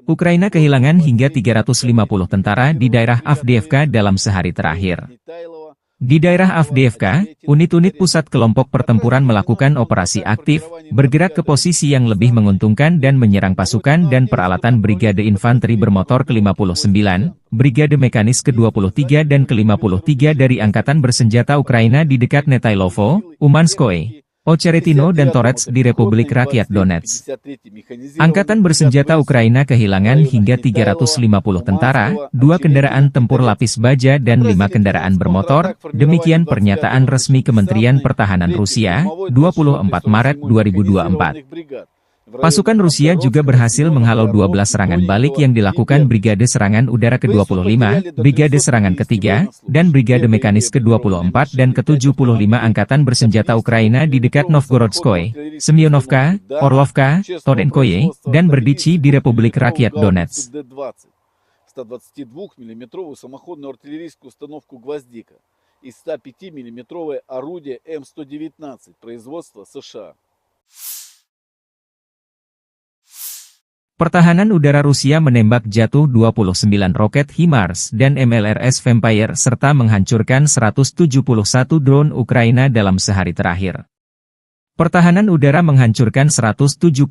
Ukraina kehilangan hingga 350 tentara di daerah Avdiivka dalam sehari terakhir. Di daerah Avdiivka, unit-unit pusat kelompok pertempuran melakukan operasi aktif, bergerak ke posisi yang lebih menguntungkan dan menyerang pasukan dan peralatan Brigade Infanteri Bermotor ke-59, Brigade Mekanis ke-23 dan ke-53 dari Angkatan Bersenjata Ukraina di dekat Netailovo, Umanskoye, Ocheretino dan Torets di Republik Rakyat Donetsk. Angkatan Bersenjata Ukraina kehilangan hingga 350 tentara, 2 kendaraan tempur lapis baja dan 5 kendaraan bermotor, demikian pernyataan resmi Kementerian Pertahanan Rusia, 24 Maret 2024. Pasukan Rusia juga berhasil menghalau 12 serangan balik yang dilakukan Brigade Serangan Udara ke-25, Brigade Serangan ke-3, dan Brigade Mekanis ke-24 dan ke-75 Angkatan Bersenjata Ukraina di dekat Novgorodskoye, Semyonovka, Orlovka, Torenkoye, dan Berdichi di Republik Rakyat Donetsk. 122-мм самоходную артиллерийскую установку «Гвоздика» и 105-мм орудие М119 производства США. Pertahanan udara Rusia menembak jatuh 29 roket HIMARS dan MLRS Vampire serta menghancurkan 171 drone Ukraina dalam sehari terakhir. Pertahanan udara menghancurkan 171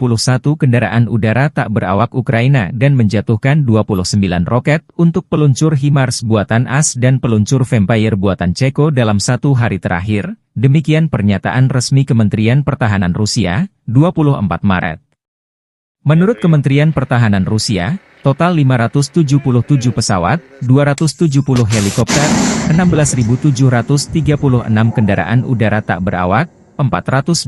kendaraan udara tak berawak Ukraina dan menjatuhkan 29 roket untuk peluncur HIMARS buatan AS dan peluncur Vampire buatan Ceko dalam satu hari terakhir, demikian pernyataan resmi Kementerian Pertahanan Rusia, 24 Maret. Menurut Kementerian Pertahanan Rusia, total 577 pesawat, 270 helikopter, 16.736 kendaraan udara tak berawak, 489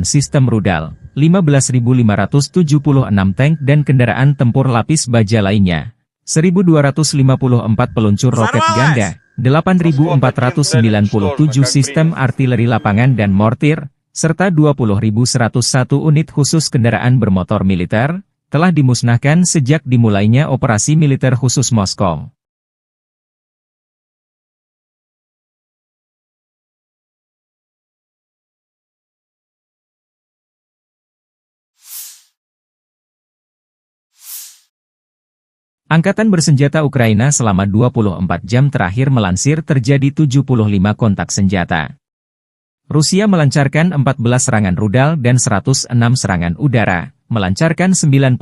sistem rudal, 15.576 tank dan kendaraan tempur lapis baja lainnya, 1.254 peluncur roket ganda, 8.497 sistem artileri lapangan dan mortir, serta 20.101 unit khusus kendaraan bermotor militer, telah dimusnahkan sejak dimulainya operasi militer khusus Moskow. Angkatan Bersenjata Ukraina selama 24 jam terakhir melansir terjadi 75 kontak senjata. Rusia melancarkan 14 serangan rudal dan 106 serangan udara, melancarkan 99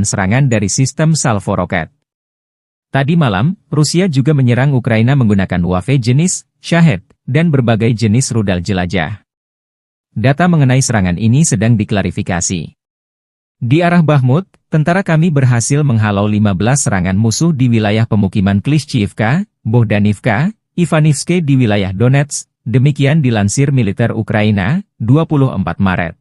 serangan dari sistem salvo roket. Tadi malam, Rusia juga menyerang Ukraina menggunakan UAV jenis Shahed dan berbagai jenis rudal jelajah. Data mengenai serangan ini sedang diklarifikasi. Di arah Bakhmut, tentara kami berhasil menghalau 15 serangan musuh di wilayah pemukiman Klishchiivka, Bohdanivka, Ivanivske di wilayah Donetsk. Demikian dilansir militer Ukraina, 24 Maret.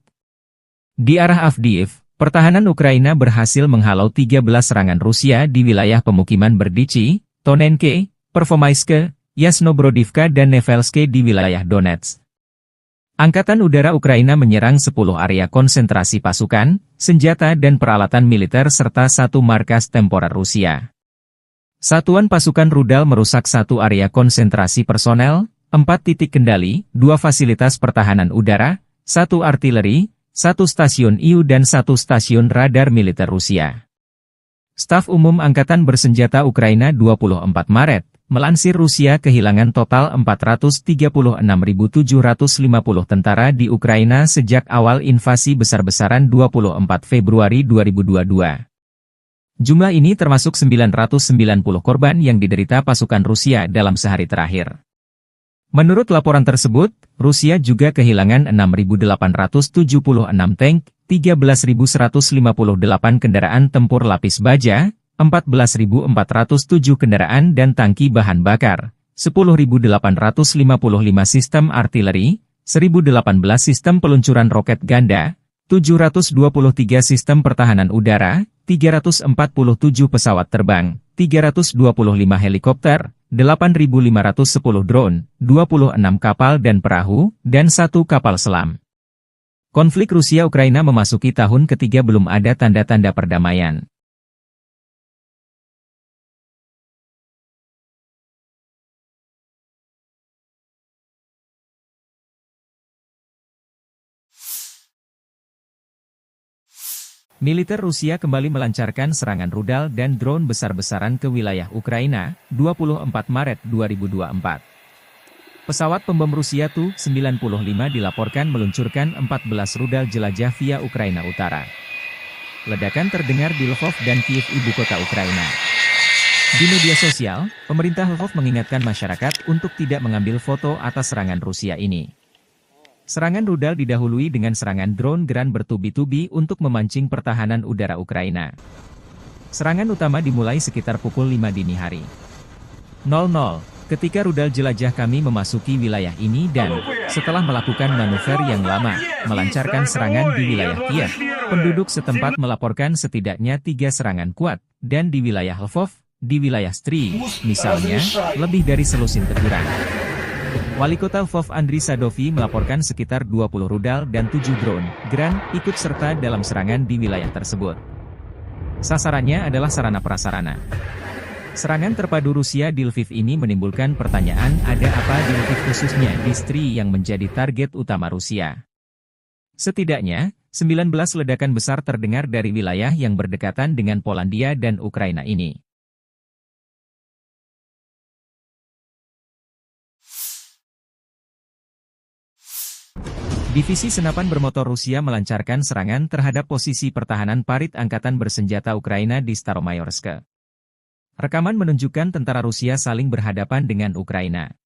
Di arah Avdiiv, pertahanan Ukraina berhasil menghalau 13 serangan Rusia di wilayah pemukiman Berdichi, Tonenke, Pervomaiske, Yasnobrodivka dan Nevelske di wilayah Donetsk. Angkatan Udara Ukraina menyerang 10 area konsentrasi pasukan, senjata dan peralatan militer serta 1 markas temporer Rusia. Satuan pasukan rudal merusak 1 area konsentrasi personel, 4 titik kendali, 2 fasilitas pertahanan udara, 1 artileri, 1 stasiun IU dan 1 stasiun radar militer Rusia. Staf Umum Angkatan Bersenjata Ukraina 24 Maret, melansir Rusia kehilangan total 436.750 tentara di Ukraina sejak awal invasi besar-besaran 24 Februari 2022. Jumlah ini termasuk 990 korban yang diderita pasukan Rusia dalam sehari terakhir. Menurut laporan tersebut, Rusia juga kehilangan 6.876 tank, 13.158 kendaraan tempur lapis baja, 14.407 kendaraan dan tangki bahan bakar, 10.855 sistem artileri, 1.018 sistem peluncuran roket ganda, 723 sistem pertahanan udara, 347 pesawat terbang, 325 helikopter, 8.510 drone, 26 kapal dan perahu, dan 1 kapal selam. Konflik Rusia-Ukraina memasuki tahun ketiga belum ada tanda-tanda perdamaian. Militer Rusia kembali melancarkan serangan rudal dan drone besar-besaran ke wilayah Ukraina, 24 Maret 2024. Pesawat pembom Rusia Tu-95 dilaporkan meluncurkan 14 rudal jelajah via Ukraina Utara. Ledakan terdengar di Lvov dan Kiev, ibu kota Ukraina. Di media sosial, pemerintah Lvov mengingatkan masyarakat untuk tidak mengambil foto atas serangan Rusia ini. Serangan rudal didahului dengan serangan drone Geran bertubi-tubi untuk memancing pertahanan udara Ukraina. Serangan utama dimulai sekitar pukul 5 dini hari. 00, ketika rudal jelajah kami memasuki wilayah ini dan, setelah melakukan manuver yang lama, melancarkan serangan di wilayah Kiev, penduduk setempat melaporkan setidaknya 3 serangan kuat, dan di wilayah Lvov, di wilayah Stry, misalnya, lebih dari selusin teguran. Wali kota Lvov Andriy Sadovi melaporkan sekitar 20 rudal dan 7 drone Geran ikut serta dalam serangan di wilayah tersebut. Sasarannya adalah sarana prasarana. Serangan terpadu Rusia di Lviv ini menimbulkan pertanyaan, ada apa di Lviv khususnya di Stry yang menjadi target utama Rusia. Setidaknya, 19 ledakan besar terdengar dari wilayah yang berdekatan dengan Polandia dan Ukraina ini. Divisi senapan bermotor Rusia melancarkan serangan terhadap posisi pertahanan parit angkatan bersenjata Ukraina di Staromayorsk. Rekaman menunjukkan tentara Rusia saling berhadapan dengan Ukraina.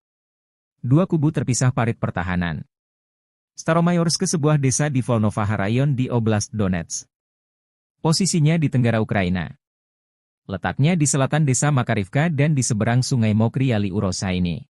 Dua kubu terpisah parit pertahanan. Staromayorsk, sebuah desa di Volnovaha Rayon di Oblast Donetsk. Posisinya di tenggara Ukraina. Letaknya di selatan desa Makarivka dan di seberang sungai Mokry Yali Urosa ini.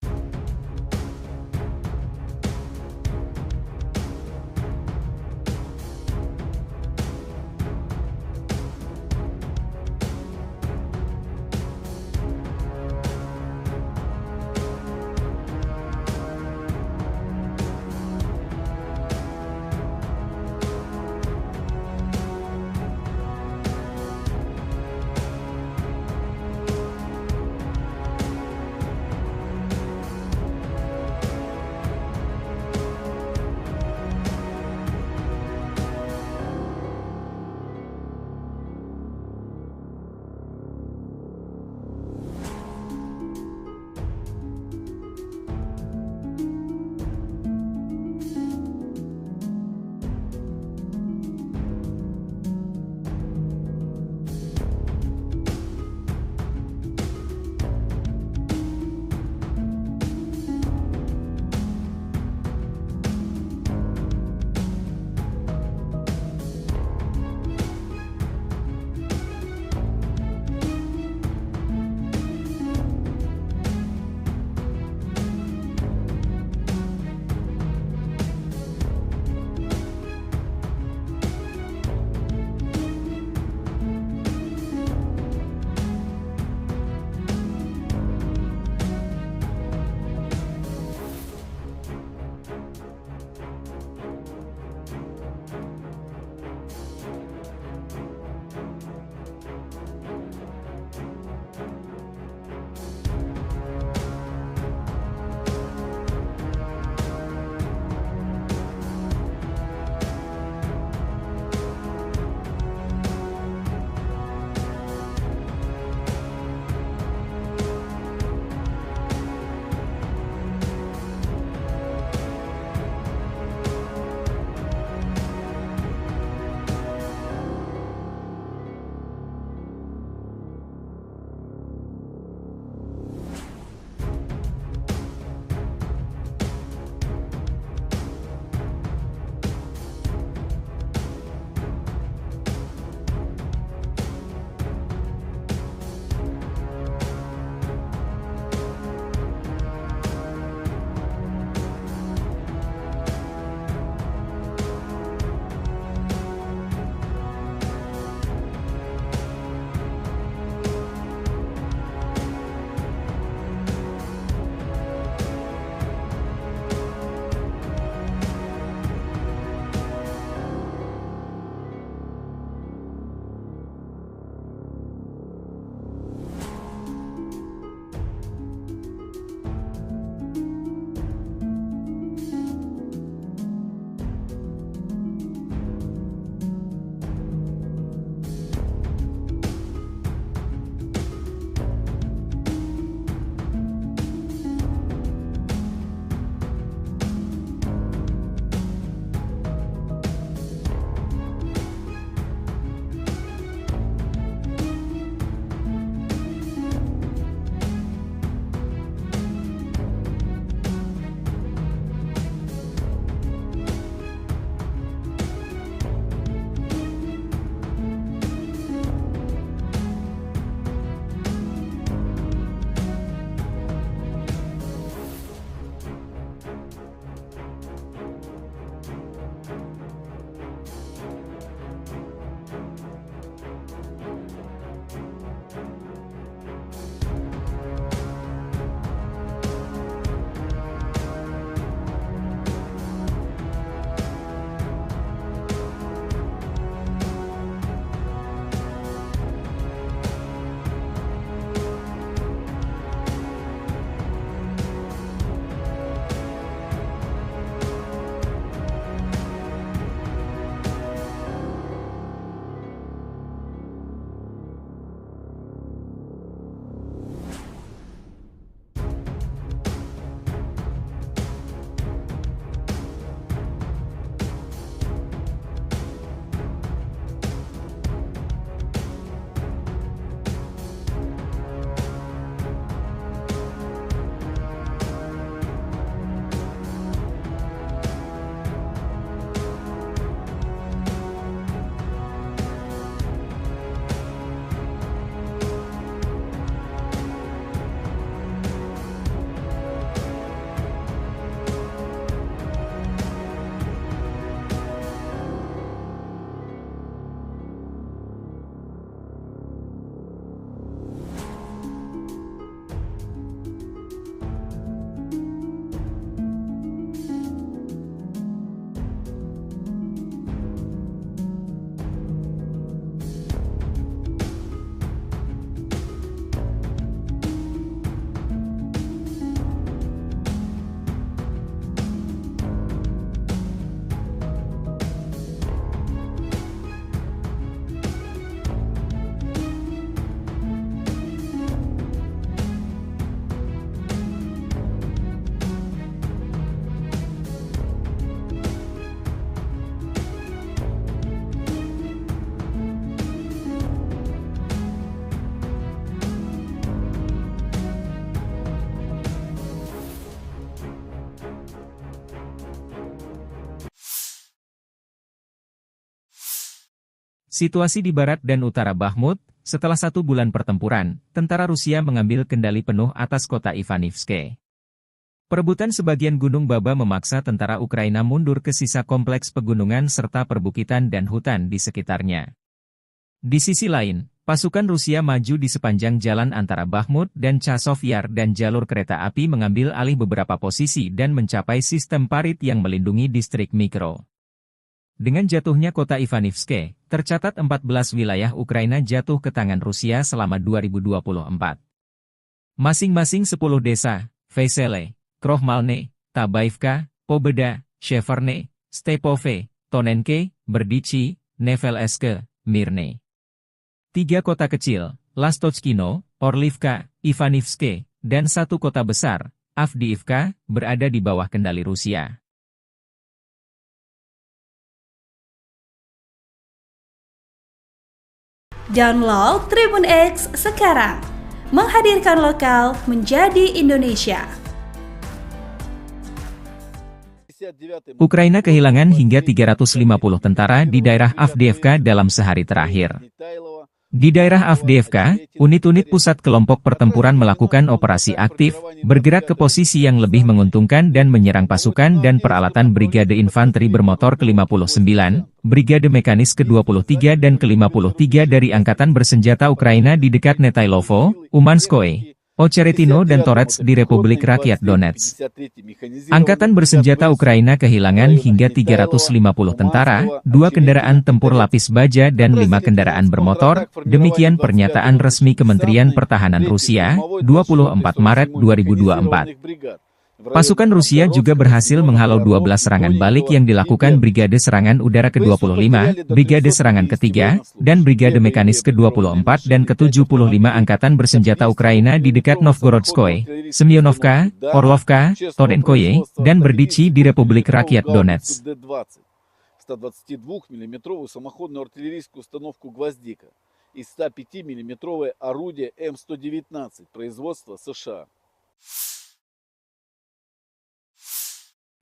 Situasi di barat dan utara Bakhmut, setelah 1 bulan pertempuran, tentara Rusia mengambil kendali penuh atas kota Ivanivske. Perebutan sebagian Gunung Baba memaksa tentara Ukraina mundur ke sisa kompleks pegunungan serta perbukitan dan hutan di sekitarnya. Di sisi lain, pasukan Rusia maju di sepanjang jalan antara Bakhmut dan Chasov Yar dan jalur kereta api mengambil alih beberapa posisi dan mencapai sistem parit yang melindungi distrik Mikro. Dengan jatuhnya kota Ivanivske, tercatat 14 wilayah Ukraina jatuh ke tangan Rusia selama 2024. Masing-masing 10 desa, Vesele, Krohmalne, Tabaivka, Pobeda, Sheverne, Stepove, Tonenke, Berdichi, Neveleske, Mirne. 3 kota kecil, Lastochkino, Orlivka, Ivanivske, dan 1 kota besar, Avdiivka, berada di bawah kendali Rusia. Download Tribun X sekarang, menghadirkan lokal menjadi Indonesia. Ukraina kehilangan hingga 350 tentara di daerah Avdiivka dalam sehari terakhir. Di daerah Avdiivka, unit-unit pusat kelompok pertempuran melakukan operasi aktif, bergerak ke posisi yang lebih menguntungkan dan menyerang pasukan dan peralatan Brigade Infanteri Bermotor ke-59, Brigade Mekanis ke-23 dan ke-53 dari Angkatan Bersenjata Ukraina di dekat Netailovo, Umanskoye, Ocheretino dan Torets di Republik Rakyat Donetsk. Angkatan Bersenjata Ukraina kehilangan hingga 350 tentara, 2 kendaraan tempur lapis baja dan 5 kendaraan bermotor, demikian pernyataan resmi Kementerian Pertahanan Rusia, 24 Maret 2024. Pasukan Rusia juga berhasil menghalau 12 serangan balik yang dilakukan Brigade Serangan Udara ke-25, Brigade Serangan ke-3, dan Brigade Mekanis ke-24 dan ke-75 Angkatan Bersenjata Ukraina di dekat Novgorodskoye, Semyonovka, Orlovka, Tonenkoye, dan Berdichi di Republik Rakyat Donetsk. 122-мм самоходную артиллерийскую установку «Гвоздика» и 105-мм орудие М119 производства США.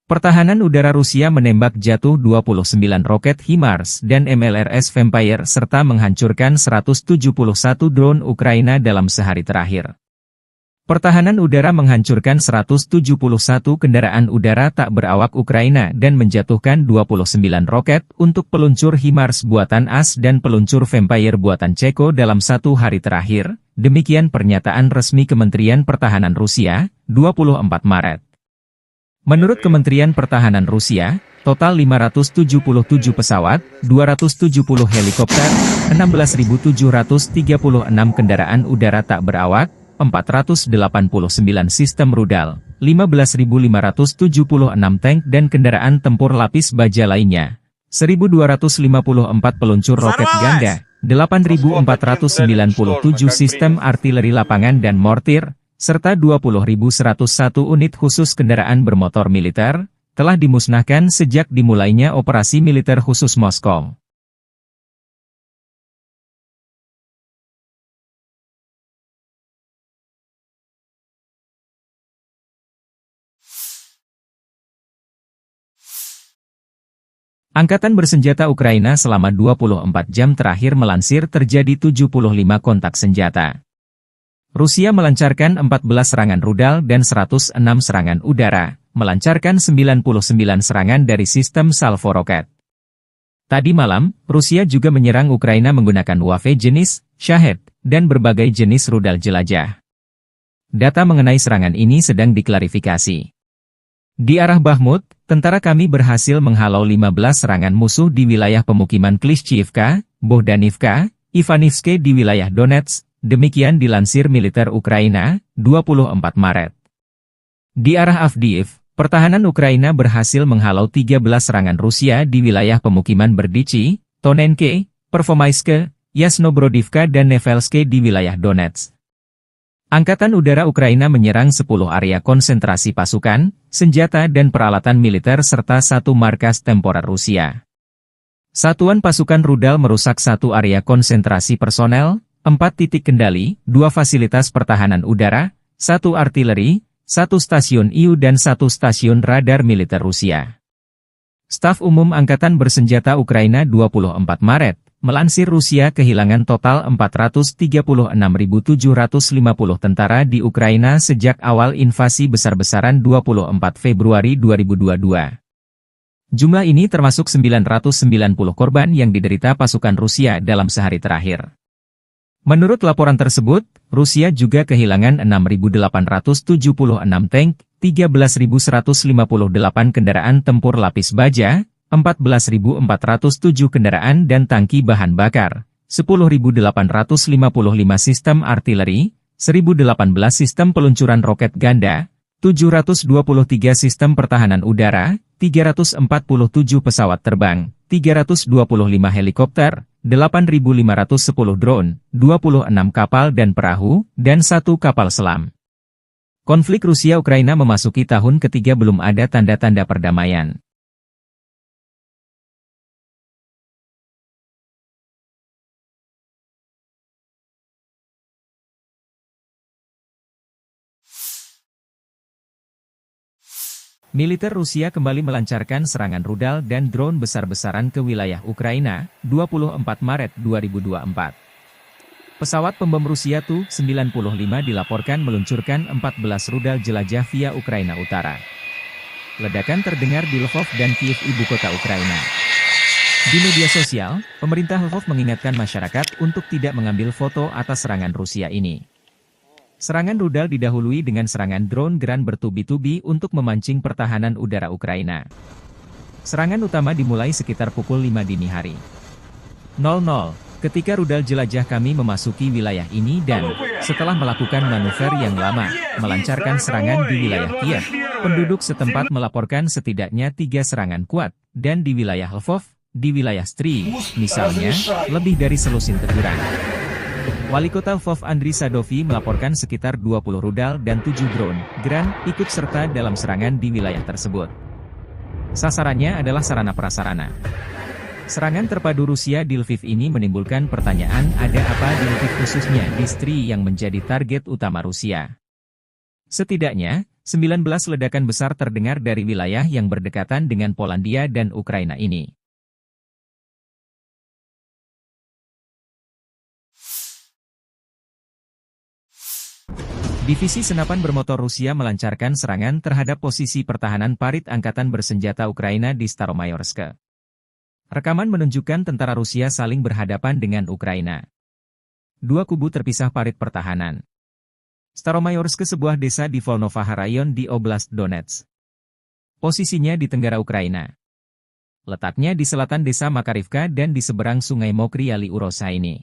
Pertahanan udara Rusia menembak jatuh 29 roket HIMARS dan MLRS Vampire serta menghancurkan 171 drone Ukraina dalam sehari terakhir. Pertahanan udara menghancurkan 171 kendaraan udara tak berawak Ukraina dan menjatuhkan 29 roket untuk peluncur HIMARS buatan AS dan peluncur Vampire buatan Ceko dalam 1 hari terakhir, demikian pernyataan resmi Kementerian Pertahanan Rusia, 24 Maret. Menurut Kementerian Pertahanan Rusia, total 577 pesawat, 270 helikopter, 16.736 kendaraan udara tak berawak, 489 sistem rudal, 15.576 tank dan kendaraan tempur lapis baja lainnya, 1.254 peluncur roket ganda, 8.497 sistem artileri lapangan dan mortir, serta 20.101 unit khusus kendaraan bermotor militer, telah dimusnahkan sejak dimulainya operasi militer khusus Moskow. Angkatan Bersenjata Ukraina selama 24 jam terakhir melansir terjadi 75 kontak senjata. Rusia melancarkan 14 serangan rudal dan 106 serangan udara, melancarkan 99 serangan dari sistem salvo roket. Tadi malam, Rusia juga menyerang Ukraina menggunakan UAV jenis Shahed dan berbagai jenis rudal jelajah. Data mengenai serangan ini sedang diklarifikasi. Di arah Bakhmut, tentara kami berhasil menghalau 15 serangan musuh di wilayah pemukiman Klishchiivka, Bohdanivka, Ivanivske di wilayah Donetsk. Demikian dilansir militer Ukraina, 24 Maret. Di arah Avdiiv, pertahanan Ukraina berhasil menghalau 13 serangan Rusia di wilayah pemukiman Berdichi, Tonenke, Pervomaiske, Yasnobrodivka dan Nevelske di wilayah Donetsk. Angkatan Udara Ukraina menyerang 10 area konsentrasi pasukan, senjata dan peralatan militer serta 1 markas temporer Rusia. Satuan pasukan rudal merusak 1 area konsentrasi personel, 4 titik kendali, 2 fasilitas pertahanan udara, 1 artileri, 1 stasiun IU dan 1 stasiun radar militer Rusia. Staf Umum Angkatan Bersenjata Ukraina 24 Maret, Melansir Rusia kehilangan total 436.750 tentara di Ukraina sejak awal invasi besar-besaran 24 Februari 2022. Jumlah ini termasuk 990 korban yang diderita pasukan Rusia dalam sehari terakhir. Menurut laporan tersebut, Rusia juga kehilangan 6.876 tank, 13.158 kendaraan tempur lapis baja, 14.407 kendaraan dan tangki bahan bakar, 10.855 sistem artileri, 1.018 sistem peluncuran roket ganda, 723 sistem pertahanan udara, 347 pesawat terbang, 325 helikopter, 8.510 drone, 26 kapal dan perahu, dan 1 kapal selam. Konflik Rusia-Ukraina memasuki tahun ketiga belum ada tanda-tanda perdamaian. Militer Rusia kembali melancarkan serangan rudal dan drone besar-besaran ke wilayah Ukraina, 24 Maret 2024. Pesawat pembom Rusia Tu-95 dilaporkan meluncurkan 14 rudal jelajah via Ukraina Utara. Ledakan terdengar di Lvov dan Kiev, ibu kota Ukraina. Di media sosial, pemerintah Lvov mengingatkan masyarakat untuk tidak mengambil foto atas serangan Rusia ini. Serangan rudal didahului dengan serangan drone Gran bertubi-tubi untuk memancing pertahanan udara Ukraina. Serangan utama dimulai sekitar pukul 5 dini hari. 00, ketika rudal jelajah kami memasuki wilayah ini dan, setelah melakukan manuver yang lama, melancarkan serangan di wilayah Kiev, penduduk setempat melaporkan setidaknya 3 serangan kuat, dan di wilayah Lvov, di wilayah Stry, misalnya, lebih dari selusin teguran. Wali Kota Lvov Andriy Sadovi melaporkan sekitar 20 rudal dan 7 drone Gran ikut serta dalam serangan di wilayah tersebut. Sasarannya adalah sarana-prasarana. Serangan terpadu Rusia di Lviv ini menimbulkan pertanyaan, ada apa di Lviv khususnya di Stry yang menjadi target utama Rusia. Setidaknya, 19 ledakan besar terdengar dari wilayah yang berdekatan dengan Polandia dan Ukraina ini. Divisi senapan bermotor Rusia melancarkan serangan terhadap posisi pertahanan parit angkatan bersenjata Ukraina di Staromayorsk. Rekaman menunjukkan tentara Rusia saling berhadapan dengan Ukraina. Dua kubu terpisah parit pertahanan. Staromayorsk sebuah desa di Volnovaha Rayon di Oblast Donetsk. Posisinya di tenggara Ukraina. Letaknya di selatan desa Makarivka dan di seberang sungai Mokry Yali Urosa ini.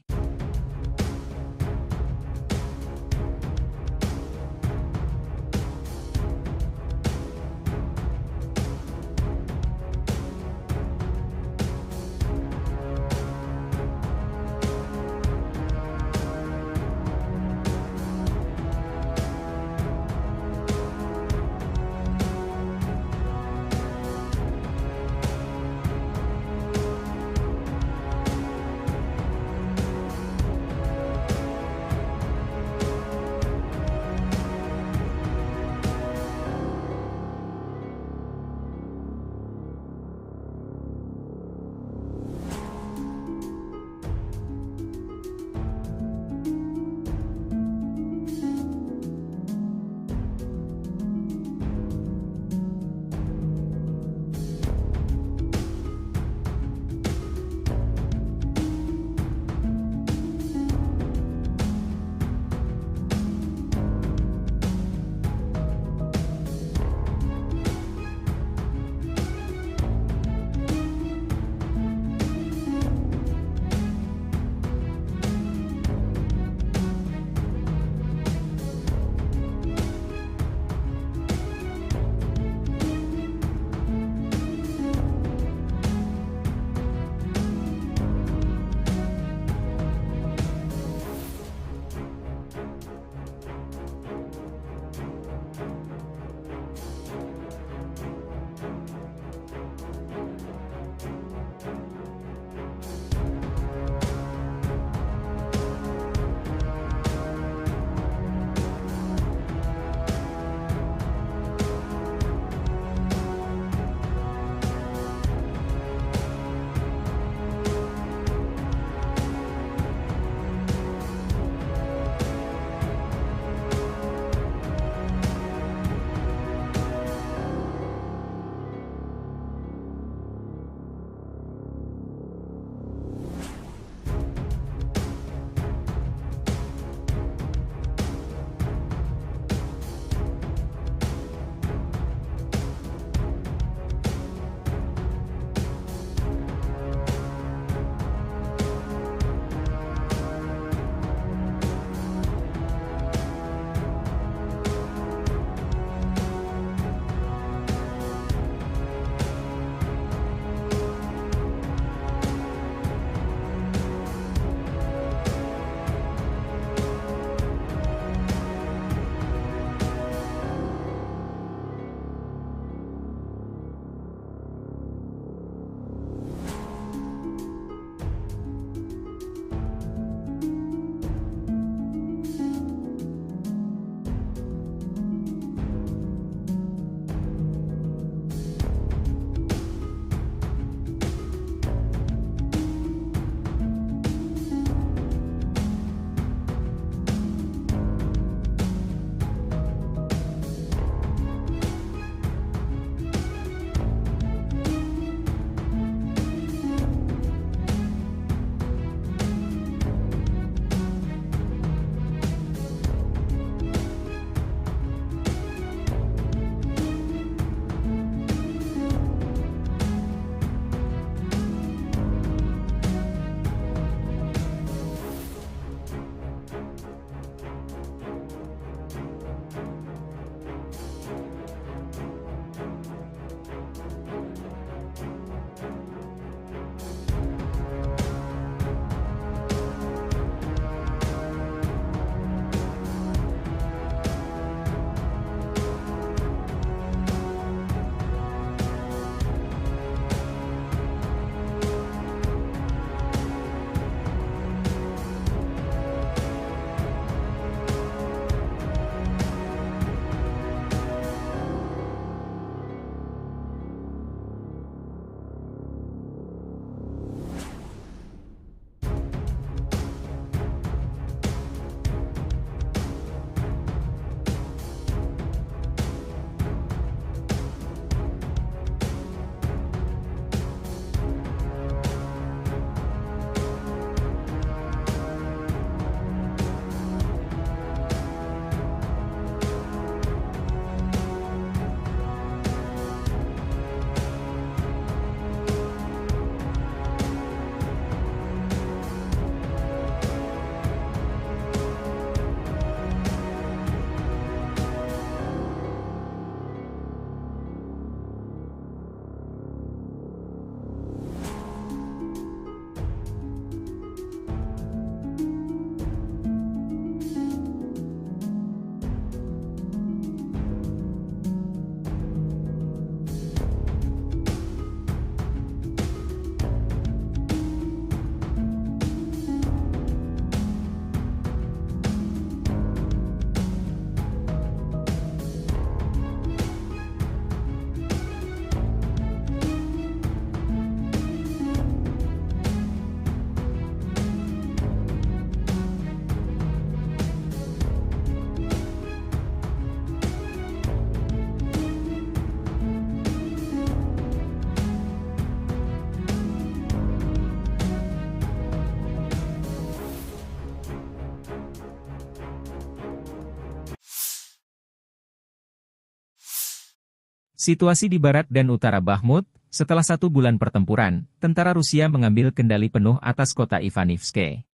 Situasi di barat dan utara Bakhmut. Setelah 1 bulan pertempuran, tentara Rusia mengambil kendali penuh atas kota Ivanivske.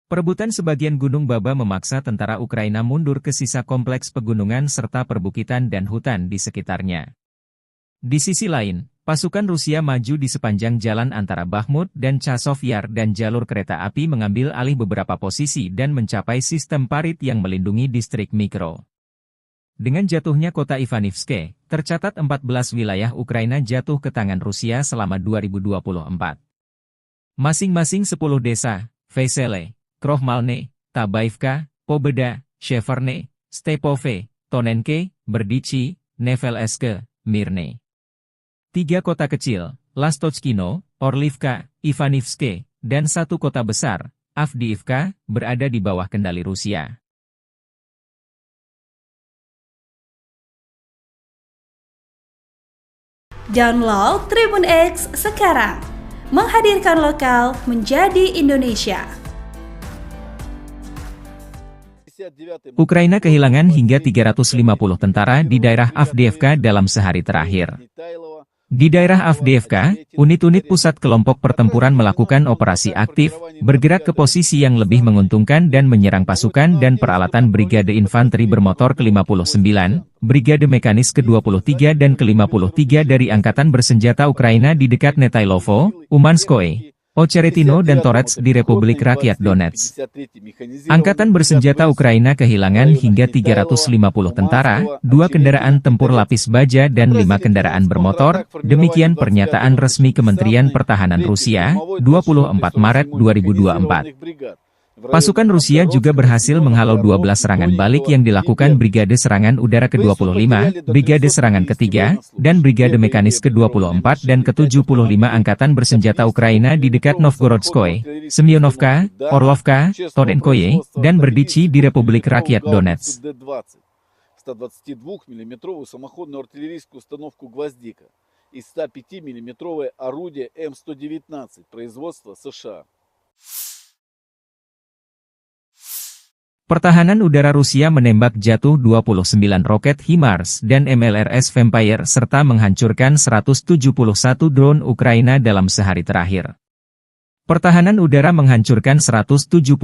Perebutan sebagian Gunung Baba memaksa tentara Ukraina mundur ke sisa kompleks pegunungan serta perbukitan dan hutan di sekitarnya. Di sisi lain, pasukan Rusia maju di sepanjang jalan antara Bakhmut dan Chasov Yar dan jalur kereta api mengambil alih beberapa posisi dan mencapai sistem parit yang melindungi distrik Mikro. Dengan jatuhnya kota Ivanivske, tercatat 14 wilayah Ukraina jatuh ke tangan Rusia selama 2024. Masing-masing 10 desa, Vesele, Krohmalne, Tabaivka, Pobeda, Sheverne, Stepove, Tonenke, Berdichi, Nevelske, Mirne. 3 kota kecil, Lastochkino, Orlivka, Ivanivske, dan 1 kota besar, Avdiivka, berada di bawah kendali Rusia. Download Tribun X sekarang, menghadirkan lokal menjadi Indonesia. Ukraina kehilangan hingga 350 tentara di daerah Avdiivka dalam sehari terakhir. Di daerah Avdiivka, unit-unit pusat kelompok pertempuran melakukan operasi aktif, bergerak ke posisi yang lebih menguntungkan dan menyerang pasukan dan peralatan Brigade Infanteri Bermotor ke-59, Brigade Mekanis ke-23 dan ke-53 dari Angkatan Bersenjata Ukraina di dekat Netailovo, Umanskoye, Ocheretino dan Torets di Republik Rakyat Donetsk. Angkatan Bersenjata Ukraina kehilangan hingga 350 tentara, 2 kendaraan tempur lapis baja dan 5 kendaraan bermotor, demikian pernyataan resmi Kementerian Pertahanan Rusia, 24 Maret 2024. Pasukan Rusia juga berhasil menghalau 12 serangan balik yang dilakukan Brigade Serangan Udara ke-25, Brigade Serangan ke-3, dan Brigade Mekanis ke-24 dan ke-75 Angkatan Bersenjata Ukraina di dekat Novgorodskoye, Semyonovka, Orlovka, Tonenkoye, dan Berdichi di Republik Rakyat Donetsk. 122-мм самоходную артиллерийскую установку «Гвоздика» и 105-мм орудие М119 производства США. Pertahanan udara Rusia menembak jatuh 29 roket HIMARS dan MLRS Vampire serta menghancurkan 171 drone Ukraina dalam sehari terakhir. Pertahanan udara menghancurkan 171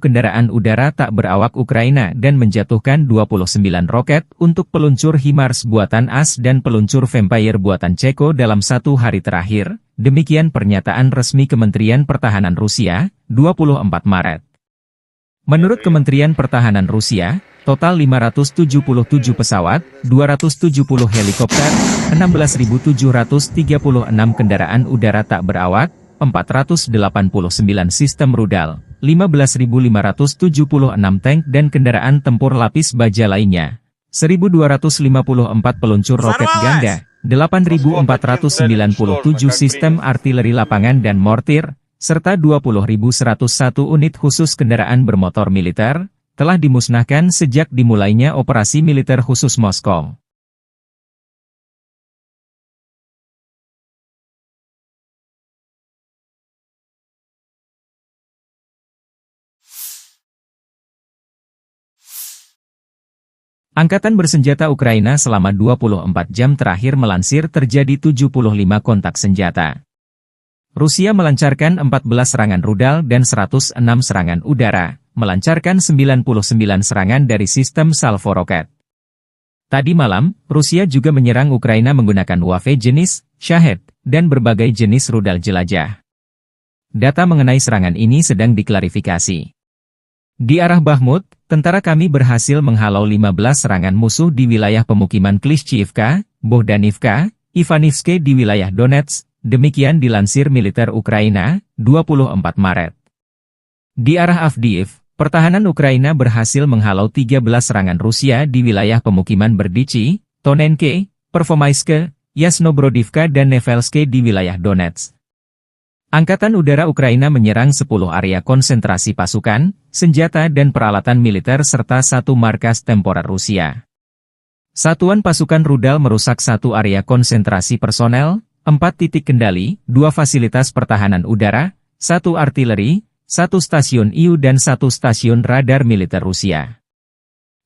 kendaraan udara tak berawak Ukraina dan menjatuhkan 29 roket untuk peluncur HIMARS buatan AS dan peluncur Vampire buatan Ceko dalam 1 hari terakhir, demikian pernyataan resmi Kementerian Pertahanan Rusia, 24 Maret. Menurut Kementerian Pertahanan Rusia, total 577 pesawat, 270 helikopter, 16.736 kendaraan udara tak berawak, 489 sistem rudal, 15.576 tank dan kendaraan tempur lapis baja lainnya, 1.254 peluncur roket ganda, 8.497 sistem artileri lapangan dan mortir, serta 20.101 unit khusus kendaraan bermotor militer, telah dimusnahkan sejak dimulainya operasi militer khusus Moskow. Angkatan Bersenjata Ukraina selama 24 jam terakhir melansir terjadi 75 kontak senjata. Rusia melancarkan 14 serangan rudal dan 106 serangan udara, melancarkan 99 serangan dari sistem salvo roket. Tadi malam, Rusia juga menyerang Ukraina menggunakan UAV jenis Shahed dan berbagai jenis rudal jelajah. Data mengenai serangan ini sedang diklarifikasi. Di arah Bakhmut, tentara kami berhasil menghalau 15 serangan musuh di wilayah pemukiman Klishchiivka, Bohdanivka, Ivanivske di wilayah Donetsk. Demikian dilansir militer Ukraina, 24 Maret. Di arah Avdiivka, pertahanan Ukraina berhasil menghalau 13 serangan Rusia di wilayah pemukiman Berdichi, Tonenke, Pervomaiske, Yasnobrodivka dan Nevelske di wilayah Donetsk. Angkatan Udara Ukraina menyerang 10 area konsentrasi pasukan, senjata dan peralatan militer serta 1 markas temporer Rusia. Satuan pasukan rudal merusak 1 area konsentrasi personel, 4 titik kendali, 2 fasilitas pertahanan udara, 1 artileri, 1 stasiun IU dan 1 stasiun radar militer Rusia.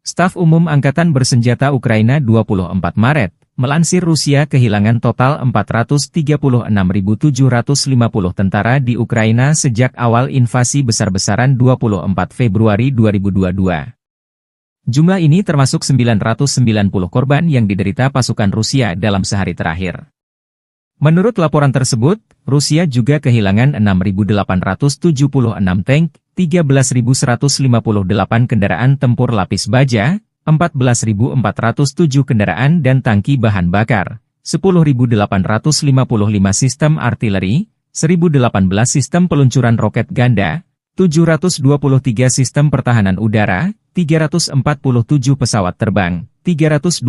Staf Umum Angkatan Bersenjata Ukraina 24 Maret, melansir Rusia kehilangan total 436.750 tentara di Ukraina sejak awal invasi besar-besaran 24 Februari 2022. Jumlah ini termasuk 990 korban yang diderita pasukan Rusia dalam sehari terakhir. Menurut laporan tersebut, Rusia juga kehilangan 6.876 tank, 13.158 kendaraan tempur lapis baja, 14.407 kendaraan dan tangki bahan bakar, 10.855 sistem artileri, 1.018 sistem peluncuran roket ganda, 723 sistem pertahanan udara, 347 pesawat terbang, 325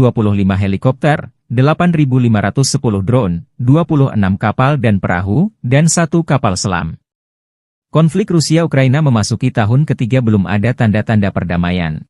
helikopter, 8.510 drone, 26 kapal dan perahu, dan 1 kapal selam. Konflik Rusia-Ukraina memasuki tahun ketiga belum ada tanda-tanda perdamaian.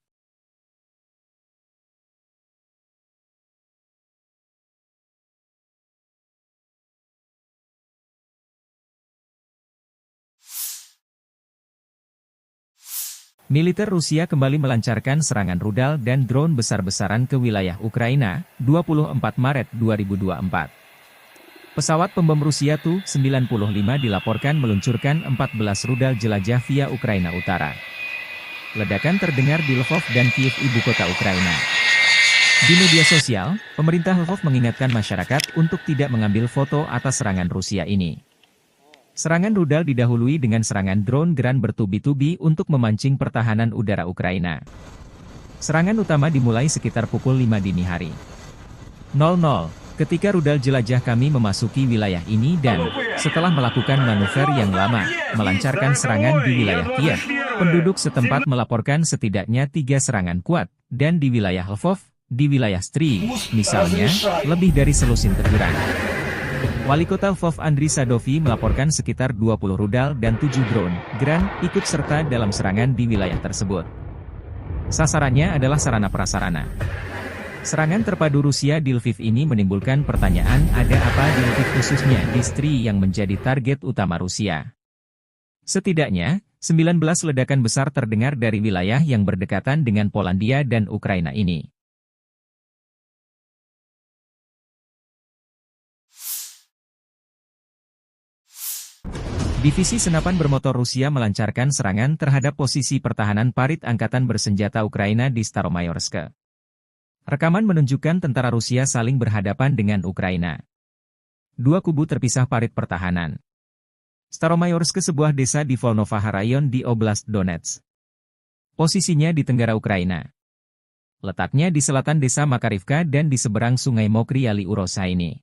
Militer Rusia kembali melancarkan serangan rudal dan drone besar-besaran ke wilayah Ukraina, 24 Maret 2024. Pesawat pembom Rusia Tu-95 dilaporkan meluncurkan 14 rudal jelajah via Ukraina Utara. Ledakan terdengar di Lvov dan Kiev, ibu kota Ukraina. Di media sosial, pemerintah Lvov mengingatkan masyarakat untuk tidak mengambil foto atas serangan Rusia ini. Serangan rudal didahului dengan serangan drone Gran bertubi-tubi untuk memancing pertahanan udara Ukraina. Serangan utama dimulai sekitar pukul 5 dini hari. 00, ketika rudal jelajah kami memasuki wilayah ini dan, setelah melakukan manuver yang lama, melancarkan serangan di wilayah Kiev, penduduk setempat melaporkan setidaknya 3 serangan kuat, dan di wilayah Lvov, di wilayah Stry, misalnya, lebih dari selusin teguran. Wali Kota Lvov Andriy Sadovi melaporkan sekitar 20 rudal dan 7 drone Gran ikut serta dalam serangan di wilayah tersebut. Sasarannya adalah sarana-prasarana. Serangan terpadu Rusia di Lviv ini menimbulkan pertanyaan, ada apa di Lviv khususnya di Stry yang menjadi target utama Rusia. Setidaknya, 19 ledakan besar terdengar dari wilayah yang berdekatan dengan Polandia dan Ukraina ini. Divisi senapan bermotor Rusia melancarkan serangan terhadap posisi pertahanan parit Angkatan Bersenjata Ukraina di Staromayorsk. Rekaman menunjukkan tentara Rusia saling berhadapan dengan Ukraina. Dua kubu terpisah parit pertahanan. Staromayorsk, sebuah desa di Volnovaha Rayon di Oblast Donetsk. Posisinya di tenggara Ukraina. Letaknya di selatan desa Makarivka dan di seberang sungai Mokry Yali Urosa ini.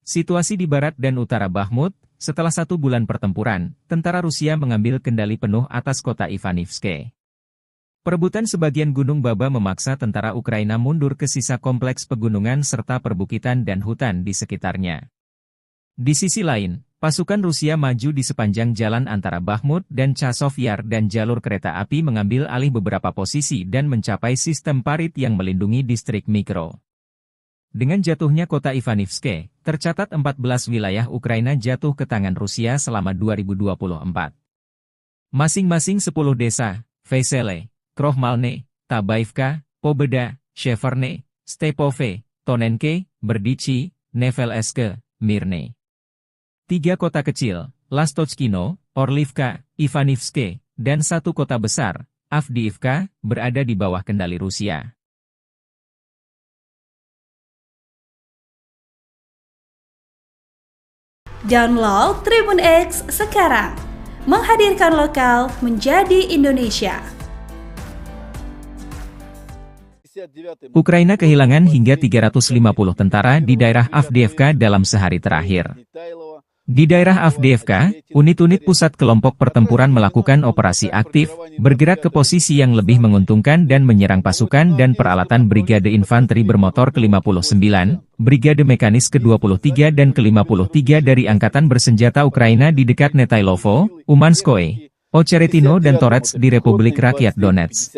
Situasi di barat dan utara Bakhmut. Setelah 1 bulan pertempuran, tentara Rusia mengambil kendali penuh atas kota Ivanivske. Perebutan sebagian Gunung Baba memaksa tentara Ukraina mundur ke sisa kompleks pegunungan serta perbukitan dan hutan di sekitarnya. Di sisi lain, pasukan Rusia maju di sepanjang jalan antara Bakhmut dan Chasov Yar dan jalur kereta api mengambil alih beberapa posisi dan mencapai sistem parit yang melindungi distrik Mikro. Dengan jatuhnya kota Ivanivske, tercatat 14 wilayah Ukraina jatuh ke tangan Rusia selama 2024. Masing-masing 10 desa, Vesele, Krohmalne, Tabaivka, Pobeda, Sheverne, Stepove, Tonenke, Berdichi, Nevelske, Mirne. 3 kota kecil, Lastochkino, Orlivka, Ivanivske, dan 1 kota besar, Avdiivka, berada di bawah kendali Rusia. Download Tribun X sekarang, menghadirkan lokal menjadi Indonesia. Ukraina kehilangan hingga 350 tentara di daerah Avdiivka dalam sehari terakhir. Di daerah Avdiivka, unit-unit pusat kelompok pertempuran melakukan operasi aktif, bergerak ke posisi yang lebih menguntungkan dan menyerang pasukan dan peralatan Brigade Infanteri Bermotor ke-59, Brigade Mekanis ke-23 dan ke-53 dari Angkatan Bersenjata Ukraina di dekat Netailovo, Umanskoye, Ocheretino dan Torets di Republik Rakyat Donetsk.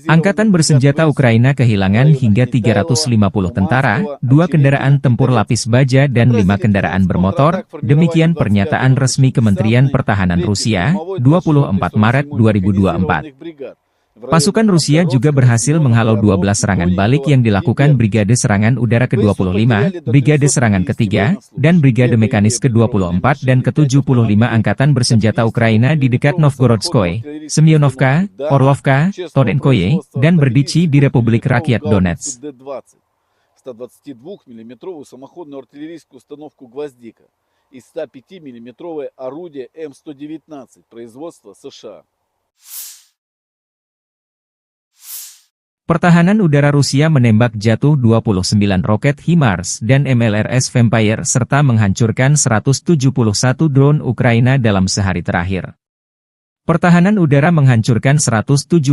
Angkatan Bersenjata Ukraina kehilangan hingga 350 tentara, 2 kendaraan tempur lapis baja dan 5 kendaraan bermotor, demikian pernyataan resmi Kementerian Pertahanan Rusia, 24 Maret 2024. Pasukan Rusia juga berhasil menghalau 12 serangan balik yang dilakukan Brigade Serangan Udara ke-25, Brigade Serangan ke-3, dan Brigade Mekanis ke-24 dan ke-75 Angkatan Bersenjata Ukraina di dekat Novgorodskoye, Semyonovka, Orlovka, Torenkoye, dan Berdichi di Republik Rakyat Donetsk. 122 мм самоходную артиллерийскую установку «Гвоздика» и 105 мм орудие М119 производства США. Pertahanan udara Rusia menembak jatuh 29 roket HIMARS dan MLRS Vampire serta menghancurkan 171 drone Ukraina dalam sehari terakhir. Pertahanan udara menghancurkan 171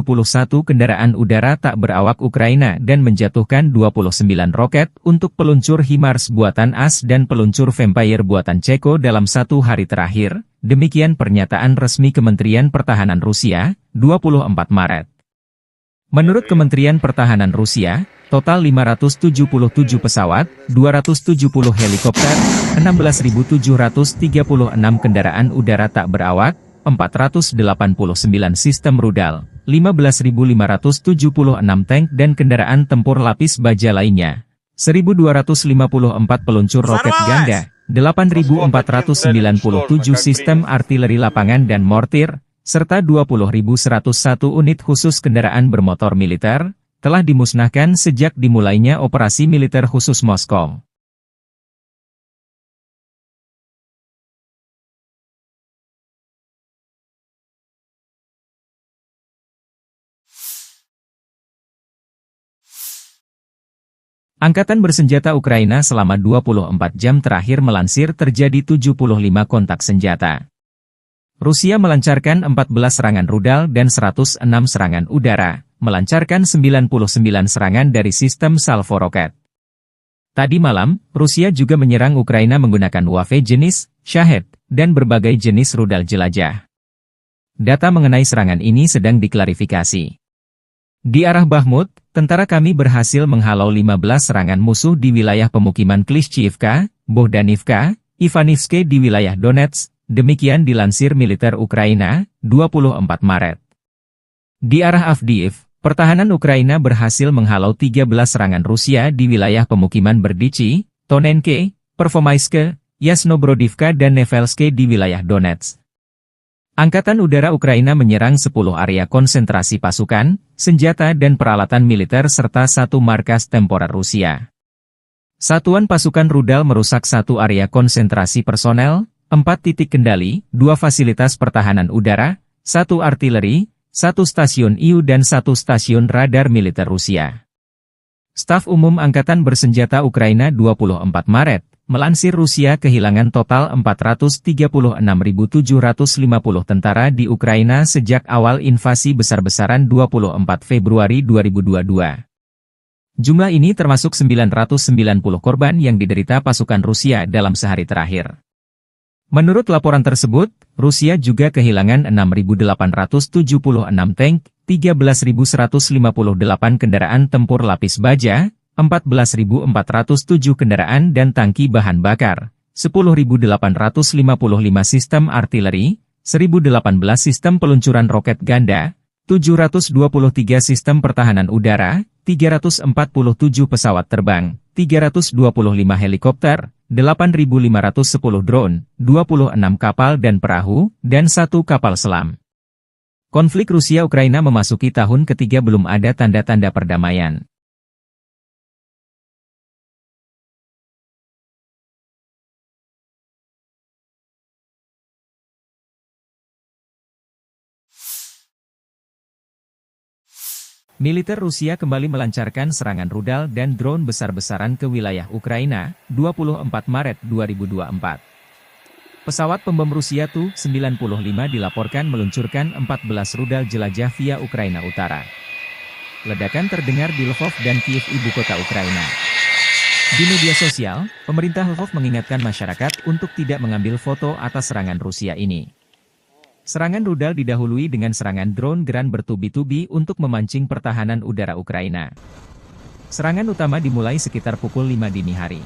kendaraan udara tak berawak Ukraina dan menjatuhkan 29 roket untuk peluncur HIMARS buatan AS dan peluncur Vampire buatan Ceko dalam 1 hari terakhir, demikian pernyataan resmi Kementerian Pertahanan Rusia, 24 Maret. Menurut Kementerian Pertahanan Rusia, total 577 pesawat, 270 helikopter, 16.736 kendaraan udara tak berawak, 489 sistem rudal, 15.576 tank dan kendaraan tempur lapis baja lainnya, 1.254 peluncur roket ganda, 8.497 sistem artileri lapangan dan mortir, serta 20.101 unit khusus kendaraan bermotor militer, telah dimusnahkan sejak dimulainya operasi militer khusus Moskow. Angkatan Bersenjata Ukraina selama 24 jam terakhir melansir terjadi 75 kontak senjata. Rusia melancarkan 14 serangan rudal dan 106 serangan udara, melancarkan 99 serangan dari sistem salvo roket. Tadi malam, Rusia juga menyerang Ukraina menggunakan UAV jenis Shahed dan berbagai jenis rudal jelajah. Data mengenai serangan ini sedang diklarifikasi. Di arah Bakhmut, tentara kami berhasil menghalau 15 serangan musuh di wilayah pemukiman Klishchiivka, Bohdanivka, Ivanivske di wilayah Donetsk. Demikian dilansir militer Ukraina, 24 Maret. Di arah Avdiiv, pertahanan Ukraina berhasil menghalau 13 serangan Rusia di wilayah pemukiman Berdichi, Tonenke, Pervomaiske, Yasnobrodivka dan Nevelske di wilayah Donetsk. Angkatan Udara Ukraina menyerang 10 area konsentrasi pasukan, senjata dan peralatan militer serta 1 markas temporer Rusia. Satuan pasukan rudal merusak 1 area konsentrasi personel, 4 titik kendali, 2 fasilitas pertahanan udara, 1 artileri, 1 stasiun IU dan 1 stasiun radar militer Rusia. Staf Umum Angkatan Bersenjata Ukraina 24 Maret, Melansir Rusia kehilangan total 436.750 tentara di Ukraina sejak awal invasi besar-besaran 24 Februari 2022. Jumlah ini termasuk 990 korban yang diderita pasukan Rusia dalam sehari terakhir. Menurut laporan tersebut, Rusia juga kehilangan 6.876 tank, 13.158 kendaraan tempur lapis baja, 14.407 kendaraan dan tangki bahan bakar, 10.855 sistem artileri, 1.018 sistem peluncuran roket ganda, 723 sistem pertahanan udara, 347 pesawat terbang, 325 helikopter, 8.510 drone, 26 kapal dan perahu, dan 1 kapal selam. Konflik Rusia-Ukraina memasuki tahun ketiga belum ada tanda-tanda perdamaian. Militer Rusia kembali melancarkan serangan rudal dan drone besar-besaran ke wilayah Ukraina, 24 Maret 2024. Pesawat pembom Rusia Tu-95 dilaporkan meluncurkan 14 rudal jelajah via Ukraina Utara. Ledakan terdengar di Lvov dan Kiev, ibu kota Ukraina. Di media sosial, pemerintah Lvov mengingatkan masyarakat untuk tidak mengambil foto atas serangan Rusia ini. Serangan rudal didahului dengan serangan drone Gran bertubi-tubi untuk memancing pertahanan udara Ukraina. Serangan utama dimulai sekitar pukul 5 dini hari.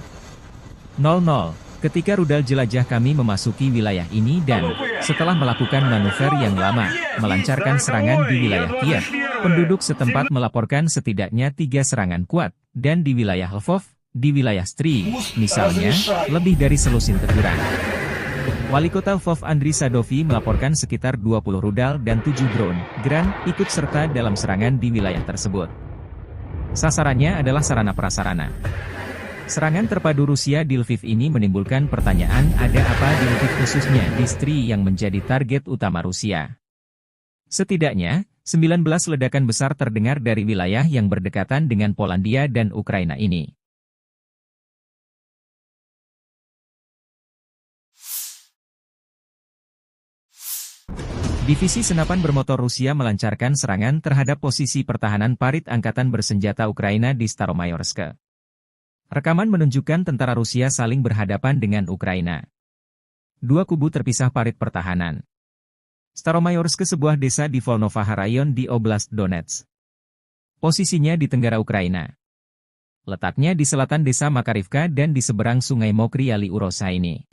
00, ketika rudal jelajah kami memasuki wilayah ini dan, setelah melakukan manuver yang lama, melancarkan serangan di wilayah Kiev, penduduk setempat melaporkan setidaknya 3 serangan kuat, dan di wilayah Lvov, di wilayah Stry, misalnya, lebih dari selusin teguran. Wali Kota Lvov Andriy Sadovi melaporkan sekitar 20 rudal dan 7 drone Gran ikut serta dalam serangan di wilayah tersebut. Sasarannya adalah sarana-prasarana. Serangan terpadu Rusia di Lviv ini menimbulkan pertanyaan, ada apa di Lviv khususnya di Stry yang menjadi target utama Rusia. Setidaknya, 19 ledakan besar terdengar dari wilayah yang berdekatan dengan Polandia dan Ukraina ini. Divisi senapan bermotor Rusia melancarkan serangan terhadap posisi pertahanan parit angkatan bersenjata Ukraina di Staromayorsk. Rekaman menunjukkan tentara Rusia saling berhadapan dengan Ukraina. Dua kubu terpisah parit pertahanan. Staromayorsk sebuah desa di Volnovaha Rayon di Oblast Donetsk. Posisinya di tenggara Ukraina. Letaknya di selatan desa Makarivka dan di seberang sungai Mokry Yali Urosa ini.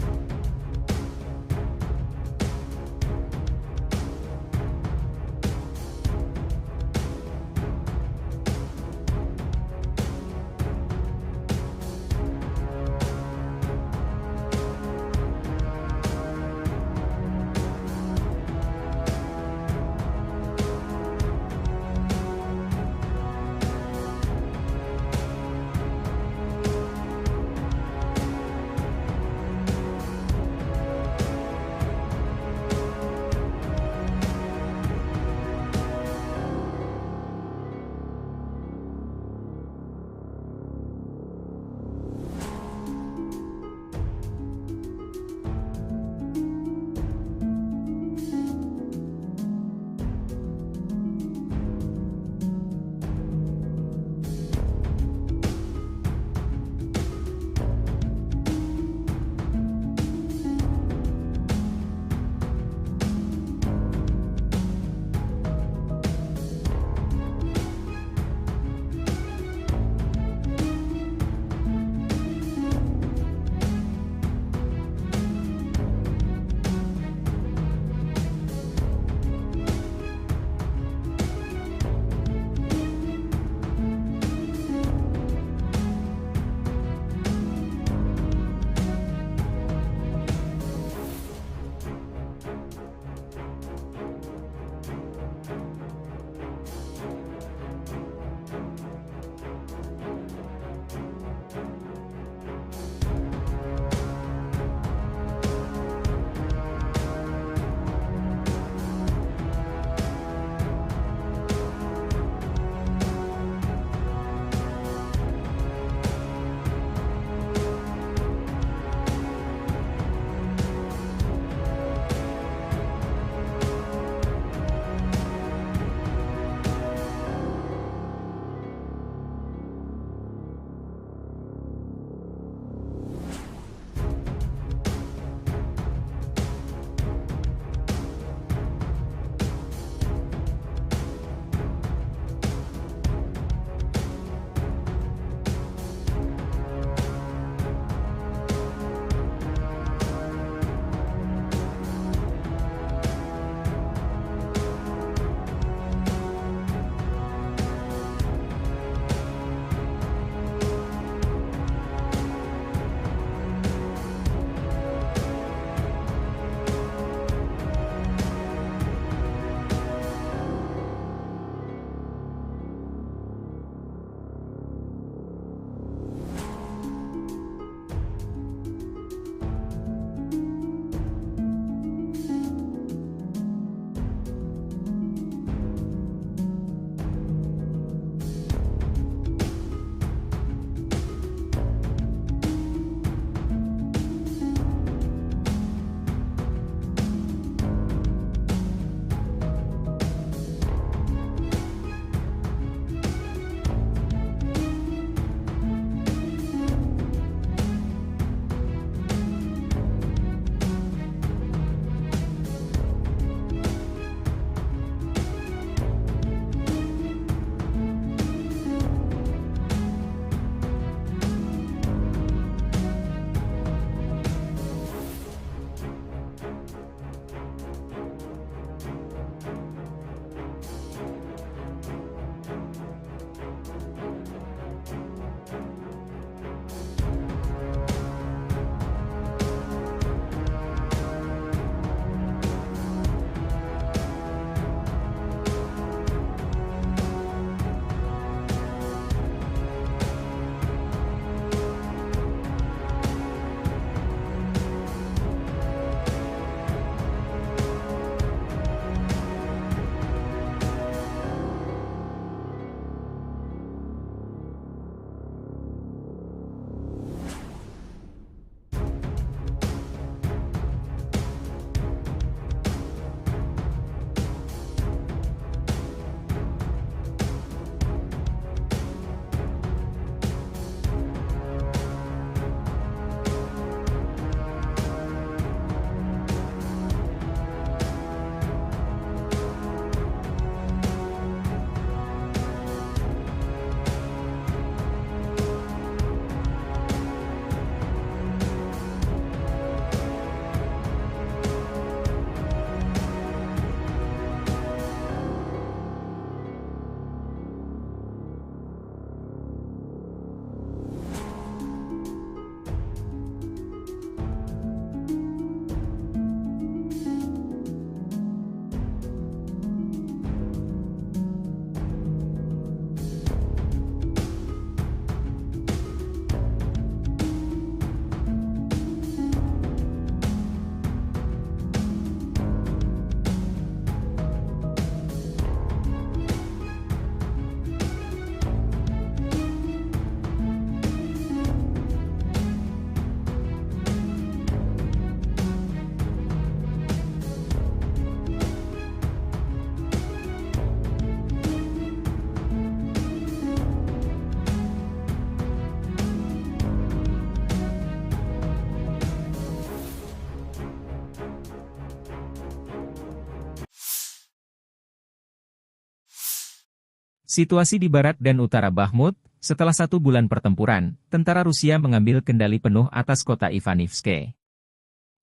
Situasi di barat dan utara Bakhmut, setelah 1 bulan pertempuran, tentara Rusia mengambil kendali penuh atas kota Ivanivske.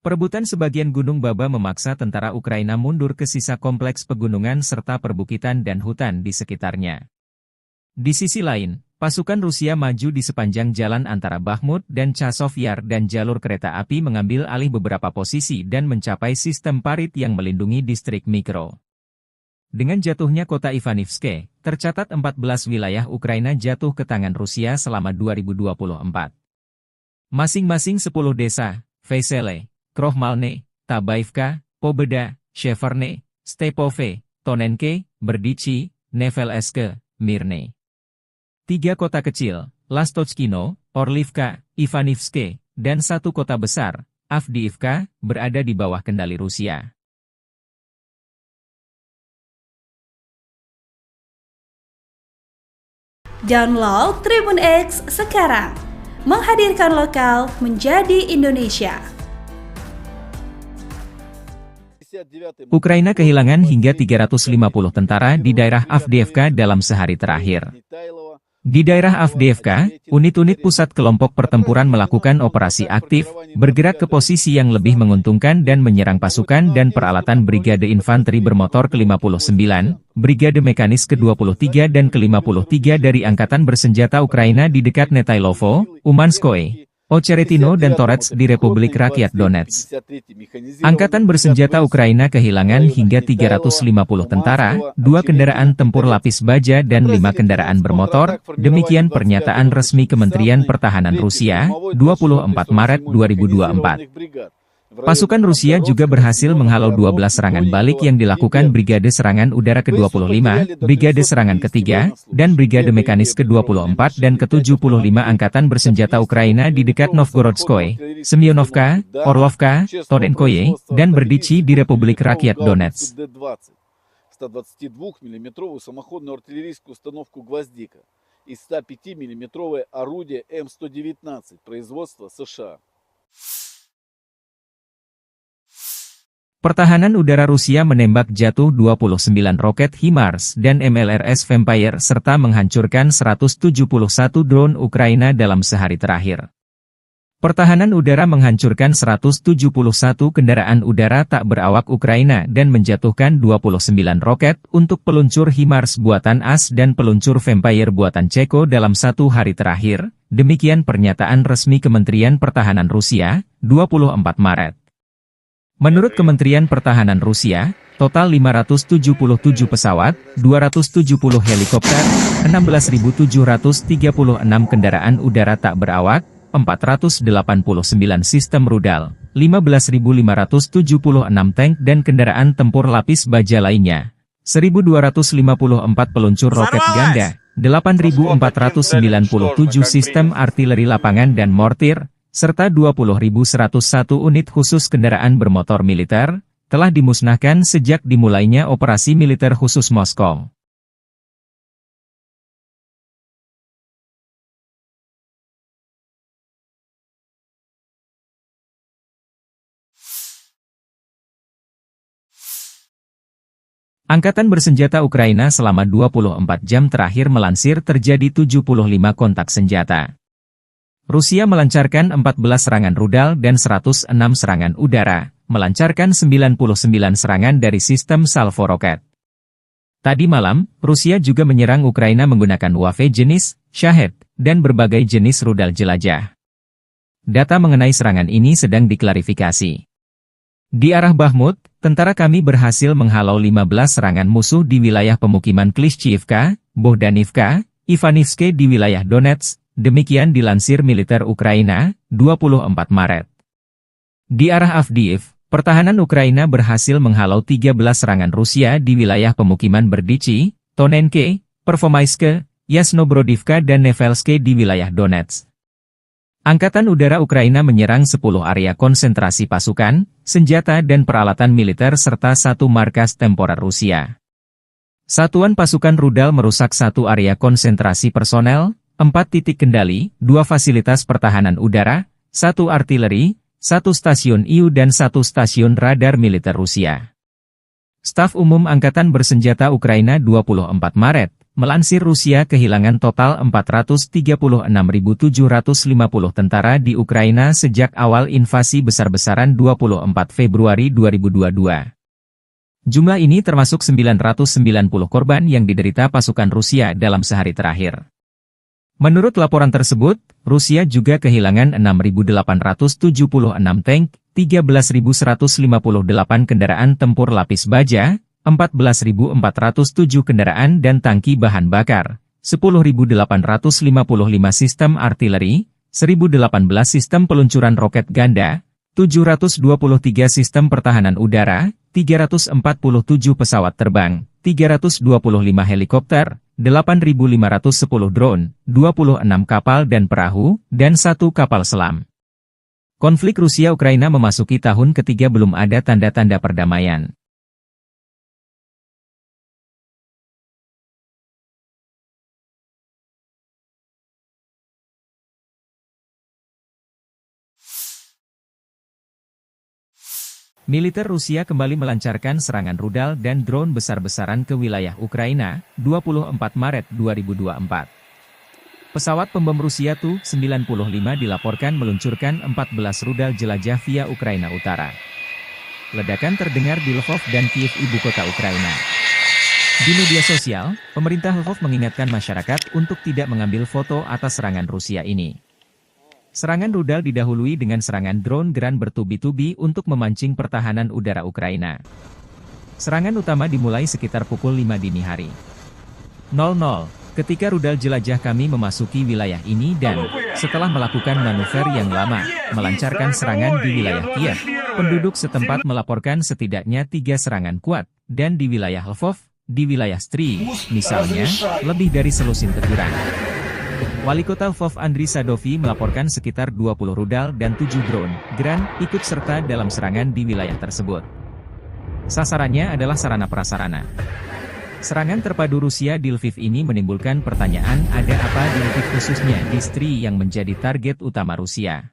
Perebutan sebagian Gunung Baba memaksa tentara Ukraina mundur ke sisa kompleks pegunungan serta perbukitan dan hutan di sekitarnya. Di sisi lain, pasukan Rusia maju di sepanjang jalan antara Bakhmut dan Chasov Yar dan jalur kereta api mengambil alih beberapa posisi dan mencapai sistem parit yang melindungi distrik Mikro. Dengan jatuhnya kota Ivanivske, tercatat 14 wilayah Ukraina jatuh ke tangan Rusia selama 2024. Masing-masing 10 desa, Vesele, Krohmalne, Tabaivka, Pobeda, Sheverne, Stepove, Tonenke, Berdichi, Nevelske, Mirne. 3 kota kecil, Lastochkino, Orlivka, Ivanivske, dan 1 kota besar, Avdiivka, berada di bawah kendali Rusia. Download Tribun X sekarang, menghadirkan lokal menjadi Indonesia. Ukraina kehilangan hingga 350 tentara di daerah Avdiivka dalam sehari terakhir. Di daerah Avdiivka, unit-unit pusat kelompok pertempuran melakukan operasi aktif, bergerak ke posisi yang lebih menguntungkan dan menyerang pasukan dan peralatan Brigade Infanteri Bermotor ke-59, Brigade Mekanis ke-23 dan ke-53 dari Angkatan Bersenjata Ukraina di dekat Netailovo, Umanskoye, Ocheretino dan Torets di Republik Rakyat Donetsk. Angkatan Bersenjata Ukraina kehilangan hingga 350 tentara, 2 kendaraan tempur lapis baja dan 5 kendaraan bermotor, demikian pernyataan resmi Kementerian Pertahanan Rusia, 24 Maret 2024. Pasukan Rusia juga berhasil menghalau 12 serangan balik yang dilakukan Brigade Serangan Udara ke-25, Brigade Serangan ke-3, dan Brigade Mekanis ke-24 dan ke-75 Angkatan Bersenjata Ukraina di dekat Novgorodskoye, Semyonovka, Orlovka, Torenkoye, dan Berdichi di Republik Rakyat Donetsk. 122 мм самоходную артиллерийскую установку «Гвоздика» и 105 мм орудие М119 производства США. Pertahanan udara Rusia menembak jatuh 29 roket HIMARS dan MLRS Vampire serta menghancurkan 171 drone Ukraina dalam sehari terakhir. Pertahanan udara menghancurkan 171 kendaraan udara tak berawak Ukraina dan menjatuhkan 29 roket untuk peluncur HIMARS buatan AS dan peluncur Vampire buatan Ceko dalam 1 hari terakhir, demikian pernyataan resmi Kementerian Pertahanan Rusia, 24 Maret. Menurut Kementerian Pertahanan Rusia, total 577 pesawat, 270 helikopter, 16.736 kendaraan udara tak berawak, 489 sistem rudal, 15.576 tank dan kendaraan tempur lapis baja lainnya, 1.254 peluncur roket ganda, 8.497 sistem artileri lapangan dan mortir, serta 20.101 unit khusus kendaraan bermotor militer, telah dimusnahkan sejak dimulainya operasi militer khusus Moskow. Angkatan Bersenjata Ukraina selama 24 jam terakhir melansir terjadi 75 kontak senjata. Rusia melancarkan 14 serangan rudal dan 106 serangan udara, melancarkan 99 serangan dari sistem salvo roket. Tadi malam, Rusia juga menyerang Ukraina menggunakan UAV jenis Shahed dan berbagai jenis rudal jelajah. Data mengenai serangan ini sedang diklarifikasi. Di arah Bakhmut, tentara kami berhasil menghalau 15 serangan musuh di wilayah pemukiman Klishchiivka, Bohdanivka, Ivanivske di wilayah Donetsk. Demikian dilansir militer Ukraina, 24 Maret. Di arah Avdiiv, pertahanan Ukraina berhasil menghalau 13 serangan Rusia di wilayah pemukiman Berdichi, Tonenke, Pervomaiske, Yasnobrodivka dan Nevelske di wilayah Donetsk. Angkatan Udara Ukraina menyerang 10 area konsentrasi pasukan, senjata dan peralatan militer serta 1 markas temporer Rusia. Satuan pasukan rudal merusak 1 area konsentrasi personel, 4 titik kendali, 2 fasilitas pertahanan udara, 1 artileri, 1 stasiun IU dan 1 stasiun radar militer Rusia. Staf Umum Angkatan Bersenjata Ukraina 24 Maret, Melansir Rusia kehilangan total 436.750 tentara di Ukraina sejak awal invasi besar-besaran 24 Februari 2022. Jumlah ini termasuk 990 korban yang diderita pasukan Rusia dalam sehari terakhir. Menurut laporan tersebut, Rusia juga kehilangan 6.876 tank, 13.158 kendaraan tempur lapis baja, 14.407 kendaraan dan tangki bahan bakar, 10.855 sistem artileri, 1.018 sistem peluncuran roket ganda, 723 sistem pertahanan udara, 347 pesawat terbang, 325 helikopter, 8.510 drone, 26 kapal dan perahu, dan 1 kapal selam. Konflik Rusia-Ukraina memasuki tahun ketiga belum ada tanda-tanda perdamaian. Militer Rusia kembali melancarkan serangan rudal dan drone besar-besaran ke wilayah Ukraina, 24 Maret 2024. Pesawat pembom Rusia Tu-95 dilaporkan meluncurkan 14 rudal jelajah via Ukraina Utara. Ledakan terdengar di Lvov dan Kiev, ibu kota Ukraina. Di media sosial, pemerintah Lvov mengingatkan masyarakat untuk tidak mengambil foto atas serangan Rusia ini. Serangan rudal didahului dengan serangan drone Gran bertubi-tubi untuk memancing pertahanan udara Ukraina. Serangan utama dimulai sekitar pukul 5 dini hari. 00, ketika rudal jelajah kami memasuki wilayah ini dan, setelah melakukan manuver yang lama, melancarkan serangan di wilayah Kiev, penduduk setempat melaporkan setidaknya 3 serangan kuat, dan di wilayah Lvov, di wilayah Stry, misalnya, lebih dari selusin teguran. Wali Kota Lvov Andriy Sadovi melaporkan sekitar 20 rudal dan 7 drone Gran ikut serta dalam serangan di wilayah tersebut. Sasarannya adalah sarana-prasarana. Serangan terpadu Rusia di Lviv ini menimbulkan pertanyaan, ada apa di Lviv khususnya di Stry yang menjadi target utama Rusia.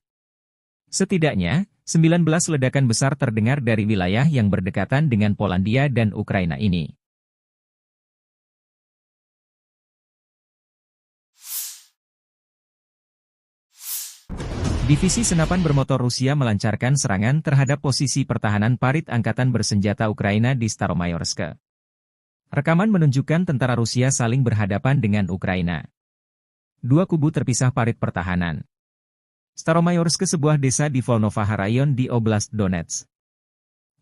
Setidaknya, 19 ledakan besar terdengar dari wilayah yang berdekatan dengan Polandia dan Ukraina ini. Divisi senapan bermotor Rusia melancarkan serangan terhadap posisi pertahanan parit angkatan bersenjata Ukraina di Staromayorsk. Rekaman menunjukkan tentara Rusia saling berhadapan dengan Ukraina. Dua kubu terpisah parit pertahanan. Staromayorsk sebuah desa di Volnovaha Rayon di Oblast Donetsk.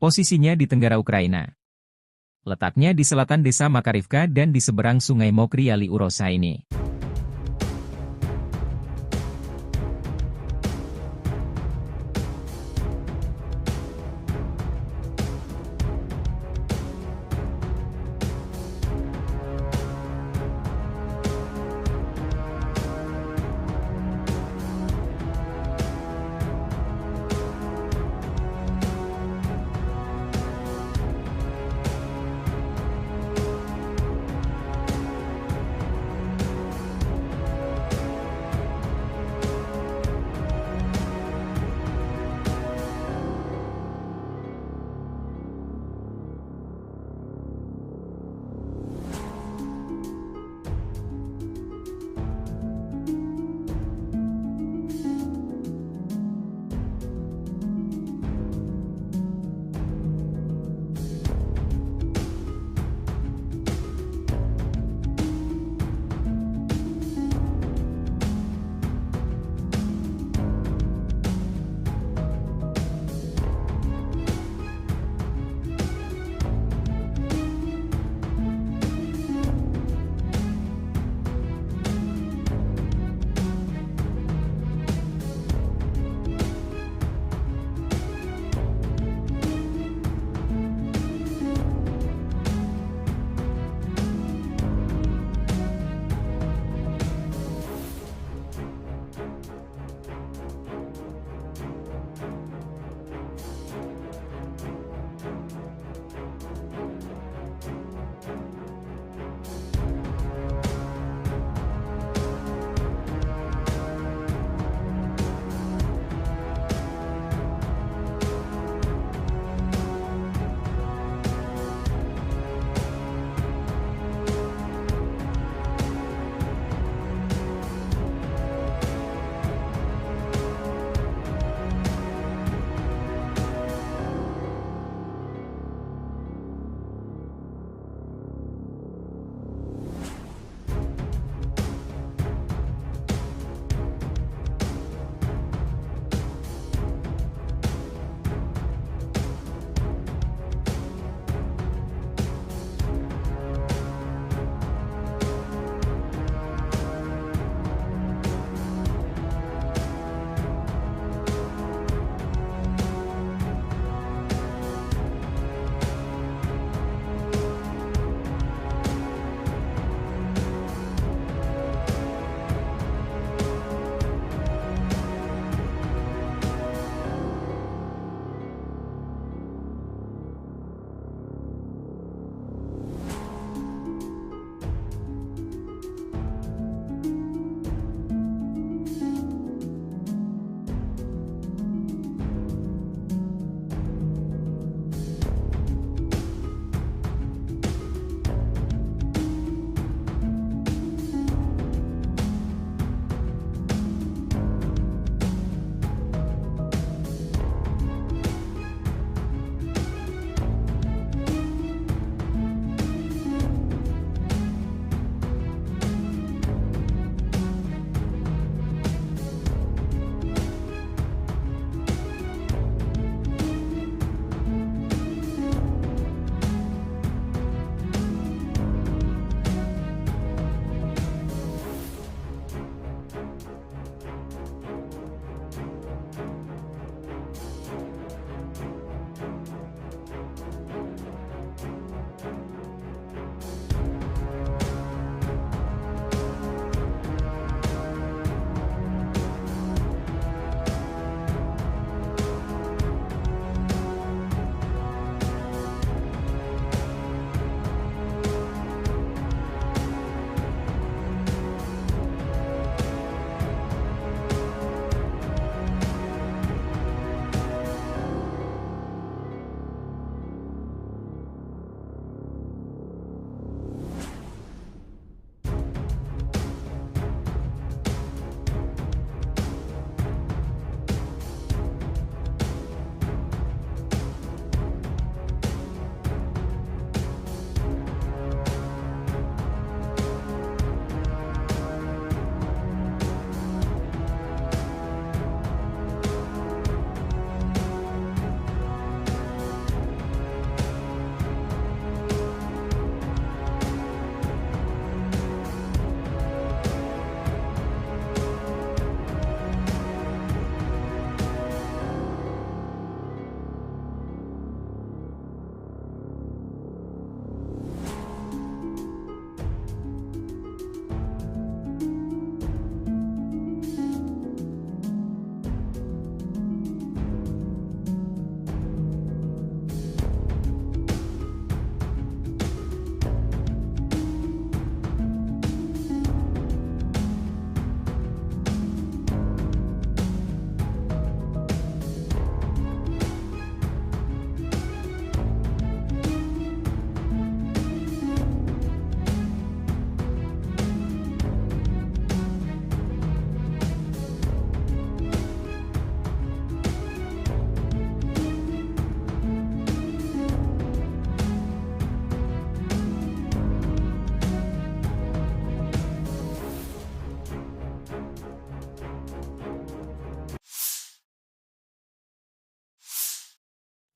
Posisinya di tenggara Ukraina. Letaknya di selatan desa Makarivka dan di seberang sungai Mokry Yali Urosa ini.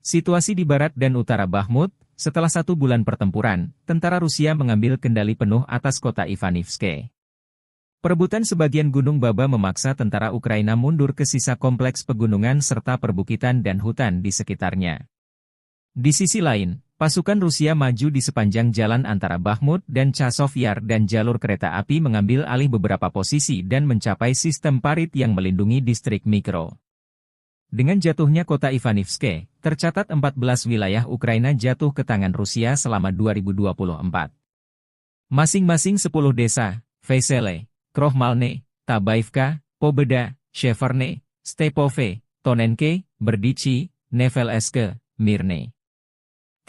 Situasi di barat dan utara Bakhmut, setelah 1 bulan pertempuran, tentara Rusia mengambil kendali penuh atas kota Ivanivske. Perebutan sebagian Gunung Baba memaksa tentara Ukraina mundur ke sisa kompleks pegunungan serta perbukitan dan hutan di sekitarnya. Di sisi lain, pasukan Rusia maju di sepanjang jalan antara Bakhmut dan Chasov Yar dan jalur kereta api mengambil alih beberapa posisi dan mencapai sistem parit yang melindungi distrik Mikro. Dengan jatuhnya kota Ivanivske, tercatat 14 wilayah Ukraina jatuh ke tangan Rusia selama 2024. Masing-masing 10 desa, Vesele, Krohmalne, Tabaivka, Pobeda, Sheverne, Stepove, Tonenke, Berdichi, Nevelske, Mirne.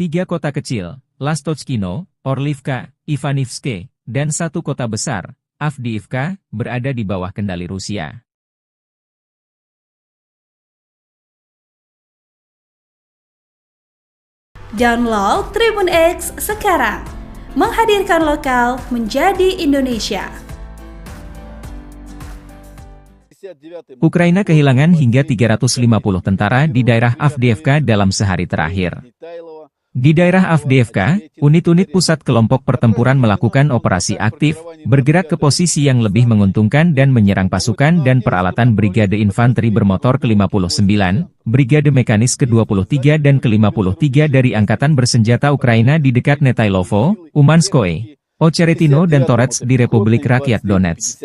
3 kota kecil, Lastochkino, Orlivka, Ivanivske, dan 1 kota besar, Avdiivka, berada di bawah kendali Rusia. Download Tribun X sekarang, menghadirkan lokal menjadi Indonesia. Ukraina kehilangan hingga 350 tentara di daerah Avdiivka dalam sehari terakhir. Di daerah Avdiivka, unit-unit pusat kelompok pertempuran melakukan operasi aktif, bergerak ke posisi yang lebih menguntungkan dan menyerang pasukan dan peralatan Brigade Infanteri Bermotor ke-59, Brigade Mekanis ke-23 dan ke-53 dari Angkatan Bersenjata Ukraina di dekat Netailovo, Umanskoye, Ocheretino dan Torets di Republik Rakyat Donetsk.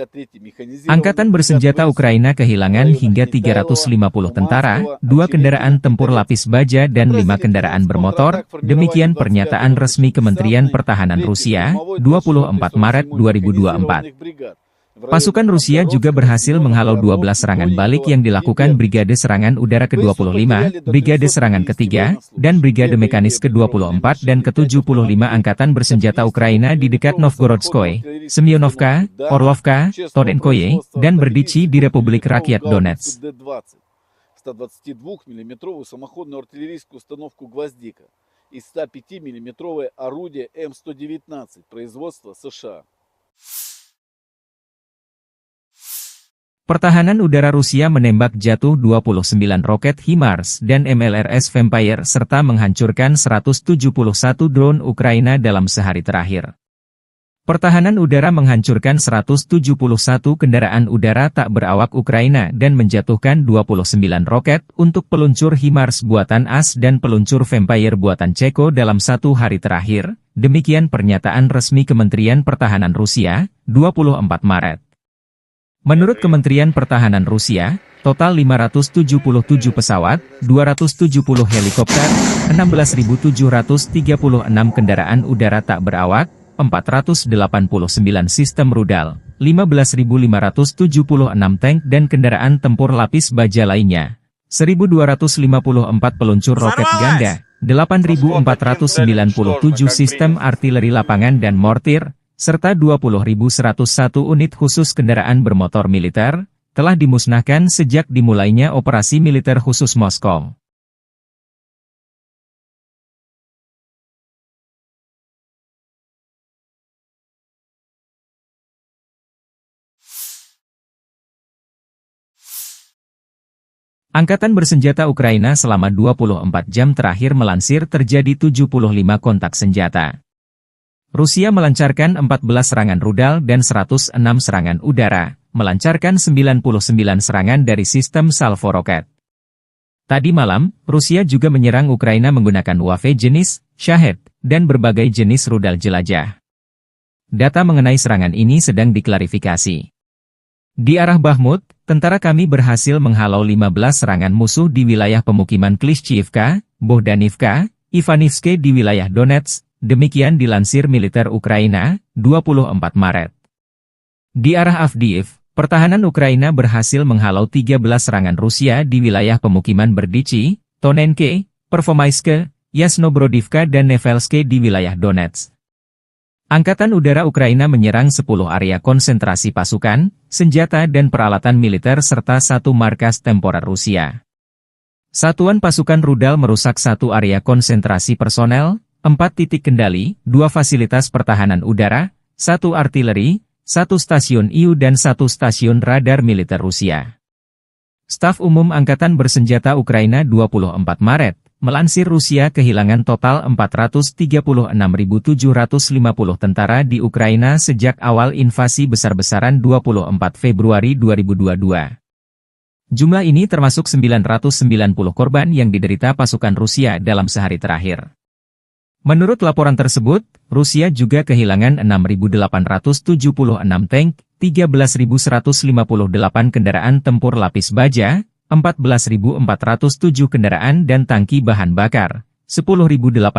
Angkatan Bersenjata Ukraina kehilangan hingga 350 tentara, 2 kendaraan tempur lapis baja dan 5 kendaraan bermotor, demikian pernyataan resmi Kementerian Pertahanan Rusia, 24 Maret 2024. Pasukan Rusia juga berhasil menghalau 12 serangan balik yang dilakukan Brigade Serangan Udara ke-25, Brigade Serangan ke-3, dan Brigade Mekanis ke-24 dan ke-75 Angkatan Bersenjata Ukraina di dekat Novgorodskoye, Semyonovka, Orlovka, Torenkoye, dan Berdichi di Republik Rakyat Donetsk. 122 мм самоходную артиллерийскую установку «Гвоздика» и 105 мм орудие М119 производства США. Pertahanan udara Rusia menembak jatuh 29 roket HIMARS dan MLRS Vampire serta menghancurkan 171 drone Ukraina dalam sehari terakhir. Pertahanan udara menghancurkan 171 kendaraan udara tak berawak Ukraina dan menjatuhkan 29 roket untuk peluncur HIMARS buatan AS dan peluncur Vampire buatan Ceko dalam 1 hari terakhir, demikian pernyataan resmi Kementerian Pertahanan Rusia, 24 Maret. Menurut Kementerian Pertahanan Rusia, total 577 pesawat, 270 helikopter, 16.736 kendaraan udara tak berawak, 489 sistem rudal, 15.576 tank dan kendaraan tempur lapis baja lainnya, 1.254 peluncur roket ganda, 8.497 sistem artileri lapangan dan mortir, serta 20.101 unit khusus kendaraan bermotor militer, telah dimusnahkan sejak dimulainya operasi militer khusus Moskow. Angkatan Bersenjata Ukraina selama 24 jam terakhir melansir terjadi 75 kontak senjata. Rusia melancarkan 14 serangan rudal dan 106 serangan udara, melancarkan 99 serangan dari sistem salvo roket. Tadi malam, Rusia juga menyerang Ukraina menggunakan UAV jenis Shahed dan berbagai jenis rudal jelajah. Data mengenai serangan ini sedang diklarifikasi. Di arah Bakhmut, tentara kami berhasil menghalau 15 serangan musuh di wilayah pemukiman Klishchiivka, Bohdanivka, Ivanivske di wilayah Donetsk. Demikian dilansir militer Ukraina, 24 Maret. Di arah Avdiiv, pertahanan Ukraina berhasil menghalau 13 serangan Rusia di wilayah pemukiman Berdichi, Tonenke, Pervomaiske, Yasnobrodivka dan Nevelske di wilayah Donetsk. Angkatan Udara Ukraina menyerang 10 area konsentrasi pasukan, senjata dan peralatan militer serta 1 markas temporer Rusia. Satuan pasukan rudal merusak 1 area konsentrasi personel, 4 titik kendali, 2 fasilitas pertahanan udara, 1 artileri, 1 stasiun IU dan 1 stasiun radar militer Rusia. Staf Umum Angkatan Bersenjata Ukraina 24 Maret, Melansir Rusia kehilangan total 436.750 tentara di Ukraina sejak awal invasi besar-besaran 24 Februari 2022. Jumlah ini termasuk 990 korban yang diderita pasukan Rusia dalam sehari terakhir. Menurut laporan tersebut, Rusia juga kehilangan 6.876 tank, 13.158 kendaraan tempur lapis baja, 14.407 kendaraan dan tangki bahan bakar, 10.855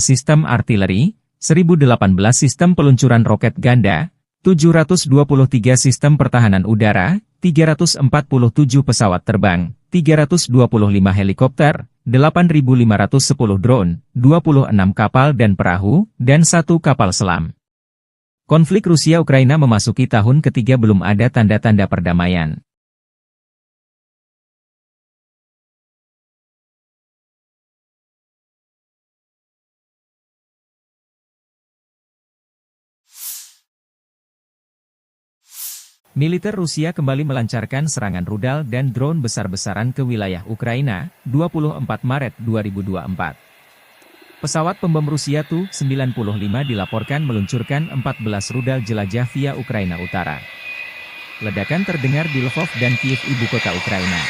sistem artileri, 1.018 sistem peluncuran roket ganda, 723 sistem pertahanan udara, 347 pesawat terbang, 325 helikopter, 8.510 drone, 26 kapal dan perahu, dan 1 kapal selam. Konflik Rusia-Ukraina memasuki tahun ketiga belum ada tanda-tanda perdamaian. Militer Rusia kembali melancarkan serangan rudal dan drone besar-besaran ke wilayah Ukraina, 24 Maret 2024. Pesawat pembom Rusia Tu-95 dilaporkan meluncurkan 14 rudal jelajah via Ukraina Utara. Ledakan terdengar di Lvov dan Kiev, ibu kota Ukraina.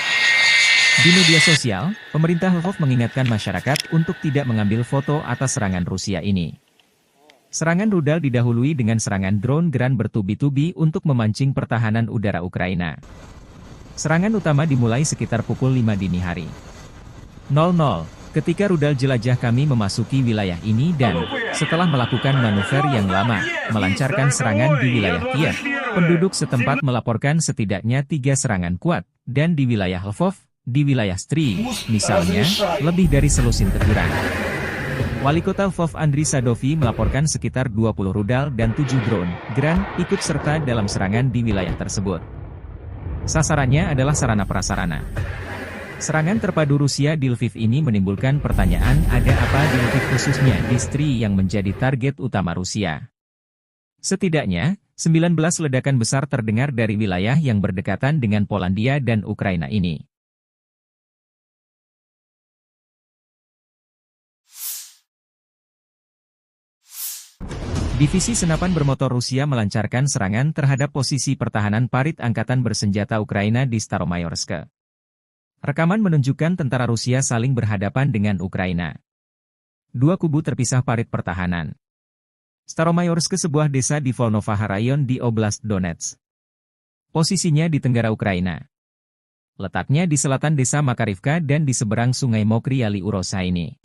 Di media sosial, pemerintah Lvov mengingatkan masyarakat untuk tidak mengambil foto atas serangan Rusia ini. Serangan rudal didahului dengan serangan drone Gran bertubi-tubi untuk memancing pertahanan udara Ukraina. Serangan utama dimulai sekitar pukul 5 dini hari. 00, ketika rudal jelajah kami memasuki wilayah ini dan, setelah melakukan manuver yang lama, melancarkan serangan di wilayah Kiev, penduduk setempat melaporkan setidaknya 3 serangan kuat, dan di wilayah Lvov, di wilayah Stry, misalnya, lebih dari selusin teguran. Wali kota Lvov Andriy Sadovi melaporkan sekitar 20 rudal dan 7 drone Gran ikut serta dalam serangan di wilayah tersebut. Sasarannya adalah sarana prasarana. Serangan terpadu Rusia di Lviv ini menimbulkan pertanyaan, ada apa di Lviv khususnya di Stry yang menjadi target utama Rusia. Setidaknya, 19 ledakan besar terdengar dari wilayah yang berdekatan dengan Polandia dan Ukraina ini. Divisi senapan bermotor Rusia melancarkan serangan terhadap posisi pertahanan parit angkatan bersenjata Ukraina di Staromayorsk. Rekaman menunjukkan tentara Rusia saling berhadapan dengan Ukraina. Dua kubu terpisah parit pertahanan. Staromayorsk sebuah desa di Volnovaha Rayon di Oblast Donetsk. Posisinya di tenggara Ukraina. Letaknya di selatan desa Makarivka dan di seberang sungai Mokry Yali Urosa ini.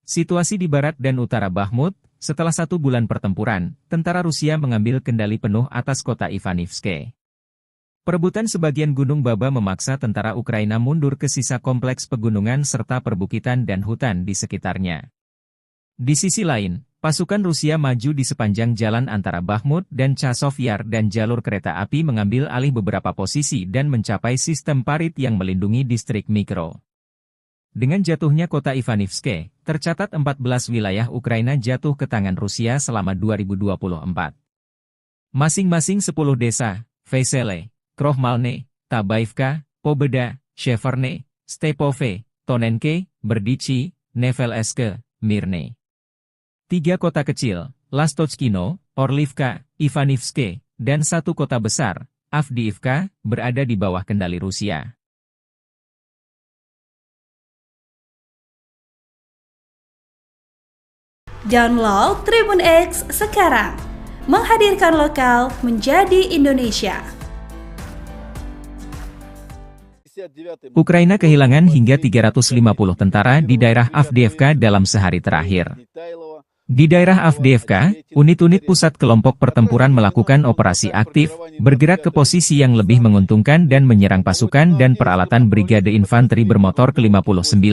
Situasi di barat dan utara Bakhmut, setelah 1 bulan pertempuran, tentara Rusia mengambil kendali penuh atas kota Ivanivske. Perebutan sebagian Gunung Baba memaksa tentara Ukraina mundur ke sisa kompleks pegunungan serta perbukitan dan hutan di sekitarnya. Di sisi lain, pasukan Rusia maju di sepanjang jalan antara Bakhmut dan Chasov Yar dan jalur kereta api mengambil alih beberapa posisi dan mencapai sistem parit yang melindungi distrik Mikro. Dengan jatuhnya kota Ivanivske, tercatat 14 wilayah Ukraina jatuh ke tangan Rusia selama 2024. Masing-masing 10 desa, Vesele, Krohmalne, Tabaivka, Pobeda, Sheverne, Stepove, Tonenke, Berdichi, Nevelske, Mirne. 3 kota kecil, Lastochkino, Orlivka, Ivanivske, dan 1 kota besar, Avdiivka, berada di bawah kendali Rusia. Download Tribun X sekarang, menghadirkan lokal menjadi Indonesia. Ukraina kehilangan hingga 350 tentara di daerah Avdiivka dalam sehari terakhir. Di daerah Avdiivka, unit-unit pusat kelompok pertempuran melakukan operasi aktif, bergerak ke posisi yang lebih menguntungkan dan menyerang pasukan dan peralatan Brigade Infanteri Bermotor ke-59,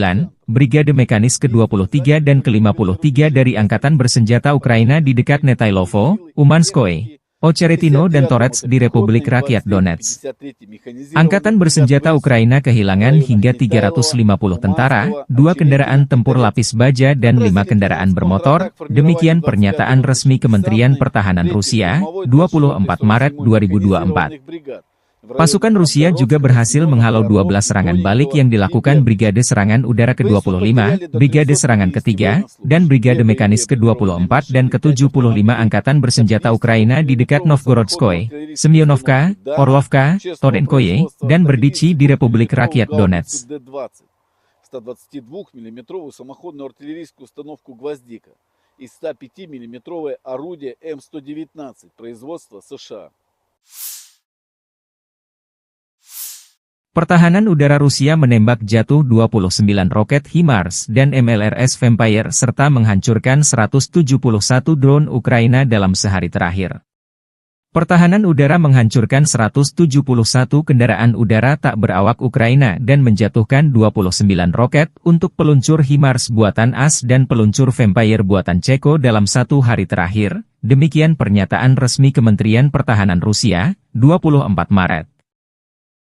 Brigade Mekanis ke-23 dan ke-53 dari Angkatan Bersenjata Ukraina di dekat Netailovo, Umanskoye, Ocheretino dan Torets di Republik Rakyat Donetsk. Angkatan Bersenjata Ukraina kehilangan hingga 350 tentara, 2 kendaraan tempur lapis baja dan 5 kendaraan bermotor, demikian pernyataan resmi Kementerian Pertahanan Rusia, 24 Maret 2024. Pasukan Rusia juga berhasil menghalau 12 serangan balik yang dilakukan Brigade Serangan Udara ke-25, Brigade Serangan ke-3, dan Brigade Mekanis ke-24 dan ke-75 Angkatan Bersenjata Ukraina di dekat Novgorodskoye, Semyonovka, Orlovka, Torenkoye, dan Berdichi di Republik Rakyat Donetsk. 122-мм самоходную артиллерийскую установку «Гвоздика» и 105-мм орудие М119 производства США. Pertahanan udara Rusia menembak jatuh 29 roket HIMARS dan MLRS Vampire serta menghancurkan 171 drone Ukraina dalam sehari terakhir. Pertahanan udara menghancurkan 171 kendaraan udara tak berawak Ukraina dan menjatuhkan 29 roket untuk peluncur HIMARS buatan AS dan peluncur Vampire buatan Ceko dalam 1 hari terakhir, demikian pernyataan resmi Kementerian Pertahanan Rusia, 24 Maret.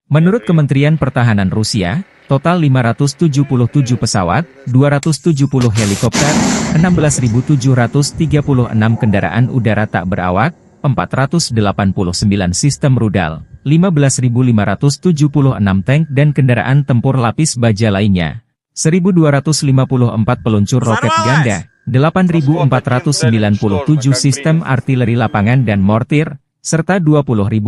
Menurut Kementerian Pertahanan Rusia, total 577 pesawat, 270 helikopter, 16.736 kendaraan udara tak berawak, 489 sistem rudal, 15.576 tank dan kendaraan tempur lapis baja lainnya, 1.254 peluncur roket ganda, 8.497 sistem artileri lapangan dan mortir, serta 20.101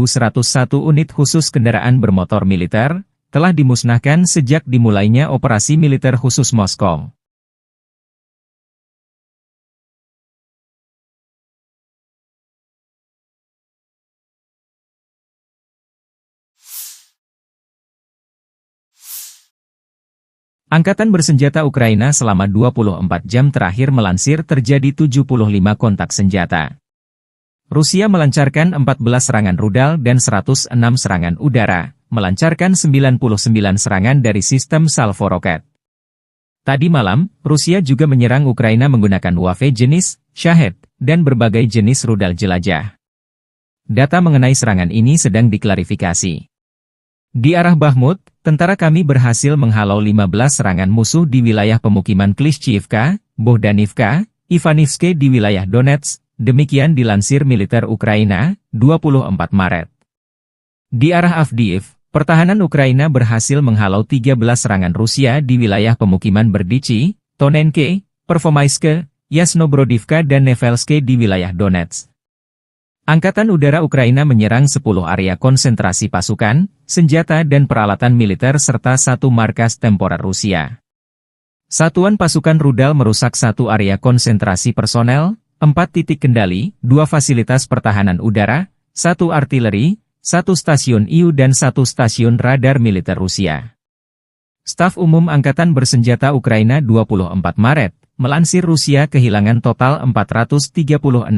unit khusus kendaraan bermotor militer, telah dimusnahkan sejak dimulainya operasi militer khusus Moskow. Angkatan Bersenjata Ukraina selama 24 jam terakhir melansir terjadi 75 kontak senjata. Rusia melancarkan 14 serangan rudal dan 106 serangan udara, melancarkan 99 serangan dari sistem salvo roket. Tadi malam, Rusia juga menyerang Ukraina menggunakan UAV jenis Shahed dan berbagai jenis rudal jelajah. Data mengenai serangan ini sedang diklarifikasi. Di arah Bakhmut, tentara kami berhasil menghalau 15 serangan musuh di wilayah pemukiman Klishchiivka, Bohdanivka, Ivanivske di wilayah Donetsk. Demikian dilansir militer Ukraina, 24 Maret. Di arah Avdiiv, pertahanan Ukraina berhasil menghalau 13 serangan Rusia di wilayah pemukiman Berdichi, Tonenke, Pervomaiske, Yasnobrodivka dan Nevelske di wilayah Donetsk. Angkatan Udara Ukraina menyerang 10 area konsentrasi pasukan, senjata dan peralatan militer serta 1 markas temporer Rusia. Satuan pasukan rudal merusak 1 area konsentrasi personel, 4 titik kendali, 2 fasilitas pertahanan udara, 1 artileri, 1 stasiun IU dan 1 stasiun radar militer Rusia. Staf Umum Angkatan Bersenjata Ukraina 24 Maret, Melansir Rusia kehilangan total 436.750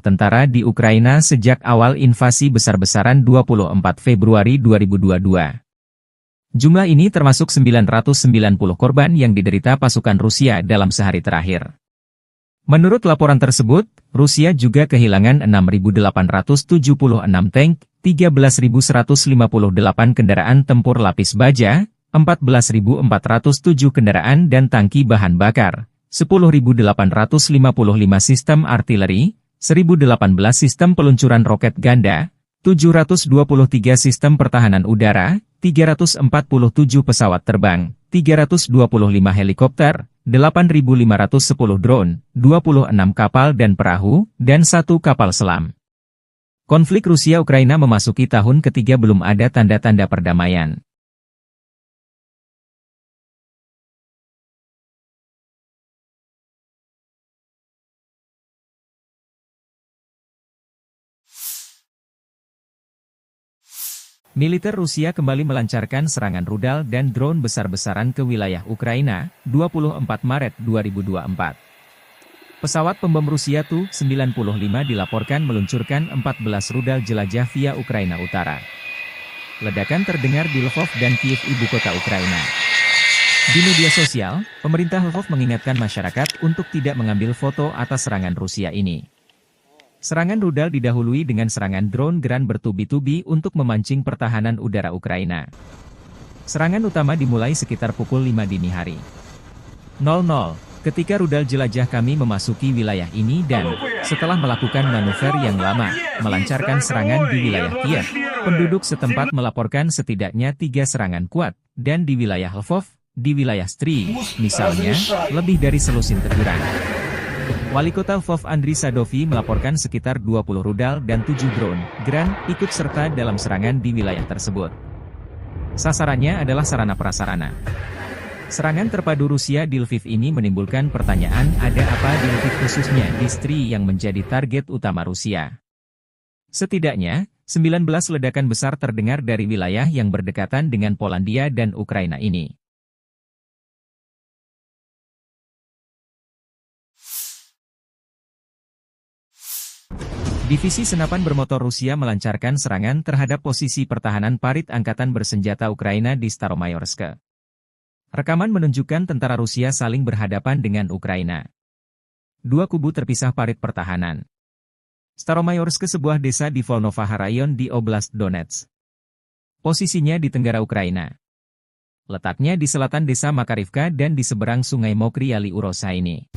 tentara di Ukraina sejak awal invasi besar-besaran 24 Februari 2022. Jumlah ini termasuk 990 korban yang diderita pasukan Rusia dalam sehari terakhir. Menurut laporan tersebut, Rusia juga kehilangan 6.876 tank, 13.158 kendaraan tempur lapis baja, 14.407 kendaraan dan tangki bahan bakar, 10.855 sistem artileri, 1.018 sistem peluncuran roket ganda, 723 sistem pertahanan udara, 347 pesawat terbang, 325 helikopter, 8.510 drone, 26 kapal dan perahu, dan 1 kapal selam. Konflik Rusia-Ukraina memasuki tahun ketiga belum ada tanda-tanda perdamaian. Militer Rusia kembali melancarkan serangan rudal dan drone besar-besaran ke wilayah Ukraina, 24 Maret 2024. Pesawat pembom Rusia Tu-95 dilaporkan meluncurkan 14 rudal jelajah via Ukraina Utara. Ledakan terdengar di Lvov dan Kiev, ibu kota Ukraina. Di media sosial, pemerintah Lvov mengingatkan masyarakat untuk tidak mengambil foto atas serangan Rusia ini. Serangan rudal didahului dengan serangan drone Gran bertubi-tubi untuk memancing pertahanan udara Ukraina. Serangan utama dimulai sekitar pukul 5 dini hari. 00, ketika rudal jelajah kami memasuki wilayah ini dan, setelah melakukan manuver yang lama, melancarkan serangan di wilayah Kiev, penduduk setempat melaporkan setidaknya 3 serangan kuat, dan di wilayah Lvov, di wilayah Stry, misalnya, lebih dari selusin teguran. Wali Kota Lvov Andriy Sadovi melaporkan sekitar 20 rudal dan 7 drone Gran ikut serta dalam serangan di wilayah tersebut. Sasarannya adalah sarana prasarana. Serangan terpadu Rusia di Lviv ini menimbulkan pertanyaan, ada apa di Lviv khususnya di Stry yang menjadi target utama Rusia. Setidaknya, 19 ledakan besar terdengar dari wilayah yang berdekatan dengan Polandia dan Ukraina ini. Divisi senapan bermotor Rusia melancarkan serangan terhadap posisi pertahanan parit angkatan bersenjata Ukraina di Staromayorsk. Rekaman menunjukkan tentara Rusia saling berhadapan dengan Ukraina. Dua kubu terpisah parit pertahanan. Staromayorsk, sebuah desa di Volnovaha Rayon di Oblast Donetsk. Posisinya di tenggara Ukraina. Letaknya di selatan desa Makarivka dan di seberang sungai Mokry Yali Urosa ini.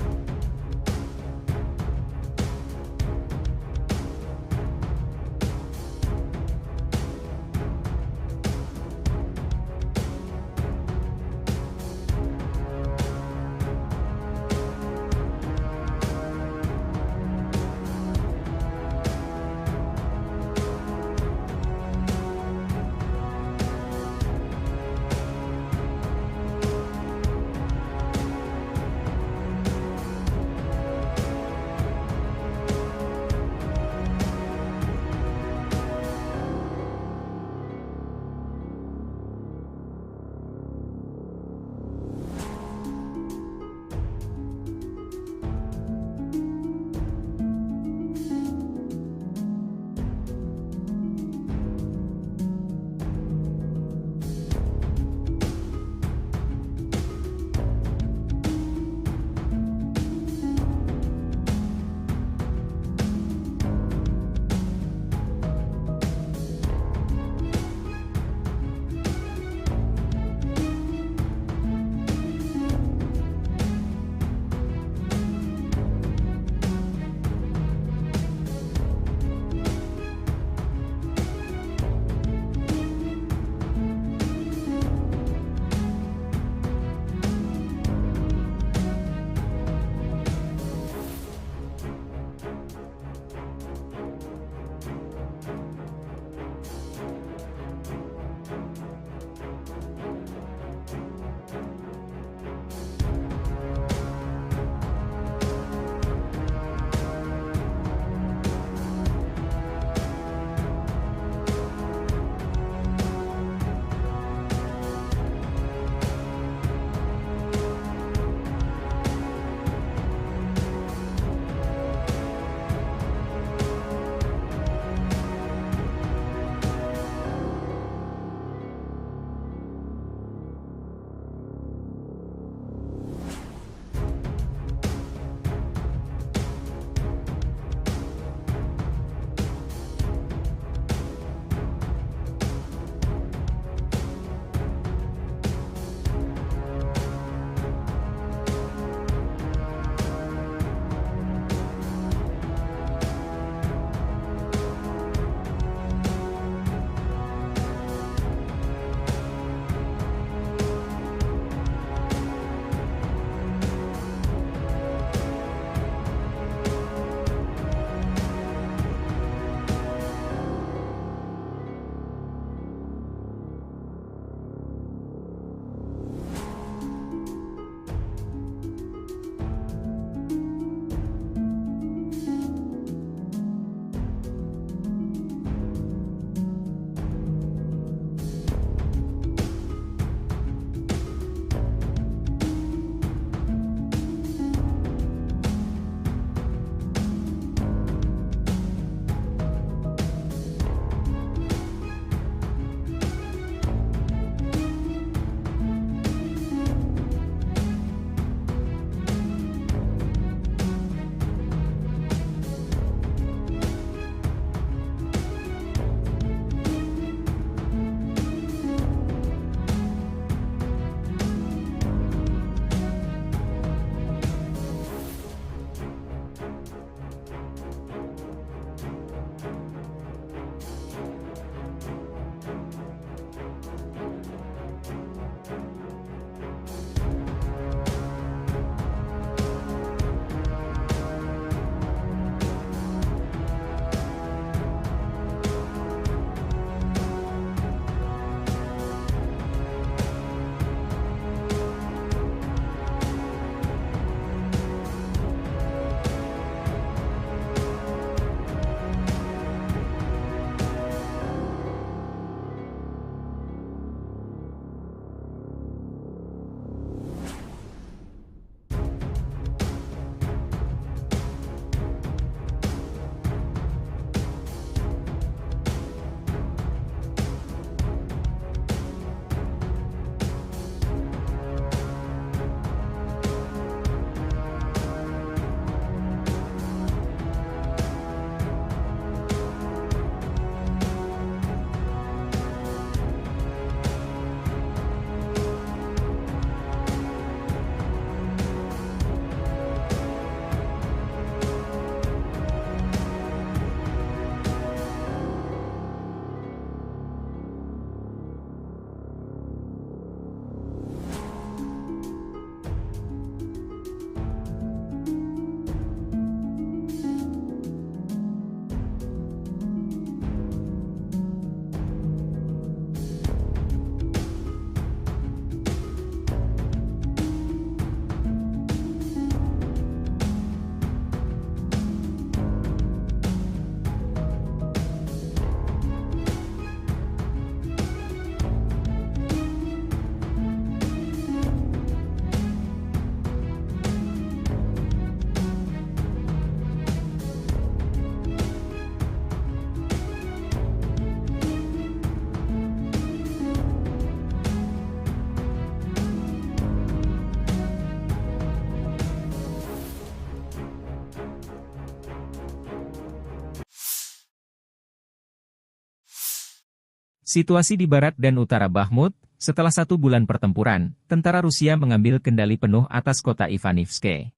Situasi di barat dan utara Bakhmut, setelah 1 bulan pertempuran, tentara Rusia mengambil kendali penuh atas kota Ivanivske.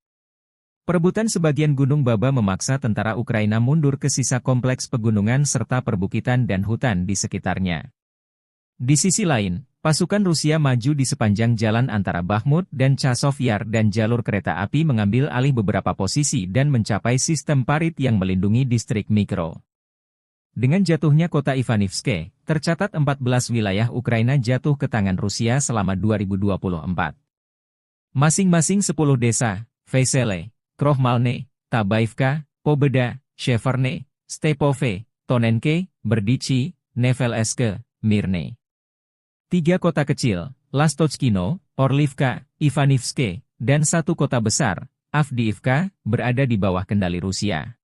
Perebutan sebagian Gunung Baba memaksa tentara Ukraina mundur ke sisa kompleks pegunungan serta perbukitan dan hutan di sekitarnya. Di sisi lain, pasukan Rusia maju di sepanjang jalan antara Bakhmut dan Chasov Yar dan jalur kereta api mengambil alih beberapa posisi dan mencapai sistem parit yang melindungi distrik Mikro. Dengan jatuhnya kota Ivanivske, tercatat 14 wilayah Ukraina jatuh ke tangan Rusia selama 2024. Masing-masing 10 desa, Vesele, Krohmalne, Tabaivka, Pobeda, Sheverne, Stepove, Tonenke, Berdichi, Nevelske, Mirne. 3 kota kecil, Lastochkino, Orlivka, Ivanivske, dan 1 kota besar, Avdiivka, berada di bawah kendali Rusia.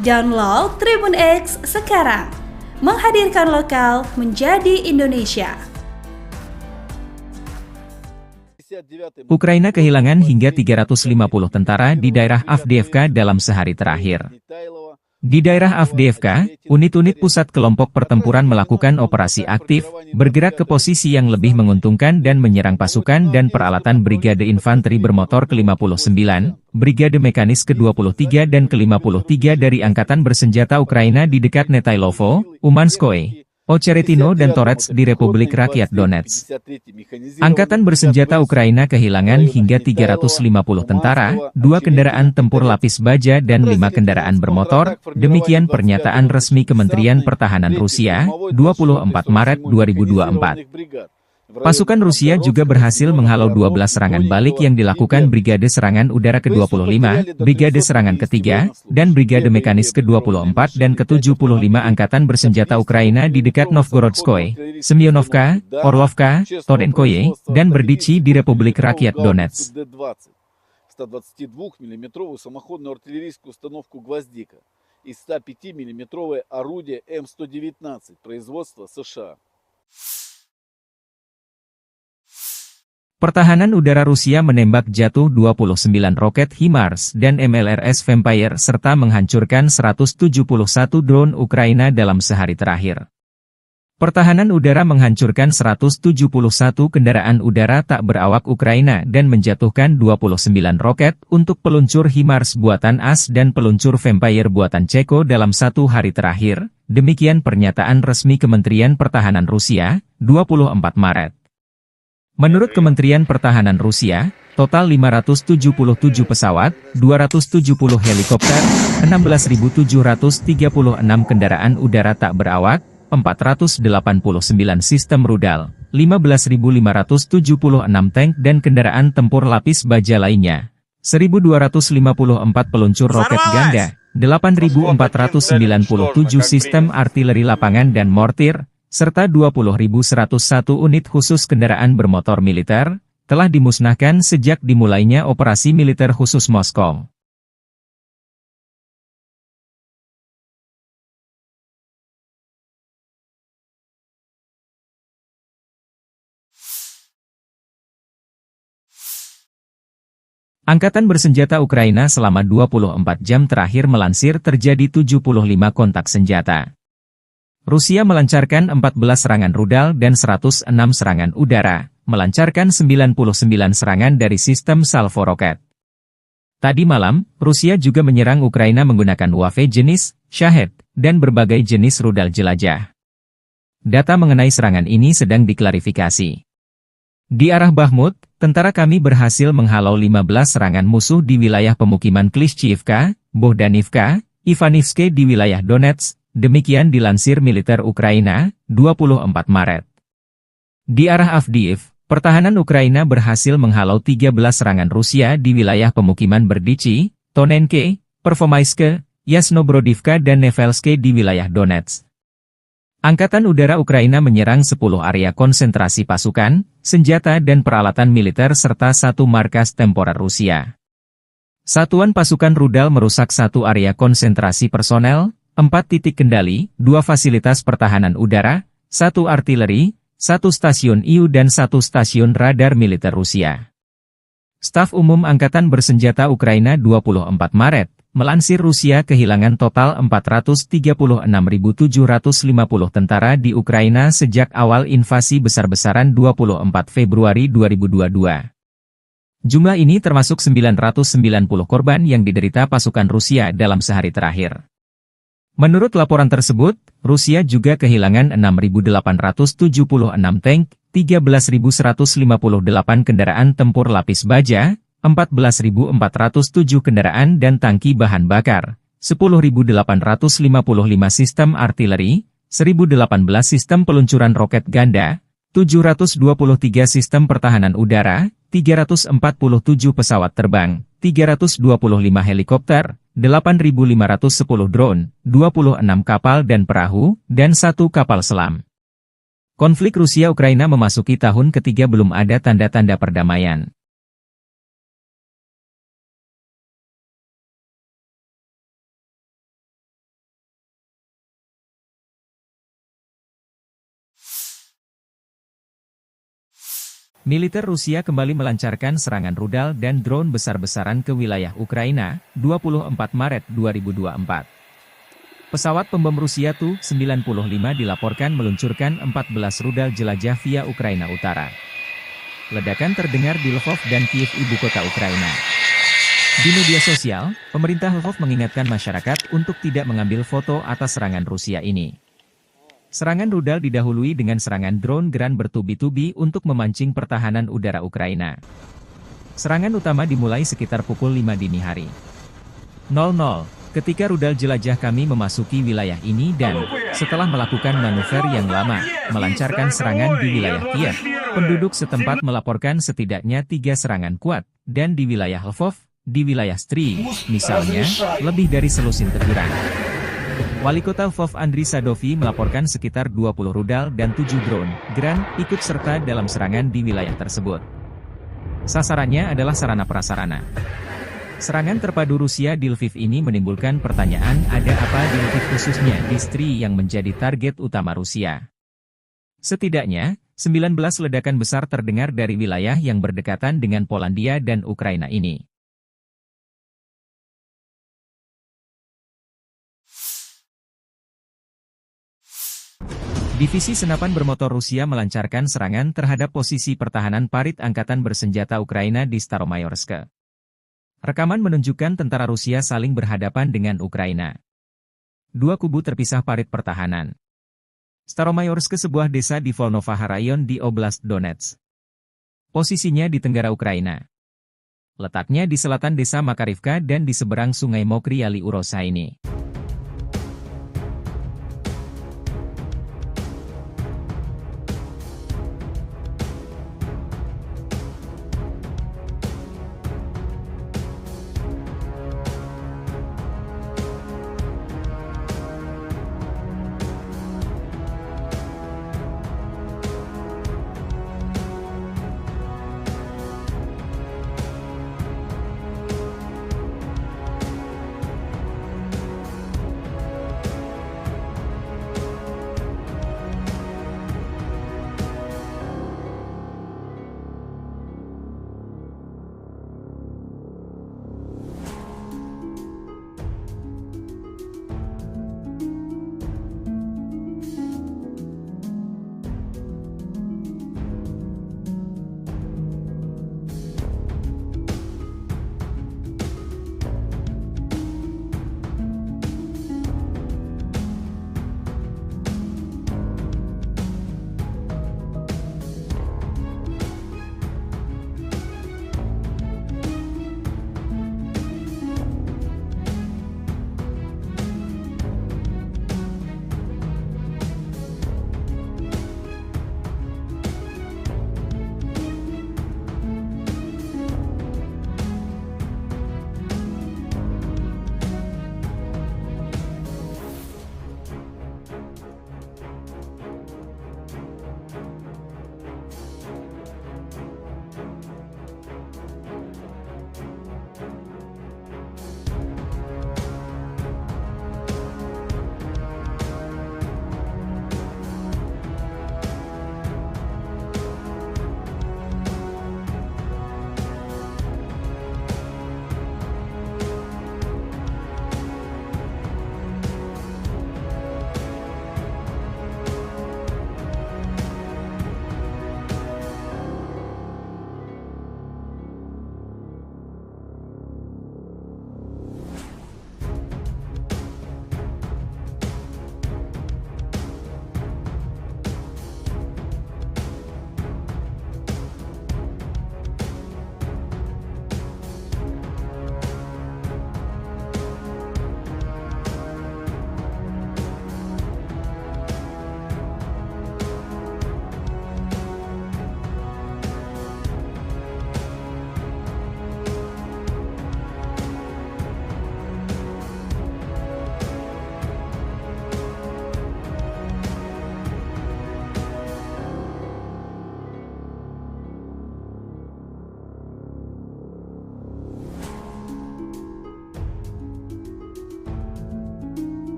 Download Tribun X sekarang, menghadirkan lokal menjadi Indonesia. Ukraina kehilangan hingga 350 tentara di daerah Avdiivka dalam sehari terakhir. Di daerah Avdiivka, unit-unit pusat kelompok pertempuran melakukan operasi aktif, bergerak ke posisi yang lebih menguntungkan dan menyerang pasukan dan peralatan Brigade Infanteri Bermotor ke-59, Brigade Mekanis ke-23 dan ke-53 dari Angkatan Bersenjata Ukraina di dekat Netailovo, Umanskoye, Ocheretino dan Torets di Republik Rakyat Donetsk. Angkatan Bersenjata Ukraina kehilangan hingga 350 tentara, 2 kendaraan tempur lapis baja dan 5 kendaraan bermotor, demikian pernyataan resmi Kementerian Pertahanan Rusia, 24 Maret 2024. Pasukan Rusia juga berhasil menghalau 12 serangan balik yang dilakukan Brigade Serangan Udara ke-25, Brigade Serangan ke-3, dan Brigade Mekanis ke-24 dan ke-75 Angkatan Bersenjata Ukraina di dekat Novgorodskoye, Semyonovka, Orlovka, Torenkoye, dan Berdichi di Republik Rakyat Donetsk. 122 мм самоходную артиллерийскую установку «Гвоздика» и 105 мм орудие М119 производства США. Pertahanan udara Rusia menembak jatuh 29 roket HIMARS dan MLRS Vampire serta menghancurkan 171 drone Ukraina dalam sehari terakhir. Pertahanan udara menghancurkan 171 kendaraan udara tak berawak Ukraina dan menjatuhkan 29 roket untuk peluncur HIMARS buatan AS dan peluncur Vampire buatan Ceko dalam 1 hari terakhir, demikian pernyataan resmi Kementerian Pertahanan Rusia, 24 Maret. Menurut Kementerian Pertahanan Rusia, total 577 pesawat, 270 helikopter, 16.736 kendaraan udara tak berawak, 489 sistem rudal, 15.576 tank dan kendaraan tempur lapis baja lainnya, 1.254 peluncur roket ganda, 8.497 sistem artileri lapangan dan mortir, serta 20.101 unit khusus kendaraan bermotor militer, telah dimusnahkan sejak dimulainya operasi militer khusus Moskow. Angkatan Bersenjata Ukraina selama 24 jam terakhir melansir terjadi 75 kontak senjata. Rusia melancarkan 14 serangan rudal dan 106 serangan udara, melancarkan 99 serangan dari sistem salvo roket. Tadi malam, Rusia juga menyerang Ukraina menggunakan UAV jenis Shahed dan berbagai jenis rudal jelajah. Data mengenai serangan ini sedang diklarifikasi. Di arah Bakhmut, tentara kami berhasil menghalau 15 serangan musuh di wilayah pemukiman Klishchiivka, Bohdanivka, Ivanivske di wilayah Donetsk. Demikian dilansir militer Ukraina, 24 Maret. Di arah Avdiiv, pertahanan Ukraina berhasil menghalau 13 serangan Rusia di wilayah pemukiman Berdichi, Tonenke, Pervomaiske, Yasnobrodivka dan Nevelske di wilayah Donetsk. Angkatan Udara Ukraina menyerang 10 area konsentrasi pasukan, senjata dan peralatan militer serta 1 markas temporer Rusia. Satuan pasukan rudal merusak 1 area konsentrasi personel, 4 titik kendali, 2 fasilitas pertahanan udara, 1 artileri, 1 stasiun IU dan 1 stasiun radar militer Rusia. Staf Umum Angkatan Bersenjata Ukraina 24 Maret, Melansir Rusia kehilangan total 436.750 tentara di Ukraina sejak awal invasi besar-besaran 24 Februari 2022. Jumlah ini termasuk 990 korban yang diderita pasukan Rusia dalam sehari terakhir. Menurut laporan tersebut, Rusia juga kehilangan 6.876 tank, 13.158 kendaraan tempur lapis baja, 14.407 kendaraan dan tangki bahan bakar, 10.855 sistem artileri, 1.018 sistem peluncuran roket ganda, 723 sistem pertahanan udara, 347 pesawat terbang, 325 helikopter, 8.510 drone, 26 kapal dan perahu, dan 1 kapal selam. Konflik Rusia-Ukraina memasuki tahun ketiga belum ada tanda-tanda perdamaian. Militer Rusia kembali melancarkan serangan rudal dan drone besar-besaran ke wilayah Ukraina, 24 Maret 2024. Pesawat pembom Rusia Tu-95 dilaporkan meluncurkan 14 rudal jelajah via Ukraina Utara. Ledakan terdengar di Lvov dan Kiev, ibu kota Ukraina. Di media sosial, pemerintah Lvov mengingatkan masyarakat untuk tidak mengambil foto atas serangan Rusia ini. Serangan rudal didahului dengan serangan drone Gran bertubi-tubi untuk memancing pertahanan udara Ukraina. Serangan utama dimulai sekitar pukul 5 dini hari. 00, ketika rudal jelajah kami memasuki wilayah ini dan, setelah melakukan manuver yang lama, melancarkan serangan di wilayah Kiev, penduduk setempat melaporkan setidaknya 3 serangan kuat, dan di wilayah Lvov, di wilayah Stry, misalnya, lebih dari selusin teguran. Wali Kota Lvov Andriy Sadovi melaporkan sekitar 20 rudal dan 7 drone Gran ikut serta dalam serangan di wilayah tersebut. Sasarannya adalah sarana-prasarana. Serangan terpadu Rusia di Lviv ini menimbulkan pertanyaan, ada apa di Lviv khususnya di Stry yang menjadi target utama Rusia. Setidaknya, 19 ledakan besar terdengar dari wilayah yang berdekatan dengan Polandia dan Ukraina ini. Divisi senapan bermotor Rusia melancarkan serangan terhadap posisi pertahanan parit angkatan bersenjata Ukraina di Staromayorsk. Rekaman menunjukkan tentara Rusia saling berhadapan dengan Ukraina. Dua kubu terpisah parit pertahanan. Staromayorsk, sebuah desa di Volnovaha Rayon di Oblast Donetsk. Posisinya di tenggara Ukraina. Letaknya di selatan desa Makarivka dan di seberang sungai Mokry Yali Urosa ini.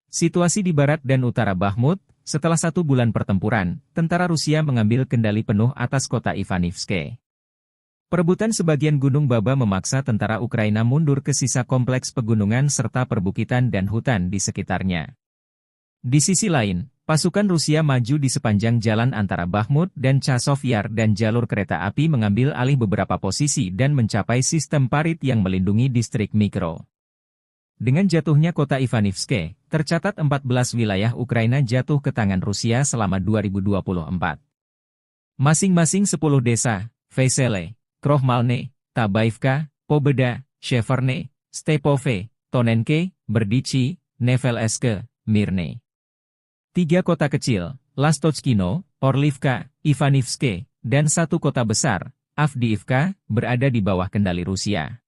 Situasi di barat dan utara Bakhmut, setelah 1 bulan pertempuran, tentara Rusia mengambil kendali penuh atas kota Ivanivske. Perebutan sebagian Gunung Baba memaksa tentara Ukraina mundur ke sisa kompleks pegunungan serta perbukitan dan hutan di sekitarnya. Di sisi lain, pasukan Rusia maju di sepanjang jalan antara Bakhmut dan Chasov Yar dan jalur kereta api mengambil alih beberapa posisi dan mencapai sistem parit yang melindungi distrik Mikro. Dengan jatuhnya kota Ivanivske, tercatat 14 wilayah Ukraina jatuh ke tangan Rusia selama 2024. Masing-masing 10 desa, Vesele, Krohmalne, Tabaivka, Pobeda, Sheverne, Stepove, Tonenke, Berdichi, Nevelske, Mirne. 3 kota kecil, Lastochkino, Orlivka, Ivanivske, dan 1 kota besar, Avdiivka, berada di bawah kendali Rusia.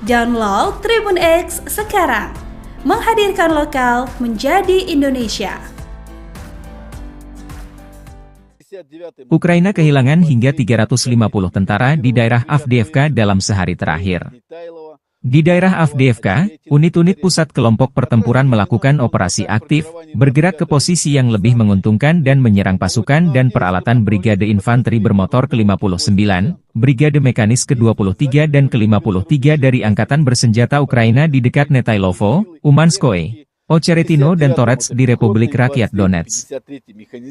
Download Tribun X sekarang, menghadirkan lokal menjadi Indonesia. Ukraina kehilangan hingga 350 tentara di daerah Avdiivka dalam sehari terakhir. Di daerah Avdiivka, unit-unit pusat kelompok pertempuran melakukan operasi aktif, bergerak ke posisi yang lebih menguntungkan dan menyerang pasukan dan peralatan Brigade Infanteri Bermotor ke-59, Brigade Mekanis ke-23 dan ke-53 dari Angkatan Bersenjata Ukraina di dekat Netailovo, Umanskoye, Ocheretino dan Torets di Republik Rakyat Donetsk.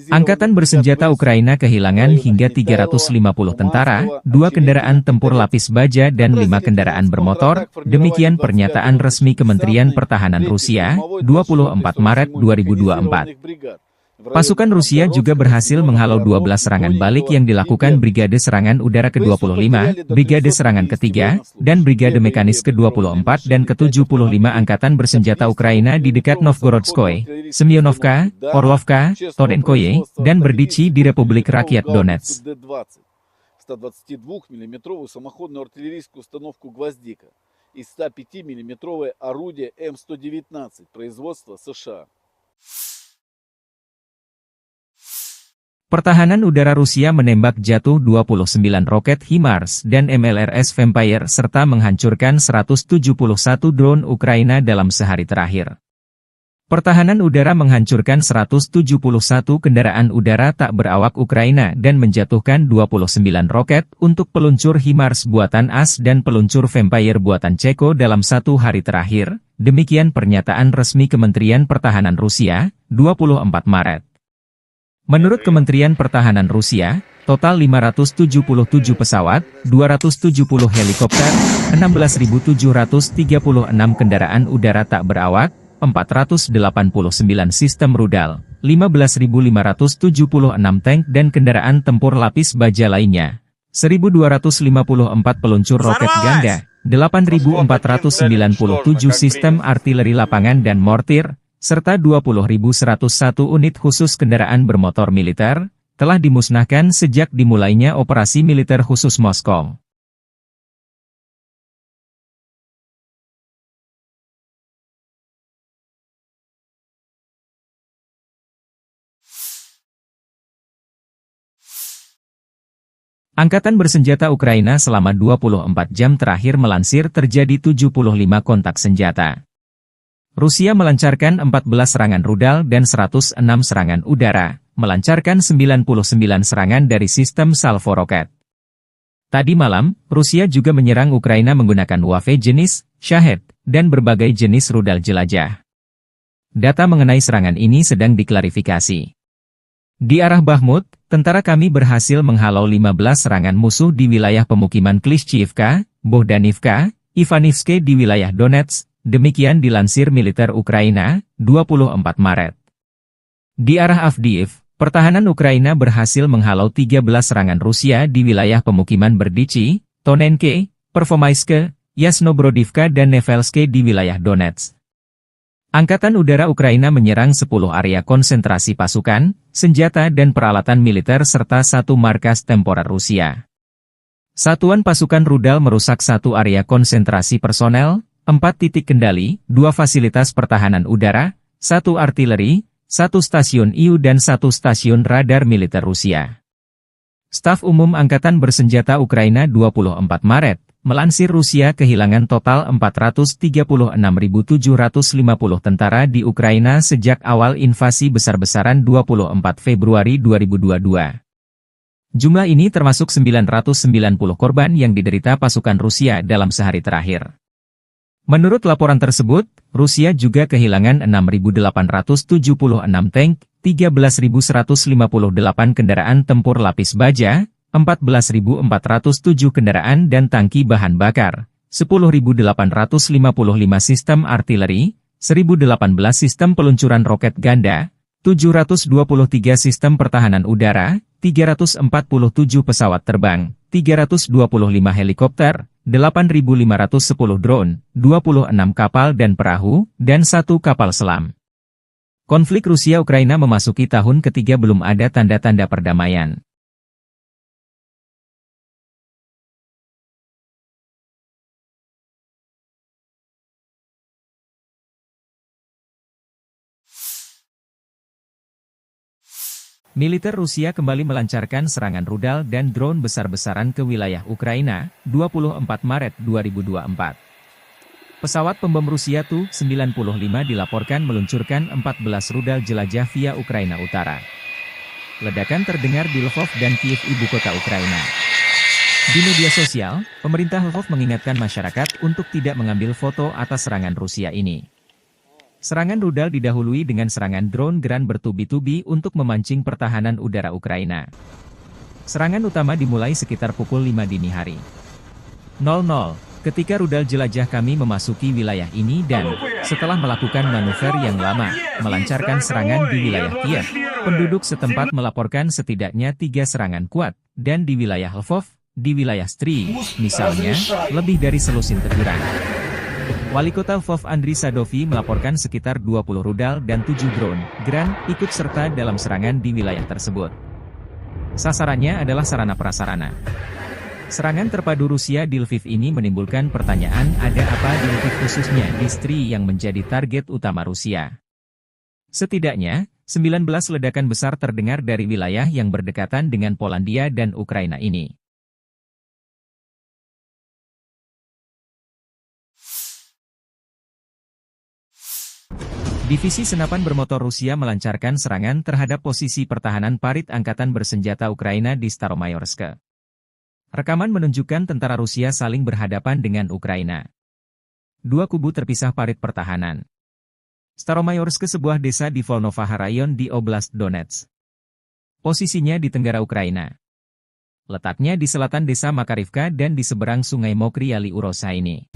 Angkatan Bersenjata Ukraina kehilangan hingga 350 tentara, 2 kendaraan tempur lapis baja dan 5 kendaraan bermotor, demikian pernyataan resmi Kementerian Pertahanan Rusia, 24 Maret 2024. Pasukan Rusia juga berhasil menghalau 12 serangan balik yang dilakukan Brigade Serangan Udara ke-25, Brigade Serangan ke-3, dan Brigade Mekanis ke-24 dan ke-75 Angkatan Bersenjata Ukraina di dekat Novgorodskoye, Semyonovka, Orlovka, Tonenkoye, dan Berdichi di Republik Rakyat Donetsk. 122-мм самоходную артиллерийскую установку «Гвоздика» и 105-мм орудие М119 производства США. Pertahanan udara Rusia menembak jatuh 29 roket HIMARS dan MLRS Vampire serta menghancurkan 171 drone Ukraina dalam sehari terakhir. Pertahanan udara menghancurkan 171 kendaraan udara tak berawak Ukraina dan menjatuhkan 29 roket untuk peluncur HIMARS buatan AS dan peluncur Vampire buatan Ceko dalam 1 hari terakhir, demikian pernyataan resmi Kementerian Pertahanan Rusia, 24 Maret. Menurut Kementerian Pertahanan Rusia, total 577 pesawat, 270 helikopter, 16.736 kendaraan udara tak berawak, 489 sistem rudal, 15.576 tank dan kendaraan tempur lapis baja lainnya, 1.254 peluncur roket ganda, 8.497 sistem artileri lapangan dan mortir, serta 20.101 unit khusus kendaraan bermotor militer, telah dimusnahkan sejak dimulainya operasi militer khusus Moskow. Angkatan Bersenjata Ukraina selama 24 jam terakhir melansir terjadi 75 kontak senjata. Rusia melancarkan 14 serangan rudal dan 106 serangan udara, melancarkan 99 serangan dari sistem salvo roket. Tadi malam, Rusia juga menyerang Ukraina menggunakan UAV jenis Shahed dan berbagai jenis rudal jelajah. Data mengenai serangan ini sedang diklarifikasi. Di arah Bakhmut, tentara kami berhasil menghalau 15 serangan musuh di wilayah pemukiman Klishchiivka, Bohdanivka, Ivanivske di wilayah Donetsk. Demikian dilansir militer Ukraina, 24 Maret. Di arah Avdiiv, pertahanan Ukraina berhasil menghalau 13 serangan Rusia di wilayah pemukiman Berdichi, Tonenke, Pervomaiske, Yasnobrodivka dan Nevelske di wilayah Donetsk. Angkatan Udara Ukraina menyerang 10 area konsentrasi pasukan, senjata dan peralatan militer serta 1 markas temporer Rusia. Satuan pasukan rudal merusak 1 area konsentrasi personel, 4 titik kendali, 2 fasilitas pertahanan udara, 1 artileri, 1 stasiun IU dan 1 stasiun radar militer Rusia. Staf Umum Angkatan Bersenjata Ukraina 24 Maret, Melansir Rusia kehilangan total 436.750 tentara di Ukraina sejak awal invasi besar-besaran 24 Februari 2022. Jumlah ini termasuk 990 korban yang diderita pasukan Rusia dalam sehari terakhir. Menurut laporan tersebut, Rusia juga kehilangan 6.876 tank, 13.158 kendaraan tempur lapis baja, 14.407 kendaraan dan tangki bahan bakar, 10.855 sistem artileri, 1.018 sistem peluncuran roket ganda, 723 sistem pertahanan udara, 347 pesawat terbang, 325 helikopter, 8.510 drone, 26 kapal dan perahu, dan 1 kapal selam. Konflik Rusia-Ukraina memasuki tahun ketiga belum ada tanda-tanda perdamaian. Militer Rusia kembali melancarkan serangan rudal dan drone besar-besaran ke wilayah Ukraina, 24 Maret 2024. Pesawat pembom Rusia Tu-95 dilaporkan meluncurkan 14 rudal jelajah via Ukraina Utara. Ledakan terdengar di Lvov dan Kiev, ibu kota Ukraina. Di media sosial, pemerintah Lvov mengingatkan masyarakat untuk tidak mengambil foto atas serangan Rusia ini. Serangan rudal didahului dengan serangan drone Geran bertubi-tubi untuk memancing pertahanan udara Ukraina. Serangan utama dimulai sekitar pukul 5 dini hari. 00, ketika rudal jelajah kami memasuki wilayah ini dan, setelah melakukan manuver yang lama, melancarkan serangan di wilayah Kiev, penduduk setempat melaporkan setidaknya 3 serangan kuat, dan di wilayah Lvov, di wilayah Stry, misalnya, lebih dari selusin teguran. Wali Kota Lvov Andriy Sadovi melaporkan sekitar 20 rudal dan 7 drone Geran ikut serta dalam serangan di wilayah tersebut. Sasarannya adalah sarana-prasarana. Serangan terpadu Rusia di Lviv ini menimbulkan pertanyaan, ada apa di Lviv khususnya di Stry yang menjadi target utama Rusia. Setidaknya, 19 ledakan besar terdengar dari wilayah yang berdekatan dengan Polandia dan Ukraina ini. Divisi senapan bermotor Rusia melancarkan serangan terhadap posisi pertahanan parit angkatan bersenjata Ukraina di Staromayorsk. Rekaman menunjukkan tentara Rusia saling berhadapan dengan Ukraina. Dua kubu terpisah parit pertahanan. Staromayorsk, sebuah desa di Volnovaha Rayon di Oblast Donetsk. Posisinya di tenggara Ukraina. Letaknya di selatan desa Makarivka dan di seberang sungai Mokry Yali Urosa ini.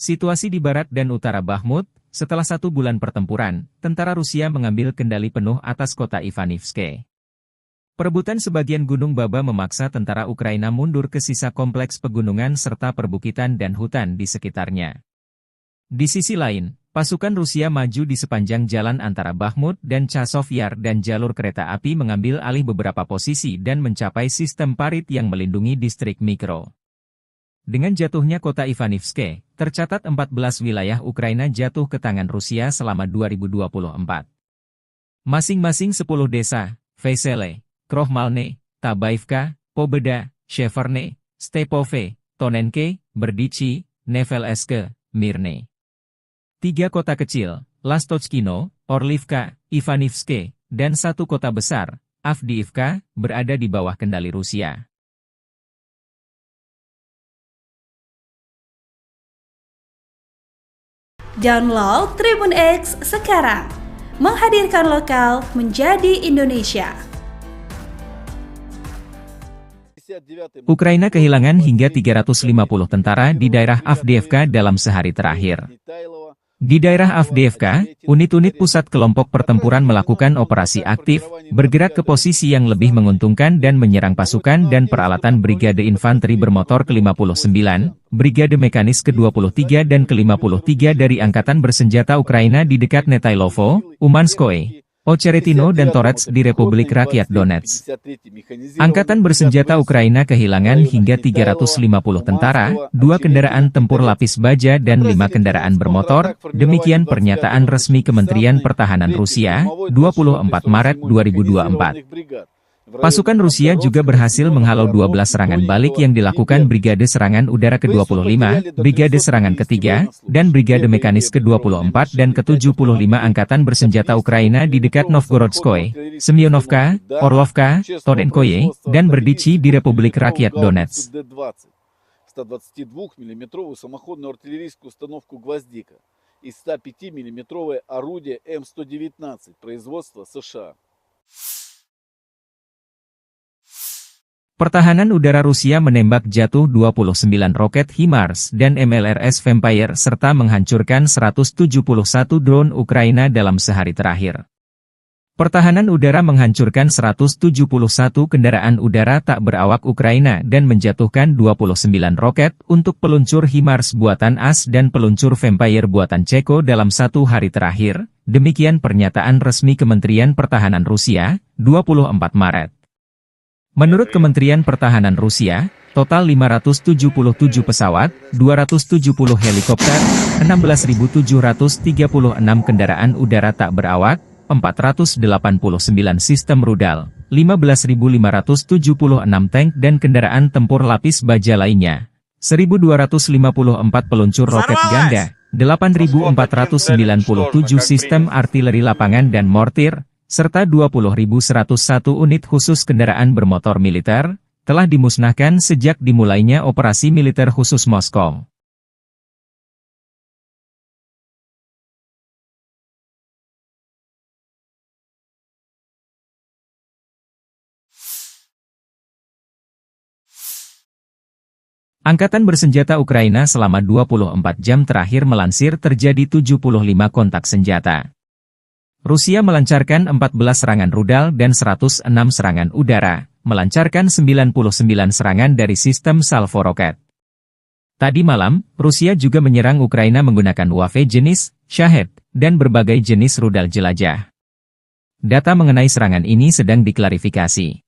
Situasi di barat dan utara Bakhmut, setelah 1 bulan pertempuran, tentara Rusia mengambil kendali penuh atas kota Ivanivske. Perebutan sebagian Gunung Baba memaksa tentara Ukraina mundur ke sisa kompleks pegunungan serta perbukitan dan hutan di sekitarnya. Di sisi lain, pasukan Rusia maju di sepanjang jalan antara Bakhmut dan Chasov Yar dan jalur kereta api mengambil alih beberapa posisi dan mencapai sistem parit yang melindungi distrik mikro. Dengan jatuhnya kota Ivanivske, tercatat 14 wilayah Ukraina jatuh ke tangan Rusia selama 2024. Masing-masing 10 desa, Vesele, Krohmalne, Tabaivka, Pobeda, Sheverne, Stepove, Tonenke, Berdichi, Nevelske, Mirne. 3 kota kecil, Lastochkino, Orlivka, Ivanivske, dan 1 kota besar, Avdiivka, berada di bawah kendali Rusia. Download Tribun X sekarang, menghadirkan lokal menjadi Indonesia. Ukraina kehilangan hingga 350 tentara di daerah Avdiivka dalam sehari terakhir. Di daerah Avdiivka, unit-unit pusat kelompok pertempuran melakukan operasi aktif, bergerak ke posisi yang lebih menguntungkan dan menyerang pasukan dan peralatan Brigade Infanteri Bermotor ke-59, Brigade Mekanis ke-23 dan ke-53 dari Angkatan Bersenjata Ukraina di dekat Netailovo, Umanskoye, Ocheretino dan Torets di Republik Rakyat Donetsk. Angkatan Bersenjata Ukraina kehilangan hingga 350 tentara, 2 kendaraan tempur lapis baja dan 5 kendaraan bermotor, demikian pernyataan resmi Kementerian Pertahanan Rusia, 24 Maret 2024. Pasukan Rusia juga berhasil menghalau 12 serangan balik yang dilakukan Brigade Serangan Udara ke-25, Brigade Serangan ke-3, dan Brigade Mekanis ke-24 dan ke-75 Angkatan Bersenjata Ukraina di dekat Novgorodskoye, Semyonovka, Orlovka, Tonenkoye, dan Berdichi di Republik Rakyat Donetsk. 122-мм самоходную артиллерийскую установку «Гвоздика» и 105-мм орудие М119 производства США. Pertahanan udara Rusia menembak jatuh 29 roket HIMARS dan MLRS Vampire serta menghancurkan 171 drone Ukraina dalam sehari terakhir. Pertahanan udara menghancurkan 171 kendaraan udara tak berawak Ukraina dan menjatuhkan 29 roket untuk peluncur HIMARS buatan AS dan peluncur Vampire buatan Ceko dalam 1 hari terakhir, demikian pernyataan resmi Kementerian Pertahanan Rusia, 24 Maret. Menurut Kementerian Pertahanan Rusia, total 577 pesawat, 270 helikopter, 16.736 kendaraan udara tak berawak, 489 sistem rudal, 15.576 tank dan kendaraan tempur lapis baja lainnya, 1.254 peluncur roket ganda, 8.497 sistem artileri lapangan dan mortir, serta 20.101 unit khusus kendaraan bermotor militer, telah dimusnahkan sejak dimulainya operasi militer khusus Moskow. Angkatan Bersenjata Ukraina selama 24 jam terakhir melansir terjadi 75 kontak senjata. Rusia melancarkan 14 serangan rudal dan 106 serangan udara, melancarkan 99 serangan dari sistem salvo roket. Tadi malam, Rusia juga menyerang Ukraina menggunakan UAV jenis Shahed dan berbagai jenis rudal jelajah. Data mengenai serangan ini sedang diklarifikasi.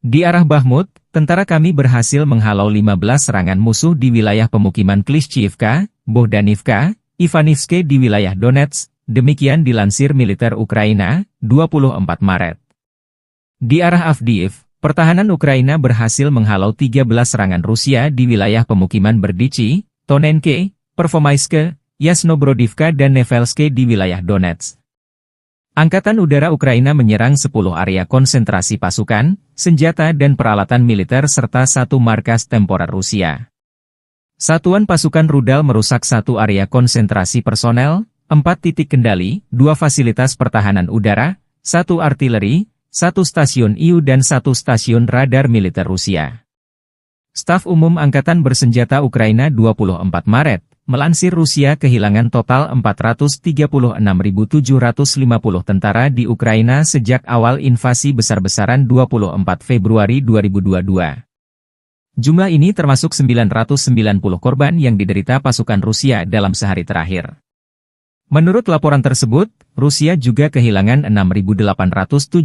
Di arah Bakhmut, tentara kami berhasil menghalau 15 serangan musuh di wilayah pemukiman Klishchiivka, Bohdanivka, Ivanivske di wilayah Donetsk. Demikian dilansir militer Ukraina, 24 Maret. Di arah Avdiiv, pertahanan Ukraina berhasil menghalau 13 serangan Rusia di wilayah pemukiman Berdichi, Tonenke, Pervomaiske, Yasnobrodivka dan Nevelske di wilayah Donetsk. Angkatan Udara Ukraina menyerang 10 area konsentrasi pasukan, senjata dan peralatan militer serta 1 markas temporer Rusia. Satuan pasukan rudal merusak 1 area konsentrasi personel, 4 titik kendali, 2 fasilitas pertahanan udara, 1 artileri, 1 stasiun IU dan 1 stasiun radar militer Rusia. Staf Umum Angkatan Bersenjata Ukraina 24 Maret, Melansir Rusia kehilangan total 436.750 tentara di Ukraina sejak awal invasi besar-besaran 24 Februari 2022. Jumlah ini termasuk 990 korban yang diderita pasukan Rusia dalam sehari terakhir. Menurut laporan tersebut, Rusia juga kehilangan 6.876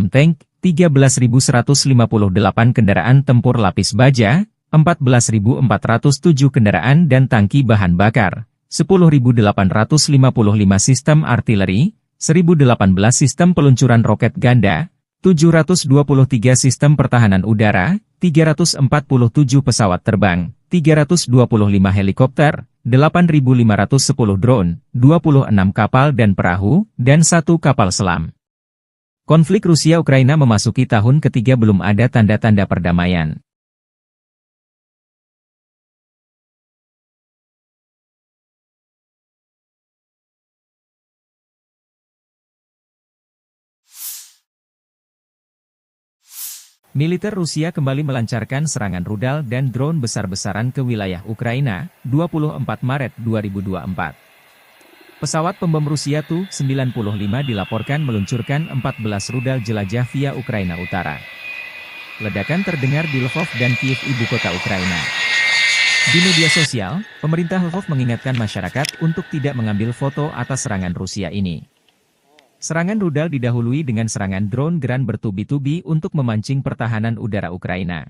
tank, 13.158 kendaraan tempur lapis baja, 14.407 kendaraan dan tangki bahan bakar, 10.855 sistem artileri, 1.018 sistem peluncuran roket ganda, 723 sistem pertahanan udara, 347 pesawat terbang, 325 helikopter, 8.510 drone, 26 kapal dan perahu, dan 1 kapal selam. Konflik Rusia-Ukraina memasuki tahun ketiga belum ada tanda-tanda perdamaian. Militer Rusia kembali melancarkan serangan rudal dan drone besar-besaran ke wilayah Ukraina, 24 Maret 2024. Pesawat pembom Rusia Tu-95 dilaporkan meluncurkan 14 rudal jelajah via Ukraina Utara. Ledakan terdengar di Lvov dan Kiev, ibu kota Ukraina. Di media sosial, pemerintah Lvov mengingatkan masyarakat untuk tidak mengambil foto atas serangan Rusia ini. Serangan rudal didahului dengan serangan drone Gran bertubi-tubi untuk memancing pertahanan udara Ukraina.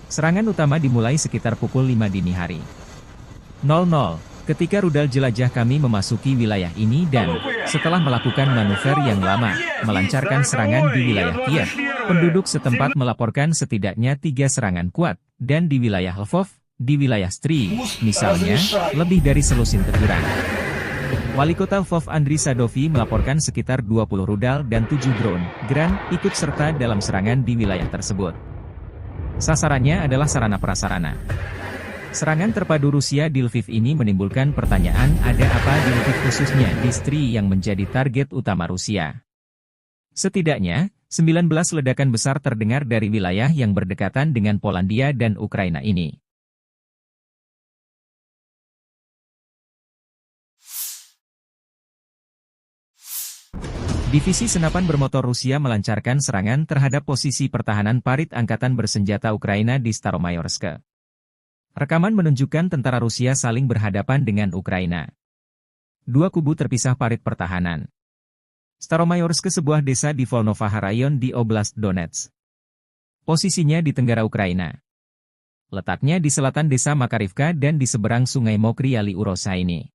Serangan utama dimulai sekitar pukul 5 dini hari. 00, ketika rudal jelajah kami memasuki wilayah ini dan, setelah melakukan manuver yang lama, melancarkan serangan di wilayah Kiev, penduduk setempat melaporkan setidaknya 3 serangan kuat, dan di wilayah Lvov, di wilayah Stry, misalnya, lebih dari selusin teguran. Wali kota Lvov Andriy Sadovi melaporkan sekitar 20 rudal dan 7 drone Gran ikut serta dalam serangan di wilayah tersebut. Sasarannya adalah sarana-prasarana. Serangan terpadu Rusia di Lviv ini menimbulkan pertanyaan ada apa di Lviv khususnya di Stry yang menjadi target utama Rusia. Setidaknya, 19 ledakan besar terdengar dari wilayah yang berdekatan dengan Polandia dan Ukraina ini. Divisi senapan bermotor Rusia melancarkan serangan terhadap posisi pertahanan parit angkatan bersenjata Ukraina di Staromayorsk. Rekaman menunjukkan tentara Rusia saling berhadapan dengan Ukraina. Dua kubu terpisah parit pertahanan. Staromayorsk sebuah desa di Volnovaha Rayon di Oblast Donetsk. Posisinya di tenggara Ukraina. Letaknya di selatan desa Makarivka dan di seberang sungai Mokry Yali Urosa ini.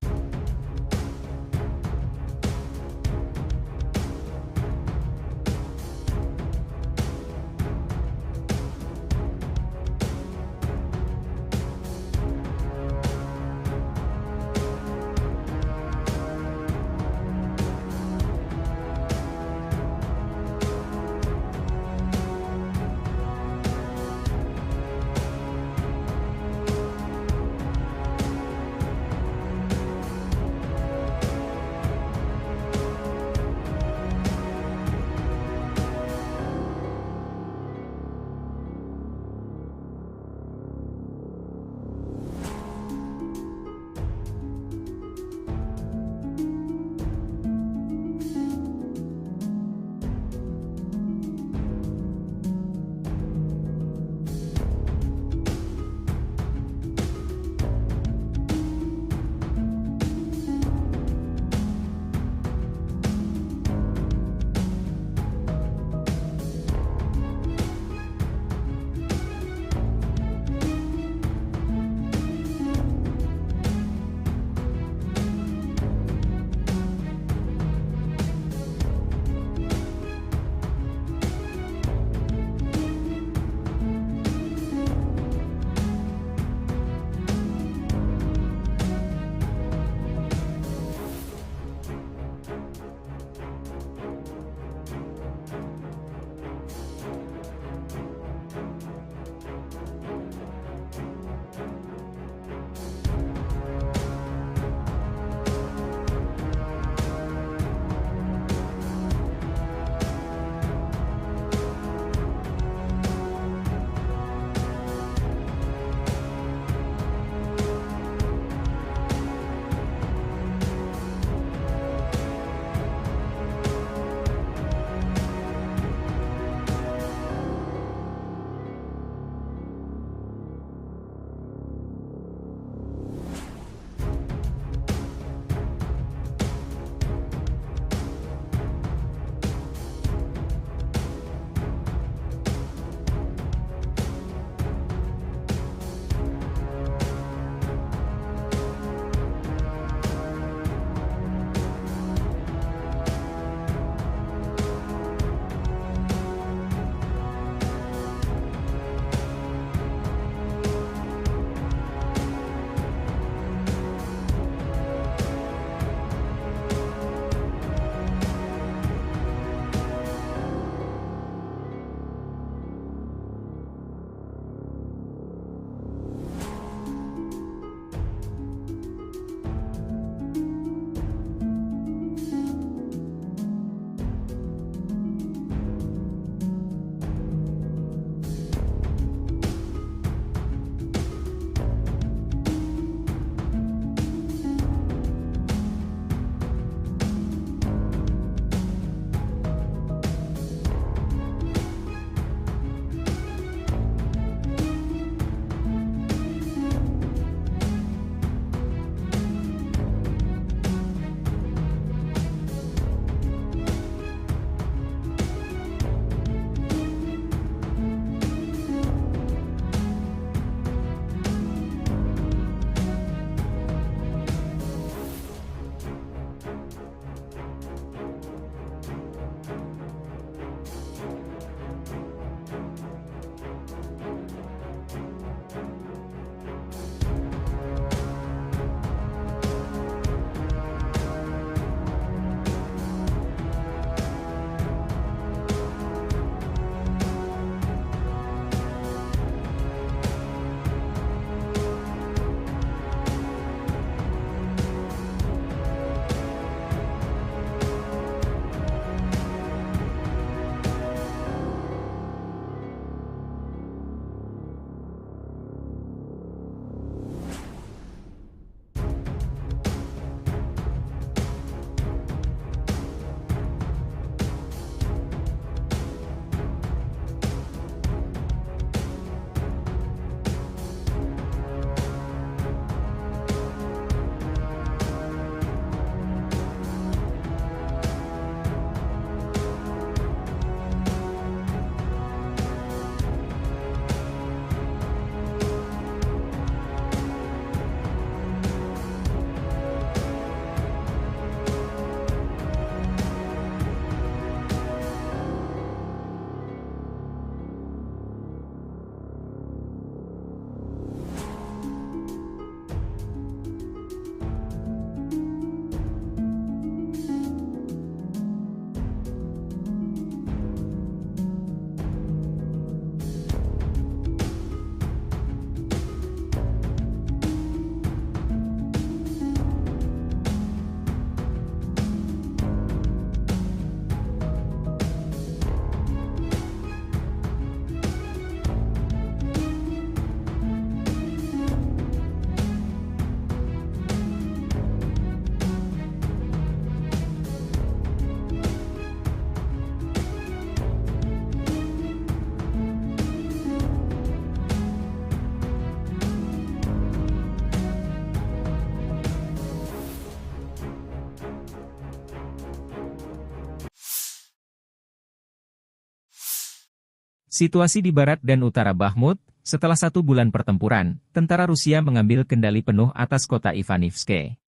Situasi di barat dan utara Bakhmut. Setelah 1 bulan pertempuran, tentara Rusia mengambil kendali penuh atas kota Ivanivske.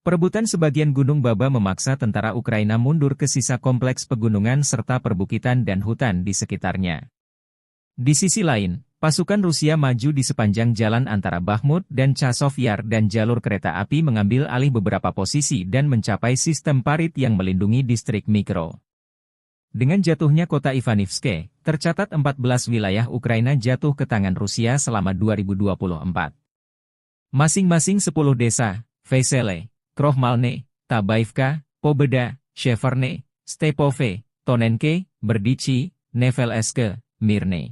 Perebutan sebagian Gunung Baba memaksa tentara Ukraina mundur ke sisa kompleks pegunungan serta perbukitan dan hutan di sekitarnya. Di sisi lain, pasukan Rusia maju di sepanjang jalan antara Bakhmut dan Chasov Yar dan jalur kereta api mengambil alih beberapa posisi dan mencapai sistem parit yang melindungi distrik Mikro. Dengan jatuhnya kota Ivanivske, tercatat 14 wilayah Ukraina jatuh ke tangan Rusia selama 2024. Masing-masing 10 desa, Vesele, Krohmalne, Tabaivka, Pobeda, Sheverne, Stepove, Tonenke, Berdichi, Neveleske, Mirne.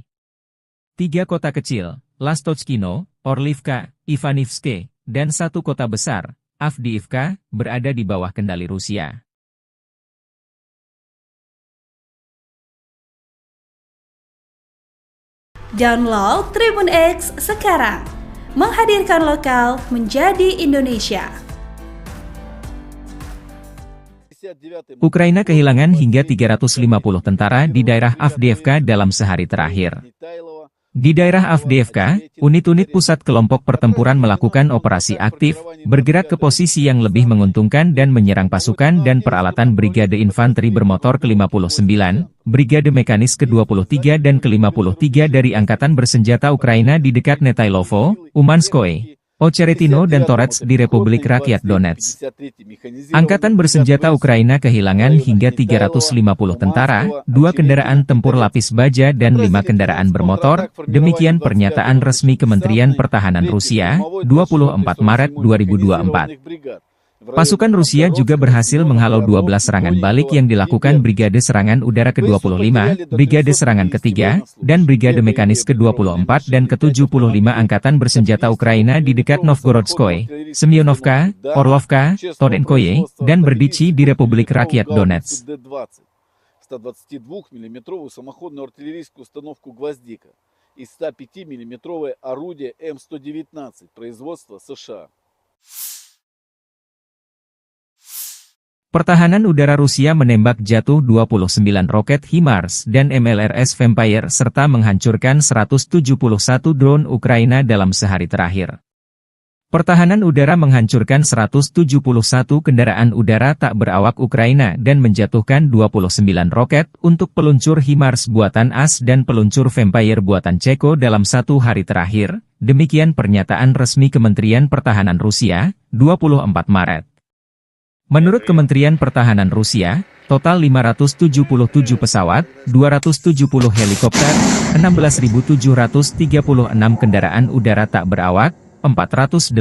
3 kota kecil, Lastochkino, Orlivka, Ivanivske, dan 1 kota besar, Avdiivka, berada di bawah kendali Rusia. Download Tribun X sekarang, menghadirkan lokal menjadi Indonesia. Ukraina kehilangan hingga 350 tentara di daerah Avdiivka dalam sehari terakhir. Di daerah Avdiivka, unit-unit pusat kelompok pertempuran melakukan operasi aktif, bergerak ke posisi yang lebih menguntungkan dan menyerang pasukan dan peralatan Brigade Infanteri Bermotor ke-59, Brigade Mekanis ke-23 dan ke-53 dari Angkatan Bersenjata Ukraina di dekat Netailovo, Umanskoye, Ocheretino dan Torets di Republik Rakyat Donetsk. Angkatan Bersenjata Ukraina kehilangan hingga 350 tentara, 2 kendaraan tempur lapis baja dan 5 kendaraan bermotor, demikian pernyataan resmi Kementerian Pertahanan Rusia, 24 Maret 2024. Pasukan Rusia juga berhasil menghalau 12 serangan balik yang dilakukan Brigade Serangan Udara ke-25, Brigade Serangan ke-3, dan Brigade Mekanis ke-24 dan ke-75 Angkatan Bersenjata Ukraina di dekat Novgorodskoye, Semyonovka, Orlovka, Tonenkoye, dan Berdichi di Republik Rakyat Donetsk. 122-мм самоходную артиллерийскую установку «Гвоздика» и 105-мм орудие М119 производства США. Pertahanan udara Rusia menembak jatuh 29 roket HIMARS dan MLRS Vampire serta menghancurkan 171 drone Ukraina dalam sehari terakhir. Pertahanan udara menghancurkan 171 kendaraan udara tak berawak Ukraina dan menjatuhkan 29 roket untuk peluncur HIMARS buatan AS dan peluncur Vampire buatan Ceko dalam 1 hari terakhir, demikian pernyataan resmi Kementerian Pertahanan Rusia, 24 Maret. Menurut Kementerian Pertahanan Rusia, total 577 pesawat, 270 helikopter, 16.736 kendaraan udara tak berawak, 489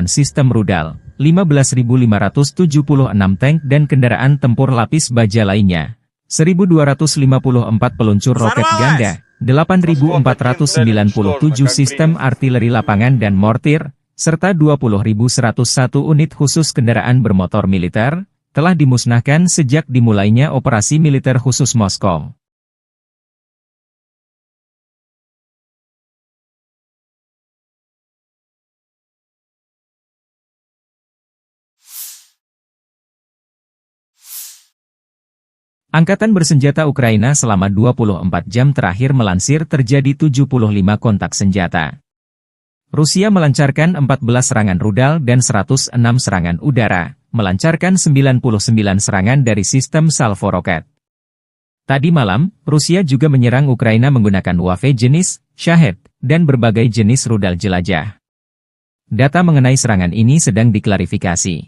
sistem rudal, 15.576 tank dan kendaraan tempur lapis baja lainnya, 1.254 peluncur roket ganda, 8.497 sistem artileri lapangan dan mortir, serta 20.101 unit khusus kendaraan bermotor militer, telah dimusnahkan sejak dimulainya operasi militer khusus Moskow. Angkatan Bersenjata Ukraina selama 24 jam terakhir melansir terjadi 75 kontak senjata. Rusia melancarkan 14 serangan rudal dan 106 serangan udara, melancarkan 99 serangan dari sistem salvo roket. Tadi malam, Rusia juga menyerang Ukraina menggunakan UAV jenis Shahed dan berbagai jenis rudal jelajah. Data mengenai serangan ini sedang diklarifikasi.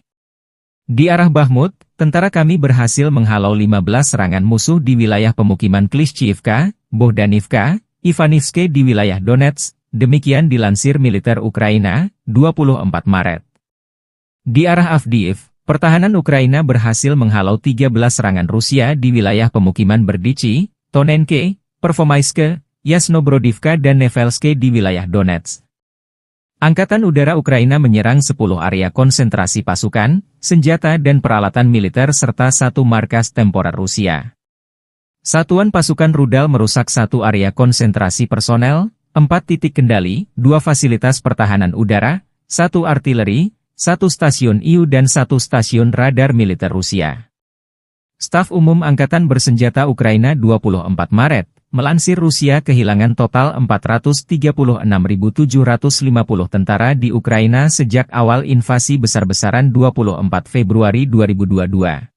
Di arah Bakhmut, tentara kami berhasil menghalau 15 serangan musuh di wilayah pemukiman Klishchiivka, Bohdanivka, Ivanivske di wilayah Donetsk. Demikian dilansir militer Ukraina, 24 Maret. Di arah Avdiiv, pertahanan Ukraina berhasil menghalau 13 serangan Rusia di wilayah pemukiman Berdichi, Tonenke, Pervomaiske, Yasnobrodivka dan Nevelske di wilayah Donetsk. Angkatan Udara Ukraina menyerang 10 area konsentrasi pasukan, senjata dan peralatan militer serta 1 markas temporer Rusia. Satuan pasukan rudal merusak 1 area konsentrasi personel, 4 titik kendali, 2 fasilitas pertahanan udara, 1 artileri, 1 stasiun IU dan 1 stasiun radar militer Rusia. Staf Umum Angkatan Bersenjata Ukraina 24 Maret, melansir Rusia kehilangan total 436.750 tentara di Ukraina sejak awal invasi besar-besaran 24 Februari 2022.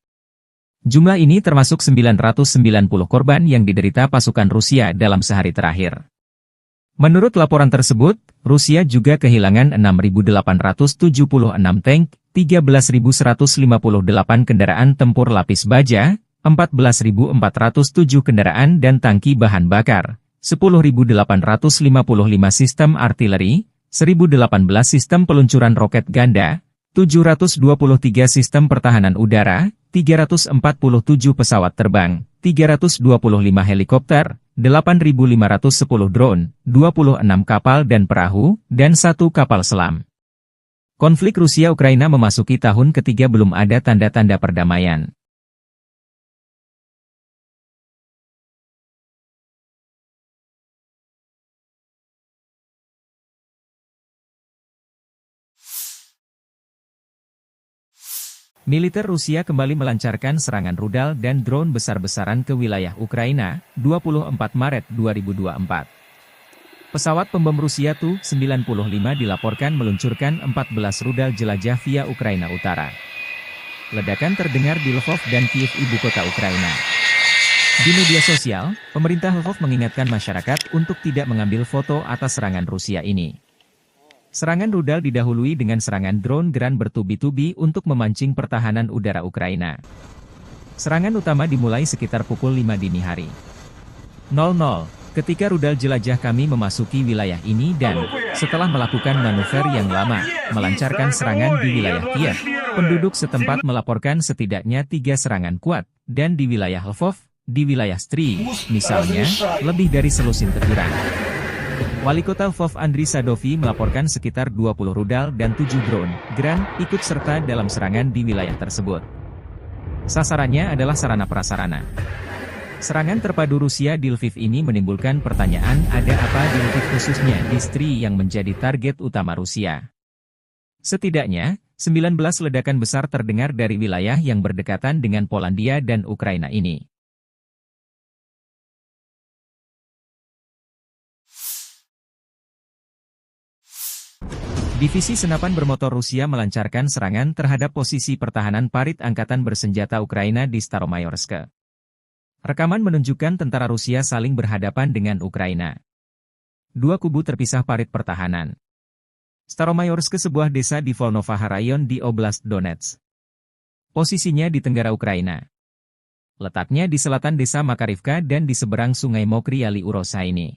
Jumlah ini termasuk 990 korban yang diderita pasukan Rusia dalam sehari terakhir. Menurut laporan tersebut, Rusia juga kehilangan 6.876 tank, 13.158 kendaraan tempur lapis baja, 14.407 kendaraan dan tangki bahan bakar, 10.855 sistem artileri, 1.018 sistem peluncuran roket ganda, 723 sistem pertahanan udara, 347 pesawat terbang, 325 helikopter, 8.510 drone, 26 kapal dan perahu, dan 1 kapal selam. Konflik Rusia-Ukraina memasuki tahun ketiga belum ada tanda-tanda perdamaian. Militer Rusia kembali melancarkan serangan rudal dan drone besar-besaran ke wilayah Ukraina, 24 Maret 2024. Pesawat pembom Rusia Tu-95 dilaporkan meluncurkan 14 rudal jelajah via Ukraina Utara. Ledakan terdengar di Lvov dan Kiev, ibu kota Ukraina. Di media sosial, pemerintah Lvov mengingatkan masyarakat untuk tidak mengambil foto atas serangan Rusia ini. Serangan rudal didahului dengan serangan drone Geran bertubi-tubi untuk memancing pertahanan udara Ukraina. Serangan utama dimulai sekitar pukul 5 dini hari. 00, ketika rudal jelajah kami memasuki wilayah ini dan, setelah melakukan manuver yang lama, melancarkan serangan di wilayah Kiev, penduduk setempat melaporkan setidaknya 3 serangan kuat, dan di wilayah Lvov, di wilayah Stry, misalnya, lebih dari selusin teguran. Wali kota Lvov Andriy Sadovi melaporkan sekitar 20 rudal dan 7 drone Geran ikut serta dalam serangan di wilayah tersebut. Sasarannya adalah sarana-prasarana. Serangan terpadu Rusia di Lviv ini menimbulkan pertanyaan, ada apa di Lviv khususnya di Stry yang menjadi target utama Rusia. Setidaknya, 19 ledakan besar terdengar dari wilayah yang berdekatan dengan Polandia dan Ukraina ini. Divisi senapan bermotor Rusia melancarkan serangan terhadap posisi pertahanan parit angkatan bersenjata Ukraina di Staromayorsk. Rekaman menunjukkan tentara Rusia saling berhadapan dengan Ukraina. Dua kubu terpisah parit pertahanan. Staromayorsk sebuah desa di Volnovaha Rayon di Oblast Donetsk. Posisinya di tenggara Ukraina. Letaknya di selatan desa Makarivka dan di seberang sungai Mokry Yali Urosa ini.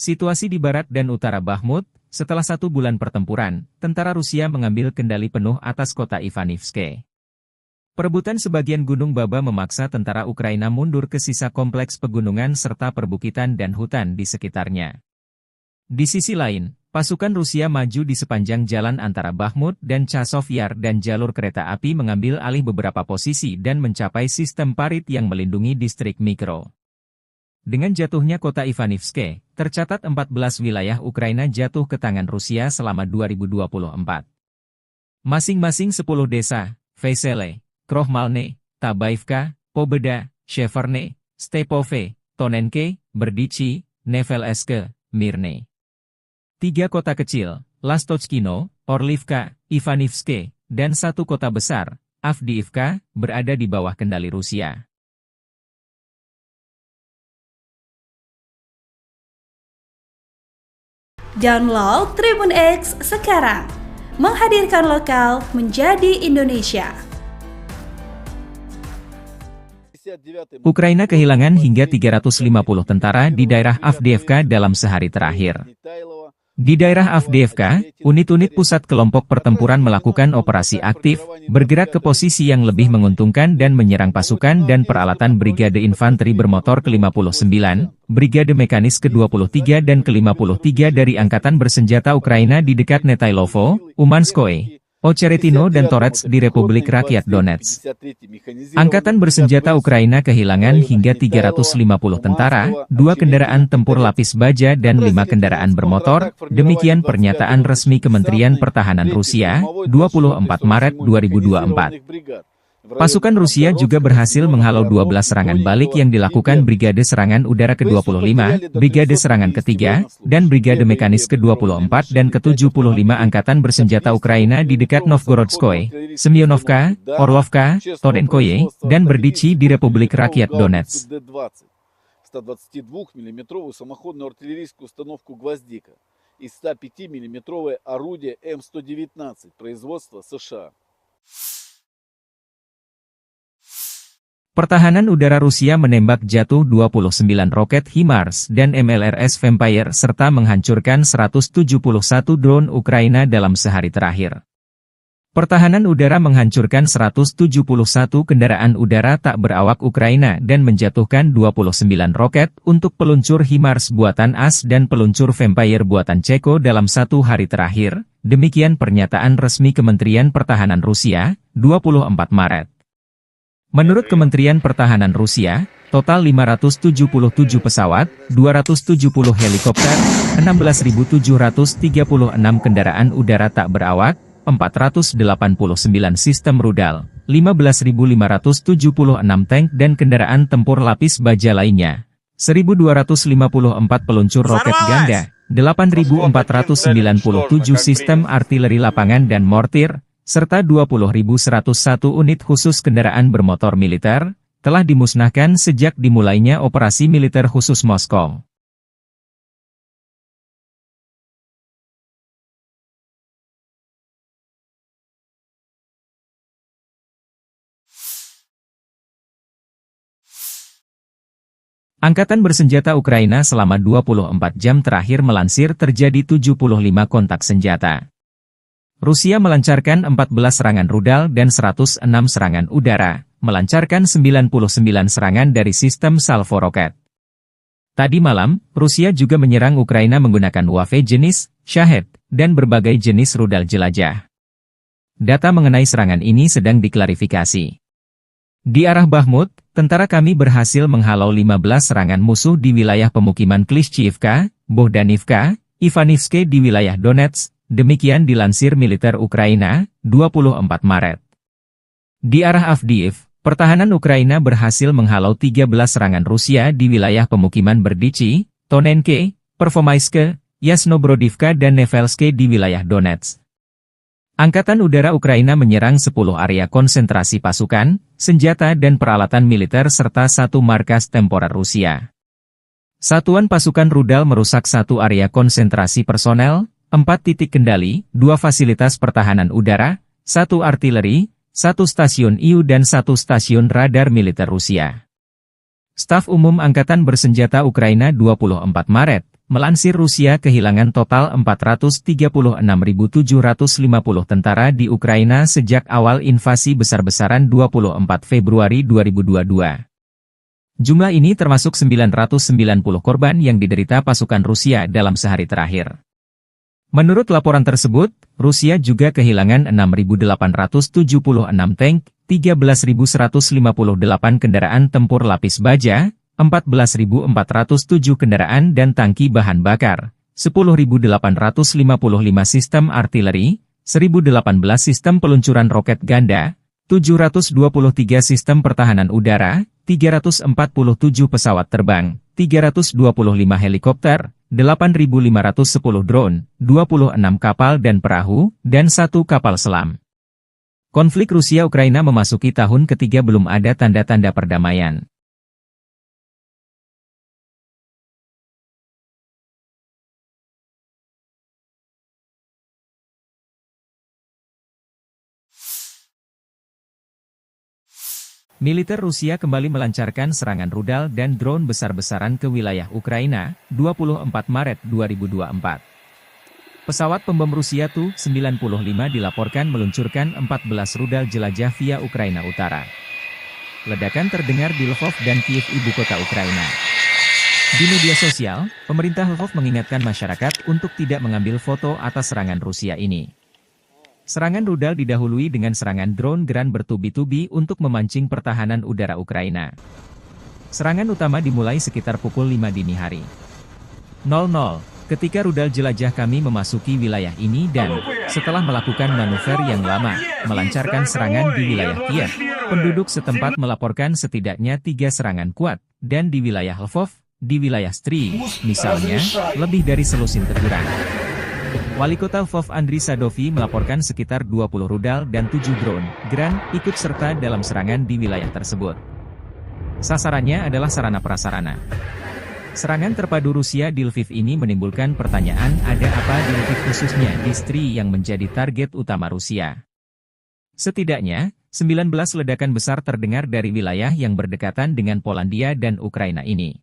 Situasi di barat dan utara Bakhmut, setelah 1 bulan pertempuran, tentara Rusia mengambil kendali penuh atas kota Ivanivske. Perebutan sebagian Gunung Baba memaksa tentara Ukraina mundur ke sisa kompleks pegunungan serta perbukitan dan hutan di sekitarnya. Di sisi lain, pasukan Rusia maju di sepanjang jalan antara Bakhmut dan Chasov Yar dan jalur kereta api mengambil alih beberapa posisi dan mencapai sistem parit yang melindungi distrik Mikro. Dengan jatuhnya kota Ivanivske, tercatat 14 wilayah Ukraina jatuh ke tangan Rusia selama 2024. Masing-masing 10 desa, Vesele, Krohmalne, Tabaivka, Pobeda, Sheverne, Stepove, Tonenke, Berdichi, Neveleske, Mirne. 3 kota kecil, Lastochkino, Orlivka, Ivanivske, dan 1 kota besar, Avdiivka, berada di bawah kendali Rusia. Download Tribun X sekarang, menghadirkan lokal menjadi Indonesia. Ukraina kehilangan hingga 350 tentara di daerah Avdiivka dalam sehari terakhir. Di daerah Avdiivka, unit-unit pusat kelompok pertempuran melakukan operasi aktif, bergerak ke posisi yang lebih menguntungkan dan menyerang pasukan dan peralatan Brigade Infanteri Bermotor ke-59, Brigade Mekanis ke-23 dan ke-53 dari Angkatan Bersenjata Ukraina di dekat Netailovo, Umanskoye, Ocheretino dan Torets di Republik Rakyat Donetsk. Angkatan Bersenjata Ukraina kehilangan hingga 350 tentara, 2 kendaraan tempur lapis baja dan 5 kendaraan bermotor, demikian pernyataan resmi Kementerian Pertahanan Rusia, 24 Maret 2024. Pasukan Rusia juga berhasil menghalau 12 serangan balik yang dilakukan Brigade Serangan Udara ke-25, Brigade Serangan ke-3, dan Brigade Mekanis ke-24 dan ke-75 Angkatan Bersenjata Ukraina di dekat Novgorodskoye, Semyonovka, Orlovka, Tonenkoye, dan Berdichi di Republik Rakyat Donetsk. 122-мм самоходную артиллерийскую установку «Гвоздика» и 105-мм орудие М119 производства США. Pertahanan udara Rusia menembak jatuh 29 roket HIMARS dan MLRS Vampire serta menghancurkan 171 drone Ukraina dalam sehari terakhir. Pertahanan udara menghancurkan 171 kendaraan udara tak berawak Ukraina dan menjatuhkan 29 roket untuk peluncur HIMARS buatan AS dan peluncur Vampire buatan Ceko dalam 1 hari terakhir, demikian pernyataan resmi Kementerian Pertahanan Rusia, 24 Maret. Menurut Kementerian Pertahanan Rusia, total 577 pesawat, 270 helikopter, 16.736 kendaraan udara tak berawak, 489 sistem rudal, 15.576 tank dan kendaraan tempur lapis baja lainnya, 1.254 peluncur roket ganda, 8.497 sistem artileri lapangan dan mortir, serta 20.101 unit khusus kendaraan bermotor militer, telah dimusnahkan sejak dimulainya operasi militer khusus Moskow. Angkatan Bersenjata Ukraina selama 24 jam terakhir melansir terjadi 75 kontak senjata. Rusia melancarkan 14 serangan rudal dan 106 serangan udara, melancarkan 99 serangan dari sistem salvo roket. Tadi malam, Rusia juga menyerang Ukraina menggunakan UAV jenis Shahed dan berbagai jenis rudal jelajah. Data mengenai serangan ini sedang diklarifikasi. Di arah Bakhmut, tentara kami berhasil menghalau 15 serangan musuh di wilayah pemukiman Klishchiivka, Bohdanivka, Ivanivske di wilayah Donetsk. Demikian dilansir militer Ukraina, 24 Maret. Di arah Avdiiv, pertahanan Ukraina berhasil menghalau 13 serangan Rusia di wilayah pemukiman Berdichi, Tonenke, Pervomaiske, Yasnobrodivka dan Nevelske di wilayah Donetsk. Angkatan Udara Ukraina menyerang 10 area konsentrasi pasukan, senjata dan peralatan militer serta 1 markas temporer Rusia. Satuan pasukan rudal merusak 1 area konsentrasi personel, 4 titik kendali, 2 fasilitas pertahanan udara, 1 artileri, 1 stasiun IU dan 1 stasiun radar militer Rusia. Staf Umum Angkatan Bersenjata Ukraina 24 Maret, Melansir Rusia kehilangan total 436.750 tentara di Ukraina sejak awal invasi besar-besaran 24 Februari 2022. Jumlah ini termasuk 990 korban yang diderita pasukan Rusia dalam sehari terakhir. Menurut laporan tersebut, Rusia juga kehilangan 6.876 tank, 13.158 kendaraan tempur lapis baja, 14.407 kendaraan dan tangki bahan bakar, 10.855 sistem artileri, 1.018 sistem peluncuran roket ganda, 723 sistem pertahanan udara, 347 pesawat terbang, 325 helikopter, 8.510 drone, 26 kapal dan perahu, dan 1 kapal selam. Konflik Rusia-Ukraina memasuki tahun ketiga belum ada tanda-tanda perdamaian. Militer Rusia kembali melancarkan serangan rudal dan drone besar-besaran ke wilayah Ukraina, 24 Maret 2024. Pesawat pembom Rusia Tu-95 dilaporkan meluncurkan 14 rudal jelajah via Ukraina Utara. Ledakan terdengar di Lvov dan Kiev, ibu kota Ukraina. Di media sosial, pemerintah Lvov mengingatkan masyarakat untuk tidak mengambil foto atas serangan Rusia ini. Serangan rudal didahului dengan serangan drone Gran bertubi-tubi untuk memancing pertahanan udara Ukraina. Serangan utama dimulai sekitar pukul 5 dini hari. 00, ketika rudal jelajah kami memasuki wilayah ini dan, setelah melakukan manuver yang lama, melancarkan serangan di wilayah Kiev, penduduk setempat melaporkan setidaknya 3 serangan kuat, dan di wilayah Lvov, di wilayah Stry, misalnya, lebih dari selusin teguran. Wali kota Lvov Andriy Sadovy melaporkan sekitar 20 rudal dan 7 drone Gran ikut serta dalam serangan di wilayah tersebut. Sasarannya adalah sarana-prasarana. Serangan terpadu Rusia di Lviv ini menimbulkan pertanyaan, ada apa di Lviv khususnya di Stry yang menjadi target utama Rusia. Setidaknya, 19 ledakan besar terdengar dari wilayah yang berdekatan dengan Polandia dan Ukraina ini.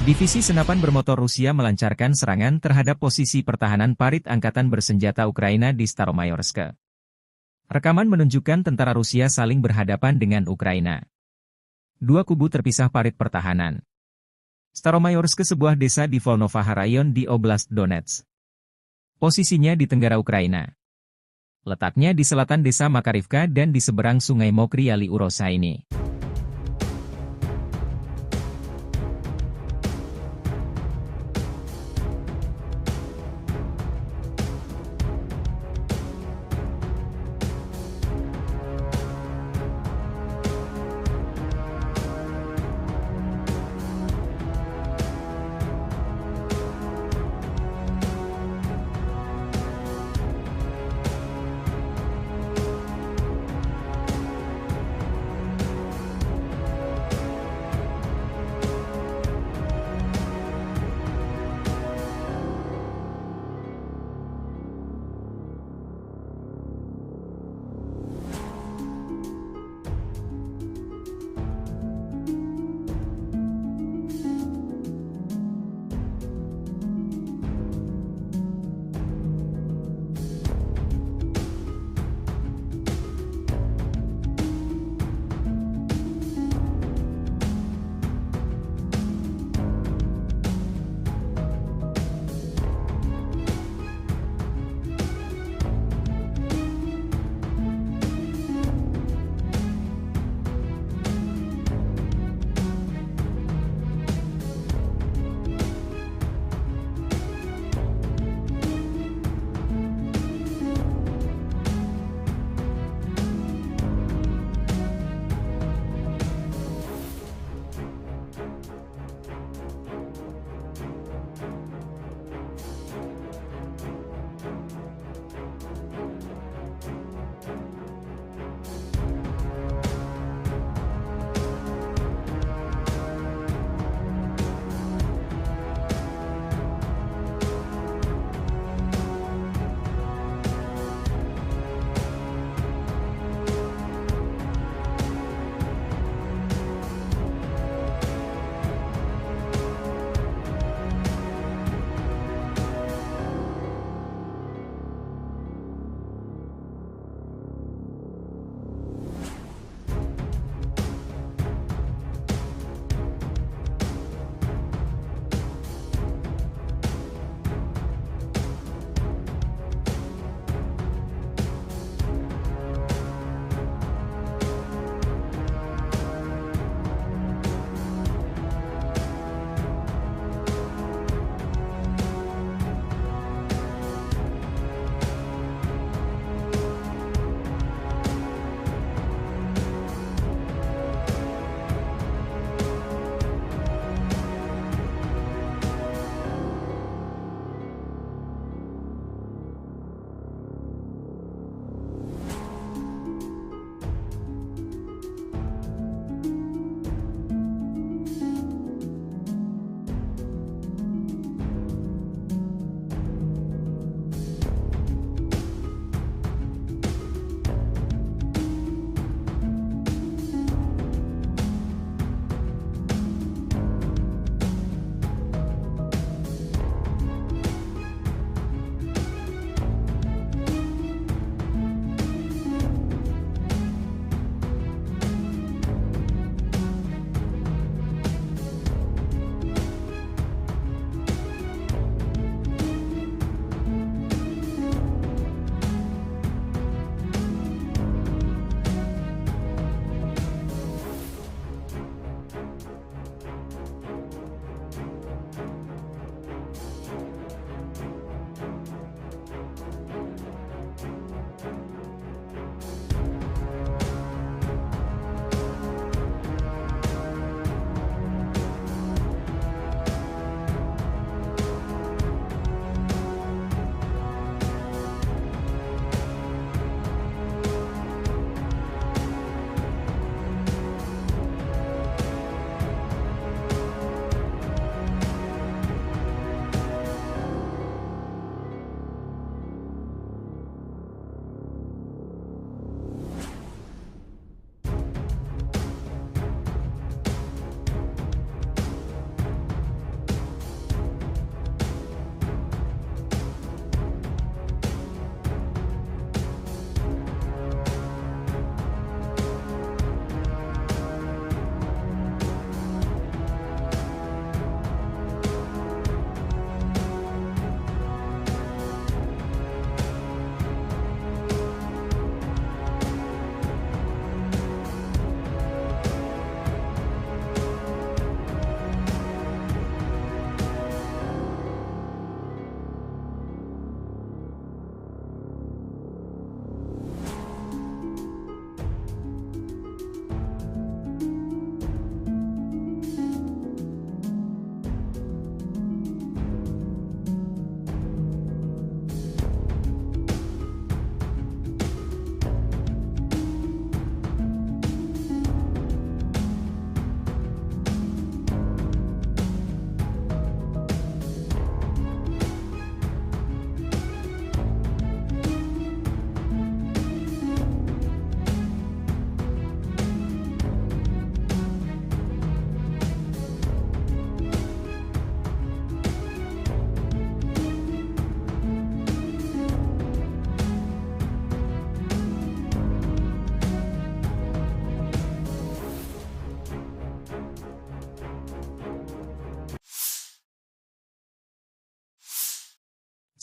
Divisi senapan bermotor Rusia melancarkan serangan terhadap posisi pertahanan parit angkatan bersenjata Ukraina di Staromayorsk. Rekaman menunjukkan tentara Rusia saling berhadapan dengan Ukraina. Dua kubu terpisah parit pertahanan. Staromayorsk sebuah desa di Volnovaha Rayon di Oblast Donetsk. Posisinya di tenggara Ukraina. Letaknya di selatan desa Makarivka dan di seberang sungai Mokry Yali Urosa ini.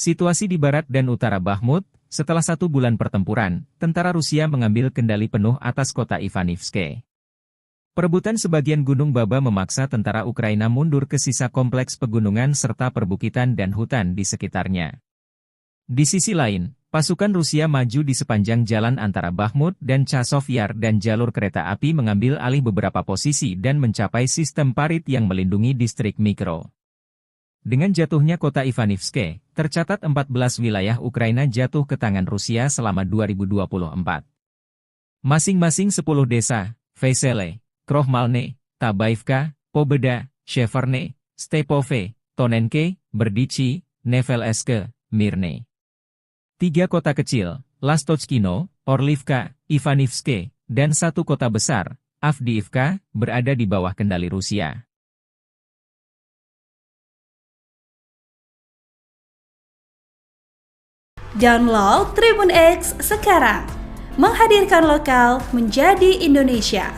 Situasi di barat dan utara Bakhmut, setelah 1 bulan pertempuran, tentara Rusia mengambil kendali penuh atas kota Ivanivske. Perebutan sebagian Gunung Baba memaksa tentara Ukraina mundur ke sisa kompleks pegunungan serta perbukitan dan hutan di sekitarnya. Di sisi lain, pasukan Rusia maju di sepanjang jalan antara Bakhmut dan Chasov Yar dan jalur kereta api mengambil alih beberapa posisi dan mencapai sistem parit yang melindungi distrik Mikro. Dengan jatuhnya kota Ivanivske, tercatat 14 wilayah Ukraina jatuh ke tangan Rusia selama 2024. Masing-masing 10 desa, Vesele, Krohmalne, Tabaivka, Pobeda, Sheverne, Stepove, Tonenke, Berdichi, Neveleske, Mirne. 3 kota kecil, Lastochkino, Orlivka, Ivanivske, dan 1 kota besar, Avdiivka, berada di bawah kendali Rusia. Download Tribun X sekarang, menghadirkan lokal menjadi Indonesia.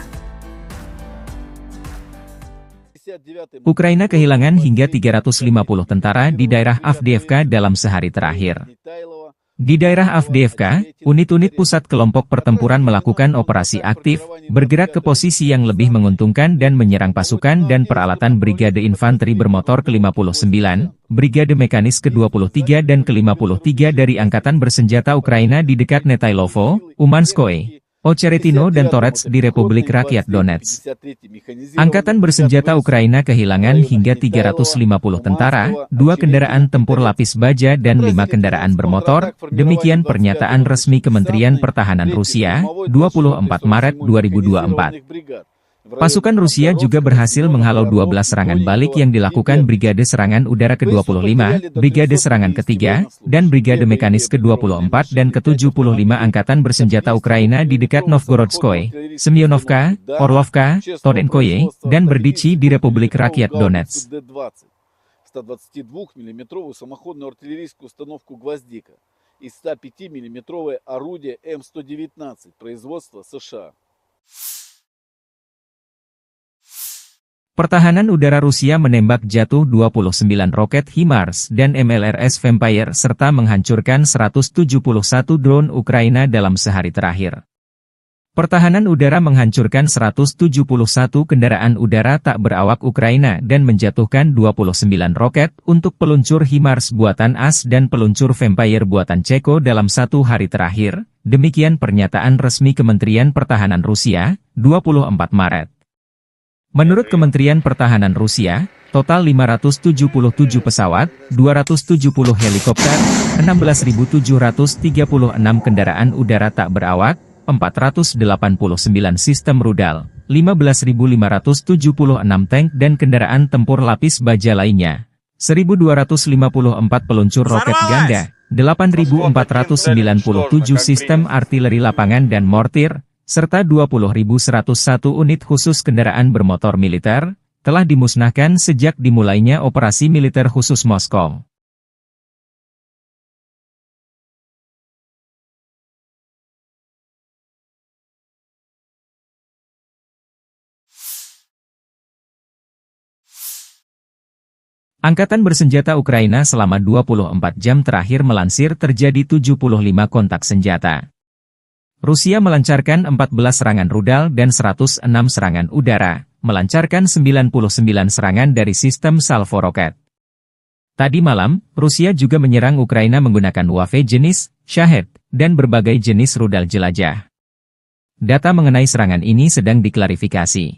Ukraina kehilangan hingga 350 tentara di daerah Avdiivka dalam sehari terakhir. Di daerah Avdiivka, unit-unit pusat kelompok pertempuran melakukan operasi aktif, bergerak ke posisi yang lebih menguntungkan dan menyerang pasukan dan peralatan Brigade Infanteri Bermotor ke-59, Brigade Mekanis ke-23 dan ke-53 dari Angkatan Bersenjata Ukraina di dekat Netailovo, Umanskoye, Ocheretino dan Torets di Republik Rakyat Donetsk. Angkatan Bersenjata Ukraina kehilangan hingga 350 tentara, 2 kendaraan tempur lapis baja dan 5 kendaraan bermotor, demikian pernyataan resmi Kementerian Pertahanan Rusia, 24 Maret 2024. Pasukan Rusia juga berhasil menghalau 12 serangan balik yang dilakukan Brigade Serangan Udara ke-25, Brigade Serangan ke-3, dan Brigade Mekanis ke-24 dan ke-75 Angkatan Bersenjata Ukraina di dekat Novgorodskoye, Semyonovka, Orlovka, Torenkoye, dan Berdichi di Republik Rakyat Donetsk. 122-мм самоходную артиллерийскую установку «Гвоздика» и 105-мм орудие М119 производства США. Pertahanan udara Rusia menembak jatuh 29 roket HIMARS dan MLRS Vampire serta menghancurkan 171 drone Ukraina dalam sehari terakhir. Pertahanan udara menghancurkan 171 kendaraan udara tak berawak Ukraina dan menjatuhkan 29 roket untuk peluncur HIMARS buatan AS dan peluncur Vampire buatan Ceko dalam 1 hari terakhir, demikian pernyataan resmi Kementerian Pertahanan Rusia, 24 Maret. Menurut Kementerian Pertahanan Rusia, total 577 pesawat, 270 helikopter, 16.736 kendaraan udara tak berawak, 489 sistem rudal, 15.576 tank dan kendaraan tempur lapis baja lainnya, 1.254 peluncur roket ganda, 8.497 sistem artileri lapangan dan mortir, serta 20.101 unit khusus kendaraan bermotor militer, telah dimusnahkan sejak dimulainya operasi militer khusus Moskow. Angkatan Bersenjata Ukraina selama 24 jam terakhir melansir terjadi 75 kontak senjata. Rusia melancarkan 14 serangan rudal dan 106 serangan udara, melancarkan 99 serangan dari sistem salvo roket. Tadi malam, Rusia juga menyerang Ukraina menggunakan UAV jenis Shahed dan berbagai jenis rudal jelajah. Data mengenai serangan ini sedang diklarifikasi.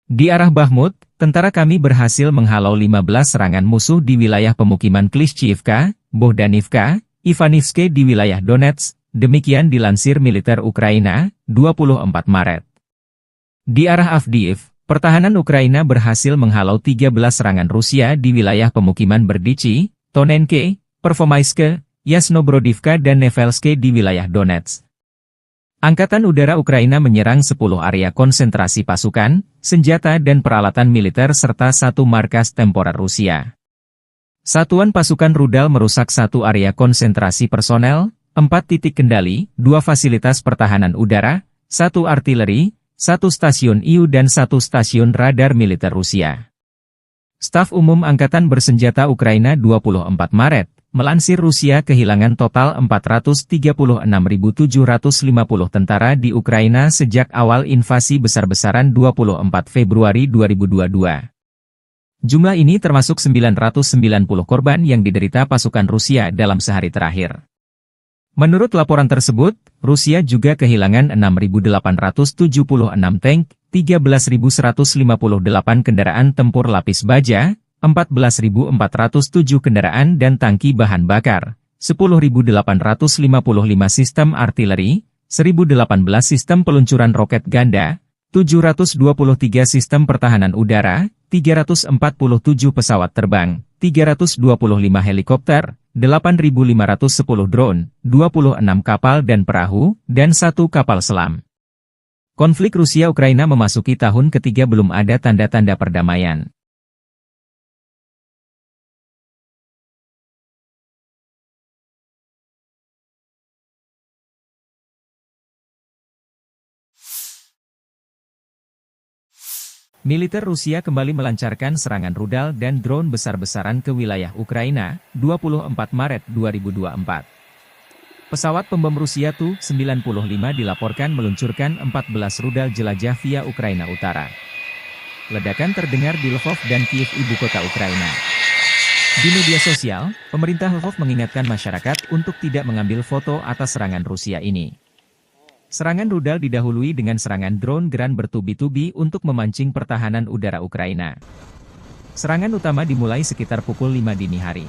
Di arah Bakhmut, tentara kami berhasil menghalau 15 serangan musuh di wilayah pemukiman Klishchiivka, Bohdanivka, Ivanivske di wilayah Donetsk. Demikian dilansir militer Ukraina, 24 Maret. Di arah Avdiiv, pertahanan Ukraina berhasil menghalau 13 serangan Rusia di wilayah pemukiman Berdichi, Tonenke, Pervomaiske, Yasnobrodivka dan Nevelske di wilayah Donetsk. Angkatan Udara Ukraina menyerang 10 area konsentrasi pasukan, senjata dan peralatan militer serta 1 markas temporer Rusia. Satuan pasukan rudal merusak 1 area konsentrasi personel, 4 titik kendali, 2 fasilitas pertahanan udara, 1 artileri, 1 stasiun IU dan 1 stasiun radar militer Rusia. Staf Umum Angkatan Bersenjata Ukraina 24 Maret, Melansir Rusia kehilangan total 436.750 tentara di Ukraina sejak awal invasi besar-besaran 24 Februari 2022. Jumlah ini termasuk 990 korban yang diderita pasukan Rusia dalam sehari terakhir. Menurut laporan tersebut, Rusia juga kehilangan 6.876 tank, 13.158 kendaraan tempur lapis baja, 14.407 kendaraan dan tangki bahan bakar, 10.855 sistem artileri, 1.018 sistem peluncuran roket ganda, 723 sistem pertahanan udara, 347 pesawat terbang, 325 helikopter, 8.510 drone, 26 kapal dan perahu, dan 1 kapal selam. Konflik Rusia-Ukraina memasuki tahun ketiga belum ada tanda-tanda perdamaian. Militer Rusia kembali melancarkan serangan rudal dan drone besar-besaran ke wilayah Ukraina, 24 Maret 2024. Pesawat pembom Rusia Tu-95 dilaporkan meluncurkan 14 rudal jelajah via Ukraina Utara. Ledakan terdengar di Lvov dan Kiev, ibu kota Ukraina. Di media sosial, pemerintah Lvov mengingatkan masyarakat untuk tidak mengambil foto atas serangan Rusia ini. Serangan rudal didahului dengan serangan drone Gran bertubi-tubi untuk memancing pertahanan udara Ukraina. Serangan utama dimulai sekitar pukul 5 dini hari.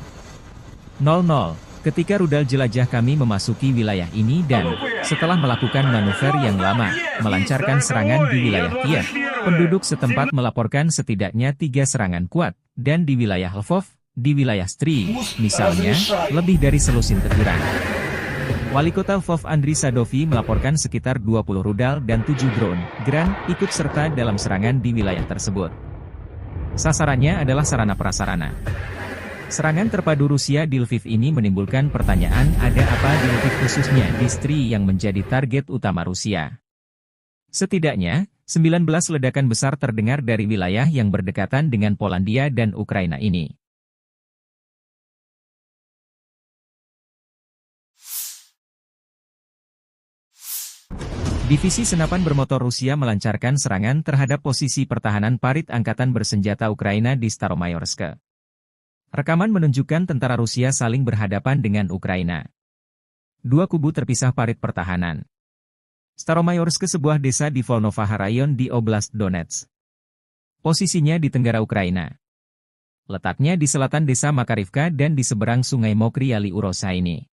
00, ketika rudal jelajah kami memasuki wilayah ini dan, setelah melakukan manuver yang lama, melancarkan serangan di wilayah Kiev, penduduk setempat melaporkan setidaknya 3 serangan kuat, dan di wilayah Lvov, di wilayah Stry, misalnya, lebih dari selusin teguran. Wali kota Lvov Andriy Sadovi melaporkan sekitar 20 rudal dan 7 drone Gran ikut serta dalam serangan di wilayah tersebut. Sasarannya adalah sarana-prasarana. Serangan terpadu Rusia di Lviv ini menimbulkan pertanyaan ada apa di Lviv khususnya di Stry yang menjadi target utama Rusia. Setidaknya, 19 ledakan besar terdengar dari wilayah yang berdekatan dengan Polandia dan Ukraina ini. Divisi senapan bermotor Rusia melancarkan serangan terhadap posisi pertahanan parit angkatan bersenjata Ukraina di Staromayorsk. Rekaman menunjukkan tentara Rusia saling berhadapan dengan Ukraina. Dua kubu terpisah parit pertahanan. Staromayorsk sebuah desa di Volnovaha Rayon di Oblast Donetsk. Posisinya di tenggara Ukraina. Letaknya di selatan desa Makarivka dan di seberang sungai Mokry Yali Urosa ini.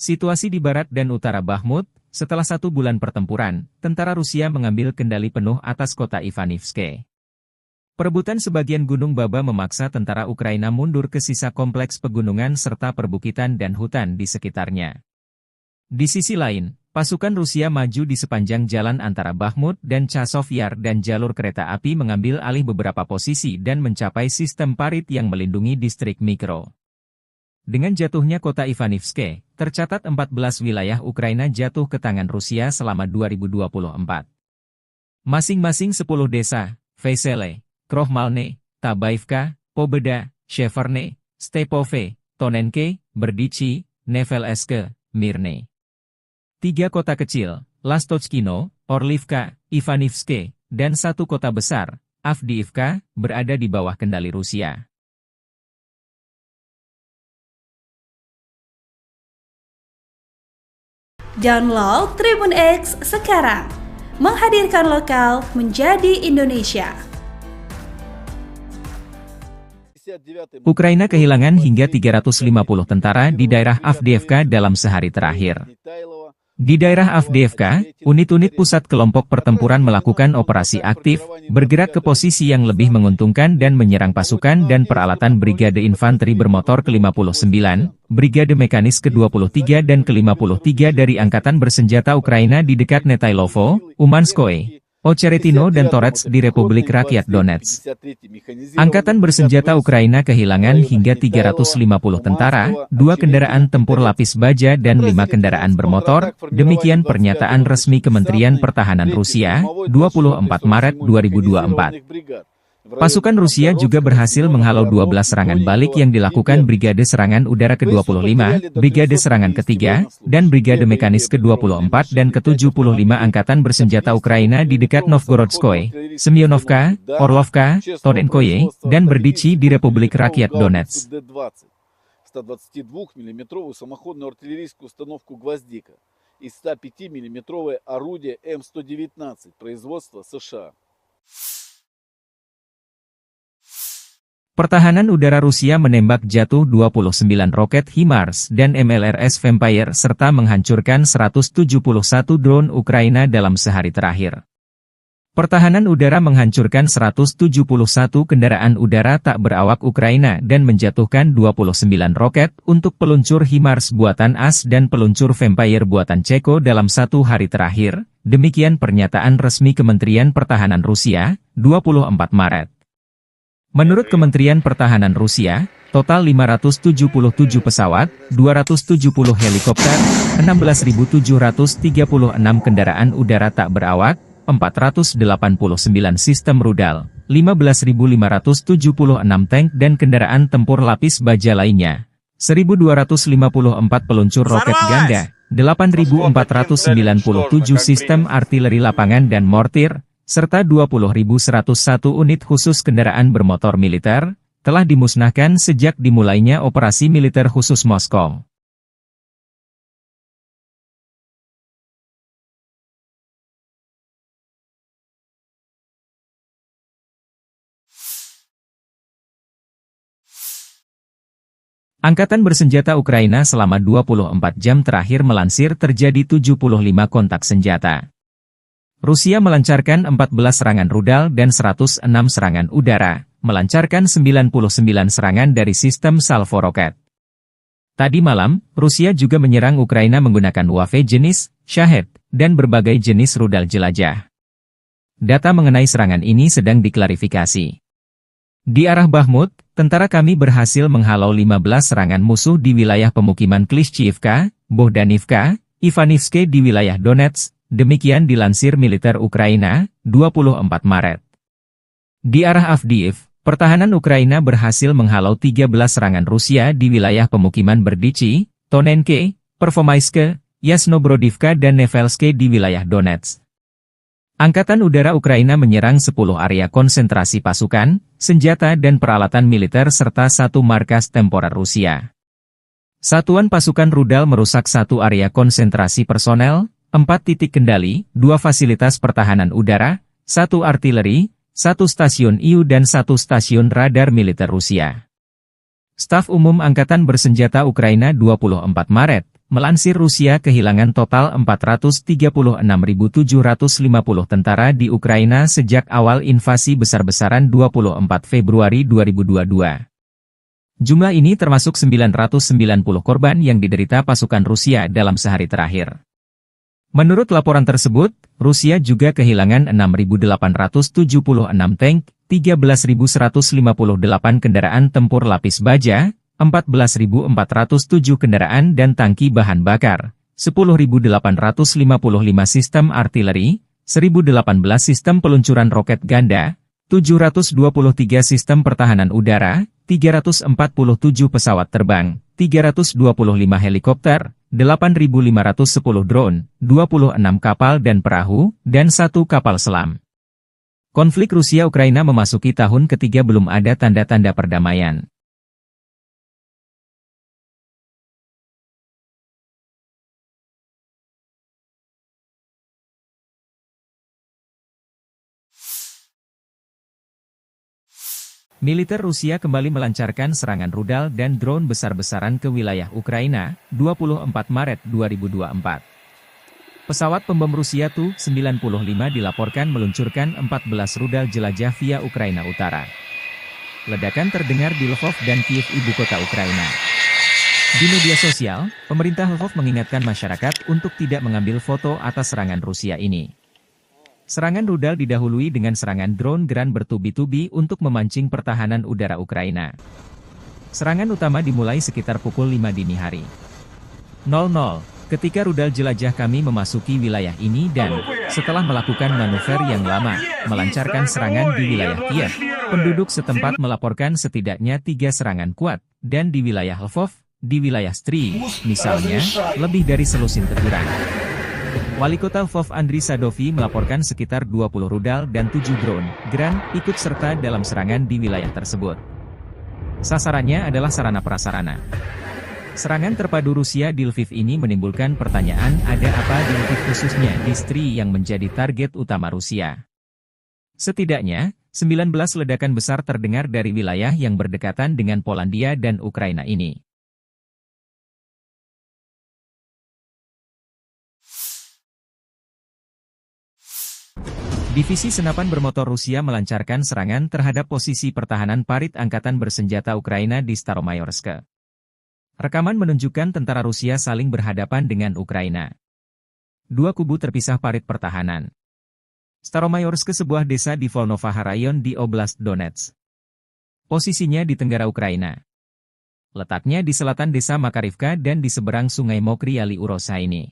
Situasi di barat dan utara Bakhmut, setelah 1 bulan pertempuran, tentara Rusia mengambil kendali penuh atas kota Ivanivske. Perebutan sebagian Gunung Baba memaksa tentara Ukraina mundur ke sisa kompleks pegunungan serta perbukitan dan hutan di sekitarnya. Di sisi lain, pasukan Rusia maju di sepanjang jalan antara Bakhmut dan Chasov Yar dan jalur kereta api mengambil alih beberapa posisi dan mencapai sistem parit yang melindungi distrik Mikro. Dengan jatuhnya kota Ivanivske, tercatat 14 wilayah Ukraina jatuh ke tangan Rusia selama 2024. Masing-masing 10 desa, Vesele, Krohmalne, Tabaivka, Pobeda, Sheverne, Stepove, Tonenke, Berdichi, Neveleske, Mirne. 3 kota kecil, Lastochkino, Orlivka, Ivanivske, dan 1 kota besar, Avdiivka, berada di bawah kendali Rusia. Download Tribun X sekarang, menghadirkan lokal menjadi Indonesia. Ukraina kehilangan hingga 350 tentara di daerah Avdiivka dalam sehari terakhir. Di daerah Avdiivka, unit-unit pusat kelompok pertempuran melakukan operasi aktif, bergerak ke posisi yang lebih menguntungkan dan menyerang pasukan dan peralatan Brigade Infanteri Bermotor ke-59, Brigade Mekanis ke-23 dan ke-53 dari Angkatan Bersenjata Ukraina di dekat Netailovo, Umanskoye, Ocheretino dan Torets di Republik Rakyat Donetsk. Angkatan Bersenjata Ukraina kehilangan hingga 350 tentara, 2 kendaraan tempur lapis baja dan 5 kendaraan bermotor, demikian pernyataan resmi Kementerian Pertahanan Rusia, 24 Maret 2024. Pasukan Rusia juga berhasil menghalau 12 serangan balik yang dilakukan Brigade Serangan Udara ke-25, Brigade Serangan ke-3, dan Brigade Mekanis ke-24 dan ke-75 Angkatan Bersenjata Ukraina di dekat Novgorodskoye, Semyonovka, Orlovka, Tonenkoye, dan Berdichi di Republik Rakyat Donetsk. 122-мм самоходную артиллерийскую установку «Гвоздика» и 105-мм орудие М119 производства США. Pertahanan udara Rusia menembak jatuh 29 roket HIMARS dan MLRS Vampire serta menghancurkan 171 drone Ukraina dalam sehari terakhir. Pertahanan udara menghancurkan 171 kendaraan udara tak berawak Ukraina dan menjatuhkan 29 roket untuk peluncur HIMARS buatan AS dan peluncur Vampire buatan Ceko dalam 1 hari terakhir, demikian pernyataan resmi Kementerian Pertahanan Rusia, 24 Maret. Menurut Kementerian Pertahanan Rusia, total 577 pesawat, 270 helikopter, 16.736 kendaraan udara tak berawak, 489 sistem rudal, 15.576 tank dan kendaraan tempur lapis baja lainnya, 1.254 peluncur roket ganda, 8.497 sistem artileri lapangan dan mortir, serta 20.101 unit khusus kendaraan bermotor militer, telah dimusnahkan sejak dimulainya operasi militer khusus Moskow. Angkatan Bersenjata Ukraina selama 24 jam terakhir melansir terjadi 75 kontak senjata. Rusia melancarkan 14 serangan rudal dan 106 serangan udara, melancarkan 99 serangan dari sistem salvo roket. Tadi malam, Rusia juga menyerang Ukraina menggunakan UAV jenis Shahed dan berbagai jenis rudal jelajah. Data mengenai serangan ini sedang diklarifikasi. Di arah Bakhmut, tentara kami berhasil menghalau 15 serangan musuh di wilayah pemukiman Klishchiivka, Bohdanivka, Ivanivske di wilayah Donetsk. Demikian dilansir militer Ukraina, 24 Maret. Di arah Avdiiv, pertahanan Ukraina berhasil menghalau 13 serangan Rusia di wilayah pemukiman Berdichi, Tonenke, Pervomaiske, Yasnobrodivka dan Nevelske di wilayah Donetsk. Angkatan Udara Ukraina menyerang 10 area konsentrasi pasukan, senjata dan peralatan militer serta 1 markas temporer Rusia. Satuan pasukan rudal merusak 1 area konsentrasi personel, 4 titik kendali, 2 fasilitas pertahanan udara, 1 artileri, 1 stasiun IU dan 1 stasiun radar militer Rusia. Staf Umum Angkatan Bersenjata Ukraina 24 Maret, Melansir Rusia kehilangan total 436.750 tentara di Ukraina sejak awal invasi besar-besaran 24 Februari 2022. Jumlah ini termasuk 990 korban yang diderita pasukan Rusia dalam sehari terakhir. Menurut laporan tersebut, Rusia juga kehilangan 6.876 tank, 13.158 kendaraan tempur lapis baja, 14.407 kendaraan dan tangki bahan bakar, 10.855 sistem artileri, 1.018 sistem peluncuran roket ganda, 723 sistem pertahanan udara, 347 pesawat terbang, 325 helikopter, 8.510 drone, 26 kapal dan perahu, dan 1 kapal selam. Konflik Rusia-Ukraina memasuki tahun ketiga belum ada tanda-tanda perdamaian. Militer Rusia kembali melancarkan serangan rudal dan drone besar-besaran ke wilayah Ukraina, 24 Maret 2024. Pesawat pembom Rusia Tu-95 dilaporkan meluncurkan 14 rudal jelajah via Ukraina Utara. Ledakan terdengar di Lvov dan Kiev, ibu kota Ukraina. Di media sosial, pemerintah Lvov mengingatkan masyarakat untuk tidak mengambil foto atas serangan Rusia ini. Serangan rudal didahului dengan serangan drone Gran bertubi-tubi untuk memancing pertahanan udara Ukraina. Serangan utama dimulai sekitar pukul 5 dini hari. 00, ketika rudal jelajah kami memasuki wilayah ini dan, setelah melakukan manuver yang lama, melancarkan serangan di wilayah Kiev, penduduk setempat melaporkan setidaknya 3 serangan kuat, dan di wilayah Lvov, di wilayah Stry, misalnya, lebih dari selusin teguran. Wali kota Lvov Andriy Sadovi melaporkan sekitar 20 rudal dan 7 drone Gran ikut serta dalam serangan di wilayah tersebut. Sasarannya adalah sarana-prasarana. Serangan terpadu Rusia di Lviv ini menimbulkan pertanyaan ada apa di Lviv khususnya di Stry yang menjadi target utama Rusia. Setidaknya, 19 ledakan besar terdengar dari wilayah yang berdekatan dengan Polandia dan Ukraina ini. Divisi senapan bermotor Rusia melancarkan serangan terhadap posisi pertahanan parit angkatan bersenjata Ukraina di Staromayorsk. Rekaman menunjukkan tentara Rusia saling berhadapan dengan Ukraina. Dua kubu terpisah parit pertahanan. Staromayorsk sebuah desa di Volnovaha Rayon di Oblast Donetsk. Posisinya di tenggara Ukraina. Letaknya di selatan desa Makarivka dan di seberang sungai Mokry Ali Urosa ini.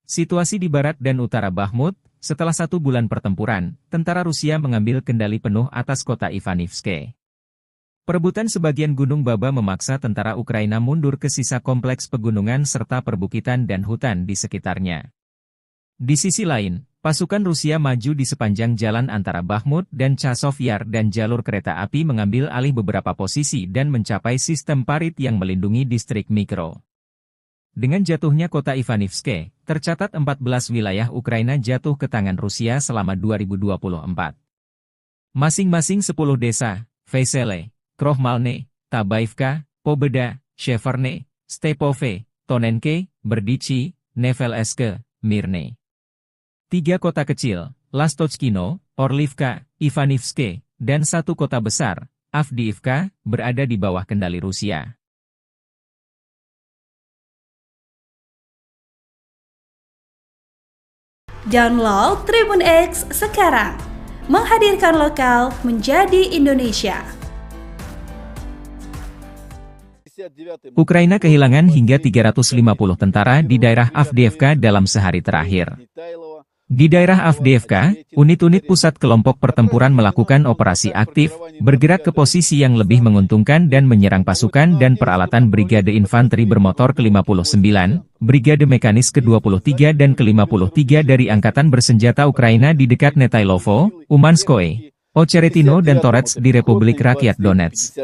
Situasi di barat dan utara Bakhmut, setelah 1 bulan pertempuran, tentara Rusia mengambil kendali penuh atas kota Ivanivske. Perebutan sebagian Gunung Baba memaksa tentara Ukraina mundur ke sisa kompleks pegunungan serta perbukitan dan hutan di sekitarnya. Di sisi lain, pasukan Rusia maju di sepanjang jalan antara Bakhmut dan Chasov Yar dan jalur kereta api mengambil alih beberapa posisi dan mencapai sistem parit yang melindungi distrik Mikro. Dengan jatuhnya kota Ivanivske, tercatat 14 wilayah Ukraina jatuh ke tangan Rusia selama 2024. Masing-masing 10 desa, Vesele, Krohmalne, Tabaivka, Pobeda, Sheverne, Stepove, Tonenke, Berdichi, Nevelske, Mirne. 3 kota kecil, Lastochkino, Orlivka, Ivanivske, dan 1 kota besar, Avdiivka, berada di bawah kendali Rusia. Download Tribun X sekarang, menghadirkan lokal menjadi Indonesia. Ukraina kehilangan hingga 350 tentara di daerah Avdiivka dalam sehari terakhir. Di daerah Avdiivka, unit-unit pusat kelompok pertempuran melakukan operasi aktif, bergerak ke posisi yang lebih menguntungkan dan menyerang pasukan dan peralatan Brigade Infanteri Bermotor ke-59, Brigade Mekanis ke-23 dan ke-53 dari Angkatan Bersenjata Ukraina di dekat Netailovo, Umanskoye, Ocheretino dan Torets di Republik Rakyat Donetsk.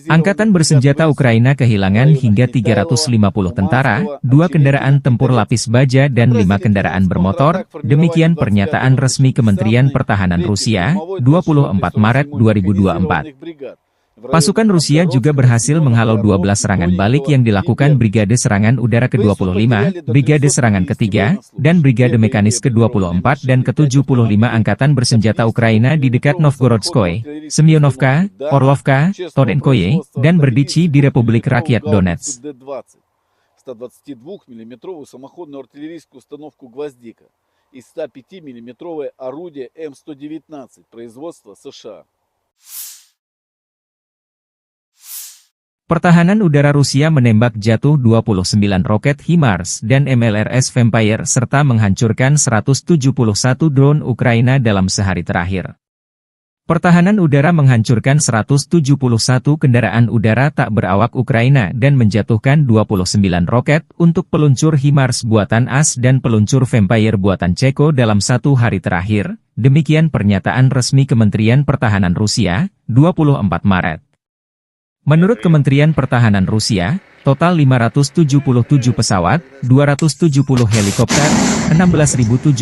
Angkatan Bersenjata Ukraina kehilangan hingga 350 tentara, 2 kendaraan tempur lapis baja dan 5 kendaraan bermotor, demikian pernyataan resmi Kementerian Pertahanan Rusia, 24 Maret 2024. Pasukan Rusia juga berhasil menghalau 12 serangan balik yang dilakukan Brigade Serangan Udara ke-25, Brigade Serangan ke-3, dan Brigade Mekanis ke-24 dan ke-75 Angkatan Bersenjata Ukraina di dekat Novgorodskoye, Semyonovka, Orlovka, Torenkoye, dan Berdichi di Republik Rakyat Donetsk. 122-мм самоходную артиллерийскую установку «Гвоздика» и 105-мм орудие М119 производства США. Pertahanan udara Rusia menembak jatuh 29 roket HIMARS dan MLRS Vampire serta menghancurkan 171 drone Ukraina dalam sehari terakhir. Pertahanan udara menghancurkan 171 kendaraan udara tak berawak Ukraina dan menjatuhkan 29 roket untuk peluncur HIMARS buatan AS dan peluncur Vampire buatan Ceko dalam 1 hari terakhir, demikian pernyataan resmi Kementerian Pertahanan Rusia, 24 Maret. Menurut Kementerian Pertahanan Rusia, total 577 pesawat, 270 helikopter, 16.736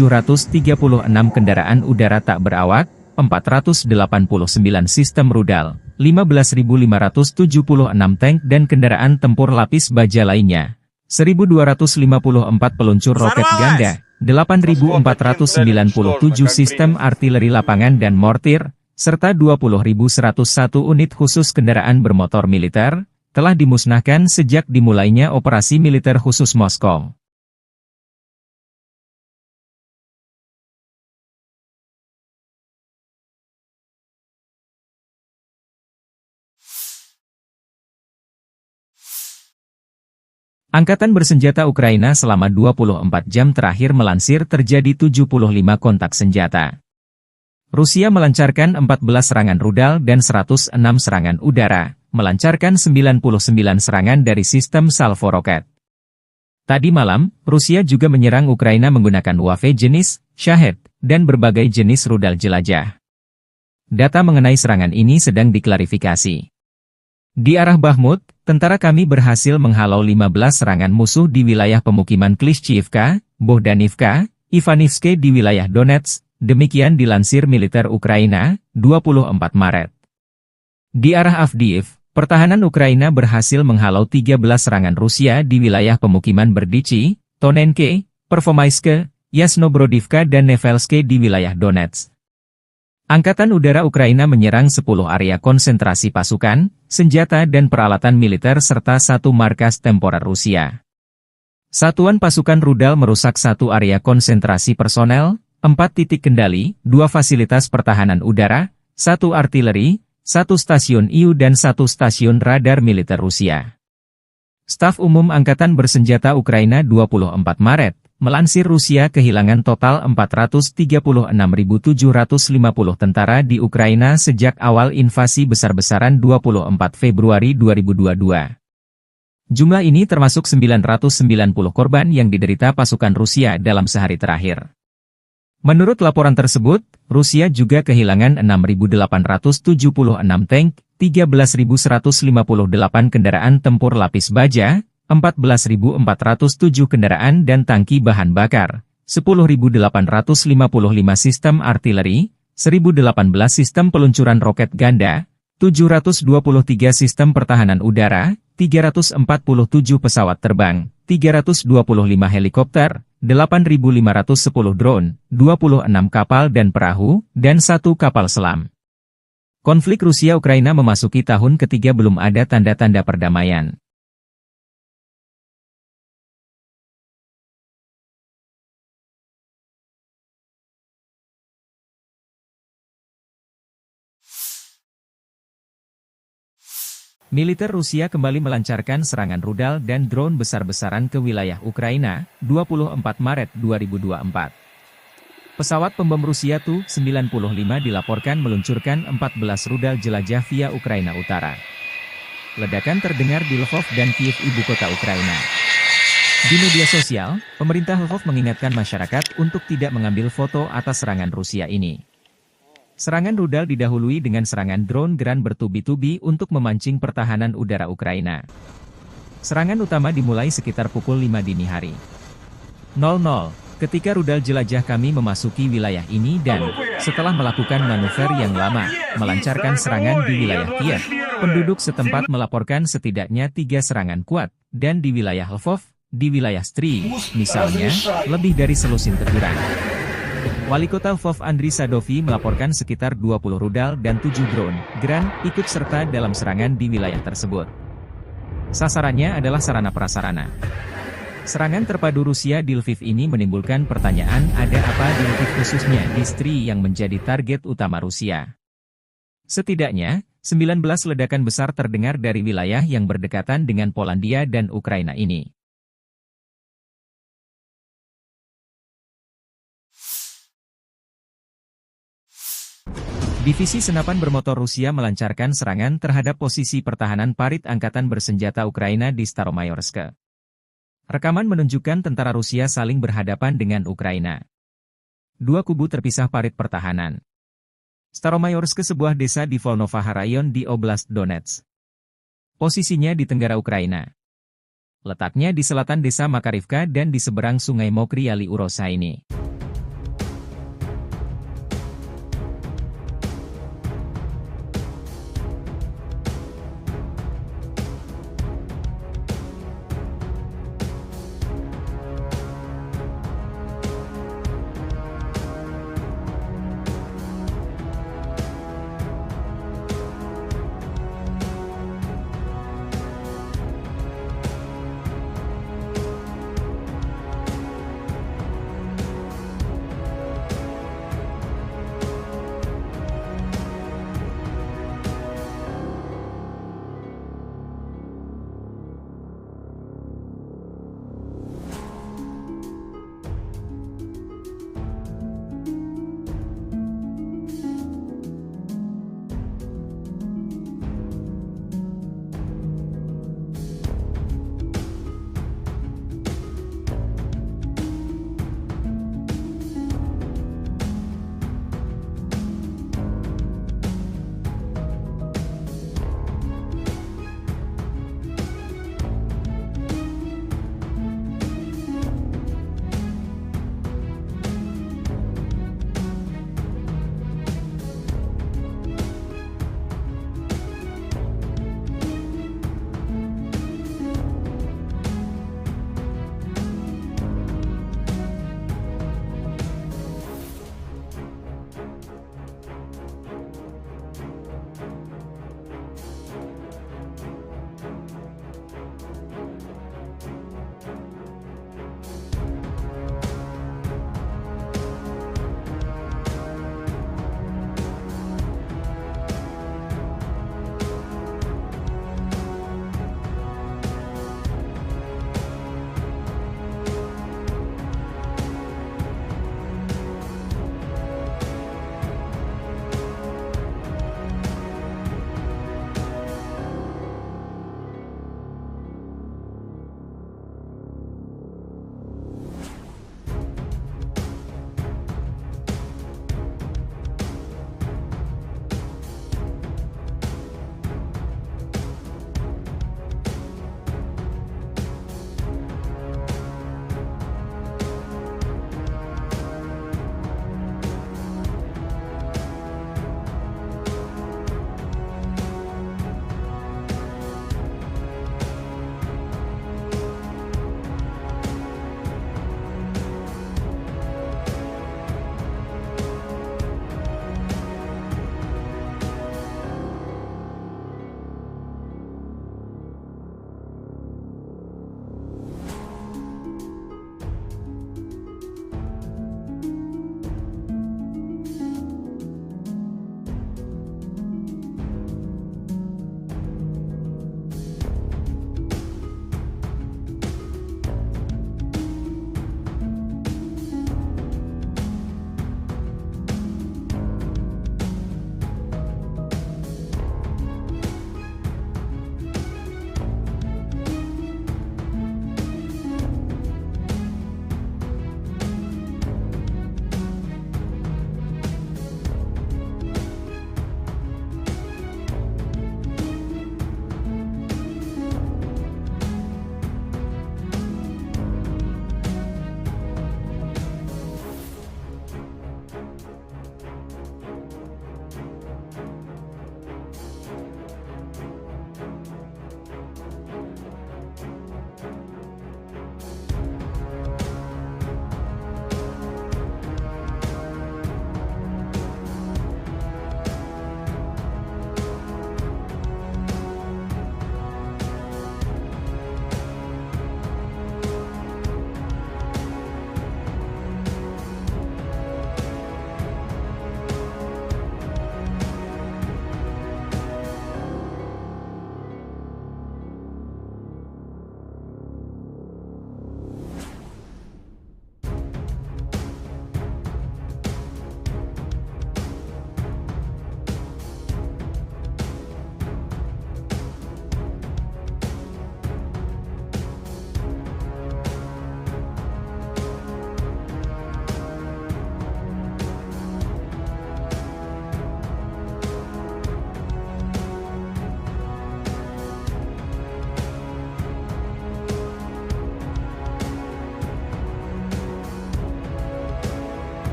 kendaraan udara tak berawak, 489 sistem rudal, 15.576 tank dan kendaraan tempur lapis baja lainnya, 1.254 peluncur roket ganda, 8.497 sistem artileri lapangan dan mortir, serta 20.101 unit khusus kendaraan bermotor militer, telah dimusnahkan sejak dimulainya operasi militer khusus Moskow. Angkatan Bersenjata Ukraina selama 24 jam terakhir melansir terjadi 75 kontak senjata. Rusia melancarkan 14 serangan rudal dan 106 serangan udara, melancarkan 99 serangan dari sistem salvo roket. Tadi malam, Rusia juga menyerang Ukraina menggunakan UAV jenis Shahed dan berbagai jenis rudal jelajah. Data mengenai serangan ini sedang diklarifikasi. Di arah Bakhmut, tentara kami berhasil menghalau 15 serangan musuh di wilayah pemukiman Klishchiivka, Bohdanivka, Ivanivske di wilayah Donetsk. Demikian dilansir militer Ukraina, 24 Maret. Di arah Avdiiv, pertahanan Ukraina berhasil menghalau 13 serangan Rusia di wilayah pemukiman Berdichi, Tonenke, Pervomaiske, Yasnobrodivka dan Nevelske di wilayah Donetsk. Angkatan Udara Ukraina menyerang 10 area konsentrasi pasukan, senjata dan peralatan militer serta 1 markas temporer Rusia. Satuan pasukan rudal merusak 1 area konsentrasi personel, 4 titik kendali, 2 fasilitas pertahanan udara, 1 artileri, 1 stasiun IU dan 1 stasiun radar militer Rusia. Staf Umum Angkatan Bersenjata Ukraina 24 Maret, Melansir Rusia kehilangan total 436.750 tentara di Ukraina sejak awal invasi besar-besaran 24 Februari 2022. Jumlah ini termasuk 990 korban yang diderita pasukan Rusia dalam sehari terakhir. Menurut laporan tersebut, Rusia juga kehilangan 6.876 tank, 13.158 kendaraan tempur lapis baja, 14.407 kendaraan dan tangki bahan bakar, 10.855 sistem artileri, 1.018 sistem peluncuran roket ganda, 723 sistem pertahanan udara, 347 pesawat terbang, 325 helikopter, 8.510 drone, 26 kapal dan perahu, dan 1 kapal selam. Konflik Rusia-Ukraina memasuki tahun ketiga belum ada tanda-tanda perdamaian. Militer Rusia kembali melancarkan serangan rudal dan drone besar-besaran ke wilayah Ukraina, 24 Maret 2024. Pesawat pembom Rusia Tu-95 dilaporkan meluncurkan 14 rudal jelajah via Ukraina Utara. Ledakan terdengar di Lvov dan Kiev, ibu kota Ukraina. Di media sosial, pemerintah Lvov mengingatkan masyarakat untuk tidak mengambil foto atas serangan Rusia ini. Serangan rudal didahului dengan serangan drone Gran bertubi-tubi untuk memancing pertahanan udara Ukraina. Serangan utama dimulai sekitar pukul 5 dini hari. 00, ketika rudal jelajah kami memasuki wilayah ini dan, setelah melakukan manuver yang lama, melancarkan serangan di wilayah Kiev, penduduk setempat melaporkan setidaknya 3 serangan kuat, dan di wilayah Lvov, di wilayah Stry, misalnya, lebih dari selusin teguran. Wali Kota Lvov Andriy Sadovi melaporkan sekitar 20 rudal dan 7 drone Gran ikut serta dalam serangan di wilayah tersebut. Sasarannya adalah sarana-prasarana. Serangan terpadu Rusia di Lviv ini menimbulkan pertanyaan, ada apa di Lviv khususnya di Stry yang menjadi target utama Rusia. Setidaknya, 19 ledakan besar terdengar dari wilayah yang berdekatan dengan Polandia dan Ukraina ini. Divisi senapan bermotor Rusia melancarkan serangan terhadap posisi pertahanan parit angkatan bersenjata Ukraina di Staromayorsk. Rekaman menunjukkan tentara Rusia saling berhadapan dengan Ukraina. Dua kubu terpisah parit pertahanan. Staromayorsk, sebuah desa di Volnovaha Rayon di Oblast Donetsk. Posisinya di tenggara Ukraina. Letaknya di selatan desa Makarivka dan di seberang sungai Mokry Yali Urosa ini.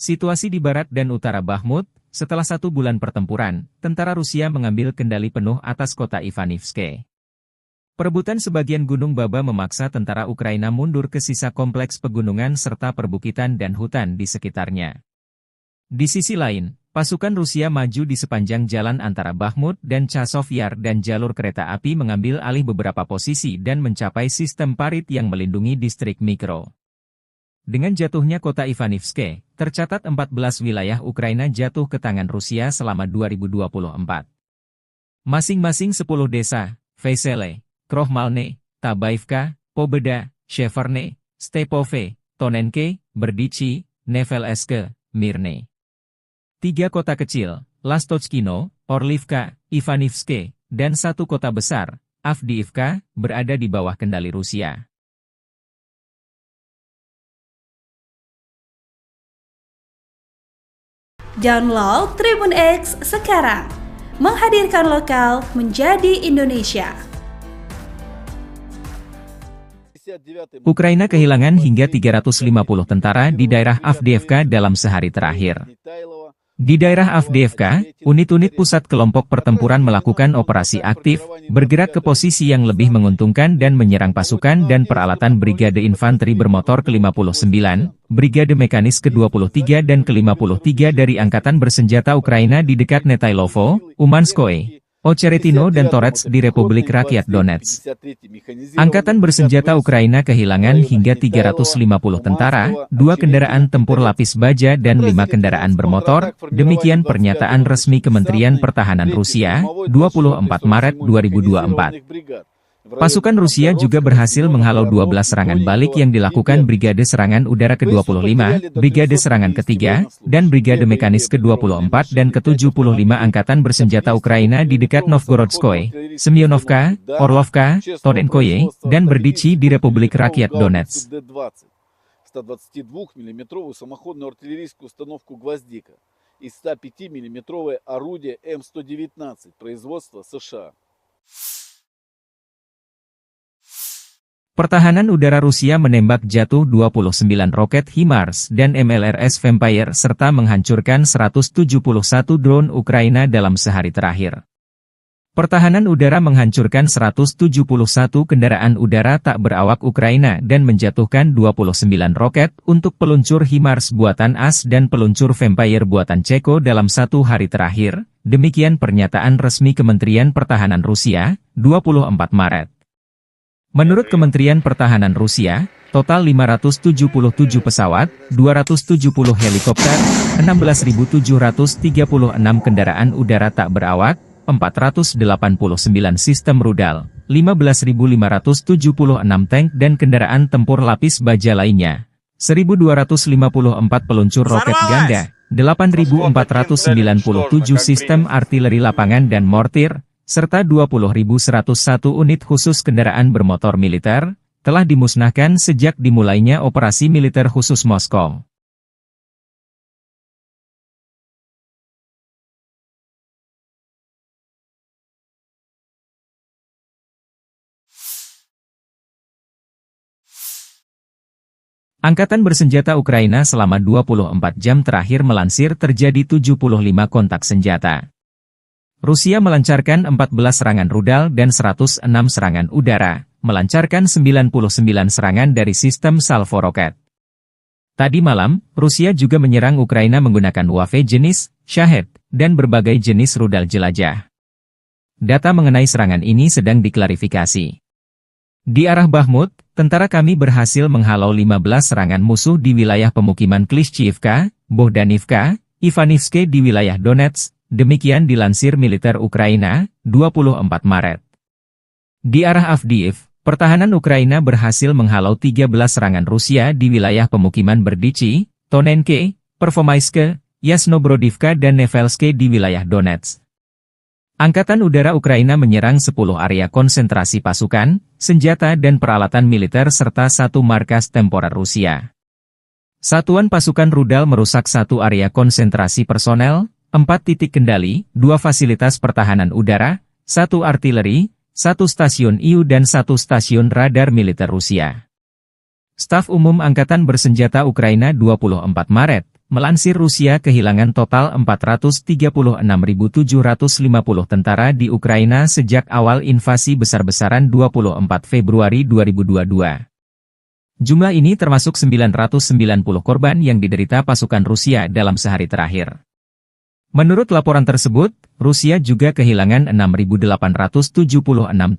Situasi di barat dan utara Bakhmut, setelah 1 bulan pertempuran, tentara Rusia mengambil kendali penuh atas kota Ivanivske. Perebutan sebagian Gunung Baba memaksa tentara Ukraina mundur ke sisa kompleks pegunungan serta perbukitan dan hutan di sekitarnya. Di sisi lain, pasukan Rusia maju di sepanjang jalan antara Bakhmut dan Chasov Yar dan jalur kereta api mengambil alih beberapa posisi dan mencapai sistem parit yang melindungi distrik Mikro. Dengan jatuhnya kota Ivanivske, tercatat 14 wilayah Ukraina jatuh ke tangan Rusia selama 2024. Masing-masing 10 desa, Vesele, Krohmalne, Tabaivka, Pobeda, Sheverne, Stepove, Tonenke, Berdichi, Nevelske, Mirne. 3 kota kecil, Lastochkino, Orlivka, Ivanivske, dan 1 kota besar, Avdiivka, berada di bawah kendali Rusia. Download Tribun X sekarang, menghadirkan lokal menjadi Indonesia. Ukraina kehilangan hingga 350 tentara di daerah Avdiivka dalam sehari terakhir. Di daerah Avdiivka, unit-unit pusat kelompok pertempuran melakukan operasi aktif, bergerak ke posisi yang lebih menguntungkan dan menyerang pasukan dan peralatan Brigade Infanteri Bermotor ke-59, Brigade Mekanis ke-23 dan ke-53 dari Angkatan Bersenjata Ukraina di dekat Netailovo, Umanskoye, Ocheretino dan Torets di Republik Rakyat Donetsk. Angkatan Bersenjata Ukraina kehilangan hingga 350 tentara, 2 kendaraan tempur lapis baja dan 5 kendaraan bermotor, demikian pernyataan resmi Kementerian Pertahanan Rusia, 24 Maret 2024. Pasukan Rusia juga berhasil menghalau 12 serangan balik yang dilakukan Brigade Serangan Udara ke-25, Brigade Serangan ke-3, dan Brigade Mekanis ke-24 dan ke-75 Angkatan Bersenjata Ukraina di dekat Novgorodskoye, Semyonovka, Orlovka, Torenkoye, dan Berdichi di Republik Rakyat Donetsk. 122-мм самоходную артиллерийскую установку «Гвоздика» и 105-мм орудие М119 производства США. Pertahanan udara Rusia menembak jatuh 29 roket HIMARS dan MLRS Vampire serta menghancurkan 171 drone Ukraina dalam sehari terakhir. Pertahanan udara menghancurkan 171 kendaraan udara tak berawak Ukraina dan menjatuhkan 29 roket untuk peluncur HIMARS buatan AS dan peluncur Vampire buatan Ceko dalam 1 hari terakhir, demikian pernyataan resmi Kementerian Pertahanan Rusia, 24 Maret. Menurut Kementerian Pertahanan Rusia, total 577 pesawat, 270 helikopter, 16.736 kendaraan udara tak berawak, 489 sistem rudal, 15.576 tank dan kendaraan tempur lapis baja lainnya, 1.254 peluncur roket ganda, 8.497 sistem artileri lapangan dan mortir, serta 20.101 unit khusus kendaraan bermotor militer, telah dimusnahkan sejak dimulainya operasi militer khusus Moskow. Angkatan Bersenjata Ukraina selama 24 jam terakhir melansir terjadi 75 kontak senjata. Rusia melancarkan 14 serangan rudal dan 106 serangan udara, melancarkan 99 serangan dari sistem salvo roket. Tadi malam, Rusia juga menyerang Ukraina menggunakan UAV jenis Shahed dan berbagai jenis rudal jelajah. Data mengenai serangan ini sedang diklarifikasi. Di arah Bakhmut, tentara kami berhasil menghalau 15 serangan musuh di wilayah pemukiman Klishchiivka, Bohdanivka, Ivanivske di wilayah Donetsk. Demikian dilansir militer Ukraina, 24 Maret. Di arah Avdiiv, pertahanan Ukraina berhasil menghalau 13 serangan Rusia di wilayah pemukiman Berdichi, Tonenke, Pervomaiske, Yasnobrodivka dan Nevelske di wilayah Donetsk. Angkatan Udara Ukraina menyerang 10 area konsentrasi pasukan, senjata dan peralatan militer serta 1 markas temporer Rusia. Satuan pasukan rudal merusak 1 area konsentrasi personel, 4 titik kendali, 2 fasilitas pertahanan udara, 1 artileri, 1 stasiun IU dan 1 stasiun radar militer Rusia. Staf Umum Angkatan Bersenjata Ukraina 24 Maret, Melansir Rusia kehilangan total 436.750 tentara di Ukraina sejak awal invasi besar-besaran 24 Februari 2022. Jumlah ini termasuk 990 korban yang diderita pasukan Rusia dalam sehari terakhir. Menurut laporan tersebut, Rusia juga kehilangan 6.876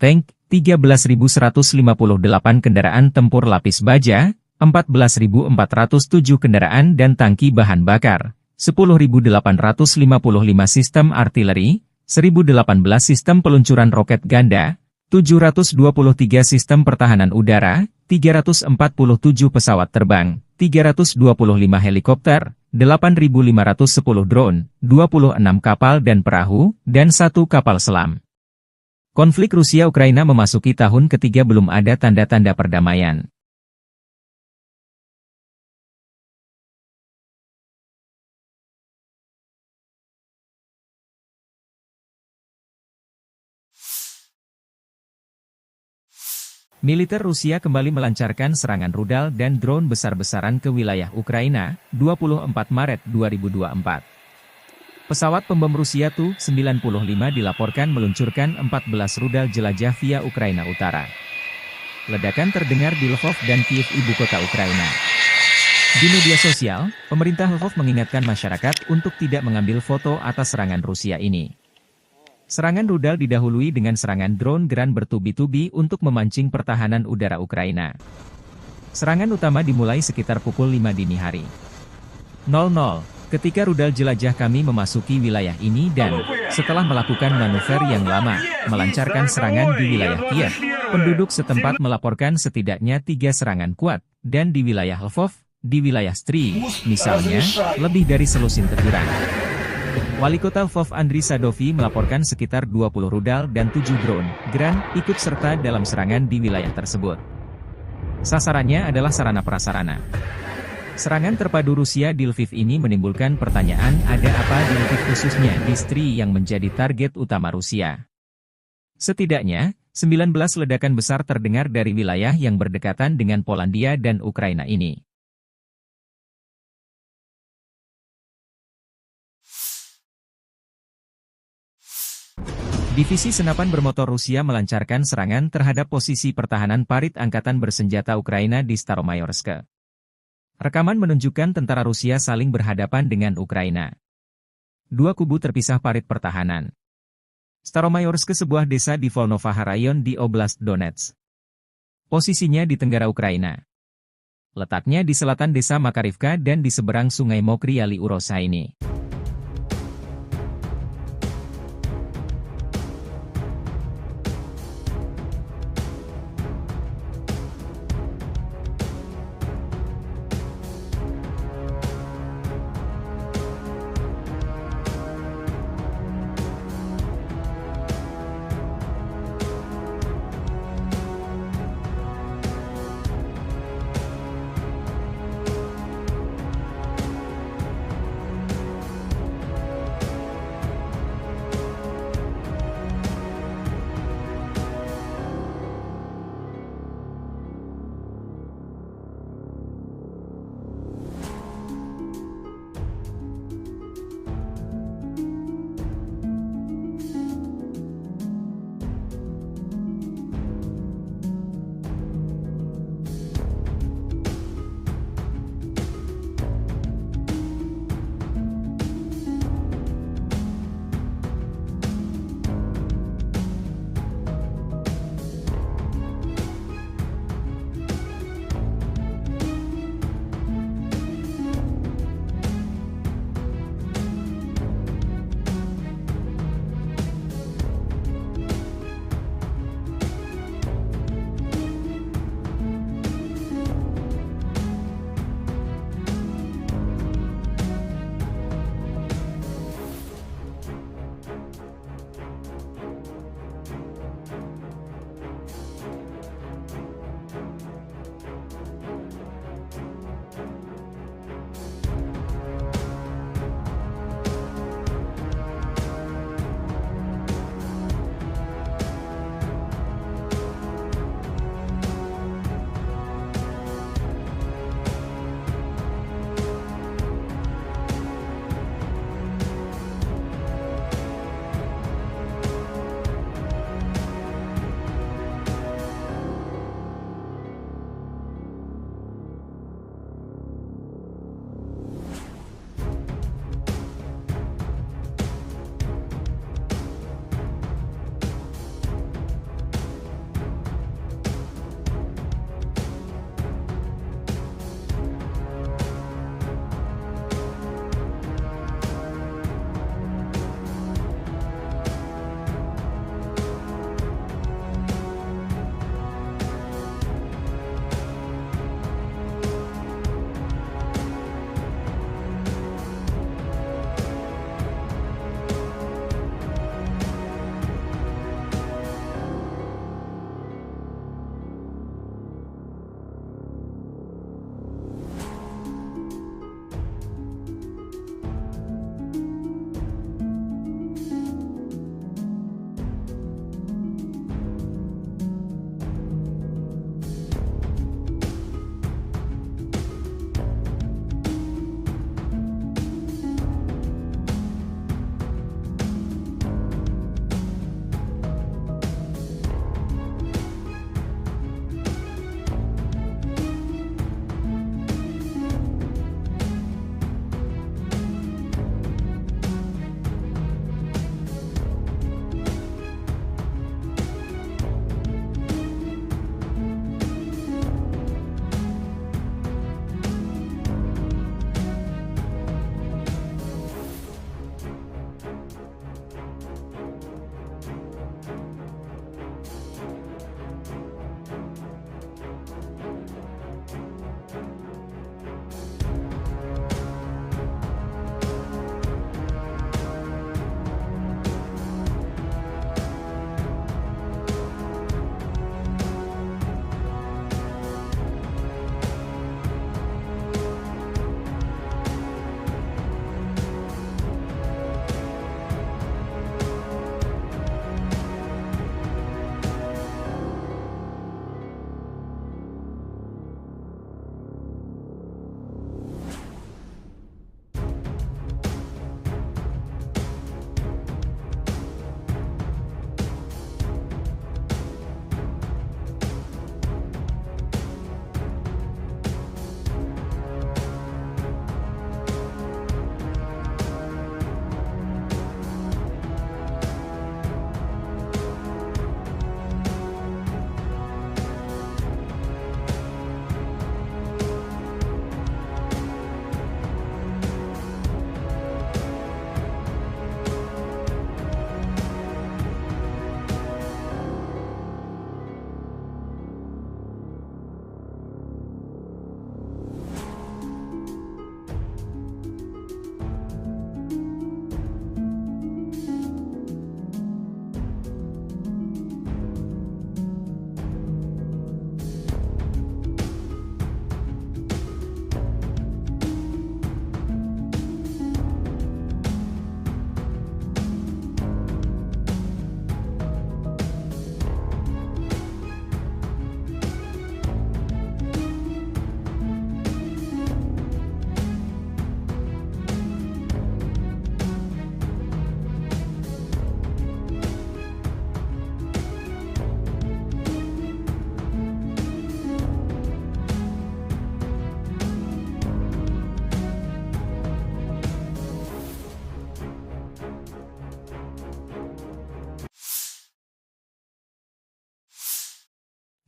tank, 13.158 kendaraan tempur lapis baja, 14.407 kendaraan dan tangki bahan bakar, 10.855 sistem artileri, 1.018 sistem peluncuran roket ganda, 723 sistem pertahanan udara, 347 pesawat terbang, 325 helikopter, 8.510 drone, 26 kapal dan perahu, dan 1 kapal selam. Konflik Rusia-Ukraina memasuki tahun ketiga belum ada tanda-tanda perdamaian. Militer Rusia kembali melancarkan serangan rudal dan drone besar-besaran ke wilayah Ukraina, 24 Maret 2024. Pesawat pembom Rusia Tu-95 dilaporkan meluncurkan 14 rudal jelajah via Ukraina Utara. Ledakan terdengar di Lvov dan Kiev, ibu kota Ukraina. Di media sosial, pemerintah Lvov mengingatkan masyarakat untuk tidak mengambil foto atas serangan Rusia ini. Serangan rudal didahului dengan serangan drone Gran bertubi-tubi untuk memancing pertahanan udara Ukraina. Serangan utama dimulai sekitar pukul 5 dini hari. 00, ketika rudal jelajah kami memasuki wilayah ini dan, setelah melakukan manuver yang lama, melancarkan serangan di wilayah Kiev, penduduk setempat melaporkan setidaknya 3 serangan kuat, dan di wilayah Lvov, di wilayah Stry, misalnya, lebih dari selusin teguran. Wali Kota Lvov Andriy Sadovi melaporkan sekitar 20 rudal dan 7 drone Gran ikut serta dalam serangan di wilayah tersebut. Sasarannya adalah sarana prasarana. Serangan terpadu Rusia di Lviv ini menimbulkan pertanyaan, ada apa di Lviv khususnya di Stry yang menjadi target utama Rusia. Setidaknya, 19 ledakan besar terdengar dari wilayah yang berdekatan dengan Polandia dan Ukraina ini. Divisi senapan bermotor Rusia melancarkan serangan terhadap posisi pertahanan parit angkatan bersenjata Ukraina di Staromayorsk. Rekaman menunjukkan tentara Rusia saling berhadapan dengan Ukraina. Dua kubu terpisah parit pertahanan. Staromayorsk, sebuah desa di Volnovaha Rayon di Oblast Donetsk. Posisinya di tenggara Ukraina. Letaknya di selatan desa Makarivka dan di seberang sungai Mokry Yali Urosa ini.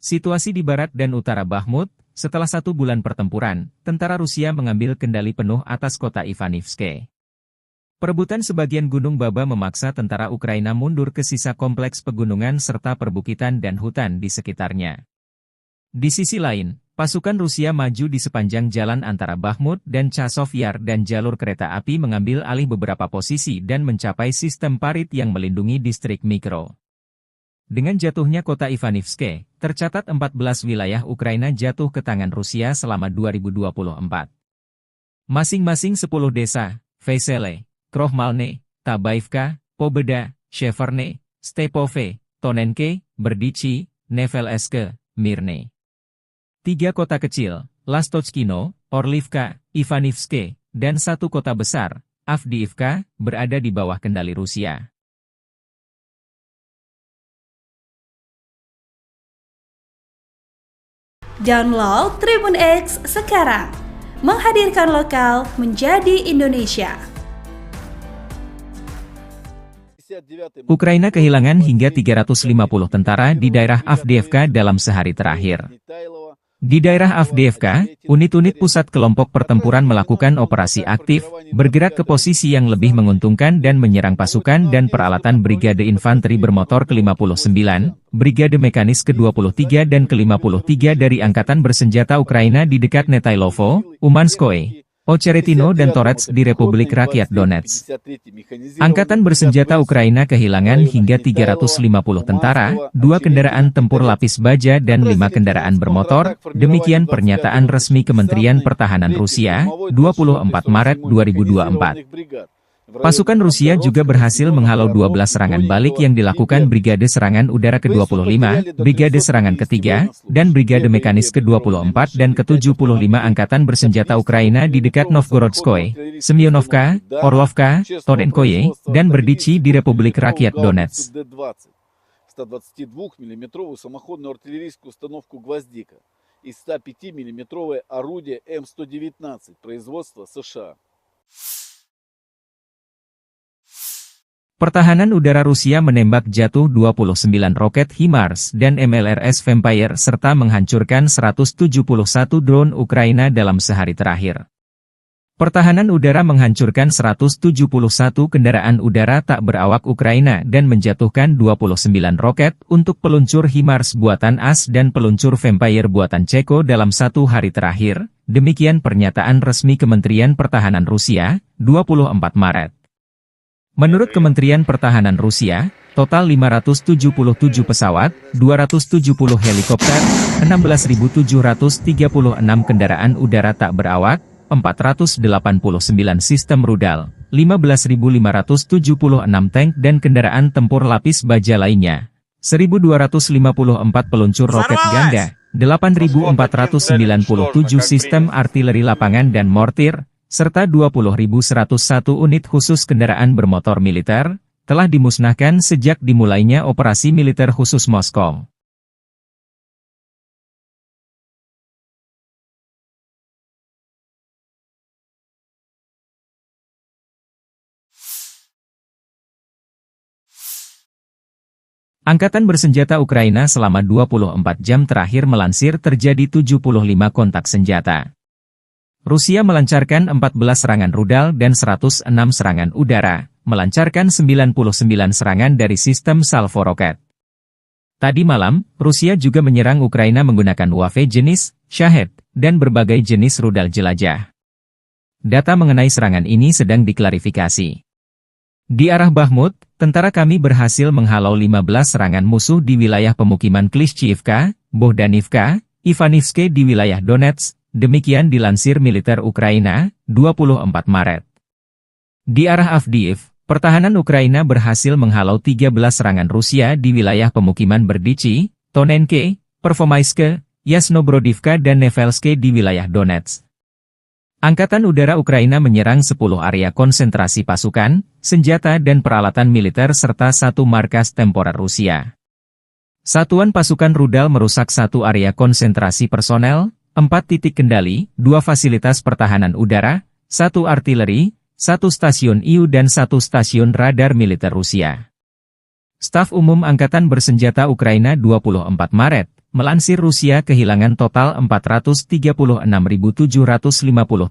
Situasi di barat dan utara Bakhmut, setelah 1 bulan pertempuran, tentara Rusia mengambil kendali penuh atas kota Ivanivske. Perebutan sebagian Gunung Baba memaksa tentara Ukraina mundur ke sisa kompleks pegunungan serta perbukitan dan hutan di sekitarnya. Di sisi lain, pasukan Rusia maju di sepanjang jalan antara Bakhmut dan Chasov Yar dan jalur kereta api mengambil alih beberapa posisi dan mencapai sistem parit yang melindungi distrik mikro. Dengan jatuhnya kota Ivanivske, tercatat 14 wilayah Ukraina jatuh ke tangan Rusia selama 2024. Masing-masing 10 desa, Vesele, Krohmalne, Tabaivka, Pobeda, Sheverne, Stepove, Tonenke, Berdichi, Nevelske, Mirne. 3 kota kecil, Lastochkino, Orlivka, Ivanivske, dan 1 kota besar, Avdiivka, berada di bawah kendali Rusia. Download Tribun X sekarang, menghadirkan lokal menjadi Indonesia. Ukraina kehilangan hingga 350 tentara di daerah Avdiivka dalam sehari terakhir. Di daerah Avdiivka, unit-unit pusat kelompok pertempuran melakukan operasi aktif, bergerak ke posisi yang lebih menguntungkan dan menyerang pasukan dan peralatan Brigade Infanteri Bermotor ke-59, Brigade Mekanis ke-23 dan ke-53 dari Angkatan Bersenjata Ukraina di dekat Netailovo, Umanskoye, Ocheretino dan Torets di Republik Rakyat Donetsk. Angkatan Bersenjata Ukraina kehilangan hingga 350 tentara, 2 kendaraan tempur lapis baja dan 5 kendaraan bermotor, demikian pernyataan resmi Kementerian Pertahanan Rusia, 24 Maret 2024. Pasukan Rusia juga berhasil menghalau 12 serangan balik yang dilakukan Brigade Serangan Udara ke-25, Brigade Serangan ke-3, dan Brigade Mekanis ke-24 dan ke-75 Angkatan Bersenjata Ukraina di dekat Novgorodskoye, Semyonovka, Orlovka, Torenkoye, dan Berdichi di Republik Rakyat Donetsk. 122-мм самоходную артиллерийскую установку «Гвоздика» и 105-мм орудие М119 производства США. Pertahanan udara Rusia menembak jatuh 29 roket HIMARS dan MLRS Vampire serta menghancurkan 171 drone Ukraina dalam sehari terakhir. Pertahanan udara menghancurkan 171 kendaraan udara tak berawak Ukraina dan menjatuhkan 29 roket untuk peluncur HIMARS buatan AS dan peluncur Vampire buatan Ceko dalam 1 hari terakhir, demikian pernyataan resmi Kementerian Pertahanan Rusia, 24 Maret. Menurut Kementerian Pertahanan Rusia, total 577 pesawat, 270 helikopter, 16.736 kendaraan udara tak berawak, 489 sistem rudal, 15.576 tank dan kendaraan tempur lapis baja lainnya, 1.254 peluncur roket ganda, 8.497 sistem artileri lapangan dan mortir, serta 20.101 unit khusus kendaraan bermotor militer, telah dimusnahkan sejak dimulainya operasi militer khusus Moskow. Angkatan Bersenjata Ukraina selama 24 jam terakhir melansir terjadi 75 kontak senjata. Rusia melancarkan 14 serangan rudal dan 106 serangan udara, melancarkan 99 serangan dari sistem salvo roket. Tadi malam, Rusia juga menyerang Ukraina menggunakan UAV jenis Shahed dan berbagai jenis rudal jelajah. Data mengenai serangan ini sedang diklarifikasi. Di arah Bakhmut, tentara kami berhasil menghalau 15 serangan musuh di wilayah pemukiman Klishchiivka, Bohdanivka, Ivanivske di wilayah Donetsk. Demikian dilansir militer Ukraina, 24 Maret. Di arah Avdiiv, pertahanan Ukraina berhasil menghalau 13 serangan Rusia di wilayah pemukiman Berdichi, Tonenke, Pervomaiske, Yasnobrodivka dan Nevelske di wilayah Donetsk. Angkatan Udara Ukraina menyerang 10 area konsentrasi pasukan, senjata dan peralatan militer serta 1 markas temporer Rusia. Satuan pasukan rudal merusak 1 area konsentrasi personel, 4 titik kendali, 2 fasilitas pertahanan udara, 1 artileri, 1 stasiun IU dan 1 stasiun radar militer Rusia. Staf Umum Angkatan Bersenjata Ukraina 24 Maret, Melansir Rusia kehilangan total 436.750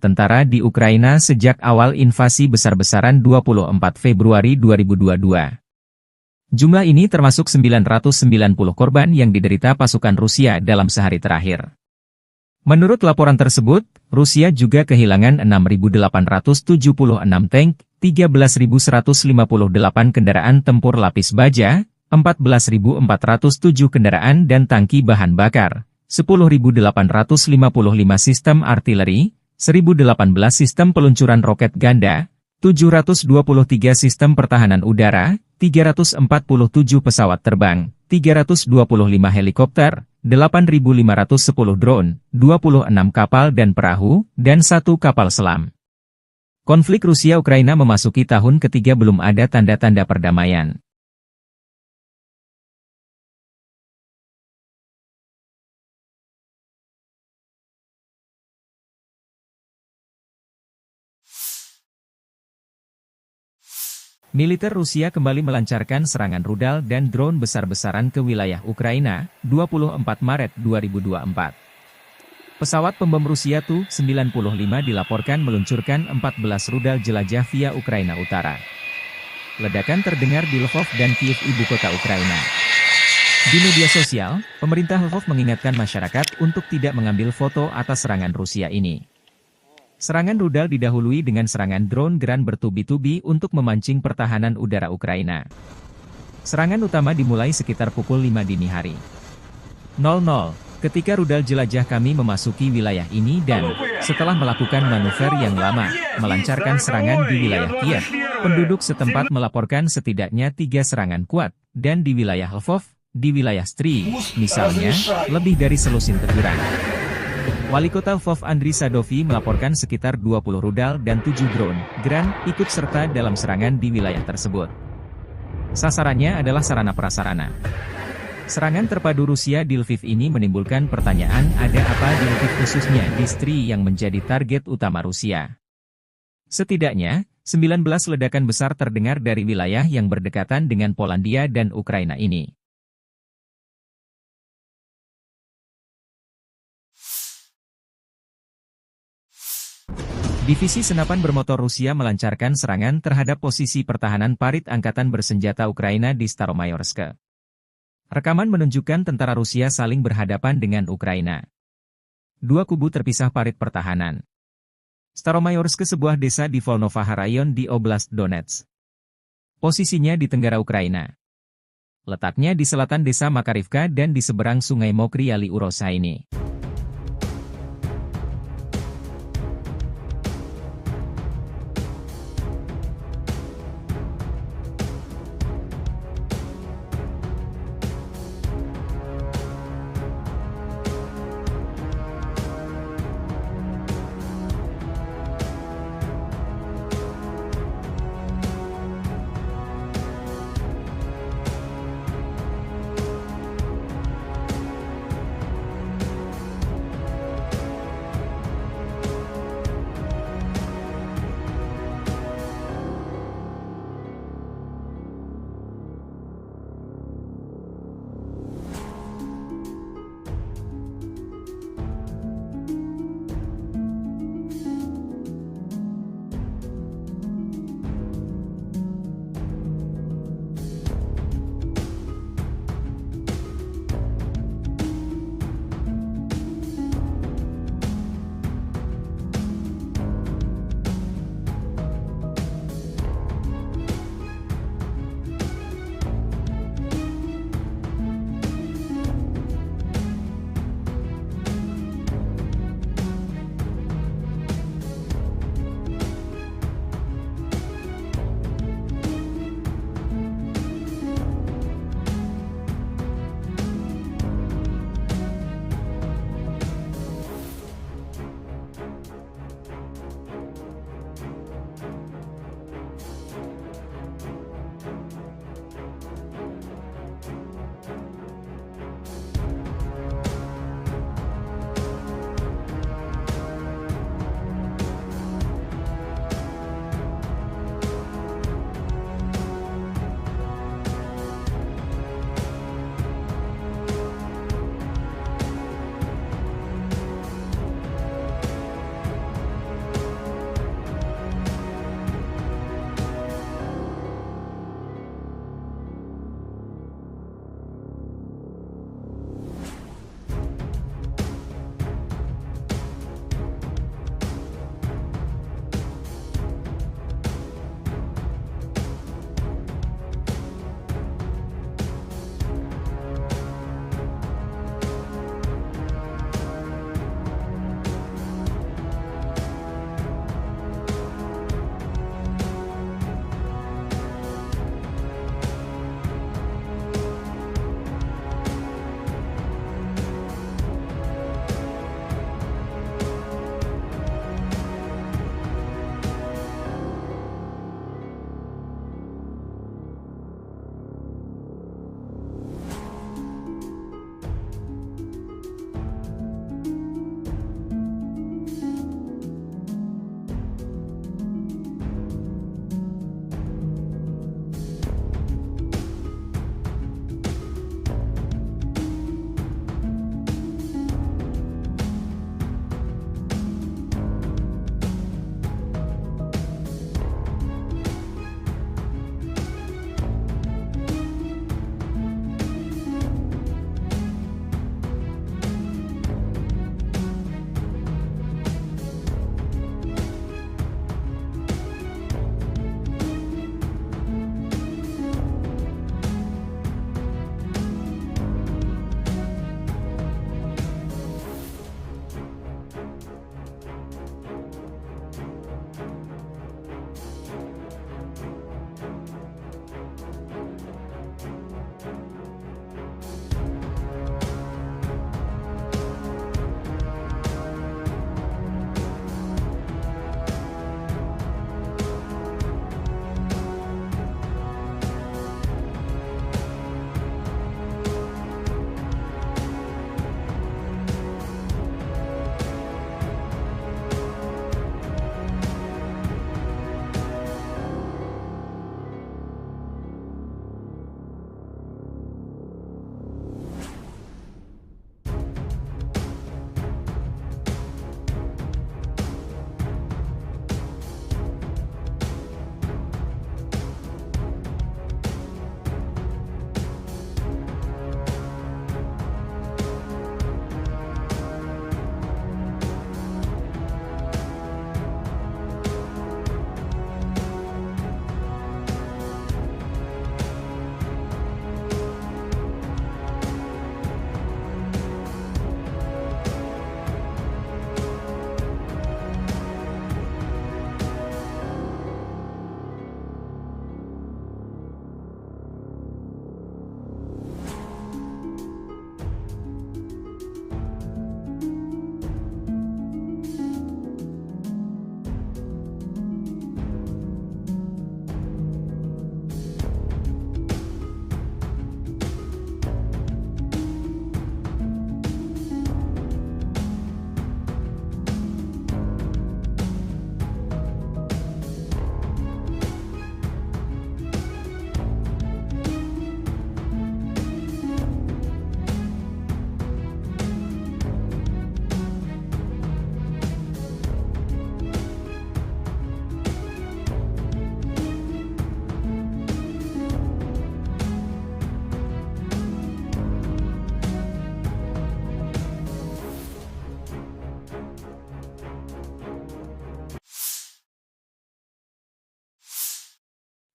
tentara di Ukraina sejak awal invasi besar-besaran 24 Februari 2022. Jumlah ini termasuk 990 korban yang diderita pasukan Rusia dalam sehari terakhir. Menurut laporan tersebut, Rusia juga kehilangan 6.876 tank, 13.158 kendaraan tempur lapis baja, 14.407 kendaraan dan tangki bahan bakar, 10.855 sistem artileri, 1.018 sistem peluncuran roket ganda, 723 sistem pertahanan udara, 347 pesawat terbang, 325 helikopter, 8.510 drone, 26 kapal dan perahu, dan 1 kapal selam. Konflik Rusia-Ukraina memasuki tahun ketiga belum ada tanda-tanda perdamaian. Militer Rusia kembali melancarkan serangan rudal dan drone besar-besaran ke wilayah Ukraina, 24 Maret 2024. Pesawat pembom Rusia Tu-95 dilaporkan meluncurkan 14 rudal jelajah via Ukraina Utara. Ledakan terdengar di Lvov dan Kiev, ibu kota Ukraina. Di media sosial, pemerintah Lvov mengingatkan masyarakat untuk tidak mengambil foto atas serangan Rusia ini. Serangan rudal didahului dengan serangan drone Gran bertubi-tubi untuk memancing pertahanan udara Ukraina. Serangan utama dimulai sekitar pukul 5 dini hari. 00, ketika rudal jelajah kami memasuki wilayah ini dan, setelah melakukan manuver yang lama, melancarkan serangan di wilayah Kiev, penduduk setempat melaporkan setidaknya 3 serangan kuat, dan di wilayah Lvov, di wilayah Stry, misalnya, lebih dari selusin teguran. Wali Kota Lvov Andriy Sadovi melaporkan sekitar 20 rudal dan 7 drone Gran ikut serta dalam serangan di wilayah tersebut. Sasarannya adalah sarana prasarana. Serangan terpadu Rusia di Lviv ini menimbulkan pertanyaan, ada apa di Lviv khususnya di Stry yang menjadi target utama Rusia. Setidaknya, 19 ledakan besar terdengar dari wilayah yang berdekatan dengan Polandia dan Ukraina ini. Divisi senapan bermotor Rusia melancarkan serangan terhadap posisi pertahanan parit angkatan bersenjata Ukraina di Staromayorsk. Rekaman menunjukkan tentara Rusia saling berhadapan dengan Ukraina. Dua kubu terpisah parit pertahanan. Staromayorsk, sebuah desa di Volnovaha Rayon di Oblast Donetsk. Posisinya di tenggara Ukraina. Letaknya di selatan desa Makarivka dan di seberang sungai Mokry Yali Urosa ini.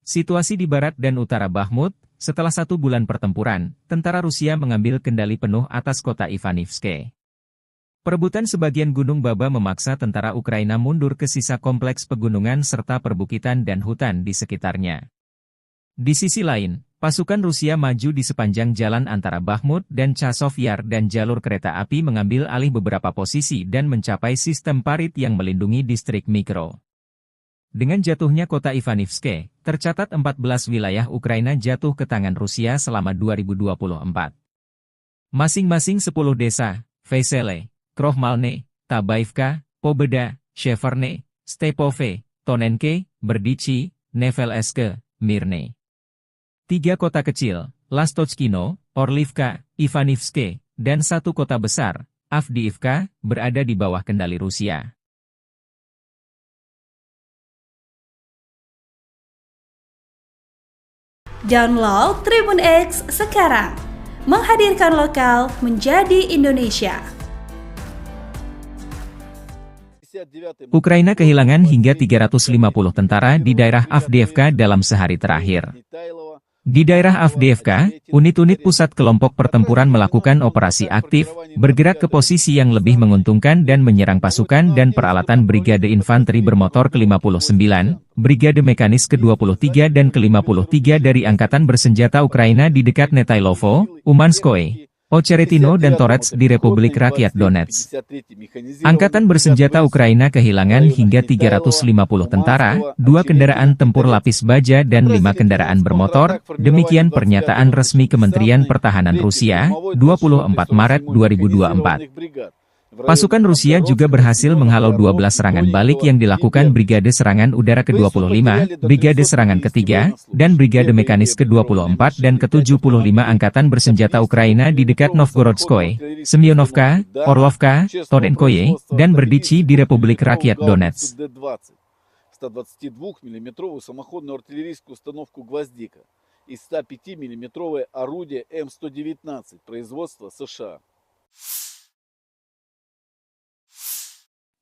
Situasi di barat dan utara Bakhmut, setelah 1 bulan pertempuran, tentara Rusia mengambil kendali penuh atas kota Ivanivske. Perebutan sebagian Gunung Baba memaksa tentara Ukraina mundur ke sisa kompleks pegunungan serta perbukitan dan hutan di sekitarnya. Di sisi lain, pasukan Rusia maju di sepanjang jalan antara Bakhmut dan Chasov Yar dan jalur kereta api mengambil alih beberapa posisi dan mencapai sistem parit yang melindungi distrik Mikro. Dengan jatuhnya kota Ivanivske, tercatat 14 wilayah Ukraina jatuh ke tangan Rusia selama 2024. Masing-masing 10 desa, Vesele, Krohmalne, Tabaivka, Pobeda, Sheverne, Stepove, Tonenke, Berdichi, Nevelske, Mirne. 3 kota kecil, Lastochkino, Orlivka, Ivanivske, dan 1 kota besar, Avdiivka, berada di bawah kendali Rusia. Download Tribun X sekarang, menghadirkan lokal menjadi Indonesia. Ukraina kehilangan hingga 350 tentara di daerah Avdiivka dalam sehari terakhir. Di daerah Avdiivka, unit-unit pusat kelompok pertempuran melakukan operasi aktif, bergerak ke posisi yang lebih menguntungkan dan menyerang pasukan dan peralatan Brigade Infanteri Bermotor ke-59, Brigade Mekanis ke-23 dan ke-53 dari Angkatan Bersenjata Ukraina di dekat Netailovo, Umanskoye, Ocheretino dan Torets di Republik Rakyat Donetsk. Angkatan Bersenjata Ukraina kehilangan hingga 350 tentara, 2 kendaraan tempur lapis baja dan 5 kendaraan bermotor, demikian pernyataan resmi Kementerian Pertahanan Rusia, 24 Maret 2024. Pasukan Rusia juga berhasil menghalau 12 serangan balik yang dilakukan Brigade Serangan Udara ke-25, Brigade Serangan ke-3, dan Brigade Mekanis ke-24 dan ke-75 Angkatan Bersenjata Ukraina di dekat Novgorodskoye, Semyonovka, Orlovka, Torenkoye, dan Berdichi di Republik Rakyat Donetsk. 122-мм самоходную артиллерийскую установку «Гвоздика» и 105-мм орудие М119 производства США.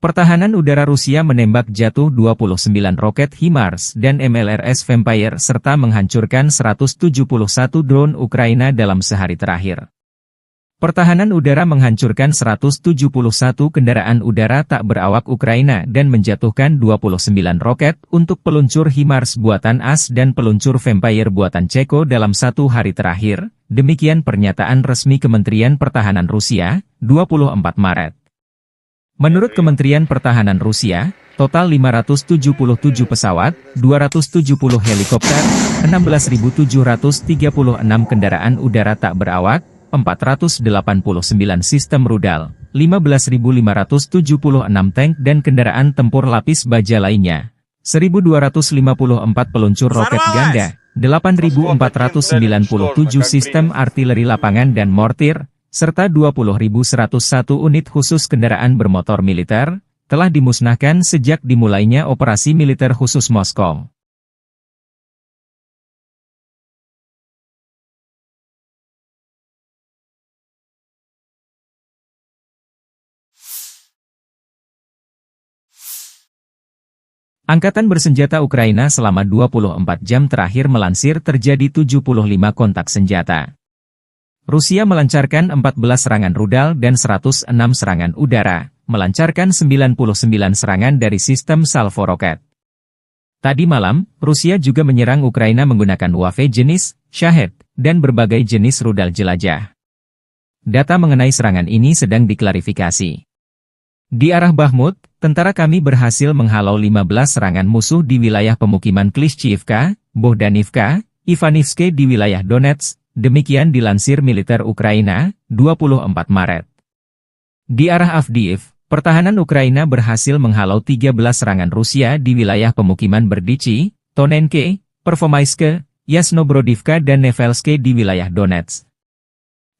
Pertahanan udara Rusia menembak jatuh 29 roket HIMARS dan MLRS Vampire serta menghancurkan 171 drone Ukraina dalam sehari terakhir. Pertahanan udara menghancurkan 171 kendaraan udara tak berawak Ukraina dan menjatuhkan 29 roket untuk peluncur HIMARS buatan AS dan peluncur Vampire buatan Ceko dalam 1 hari terakhir, demikian pernyataan resmi Kementerian Pertahanan Rusia, 24 Maret. Menurut Kementerian Pertahanan Rusia, total 577 pesawat, 270 helikopter, 16.736 kendaraan udara tak berawak, 489 sistem rudal, 15.576 tank dan kendaraan tempur lapis baja lainnya, 1.254 peluncur roket ganda, 8.497 sistem artileri lapangan dan mortir, serta 20.101 unit khusus kendaraan bermotor militer, telah dimusnahkan sejak dimulainya operasi militer khusus Moskow. Angkatan Bersenjata Ukraina selama 24 jam terakhir melansir terjadi 75 kontak senjata. Rusia melancarkan 14 serangan rudal dan 106 serangan udara, melancarkan 99 serangan dari sistem salvo roket. Tadi malam, Rusia juga menyerang Ukraina menggunakan UAV jenis Shahed dan berbagai jenis rudal jelajah. Data mengenai serangan ini sedang diklarifikasi. Di arah Bakhmut, tentara kami berhasil menghalau 15 serangan musuh di wilayah pemukiman Klishchiivka, Bohdanivka, Ivanivske di wilayah Donetsk. Demikian dilansir militer Ukraina, 24 Maret. Di arah Avdiiv, pertahanan Ukraina berhasil menghalau 13 serangan Rusia di wilayah pemukiman Berdichi, Tonenke, Pervomaiske, Yasnobrodivka dan Nevelske di wilayah Donetsk.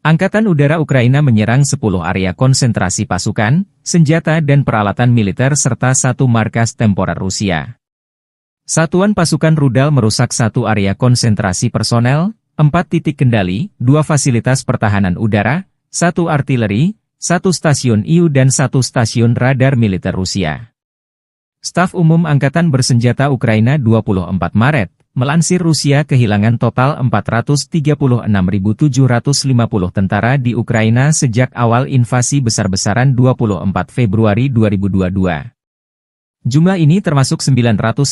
Angkatan Udara Ukraina menyerang 10 area konsentrasi pasukan, senjata dan peralatan militer serta 1 markas temporer Rusia. Satuan pasukan rudal merusak 1 area konsentrasi personel, 4 titik kendali, 2 fasilitas pertahanan udara, 1 artileri, 1 stasiun IU dan 1 stasiun radar militer Rusia. Staf Umum Angkatan Bersenjata Ukraina 24 Maret, melansir Rusia kehilangan total 436.750 tentara di Ukraina sejak awal invasi besar-besaran 24 Februari 2022. Jumlah ini termasuk 990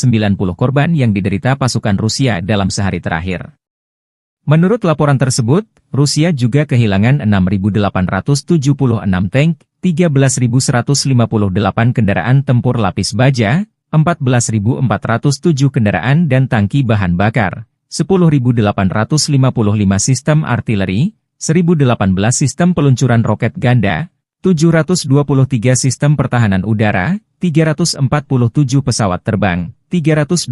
korban yang diderita pasukan Rusia dalam sehari terakhir. Menurut laporan tersebut, Rusia juga kehilangan 6.876 tank, 13.158 kendaraan tempur lapis baja, 14.407 kendaraan dan tangki bahan bakar, 10.855 sistem artileri, 1.018 sistem peluncuran roket ganda, 723 sistem pertahanan udara, 347 pesawat terbang, 325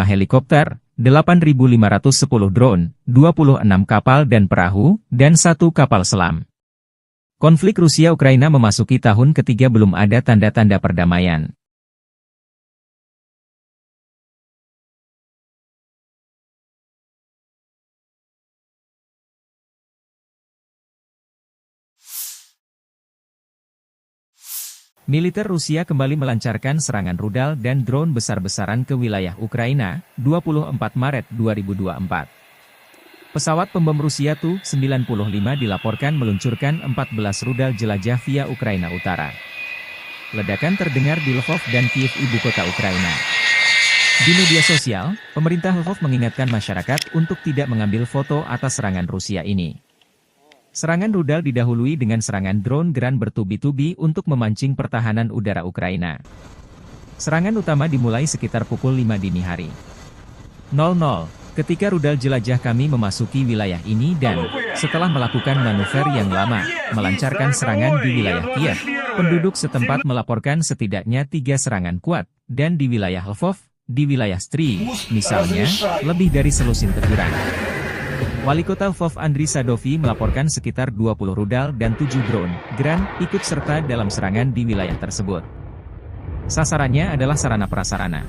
helikopter, 8.510 drone, 26 kapal dan perahu, dan 1 kapal selam. Konflik Rusia-Ukraina memasuki tahun ketiga belum ada tanda-tanda perdamaian. Militer Rusia kembali melancarkan serangan rudal dan drone besar-besaran ke wilayah Ukraina, 24 Maret 2024. Pesawat pembom Rusia Tu-95 dilaporkan meluncurkan 14 rudal jelajah via Ukraina Utara. Ledakan terdengar di Lvov dan Kiev, ibu kota Ukraina. Di media sosial, pemerintah Lvov mengingatkan masyarakat untuk tidak mengambil foto atas serangan Rusia ini. Serangan rudal didahului dengan serangan drone Gran bertubi-tubi untuk memancing pertahanan udara Ukraina. Serangan utama dimulai sekitar pukul 5 dini hari. 00. Ketika rudal jelajah kami memasuki wilayah ini dan, setelah melakukan manuver yang lama, melancarkan serangan di wilayah Kiev, penduduk setempat melaporkan setidaknya 3 serangan kuat, dan di wilayah Lvov, di wilayah Stry, misalnya, lebih dari selusin teguran. Wali kota Lvov Andriy Sadovy melaporkan sekitar 20 rudal dan 7 drone Gran ikut serta dalam serangan di wilayah tersebut. Sasarannya adalah sarana prasarana.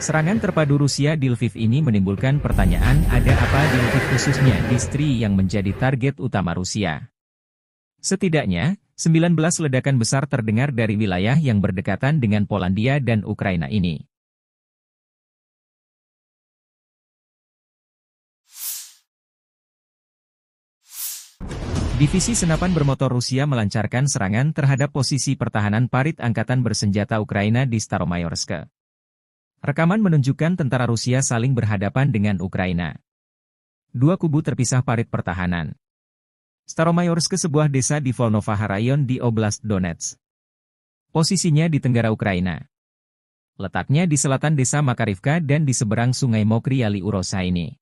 Serangan terpadu Rusia di Lviv ini menimbulkan pertanyaan, ada apa di Lviv khususnya di Stry yang menjadi target utama Rusia. Setidaknya, 19 ledakan besar terdengar dari wilayah yang berdekatan dengan Polandia dan Ukraina ini. Divisi senapan bermotor Rusia melancarkan serangan terhadap posisi pertahanan parit angkatan bersenjata Ukraina di Staromayorsk. Rekaman menunjukkan tentara Rusia saling berhadapan dengan Ukraina. Dua kubu terpisah parit pertahanan. Staromayorsk, sebuah desa di Volnovaha Rayon di Oblast Donetsk. Posisinya di tenggara Ukraina. Letaknya di selatan desa Makarivka dan di seberang sungai Mokry Yali Urosa ini.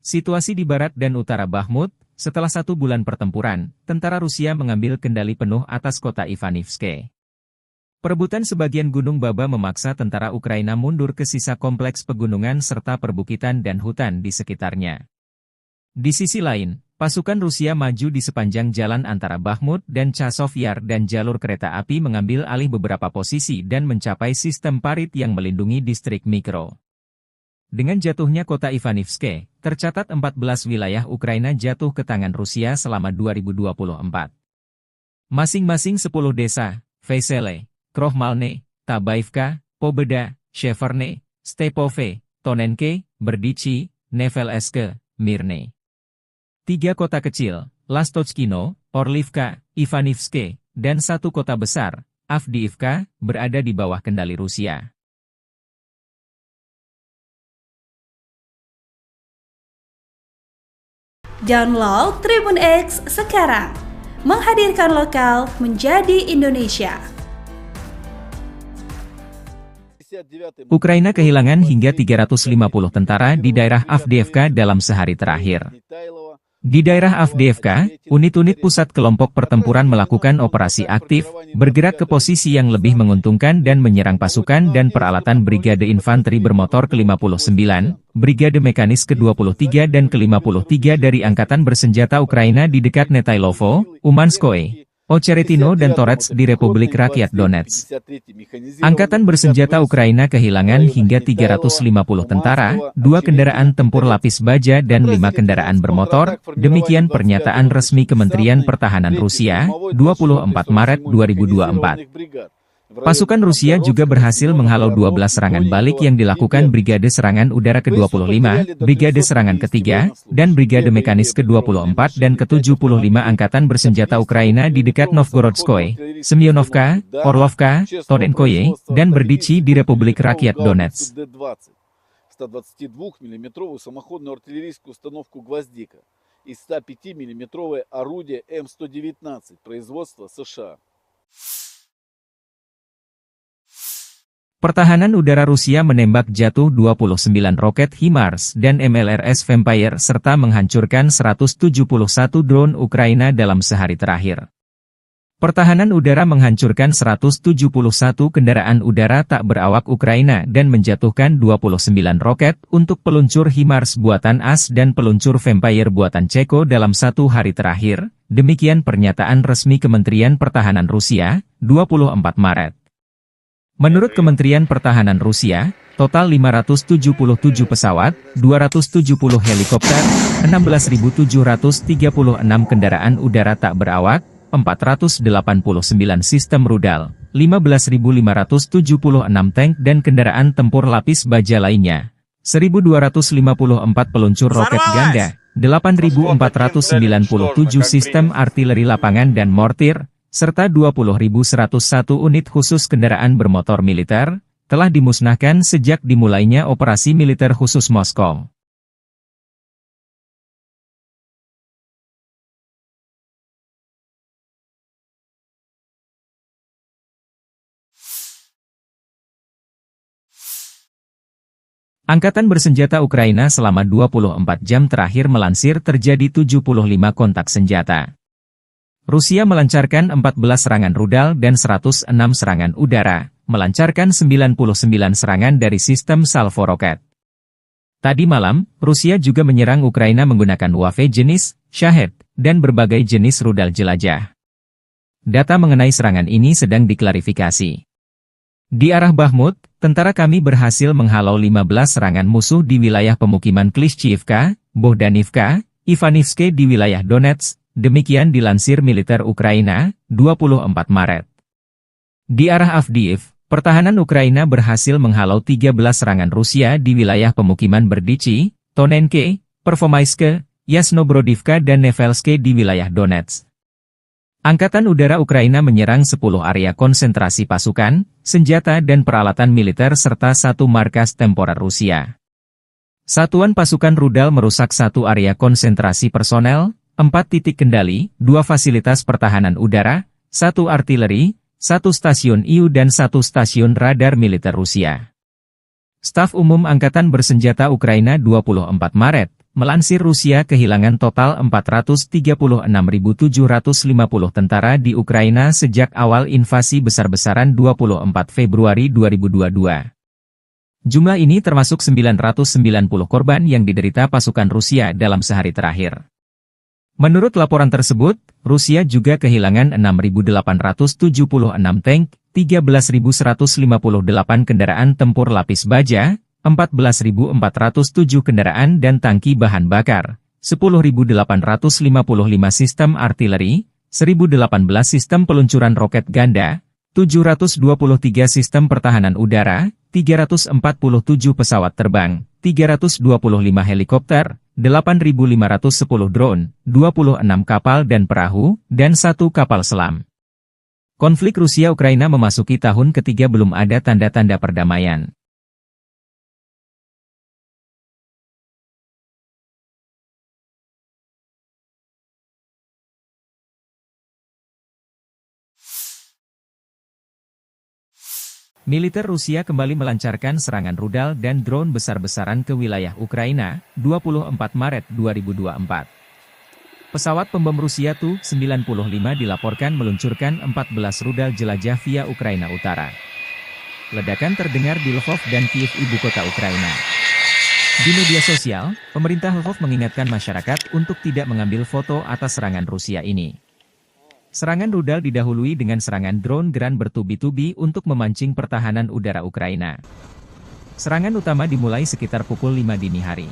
Situasi di barat dan utara Bakhmut, setelah 1 bulan pertempuran, tentara Rusia mengambil kendali penuh atas kota Ivanivske. Perebutan sebagian Gunung Baba memaksa tentara Ukraina mundur ke sisa kompleks pegunungan serta perbukitan dan hutan di sekitarnya. Di sisi lain, pasukan Rusia maju di sepanjang jalan antara Bakhmut dan Chasov Yar dan jalur kereta api mengambil alih beberapa posisi dan mencapai sistem parit yang melindungi distrik mikro. Dengan jatuhnya kota Ivanivske, tercatat 14 wilayah Ukraina jatuh ke tangan Rusia selama 2024. Masing-masing 10 desa, Vesele, Krohmalne, Tabaivka, Pobeda, Sheverne, Stepove, Tonenke, Berdichi, Nevelske, Mirne. 3 kota kecil, Lastochkino, Orlivka, Ivanivske, dan 1 kota besar, Avdiivka, berada di bawah kendali Rusia. Download Tribun X sekarang, menghadirkan lokal menjadi Indonesia. Ukraina kehilangan hingga 350 tentara di daerah Avdiivka dalam sehari terakhir. Di daerah Avdiivka, unit-unit pusat kelompok pertempuran melakukan operasi aktif, bergerak ke posisi yang lebih menguntungkan dan menyerang pasukan dan peralatan Brigade Infanteri Bermotor ke-59, Brigade Mekanis ke-23 dan ke-53 dari Angkatan Bersenjata Ukraina di dekat Netailovo, Umanskoye, Ocheretino dan Torets di Republik Rakyat Donetsk. Angkatan Bersenjata Ukraina kehilangan hingga 350 tentara, 2 kendaraan tempur lapis baja dan 5 kendaraan bermotor, demikian pernyataan resmi Kementerian Pertahanan Rusia, 24 Maret 2024. Pasukan Rusia juga berhasil menghalau 12 serangan balik yang dilakukan Brigade Serangan Udara ke-25, Brigade Serangan ke-3, dan Brigade Mekanis ke-24 dan ke-75 Angkatan Bersenjata Ukraina di dekat Novgorodskoye, Semyonovka, Orlovka, Torenkoye, dan Berdichi di Republik Rakyat Donetsk. 122-мм самоходную артиллерийскую установку «Гвоздика» и 105-мм орудие М119 производства США. Pertahanan udara Rusia menembak jatuh 29 roket HIMARS dan MLRS Vampire serta menghancurkan 171 drone Ukraina dalam sehari terakhir. Pertahanan udara menghancurkan 171 kendaraan udara tak berawak Ukraina dan menjatuhkan 29 roket untuk peluncur HIMARS buatan AS dan peluncur Vampire buatan Ceko dalam 1 hari terakhir, demikian pernyataan resmi Kementerian Pertahanan Rusia, 24 Maret. Menurut Kementerian Pertahanan Rusia, total 577 pesawat, 270 helikopter, 16.736 kendaraan udara tak berawak, 489 sistem rudal, 15.576 tank dan kendaraan tempur lapis baja lainnya, 1.254 peluncur roket ganda, 8.497 sistem artileri lapangan dan mortir, serta 20.101 unit khusus kendaraan bermotor militer, telah dimusnahkan sejak dimulainya operasi militer khusus Moskow. Angkatan Bersenjata Ukraina selama 24 jam terakhir melansir terjadi 75 kontak senjata. Rusia melancarkan 14 serangan rudal dan 106 serangan udara, melancarkan 99 serangan dari sistem salvo roket. Tadi malam, Rusia juga menyerang Ukraina menggunakan UAV jenis Shahed dan berbagai jenis rudal jelajah. Data mengenai serangan ini sedang diklarifikasi. Di arah Bakhmut, tentara kami berhasil menghalau 15 serangan musuh di wilayah pemukiman Klishchiivka, Bohdanivka, Ivanivske di wilayah Donetsk. Demikian dilansir militer Ukraina, 24 Maret. Di arah Avdiiv, pertahanan Ukraina berhasil menghalau 13 serangan Rusia di wilayah pemukiman Berdichi, Tonenke, Pervomaiske, Yasnobrodivka dan Nevelske di wilayah Donetsk. Angkatan Udara Ukraina menyerang 10 area konsentrasi pasukan, senjata dan peralatan militer serta 1 markas temporer Rusia. Satuan pasukan rudal merusak 1 area konsentrasi personel, 4 titik kendali, 2 fasilitas pertahanan udara, 1 artileri, 1 stasiun IU dan 1 stasiun radar militer Rusia. Staf Umum Angkatan Bersenjata Ukraina 24 Maret, Melansir Rusia kehilangan total 436.750 tentara di Ukraina sejak awal invasi besar-besaran 24 Februari 2022. Jumlah ini termasuk 990 korban yang diderita pasukan Rusia dalam sehari terakhir. Menurut laporan tersebut, Rusia juga kehilangan 6.876 tank, 13.158 kendaraan tempur lapis baja, 14.407 kendaraan dan tangki bahan bakar, 10.855 sistem artileri, 1.018 sistem peluncuran roket ganda, 723 sistem pertahanan udara, 347 pesawat terbang, 325 helikopter, 8.510 drone, 26 kapal dan perahu, dan 1 kapal selam. Konflik Rusia-Ukraina memasuki tahun ketiga belum ada tanda-tanda perdamaian. Militer Rusia kembali melancarkan serangan rudal dan drone besar-besaran ke wilayah Ukraina, 24 Maret 2024. Pesawat pembom Rusia Tu-95 dilaporkan meluncurkan 14 rudal jelajah via Ukraina Utara. Ledakan terdengar di Lvov dan Kiev, ibu kota Ukraina. Di media sosial, pemerintah Lvov mengingatkan masyarakat untuk tidak mengambil foto atas serangan Rusia ini. Serangan rudal didahului dengan serangan drone Gran bertubi-tubi untuk memancing pertahanan udara Ukraina. Serangan utama dimulai sekitar pukul 5 dini hari.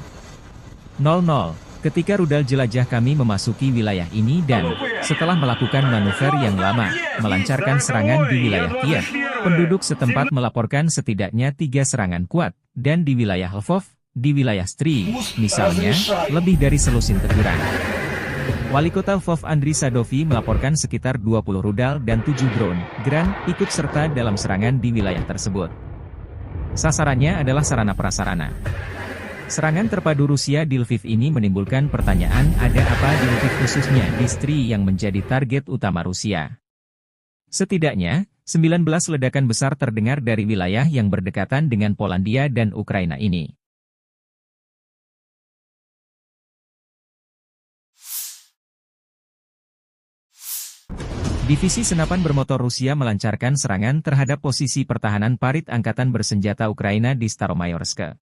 00, ketika rudal jelajah kami memasuki wilayah ini dan, setelah melakukan manuver yang lama, melancarkan serangan di wilayah Kiev, penduduk setempat melaporkan setidaknya 3 serangan kuat, dan di wilayah Lvov, di wilayah Stry, misalnya, lebih dari selusin teguran. Wali Kota Lvov Andriy Sadovi melaporkan sekitar 20 rudal dan 7 drone Gran ikut serta dalam serangan di wilayah tersebut. Sasarannya adalah sarana prasarana. Serangan terpadu Rusia di Lviv ini menimbulkan pertanyaan, ada apa di Lviv khususnya di Stry yang menjadi target utama Rusia. Setidaknya, 19 ledakan besar terdengar dari wilayah yang berdekatan dengan Polandia dan Ukraina ini. Divisi senapan bermotor Rusia melancarkan serangan terhadap posisi pertahanan parit angkatan bersenjata Ukraina di Staromayorsk.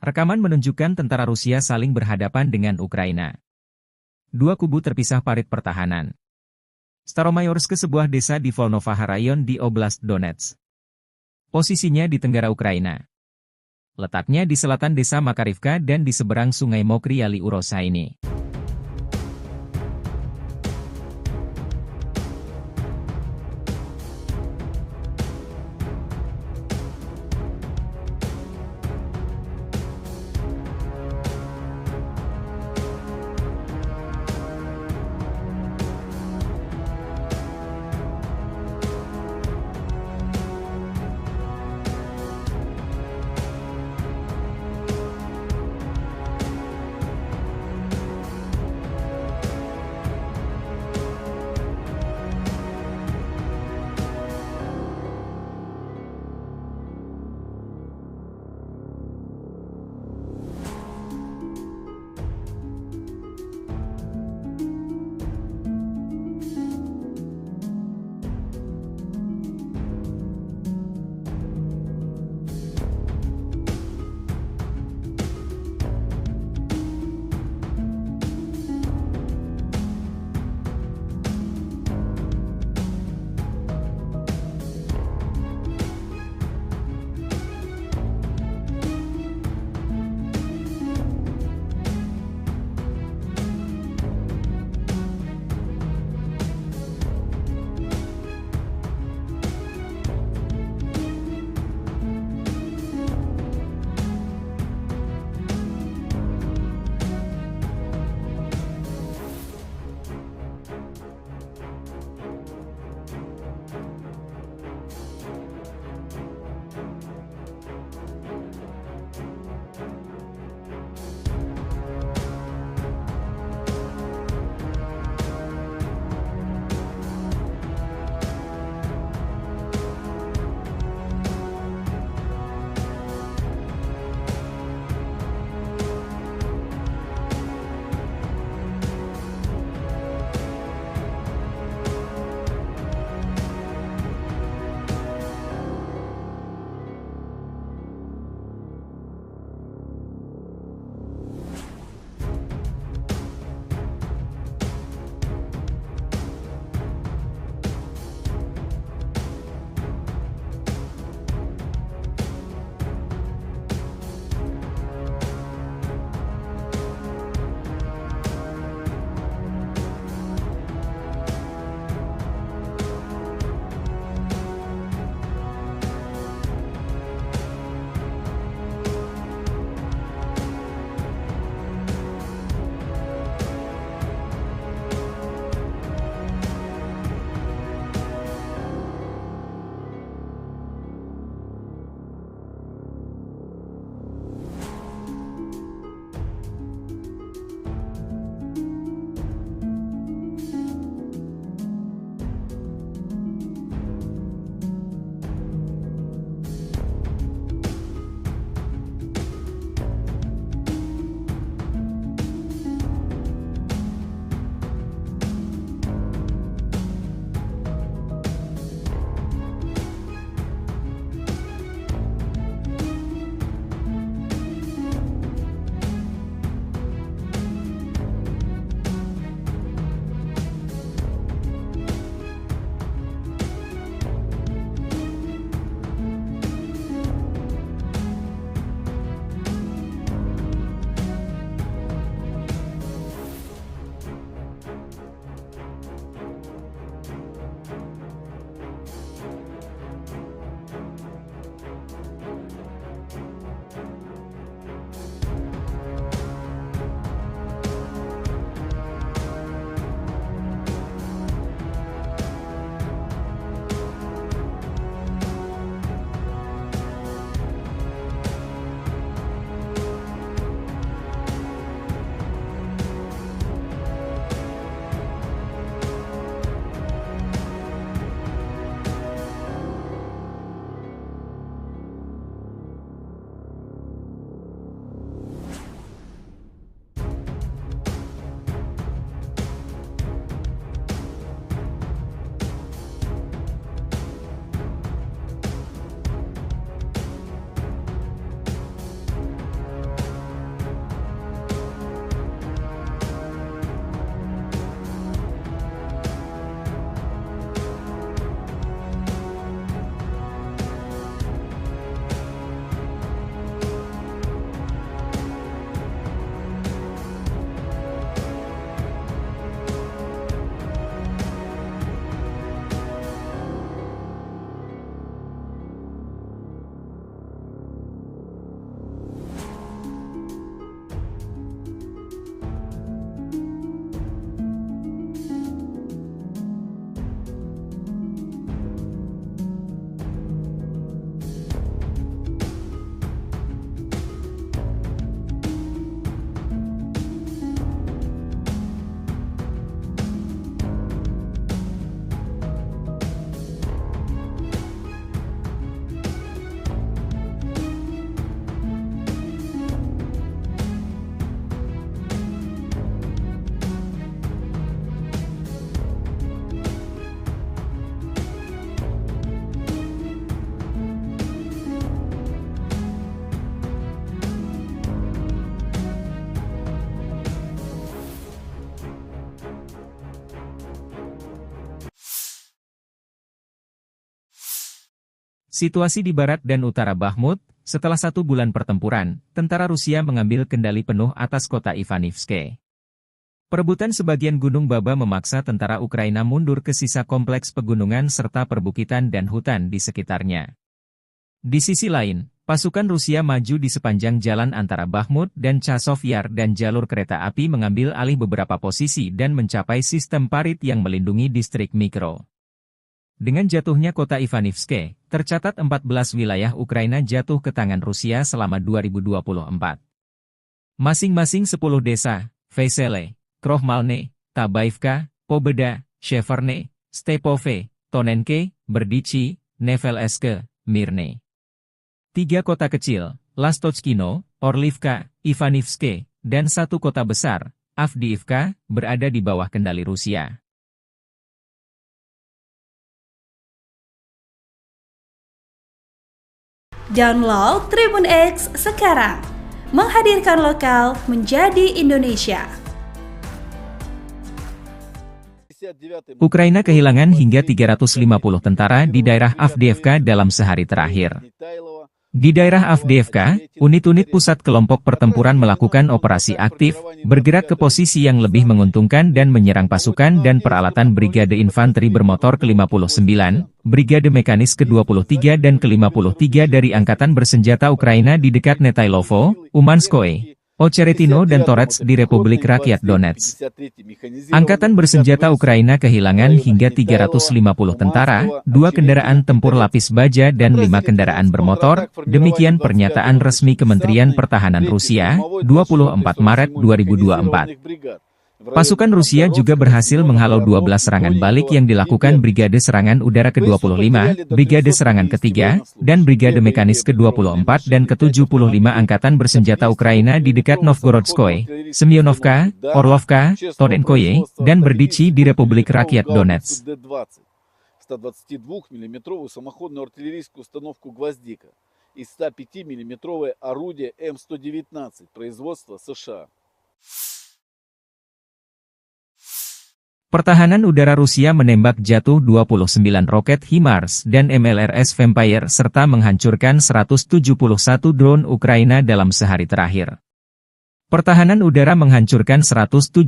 Rekaman menunjukkan tentara Rusia saling berhadapan dengan Ukraina. Dua kubu terpisah parit pertahanan. Staromayorsk, sebuah desa di Volnovaha Rayon di Oblast Donetsk. Posisinya di tenggara Ukraina. Letaknya di selatan desa Makarivka dan di seberang sungai Mokry Yali Urosa ini. Situasi di barat dan utara Bakhmut, setelah 1 bulan pertempuran, tentara Rusia mengambil kendali penuh atas kota Ivanivske. Perebutan sebagian Gunung Baba memaksa tentara Ukraina mundur ke sisa kompleks pegunungan serta perbukitan dan hutan di sekitarnya. Di sisi lain, pasukan Rusia maju di sepanjang jalan antara Bakhmut dan Chasov Yar dan jalur kereta api mengambil alih beberapa posisi dan mencapai sistem parit yang melindungi distrik Mikro. Dengan jatuhnya kota Ivanivske, tercatat 14 wilayah Ukraina jatuh ke tangan Rusia selama 2024. Masing-masing 10 desa, Vesele, Krohmalne, Tabaivka, Pobeda, Sheverne, Stepove, Tonenke, Berdichi, Nevelske, Mirne. 3 kota kecil, Lastochkino, Orlivka, Ivanivske, dan 1 kota besar, Avdiivka, berada di bawah kendali Rusia. Download Tribun X sekarang, menghadirkan lokal menjadi Indonesia. Ukraina kehilangan hingga 350 tentara di daerah Avdiivka dalam sehari terakhir. Di daerah Avdiivka, unit-unit pusat kelompok pertempuran melakukan operasi aktif, bergerak ke posisi yang lebih menguntungkan dan menyerang pasukan dan peralatan Brigade Infanteri Bermotor ke-59, Brigade Mekanis ke-23 dan ke-53 dari Angkatan Bersenjata Ukraina di dekat Netailovo, Umanskoye, Ocheretino dan Torets di Republik Rakyat Donetsk. Angkatan Bersenjata Ukraina kehilangan hingga 350 tentara, 2 kendaraan tempur lapis baja dan 5 kendaraan bermotor, demikian pernyataan resmi Kementerian Pertahanan Rusia, 24 Maret 2024. Pasukan Rusia juga berhasil menghalau 12 serangan balik yang dilakukan Brigade Serangan Udara ke-25, Brigade Serangan ke-3, dan Brigade Mekanis ke-24 dan ke-75 Angkatan Bersenjata Ukraina di dekat Novgorodskoye, Semyonovka, Orlovka, Tonenkoye, dan Berdichi di Republik Rakyat Donetsk. 122-мм самоходную артиллерийскую установку «Гвоздика» и 105-мм орудие М119 производства США. Pertahanan udara Rusia menembak jatuh 29 roket HIMARS dan MLRS Vampire serta menghancurkan 171 drone Ukraina dalam sehari terakhir. Pertahanan udara menghancurkan 171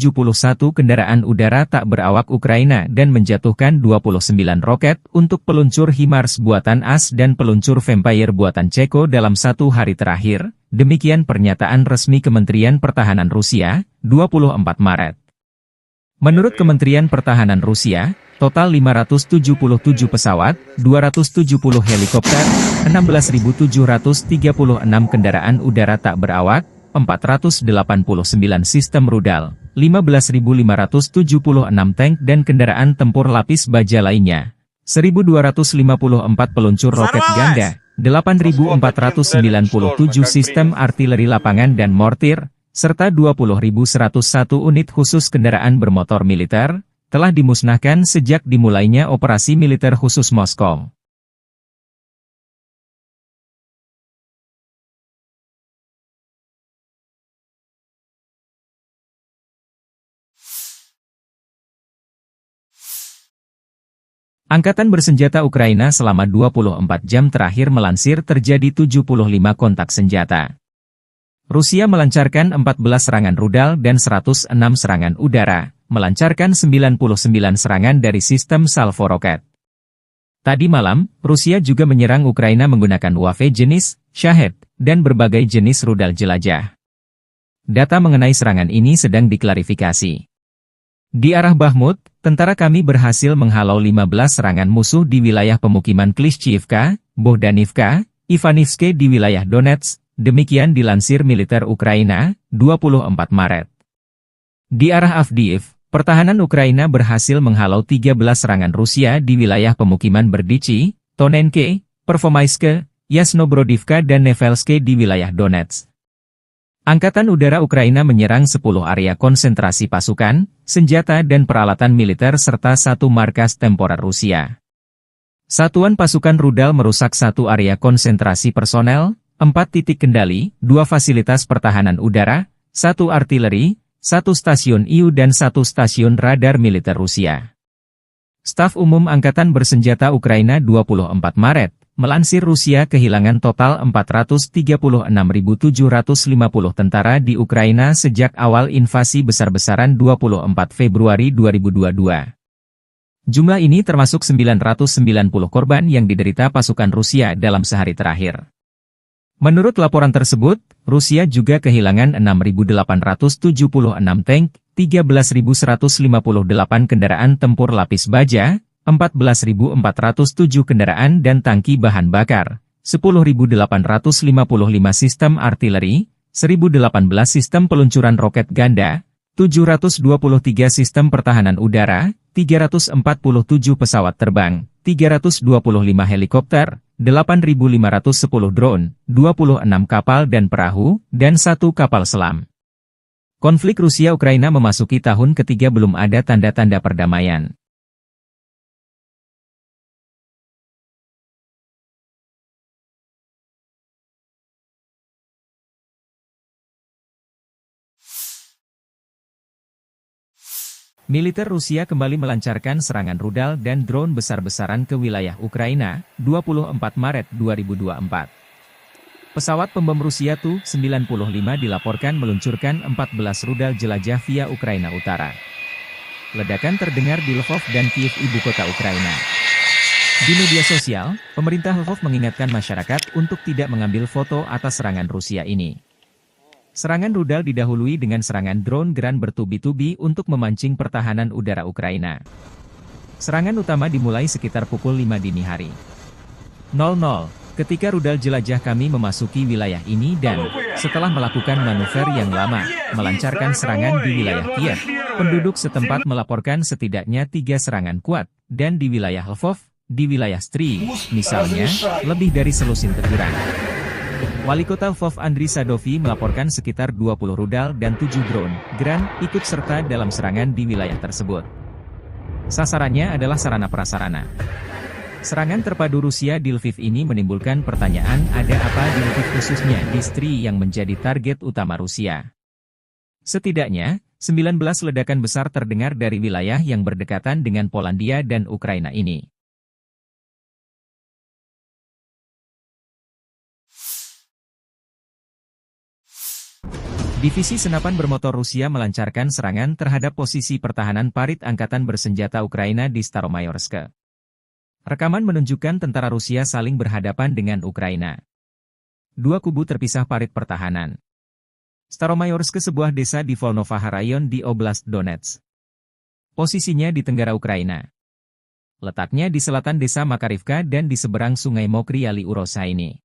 kendaraan udara tak berawak Ukraina dan menjatuhkan 29 roket untuk peluncur HIMARS buatan AS dan peluncur Vampire buatan Ceko dalam 1 hari terakhir, demikian pernyataan resmi Kementerian Pertahanan Rusia, 24 Maret. Menurut Kementerian Pertahanan Rusia, total 577 pesawat, 270 helikopter, 16.736 kendaraan udara tak berawak, 489 sistem rudal, 15.576 tank dan kendaraan tempur lapis baja lainnya, 1.254 peluncur roket ganda, 8.497 sistem artileri lapangan dan mortir, serta 20.101 unit khusus kendaraan bermotor militer, telah dimusnahkan sejak dimulainya operasi militer khusus Moskow. Angkatan Bersenjata Ukraina selama 24 jam terakhir melansir terjadi 75 kontak senjata. Rusia melancarkan 14 serangan rudal dan 106 serangan udara, melancarkan 99 serangan dari sistem salvo roket. Tadi malam, Rusia juga menyerang Ukraina menggunakan UAV jenis Shahed dan berbagai jenis rudal jelajah. Data mengenai serangan ini sedang diklarifikasi. Di arah Bakhmut, tentara kami berhasil menghalau 15 serangan musuh di wilayah pemukiman Klishchiivka, Bohdanivka, Ivanivske di wilayah Donetsk. Demikian dilansir militer Ukraina, 24 Maret. Di arah Avdiiv, pertahanan Ukraina berhasil menghalau 13 serangan Rusia di wilayah pemukiman Berdichi, Tonenke, Pervomaiske, Yasnobrodivka dan Nevelske di wilayah Donetsk. Angkatan Udara Ukraina menyerang 10 area konsentrasi pasukan, senjata dan peralatan militer serta 1 markas temporer Rusia. Satuan pasukan rudal merusak 1 area konsentrasi personel, 4 titik kendali, 2 fasilitas pertahanan udara, 1 artileri, 1 stasiun IU dan 1 stasiun radar militer Rusia. Staf Umum Angkatan Bersenjata Ukraina 24 Maret, Melansir Rusia kehilangan total 436.750 tentara di Ukraina sejak awal invasi besar-besaran 24 Februari 2022. Jumlah ini termasuk 990 korban yang diderita pasukan Rusia dalam sehari terakhir. Menurut laporan tersebut, Rusia juga kehilangan 6.876 tank, 13.158 kendaraan tempur lapis baja, 14.407 kendaraan dan tangki bahan bakar, 10.855 sistem artileri, 1.018 sistem peluncuran roket ganda, 723 sistem pertahanan udara, 347 pesawat terbang, 325 helikopter, 8.510 drone, 26 kapal dan perahu, dan 1 kapal selam. Konflik Rusia-Ukraina memasuki tahun ketiga belum ada tanda-tanda perdamaian. Militer Rusia kembali melancarkan serangan rudal dan drone besar-besaran ke wilayah Ukraina, 24 Maret 2024. Pesawat pembom Rusia Tu-95 dilaporkan meluncurkan 14 rudal jelajah via Ukraina Utara. Ledakan terdengar di Lvov dan Kiev, ibu kota Ukraina. Di media sosial, pemerintah Lvov mengingatkan masyarakat untuk tidak mengambil foto atas serangan Rusia ini. Serangan rudal didahului dengan serangan drone Gran bertubi-tubi untuk memancing pertahanan udara Ukraina. Serangan utama dimulai sekitar pukul 5 dini hari. 00, ketika rudal jelajah kami memasuki wilayah ini dan, setelah melakukan manuver yang lama, melancarkan serangan di wilayah Kiev, penduduk setempat melaporkan setidaknya 3 serangan kuat, dan di wilayah Lvov, di wilayah Stry, misalnya, lebih dari selusin teguran. Wali Kota Lvov Andriy Sadovi melaporkan sekitar 20 rudal dan 7 drone Gran ikut serta dalam serangan di wilayah tersebut. Sasarannya adalah sarana-prasarana. Serangan terpadu Rusia di Lviv ini menimbulkan pertanyaan, ada apa di Lviv khususnya di Stry yang menjadi target utama Rusia. Setidaknya, 19 ledakan besar terdengar dari wilayah yang berdekatan dengan Polandia dan Ukraina ini. Divisi senapan bermotor Rusia melancarkan serangan terhadap posisi pertahanan parit angkatan bersenjata Ukraina di Staromayorsk. Rekaman menunjukkan tentara Rusia saling berhadapan dengan Ukraina. Dua kubu terpisah parit pertahanan. Staromayorsk sebuah desa di Volnovaha Rayon di Oblast Donetsk. Posisinya di tenggara Ukraina. Letaknya di selatan desa Makarivka dan di seberang sungai Mokry Yali Urosa ini.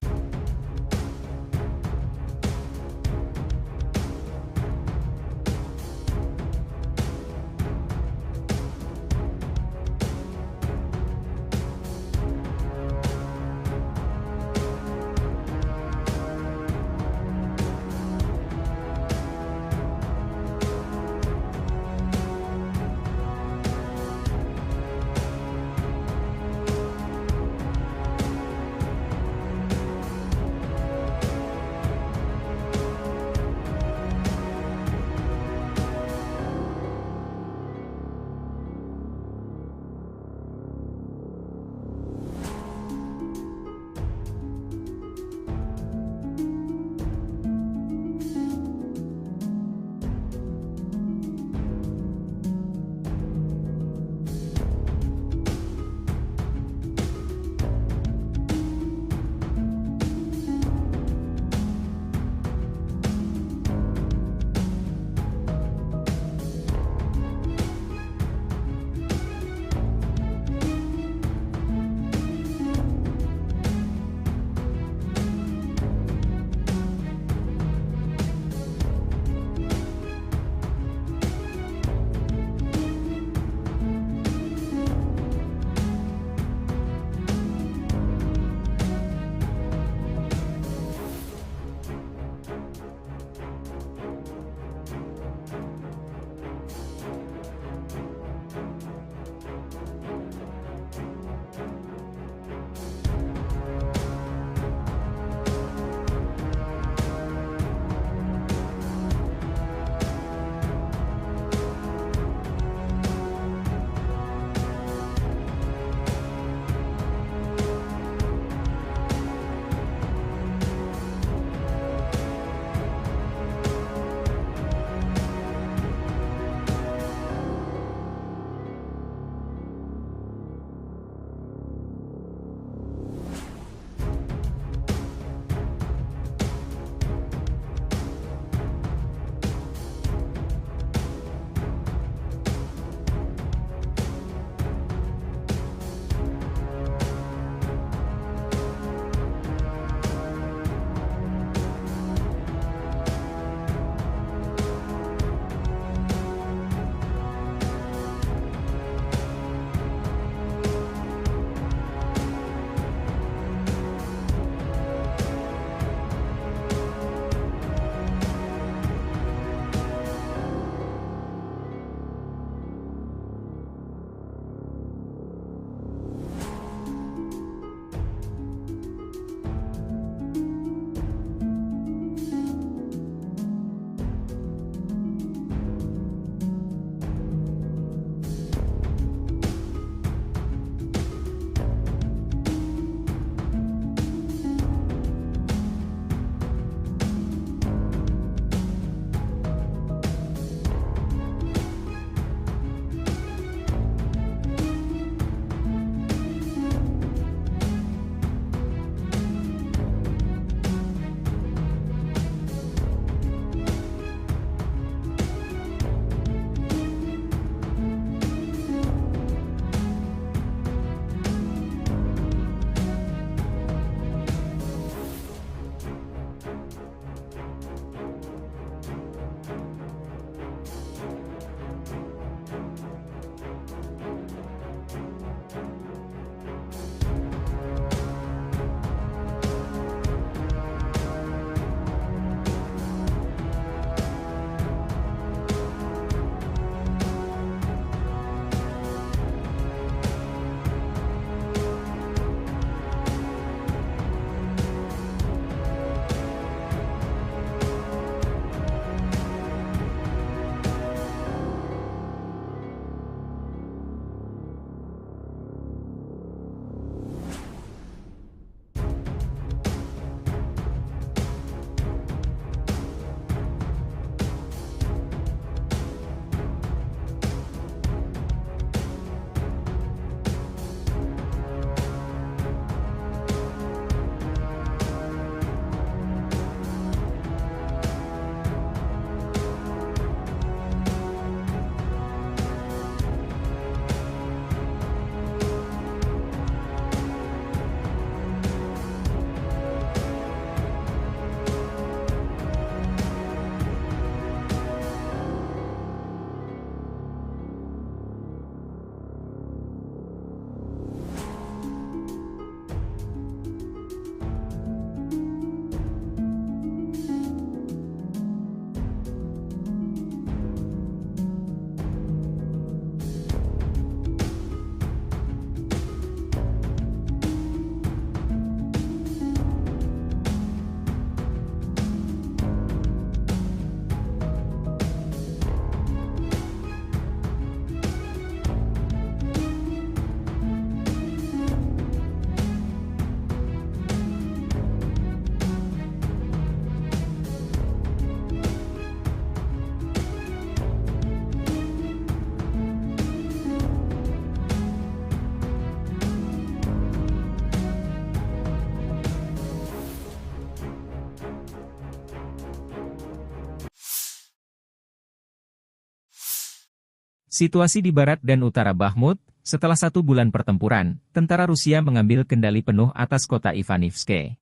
Situasi di barat dan utara Bakhmut, setelah 1 bulan pertempuran, tentara Rusia mengambil kendali penuh atas kota Ivanivske.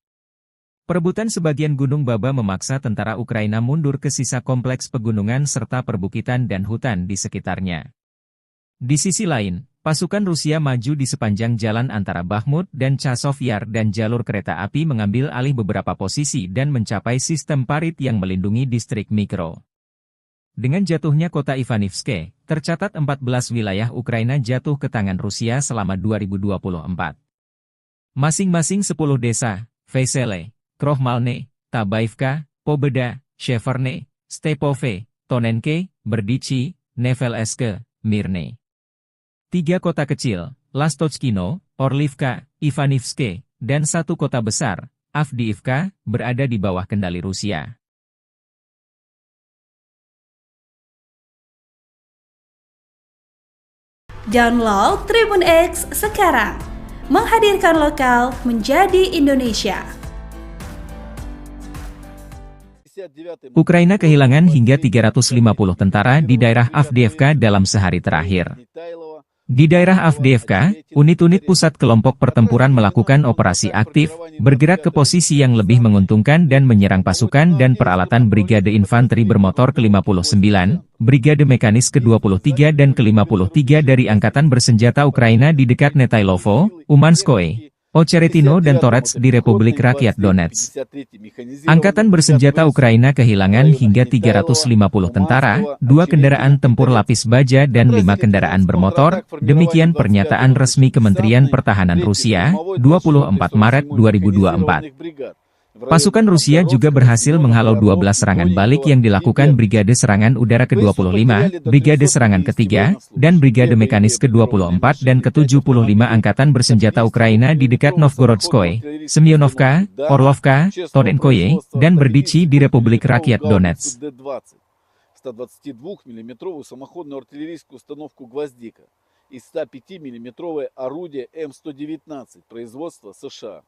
Perebutan sebagian Gunung Baba memaksa tentara Ukraina mundur ke sisa kompleks pegunungan serta perbukitan dan hutan di sekitarnya. Di sisi lain, pasukan Rusia maju di sepanjang jalan antara Bakhmut dan Chasov Yar dan jalur kereta api mengambil alih beberapa posisi dan mencapai sistem parit yang melindungi distrik Mikro. Dengan jatuhnya kota Ivanivske, tercatat 14 wilayah Ukraina jatuh ke tangan Rusia selama 2024. Masing-masing 10 desa, Vesele, Krohmalne, Tabaivka, Pobeda, Sheverne, Stepove, Tonenke, Berdichi, Nevelske, Mirne. 3 kota kecil, Lastochkino, Orlivka, Ivanivske, dan 1 kota besar, Avdiivka, berada di bawah kendali Rusia. Download Tribun X sekarang, menghadirkan lokal menjadi Indonesia. Ukraina kehilangan hingga 350 tentara di daerah Avdiivka dalam sehari terakhir. Di daerah Avdiivka, unit-unit pusat kelompok pertempuran melakukan operasi aktif, bergerak ke posisi yang lebih menguntungkan dan menyerang pasukan dan peralatan Brigade Infanteri Bermotor ke-59, Brigade Mekanis ke-23 dan ke-53 dari Angkatan Bersenjata Ukraina di dekat Netailovo, Umanskoye, Ocheretino dan Torets di Republik Rakyat Donetsk. Angkatan Bersenjata Ukraina kehilangan hingga 350 tentara, 2 kendaraan tempur lapis baja dan 5 kendaraan bermotor, demikian pernyataan resmi Kementerian Pertahanan Rusia, 24 Maret 2024. Pasukan Rusia juga berhasil menghalau 12 serangan balik yang dilakukan Brigade Serangan Udara ke-25, Brigade Serangan ke-3, dan Brigade Mekanis ke-24 dan ke-75 Angkatan Bersenjata Ukraina di dekat Novgorodskoye, Semyonovka, Orlovka, Tonenkoye, dan Berdichi di Republik Rakyat Donetsk. 122-мм самоходную артиллерийскую установку «Гвоздика» и 105-мм орудие М119 производства США.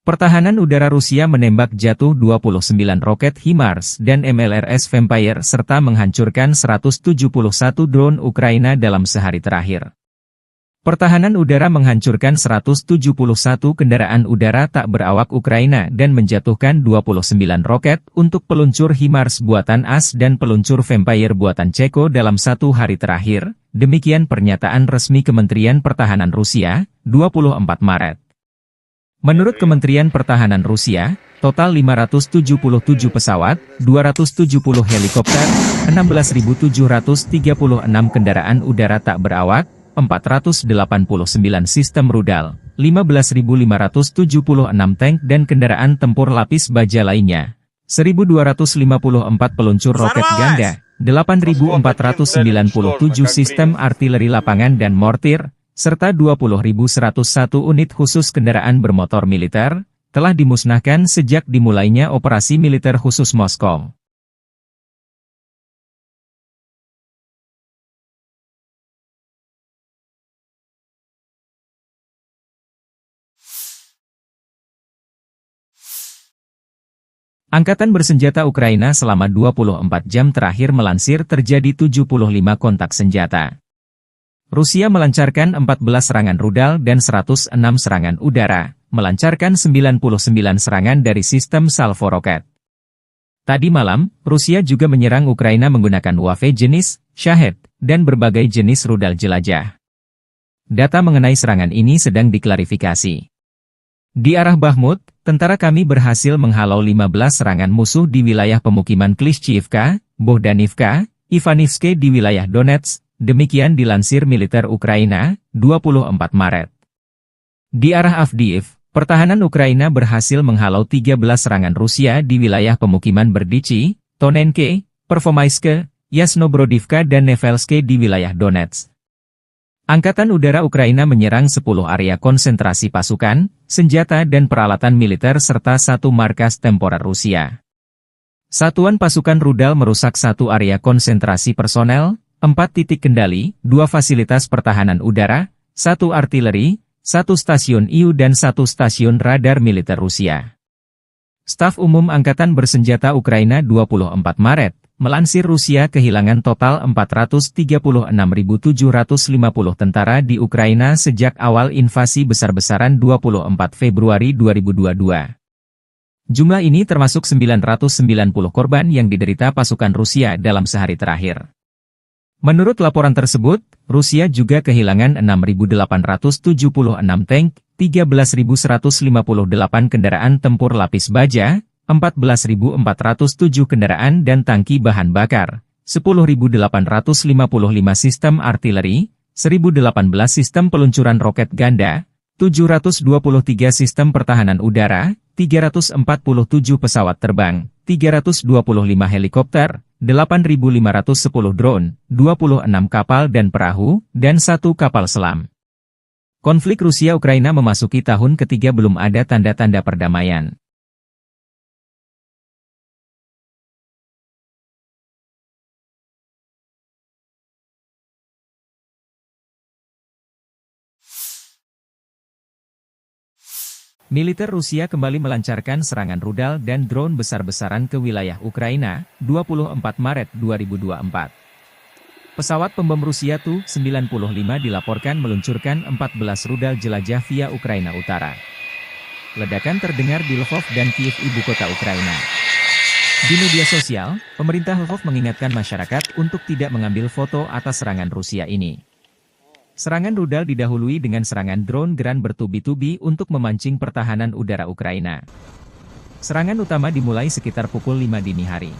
Pertahanan udara Rusia menembak jatuh 29 roket HIMARS dan MLRS Vampire serta menghancurkan 171 drone Ukraina dalam sehari terakhir. Pertahanan udara menghancurkan 171 kendaraan udara tak berawak Ukraina dan menjatuhkan 29 roket untuk peluncur HIMARS buatan AS dan peluncur Vampire buatan Ceko dalam 1 hari terakhir, demikian pernyataan resmi Kementerian Pertahanan Rusia, 24 Maret. Menurut Kementerian Pertahanan Rusia, total 577 pesawat, 270 helikopter, 16.736 kendaraan udara tak berawak, 489 sistem rudal, 15.576 tank dan kendaraan tempur lapis baja lainnya, 1.254 peluncur roket ganda, 8.497 sistem artileri lapangan dan mortir, serta 20.101 unit khusus kendaraan bermotor militer, telah dimusnahkan sejak dimulainya operasi militer khusus Moskow. Angkatan Bersenjata Ukraina selama 24 jam terakhir melansir terjadi 75 kontak senjata. Rusia melancarkan 14 serangan rudal dan 106 serangan udara, melancarkan 99 serangan dari sistem salvo roket. Tadi malam, Rusia juga menyerang Ukraina menggunakan UAV jenis Shahed dan berbagai jenis rudal jelajah. Data mengenai serangan ini sedang diklarifikasi. Di arah Bakhmut, tentara kami berhasil menghalau 15 serangan musuh di wilayah pemukiman Klishchiivka, Bohdanivka, Ivanivske di wilayah Donetsk. Demikian dilansir militer Ukraina, 24 Maret. Di arah Avdiiv, pertahanan Ukraina berhasil menghalau 13 serangan Rusia di wilayah pemukiman Berdichi, Tonenke, Pervomaiske, Yasnobrodivka dan Nevelske di wilayah Donetsk. Angkatan Udara Ukraina menyerang 10 area konsentrasi pasukan, senjata dan peralatan militer serta 1 markas temporer Rusia. Satuan pasukan rudal merusak 1 area konsentrasi personel, 4 titik kendali, 2 fasilitas pertahanan udara, 1 artileri, 1 stasiun IU dan 1 stasiun radar militer Rusia. Staf Umum Angkatan Bersenjata Ukraina 24 Maret, Melansir Rusia kehilangan total 436.750 tentara di Ukraina sejak awal invasi besar-besaran 24 Februari 2022. Jumlah ini termasuk 990 korban yang diderita pasukan Rusia dalam sehari terakhir. Menurut laporan tersebut, Rusia juga kehilangan 6.876 tank, 13.158 kendaraan tempur lapis baja, 14.407 kendaraan dan tangki bahan bakar, 10.855 sistem artileri, 1.018 sistem peluncuran roket ganda, 723 sistem pertahanan udara, 347 pesawat terbang, 325 helikopter, 8.510 drone, 26 kapal dan perahu, dan 1 kapal selam. Konflik Rusia-Ukraina memasuki tahun ketiga belum ada tanda-tanda perdamaian. Militer Rusia kembali melancarkan serangan rudal dan drone besar-besaran ke wilayah Ukraina, 24 Maret 2024. Pesawat pembom Rusia Tu-95 dilaporkan meluncurkan 14 rudal jelajah via Ukraina Utara. Ledakan terdengar di Lvov dan Kiev, ibu kota Ukraina. Di media sosial, pemerintah Lvov mengingatkan masyarakat untuk tidak mengambil foto atas serangan Rusia ini. Serangan rudal didahului dengan serangan drone Geran bertubi-tubi untuk memancing pertahanan udara Ukraina. Serangan utama dimulai sekitar pukul 5 dini hari.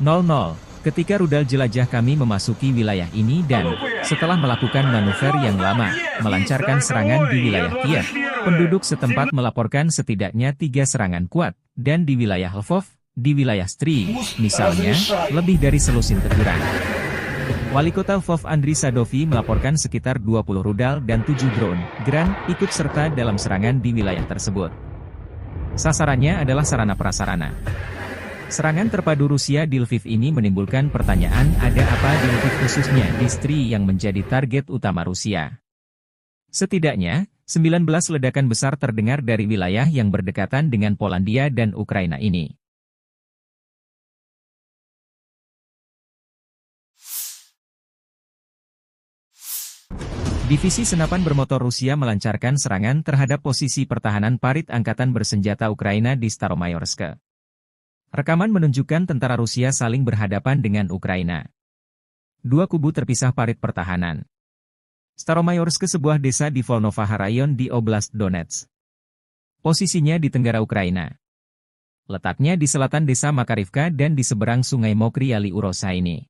00, ketika rudal jelajah kami memasuki wilayah ini dan, setelah melakukan manuver yang lama, melancarkan serangan di wilayah Kiev, penduduk setempat melaporkan setidaknya 3 serangan kuat, dan di wilayah Lvov, di wilayah Stry, misalnya, lebih dari selusin teguran. Wali Kota Lvov Andriy Sadovi melaporkan sekitar 20 rudal dan 7 drone Geran ikut serta dalam serangan di wilayah tersebut. Sasarannya adalah sarana-prasarana. Serangan terpadu Rusia di Lviv ini menimbulkan pertanyaan, ada apa di Lviv khususnya di Stry yang menjadi target utama Rusia. Setidaknya, 19 ledakan besar terdengar dari wilayah yang berdekatan dengan Polandia dan Ukraina ini. Divisi senapan bermotor Rusia melancarkan serangan terhadap posisi pertahanan parit angkatan bersenjata Ukraina di Staromayorsk. Rekaman menunjukkan tentara Rusia saling berhadapan dengan Ukraina. Dua kubu terpisah parit pertahanan. Staromayorsk, sebuah desa di Volnovaha Rayon di Oblast Donetsk. Posisinya di tenggara Ukraina. Letaknya di selatan desa Makarivka dan di seberang sungai Mokry Ali Urosa ini.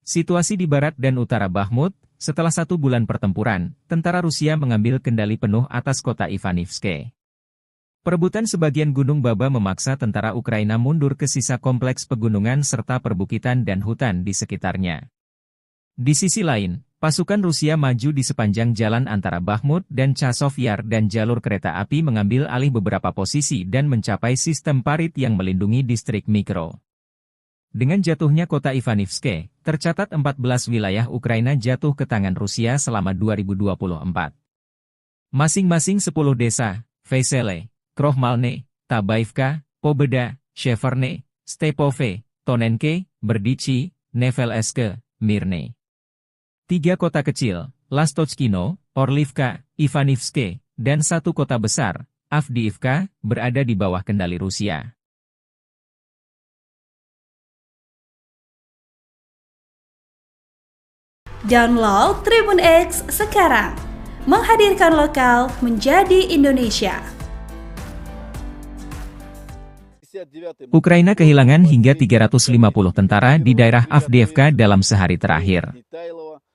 Situasi di barat dan utara Bakhmut, setelah 1 bulan pertempuran, tentara Rusia mengambil kendali penuh atas kota Ivanivske. Perebutan sebagian Gunung Baba memaksa tentara Ukraina mundur ke sisa kompleks pegunungan serta perbukitan dan hutan di sekitarnya. Di sisi lain, pasukan Rusia maju di sepanjang jalan antara Bakhmut dan Chasov Yar dan jalur kereta api mengambil alih beberapa posisi dan mencapai sistem parit yang melindungi distrik Mikro. Dengan jatuhnya kota Ivanivske, tercatat 14 wilayah Ukraina jatuh ke tangan Rusia selama 2024. Masing-masing 10 desa, Vesele, Krohmalne, Tabaivka, Pobeda, Sheverne, Stepove, Tonenke, Berdichi, Nevelske, Mirne. 3 kota kecil, Lastochkino, Orlivka, Ivanivske, dan 1 kota besar, Avdiivka, berada di bawah kendali Rusia. Download Tribun X sekarang, menghadirkan lokal menjadi Indonesia. Ukraina kehilangan hingga 350 tentara di daerah Avdiivka dalam sehari terakhir.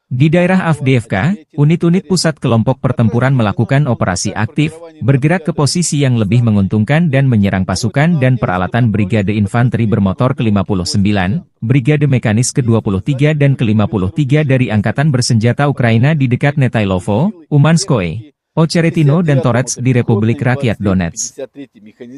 Di daerah Avdiivka, unit-unit pusat kelompok pertempuran melakukan operasi aktif, bergerak ke posisi yang lebih menguntungkan dan menyerang pasukan dan peralatan Brigade Infanteri Bermotor ke-59, Brigade Mekanis ke-23 dan ke-53 dari Angkatan Bersenjata Ukraina di dekat Netailovo, Umanskoye, Ocheretino dan Torets di Republik Rakyat Donetsk.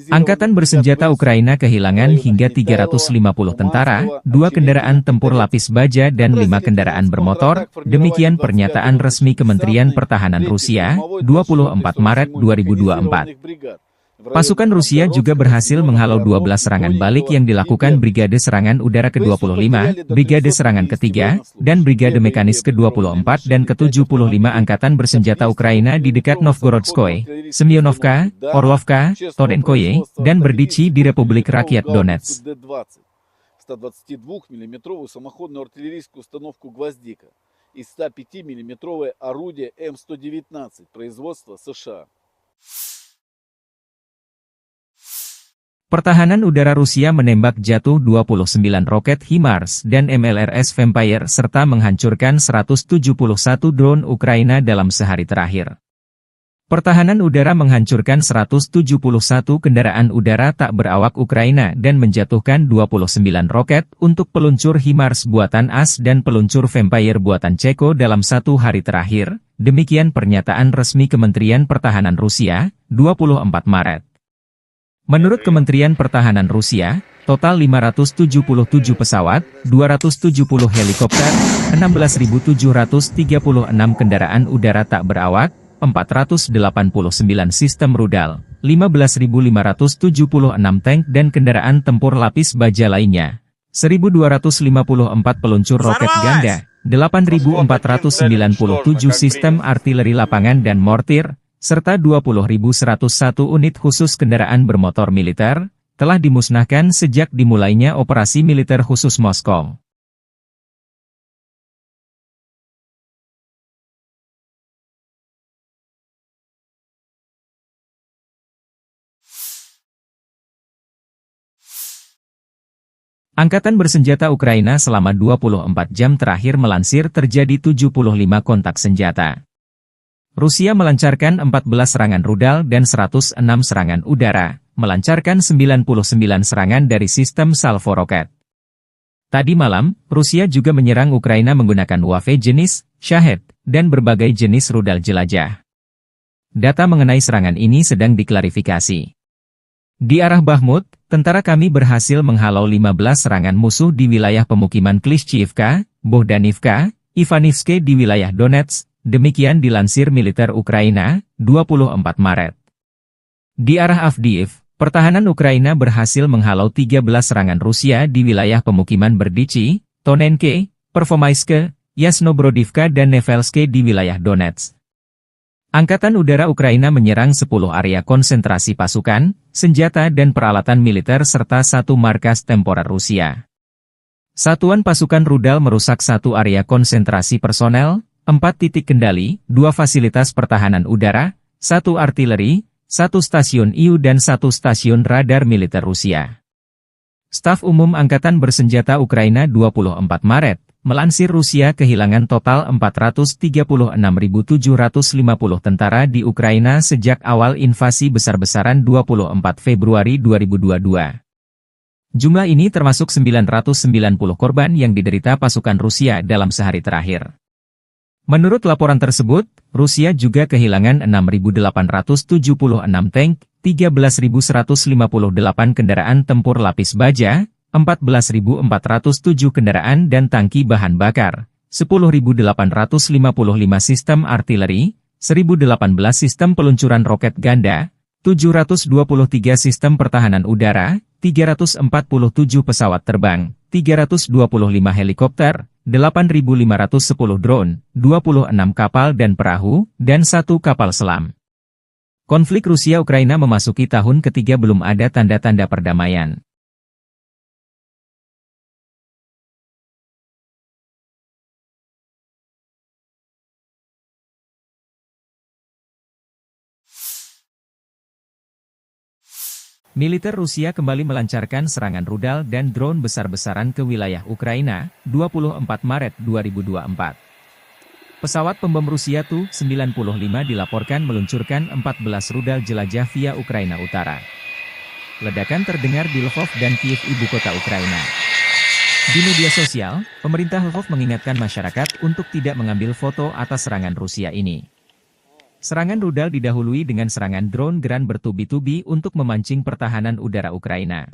Angkatan Bersenjata Ukraina kehilangan hingga 350 tentara, 2 kendaraan tempur lapis baja dan 5 kendaraan bermotor, demikian pernyataan resmi Kementerian Pertahanan Rusia, 24 Maret 2024. Pasukan Rusia juga berhasil menghalau 12 serangan balik yang dilakukan Brigade Serangan Udara ke-25, Brigade Serangan ke-3, dan Brigade Mekanis ke-24 dan ke-75 Angkatan Bersenjata Ukraina di dekat Novgorodskoye, Semyonovka, Orlovka, Tonenkoye, dan Berdichi di Republik Rakyat Donetsk. 122-мм самоходную артиллерийскую установку «Гвоздика» и 105-мм орудие М119 производства США. Pertahanan udara Rusia menembak jatuh 29 roket HIMARS dan MLRS Vampire serta menghancurkan 171 drone Ukraina dalam sehari terakhir. Pertahanan udara menghancurkan 171 kendaraan udara tak berawak Ukraina dan menjatuhkan 29 roket untuk peluncur HIMARS buatan AS dan peluncur Vampire buatan Ceko dalam 1 hari terakhir, demikian pernyataan resmi Kementerian Pertahanan Rusia, 24 Maret. Menurut Kementerian Pertahanan Rusia, total 577 pesawat, 270 helikopter, 16.736 kendaraan udara tak berawak, 489 sistem rudal, 15.576 tank dan kendaraan tempur lapis baja lainnya, 1.254 peluncur roket ganda, 8.497 sistem artileri lapangan dan mortir, serta 20.101 unit khusus kendaraan bermotor militer, telah dimusnahkan sejak dimulainya operasi militer khusus Moskow. Angkatan Bersenjata Ukraina selama 24 jam terakhir melansir terjadi 75 kontak senjata. Rusia melancarkan 14 serangan rudal dan 106 serangan udara, melancarkan 99 serangan dari sistem salvo roket. Tadi malam, Rusia juga menyerang Ukraina menggunakan UAV jenis Shahed dan berbagai jenis rudal jelajah. Data mengenai serangan ini sedang diklarifikasi. Di arah Bakhmut, tentara kami berhasil menghalau 15 serangan musuh di wilayah pemukiman Klishchiivka, Bohdanivka, Ivanivske di wilayah Donetsk. Demikian dilansir militer Ukraina, 24 Maret. Di arah Avdiiv, pertahanan Ukraina berhasil menghalau 13 serangan Rusia di wilayah pemukiman Berdichi, Tonenke, Pervomaiske, Yasnobrodivka dan Nevelske di wilayah Donetsk. Angkatan Udara Ukraina menyerang 10 area konsentrasi pasukan, senjata dan peralatan militer serta 1 markas temporer Rusia. Satuan pasukan rudal merusak 1 area konsentrasi personel, 4 titik kendali, 2 fasilitas pertahanan udara, 1 artileri, 1 stasiun IU dan 1 stasiun radar militer Rusia. Staf Umum Angkatan Bersenjata Ukraina 24 Maret, Melansir Rusia kehilangan total 436.750 tentara di Ukraina sejak awal invasi besar-besaran 24 Februari 2022. Jumlah ini termasuk 990 korban yang diderita pasukan Rusia dalam sehari terakhir. Menurut laporan tersebut, Rusia juga kehilangan 6.876 tank, 13.158 kendaraan tempur lapis baja, 14.407 kendaraan dan tangki bahan bakar, 10.855 sistem artileri, 1.018 sistem peluncuran roket ganda, 723 sistem pertahanan udara, 347 pesawat terbang, 325 helikopter, 8.510 drone, 26 kapal dan perahu, dan 1 kapal selam. Konflik Rusia-Ukraina memasuki tahun ketiga belum ada tanda-tanda perdamaian. Militer Rusia kembali melancarkan serangan rudal dan drone besar-besaran ke wilayah Ukraina, 24 Maret 2024. Pesawat pembom Rusia Tu-95 dilaporkan meluncurkan 14 rudal jelajah via Ukraina Utara. Ledakan terdengar di Lvov dan Kiev, ibu kota Ukraina. Di media sosial, pemerintah Lvov mengingatkan masyarakat untuk tidak mengambil foto atas serangan Rusia ini. Serangan rudal didahului dengan serangan drone Geran bertubi-tubi untuk memancing pertahanan udara Ukraina.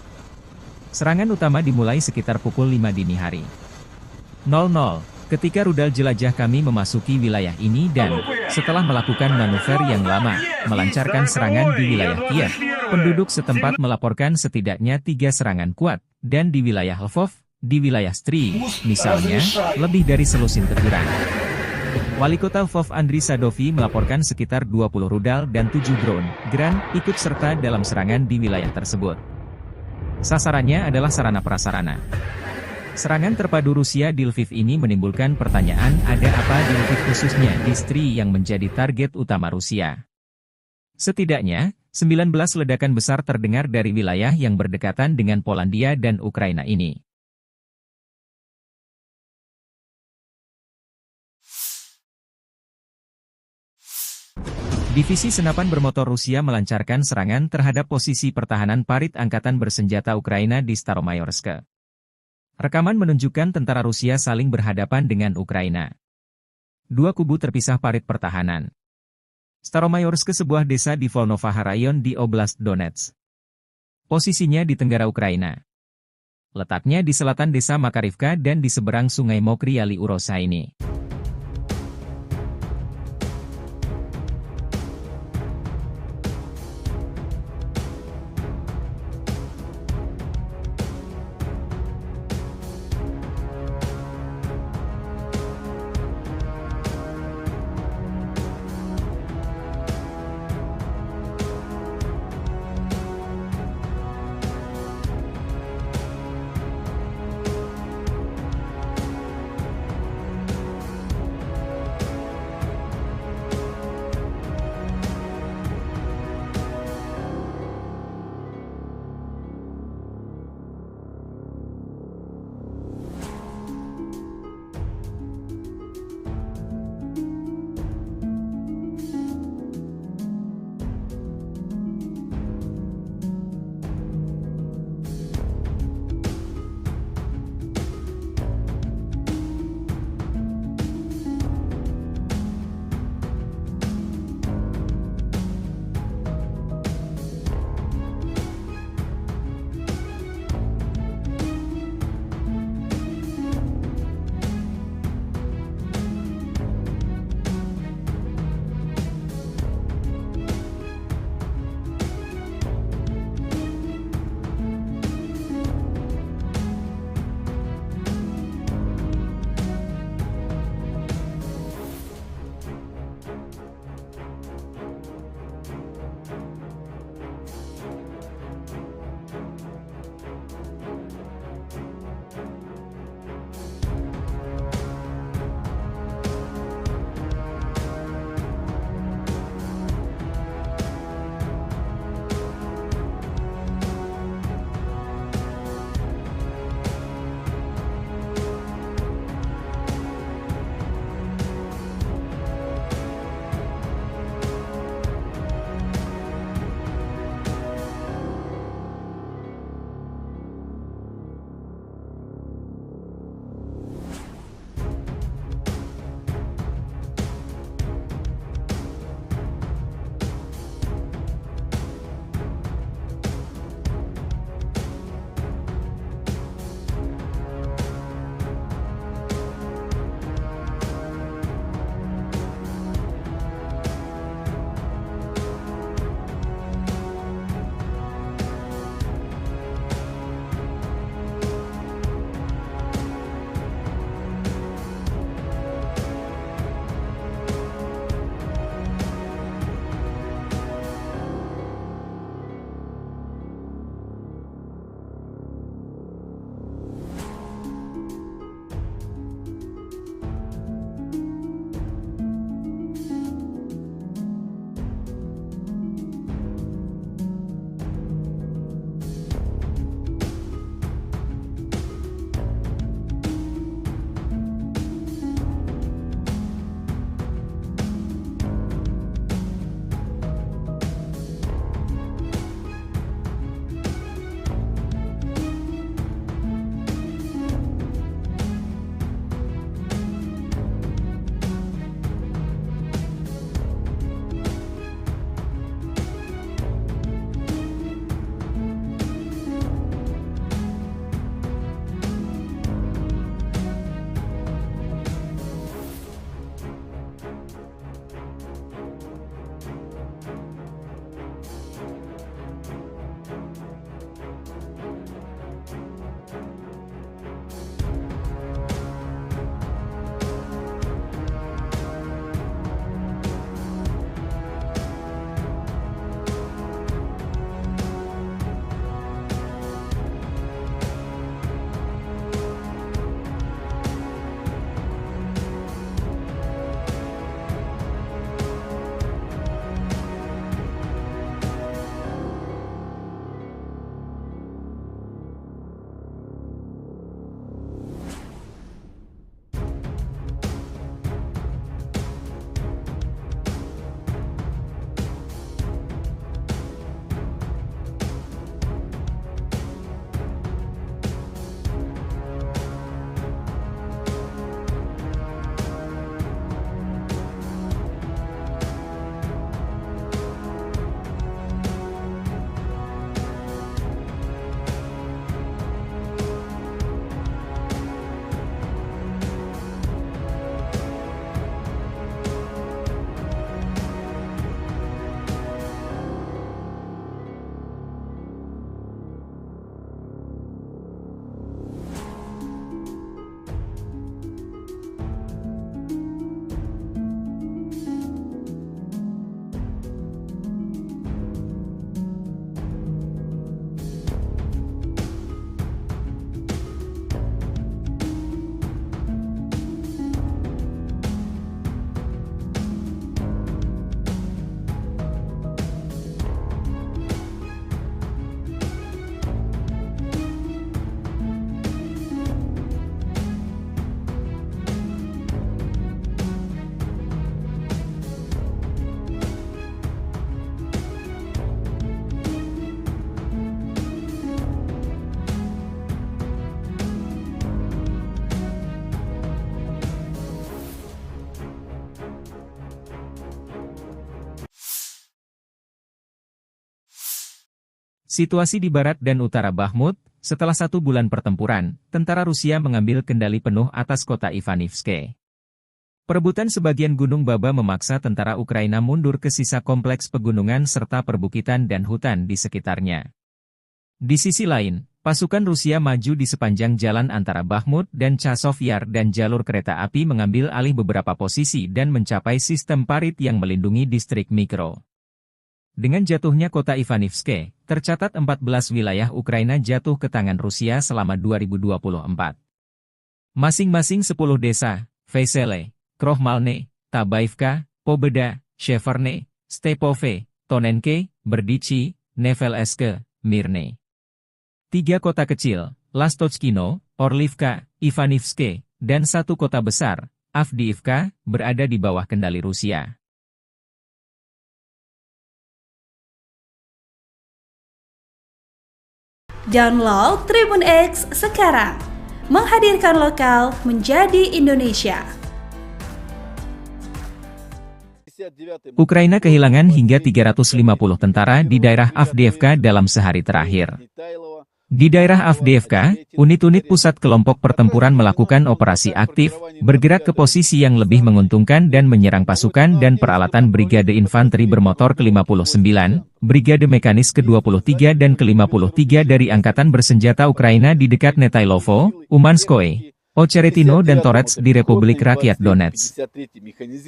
Serangan utama dimulai sekitar pukul 5 dini hari. 00, ketika rudal jelajah kami memasuki wilayah ini dan, setelah melakukan manuver yang lama, melancarkan serangan di wilayah Kiev, penduduk setempat melaporkan setidaknya 3 serangan kuat, dan di wilayah Lvov, di wilayah Stry, misalnya, lebih dari selusin teguran. Wali Kota Lvov Andriy Sadovi melaporkan sekitar 20 rudal dan 7 drone Geran ikut serta dalam serangan di wilayah tersebut. Sasarannya adalah sarana-prasarana. Serangan terpadu Rusia di Lviv ini menimbulkan pertanyaan, ada apa di Lviv khususnya di Stry yang menjadi target utama Rusia. Setidaknya, 19 ledakan besar terdengar dari wilayah yang berdekatan dengan Polandia dan Ukraina ini. Divisi senapan bermotor Rusia melancarkan serangan terhadap posisi pertahanan parit angkatan bersenjata Ukraina di Staromayorsk. Rekaman menunjukkan tentara Rusia saling berhadapan dengan Ukraina. Dua kubu terpisah parit pertahanan. Staromayorsk sebuah desa di Volnovaha Rayon di Oblast Donetsk. Posisinya di tenggara Ukraina. Letaknya di selatan desa Makarivka dan di seberang sungai Mokry Yali Urosa ini. Situasi di barat dan utara Bakhmut, setelah 1 bulan pertempuran, tentara Rusia mengambil kendali penuh atas kota Ivanivske. Perebutan sebagian Gunung Baba memaksa tentara Ukraina mundur ke sisa kompleks pegunungan serta perbukitan dan hutan di sekitarnya. Di sisi lain, pasukan Rusia maju di sepanjang jalan antara Bakhmut dan Chasov Yar dan jalur kereta api mengambil alih beberapa posisi dan mencapai sistem parit yang melindungi distrik mikro. Dengan jatuhnya kota Ivanivske, tercatat 14 wilayah Ukraina jatuh ke tangan Rusia selama 2024. Masing-masing 10 desa, Vesele, Krohmalne, Tabaivka, Pobeda, Sheverne, Stepove, Tonenke, Berdichi, Nevelske, Mirne. 3 kota kecil, Lastochkino, Orlivka, Ivanivske, dan 1 kota besar, Avdiivka, berada di bawah kendali Rusia. Download Tribun X sekarang, menghadirkan lokal menjadi Indonesia. Ukraina kehilangan hingga 350 tentara di daerah Avdiivka dalam sehari terakhir. Di daerah Avdiivka, unit-unit pusat kelompok pertempuran melakukan operasi aktif, bergerak ke posisi yang lebih menguntungkan dan menyerang pasukan dan peralatan Brigade Infanteri Bermotor ke-59, Brigade Mekanis ke-23 dan ke-53 dari Angkatan Bersenjata Ukraina di dekat Netailovo, Umanskoye, Ocheretino dan Torets di Republik Rakyat Donetsk.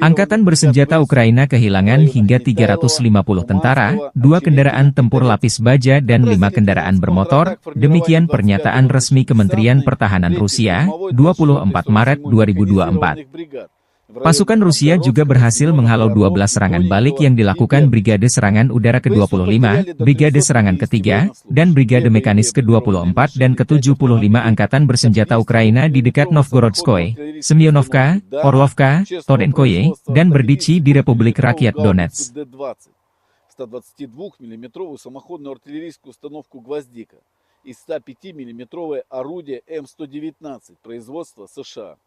Angkatan Bersenjata Ukraina kehilangan hingga 350 tentara, 2 kendaraan tempur lapis baja dan 5 kendaraan bermotor, demikian pernyataan resmi Kementerian Pertahanan Rusia, 24 Maret 2024. Pasukan Rusia juga berhasil menghalau 12 serangan balik yang dilakukan Brigade Serangan Udara ke-25, Brigade Serangan ke-3, dan Brigade Mekanis ke-24 dan ke-75 Angkatan Bersenjata Ukraina di dekat Novgorodskoye, Semyonovka, Orlovka, Tonenkoye, dan Berdichi di Republik Rakyat Donetsk. 122-мм самоходную артиллерийскую установку «Гвоздика» и 105-мм орудие М119 производства США.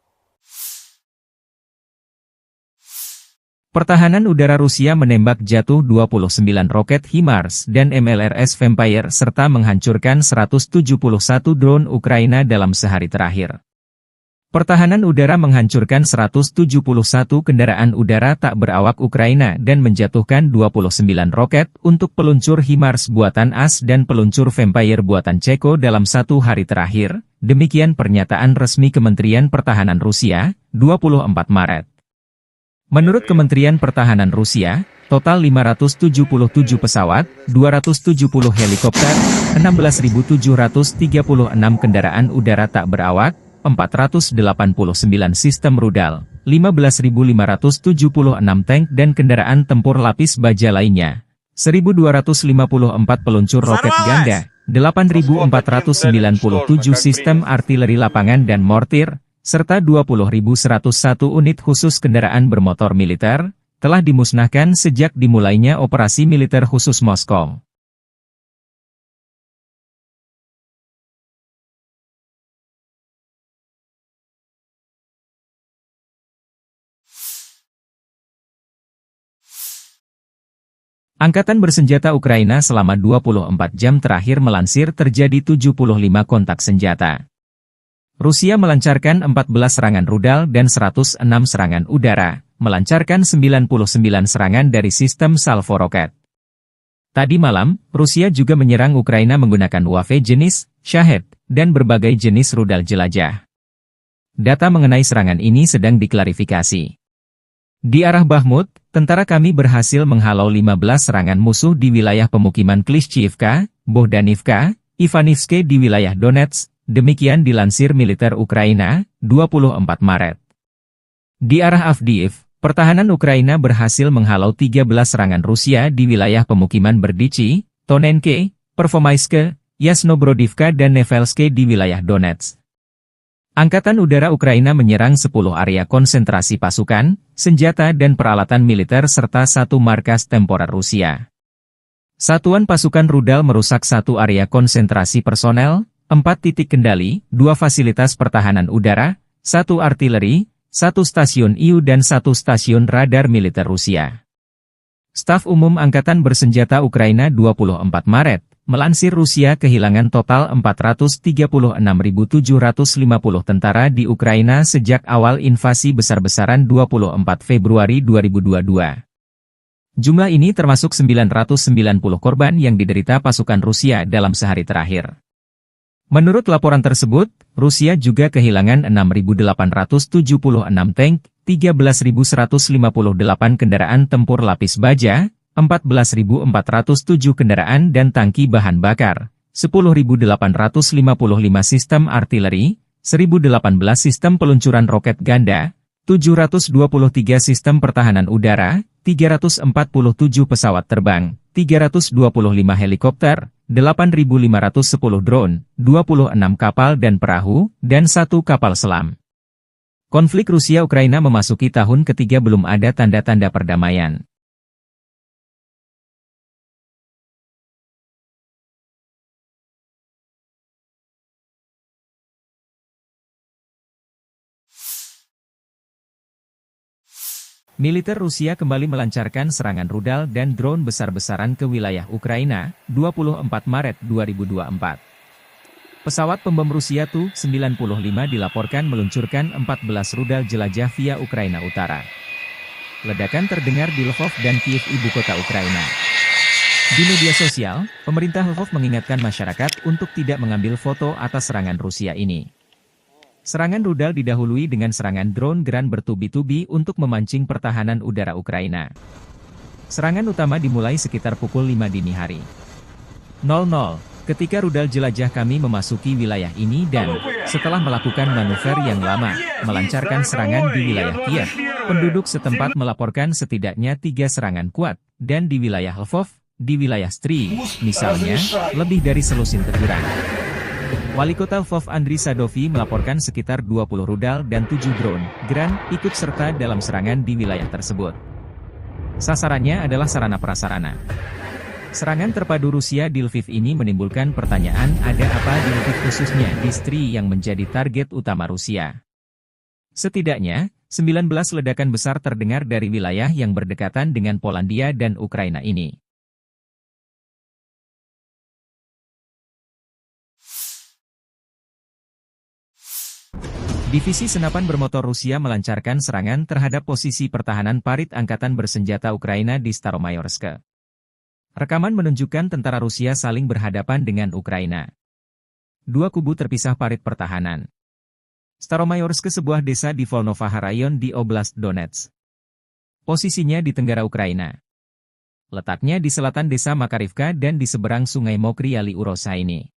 Pertahanan udara Rusia menembak jatuh 29 roket HIMARS dan MLRS Vampire serta menghancurkan 171 drone Ukraina dalam sehari terakhir. Pertahanan udara menghancurkan 171 kendaraan udara tak berawak Ukraina dan menjatuhkan 29 roket untuk peluncur HIMARS buatan AS dan peluncur Vampire buatan Ceko dalam 1 hari terakhir, demikian pernyataan resmi Kementerian Pertahanan Rusia, 24 Maret. Menurut Kementerian Pertahanan Rusia, total 577 pesawat, 270 helikopter, 16.736 kendaraan udara tak berawak, 489 sistem rudal, 15.576 tank dan kendaraan tempur lapis baja lainnya, 1.254 peluncur roket ganda, 8.497 sistem artileri lapangan dan mortir, serta 20.101 unit khusus kendaraan bermotor militer, telah dimusnahkan sejak dimulainya operasi militer khusus Moskow. Angkatan Bersenjata Ukraina selama 24 jam terakhir melansir terjadi 75 kontak senjata. Rusia melancarkan 14 serangan rudal dan 106 serangan udara, melancarkan 99 serangan dari sistem salvo roket. Tadi malam, Rusia juga menyerang Ukraina menggunakan UAV jenis Shahed dan berbagai jenis rudal jelajah. Data mengenai serangan ini sedang diklarifikasi. Di arah Bakhmut, tentara kami berhasil menghalau 15 serangan musuh di wilayah pemukiman Klishchiivka, Bohdanivka, Ivanivske di wilayah Donetsk. Demikian dilansir militer Ukraina, 24 Maret. Di arah Avdiiv, pertahanan Ukraina berhasil menghalau 13 serangan Rusia di wilayah pemukiman Berdichi, Tonenke, Pervomaiske, Yasnobrodivka dan Nevelske di wilayah Donetsk. Angkatan Udara Ukraina menyerang 10 area konsentrasi pasukan, senjata dan peralatan militer serta 1 markas temporer Rusia. Satuan pasukan rudal merusak 1 area konsentrasi personel, 4 titik kendali, 2 fasilitas pertahanan udara, 1 artileri, 1 stasiun IU dan 1 stasiun radar militer Rusia. Staf Umum Angkatan Bersenjata Ukraina 24 Maret, Melansir Rusia kehilangan total 436.750 tentara di Ukraina sejak awal invasi besar-besaran 24 Februari 2022. Jumlah ini termasuk 990 korban yang diderita pasukan Rusia dalam sehari terakhir. Menurut laporan tersebut, Rusia juga kehilangan 6.876 tank, 13.158 kendaraan tempur lapis baja, 14.407 kendaraan dan tangki bahan bakar, 10.855 sistem artileri, 1.018 sistem peluncuran roket ganda, 723 sistem pertahanan udara, 347 pesawat terbang, 325 helikopter, 8.510 drone, 26 kapal dan perahu, dan 1 kapal selam. Konflik Rusia-Ukraina memasuki tahun ketiga belum ada tanda-tanda perdamaian. Militer Rusia kembali melancarkan serangan rudal dan drone besar-besaran ke wilayah Ukraina, 24 Maret 2024. Pesawat pembom Rusia Tu-95 dilaporkan meluncurkan 14 rudal jelajah via Ukraina Utara. Ledakan terdengar di Lvov dan Kiev, ibu kota Ukraina. Di media sosial, pemerintah Lvov mengingatkan masyarakat untuk tidak mengambil foto atas serangan Rusia ini. Serangan rudal didahului dengan serangan drone Gran bertubi-tubi untuk memancing pertahanan udara Ukraina. Serangan utama dimulai sekitar pukul 5 dini hari. 00, ketika rudal jelajah kami memasuki wilayah ini dan, setelah melakukan manuver yang lama, melancarkan serangan di wilayah Kiev, penduduk setempat melaporkan setidaknya 3 serangan kuat, dan di wilayah Lvov, di wilayah Stry, misalnya, lebih dari selusin teguran. Wali kota Lvov Andriy Sadovi melaporkan sekitar 20 rudal dan 7 drone Gran ikut serta dalam serangan di wilayah tersebut. Sasarannya adalah sarana-prasarana. Serangan terpadu Rusia di Lviv ini menimbulkan pertanyaan, ada apa di Lviv khususnya di Stry yang menjadi target utama Rusia. Setidaknya, 19 ledakan besar terdengar dari wilayah yang berdekatan dengan Polandia dan Ukraina ini. Divisi senapan bermotor Rusia melancarkan serangan terhadap posisi pertahanan parit angkatan bersenjata Ukraina di Staromayorsk. Rekaman menunjukkan tentara Rusia saling berhadapan dengan Ukraina. Dua kubu terpisah parit pertahanan. Staromayorsk sebuah desa di Volnovaha Rayon di Oblast Donetsk. Posisinya di tenggara Ukraina. Letaknya di selatan desa Makarivka dan di seberang sungai Mokry Yali Urosa ini.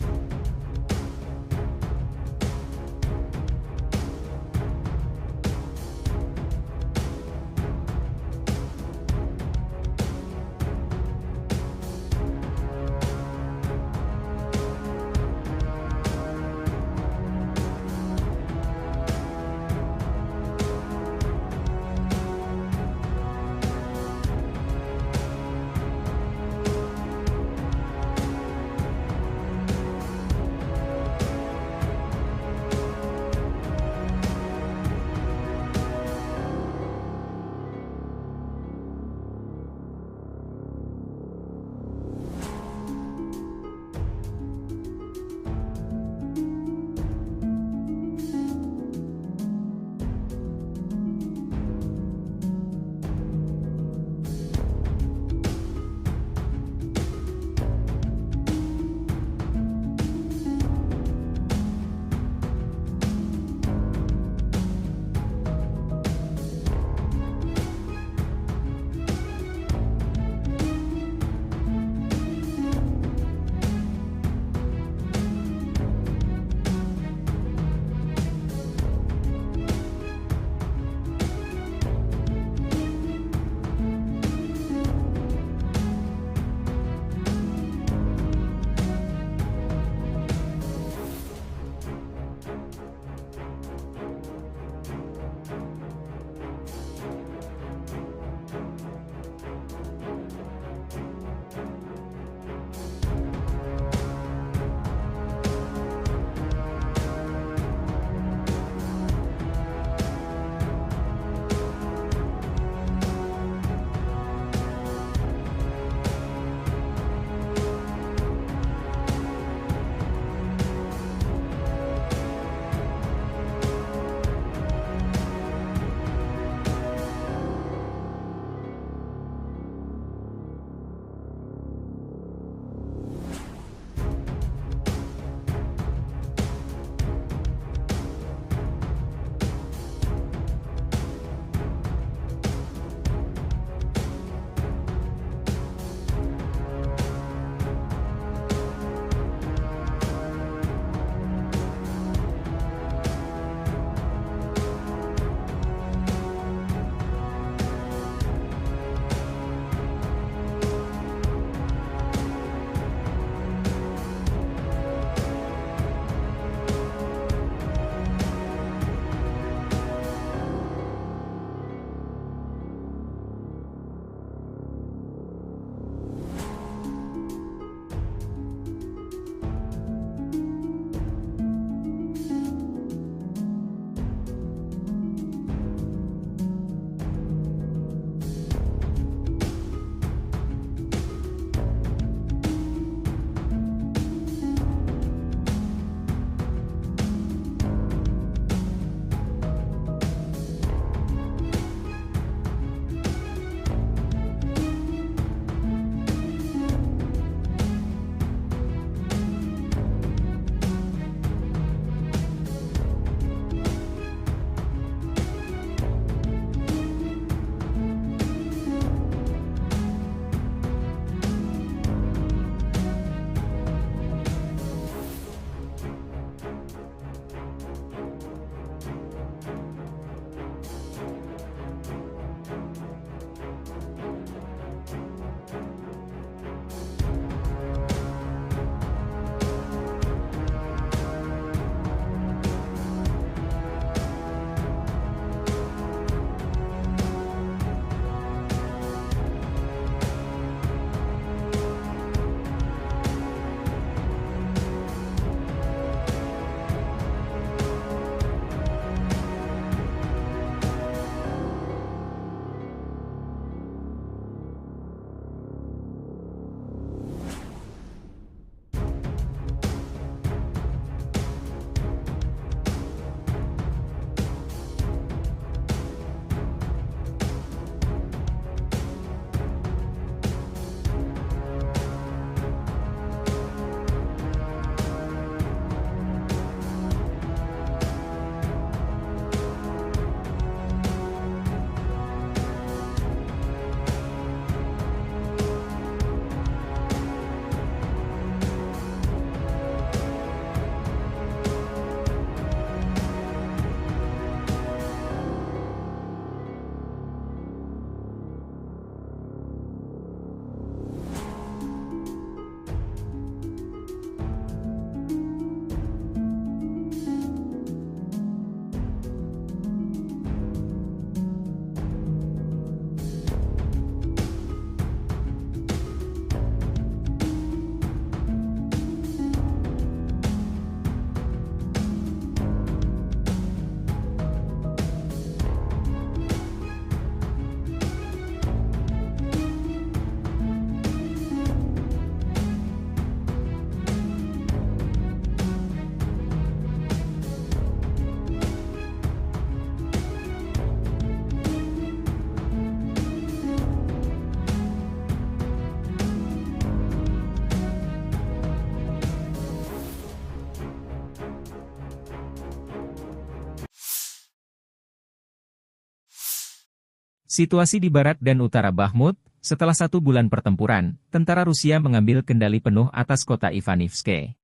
Situasi di barat dan utara Bakhmut. Setelah 1 bulan pertempuran, tentara Rusia mengambil kendali penuh atas kota Ivanivske.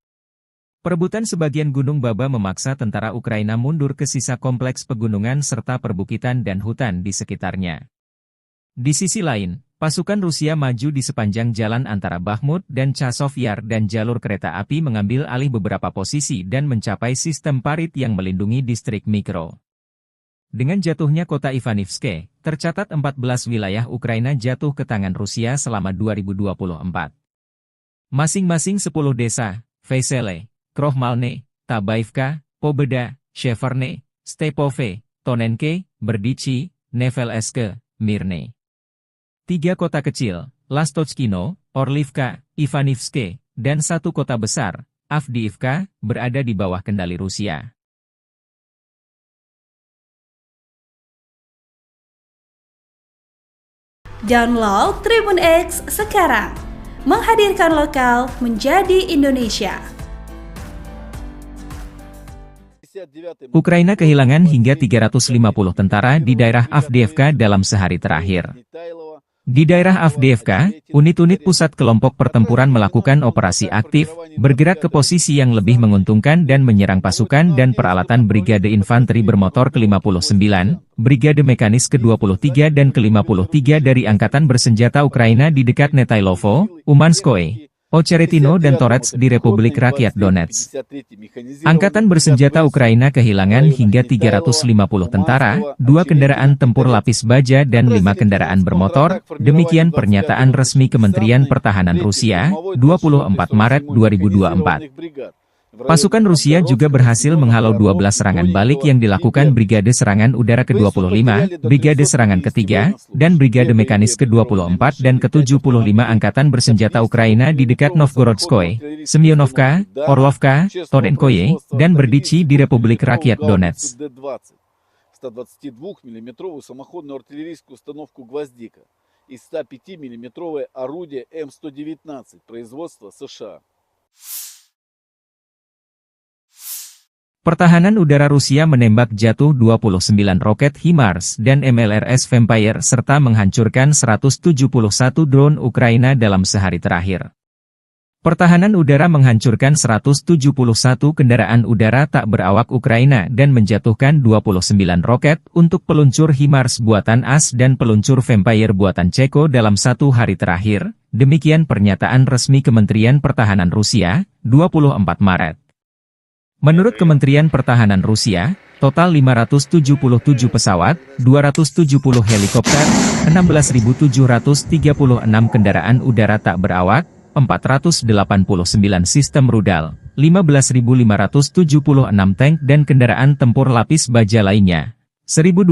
Perebutan sebagian Gunung Baba memaksa tentara Ukraina mundur ke sisa kompleks pegunungan serta perbukitan dan hutan di sekitarnya. Di sisi lain, pasukan Rusia maju di sepanjang jalan antara Bakhmut dan Chasov Yar dan jalur kereta api mengambil alih beberapa posisi dan mencapai sistem parit yang melindungi distrik Mikro. Dengan jatuhnya kota Ivanivske, tercatat 14 wilayah Ukraina jatuh ke tangan Rusia selama 2024. Masing-masing 10 desa, Vesele, Krohmalne, Tabaivka, Pobeda, Sheverne, Stepove, Tonenke, Berdichi, Nevelske, Mirne. 3 kota kecil, Lastochkino, Orlivka, Ivanivske, dan 1 kota besar, Avdiivka, berada di bawah kendali Rusia. Download Tribun X sekarang, menghadirkan lokal menjadi Indonesia. Ukraina kehilangan hingga 350 tentara di daerah Avdiivka dalam sehari terakhir. Di daerah Avdiivka, unit-unit pusat kelompok pertempuran melakukan operasi aktif, bergerak ke posisi yang lebih menguntungkan dan menyerang pasukan dan peralatan Brigade Infanteri Bermotor ke-59, Brigade Mekanis ke-23 dan ke-53 dari Angkatan Bersenjata Ukraina di dekat Netailovo, Umanskoye, Ocheretino dan Torets di Republik Rakyat Donetsk. Angkatan Bersenjata Ukraina kehilangan hingga 350 tentara, 2 kendaraan tempur lapis baja dan 5 kendaraan bermotor, demikian pernyataan resmi Kementerian Pertahanan Rusia, 24 Maret 2024. Pasukan Rusia juga berhasil menghalau 12 serangan balik yang dilakukan Brigade Serangan Udara ke-25, Brigade Serangan ke-3, dan Brigade Mekanis ke-24 dan ke-75 Angkatan Bersenjata Ukraina di dekat Novgorodskoye, Semyonovka, Orlovka, Tonenkoye, dan Berdichi di Republik Rakyat Donetsk. 122-мм самоходную артиллерийскую установку «Гвоздика» и 105-мм орудие М119 производства США. Pertahanan udara Rusia menembak jatuh 29 roket HIMARS dan MLRS Vampire serta menghancurkan 171 drone Ukraina dalam sehari terakhir. Pertahanan udara menghancurkan 171 kendaraan udara tak berawak Ukraina dan menjatuhkan 29 roket untuk peluncur HIMARS buatan AS dan peluncur Vampire buatan Ceko dalam 1 hari terakhir, demikian pernyataan resmi Kementerian Pertahanan Rusia, 24 Maret. Menurut Kementerian Pertahanan Rusia, total 577 pesawat, 270 helikopter, 16.736 kendaraan udara tak berawak, 489 sistem rudal, 15.576 tank dan kendaraan tempur lapis baja lainnya, 1.254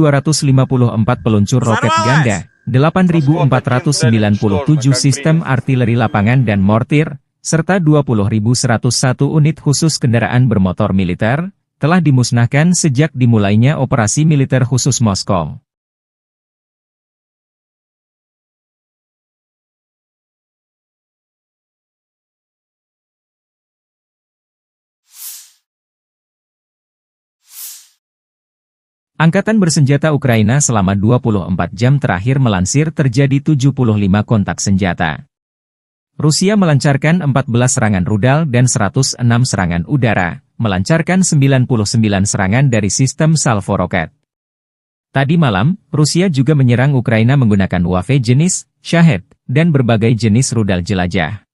peluncur roket ganda, 8.497 sistem artileri lapangan dan mortir, serta 20.101 unit khusus kendaraan bermotor militer, telah dimusnahkan sejak dimulainya operasi militer khusus Moskow. Angkatan Bersenjata Ukraina selama 24 jam terakhir melansir terjadi 75 kontak senjata. Rusia melancarkan 14 serangan rudal dan 106 serangan udara, melancarkan 99 serangan dari sistem salvo roket. Tadi malam, Rusia juga menyerang Ukraina menggunakan UAV jenis Shahed dan berbagai jenis rudal jelajah.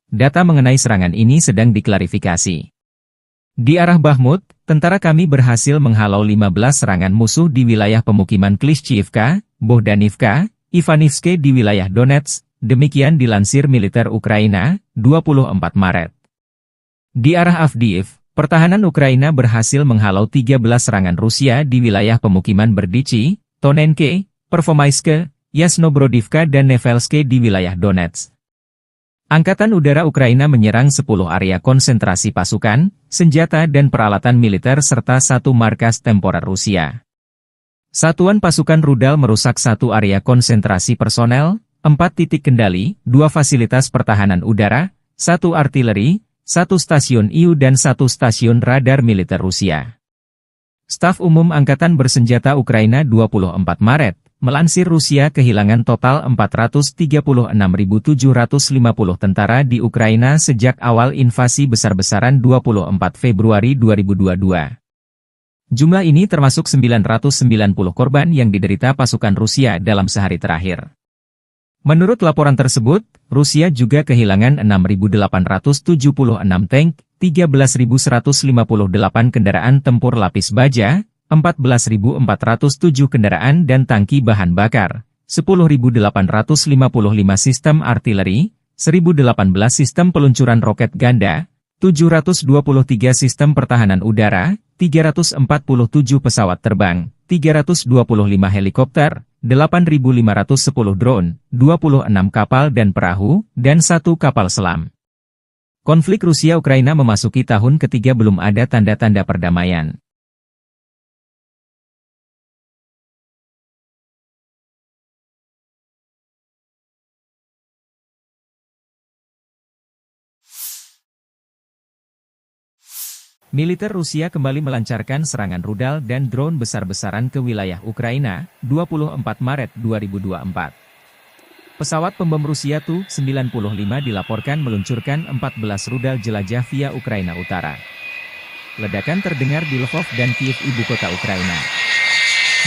Data mengenai serangan ini sedang diklarifikasi. Di arah Bakhmut, tentara kami berhasil menghalau 15 serangan musuh di wilayah pemukiman Klishchiivka, Bohdanivka, Ivanivske di wilayah Donetsk. Demikian dilansir militer Ukraina, 24 Maret. Di arah Avdiivka, pertahanan Ukraina berhasil menghalau 13 serangan Rusia di wilayah pemukiman Berdichi, Tonenke, Pervomaiske, Yasnobrodivka dan Nevelske di wilayah Donetsk. Angkatan Udara Ukraina menyerang 10 area konsentrasi pasukan, senjata dan peralatan militer serta 1 markas temporer Rusia. Satuan pasukan rudal merusak 1 area konsentrasi personel, 4 titik kendali, 2 fasilitas pertahanan udara, 1 artileri, 1 stasiun IU dan 1 stasiun radar militer Rusia. Staf Umum Angkatan Bersenjata Ukraina 24 Maret, Melansir Rusia kehilangan total 436.750 tentara di Ukraina sejak awal invasi besar-besaran 24 Februari 2022. Jumlah ini termasuk 990 korban yang diderita pasukan Rusia dalam sehari terakhir. Menurut laporan tersebut, Rusia juga kehilangan 6.876 tank, 13.158 kendaraan tempur lapis baja, 14.407 kendaraan dan tangki bahan bakar, 10.855 sistem artileri, 1.018 sistem peluncuran roket ganda, 723 sistem pertahanan udara, 347 pesawat terbang, 325 helikopter, 8.510 drone, 26 kapal dan perahu, dan 1 kapal selam. Konflik Rusia-Ukraina memasuki tahun ketiga belum ada tanda-tanda perdamaian. Militer Rusia kembali melancarkan serangan rudal dan drone besar-besaran ke wilayah Ukraina, 24 Maret 2024. Pesawat pembom Rusia Tu-95 dilaporkan meluncurkan 14 rudal jelajah via Ukraina Utara. Ledakan terdengar di Lvov dan Kiev, ibu kota Ukraina.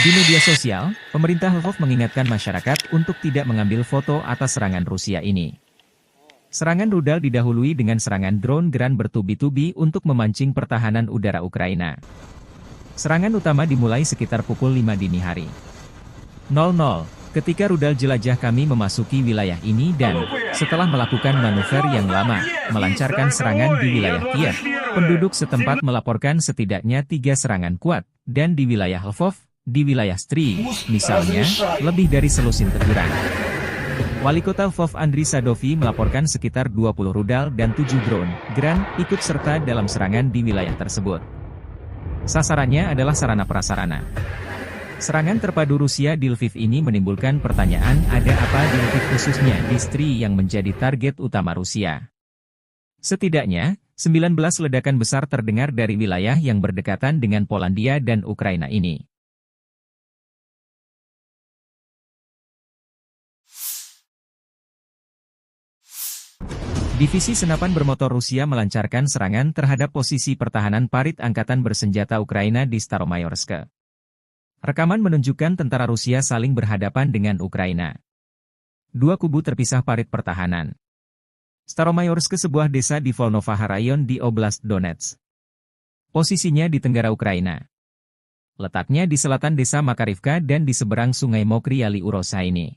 Di media sosial, pemerintah Lvov mengingatkan masyarakat untuk tidak mengambil foto atas serangan Rusia ini. Serangan rudal didahului dengan serangan drone Gran bertubi-tubi untuk memancing pertahanan udara Ukraina. Serangan utama dimulai sekitar pukul 5 dini hari. 00, ketika rudal jelajah kami memasuki wilayah ini dan, setelah melakukan manuver yang lama, melancarkan serangan di wilayah Kiev, penduduk setempat melaporkan setidaknya 3 serangan kuat, dan di wilayah Lvov, di wilayah Stry, misalnya, lebih dari selusin teguran. Wali Kota Lvov Andriy Sadovi melaporkan sekitar 20 rudal dan 7 drone Gran ikut serta dalam serangan di wilayah tersebut. Sasarannya adalah sarana-prasarana. Serangan terpadu Rusia di Lviv ini menimbulkan pertanyaan, ada apa di Lviv khususnya di Stry yang menjadi target utama Rusia. Setidaknya, 19 ledakan besar terdengar dari wilayah yang berdekatan dengan Polandia dan Ukraina ini. Divisi senapan bermotor Rusia melancarkan serangan terhadap posisi pertahanan parit angkatan bersenjata Ukraina di Staromayorsk. Rekaman menunjukkan tentara Rusia saling berhadapan dengan Ukraina. Dua kubu terpisah parit pertahanan. Staromayorsk sebuah desa di Volnovaha Rayon di Oblast Donetsk. Posisinya di tenggara Ukraina. Letaknya di selatan desa Makarivka dan di seberang sungai Mokry Yali Urosa ini.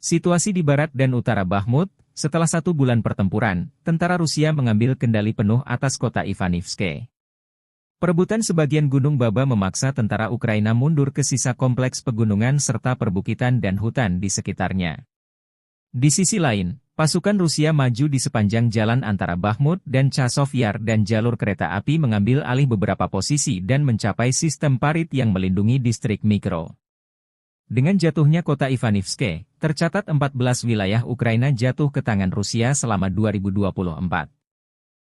Situasi di barat dan utara Bakhmut. Setelah 1 bulan pertempuran, tentara Rusia mengambil kendali penuh atas kota Ivanivske. Perebutan sebagian Gunung Baba memaksa tentara Ukraina mundur ke sisa kompleks pegunungan serta perbukitan dan hutan di sekitarnya. Di sisi lain, pasukan Rusia maju di sepanjang jalan antara Bakhmut dan Chasov Yar dan jalur kereta api mengambil alih beberapa posisi dan mencapai sistem parit yang melindungi distrik Mikro. Dengan jatuhnya kota Ivanivske, tercatat 14 wilayah Ukraina jatuh ke tangan Rusia selama 2024.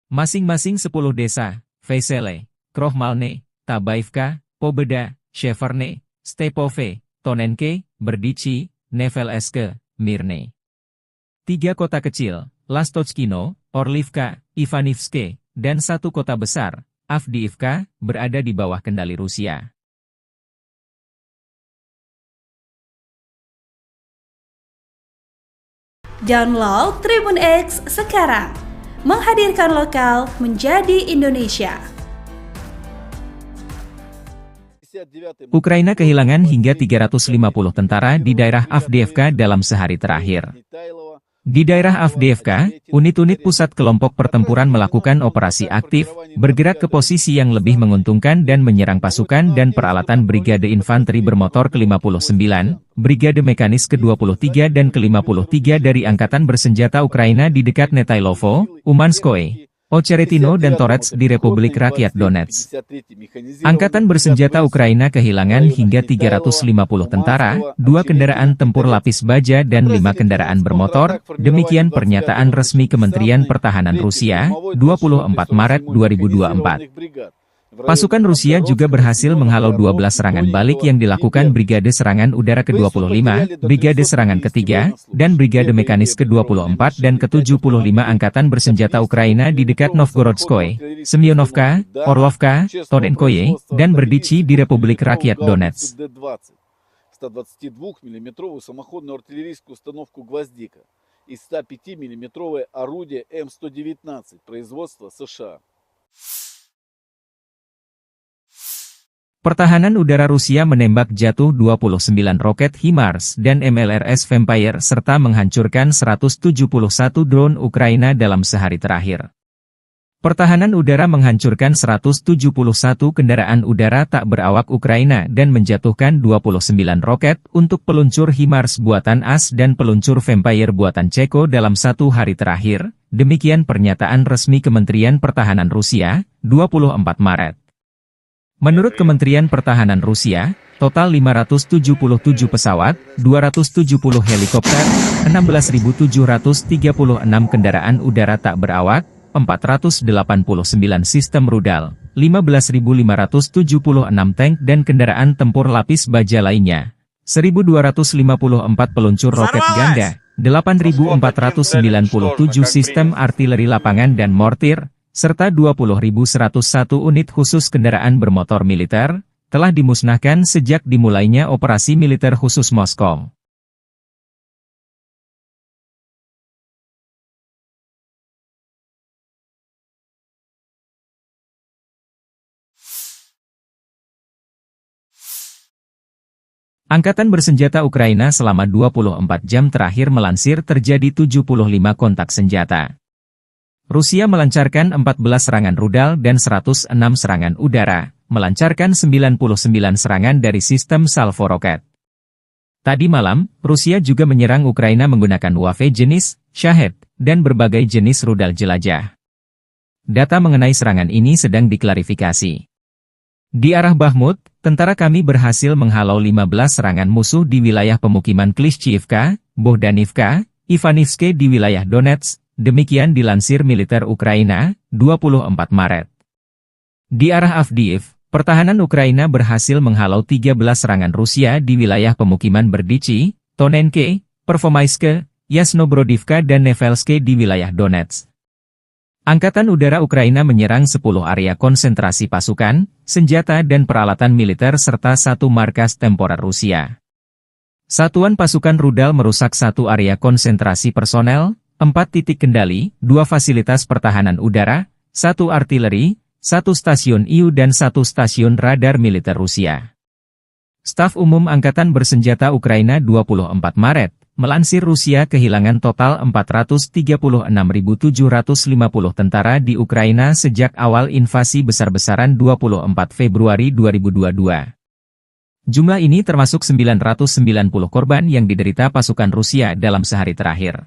Masing-masing 10 desa, Vesele, Krohmalne, Tabaivka, Pobeda, Sheverne, Stepove, Tonenke, Berdichi, Nevelske, Mirne. 3 kota kecil, Lastochkino, Orlivka, Ivanivske, dan 1 kota besar, Avdiivka, berada di bawah kendali Rusia. Download Tribun X sekarang, menghadirkan lokal menjadi Indonesia. Ukraina kehilangan hingga 350 tentara di daerah Avdiivka dalam sehari terakhir. Di daerah Avdiivka, unit-unit pusat kelompok pertempuran melakukan operasi aktif, bergerak ke posisi yang lebih menguntungkan dan menyerang pasukan dan peralatan Brigade Infanteri Bermotor ke-59, Brigade Mekanis ke-23 dan ke-53 dari Angkatan Bersenjata Ukraina di dekat Netailovo, Umanskoye, Ocheretino dan Torets di Republik Rakyat Donetsk. Angkatan Bersenjata Ukraina kehilangan hingga 350 tentara, 2 kendaraan tempur lapis baja dan 5 kendaraan bermotor, demikian pernyataan resmi Kementerian Pertahanan Rusia, 24 Maret 2024. Pasukan Rusia juga berhasil menghalau 12 serangan balik yang dilakukan Brigade Serangan Udara ke-25, Brigade Serangan ke-3, dan Brigade Mekanis ke-24 dan ke-75 Angkatan Bersenjata Ukraina di dekat Novgorodskoye, Semyonovka, Orlovka, Torenkoye, dan Berdichi di Republik Rakyat Donetsk. 122 мм самоходную артиллерийскую установку «Гвоздика» и 105 мм орудие М119 производства США. Pertahanan udara Rusia menembak jatuh 29 roket HIMARS dan MLRS Vampire serta menghancurkan 171 drone Ukraina dalam sehari terakhir. Pertahanan udara menghancurkan 171 kendaraan udara tak berawak Ukraina dan menjatuhkan 29 roket untuk peluncur HIMARS buatan AS dan peluncur Vampire buatan Ceko dalam 1 hari terakhir, demikian pernyataan resmi Kementerian Pertahanan Rusia, 24 Maret. Menurut Kementerian Pertahanan Rusia, total 577 pesawat, 270 helikopter, 16.736 kendaraan udara tak berawak, 489 sistem rudal, 15.576 tank dan kendaraan tempur lapis baja lainnya, 1.254 peluncur roket ganda, 8.497 sistem artileri lapangan dan mortir, serta 20.101 unit khusus kendaraan bermotor militer, telah dimusnahkan sejak dimulainya operasi militer khusus Moskow. Angkatan Bersenjata Ukraina selama 24 jam terakhir melansir terjadi 75 kontak senjata. Rusia melancarkan 14 serangan rudal dan 106 serangan udara, melancarkan 99 serangan dari sistem salvo roket. Tadi malam, Rusia juga menyerang Ukraina menggunakan UAV jenis Shahed dan berbagai jenis rudal jelajah. Data mengenai serangan ini sedang diklarifikasi. Di arah Bakhmut, tentara kami berhasil menghalau 15 serangan musuh di wilayah pemukiman Klishchiivka, Bohdanivka, Ivanivske di wilayah Donetsk. Demikian dilansir militer Ukraina, 24 Maret. Di arah Avdiiv, pertahanan Ukraina berhasil menghalau 13 serangan Rusia di wilayah pemukiman Berdichi, Tonenke, Pervomaiske, Yasnobrodivka dan Nevelske di wilayah Donetsk. Angkatan Udara Ukraina menyerang 10 area konsentrasi pasukan, senjata dan peralatan militer serta 1 markas temporer Rusia. Satuan pasukan rudal merusak 1 area konsentrasi personel, 4 titik kendali, 2 fasilitas pertahanan udara, 1 artileri, 1 stasiun IU dan 1 stasiun radar militer Rusia. Staf Umum Angkatan Bersenjata Ukraina 24 Maret, Melansir Rusia kehilangan total 436.750 tentara di Ukraina sejak awal invasi besar-besaran 24 Februari 2022. Jumlah ini termasuk 990 korban yang diderita pasukan Rusia dalam sehari terakhir.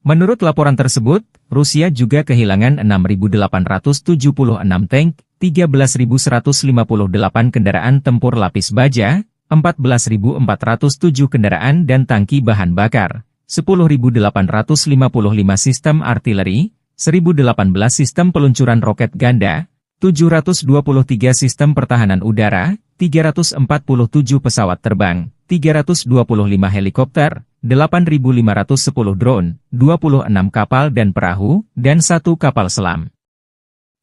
Menurut laporan tersebut, Rusia juga kehilangan 6.876 tank, 13.158 kendaraan tempur lapis baja, 14.407 kendaraan dan tangki bahan bakar, 10.855 sistem artileri, 1.018 sistem peluncuran roket ganda, 723 sistem pertahanan udara, 347 pesawat terbang, 325 helikopter, 8.510 drone, 26 kapal dan perahu, dan 1 kapal selam.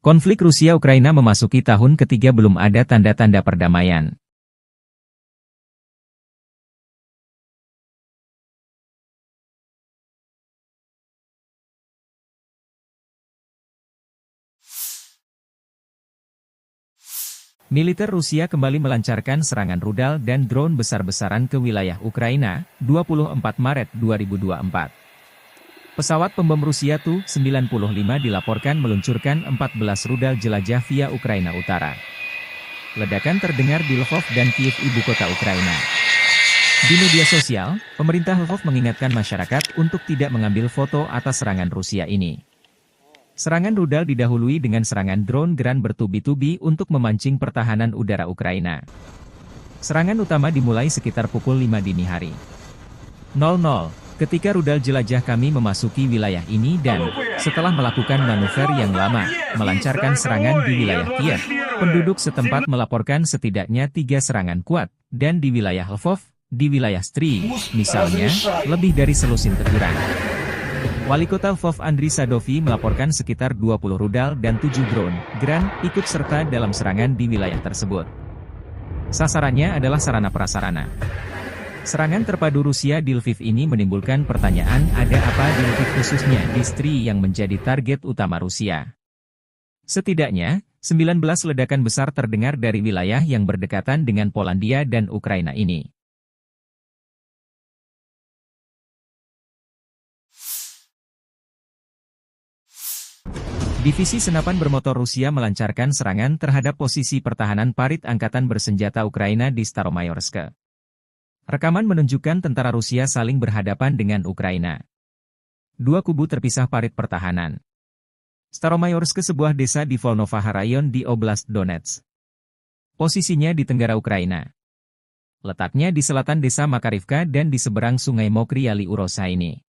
Konflik Rusia-Ukraina memasuki tahun ketiga belum ada tanda-tanda perdamaian. Militer Rusia kembali melancarkan serangan rudal dan drone besar-besaran ke wilayah Ukraina, 24 Maret 2024. Pesawat pembom Rusia Tu-95 dilaporkan meluncurkan 14 rudal jelajah via Ukraina Utara. Ledakan terdengar di Lvov dan Kiev, ibu kota Ukraina. Di media sosial, pemerintah Lvov mengingatkan masyarakat untuk tidak mengambil foto atas serangan Rusia ini. Serangan rudal didahului dengan serangan drone Gran bertubi-tubi untuk memancing pertahanan udara Ukraina. Serangan utama dimulai sekitar pukul 5 dini hari. 00, ketika rudal jelajah kami memasuki wilayah ini dan, setelah melakukan manuver yang lama, melancarkan serangan di wilayah Kiev, penduduk setempat melaporkan setidaknya 3 serangan kuat, dan di wilayah Lvov, di wilayah Stry, misalnya, lebih dari selusin teguran. Wali Kota Lvov Andriy Sadovi melaporkan sekitar 20 rudal dan 7 drone Gran ikut serta dalam serangan di wilayah tersebut. Sasarannya adalah sarana prasarana. Serangan terpadu Rusia di Lviv ini menimbulkan pertanyaan, ada apa di Lviv khususnya di Stry yang menjadi target utama Rusia. Setidaknya, 19 ledakan besar terdengar dari wilayah yang berdekatan dengan Polandia dan Ukraina ini. Divisi senapan bermotor Rusia melancarkan serangan terhadap posisi pertahanan parit angkatan bersenjata Ukraina di Staromayorsk. Rekaman menunjukkan tentara Rusia saling berhadapan dengan Ukraina. Dua kubu terpisah parit pertahanan. Staromayorsk sebuah desa di Volnovaha Rayon di Oblast Donetsk. Posisinya di tenggara Ukraina. Letaknya di selatan desa Makarivka dan di seberang sungai Mokry Yali Urosa ini.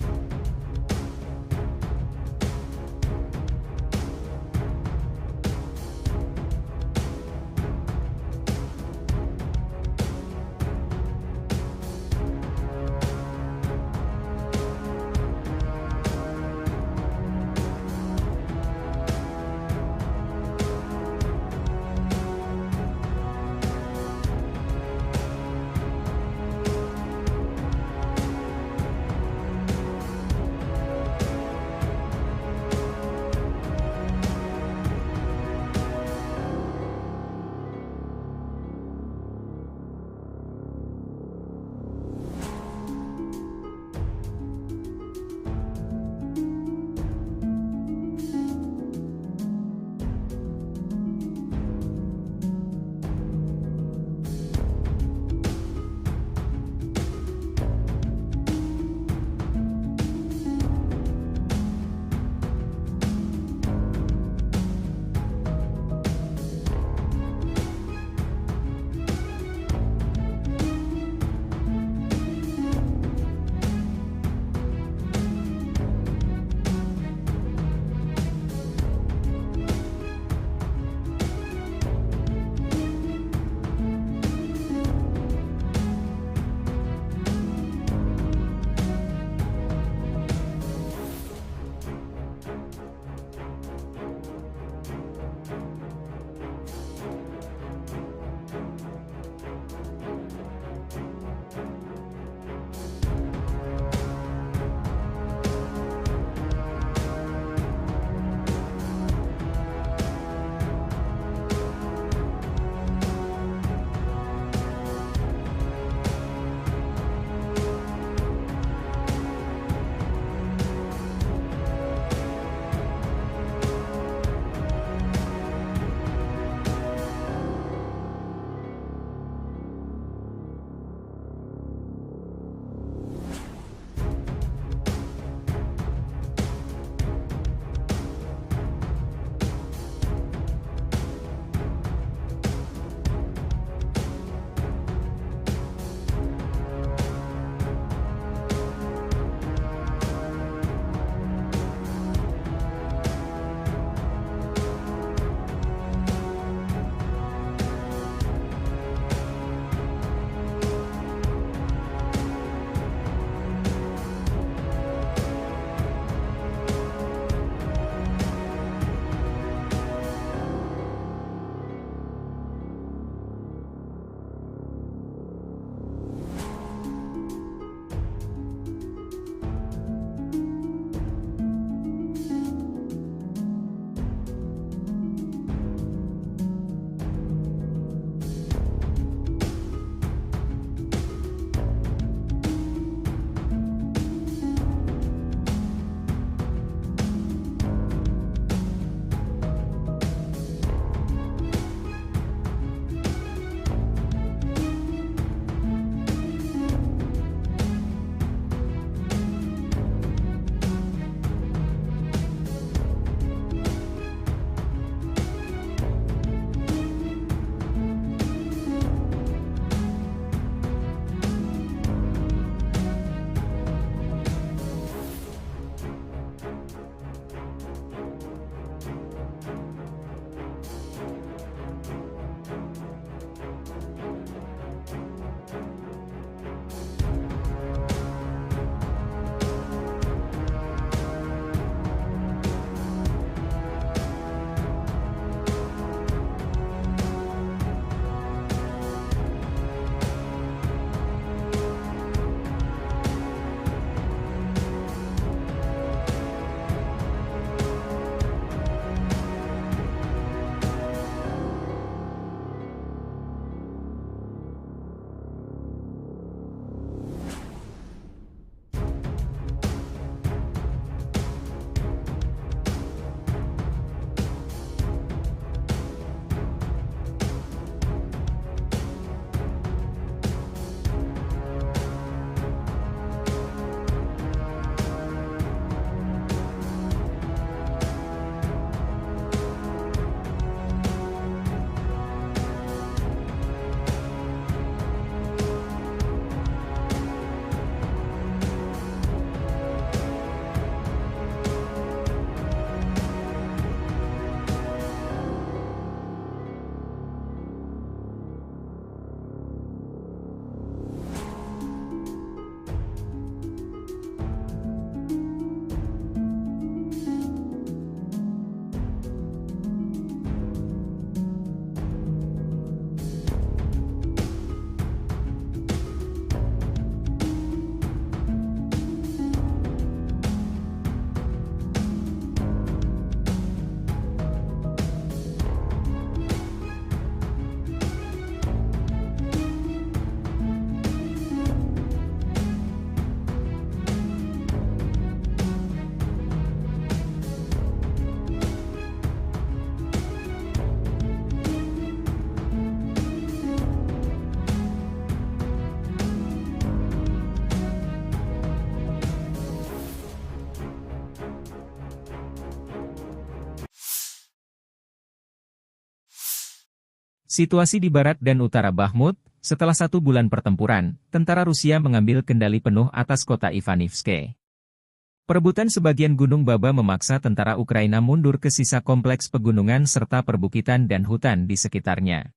Situasi di barat dan utara Bakhmut, setelah 1 bulan pertempuran, tentara Rusia mengambil kendali penuh atas kota Ivanivske. Perebutan sebagian Gunung Baba memaksa tentara Ukraina mundur ke sisa kompleks pegunungan serta perbukitan dan hutan di sekitarnya.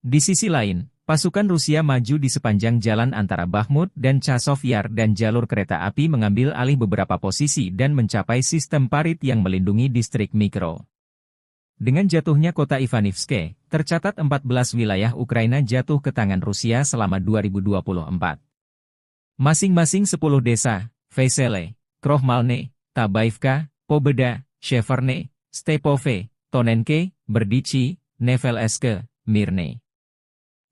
Di sisi lain, pasukan Rusia maju di sepanjang jalan antara Bakhmut dan Chasov Yar dan jalur kereta api mengambil alih beberapa posisi dan mencapai sistem parit yang melindungi distrik Mikro. Dengan jatuhnya kota Ivanivske, tercatat 14 wilayah Ukraina jatuh ke tangan Rusia selama 2024. Masing-masing 10 desa, Vesele, Krohmalne, Tabaivka, Pobeda, Sheverne, Stepove, Tonenke, Berdichi, Nevelske, Mirne.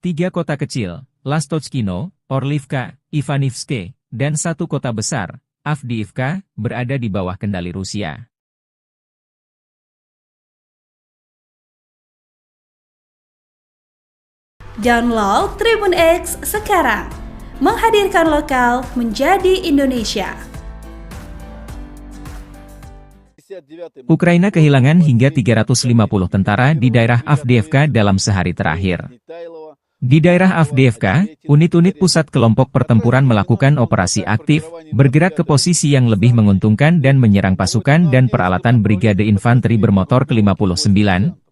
3 kota kecil, Lastochkino, Orlivka, Ivanivske, dan 1 kota besar, Avdiivka, berada di bawah kendali Rusia. Download Tribun X sekarang, menghadirkan lokal menjadi Indonesia. Ukraina kehilangan hingga 350 tentara di daerah Avdiivka dalam sehari terakhir. Di daerah Avdiivka, unit-unit pusat kelompok pertempuran melakukan operasi aktif, bergerak ke posisi yang lebih menguntungkan dan menyerang pasukan dan peralatan Brigade Infanteri Bermotor ke-59,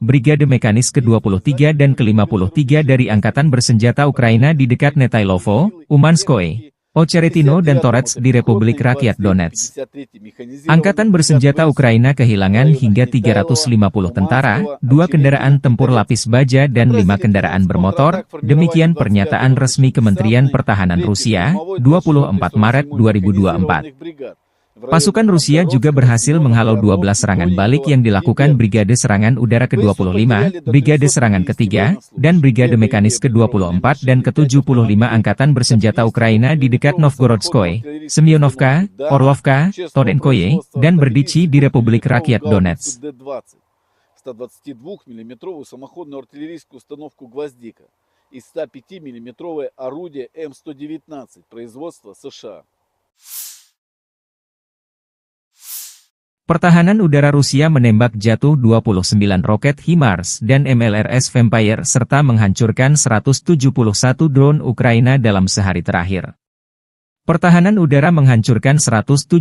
Brigade Mekanis ke-23 dan ke-53 dari Angkatan Bersenjata Ukraina di dekat Netailovo, Umanskoye, Ocheretino dan Torets di Republik Rakyat Donetsk. Angkatan Bersenjata Ukraina kehilangan hingga 350 tentara, 2 kendaraan tempur lapis baja dan 5 kendaraan bermotor, demikian pernyataan resmi Kementerian Pertahanan Rusia, 24 Maret 2024. Pasukan Rusia juga berhasil menghalau 12 serangan balik yang dilakukan Brigade Serangan Udara ke-25, Brigade Serangan ke-3, dan Brigade Mekanis ke-24 dan ke-75 Angkatan Bersenjata Ukraina di dekat Novgorodskoye, Semyonovka, Orlovka, Torenkoye, dan Berdichi di Republik Rakyat Donetsk. 122-мм самоходную артиллерийскую установку «Гвоздика» и 105-мм орудие М119 производства США. Pertahanan udara Rusia menembak jatuh 29 roket HIMARS dan MLRS Vampire serta menghancurkan 171 drone Ukraina dalam sehari terakhir. Pertahanan udara menghancurkan 171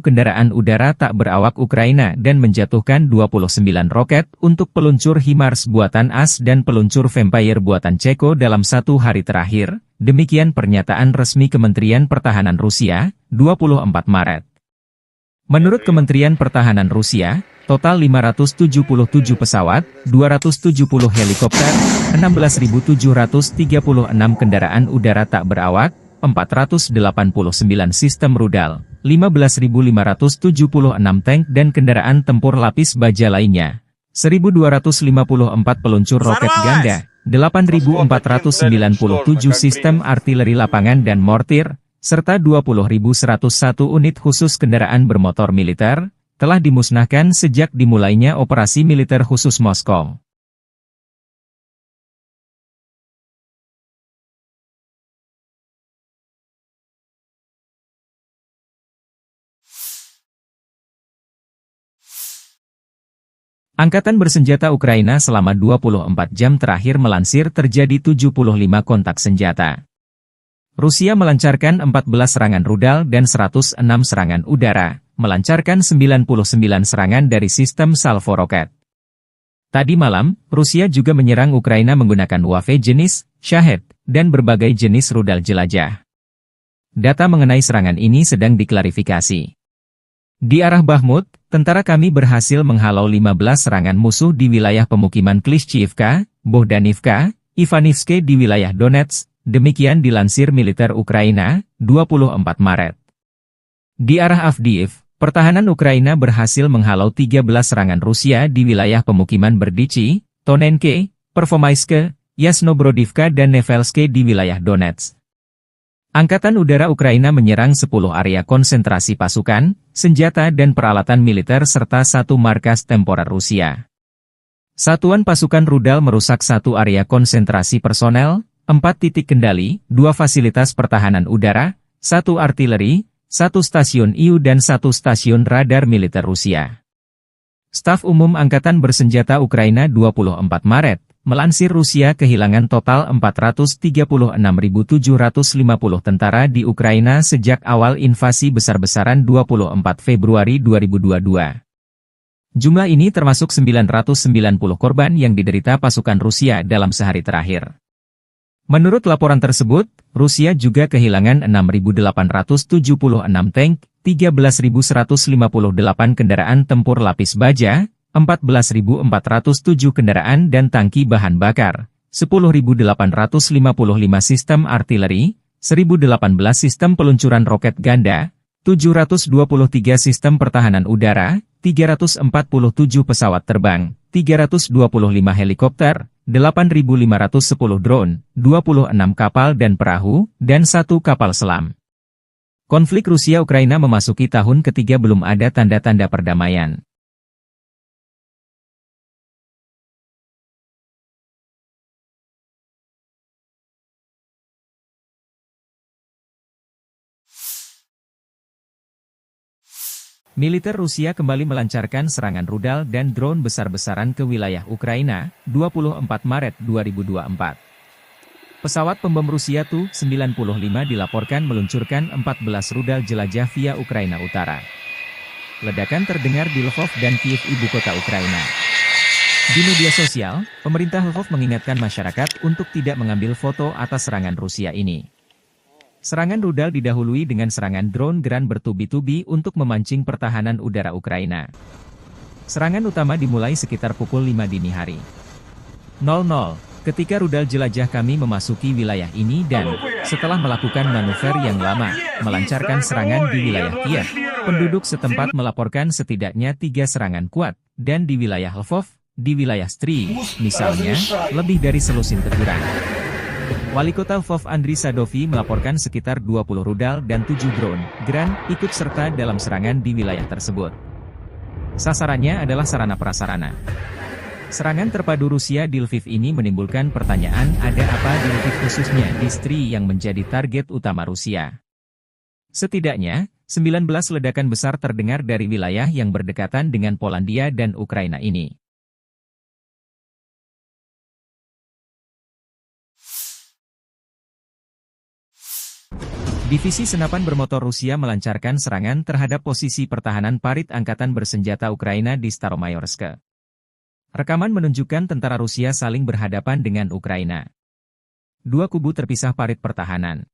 kendaraan udara tak berawak Ukraina dan menjatuhkan 29 roket untuk peluncur HIMARS buatan AS dan peluncur Vampire buatan Ceko dalam 1 hari terakhir, demikian pernyataan resmi Kementerian Pertahanan Rusia, 24 Maret. Menurut Kementerian Pertahanan Rusia, total 577 pesawat, 270 helikopter, 16.736 kendaraan udara tak berawak, 489 sistem rudal, 15.576 tank dan kendaraan tempur lapis baja lainnya, 1.254 peluncur roket ganda, 8.497 sistem artileri lapangan dan mortir, serta 20.101 unit khusus kendaraan bermotor militer, telah dimusnahkan sejak dimulainya operasi militer khusus Moskow. Angkatan Bersenjata Ukraina selama 24 jam terakhir melansir terjadi 75 kontak senjata. Rusia melancarkan 14 serangan rudal dan 106 serangan udara, melancarkan 99 serangan dari sistem salvo roket. Tadi malam, Rusia juga menyerang Ukraina menggunakan UAV jenis Shahed dan berbagai jenis rudal jelajah. Data mengenai serangan ini sedang diklarifikasi. Di arah Bakhmut, tentara kami berhasil menghalau 15 serangan musuh di wilayah pemukiman Klishchiivka, Bohdanivka, Ivanivske di wilayah Donetsk. Demikian dilansir militer Ukraina, 24 Maret. Di arah Avdiiv, pertahanan Ukraina berhasil menghalau 13 serangan Rusia di wilayah pemukiman Berdichi, Tonenke, Pervomaiske, Yasnobrodivka dan Nevelske di wilayah Donetsk. Angkatan Udara Ukraina menyerang 10 area konsentrasi pasukan, senjata dan peralatan militer serta 1 markas temporer Rusia. Satuan pasukan rudal merusak 1 area konsentrasi personel, 4 titik kendali, 2 fasilitas pertahanan udara, 1 artileri, 1 stasiun IU dan 1 stasiun radar militer Rusia. Staf Umum Angkatan Bersenjata Ukraina 24 Maret, Melansir Rusia kehilangan total 436.750 tentara di Ukraina sejak awal invasi besar-besaran 24 Februari 2022. Jumlah ini termasuk 990 korban yang diderita pasukan Rusia dalam sehari terakhir. Menurut laporan tersebut, Rusia juga kehilangan 6.876 tank, 13.158 kendaraan tempur lapis baja, 14.407 kendaraan dan tangki bahan bakar, 10.855 sistem artileri, 1.018 sistem peluncuran roket ganda, 723 sistem pertahanan udara, 347 pesawat terbang, 325 helikopter, 8.510 drone, 26 kapal dan perahu, dan 1 kapal selam. Konflik Rusia-Ukraina memasuki tahun ketiga belum ada tanda-tanda perdamaian. Militer Rusia kembali melancarkan serangan rudal dan drone besar-besaran ke wilayah Ukraina, 24 Maret 2024. Pesawat pembom Rusia Tu-95 dilaporkan meluncurkan 14 rudal jelajah via Ukraina Utara. Ledakan terdengar di Lvov dan Kiev, ibu kota Ukraina. Di media sosial, pemerintah Lvov mengingatkan masyarakat untuk tidak mengambil foto atas serangan Rusia ini. Serangan rudal didahului dengan serangan drone Gran bertubi-tubi untuk memancing pertahanan udara Ukraina. Serangan utama dimulai sekitar pukul 5 dini hari. 00, ketika rudal jelajah kami memasuki wilayah ini dan, setelah melakukan manuver yang lama, melancarkan serangan di wilayah Kiev, penduduk setempat melaporkan setidaknya 3 serangan kuat, dan di wilayah Lvov, di wilayah Stry, misalnya, lebih dari selusin teguran. Wali Kota Lvov Andriy Sadovi melaporkan sekitar 20 rudal dan 7 drone Gran ikut serta dalam serangan di wilayah tersebut. Sasarannya adalah sarana prasarana. Serangan terpadu Rusia di Lviv ini menimbulkan pertanyaan, ada apa di Lviv khususnya di Stry yang menjadi target utama Rusia. Setidaknya, 19 ledakan besar terdengar dari wilayah yang berdekatan dengan Polandia dan Ukraina ini. Divisi senapan bermotor Rusia melancarkan serangan terhadap posisi pertahanan parit angkatan bersenjata Ukraina di Staromayorsk. Rekaman menunjukkan tentara Rusia saling berhadapan dengan Ukraina. Dua kubu terpisah parit pertahanan.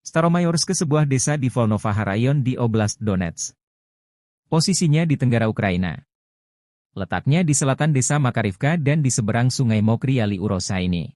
Staromayorsk sebuah desa di Volnovaha Rayon di Oblast Donetsk. Posisinya di tenggara Ukraina. Letaknya di selatan desa Makarivka dan di seberang sungai Mokry Yali Urosa ini.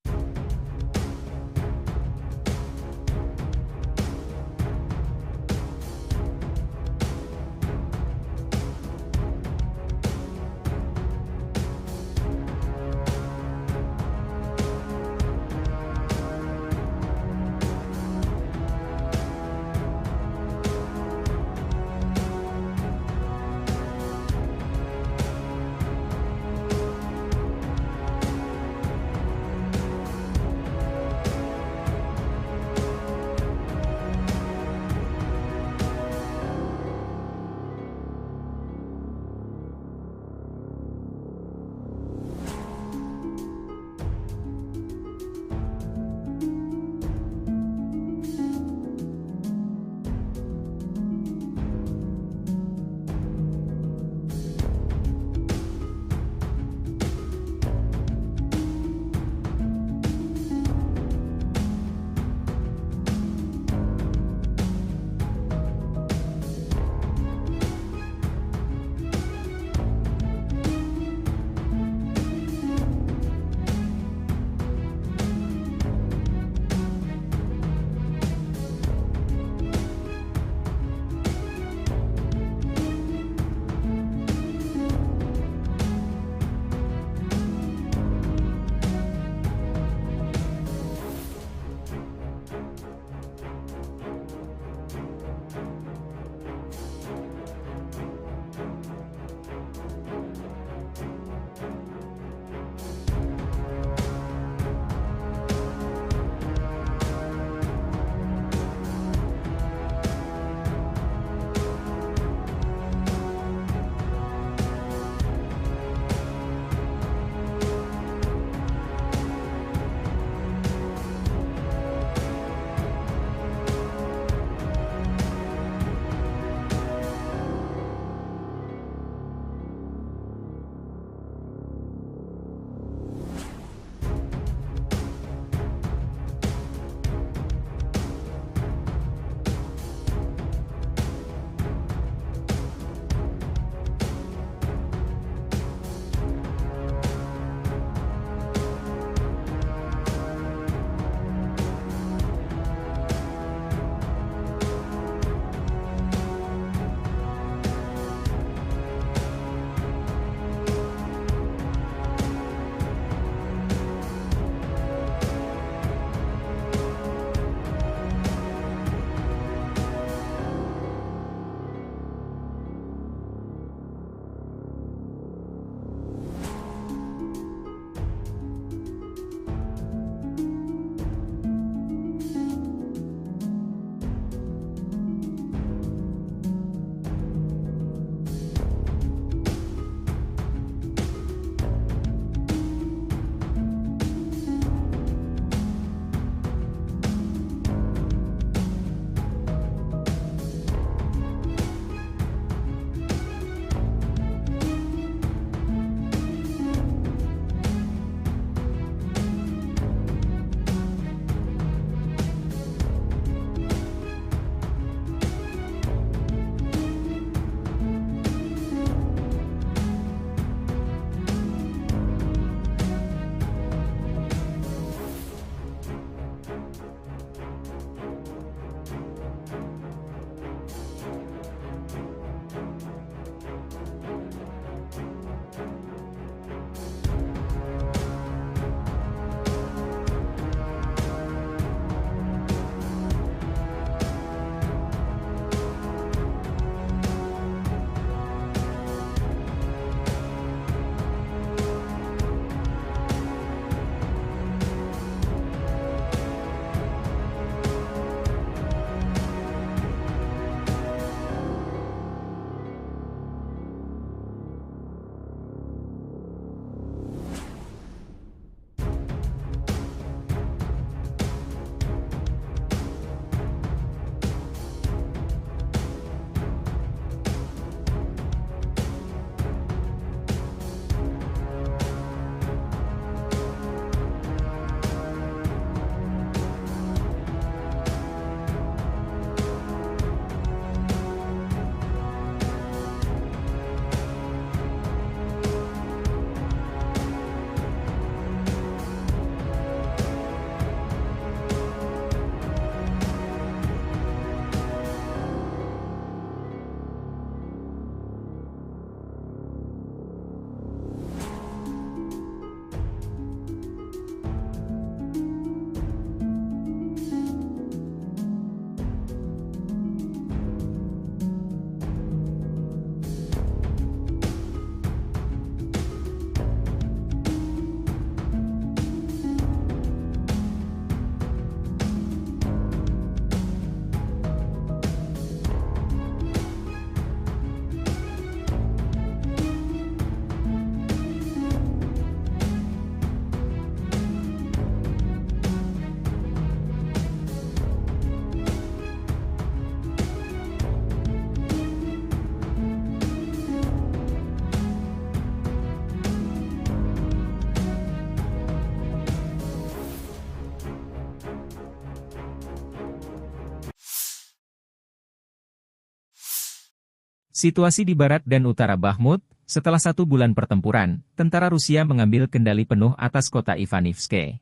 Situasi di barat dan utara Bakhmut, setelah 1 bulan pertempuran, tentara Rusia mengambil kendali penuh atas kota Ivanivske.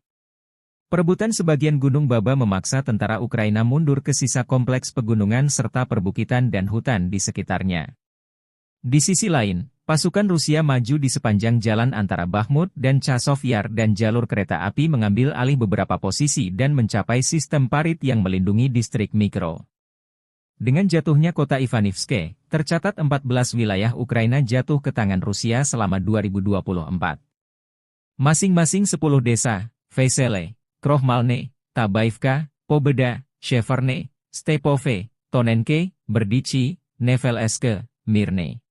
Perebutan sebagian Gunung Baba memaksa tentara Ukraina mundur ke sisa kompleks pegunungan serta perbukitan dan hutan di sekitarnya. Di sisi lain, pasukan Rusia maju di sepanjang jalan antara Bakhmut dan Chasov Yar dan jalur kereta api mengambil alih beberapa posisi dan mencapai sistem parit yang melindungi distrik Mikro. Dengan jatuhnya kota Ivanivske, tercatat 14 wilayah Ukraina jatuh ke tangan Rusia selama 2024. Masing-masing 10 desa, Vesele, Krohmalne, Tabaivka, Pobeda, Sheverne, Stepove, Tonenke, Berdichi, Nevelske, Mirne.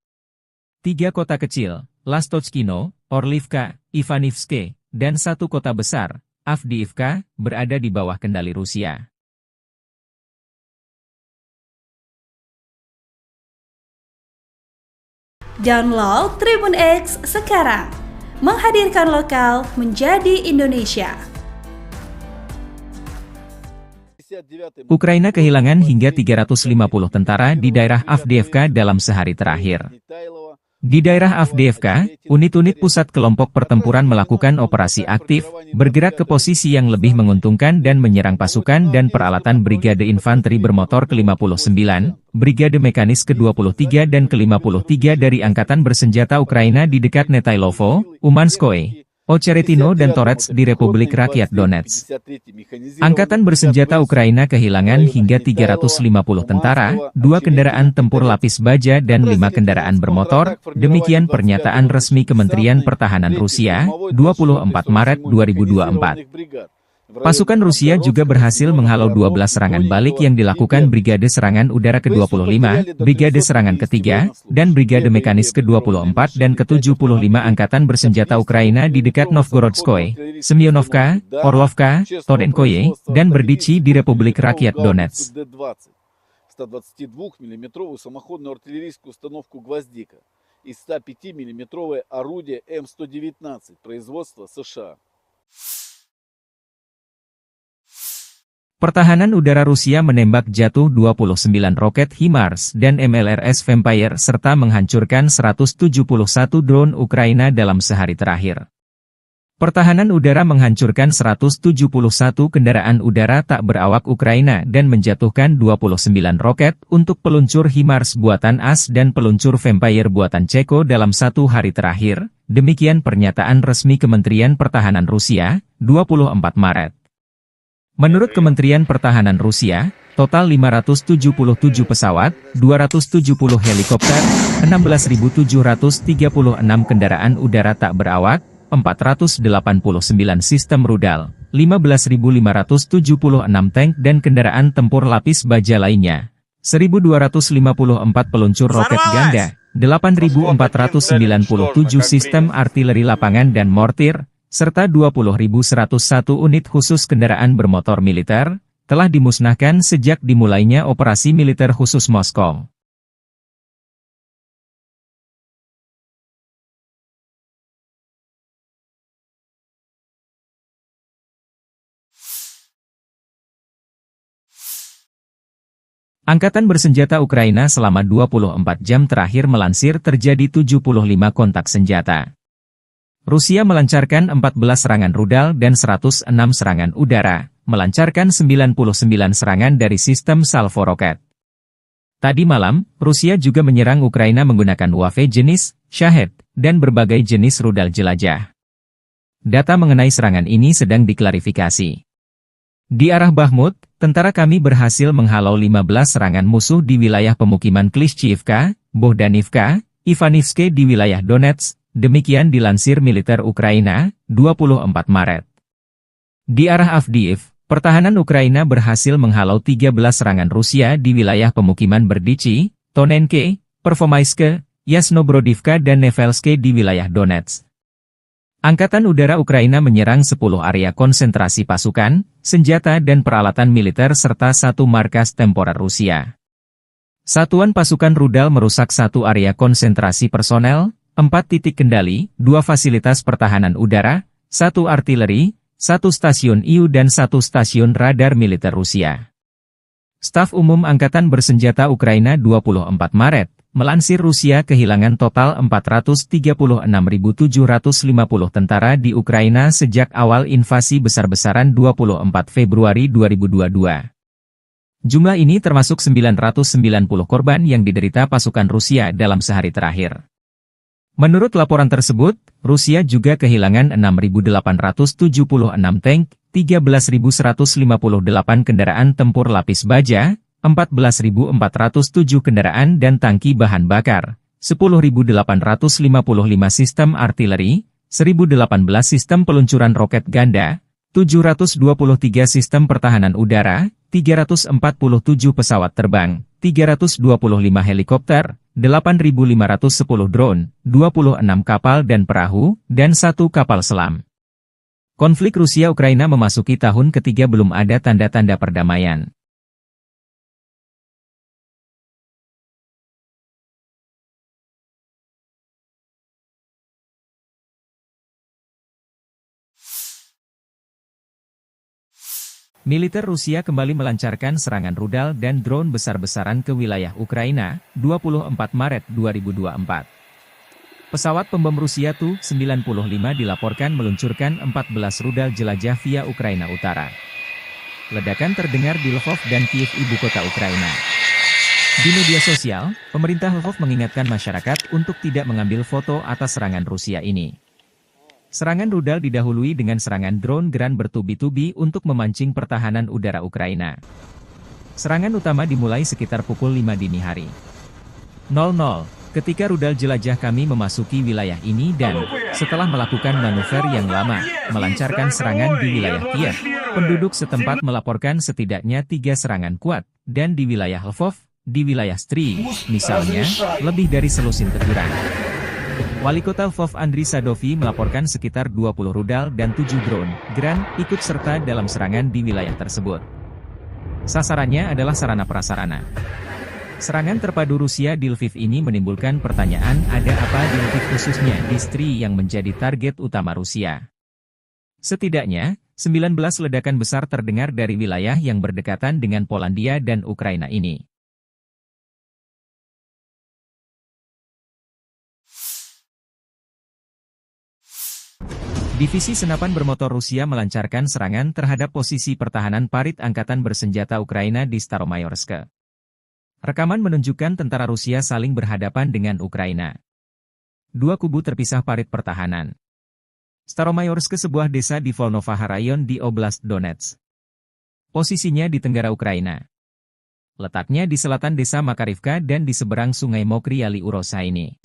3 kota kecil, Lastochkino, Orlivka, Ivanivske, dan 1 kota besar, Avdiivka, berada di bawah kendali Rusia. Download Tribun X sekarang, menghadirkan lokal menjadi Indonesia. Ukraina kehilangan hingga 350 tentara di daerah Avdiivka dalam sehari terakhir. Di daerah Avdiivka, unit-unit pusat kelompok pertempuran melakukan operasi aktif, bergerak ke posisi yang lebih menguntungkan dan menyerang pasukan dan peralatan Brigade Infanteri Bermotor ke-59, Brigade Mekanis ke-23 dan ke-53 dari Angkatan Bersenjata Ukraina di dekat Netailovo, Umanskoye, Ocheretino dan Torets di Republik Rakyat Donetsk. Angkatan Bersenjata Ukraina kehilangan hingga 350 tentara, 2 kendaraan tempur lapis baja dan 5 kendaraan bermotor, demikian pernyataan resmi Kementerian Pertahanan Rusia, 24 Maret 2024. Pasukan Rusia juga berhasil menghalau 12 serangan balik yang dilakukan Brigade Serangan Udara ke-25, Brigade Serangan ke-3, dan Brigade Mekanis ke-24 dan ke-75 Angkatan Bersenjata Ukraina di dekat Novgorodskoye, Semyonovka, Orlovka, Todenkoye, dan Berdichi di Republik Rakyat Donetsk. 122-мм самоходную артиллерийскую установку «Гвоздика» и 105-мм орудие М119 производства США. Pertahanan udara Rusia menembak jatuh 29 roket HIMARS dan MLRS Vampire serta menghancurkan 171 drone Ukraina dalam sehari terakhir. Pertahanan udara menghancurkan 171 kendaraan udara tak berawak Ukraina dan menjatuhkan 29 roket untuk peluncur HIMARS buatan AS dan peluncur Vampire buatan Ceko dalam 1 hari terakhir, demikian pernyataan resmi Kementerian Pertahanan Rusia, 24 Maret. Menurut Kementerian Pertahanan Rusia, total 577 pesawat, 270 helikopter, 16.736 kendaraan udara tak berawak, 489 sistem rudal, 15.576 tank dan kendaraan tempur lapis baja lainnya, 1.254 peluncur roket ganda, 8.497 sistem artileri lapangan dan mortir, serta 20.101 unit khusus kendaraan bermotor militer, telah dimusnahkan sejak dimulainya operasi militer khusus Moskow. Angkatan Bersenjata Ukraina selama 24 jam terakhir melansir terjadi 75 kontak senjata. Rusia melancarkan 14 serangan rudal dan 106 serangan udara, melancarkan 99 serangan dari sistem salvo roket. Tadi malam, Rusia juga menyerang Ukraina menggunakan UAV jenis Shahed dan berbagai jenis rudal jelajah. Data mengenai serangan ini sedang diklarifikasi. Di arah Bakhmut, tentara kami berhasil menghalau 15 serangan musuh di wilayah pemukiman Klishchiivka, Bohdanivka, Ivanivske di wilayah Donetsk. Demikian dilansir militer Ukraina, 24 Maret. Di arah Avdiiv, pertahanan Ukraina berhasil menghalau 13 serangan Rusia di wilayah pemukiman Berdichi, Tonenke, Pervomaiske, Yasnobrodivka dan Nevelske di wilayah Donetsk. Angkatan Udara Ukraina menyerang 10 area konsentrasi pasukan, senjata dan peralatan militer serta 1 markas temporer Rusia. Satuan pasukan rudal merusak 1 area konsentrasi personel, 4 titik kendali, 2 fasilitas pertahanan udara, 1 artileri, 1 stasiun IU dan 1 stasiun radar militer Rusia. Staf Umum Angkatan Bersenjata Ukraina 24 Maret, Melansir Rusia kehilangan total 436.750 tentara di Ukraina sejak awal invasi besar-besaran 24 Februari 2022. Jumlah ini termasuk 990 korban yang diderita pasukan Rusia dalam sehari terakhir. Menurut laporan tersebut, Rusia juga kehilangan 6.876 tank, 13.158 kendaraan tempur lapis baja, 14.407 kendaraan dan tangki bahan bakar, 10.855 sistem artileri, 1.018 sistem peluncuran roket ganda, 723 sistem pertahanan udara, 347 pesawat terbang, 325 helikopter, 8.510 drone, 26 kapal dan perahu, dan 1 kapal selam. Konflik Rusia-Ukraina memasuki tahun ketiga belum ada tanda-tanda perdamaian. Militer Rusia kembali melancarkan serangan rudal dan drone besar-besaran ke wilayah Ukraina, 24 Maret 2024. Pesawat pembom Rusia Tu-95 dilaporkan meluncurkan 14 rudal jelajah via Ukraina Utara. Ledakan terdengar di Lvov dan Kiev, ibu kota Ukraina. Di media sosial, pemerintah Lvov mengingatkan masyarakat untuk tidak mengambil foto atas serangan Rusia ini. Serangan rudal didahului dengan serangan drone Gran bertubi-tubi untuk memancing pertahanan udara Ukraina. Serangan utama dimulai sekitar pukul 5 dini hari. 00, ketika rudal jelajah kami memasuki wilayah ini dan, setelah melakukan manuver yang lama, melancarkan serangan di wilayah Kiev, penduduk setempat melaporkan setidaknya 3 serangan kuat, dan di wilayah Lvov, di wilayah Stry, misalnya, lebih dari selusin teguran. Wali Kota Lvov Andriy Sadovi melaporkan sekitar 20 rudal dan 7 drone Gran ikut serta dalam serangan di wilayah tersebut. Sasarannya adalah sarana-prasarana. Serangan terpadu Rusia di Lviv ini menimbulkan pertanyaan, ada apa di Lviv khususnya di Stry yang menjadi target utama Rusia. Setidaknya, 19 ledakan besar terdengar dari wilayah yang berdekatan dengan Polandia dan Ukraina ini. Divisi senapan bermotor Rusia melancarkan serangan terhadap posisi pertahanan parit angkatan bersenjata Ukraina di Staromayorsk. Rekaman menunjukkan tentara Rusia saling berhadapan dengan Ukraina. Dua kubu terpisah parit pertahanan. Staromayorsk, sebuah desa di Volnovaha Rayon di Oblast Donetsk. Posisinya di tenggara Ukraina. Letaknya di selatan desa Makarivka dan di seberang sungai Mokry Yali Urosa ini.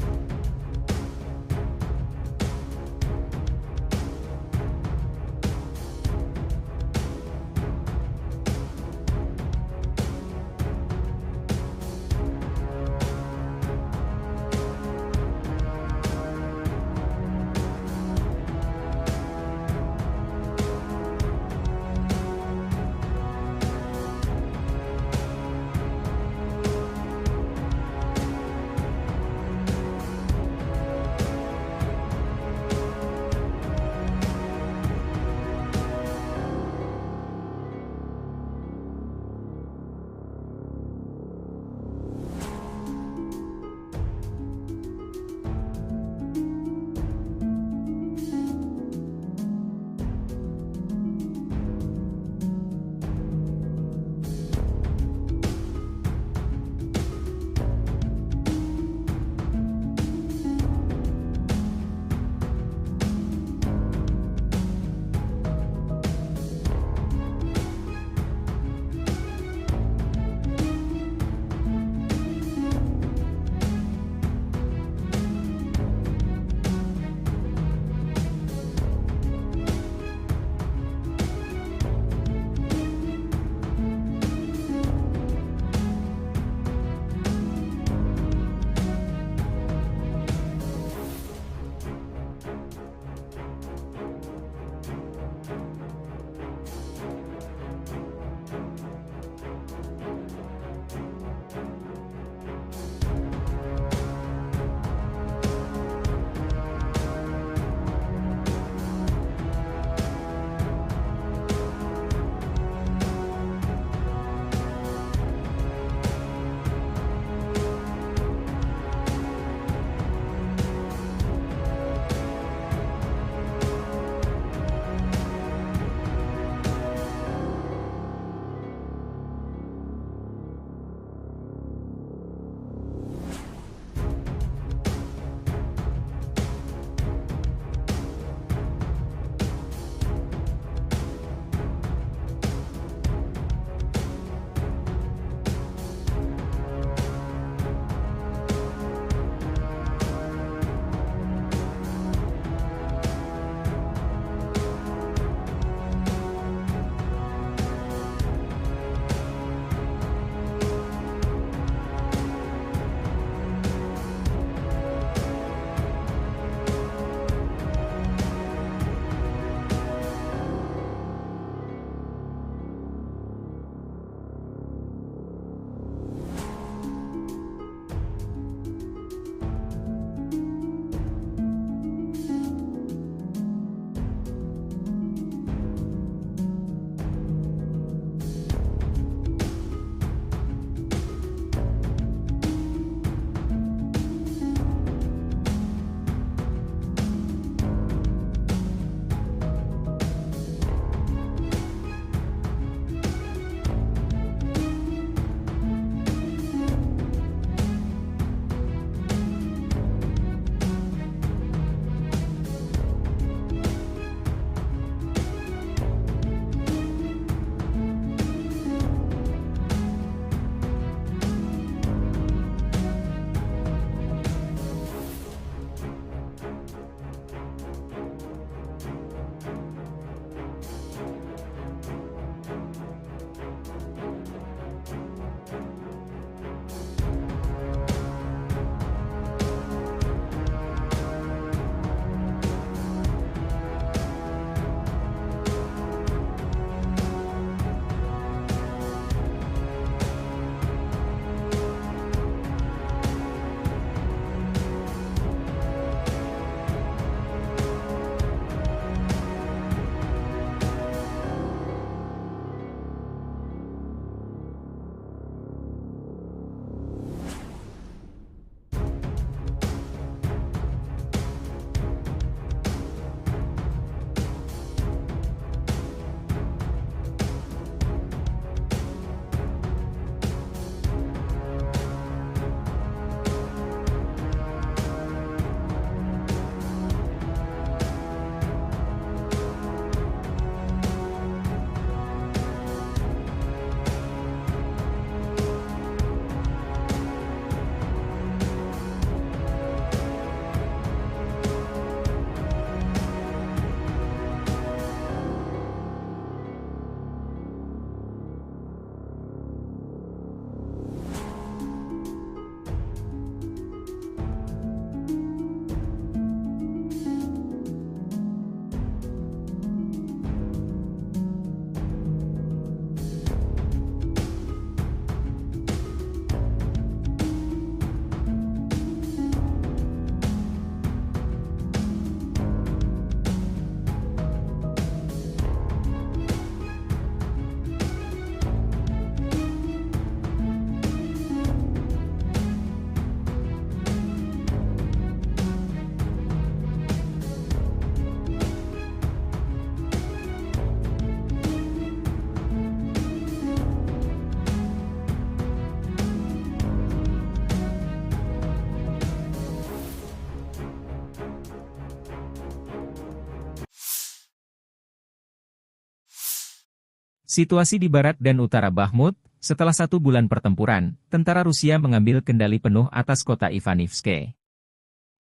Situasi di barat dan utara Bakhmut, setelah 1 bulan pertempuran, tentara Rusia mengambil kendali penuh atas kota Ivanivske.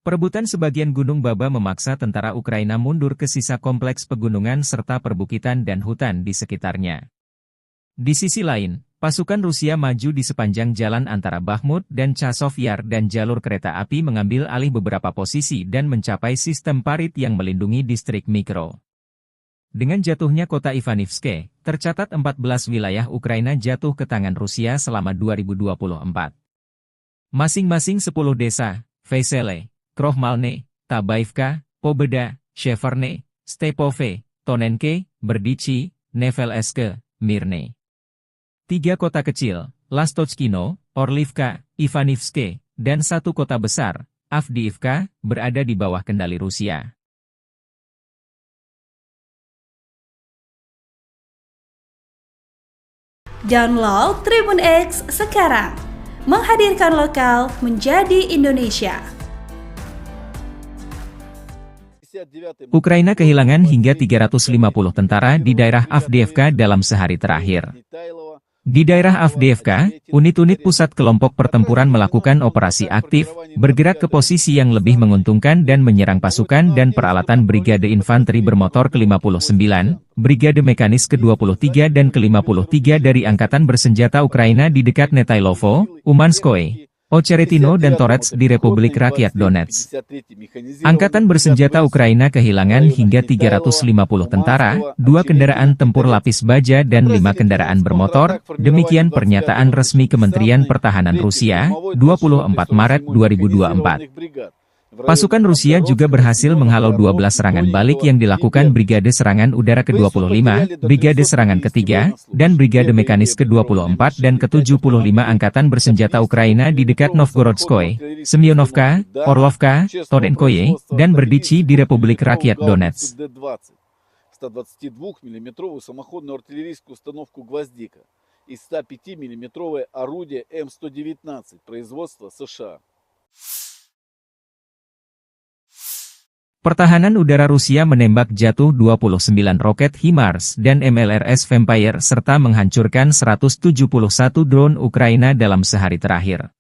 Perebutan sebagian Gunung Baba memaksa tentara Ukraina mundur ke sisa kompleks pegunungan serta perbukitan dan hutan di sekitarnya. Di sisi lain, pasukan Rusia maju di sepanjang jalan antara Bakhmut dan Chasov Yar dan jalur kereta api mengambil alih beberapa posisi dan mencapai sistem parit yang melindungi distrik mikro. Dengan jatuhnya kota Ivanivske, tercatat 14 wilayah Ukraina jatuh ke tangan Rusia selama 2024. Masing-masing 10 desa, Vesele, Krohmalne, Tabaivka, Pobeda, Sheverne, Stepove, Tonenke, Berdichi, Nevelske, Mirne. 3 kota kecil, Lastochkino, Orlivka, Ivanivske, dan 1 kota besar, Avdiivka, berada di bawah kendali Rusia. Download Tribun X sekarang, menghadirkan lokal menjadi Indonesia. Ukraina kehilangan hingga 350 tentara di daerah Avdiivka dalam sehari terakhir. Di daerah Avdiivka, unit-unit pusat kelompok pertempuran melakukan operasi aktif, bergerak ke posisi yang lebih menguntungkan dan menyerang pasukan dan peralatan Brigade Infanteri Bermotor ke-59, Brigade Mekanis ke-23 dan ke-53 dari Angkatan Bersenjata Ukraina di dekat Netailovo, Umanskoye, Ocheretino dan Torets di Republik Rakyat Donetsk. Angkatan Bersenjata Ukraina kehilangan hingga 350 tentara, 2 kendaraan tempur lapis baja dan 5 kendaraan bermotor, demikian pernyataan resmi Kementerian Pertahanan Rusia, 24 Maret 2024. Pasukan Rusia juga berhasil menghalau 12 serangan balik yang dilakukan Brigade Serangan Udara ke-25, Brigade Serangan ke-3, dan Brigade Mekanis ke-24 dan ke-75 Angkatan Bersenjata Ukraina di dekat Novgorodskoye, Semyonovka, Orlovka, Tonenkoye, dan Berdichi di Republik Rakyat Donetsk. 122 мм самоходную артиллерийскую установку «Гвоздика» и 105 мм орудие М119 производства США. Pertahanan udara Rusia menembak jatuh 29 roket HIMARS dan MLRS Vampire serta menghancurkan 171 drone Ukraina dalam sehari terakhir.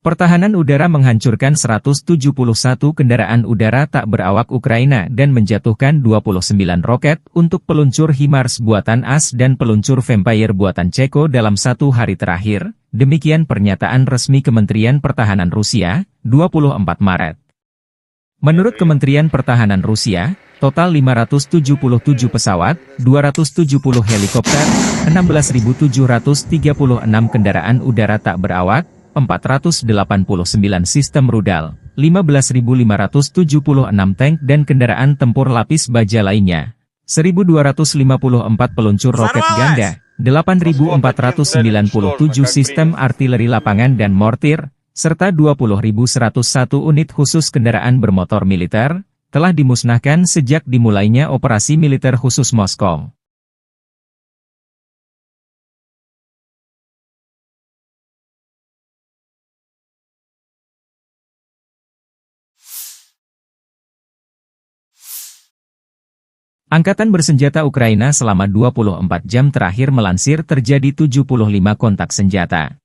Pertahanan udara menghancurkan 171 kendaraan udara tak berawak Ukraina dan menjatuhkan 29 roket untuk peluncur HIMARS buatan AS dan peluncur Vampire buatan Ceko dalam 1 hari terakhir, demikian pernyataan resmi Kementerian Pertahanan Rusia, 24 Maret. Menurut Kementerian Pertahanan Rusia, total 577 pesawat, 270 helikopter, 16.736 kendaraan udara tak berawak, 489 sistem rudal, 15.576 tank dan kendaraan tempur lapis baja lainnya, 1.254 peluncur roket ganda, 8.497 sistem artileri lapangan dan mortir, serta 20.101 unit khusus kendaraan bermotor militer, telah dimusnahkan sejak dimulainya operasi militer khusus Moskow. Angkatan Bersenjata Ukraina selama 24 jam terakhir melansir terjadi 75 kontak senjata.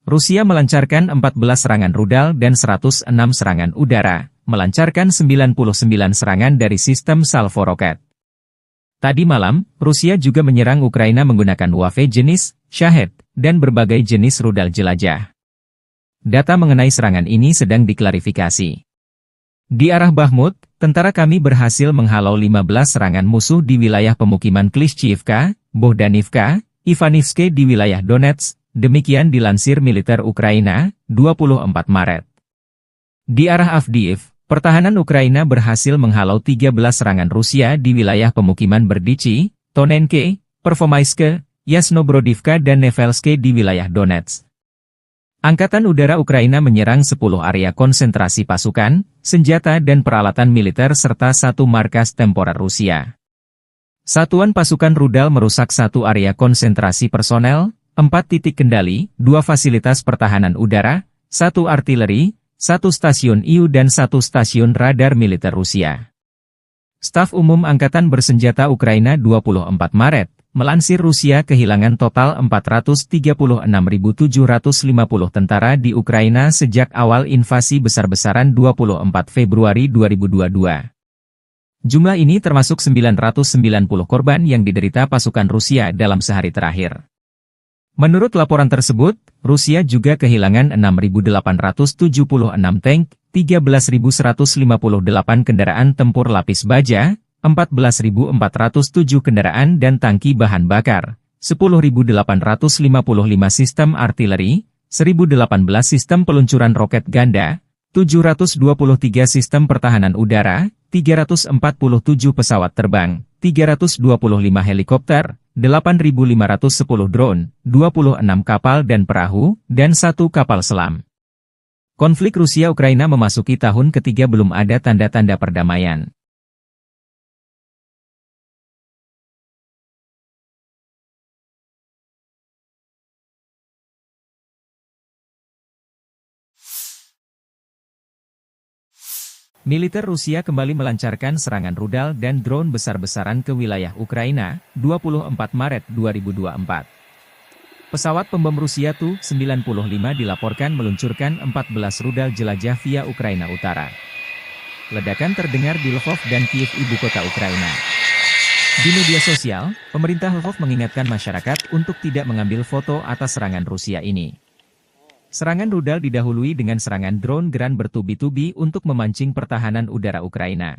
Rusia melancarkan 14 serangan rudal dan 106 serangan udara, melancarkan 99 serangan dari sistem salvo roket. Tadi malam, Rusia juga menyerang Ukraina menggunakan UAV jenis Shahed dan berbagai jenis rudal jelajah. Data mengenai serangan ini sedang diklarifikasi. Di arah Bakhmut, tentara kami berhasil menghalau 15 serangan musuh di wilayah pemukiman Klishchiivka, Bohdanivka, Ivanivske di wilayah Donetsk. Demikian dilansir militer Ukraina, 24 Maret. Di arah Avdiiv, pertahanan Ukraina berhasil menghalau 13 serangan Rusia di wilayah pemukiman Berdichi, Tonenke, Pervomaiske, Yasnobrodivka dan Nevelske di wilayah Donetsk. Angkatan Udara Ukraina menyerang 10 area konsentrasi pasukan, senjata dan peralatan militer serta 1 markas temporer Rusia. Satuan pasukan rudal merusak 1 area konsentrasi personel, 4 titik kendali, 2 fasilitas pertahanan udara, 1 artileri, 1 stasiun IU dan 1 stasiun radar militer Rusia. Staf Umum Angkatan Bersenjata Ukraina 24 Maret, Melansir Rusia kehilangan total 436.750 tentara di Ukraina sejak awal invasi besar-besaran 24 Februari 2022. Jumlah ini termasuk 990 korban yang diderita pasukan Rusia dalam sehari terakhir. Menurut laporan tersebut, Rusia juga kehilangan 6.876 tank, 13.158 kendaraan tempur lapis baja, 14.407 kendaraan dan tangki bahan bakar, 10.855 sistem artileri, 1.018 sistem peluncuran roket ganda, 723 sistem pertahanan udara, 347 pesawat terbang, 325 helikopter, 8.510 drone, 26 kapal dan perahu, dan 1 kapal selam. Konflik Rusia-Ukraina memasuki tahun ketiga belum ada tanda-tanda perdamaian. Militer Rusia kembali melancarkan serangan rudal dan drone besar-besaran ke wilayah Ukraina, 24 Maret 2024. Pesawat pembom Rusia Tu-95 dilaporkan meluncurkan 14 rudal jelajah via Ukraina Utara. Ledakan terdengar di Lvov dan Kiev, ibu kota Ukraina. Di media sosial, pemerintah Lvov mengingatkan masyarakat untuk tidak mengambil foto atas serangan Rusia ini. Serangan rudal didahului dengan serangan drone Geran bertubi-tubi untuk memancing pertahanan udara Ukraina.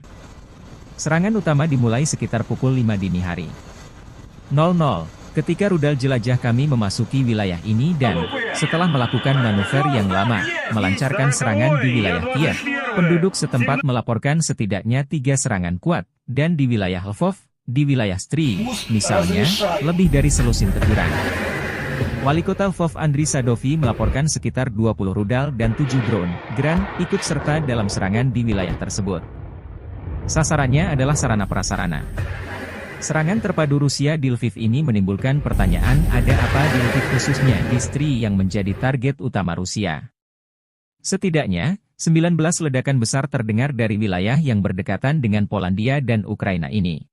Serangan utama dimulai sekitar pukul 5 dini hari. 00, ketika rudal jelajah kami memasuki wilayah ini dan, setelah melakukan manuver yang lama, melancarkan serangan di wilayah Kiev, penduduk setempat melaporkan setidaknya 3 serangan kuat, dan di wilayah Lvov, di wilayah Stry, misalnya, lebih dari selusin teguran. Wali Kota Lvov Andriy Sadovi melaporkan sekitar 20 rudal dan 7 drone Geran ikut serta dalam serangan di wilayah tersebut. Sasarannya adalah sarana-prasarana. Serangan terpadu Rusia di Lviv ini menimbulkan pertanyaan, ada apa di Lviv khususnya di Stry yang menjadi target utama Rusia. Setidaknya, 19 ledakan besar terdengar dari wilayah yang berdekatan dengan Polandia dan Ukraina ini.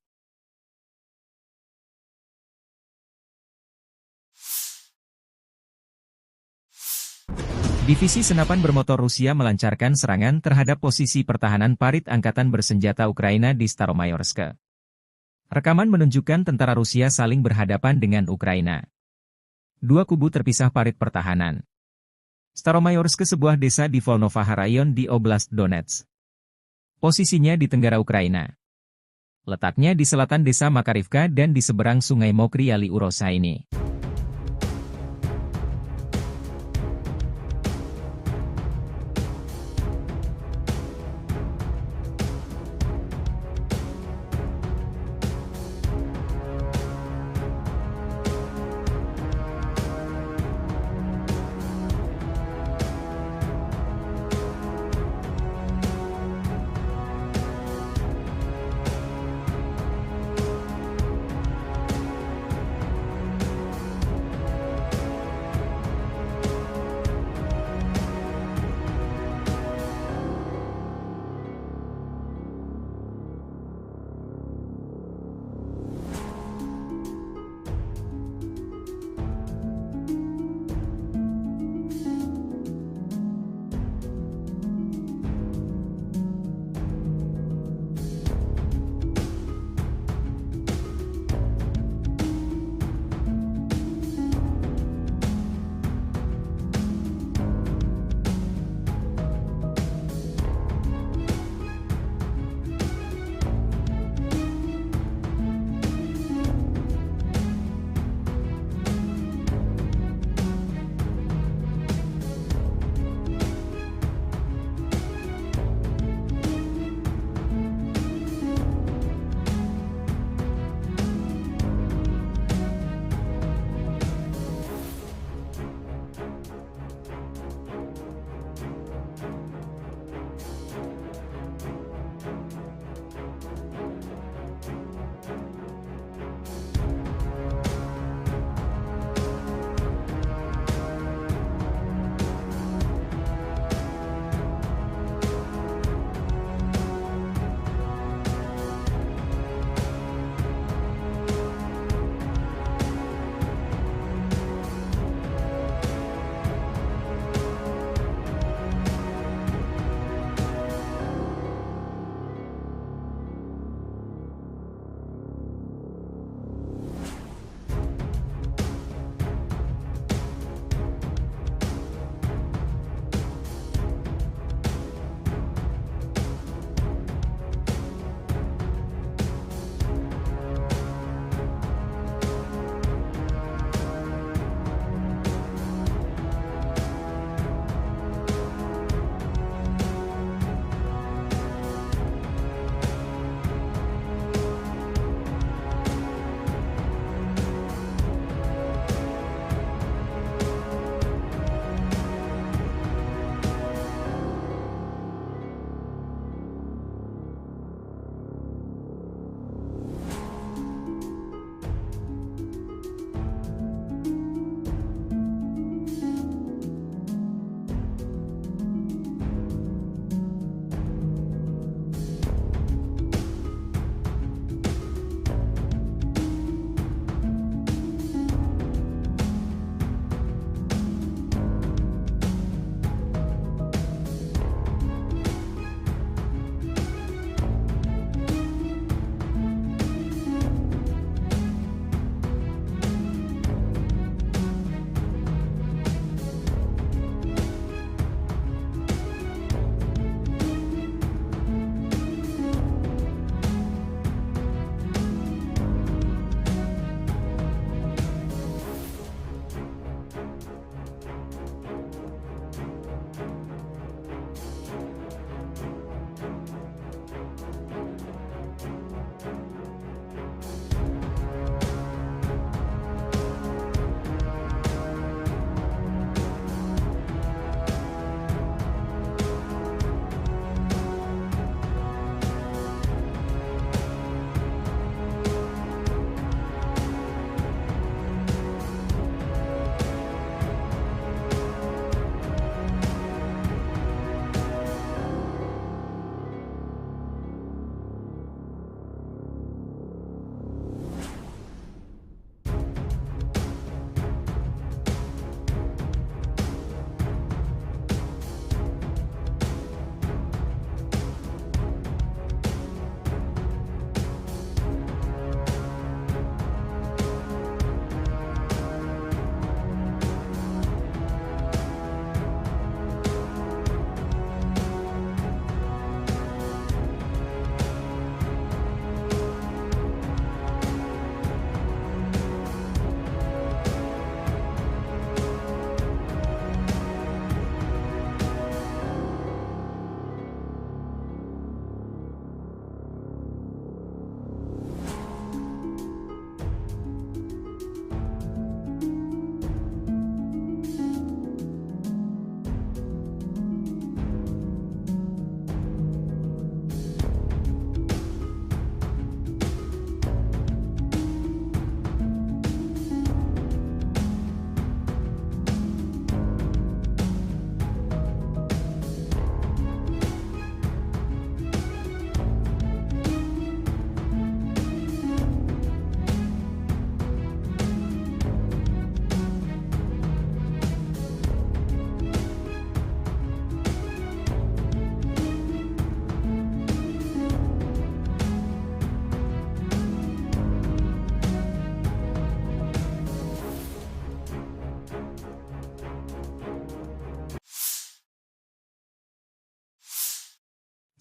Divisi senapan bermotor Rusia melancarkan serangan terhadap posisi pertahanan parit angkatan bersenjata Ukraina di Staromayorsk. Rekaman menunjukkan tentara Rusia saling berhadapan dengan Ukraina. Dua kubu terpisah parit pertahanan. Staromayorsk, sebuah desa di Volnovaha Rayon di Oblast Donetsk. Posisinya di tenggara Ukraina. Letaknya di selatan desa Makarivka dan di seberang sungai Mokry Yali Urosa ini.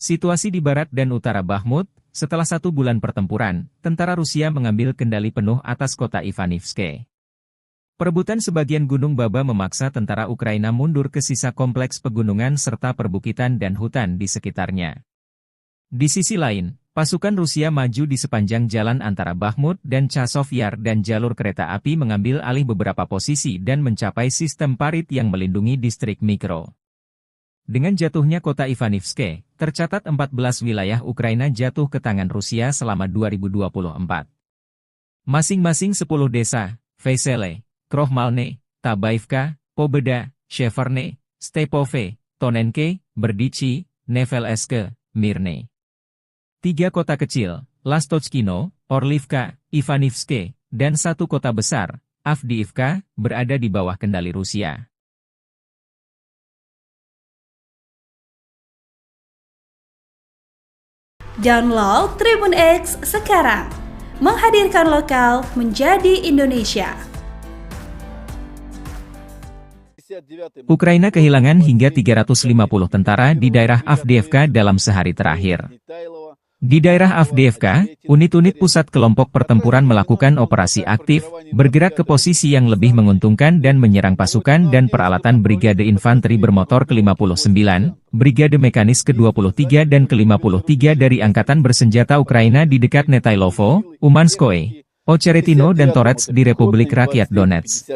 Situasi di barat dan utara Bakhmut, setelah 1 bulan pertempuran, tentara Rusia mengambil kendali penuh atas kota Ivanivske. Perebutan sebagian Gunung Baba memaksa tentara Ukraina mundur ke sisa kompleks pegunungan serta perbukitan dan hutan di sekitarnya. Di sisi lain, pasukan Rusia maju di sepanjang jalan antara Bakhmut dan Chasov Yar dan jalur kereta api mengambil alih beberapa posisi dan mencapai sistem parit yang melindungi distrik mikro. Dengan jatuhnya kota Ivanivske, tercatat 14 wilayah Ukraina jatuh ke tangan Rusia selama 2024. Masing-masing 10 desa, Vesele, Krohmalne, Tabaivka, Pobeda, Sheverne, Stepove, Tonenke, Berdichi, Nevelske, Mirne. 3 kota kecil, Lastochkino, Orlivka, Ivanivske, dan 1 kota besar, Avdiivka, berada di bawah kendali Rusia. Download Tribun X sekarang, menghadirkan lokal menjadi Indonesia. Ukraina kehilangan hingga 350 tentara di daerah Avdiivka dalam sehari terakhir. Di daerah Avdiivka, unit-unit pusat kelompok pertempuran melakukan operasi aktif, bergerak ke posisi yang lebih menguntungkan dan menyerang pasukan dan peralatan Brigade Infanteri Bermotor ke-59, Brigade Mekanis ke-23 dan ke-53 dari Angkatan Bersenjata Ukraina di dekat Netailovo, Umanskoye, Ocheretino dan Torets di Republik Rakyat Donetsk.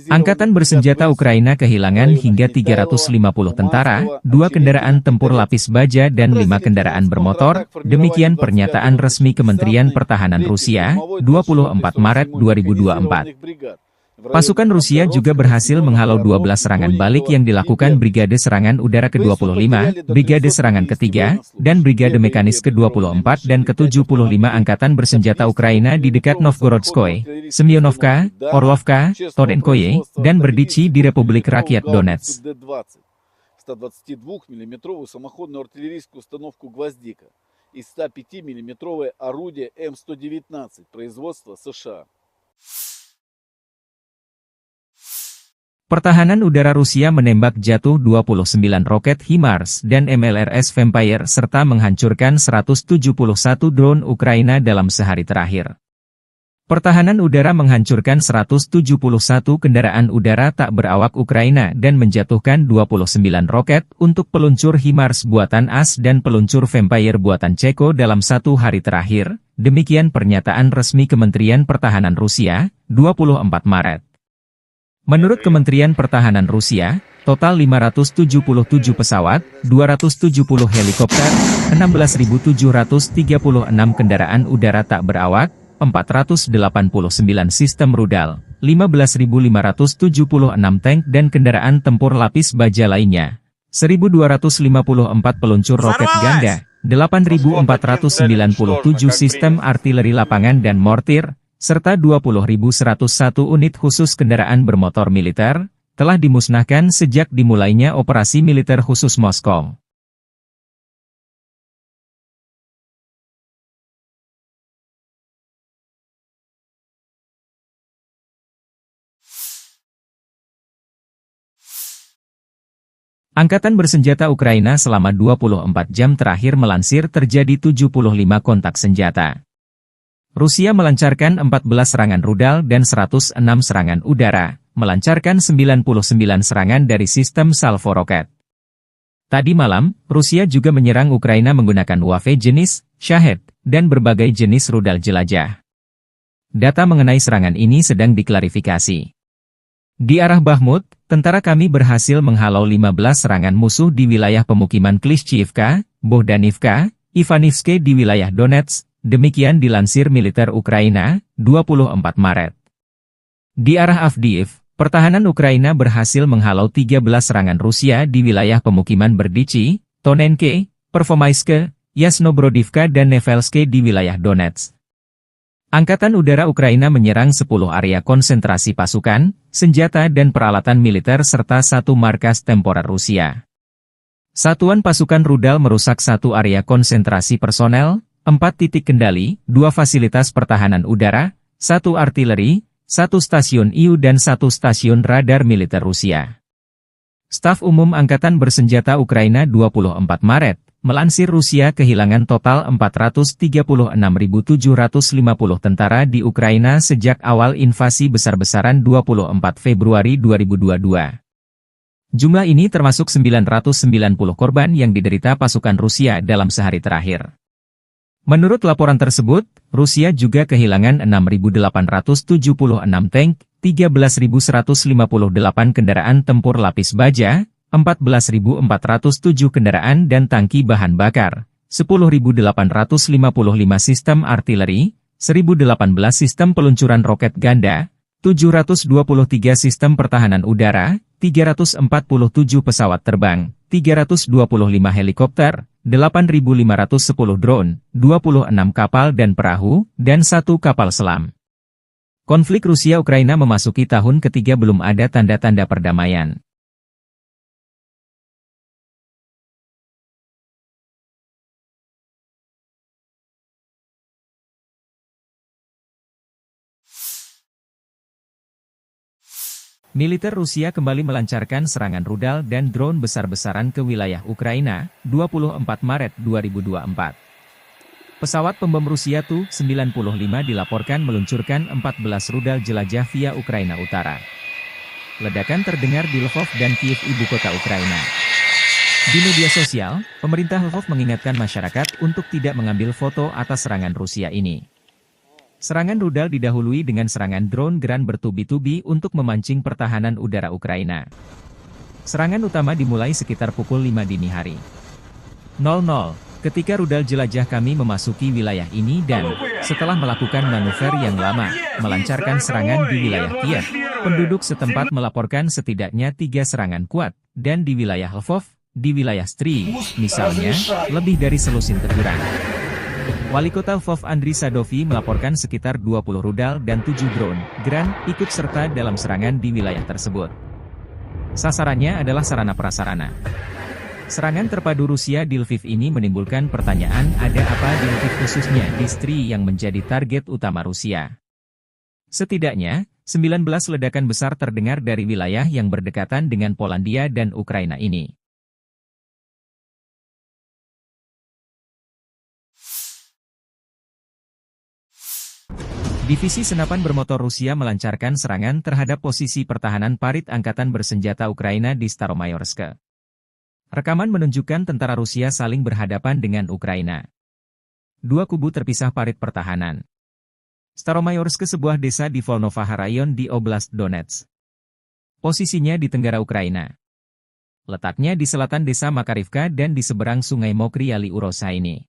Angkatan Bersenjata Ukraina kehilangan hingga 350 tentara, 2 kendaraan tempur lapis baja dan 5 kendaraan bermotor, demikian pernyataan resmi Kementerian Pertahanan Rusia, 24 Maret 2024. Pasukan Rusia juga berhasil menghalau 12 serangan balik yang dilakukan Brigade Serangan Udara ke-25, Brigade Serangan ke-3, dan Brigade Mekanis ke-24 dan ke-75 Angkatan Bersenjata Ukraina di dekat Novgorodskoye, Semyonovka, Orlovka, Torenkoye, dan Berdichi di Republik Rakyat Donetsk. 122-мм самоходную артиллерийскую установку «Гвоздика» и 105-мм орудие М119 производства США. Pertahanan udara Rusia menembak jatuh 29 roket HIMARS dan MLRS Vampire serta menghancurkan 171 drone Ukraina dalam sehari terakhir. Pertahanan udara menghancurkan 171 kendaraan udara tak berawak Ukraina dan menjatuhkan 29 roket untuk peluncur HIMARS buatan AS dan peluncur Vampire buatan Ceko dalam 1 hari terakhir, demikian pernyataan resmi Kementerian Pertahanan Rusia, 24 Maret. Menurut Kementerian Pertahanan Rusia, total 577 pesawat, 270 helikopter, 16.736 kendaraan udara tak berawak, 489 sistem rudal, 15.576 tank dan kendaraan tempur lapis baja lainnya, 1.254 peluncur roket ganda, 8.497 sistem artileri lapangan dan mortir, serta 20.101 unit khusus kendaraan bermotor militer, telah dimusnahkan sejak dimulainya operasi militer khusus Moskow. Angkatan Bersenjata Ukraina selama 24 jam terakhir melansir terjadi 75 kontak senjata. Rusia melancarkan 14 serangan rudal dan 106 serangan udara, melancarkan 99 serangan dari sistem salvo roket. Tadi malam, Rusia juga menyerang Ukraina menggunakan UAV jenis Shahed dan berbagai jenis rudal jelajah. Data mengenai serangan ini sedang diklarifikasi. Di arah Bakhmut, tentara kami berhasil menghalau 15 serangan musuh di wilayah pemukiman Klishchiivka, Bohdanivka, Ivanivske di wilayah Donetsk. Demikian dilansir militer Ukraina, 24 Maret. Di arah Avdiiv, pertahanan Ukraina berhasil menghalau 13 serangan Rusia di wilayah pemukiman Berdichi, Tonenke, Pervomaiske, Yasnobrodivka dan Nevelske di wilayah Donetsk. Angkatan Udara Ukraina menyerang 10 area konsentrasi pasukan, senjata dan peralatan militer serta 1 markas temporer Rusia. Satuan pasukan rudal merusak 1 area konsentrasi personel, 4 titik kendali, 2 fasilitas pertahanan udara, 1 artileri, 1 stasiun IU dan 1 stasiun radar militer Rusia. Staf Umum Angkatan Bersenjata Ukraina 24 Maret, melansir Rusia kehilangan total 436.750 tentara di Ukraina sejak awal invasi besar-besaran 24 Februari 2022. Jumlah ini termasuk 990 korban yang diderita pasukan Rusia dalam sehari terakhir. Menurut laporan tersebut, Rusia juga kehilangan 6.876 tank, 13.158 kendaraan tempur lapis baja, 14.407 kendaraan dan tangki bahan bakar, 10.855 sistem artileri, 1.018 sistem peluncuran roket ganda, 723 sistem pertahanan udara, 347 pesawat terbang, 325 helikopter, 8.510 drone, 26 kapal dan perahu, dan 1 kapal selam. Konflik Rusia-Ukraina memasuki tahun ketiga belum ada tanda-tanda perdamaian. Militer Rusia kembali melancarkan serangan rudal dan drone besar-besaran ke wilayah Ukraina, 24 Maret 2024. Pesawat pembom Rusia Tu-95 dilaporkan meluncurkan 14 rudal jelajah via Ukraina Utara. Ledakan terdengar di Lvov dan Kiev, ibu kota Ukraina. Di media sosial, pemerintah Lvov mengingatkan masyarakat untuk tidak mengambil foto atas serangan Rusia ini. Serangan rudal didahului dengan serangan drone Gran bertubi-tubi untuk memancing pertahanan udara Ukraina. Serangan utama dimulai sekitar pukul 5 dini hari. 00, ketika rudal jelajah kami memasuki wilayah ini dan, setelah melakukan manuver yang lama, melancarkan serangan di wilayah Kiev, penduduk setempat melaporkan setidaknya 3 serangan kuat, dan di wilayah Lvov, di wilayah Stry, misalnya, lebih dari selusin teguran. Wali Kota Lvov Andriy Sadovy melaporkan sekitar 20 rudal dan 7 drone Gran ikut serta dalam serangan di wilayah tersebut. Sasarannya adalah sarana-prasarana. Serangan terpadu Rusia di Lviv ini menimbulkan pertanyaan, ada apa di Lviv khususnya di Stry yang menjadi target utama Rusia. Setidaknya, 19 ledakan besar terdengar dari wilayah yang berdekatan dengan Polandia dan Ukraina ini. Divisi senapan bermotor Rusia melancarkan serangan terhadap posisi pertahanan parit angkatan bersenjata Ukraina di Staromayorsk. Rekaman menunjukkan tentara Rusia saling berhadapan dengan Ukraina. Dua kubu terpisah parit pertahanan. Staromayorsk, sebuah desa di Volnovakha Rayon di Oblast Donetsk. Posisinya di tenggara Ukraina. Letaknya di selatan desa Makarivka dan di seberang sungai Mokry Yali Urosa ini.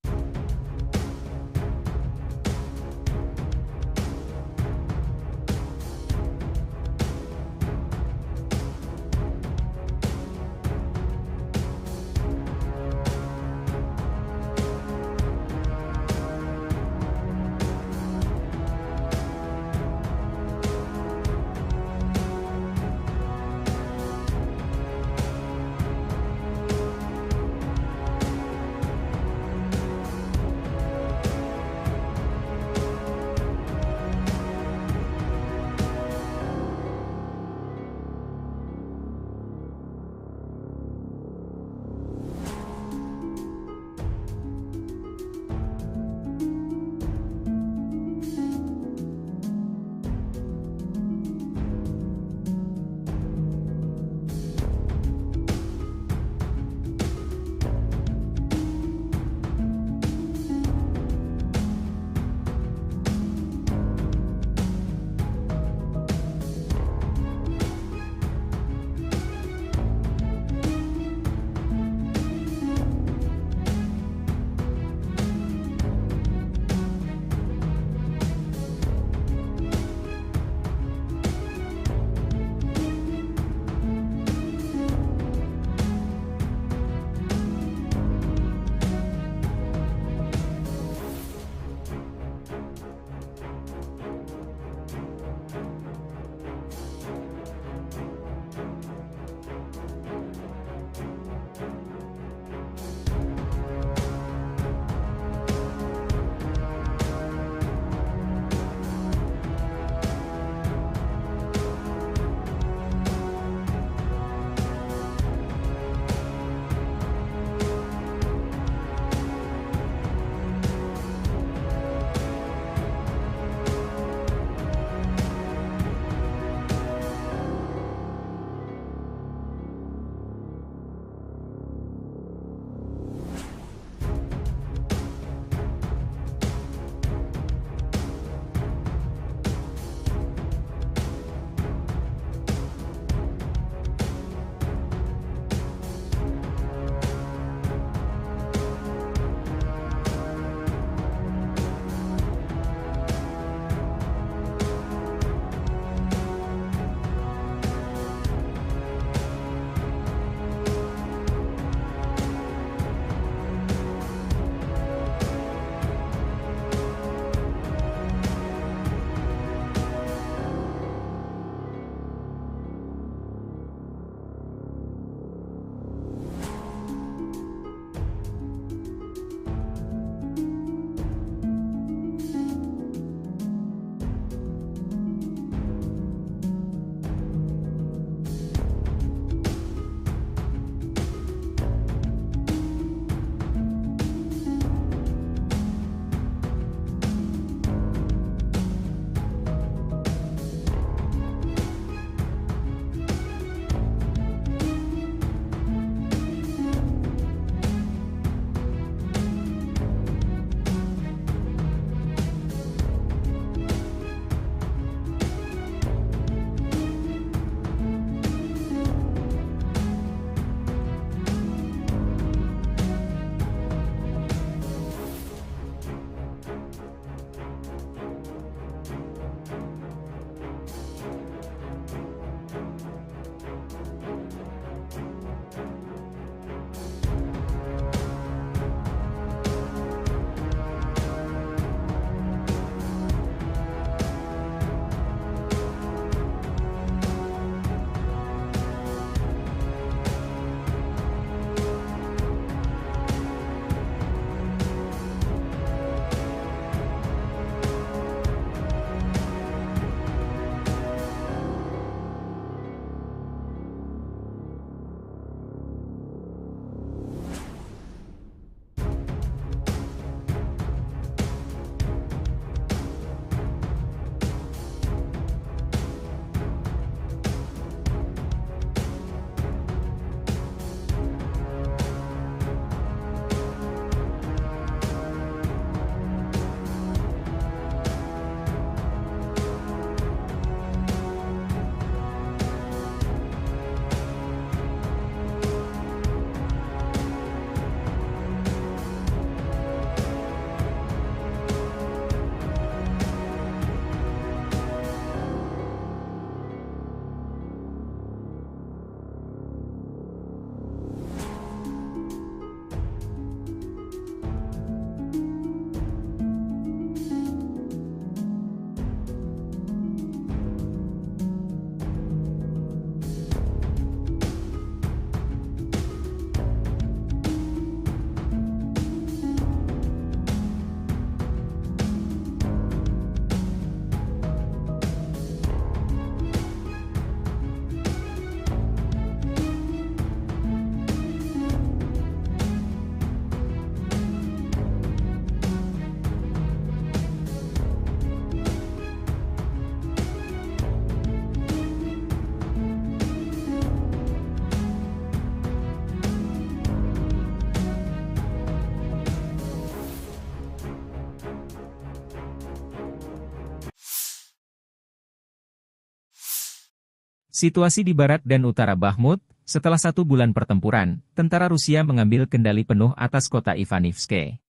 Situasi di barat dan utara Bakhmut. Setelah 1 bulan pertempuran, tentara Rusia mengambil kendali penuh atas kota Ivanivske.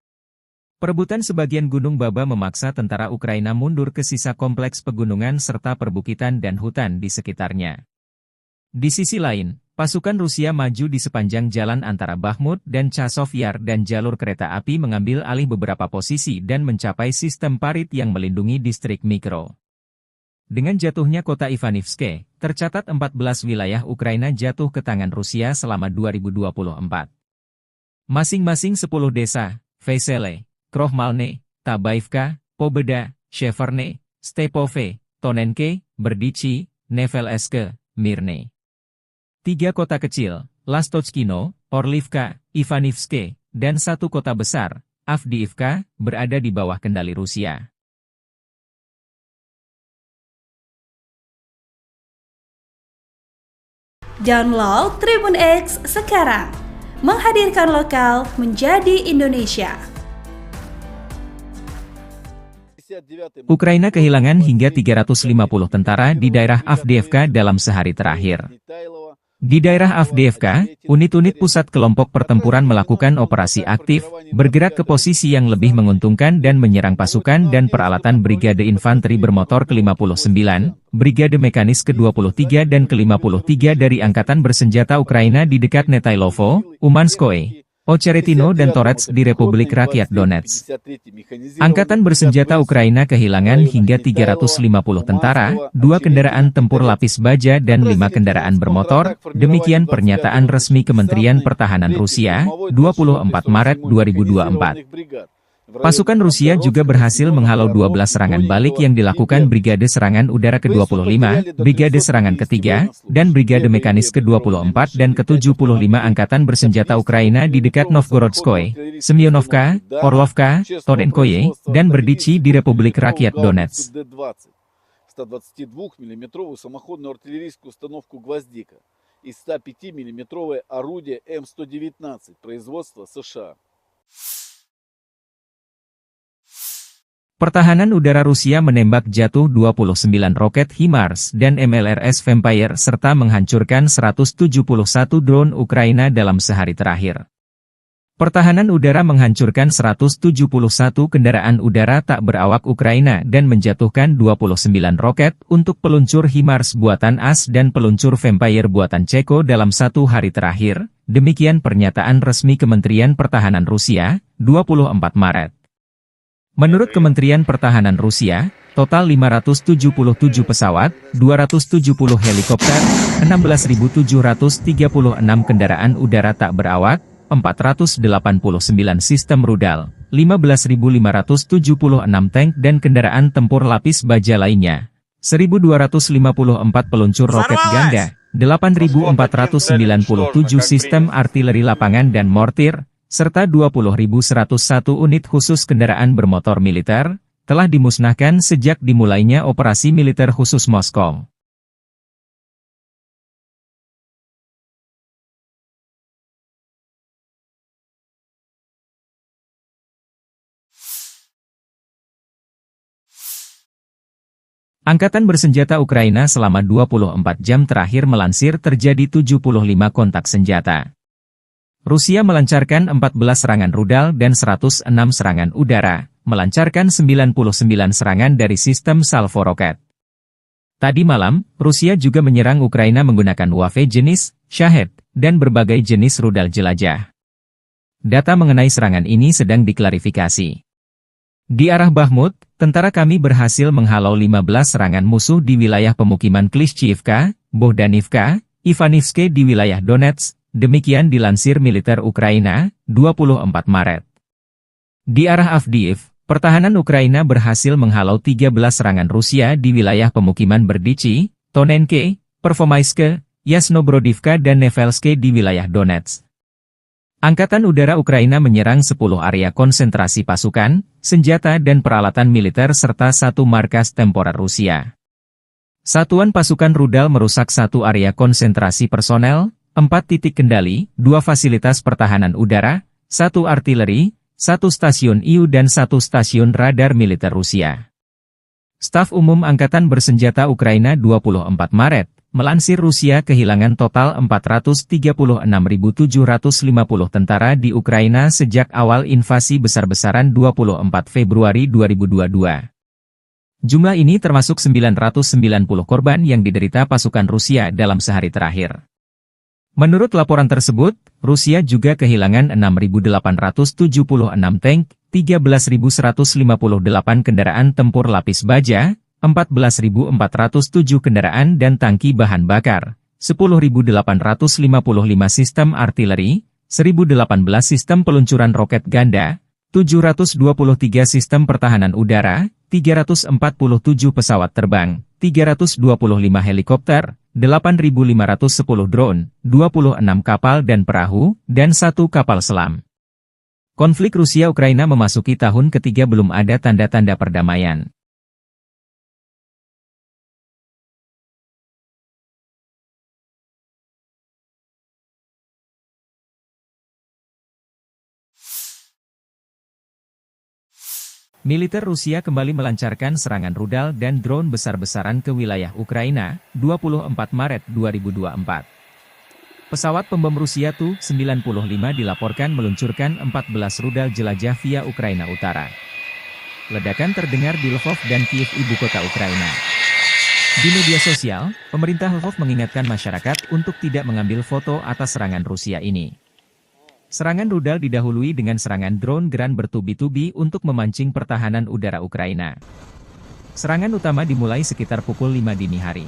Perebutan sebagian Gunung Baba memaksa tentara Ukraina mundur ke sisa kompleks pegunungan serta perbukitan dan hutan di sekitarnya. Di sisi lain, pasukan Rusia maju di sepanjang jalan antara Bakhmut dan Chasov Yar dan jalur kereta api mengambil alih beberapa posisi dan mencapai sistem parit yang melindungi distrik Mikro. Dengan jatuhnya kota Ivanivske, tercatat 14 wilayah Ukraina jatuh ke tangan Rusia selama 2024. Masing-masing 10 desa, Vesele, Krohmalne, Tabaivka, Pobeda, Sheverne, Stepove, Tonenke, Berdichi, Nevelske, Mirne. 3 kota kecil, Lastochkino, Orlivka, Ivanivske, dan 1 kota besar, Avdiivka, berada di bawah kendali Rusia. Download Tribun X sekarang, menghadirkan lokal menjadi Indonesia. Ukraina kehilangan hingga 350 tentara di daerah Avdiivka dalam sehari terakhir. Di daerah Avdiivka, unit-unit pusat kelompok pertempuran melakukan operasi aktif, bergerak ke posisi yang lebih menguntungkan dan menyerang pasukan dan peralatan Brigade Infanteri Bermotor ke-59, Brigade Mekanis ke-23 dan ke-53 dari Angkatan Bersenjata Ukraina di dekat Netailovo, Umanskoye, Ocheretino dan Torets di Republik Rakyat Donetsk. Angkatan Bersenjata Ukraina kehilangan hingga 350 tentara, 2 kendaraan tempur lapis baja dan 5 kendaraan bermotor, demikian pernyataan resmi Kementerian Pertahanan Rusia, 24 Maret 2024. Pasukan Rusia juga berhasil menghalau 12 serangan balik yang dilakukan Brigade Serangan Udara ke-25, Brigade Serangan ke-3, dan Brigade Mekanis ke-24 dan ke-75 Angkatan Bersenjata Ukraina di dekat Novgorodskoye, Semyonovka, Orlovka, Tonenkoye, dan Berdichi di Republik Rakyat Donetsk. 122-мм самоходную артиллерийскую установку «Гвоздика» и 105-мм орудие М119 производства США. Pertahanan udara Rusia menembak jatuh 29 roket HIMARS dan MLRS Vampire serta menghancurkan 171 drone Ukraina dalam sehari terakhir. Pertahanan udara menghancurkan 171 kendaraan udara tak berawak Ukraina dan menjatuhkan 29 roket untuk peluncur HIMARS buatan AS dan peluncur Vampire buatan Ceko dalam 1 hari terakhir, demikian pernyataan resmi Kementerian Pertahanan Rusia, 24 Maret. Menurut Kementerian Pertahanan Rusia, total 577 pesawat, 270 helikopter, 16.736 kendaraan udara tak berawak, 489 sistem rudal, 15.576 tank dan kendaraan tempur lapis baja lainnya, 1.254 peluncur roket ganda, 8.497 sistem artileri lapangan dan mortir, serta 20.101 unit khusus kendaraan bermotor militer, telah dimusnahkan sejak dimulainya operasi militer khusus Moskow. Angkatan Bersenjata Ukraina selama 24 jam terakhir melansir terjadi 75 kontak senjata. Rusia melancarkan 14 serangan rudal dan 106 serangan udara, melancarkan 99 serangan dari sistem salvo roket. Tadi malam, Rusia juga menyerang Ukraina menggunakan UAV jenis Shahed dan berbagai jenis rudal jelajah. Data mengenai serangan ini sedang diklarifikasi. Di arah Bakhmut, tentara kami berhasil menghalau 15 serangan musuh di wilayah pemukiman Klishchiivka, Bohdanivka, Ivanivske di wilayah Donetsk. Demikian dilansir militer Ukraina, 24 Maret. Di arah Avdiiv, pertahanan Ukraina berhasil menghalau 13 serangan Rusia di wilayah pemukiman Berdichi, Tonenke, Pervomaiske, Yasnobrodivka dan Nevelske di wilayah Donetsk. Angkatan Udara Ukraina menyerang 10 area konsentrasi pasukan, senjata dan peralatan militer serta 1 markas temporer Rusia. Satuan pasukan rudal merusak 1 area konsentrasi personel, 4 titik kendali, 2 fasilitas pertahanan udara, 1 artileri, 1 stasiun IU dan 1 stasiun radar militer Rusia. Staf Umum Angkatan Bersenjata Ukraina 24 Maret, Melansir Rusia kehilangan total 436.750 tentara di Ukraina sejak awal invasi besar-besaran 24 Februari 2022. Jumlah ini termasuk 990 korban yang diderita pasukan Rusia dalam sehari terakhir. Menurut laporan tersebut, Rusia juga kehilangan 6.876 tank, 13.158 kendaraan tempur lapis baja, 14.407 kendaraan dan tangki bahan bakar, 10.855 sistem artileri, 1.018 sistem peluncuran roket ganda, 723 sistem pertahanan udara, 347 pesawat terbang, 325 helikopter, 8.510 drone, 26 kapal dan perahu, dan 1 kapal selam. Konflik Rusia-Ukraina memasuki tahun ketiga belum ada tanda-tanda perdamaian. Militer Rusia kembali melancarkan serangan rudal dan drone besar-besaran ke wilayah Ukraina, 24 Maret 2024. Pesawat pembom Rusia Tu-95 dilaporkan meluncurkan 14 rudal jelajah via Ukraina Utara. Ledakan terdengar di Lvov dan Kiev, ibu kota Ukraina. Di media sosial, pemerintah Lvov mengingatkan masyarakat untuk tidak mengambil foto atas serangan Rusia ini. Serangan rudal didahului dengan serangan drone Gran bertubi-tubi untuk memancing pertahanan udara Ukraina. Serangan utama dimulai sekitar pukul 5 dini hari.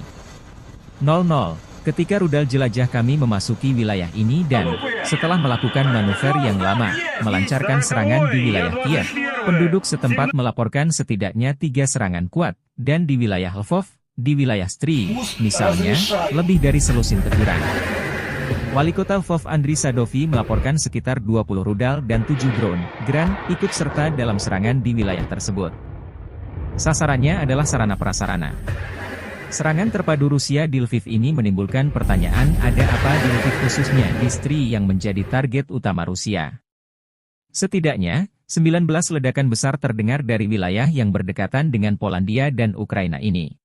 00, ketika rudal jelajah kami memasuki wilayah ini dan, setelah melakukan manuver yang lama, melancarkan serangan di wilayah Kiev, penduduk setempat melaporkan setidaknya 3 serangan kuat, dan di wilayah Lvov, di wilayah Stry, misalnya, lebih dari selusin teguran. Wali kota Lvov Andriy Sadovi melaporkan sekitar 20 rudal dan 7 drone Gran ikut serta dalam serangan di wilayah tersebut. Sasarannya adalah sarana-prasarana. Serangan terpadu Rusia di Lviv ini menimbulkan pertanyaan, ada apa di Lviv khususnya di Stry yang menjadi target utama Rusia. Setidaknya, 19 ledakan besar terdengar dari wilayah yang berdekatan dengan Polandia dan Ukraina ini.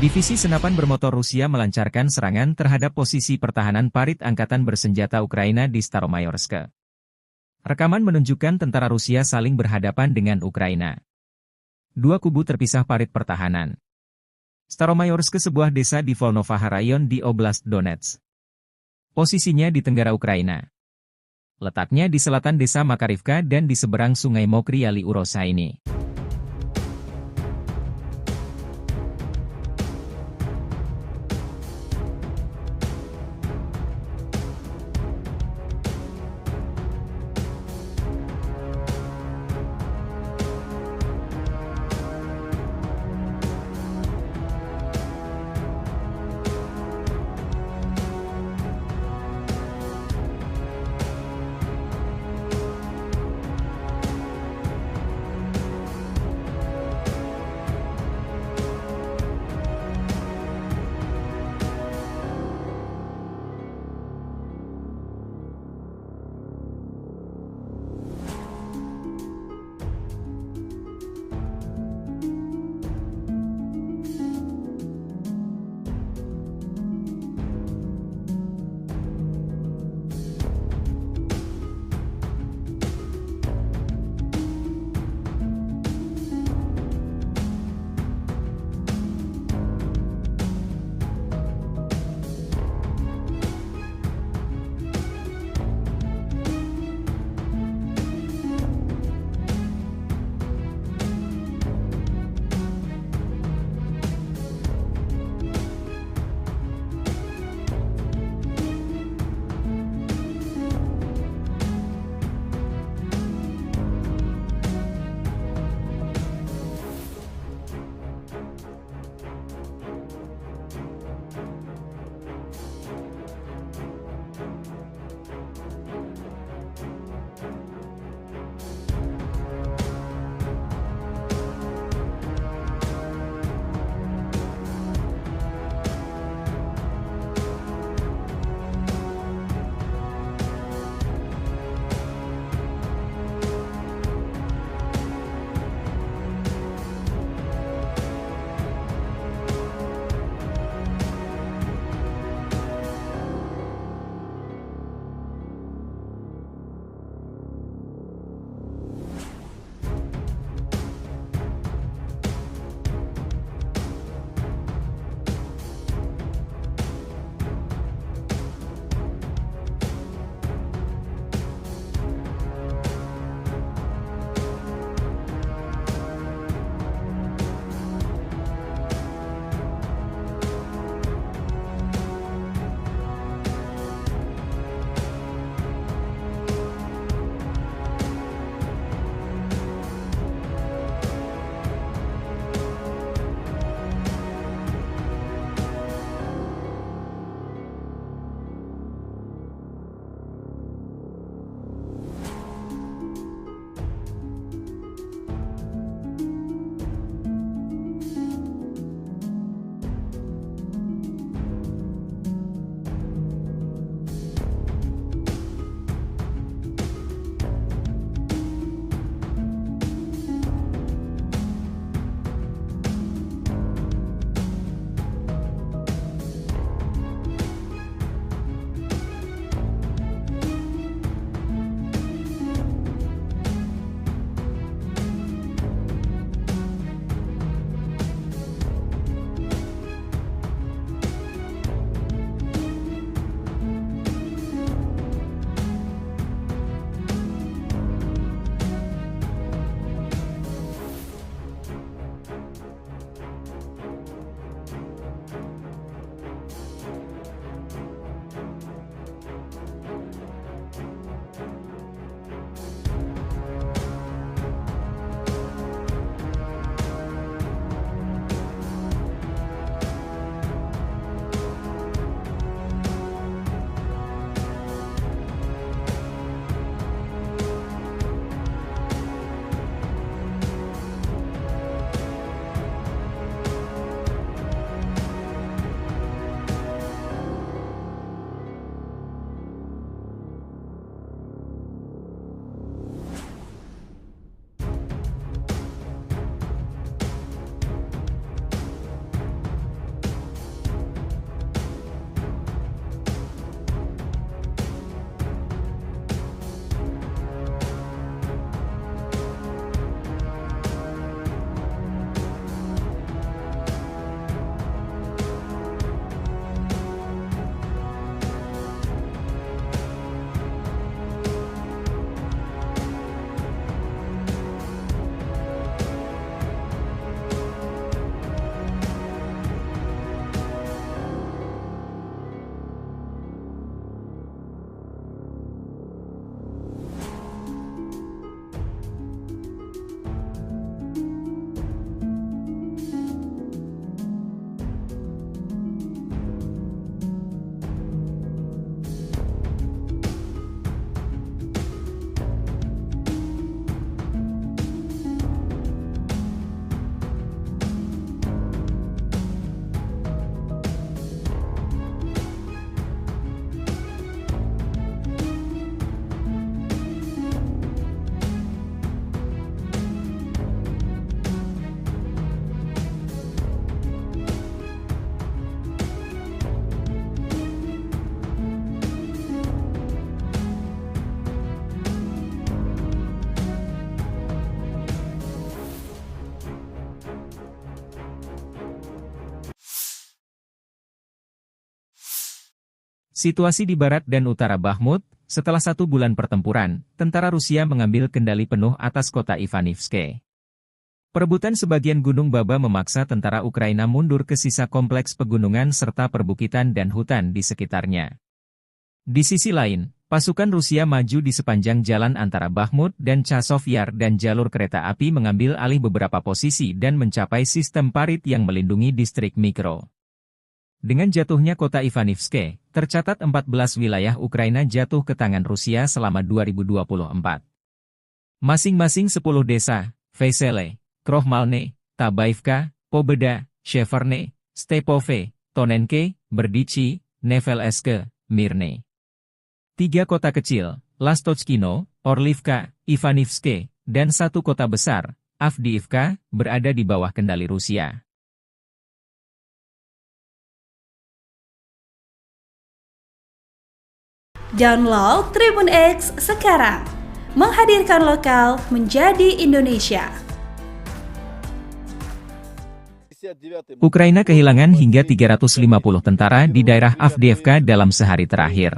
Divisi senapan bermotor Rusia melancarkan serangan terhadap posisi pertahanan parit angkatan bersenjata Ukraina di Staromayorsk. Rekaman menunjukkan tentara Rusia saling berhadapan dengan Ukraina. Dua kubu terpisah parit pertahanan. Staromayorsk sebuah desa di Volnovaha Rayon di Oblast Donetsk. Posisinya di tenggara Ukraina. Letaknya di selatan desa Makarivka dan di seberang sungai Mokry Yali Urosa ini. Situasi di barat dan utara Bakhmut. Setelah 1 bulan pertempuran, tentara Rusia mengambil kendali penuh atas kota Ivanivske. Perebutan sebagian Gunung Baba memaksa tentara Ukraina mundur ke sisa kompleks pegunungan serta perbukitan dan hutan di sekitarnya. Di sisi lain, pasukan Rusia maju di sepanjang jalan antara Bakhmut dan Chasov Yar dan jalur kereta api mengambil alih beberapa posisi dan mencapai sistem parit yang melindungi distrik Mikro. Dengan jatuhnya kota Ivanivske, tercatat 14 wilayah Ukraina jatuh ke tangan Rusia selama 2024. Masing-masing 10 desa, Vesele, Krohmalne, Tabaivka, Pobeda, Sheverne, Stepove, Tonenke, Berdichi, Neveleske, Mirne. 3 kota kecil, Lastochkino, Orlivka, Ivanivske, dan 1 kota besar, Avdiivka, berada di bawah kendali Rusia. Download Tribun X sekarang, menghadirkan lokal menjadi Indonesia. Ukraina kehilangan hingga 350 tentara di daerah Avdiivka dalam sehari terakhir.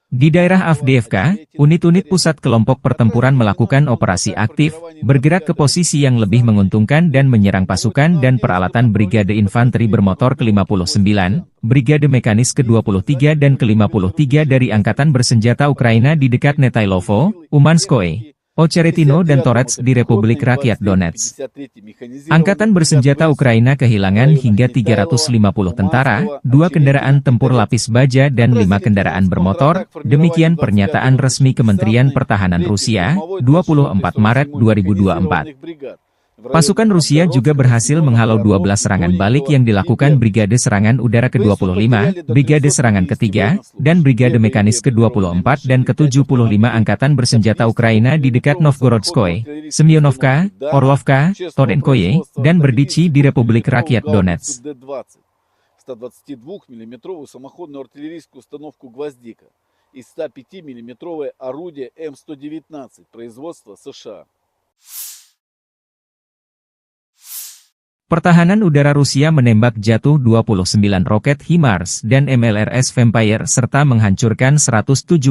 Di daerah Avdiivka, unit-unit pusat kelompok pertempuran melakukan operasi aktif, bergerak ke posisi yang lebih menguntungkan dan menyerang pasukan dan peralatan Brigade Infanteri Bermotor ke-59, Brigade Mekanis ke-23 dan ke-53 dari Angkatan Bersenjata Ukraina di dekat Netailovo, Umanskoye, Ocheretino dan Torets di Republik Rakyat Donetsk. Angkatan Bersenjata Ukraina kehilangan hingga 350 tentara, 2 kendaraan tempur lapis baja dan 5 kendaraan bermotor, demikian pernyataan resmi Kementerian Pertahanan Rusia, 24 Maret 2024. Pasukan Rusia juga berhasil menghalau 12 serangan balik yang dilakukan Brigade Serangan Udara ke-25, Brigade Serangan ke-3, dan Brigade Mekanis ke-24 dan ke-75 Angkatan Bersenjata Ukraina di dekat Novgorodskoye, Semyonovka, Orlovka, Tonenkoye, dan Berdichi di Republik Rakyat Donetsk. 122-мм самоходную артиллерийскую установку «Гвоздика» и 105-мм орудие М119 производства США. Pertahanan udara Rusia menembak jatuh 29 roket HIMARS dan MLRS Vampire serta menghancurkan 171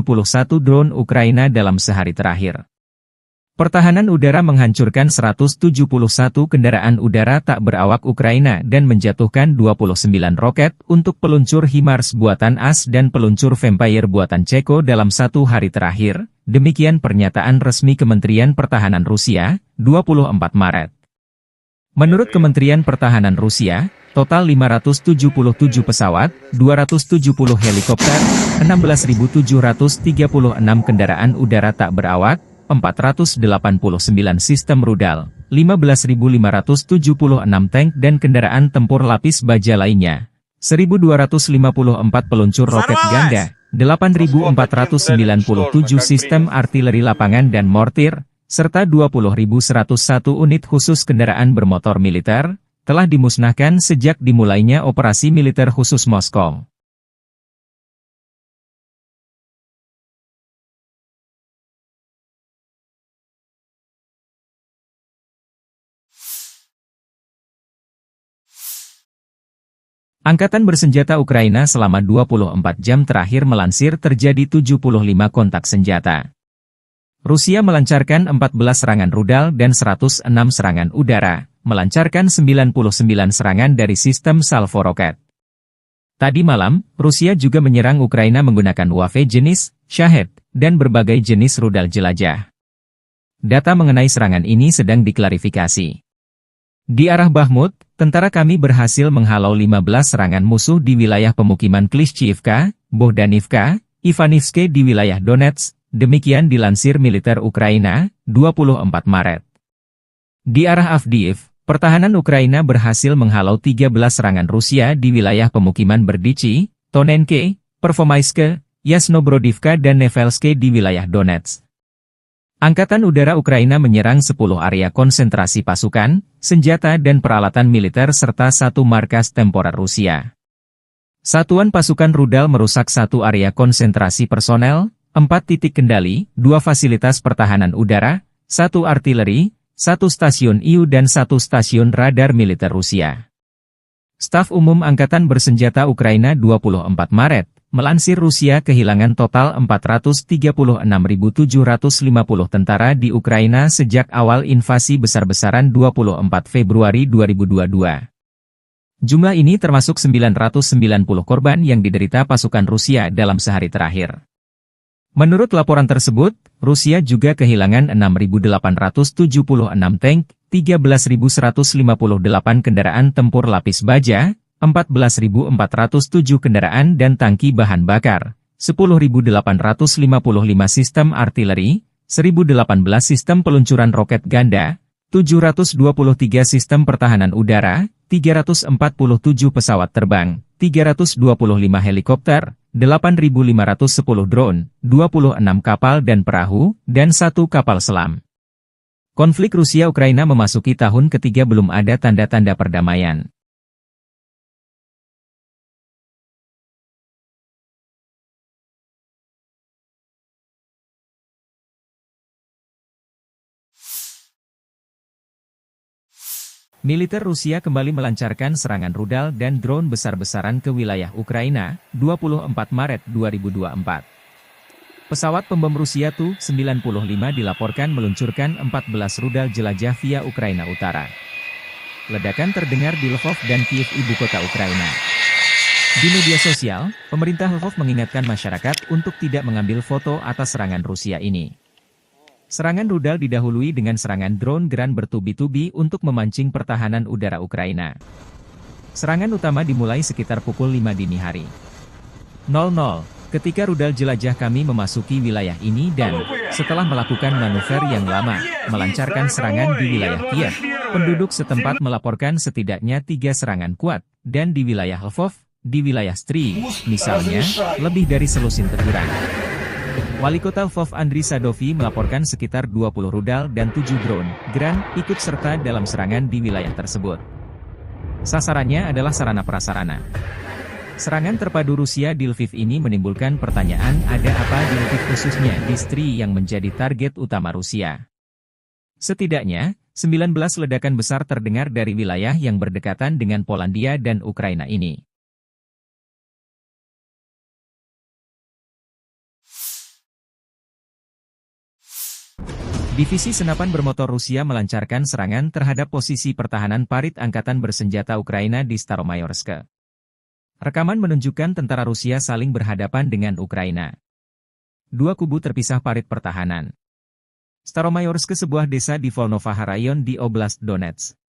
drone Ukraina dalam sehari terakhir. Pertahanan udara menghancurkan 171 kendaraan udara tak berawak Ukraina dan menjatuhkan 29 roket untuk peluncur HIMARS buatan AS dan peluncur Vampire buatan Ceko dalam 1 hari terakhir, demikian pernyataan resmi Kementerian Pertahanan Rusia, 24 Maret. Menurut Kementerian Pertahanan Rusia, total 577 pesawat, 270 helikopter, 16.736 kendaraan udara tak berawak, 489 sistem rudal, 15.576 tank dan kendaraan tempur lapis baja lainnya, 1.254 peluncur roket ganda, 8.497 sistem artileri lapangan dan mortir, serta 20.101 unit khusus kendaraan bermotor militer, telah dimusnahkan sejak dimulainya operasi militer khusus Moskow. Angkatan Bersenjata Ukraina selama 24 jam terakhir melansir terjadi 75 kontak senjata. Rusia melancarkan 14 serangan rudal dan 106 serangan udara, melancarkan 99 serangan dari sistem salvo roket. Tadi malam, Rusia juga menyerang Ukraina menggunakan UAV jenis Shahed dan berbagai jenis rudal jelajah. Data mengenai serangan ini sedang diklarifikasi. Di arah Bakhmut, tentara kami berhasil menghalau 15 serangan musuh di wilayah pemukiman Klishchiivka, Bohdanivka, Ivanivske di wilayah Donetsk. Demikian dilansir militer Ukraina, 24 Maret. Di arah Avdiiv, pertahanan Ukraina berhasil menghalau 13 serangan Rusia di wilayah pemukiman Berdichi, Tonenke, Pervomaiske, Yasnobrodivka dan Nevelske di wilayah Donetsk. Angkatan Udara Ukraina menyerang 10 area konsentrasi pasukan, senjata dan peralatan militer serta 1 markas temporer Rusia. Satuan pasukan rudal merusak 1 area konsentrasi personel, 4 titik kendali, 2 fasilitas pertahanan udara, 1 artileri, 1 stasiun IU dan 1 stasiun radar militer Rusia. Staf Umum Angkatan Bersenjata Ukraina 24 Maret, Melansir Rusia kehilangan total 436.750 tentara di Ukraina sejak awal invasi besar-besaran 24 Februari 2022. Jumlah ini termasuk 990 korban yang diderita pasukan Rusia dalam sehari terakhir. Menurut laporan tersebut, Rusia juga kehilangan 6.876 tank, 13.158 kendaraan tempur lapis baja, 14.407 kendaraan dan tangki bahan bakar, 10.855 sistem artileri, 1.018 sistem peluncuran roket ganda, 723 sistem pertahanan udara, 347 pesawat terbang, 325 helikopter, 8.510 drone, 26 kapal dan perahu, dan 1 kapal selam. Konflik Rusia-Ukraina memasuki tahun ketiga belum ada tanda-tanda perdamaian. Militer Rusia kembali melancarkan serangan rudal dan drone besar-besaran ke wilayah Ukraina, 24 Maret 2024. Pesawat pembom Rusia Tu-95 dilaporkan meluncurkan 14 rudal jelajah via Ukraina Utara. Ledakan terdengar di Lvov dan Kiev, ibu kota Ukraina. Di media sosial, pemerintah Lvov mengingatkan masyarakat untuk tidak mengambil foto atas serangan Rusia ini. Serangan rudal didahului dengan serangan drone Gran bertubi-tubi untuk memancing pertahanan udara Ukraina. Serangan utama dimulai sekitar pukul 5 dini hari. 00, ketika rudal jelajah kami memasuki wilayah ini dan, setelah melakukan manuver yang lama, melancarkan serangan di wilayah Kiev, penduduk setempat melaporkan setidaknya 3 serangan kuat, dan di wilayah Lvov, di wilayah Stry, misalnya, lebih dari selusin teguran. Wali kota Lvov Andriy Sadovi melaporkan sekitar 20 rudal dan 7 drone Gran ikut serta dalam serangan di wilayah tersebut. Sasarannya adalah sarana-prasarana. Serangan terpadu Rusia di Lviv ini menimbulkan pertanyaan, ada apa di Lviv khususnya di Stry yang menjadi target utama Rusia. Setidaknya, 19 ledakan besar terdengar dari wilayah yang berdekatan dengan Polandia dan Ukraina ini. Divisi senapan bermotor Rusia melancarkan serangan terhadap posisi pertahanan parit angkatan bersenjata Ukraina di Staromayorsk. Rekaman menunjukkan tentara Rusia saling berhadapan dengan Ukraina. Dua kubu terpisah parit pertahanan. Staromayorsk sebuah desa di Volnovaha Rayon di Oblast Donetsk.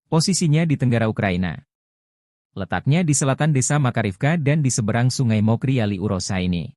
Posisinya di tenggara Ukraina. Letaknya di selatan desa Makarivka dan di seberang sungai Mokry Yali Urosa ini.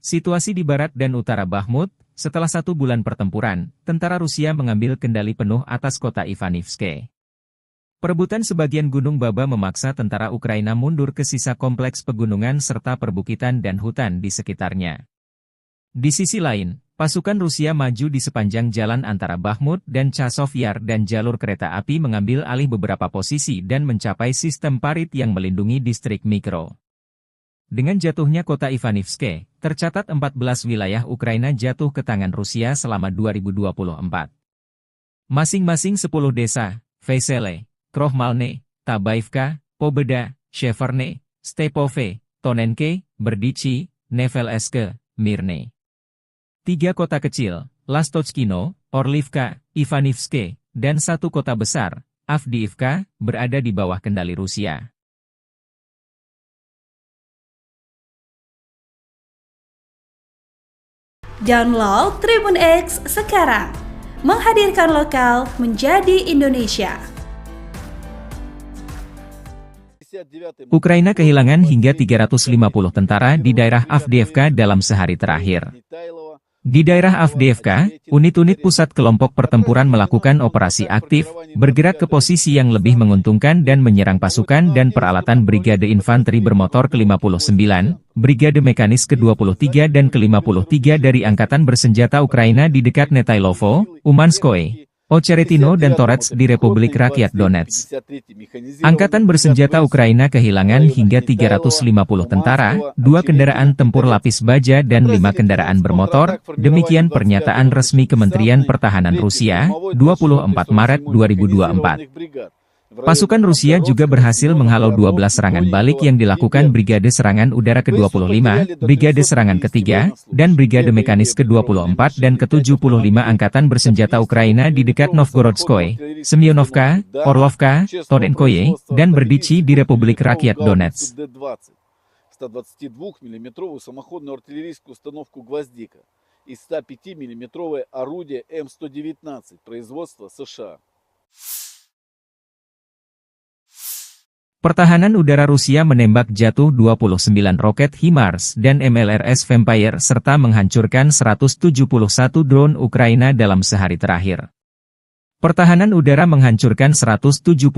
Situasi di barat dan utara Bakhmut, setelah 1 bulan pertempuran, tentara Rusia mengambil kendali penuh atas kota Ivanivske. Perebutan sebagian Gunung Baba memaksa tentara Ukraina mundur ke sisa kompleks pegunungan serta perbukitan dan hutan di sekitarnya. Di sisi lain, pasukan Rusia maju di sepanjang jalan antara Bakhmut dan Chasov Yar dan jalur kereta api mengambil alih beberapa posisi dan mencapai sistem parit yang melindungi distrik Mikro. Dengan jatuhnya kota Ivanivske, tercatat 14 wilayah Ukraina jatuh ke tangan Rusia selama 2024. Masing-masing 10 desa, Vesele, Krohmalne, Tabaivka, Pobeda, Sheverne, Stepove, Tonenke, Berdichi, Neveleske, Mirne. 3 kota kecil, Lastochkino, Orlivka, Ivanivske, dan 1 kota besar, Avdiivka, berada di bawah kendali Rusia. Download Tribun X sekarang, menghadirkan lokal menjadi Indonesia. Ukraina kehilangan hingga 350 tentara di daerah Avdiivka dalam sehari terakhir. Di daerah Avdiivka, unit-unit pusat kelompok pertempuran melakukan operasi aktif, bergerak ke posisi yang lebih menguntungkan dan menyerang pasukan dan peralatan Brigade Infanteri Bermotor ke-59, Brigade Mekanis ke-23 dan ke-53 dari Angkatan Bersenjata Ukraina di dekat Netailovo, Umanskoye, Ocheretino dan Torets di Republik Rakyat Donetsk. Angkatan Bersenjata Ukraina kehilangan hingga 350 tentara, 2 kendaraan tempur lapis baja dan 5 kendaraan bermotor, demikian pernyataan resmi Kementerian Pertahanan Rusia, 24 Maret 2024. Pasukan Rusia juga berhasil menghalau 12 serangan balik yang dilakukan Brigade Serangan Udara ke-25, Brigade Serangan ke-3, dan Brigade Mekanis ke-24 dan ke-75 Angkatan Bersenjata Ukraina di dekat Novgorodskoye, Semyonovka, Orlovka, Tonenkoye, dan Berdichi di Republik Rakyat Donetsk. 122 мм самоходную артиллерийскую установку «Гвоздика» и 105 мм орудие М119 производства США. Pertahanan udara Rusia menembak jatuh 29 roket HIMARS dan MLRS Vampire serta menghancurkan 171 drone Ukraina dalam sehari terakhir. Pertahanan udara menghancurkan 171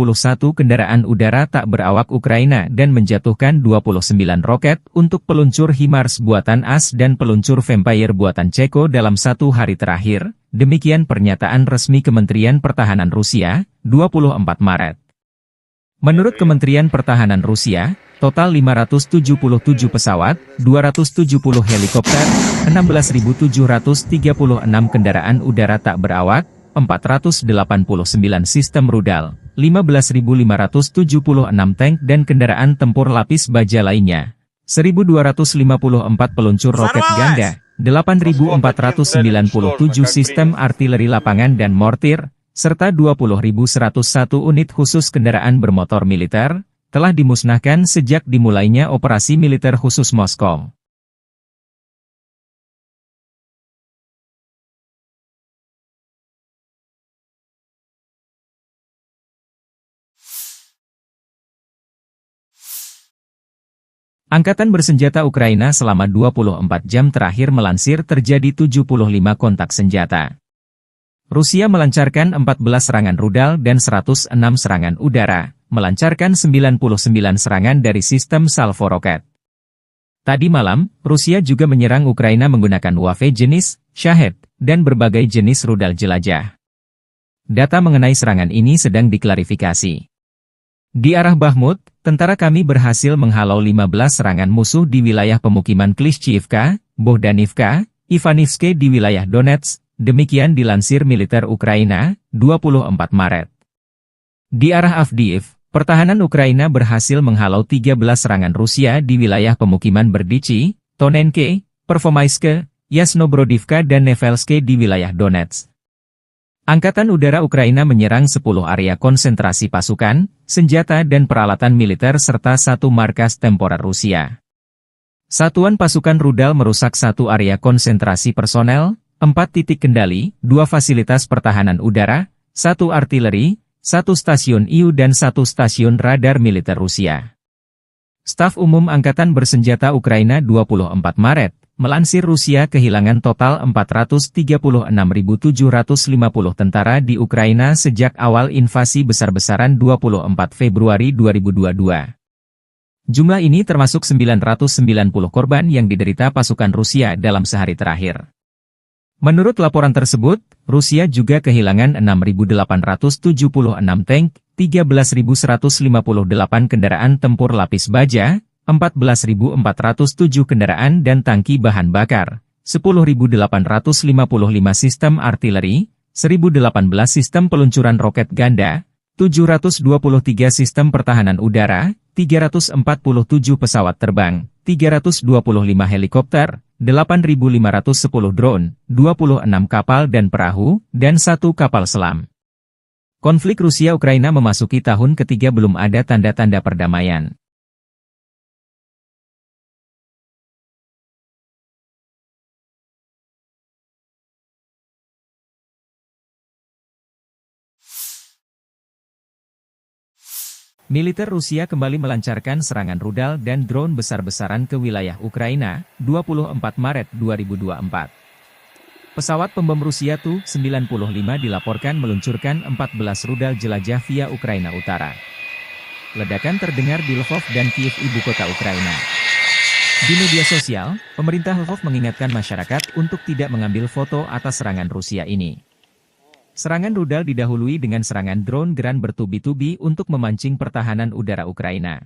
kendaraan udara tak berawak Ukraina dan menjatuhkan 29 roket untuk peluncur HIMARS buatan AS dan peluncur Vampire buatan Ceko dalam 1 hari terakhir, demikian pernyataan resmi Kementerian Pertahanan Rusia, 24 Maret. Menurut Kementerian Pertahanan Rusia, total 577 pesawat, 270 helikopter, 16.736 kendaraan udara tak berawak, 489 sistem rudal, 15.576 tank dan kendaraan tempur lapis baja lainnya, 1.254 peluncur roket ganda, 8.497 sistem artileri lapangan dan mortir, serta 20.101 unit khusus kendaraan bermotor militer, telah dimusnahkan sejak dimulainya operasi militer khusus Moskow. Angkatan Bersenjata Ukraina selama 24 jam terakhir melansir terjadi 75 kontak senjata. Rusia melancarkan 14 serangan rudal dan 106 serangan udara, melancarkan 99 serangan dari sistem salvo roket. Tadi malam, Rusia juga menyerang Ukraina menggunakan UAV jenis Shahed dan berbagai jenis rudal jelajah. Data mengenai serangan ini sedang diklarifikasi. Di arah Bakhmut, tentara kami berhasil menghalau 15 serangan musuh di wilayah pemukiman Klishchiivka, Bohdanivka, Ivanivske di wilayah Donetsk. Demikian dilansir militer Ukraina, 24 Maret. Di arah Avdiivka, pertahanan Ukraina berhasil menghalau 13 serangan Rusia di wilayah pemukiman Berdichi, Tonenke, Pervomaiske, Yasnobrodivka dan Nevelske di wilayah Donetsk. Angkatan Udara Ukraina menyerang 10 area konsentrasi pasukan, senjata dan peralatan militer serta 1 markas temporer Rusia. Satuan pasukan rudal merusak 1 area konsentrasi personel, 4 titik kendali, 2 fasilitas pertahanan udara, 1 artileri, 1 stasiun IU dan 1 stasiun radar militer Rusia. Staf Umum Angkatan Bersenjata Ukraina 24 Maret, Melansir Rusia kehilangan total 436.750 tentara di Ukraina sejak awal invasi besar-besaran 24 Februari 2022. Jumlah ini termasuk 990 korban yang diderita pasukan Rusia dalam sehari terakhir. Menurut laporan tersebut, Rusia juga kehilangan 6.876 tank, 13.158 kendaraan tempur lapis baja, 14.407 kendaraan dan tangki bahan bakar, 10.855 sistem artileri, 1.018 sistem peluncuran roket ganda, 723 sistem pertahanan udara, 347 pesawat terbang, 325 helikopter, 8.510 drone, 26 kapal dan perahu, dan 1 kapal selam. Konflik Rusia-Ukraina memasuki tahun ketiga belum ada tanda-tanda perdamaian. Militer Rusia kembali melancarkan serangan rudal dan drone besar-besaran ke wilayah Ukraina, 24 Maret 2024. Pesawat pembom Rusia Tu-95 dilaporkan meluncurkan 14 rudal jelajah via Ukraina Utara. Ledakan terdengar di Lvov dan Kiev, ibu kota Ukraina. Di media sosial, pemerintah Lvov mengingatkan masyarakat untuk tidak mengambil foto atas serangan Rusia ini. Serangan rudal didahului dengan serangan drone Gran bertubi-tubi untuk memancing pertahanan udara Ukraina.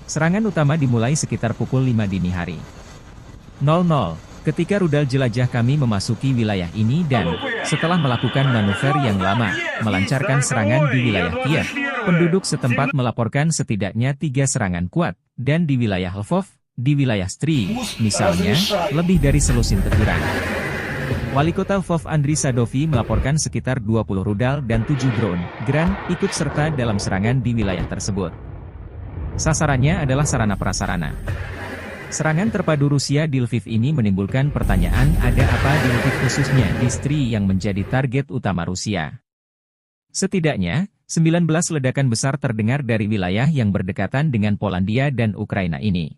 Serangan utama dimulai sekitar pukul 5 dini hari. 00, ketika rudal jelajah kami memasuki wilayah ini dan, setelah melakukan manuver yang lama, melancarkan serangan di wilayah Kiev, penduduk setempat melaporkan setidaknya 3 serangan kuat, dan di wilayah Lvov, di wilayah Stry, misalnya, lebih dari selusin teguran. Wali Kota Lvov Andriy Sadovi melaporkan sekitar 20 rudal dan 7 drone Gran ikut serta dalam serangan di wilayah tersebut. Sasarannya adalah sarana-prasarana. Serangan terpadu Rusia di Lviv ini menimbulkan pertanyaan, ada apa di Lviv khususnya di Stry yang menjadi target utama Rusia. Setidaknya, 19 ledakan besar terdengar dari wilayah yang berdekatan dengan Polandia dan Ukraina ini.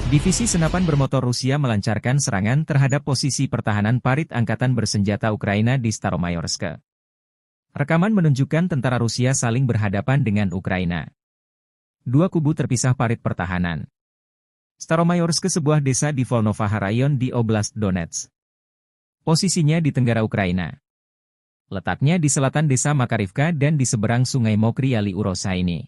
Divisi senapan bermotor Rusia melancarkan serangan terhadap posisi pertahanan parit angkatan bersenjata Ukraina di Staromayorsk. Rekaman menunjukkan tentara Rusia saling berhadapan dengan Ukraina. Dua kubu terpisah parit pertahanan. Staromayorsk sebuah desa di Volnovaha Rayon di Oblast Donetsk. Posisinya di tenggara Ukraina. Letaknya di selatan desa Makarivka dan di seberang sungai Mokry Ali Urosa ini.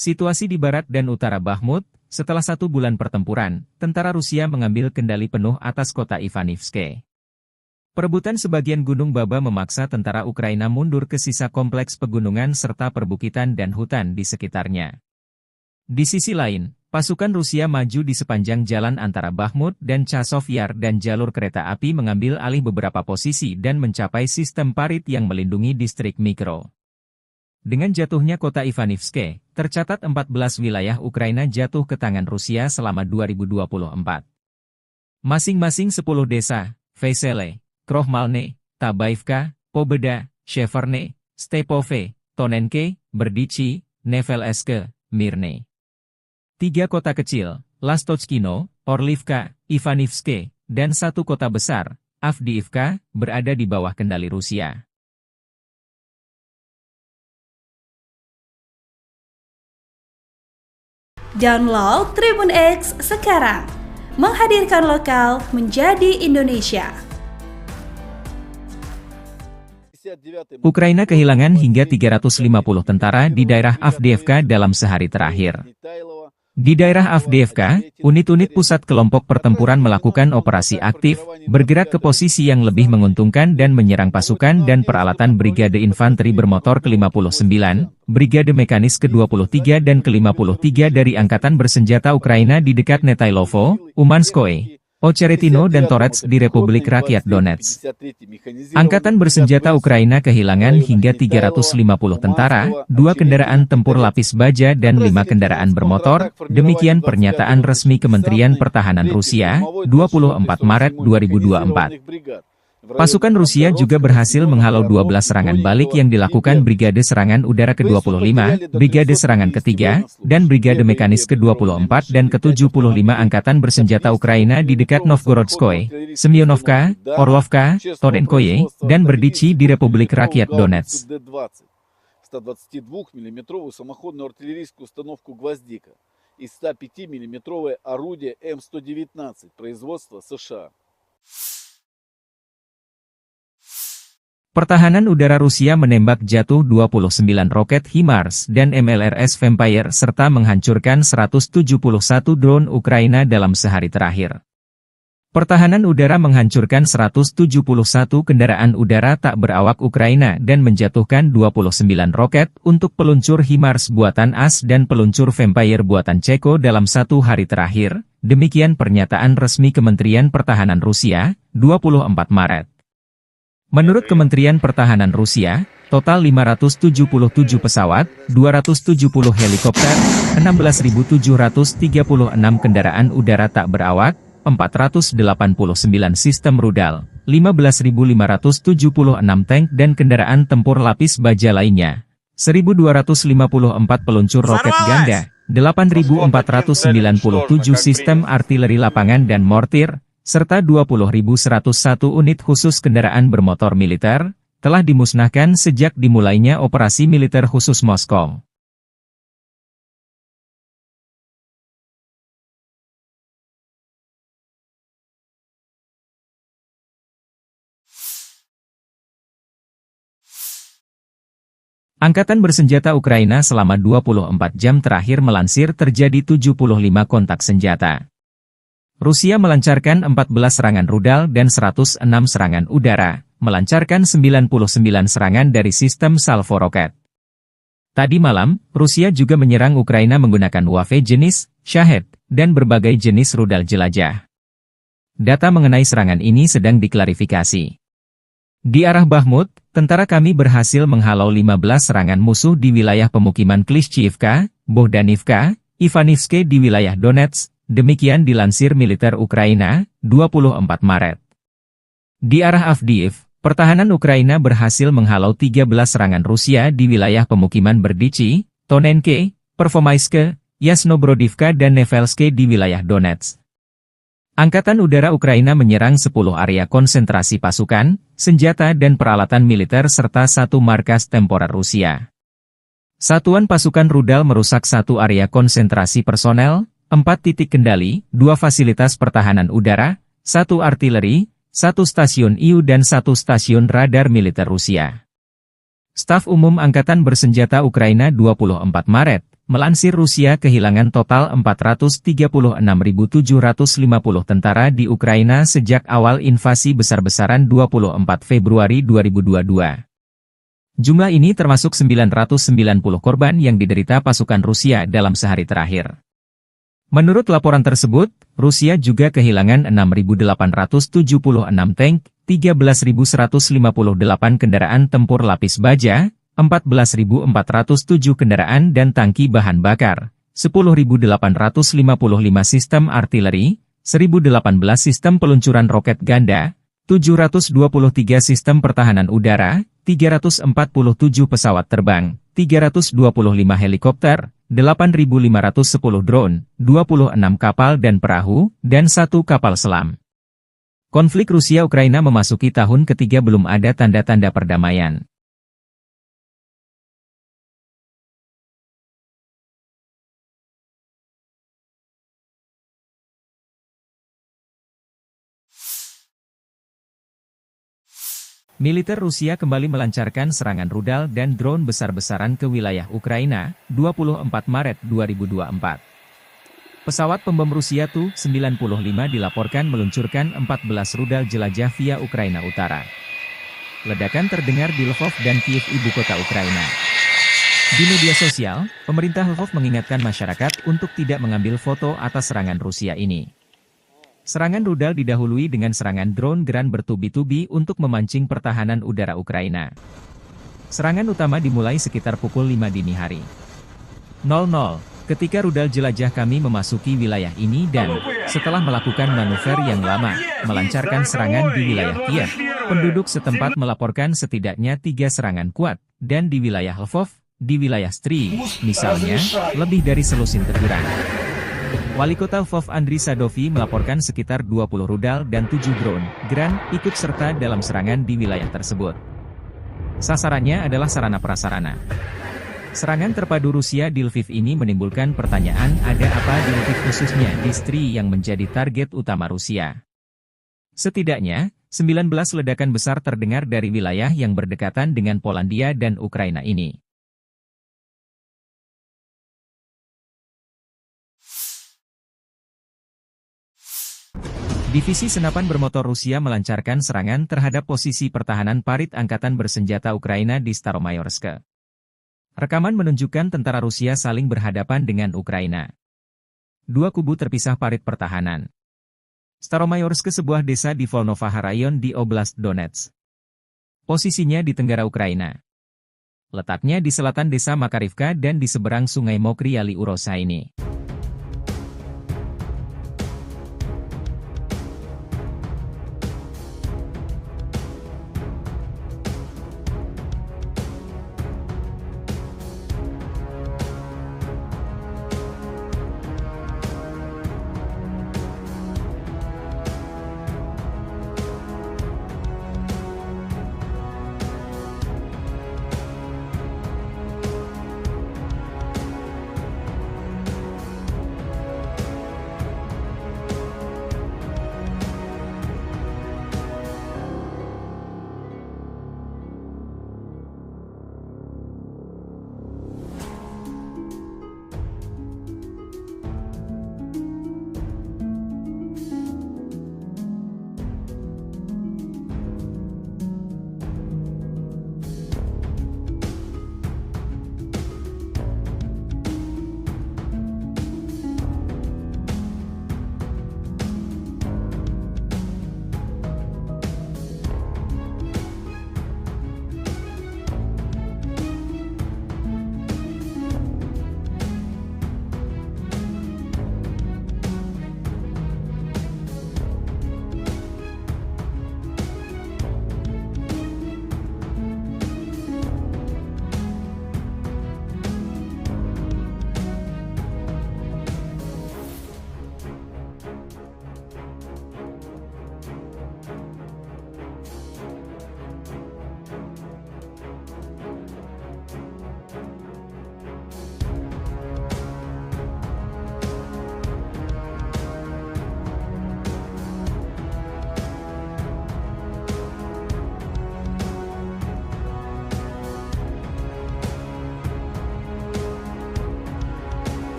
Situasi di barat dan utara Bakhmut. Setelah 1 bulan pertempuran, tentara Rusia mengambil kendali penuh atas kota Ivanivske. Perebutan sebagian Gunung Baba memaksa tentara Ukraina mundur ke sisa kompleks pegunungan serta perbukitan dan hutan di sekitarnya. Di sisi lain, pasukan Rusia maju di sepanjang jalan antara Bakhmut dan Chasov Yar dan jalur kereta api mengambil alih beberapa posisi dan mencapai sistem parit yang melindungi distrik Mikro. Dengan jatuhnya kota Ivanivske, tercatat 14 wilayah Ukraina jatuh ke tangan Rusia selama 2024. Masing-masing 10 desa, Vesele, Krohmalne, Tabaivka, Pobeda, Sheverne, Stepove, Tonenke, Berdichi, Nevelske, Mirne. 3 kota kecil, Lastochkino, Orlivka, Ivanivske, dan 1 kota besar, Avdiivka, berada di bawah kendali Rusia. Download Tribun X sekarang, menghadirkan lokal menjadi Indonesia. Ukraina kehilangan hingga 350 tentara di daerah Avdiivka dalam sehari terakhir. Di daerah Avdiivka, unit-unit pusat kelompok pertempuran melakukan operasi aktif, bergerak ke posisi yang lebih menguntungkan dan menyerang pasukan dan peralatan Brigade Infanteri Bermotor ke-59, Brigade Mekanis ke-23 dan ke-53 dari Angkatan Bersenjata Ukraina di dekat Netailovo, Umanskoye, Ocheretino dan Torets di Republik Rakyat Donetsk. Angkatan Bersenjata Ukraina kehilangan hingga 350 tentara, 2 kendaraan tempur lapis baja dan 5 kendaraan bermotor, demikian pernyataan resmi Kementerian Pertahanan Rusia, 24 Maret 2024. Pasukan Rusia juga berhasil menghalau 12 serangan balik yang dilakukan Brigade Serangan Udara ke-25, Brigade Serangan ke-3, dan Brigade Mekanis ke-24 dan ke-75 Angkatan Bersenjata Ukraina di dekat Novgorodskoye, Semyonovka, Orlovka, Torenkoye, dan Berdichi di Republik Rakyat Donetsk. 122 мм самоходную артиллерийскую установку «Гвоздика» и 105 мм орудие М119 производства США. Pertahanan udara Rusia menembak jatuh 29 roket HIMARS dan MLRS Vampire serta menghancurkan 171 drone Ukraina dalam sehari terakhir. Pertahanan udara menghancurkan 171 kendaraan udara tak berawak Ukraina dan menjatuhkan 29 roket untuk peluncur HIMARS buatan AS dan peluncur Vampire buatan Ceko dalam 1 hari terakhir, demikian pernyataan resmi Kementerian Pertahanan Rusia, 24 Maret. Menurut Kementerian Pertahanan Rusia, total 577 pesawat, 270 helikopter, 16.736 kendaraan udara tak berawak, 489 sistem rudal, 15.576 tank dan kendaraan tempur lapis baja lainnya, 1.254 peluncur roket ganda, 8.497 sistem artileri lapangan dan mortir, serta 20.101 unit khusus kendaraan bermotor militer, telah dimusnahkan sejak dimulainya operasi militer khusus Moskow. Angkatan Bersenjata Ukraina selama 24 jam terakhir melansir terjadi 75 kontak senjata. Rusia melancarkan 14 serangan rudal dan 106 serangan udara, melancarkan 99 serangan dari sistem salvo roket. Tadi malam, Rusia juga menyerang Ukraina menggunakan UAV jenis Shahed dan berbagai jenis rudal jelajah. Data mengenai serangan ini sedang diklarifikasi. Di arah Bakhmut, tentara kami berhasil menghalau 15 serangan musuh di wilayah pemukiman Klishchiivka, Bohdanivka, Ivanivske di wilayah Donetsk. Demikian dilansir militer Ukraina, 24 Maret. Di arah Avdiivka, pertahanan Ukraina berhasil menghalau 13 serangan Rusia di wilayah pemukiman Berdichi, Tonenke, Pervomaiske, Yasnobrodivka dan Nevelske di wilayah Donetsk. Angkatan Udara Ukraina menyerang 10 area konsentrasi pasukan, senjata dan peralatan militer serta 1 markas temporer Rusia. Satuan pasukan rudal merusak 1 area konsentrasi personel, 4 titik kendali, 2 fasilitas pertahanan udara, 1 artileri, 1 stasiun IU dan 1 stasiun radar militer Rusia. Staf Umum Angkatan Bersenjata Ukraina 24 Maret, Melansir Rusia kehilangan total 436.750 tentara di Ukraina sejak awal invasi besar-besaran 24 Februari 2022. Jumlah ini termasuk 990 korban yang diderita pasukan Rusia dalam sehari terakhir. Menurut laporan tersebut, Rusia juga kehilangan 6.876 tank, 13.158 kendaraan tempur lapis baja, 14.407 kendaraan dan tangki bahan bakar, 10.855 sistem artileri, 1.018 sistem peluncuran roket ganda, 723 sistem pertahanan udara, 347 pesawat terbang, 325 helikopter, 8.510 drone, 26 kapal dan perahu, dan 1 kapal selam. Konflik Rusia-Ukraina memasuki tahun ketiga belum ada tanda-tanda perdamaian. Militer Rusia kembali melancarkan serangan rudal dan drone besar-besaran ke wilayah Ukraina, 24 Maret 2024. Pesawat pembom Rusia Tu-95 dilaporkan meluncurkan 14 rudal jelajah via Ukraina Utara. Ledakan terdengar di Lvov dan Kiev, ibu kota Ukraina. Di media sosial, pemerintah Lvov mengingatkan masyarakat untuk tidak mengambil foto atas serangan Rusia ini. Serangan rudal didahului dengan serangan drone Gran bertubi-tubi untuk memancing pertahanan udara Ukraina. Serangan utama dimulai sekitar pukul 5 dini hari. 00, ketika rudal jelajah kami memasuki wilayah ini dan, setelah melakukan manuver yang lama, melancarkan serangan di wilayah Kiev, penduduk setempat melaporkan setidaknya 3 serangan kuat, dan di wilayah Lvov, di wilayah Stry, misalnya, lebih dari selusin teguran. Wali Kota Lvov Andriy Sadovi melaporkan sekitar 20 rudal dan 7 drone Gran ikut serta dalam serangan di wilayah tersebut. Sasarannya adalah sarana-prasarana. Serangan terpadu Rusia di Lviv ini menimbulkan pertanyaan, ada apa di Lviv khususnya di Stry yang menjadi target utama Rusia. Setidaknya, 19 ledakan besar terdengar dari wilayah yang berdekatan dengan Polandia dan Ukraina ini. Divisi senapan bermotor Rusia melancarkan serangan terhadap posisi pertahanan parit angkatan bersenjata Ukraina di Staromayorsk. Rekaman menunjukkan tentara Rusia saling berhadapan dengan Ukraina. Dua kubu terpisah parit pertahanan. Staromayorsk sebuah desa di Volnovaha Rayon di Oblast Donetsk. Posisinya di tenggara Ukraina. Letaknya di selatan desa Makarivka dan di seberang sungai Mokry Yali Urosa ini.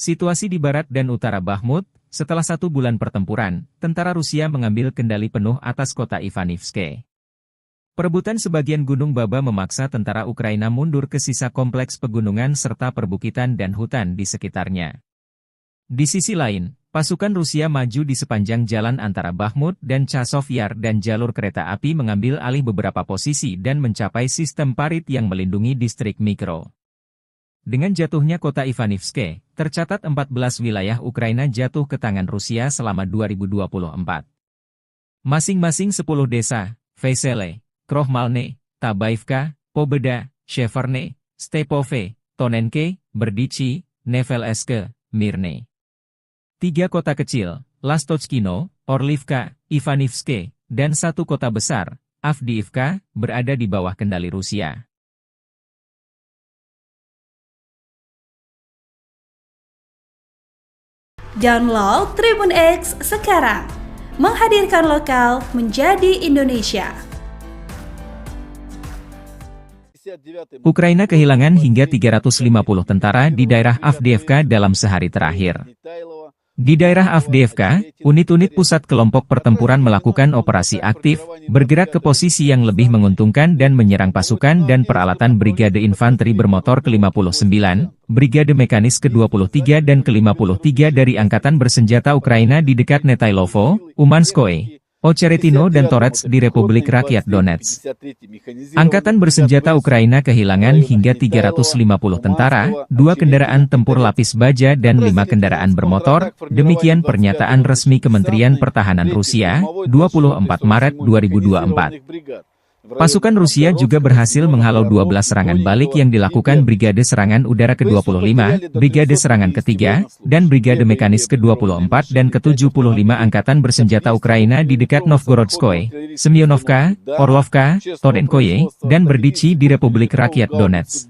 Situasi di barat dan utara Bakhmut. Setelah 1 bulan pertempuran, tentara Rusia mengambil kendali penuh atas kota Ivanivske. Perebutan sebagian Gunung Baba memaksa tentara Ukraina mundur ke sisa kompleks pegunungan serta perbukitan dan hutan di sekitarnya. Di sisi lain, pasukan Rusia maju di sepanjang jalan antara Bakhmut dan Chasov Yar dan jalur kereta api mengambil alih beberapa posisi dan mencapai sistem parit yang melindungi distrik Mikro. Dengan jatuhnya kota Ivanivske, tercatat 14 wilayah Ukraina jatuh ke tangan Rusia selama 2024. Masing-masing 10 desa, Vesele, Krohmalne, Tabaivka, Pobeda, Sheverne, Stepove, Tonenke, Berdichi, Nevelske, Mirne. 3 kota kecil, Lastochkino, Orlivka, Ivanivske, dan 1 kota besar, Avdiivka, berada di bawah kendali Rusia. Download Tribun X sekarang, menghadirkan lokal menjadi Indonesia. Ukraina kehilangan hingga 350 tentara di daerah Avdiivka dalam sehari terakhir. Di daerah Avdiivka, unit-unit pusat kelompok pertempuran melakukan operasi aktif, bergerak ke posisi yang lebih menguntungkan dan menyerang pasukan dan peralatan Brigade Infanteri Bermotor ke-59, Brigade Mekanis ke-23 dan ke-53 dari Angkatan Bersenjata Ukraina di dekat Netailovo, Umanskoye, Ocheretino dan Torets di Republik Rakyat Donetsk. Angkatan Bersenjata Ukraina kehilangan hingga 350 tentara, 2 kendaraan tempur lapis baja dan 5 kendaraan bermotor, demikian pernyataan resmi Kementerian Pertahanan Rusia, 24 Maret 2024. Pasukan Rusia juga berhasil menghalau 12 serangan balik yang dilakukan Brigade Serangan Udara ke-25, Brigade Serangan ke-3, dan Brigade Mekanis ke-24 dan ke-75 Angkatan Bersenjata Ukraina di dekat Novgorodskoye, Semyonovka, Orlovka, Torenkoye, dan Berdichi di Republik Rakyat Donetsk.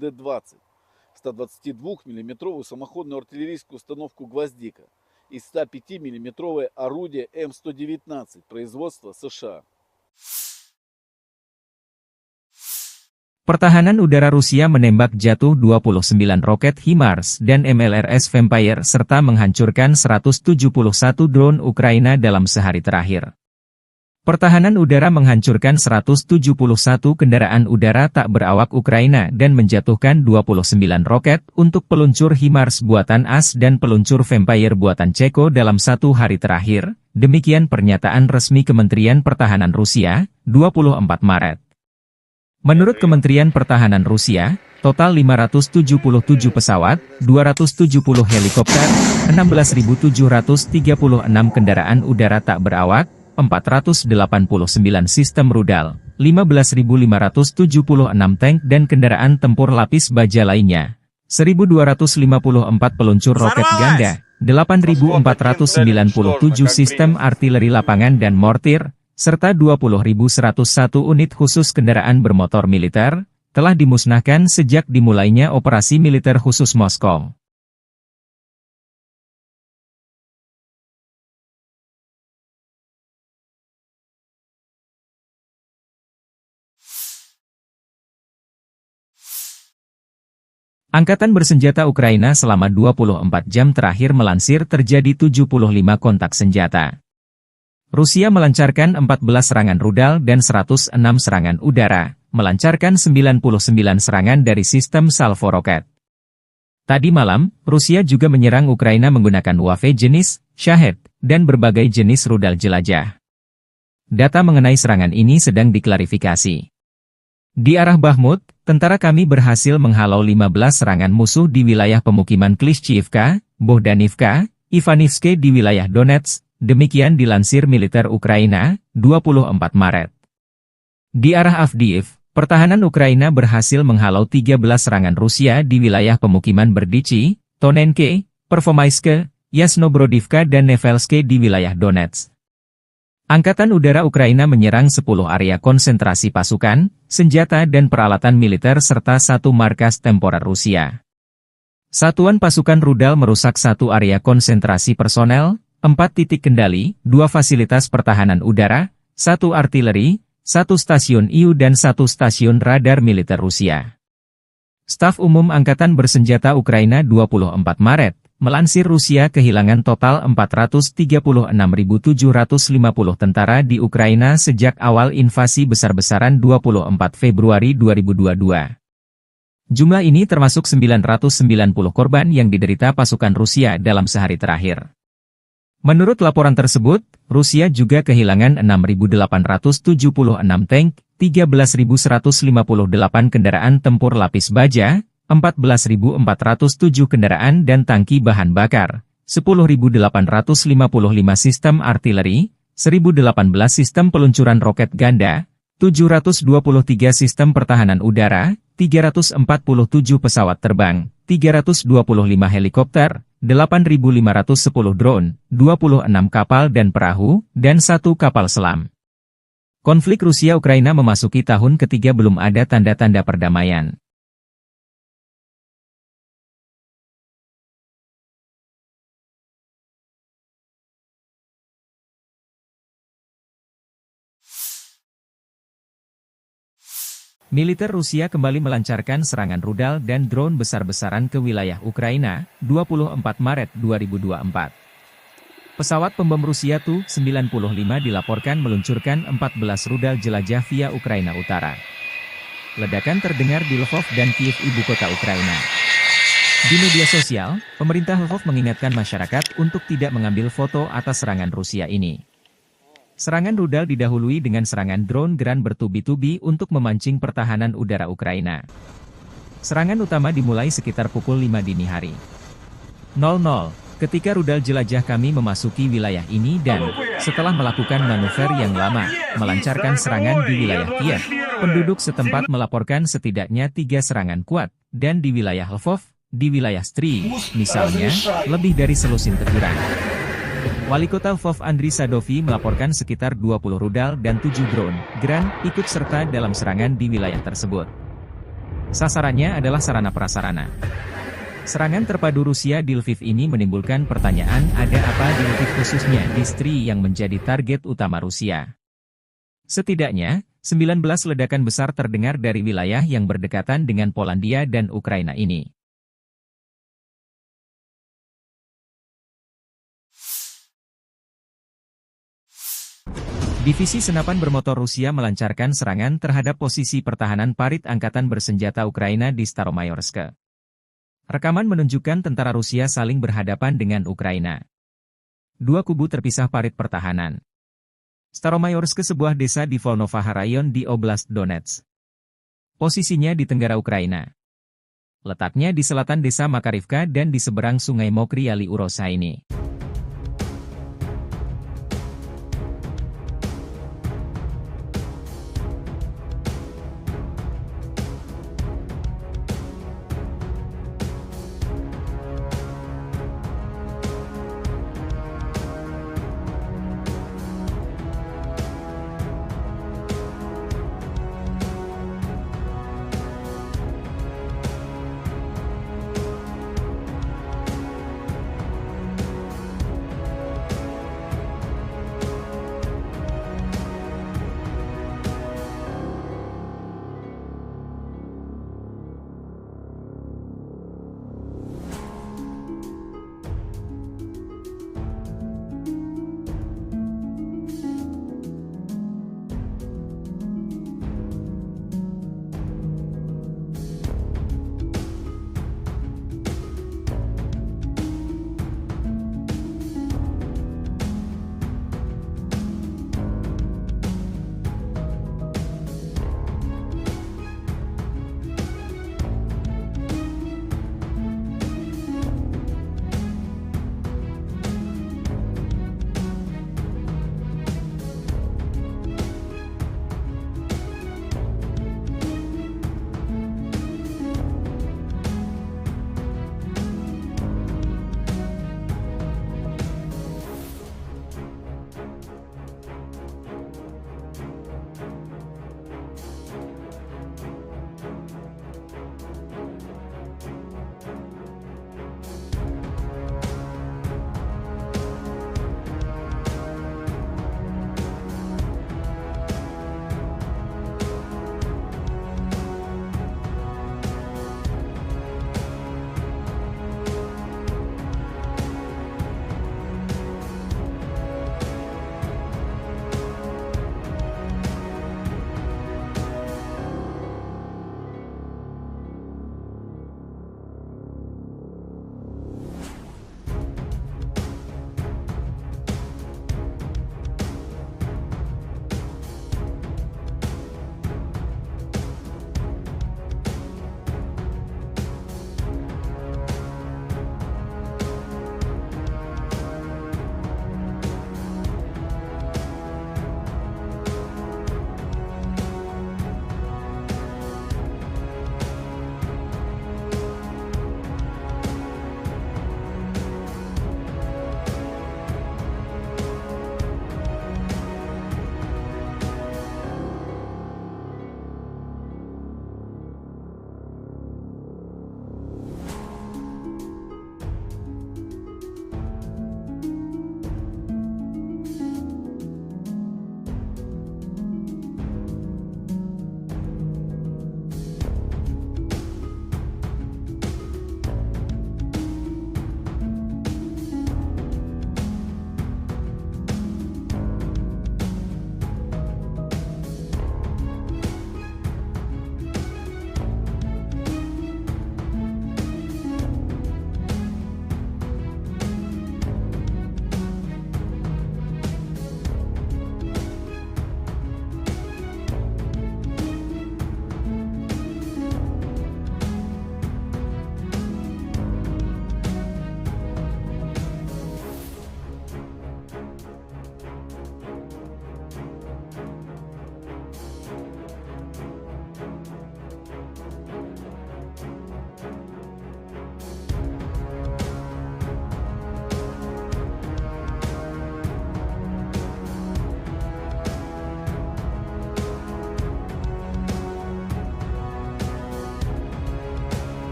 122 мм самоходную артиллерийскую установку «Гвоздика» и 105 мм орудие М119 производства США. Pertahanan udara Rusia menembak jatuh 29 roket HIMARS dan MLRS Vampire serta menghancurkan 171 drone Ukraina dalam sehari terakhir. Pertahanan udara menghancurkan 171 kendaraan udara tak berawak Ukraina dan menjatuhkan 29 roket untuk peluncur HIMARS buatan AS dan peluncur Vampire buatan Ceko dalam 1 hari terakhir, demikian pernyataan resmi Kementerian Pertahanan Rusia, 24 Maret. Menurut Kementerian Pertahanan Rusia, total 577 pesawat, 270 helikopter, 16.736 kendaraan udara tak berawak, 489 sistem rudal, 15.576 tank dan kendaraan tempur lapis baja lainnya, 1.254 peluncur roket ganda, 8.497 sistem artileri lapangan dan mortir, serta 20.101 unit khusus kendaraan bermotor militer, telah dimusnahkan sejak dimulainya operasi militer khusus Moskow. Angkatan Bersenjata Ukraina selama 24 jam terakhir melansir terjadi 75 kontak senjata. Rusia melancarkan 14 serangan rudal dan 106 serangan udara, melancarkan 99 serangan dari sistem salvo roket. Tadi malam, Rusia juga menyerang Ukraina menggunakan UAV jenis Shahed dan berbagai jenis rudal jelajah. Data mengenai serangan ini sedang diklarifikasi. Di arah Bakhmut, tentara kami berhasil menghalau 15 serangan musuh di wilayah pemukiman Klishchiivka, Bohdanivka, Ivanivske di wilayah Donetsk. Demikian dilansir militer Ukraina, 24 Maret. Di arah Avdiiv, pertahanan Ukraina berhasil menghalau 13 serangan Rusia di wilayah pemukiman Berdichi, Tonenke, Pervomaiske, Yasnobrodivka dan Nevelske di wilayah Donetsk. Angkatan Udara Ukraina menyerang 10 area konsentrasi pasukan, senjata dan peralatan militer serta 1 markas temporer Rusia. Satuan pasukan rudal merusak 1 area konsentrasi personel, 4 titik kendali, 2 fasilitas pertahanan udara, 1 artileri, 1 stasiun IU dan 1 stasiun radar militer Rusia. Staf Umum Angkatan Bersenjata Ukraina 24 Maret, melansir Rusia kehilangan total 436.750 tentara di Ukraina sejak awal invasi besar-besaran 24 Februari 2022. Jumlah ini termasuk 990 korban yang diderita pasukan Rusia dalam sehari terakhir. Menurut laporan tersebut, Rusia juga kehilangan 6.876 tank, 13.158 kendaraan tempur lapis baja, 14.407 kendaraan dan tangki bahan bakar, 10.855 sistem artileri, 1.018 sistem peluncuran roket ganda, 723 sistem pertahanan udara, 347 pesawat terbang, 325 helikopter, 8.510 drone, 26 kapal dan perahu, dan 1 kapal selam. Konflik Rusia-Ukraina memasuki tahun ketiga belum ada tanda-tanda perdamaian. Militer Rusia kembali melancarkan serangan rudal dan drone besar-besaran ke wilayah Ukraina, 24 Maret 2024. Pesawat pembom Rusia Tu-95 dilaporkan meluncurkan 14 rudal jelajah via Ukraina Utara. Ledakan terdengar di Lvov dan Kiev, ibu kota Ukraina. Di media sosial, pemerintah Lvov mengingatkan masyarakat untuk tidak mengambil foto atas serangan Rusia ini. Serangan rudal didahului dengan serangan drone Gran bertubi-tubi untuk memancing pertahanan udara Ukraina. Serangan utama dimulai sekitar pukul 5 dini hari. 00, ketika rudal jelajah kami memasuki wilayah ini dan, setelah melakukan manuver yang lama, melancarkan serangan di wilayah Kiev, penduduk setempat melaporkan setidaknya 3 serangan kuat, dan di wilayah Lvov, di wilayah Stry, misalnya, lebih dari selusin teguran. Wali Kota Lvov Andriy Sadovi melaporkan sekitar 20 rudal dan 7 drone Gran ikut serta dalam serangan di wilayah tersebut. Sasarannya adalah sarana-prasarana. Serangan terpadu Rusia di Lviv ini menimbulkan pertanyaan, ada apa di Lviv khususnya di Stry yang menjadi target utama Rusia. Setidaknya, 19 ledakan besar terdengar dari wilayah yang berdekatan dengan Polandia dan Ukraina ini. Divisi senapan bermotor Rusia melancarkan serangan terhadap posisi pertahanan parit Angkatan Bersenjata Ukraina di Staromayorsk. Rekaman menunjukkan tentara Rusia saling berhadapan dengan Ukraina. Dua kubu terpisah parit pertahanan. Staromayorsk sebuah desa di Volnovaha Rayon di Oblast Donetsk. Posisinya di tenggara Ukraina. Letaknya di selatan desa Makarivka dan di seberang sungai Mokry Ali Urosa ini.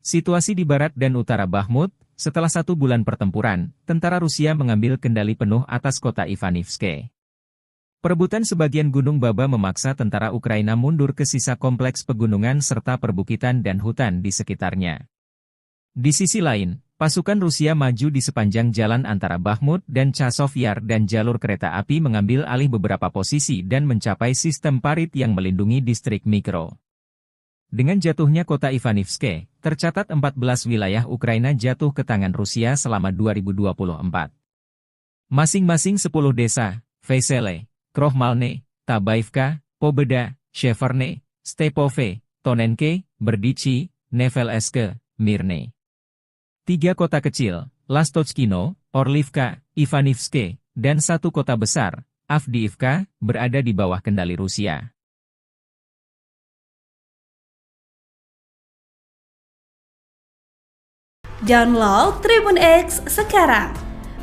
Situasi di barat dan utara Bakhmut. Setelah 1 bulan pertempuran, tentara Rusia mengambil kendali penuh atas kota Ivanivske. Perebutan sebagian Gunung Baba memaksa tentara Ukraina mundur ke sisa kompleks pegunungan serta perbukitan dan hutan di sekitarnya. Di sisi lain, pasukan Rusia maju di sepanjang jalan antara Bakhmut dan Chasov Yar dan jalur kereta api mengambil alih beberapa posisi dan mencapai sistem parit yang melindungi distrik Mikro. Dengan jatuhnya kota Ivanivske, tercatat 14 wilayah Ukraina jatuh ke tangan Rusia selama 2024. Masing-masing 10 desa, Vesele, Krohmalne, Tabaivka, Pobeda, Sheverne, Stepove, Tonenke, Berdichi, Nevelske, Mirne. 3 kota kecil, Lastochkino, Orlivka, Ivanivske, dan 1 kota besar, Avdiivka, berada di bawah kendali Rusia. Download Tribun X sekarang,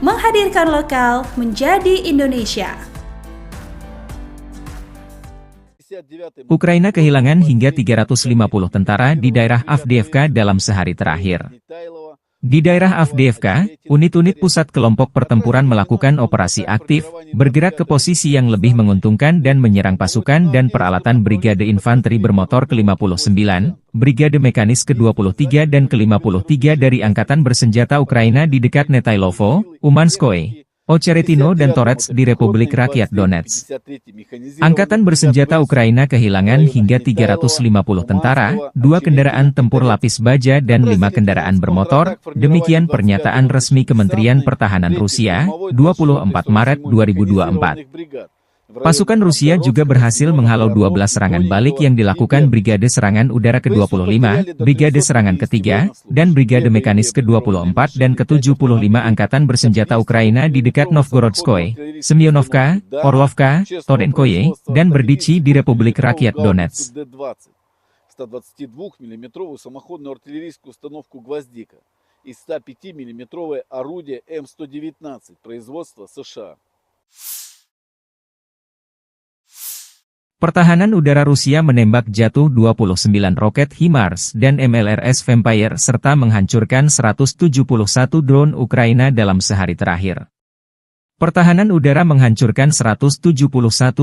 menghadirkan lokal menjadi Indonesia. Ukraina kehilangan hingga 350 tentara di daerah Avdiivka dalam sehari terakhir. Di daerah Avdiivka, unit-unit pusat kelompok pertempuran melakukan operasi aktif, bergerak ke posisi yang lebih menguntungkan dan menyerang pasukan dan peralatan Brigade Infanteri Bermotor ke-59, Brigade Mekanis ke-23 dan ke-53 dari Angkatan Bersenjata Ukraina di dekat Netailovo, Umanskoye, Ocheretino dan Torets di Republik Rakyat Donetsk. Angkatan Bersenjata Ukraina kehilangan hingga 350 tentara, 2 kendaraan tempur lapis baja dan 5 kendaraan bermotor, demikian pernyataan resmi Kementerian Pertahanan Rusia, 24 Maret 2024. Pasukan Rusia juga berhasil menghalau 12 serangan balik yang dilakukan Brigade Serangan Udara ke-25, Brigade Serangan ke-3, dan Brigade Mekanis ke-24 dan ke-75 Angkatan Bersenjata Ukraina di dekat Novgorodskoye, Semyonovka, Orlovka, Torenkoye, dan Berdichi di Republik Rakyat Donetsk. 122 мм самоходную артиллерийскую установку «Гвоздика» и 105 мм орудие М119 производства США. Pertahanan udara Rusia menembak jatuh 29 roket HIMARS dan MLRS Vampire serta menghancurkan 171 drone Ukraina dalam sehari terakhir. Pertahanan udara menghancurkan 171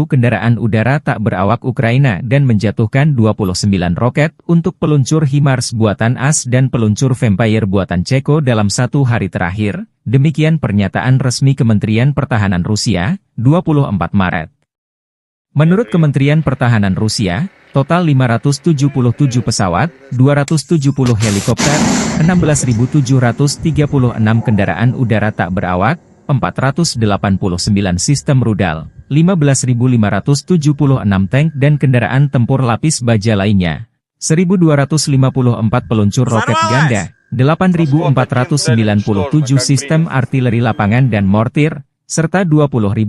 kendaraan udara tak berawak Ukraina dan menjatuhkan 29 roket untuk peluncur HIMARS buatan AS dan peluncur Vampire buatan Ceko dalam 1 hari terakhir, demikian pernyataan resmi Kementerian Pertahanan Rusia, 24 Maret. Menurut Kementerian Pertahanan Rusia, total 577 pesawat, 270 helikopter, 16.736 kendaraan udara tak berawak, 489 sistem rudal, 15.576 tank dan kendaraan tempur lapis baja lainnya, 1.254 peluncur roket ganda, 8.497 sistem artileri lapangan dan mortir, serta 20.101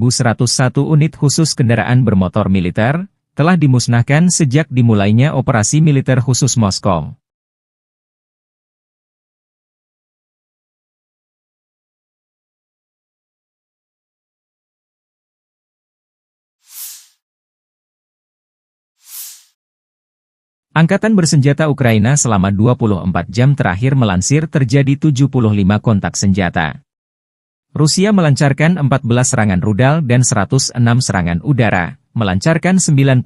unit khusus kendaraan bermotor militer, telah dimusnahkan sejak dimulainya operasi militer khusus Moskow. Angkatan Bersenjata Ukraina selama 24 jam terakhir melansir terjadi 75 kontak senjata. Rusia melancarkan 14 serangan rudal dan 106 serangan udara, melancarkan 99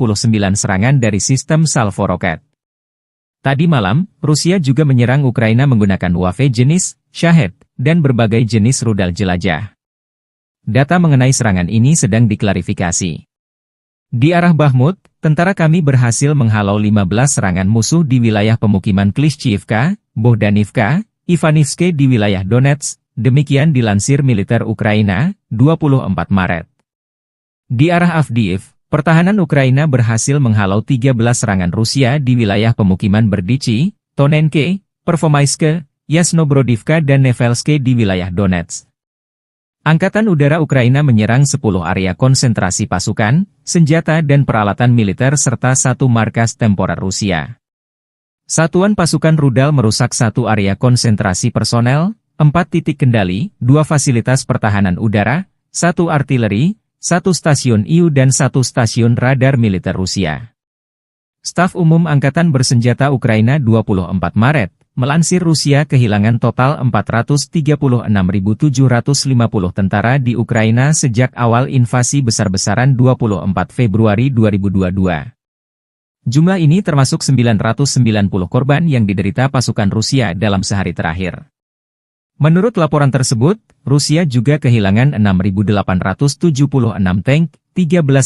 serangan dari sistem salvo roket. Tadi malam, Rusia juga menyerang Ukraina menggunakan UAV jenis Shahed dan berbagai jenis rudal jelajah. Data mengenai serangan ini sedang diklarifikasi. Di arah Bakhmut, tentara kami berhasil menghalau 15 serangan musuh di wilayah pemukiman Klishchiivka, Bohdanivka, Ivanivske di wilayah Donetsk. Demikian dilansir militer Ukraina, 24 Maret. Di arah Avdiiv, pertahanan Ukraina berhasil menghalau 13 serangan Rusia di wilayah pemukiman Berdichi, Tonenke, Pervomaiske, Yasnobrodivka dan Nevelske di wilayah Donetsk. Angkatan Udara Ukraina menyerang 10 area konsentrasi pasukan, senjata dan peralatan militer serta 1 markas temporer Rusia. Satuan pasukan rudal merusak 1 area konsentrasi personel, 4 titik kendali, 2 fasilitas pertahanan udara, 1 artileri, 1 stasiun IU dan 1 stasiun radar militer Rusia. Staf Umum Angkatan Bersenjata Ukraina 24 Maret, Melansir Rusia kehilangan total 436.750 tentara di Ukraina sejak awal invasi besar-besaran 24 Februari 2022. Jumlah ini termasuk 990 korban yang diderita pasukan Rusia dalam sehari terakhir. Menurut laporan tersebut, Rusia juga kehilangan 6.876 tank, 13.158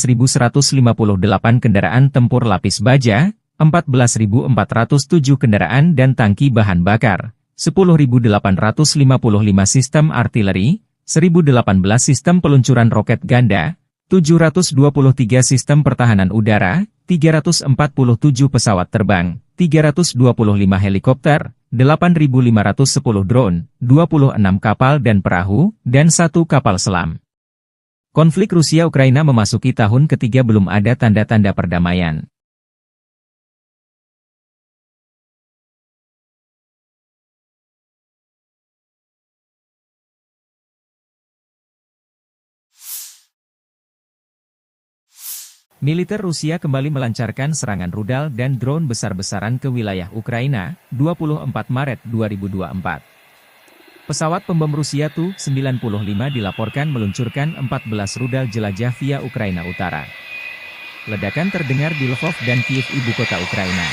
kendaraan tempur lapis baja, 14.407 kendaraan dan tangki bahan bakar, 10.855 sistem artileri, 1.018 sistem peluncuran roket ganda, 723 sistem pertahanan udara, 347 pesawat terbang, 325 helikopter, 8.510 drone, 26 kapal dan perahu, dan 1 kapal selam. Konflik Rusia-Ukraina memasuki tahun ketiga belum ada tanda-tanda perdamaian. Militer Rusia kembali melancarkan serangan rudal dan drone besar-besaran ke wilayah Ukraina, 24 Maret 2024. Pesawat pembom Rusia Tu-95 dilaporkan meluncurkan 14 rudal jelajah via Ukraina Utara. Ledakan terdengar di Lvov dan Kiev, ibu kota Ukraina.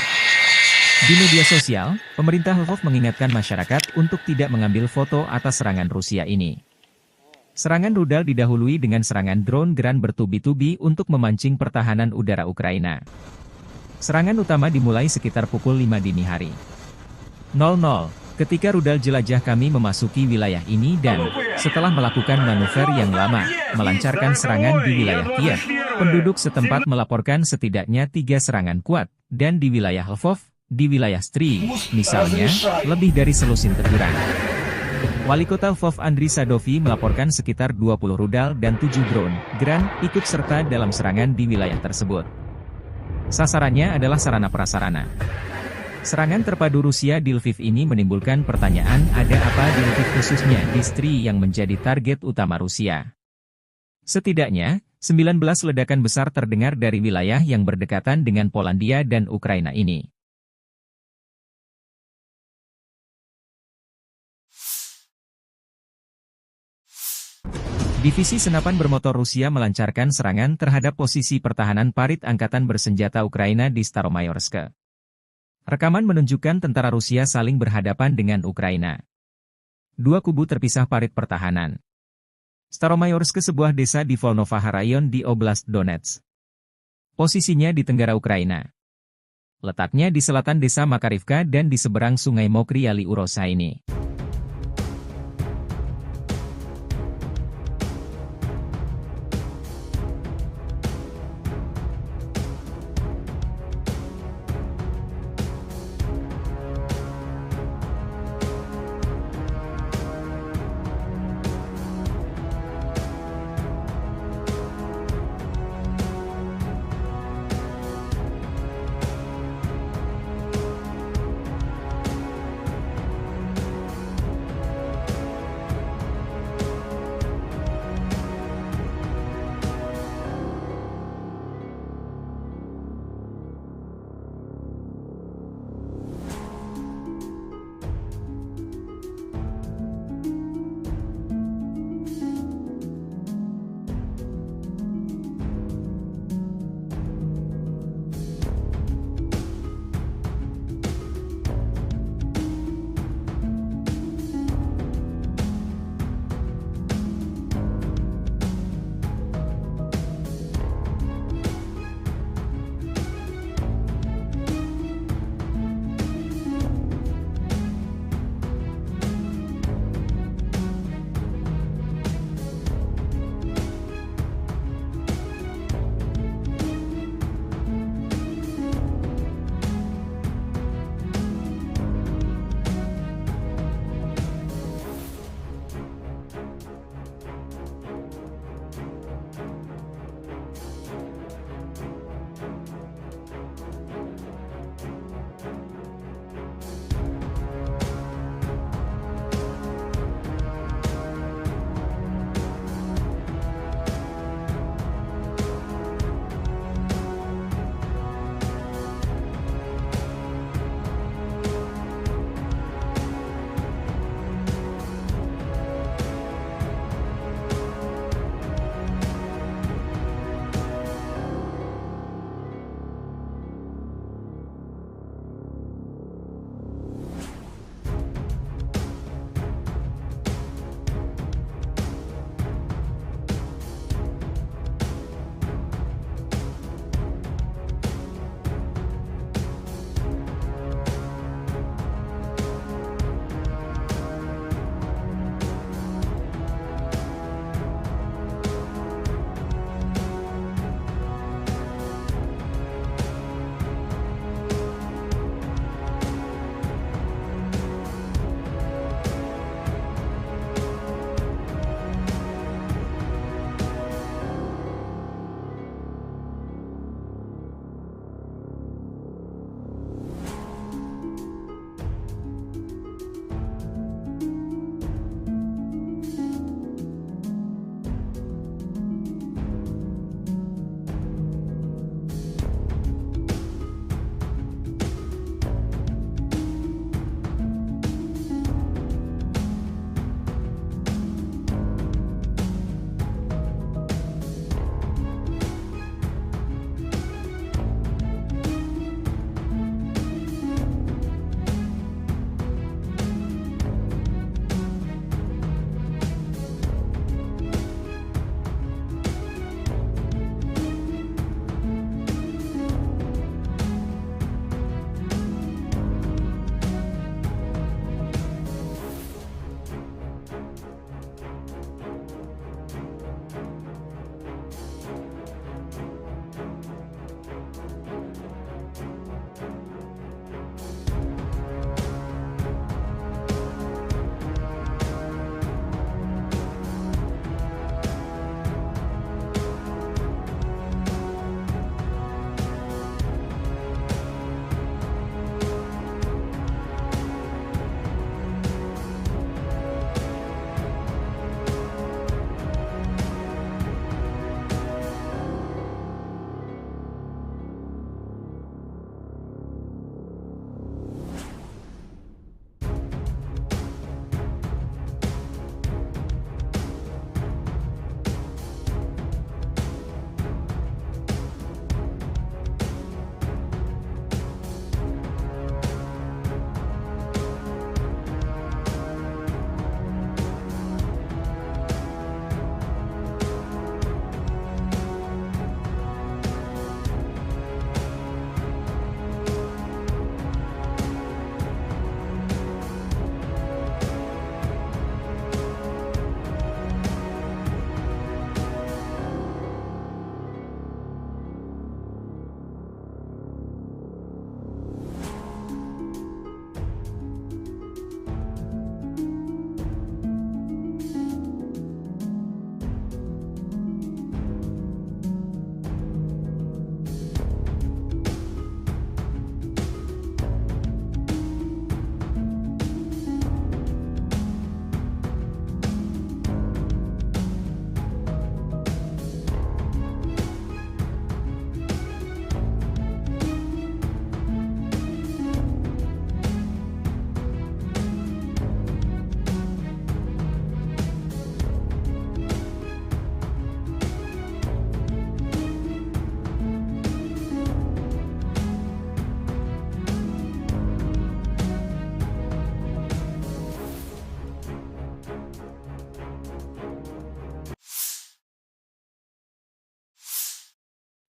Di media sosial, pemerintah Lvov mengingatkan masyarakat untuk tidak mengambil foto atas serangan Rusia ini. Serangan rudal didahului dengan serangan drone Gran bertubi-tubi untuk memancing pertahanan udara Ukraina. Serangan utama dimulai sekitar pukul 5 dini hari. 00, ketika rudal jelajah kami memasuki wilayah ini dan, setelah melakukan manuver yang lama, melancarkan serangan di wilayah Kiev, penduduk setempat melaporkan setidaknya 3 serangan kuat, dan di wilayah Lvov, di wilayah Stry, misalnya, lebih dari selusin teguran. Wali kota Lvov Andriy Sadovi melaporkan sekitar 20 rudal dan 7 drone Gran ikut serta dalam serangan di wilayah tersebut. Sasarannya adalah sarana-prasarana. Serangan terpadu Rusia di Lviv ini menimbulkan pertanyaan, ada apa di Lviv khususnya di Stry yang menjadi target utama Rusia. Setidaknya, 19 ledakan besar terdengar dari wilayah yang berdekatan dengan Polandia dan Ukraina ini. Divisi senapan bermotor Rusia melancarkan serangan terhadap posisi pertahanan parit angkatan bersenjata Ukraina di Staromayorsk. Rekaman menunjukkan tentara Rusia saling berhadapan dengan Ukraina. Dua kubu terpisah parit pertahanan. Staromayorsk sebuah desa di Volnovaha Rayon di Oblast Donetsk. Posisinya di tenggara Ukraina. Letaknya di selatan desa Makarivka dan di seberang sungai Mokry Yali Urosa ini.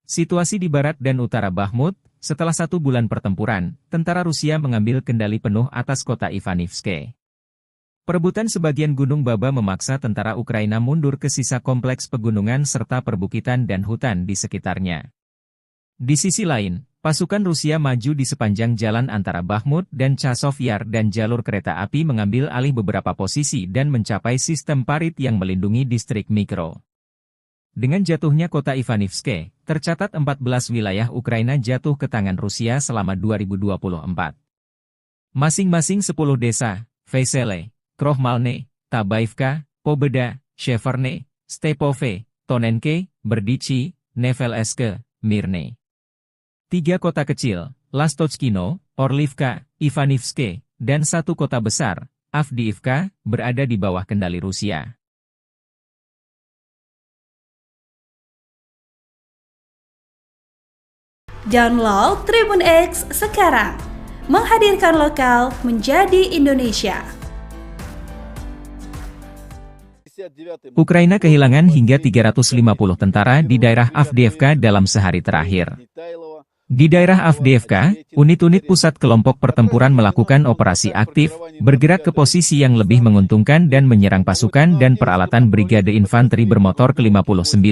Situasi di barat dan utara Bakhmut. Setelah 1 bulan pertempuran, tentara Rusia mengambil kendali penuh atas kota Ivanivske. Perebutan sebagian Gunung Baba memaksa tentara Ukraina mundur ke sisa kompleks pegunungan serta perbukitan dan hutan di sekitarnya. Di sisi lain, pasukan Rusia maju di sepanjang jalan antara Bakhmut dan Chasov Yar dan jalur kereta api mengambil alih beberapa posisi dan mencapai sistem parit yang melindungi distrik Mikro. Dengan jatuhnya kota Ivanivske, tercatat 14 wilayah Ukraina jatuh ke tangan Rusia selama 2024. Masing-masing 10 desa, Vesele, Krohmalne, Tabaivka, Pobeda, Sheverne, Stepove, Tonenke, Berdichi, Nevelske, Mirne. 3 kota kecil, Lastochkino, Orlivka, Ivanivske, dan 1 kota besar, Avdiivka, berada di bawah kendali Rusia. Download Tribun X sekarang, menghadirkan lokal menjadi Indonesia. Ukraina kehilangan hingga 350 tentara di daerah Avdiivka dalam sehari terakhir. Di daerah Avdiivka, unit-unit pusat kelompok pertempuran melakukan operasi aktif, bergerak ke posisi yang lebih menguntungkan dan menyerang pasukan dan peralatan Brigade Infanteri Bermotor ke-59,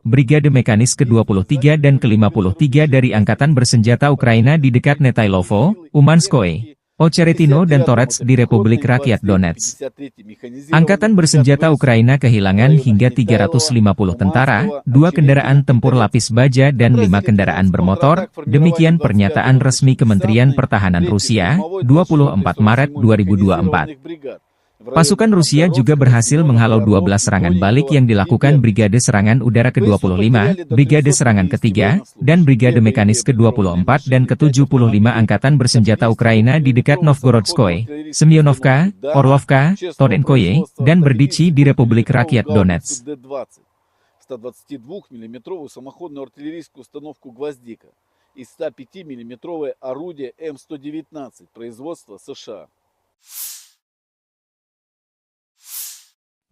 Brigade Mekanis ke-23 dan ke-53 dari Angkatan Bersenjata Ukraina di dekat Netailovo, Umanskoye, Ocheretino dan Torets di Republik Rakyat Donetsk. Angkatan Bersenjata Ukraina kehilangan hingga 350 tentara, 2 kendaraan tempur lapis baja dan 5 kendaraan bermotor, demikian pernyataan resmi Kementerian Pertahanan Rusia, 24 Maret 2024. Pasukan Rusia juga berhasil menghalau 12 serangan balik yang dilakukan Brigade Serangan Udara ke-25, Brigade Serangan ke-3, dan Brigade Mekanis ke-24 dan ke-75 Angkatan Bersenjata Ukraina di dekat Novgorodskoye, Semyonovka, Orlovka, Torenkoye, dan Berdichi di Republik Rakyat Donetsk. 122-мм самоходную артиллерийскую установку «Гвоздика» и 105-мм орудие М119 производства США.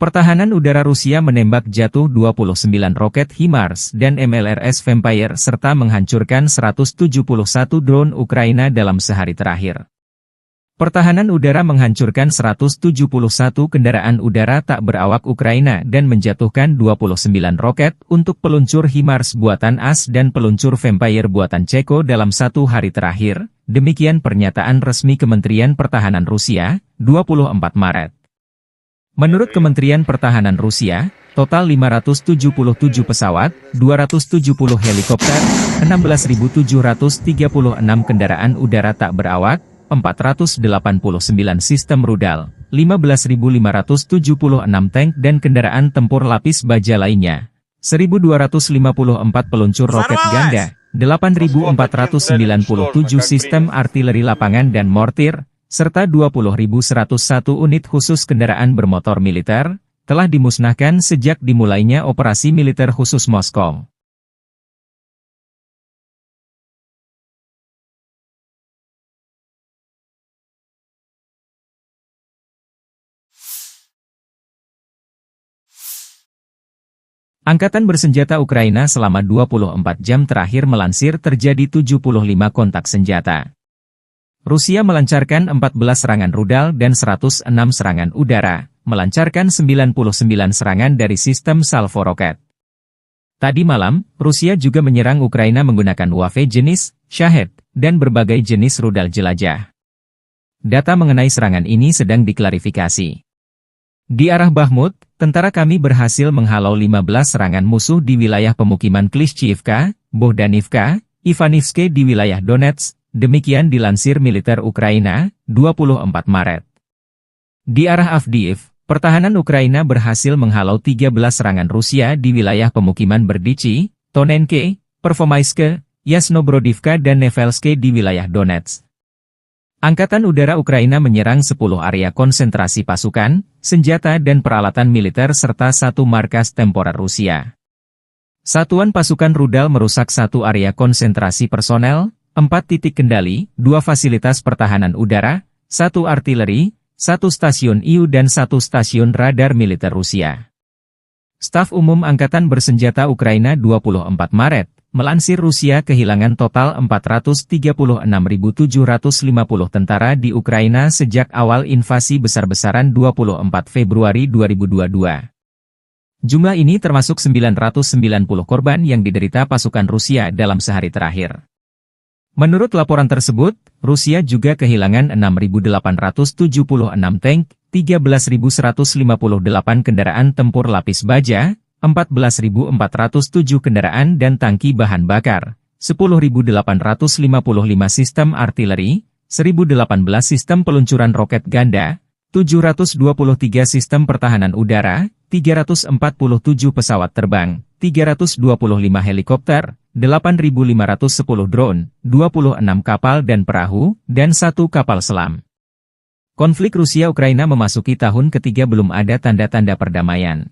Pertahanan udara Rusia menembak jatuh 29 roket HIMARS dan MLRS Vampire serta menghancurkan 171 drone Ukraina dalam sehari terakhir. Pertahanan udara menghancurkan 171 kendaraan udara tak berawak Ukraina dan menjatuhkan 29 roket untuk peluncur HIMARS buatan AS dan peluncur Vampire buatan Ceko dalam 1 hari terakhir, demikian pernyataan resmi Kementerian Pertahanan Rusia, 24 Maret. Menurut Kementerian Pertahanan Rusia, total 577 pesawat, 270 helikopter, 16.736 kendaraan udara tak berawak, 489 sistem rudal, 15.576 tank dan kendaraan tempur lapis baja lainnya, 1.254 peluncur roket ganda, 8.497 sistem artileri lapangan dan mortir, serta 20.101 unit khusus kendaraan bermotor militer, telah dimusnahkan sejak dimulainya operasi militer khusus Moskow. Angkatan Bersenjata Ukraina selama 24 jam terakhir melansir terjadi 75 kontak senjata. Rusia melancarkan 14 serangan rudal dan 106 serangan udara, melancarkan 99 serangan dari sistem salvo roket. Tadi malam, Rusia juga menyerang Ukraina menggunakan UAV jenis Shahed dan berbagai jenis rudal jelajah. Data mengenai serangan ini sedang diklarifikasi. Di arah Bakhmut, tentara kami berhasil menghalau 15 serangan musuh di wilayah pemukiman Klishchiivka, Bohdanivka, Ivanivske di wilayah Donetsk. Demikian dilansir militer Ukraina, 24 Maret. Di arah Avdiiv, pertahanan Ukraina berhasil menghalau 13 serangan Rusia di wilayah pemukiman Berdichi, Tonenke, Pervomaiske, Yasnobrodivka dan Nevelske di wilayah Donetsk. Angkatan Udara Ukraina menyerang 10 area konsentrasi pasukan, senjata dan peralatan militer serta 1 markas temporer Rusia. Satuan pasukan rudal merusak 1 area konsentrasi personel, 4 titik kendali, 2 fasilitas pertahanan udara, 1 artileri, 1 stasiun IU dan 1 stasiun radar militer Rusia. Staf Umum Angkatan Bersenjata Ukraina 24 Maret, melansir Rusia kehilangan total 436.750 tentara di Ukraina sejak awal invasi besar-besaran 24 Februari 2022. Jumlah ini termasuk 990 korban yang diderita pasukan Rusia dalam sehari terakhir. Menurut laporan tersebut, Rusia juga kehilangan 6.876 tank, 13.158 kendaraan tempur lapis baja, 14.407 kendaraan dan tangki bahan bakar, 10.855 sistem artileri, 1.018 sistem peluncuran roket ganda, 723 sistem pertahanan udara, 347 pesawat terbang, 325 helikopter, 8.510 drone, 26 kapal dan perahu, dan 1 kapal selam. Konflik Rusia-Ukraina memasuki tahun ketiga belum ada tanda-tanda perdamaian.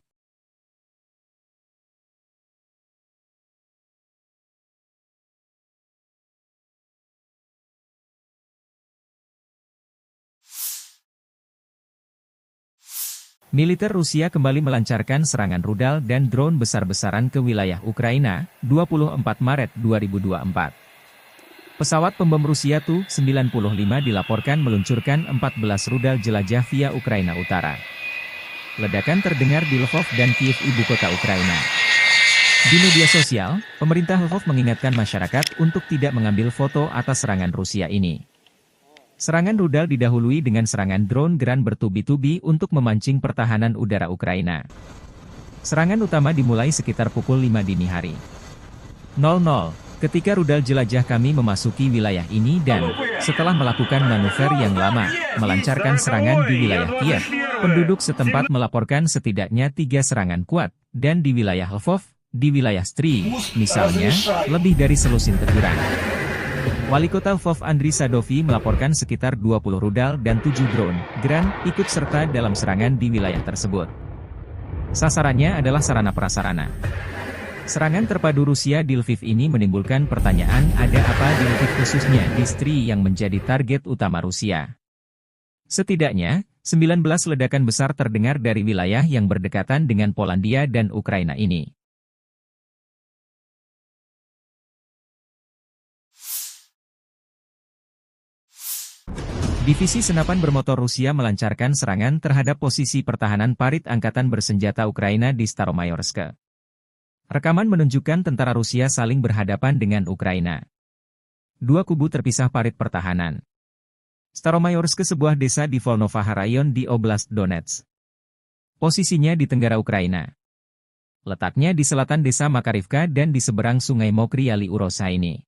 Militer Rusia kembali melancarkan serangan rudal dan drone besar-besaran ke wilayah Ukraina, 24 Maret 2024. Pesawat pembom Rusia Tu-95 dilaporkan meluncurkan 14 rudal jelajah via Ukraina Utara. Ledakan terdengar di Lvov dan Kiev, ibu kota Ukraina. Di media sosial, pemerintah Lvov mengingatkan masyarakat untuk tidak mengambil foto atas serangan Rusia ini. Serangan rudal didahului dengan serangan drone Gran bertubi-tubi untuk memancing pertahanan udara Ukraina. Serangan utama dimulai sekitar pukul 5 dini hari. 00. Ketika rudal jelajah kami memasuki wilayah ini dan, setelah melakukan manuver yang lama, melancarkan serangan di wilayah Kiev, penduduk setempat melaporkan setidaknya 3 serangan kuat, dan di wilayah Lvov, di wilayah Stry, misalnya, lebih dari selusin teguran. Wali kota Lvov Andriy Sadovy melaporkan sekitar 20 rudal dan 7 drone Gran ikut serta dalam serangan di wilayah tersebut. Sasarannya adalah sarana prasarana. Serangan terpadu Rusia di Lviv ini menimbulkan pertanyaan, ada apa di Lviv khususnya di Stry yang menjadi target utama Rusia. Setidaknya, 19 ledakan besar terdengar dari wilayah yang berdekatan dengan Polandia dan Ukraina ini. Divisi senapan bermotor Rusia melancarkan serangan terhadap posisi pertahanan parit angkatan bersenjata Ukraina di Staromayorsk. Rekaman menunjukkan tentara Rusia saling berhadapan dengan Ukraina. Dua kubu terpisah parit pertahanan. Staromayorsk, sebuah desa di Volnovaha Rayon di Oblast Donetsk. Posisinya di tenggara Ukraina. Letaknya di selatan desa Makarivka dan di seberang sungai Mokry Yali Urosa ini.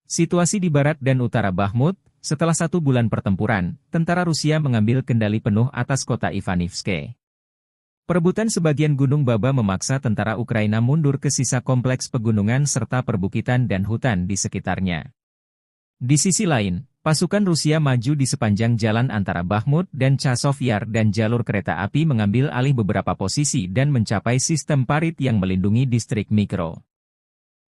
Situasi di barat dan utara Bakhmut, setelah 1 bulan pertempuran, tentara Rusia mengambil kendali penuh atas kota Ivanivske. Perebutan sebagian Gunung Baba memaksa tentara Ukraina mundur ke sisa kompleks pegunungan serta perbukitan dan hutan di sekitarnya. Di sisi lain, pasukan Rusia maju di sepanjang jalan antara Bakhmut dan Chasov Yar dan jalur kereta api mengambil alih beberapa posisi dan mencapai sistem parit yang melindungi distrik Mikro.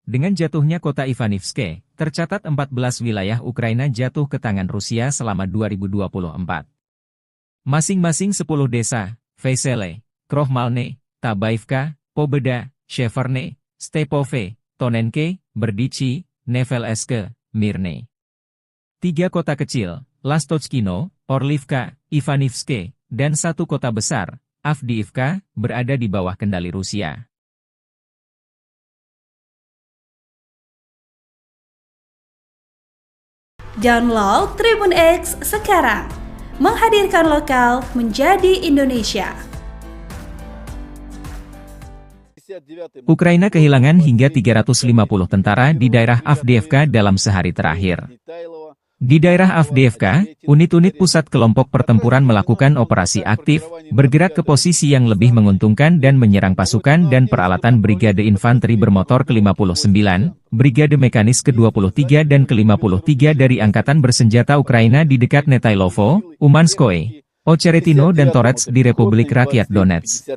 Dengan jatuhnya kota Ivanivske, tercatat 14 wilayah Ukraina jatuh ke tangan Rusia selama 2024. Masing-masing 10 desa, Vesele, Krohmalne, Tabaivka, Pobeda, Sheverne, Stepove, Tonenke, Berdichi, Nevelske, Mirne. 3 kota kecil, Lastochkino, Orlivka, Ivanivske, dan 1 kota besar, Avdiivka, berada di bawah kendali Rusia. Download Tribun X sekarang, menghadirkan lokal menjadi Indonesia. Ukraina kehilangan hingga 350 tentara di daerah Avdiivka dalam sehari terakhir. Di daerah Avdiivka, unit-unit pusat kelompok pertempuran melakukan operasi aktif, bergerak ke posisi yang lebih menguntungkan dan menyerang pasukan dan peralatan Brigade Infanteri Bermotor ke-59, Brigade Mekanis ke-23 dan ke-53 dari Angkatan Bersenjata Ukraina di dekat Netailovo, Umanskoye, Ocheretino dan Torets di Republik Rakyat Donetsk.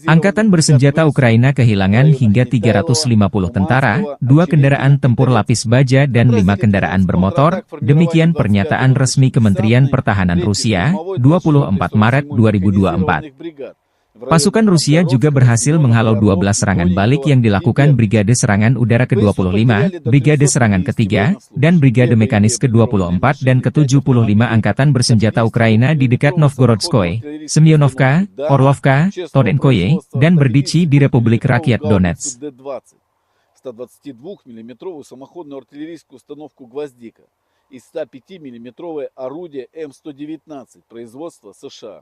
Angkatan Bersenjata Ukraina kehilangan hingga 350 tentara, 2 kendaraan tempur lapis baja dan 5 kendaraan bermotor, demikian pernyataan resmi Kementerian Pertahanan Rusia, 24 Maret 2024. Pasukan Rusia juga berhasil menghalau 12 serangan balik yang dilakukan Brigade Serangan Udara ke-25, Brigade Serangan ke-3, dan Brigade Mekanis ke-24 dan ke-75 Angkatan Bersenjata Ukraina di dekat Novgorodskoye, Semyonovka, Orlovka, Tonenkoye, dan Berdichi di Republik Rakyat Donetsk. 122-мм самоходную артиллерийскую установку «Гвоздика» и 105-мм орудие М119 производства США.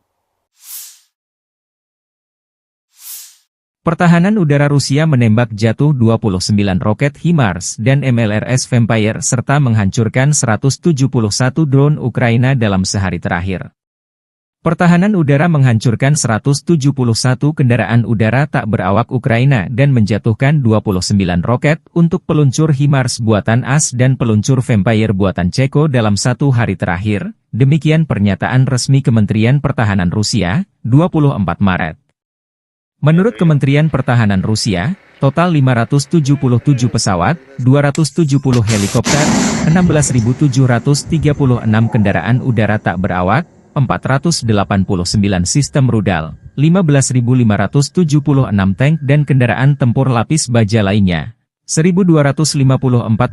Pertahanan udara Rusia menembak jatuh 29 roket HIMARS dan MLRS Vampire serta menghancurkan 171 drone Ukraina dalam sehari terakhir. Pertahanan udara menghancurkan 171 kendaraan udara tak berawak Ukraina dan menjatuhkan 29 roket untuk peluncur HIMARS buatan AS dan peluncur Vampire buatan Ceko dalam 1 hari terakhir, demikian pernyataan resmi Kementerian Pertahanan Rusia, 24 Maret. Menurut Kementerian Pertahanan Rusia, total 577 pesawat, 270 helikopter, 16.736 kendaraan udara tak berawak, 489 sistem rudal, 15.576 tank dan kendaraan tempur lapis baja lainnya, 1.254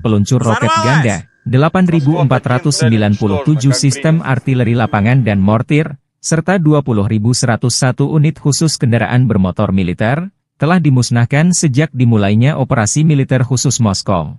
peluncur roket ganda, 8.497 sistem artileri lapangan dan mortir, serta 20.101 unit khusus kendaraan bermotor militer, telah dimusnahkan sejak dimulainya operasi militer khusus Moskow.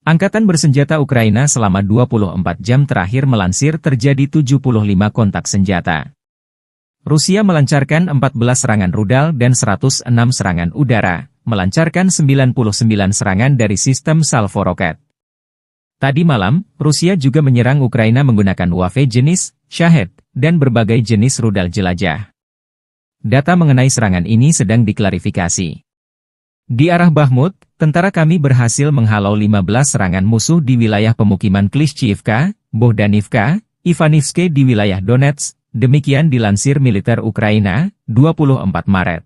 Angkatan Bersenjata Ukraina selama 24 jam terakhir melansir terjadi 75 kontak senjata. Rusia melancarkan 14 serangan rudal dan 106 serangan udara, melancarkan 99 serangan dari sistem salvo roket. Tadi malam, Rusia juga menyerang Ukraina menggunakan UAV jenis Shahed dan berbagai jenis rudal jelajah. Data mengenai serangan ini sedang diklarifikasi. Di arah Bakhmut, tentara kami berhasil menghalau 15 serangan musuh di wilayah pemukiman Klishchiivka, Bohdanivka, Ivanivske di wilayah Donetsk. Demikian dilansir militer Ukraina, 24 Maret.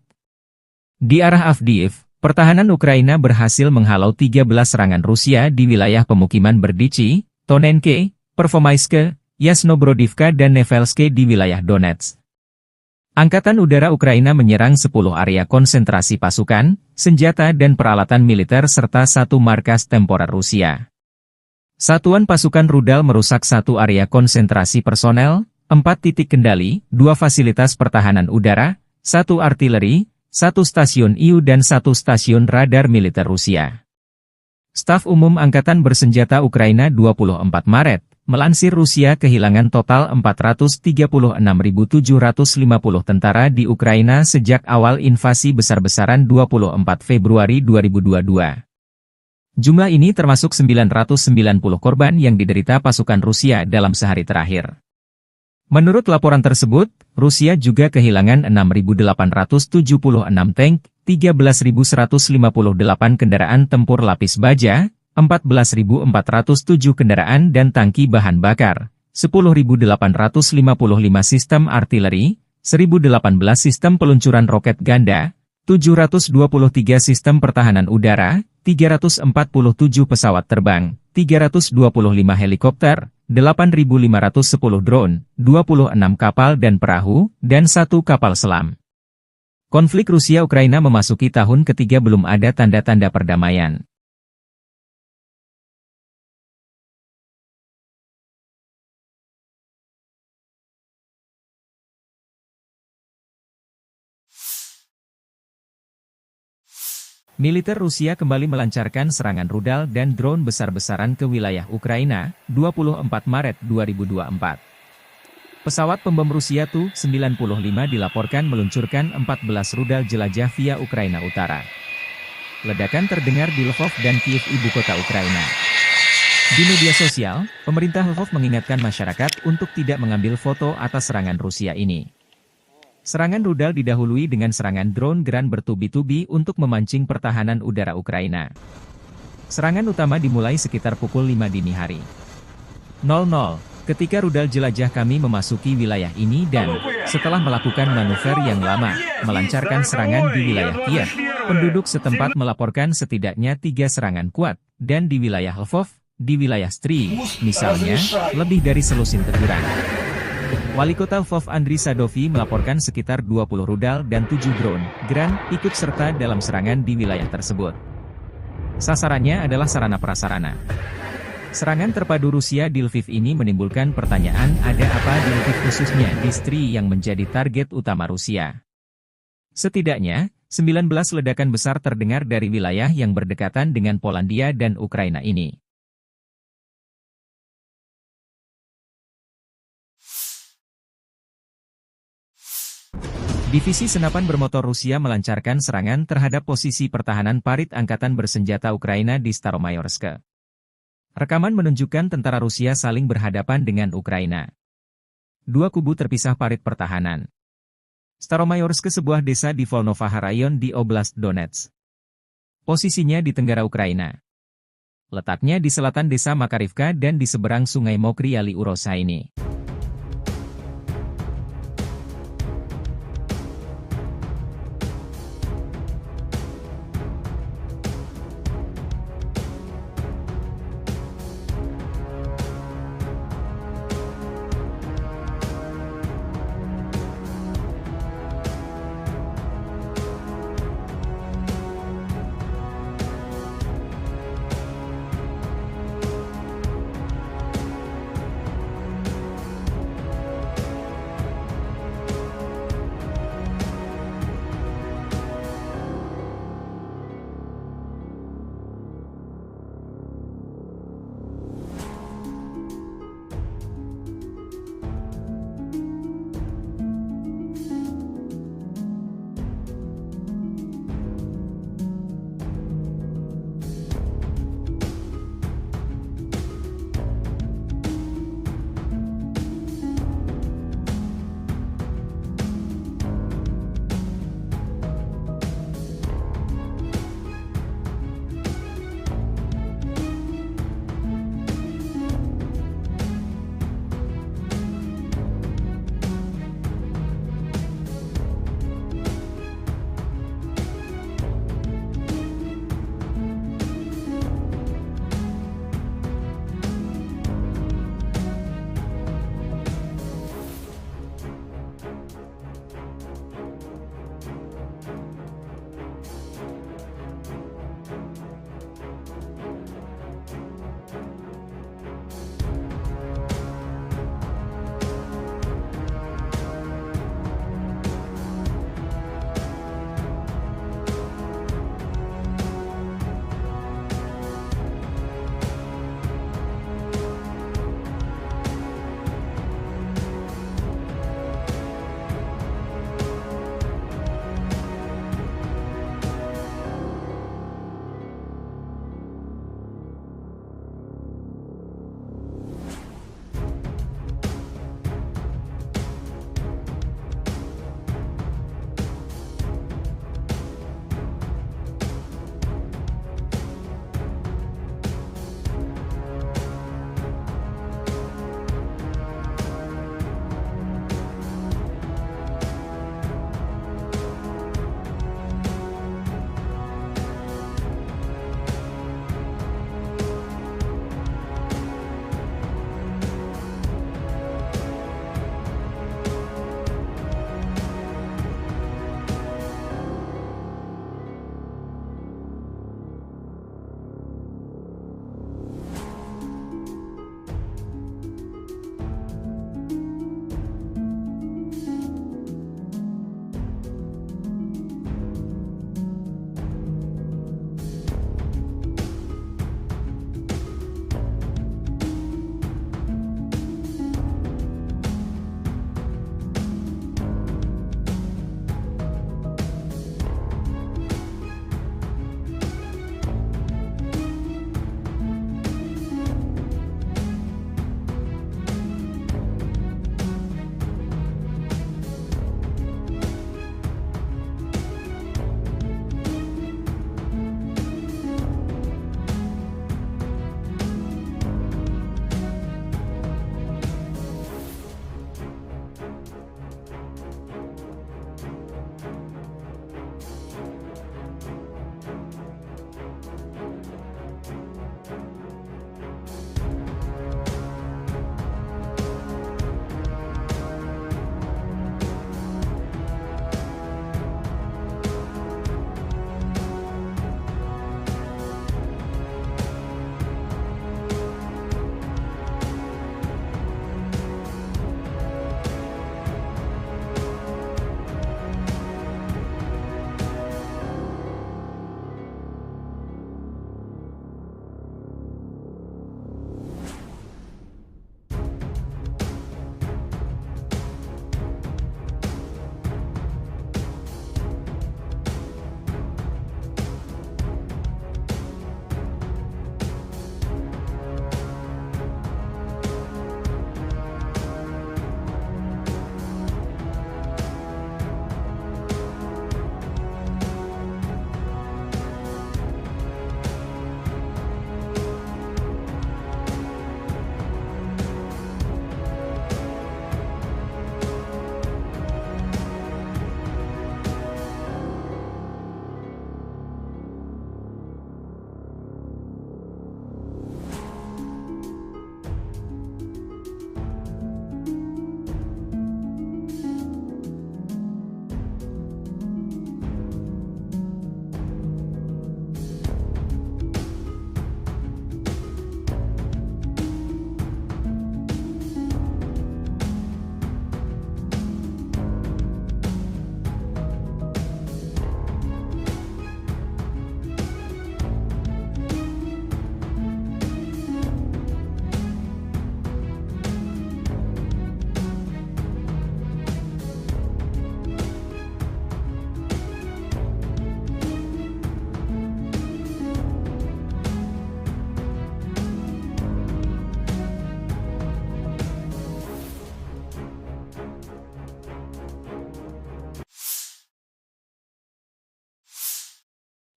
Di arah Avdiiv, pertahanan Ukraina berhasil menghalau 13 serangan Rusia di wilayah pemukiman Berdichi, Tonenke, Pervomaiske, Yasnobrodivka dan Nevelske di wilayah Donetsk. Angkatan Udara Ukraina menyerang 10 area konsentrasi pasukan, senjata dan peralatan militer serta 1 markas temporer Rusia. Satuan pasukan rudal merusak 1 area konsentrasi personel, 4 titik kendali, 2 fasilitas pertahanan udara, 1 artileri, 1 stasiun IU dan 1 stasiun radar militer Rusia. Staf Umum Angkatan Bersenjata Ukraina 24 Maret, Melansir Rusia kehilangan total 436.750 tentara di Ukraina sejak awal invasi besar-besaran 24 Februari 2022. Jumlah ini termasuk 990 korban yang diderita pasukan Rusia dalam sehari terakhir. Menurut laporan tersebut, Rusia juga kehilangan 6.876 tank, 13.158 kendaraan tempur lapis baja, 14.407 kendaraan dan tangki bahan bakar, 10.855 sistem artileri, 1.018 sistem peluncuran roket ganda, 723 sistem pertahanan udara, 347 pesawat terbang, 325 helikopter, 8.510 drone, 26 kapal dan perahu, dan 1 kapal selam. Konflik Rusia-Ukraina memasuki tahun ketiga belum ada tanda-tanda perdamaian. Militer Rusia kembali melancarkan serangan rudal dan drone besar-besaran ke wilayah Ukraina, 24 Maret 2024. Pesawat pembom Rusia Tu-95 dilaporkan meluncurkan 14 rudal jelajah via Ukraina Utara. Ledakan terdengar di Lvov dan Kiev, ibu kota Ukraina. Di media sosial, pemerintah Lvov mengingatkan masyarakat untuk tidak mengambil foto atas serangan Rusia ini. Serangan rudal didahului dengan serangan drone Gran bertubi-tubi untuk memancing pertahanan udara Ukraina. Serangan utama dimulai sekitar pukul 5 dini hari. 00, ketika rudal jelajah kami memasuki wilayah ini dan, setelah melakukan manuver yang lama, melancarkan serangan di wilayah Kiev, penduduk setempat melaporkan setidaknya 3 serangan kuat, dan di wilayah Lvov, di wilayah Stry, misalnya, lebih dari selusin teguran. Wali Kota Lvov Andriy Sadovi melaporkan sekitar 20 rudal dan 7 drone Gran ikut serta dalam serangan di wilayah tersebut. Sasarannya adalah sarana-prasarana. Serangan terpadu Rusia di Lviv ini menimbulkan pertanyaan, ada apa di Lviv khususnya di Stry yang menjadi target utama Rusia. Setidaknya, 19 ledakan besar terdengar dari wilayah yang berdekatan dengan Polandia dan Ukraina ini. Divisi senapan bermotor Rusia melancarkan serangan terhadap posisi pertahanan parit angkatan bersenjata Ukraina di Staromayorsk. Rekaman menunjukkan tentara Rusia saling berhadapan dengan Ukraina. Dua kubu terpisah parit pertahanan. Staromayorsk, sebuah desa di Volnovaha Rayon di Oblast Donetsk. Posisinya di tenggara Ukraina. Letaknya di selatan desa Makarivka dan di seberang sungai Mokry Yali Urosa ini.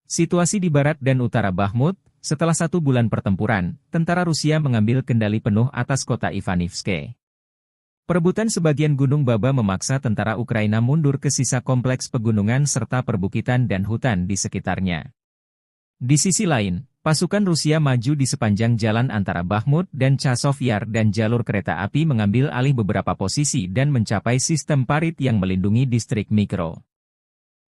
Situasi di barat dan utara Bakhmut, setelah 1 bulan pertempuran, tentara Rusia mengambil kendali penuh atas kota Ivanivske. Perebutan sebagian Gunung Baba memaksa tentara Ukraina mundur ke sisa kompleks pegunungan serta perbukitan dan hutan di sekitarnya. Di sisi lain, pasukan Rusia maju di sepanjang jalan antara Bakhmut dan Chasov Yar dan jalur kereta api mengambil alih beberapa posisi dan mencapai sistem parit yang melindungi distrik mikro.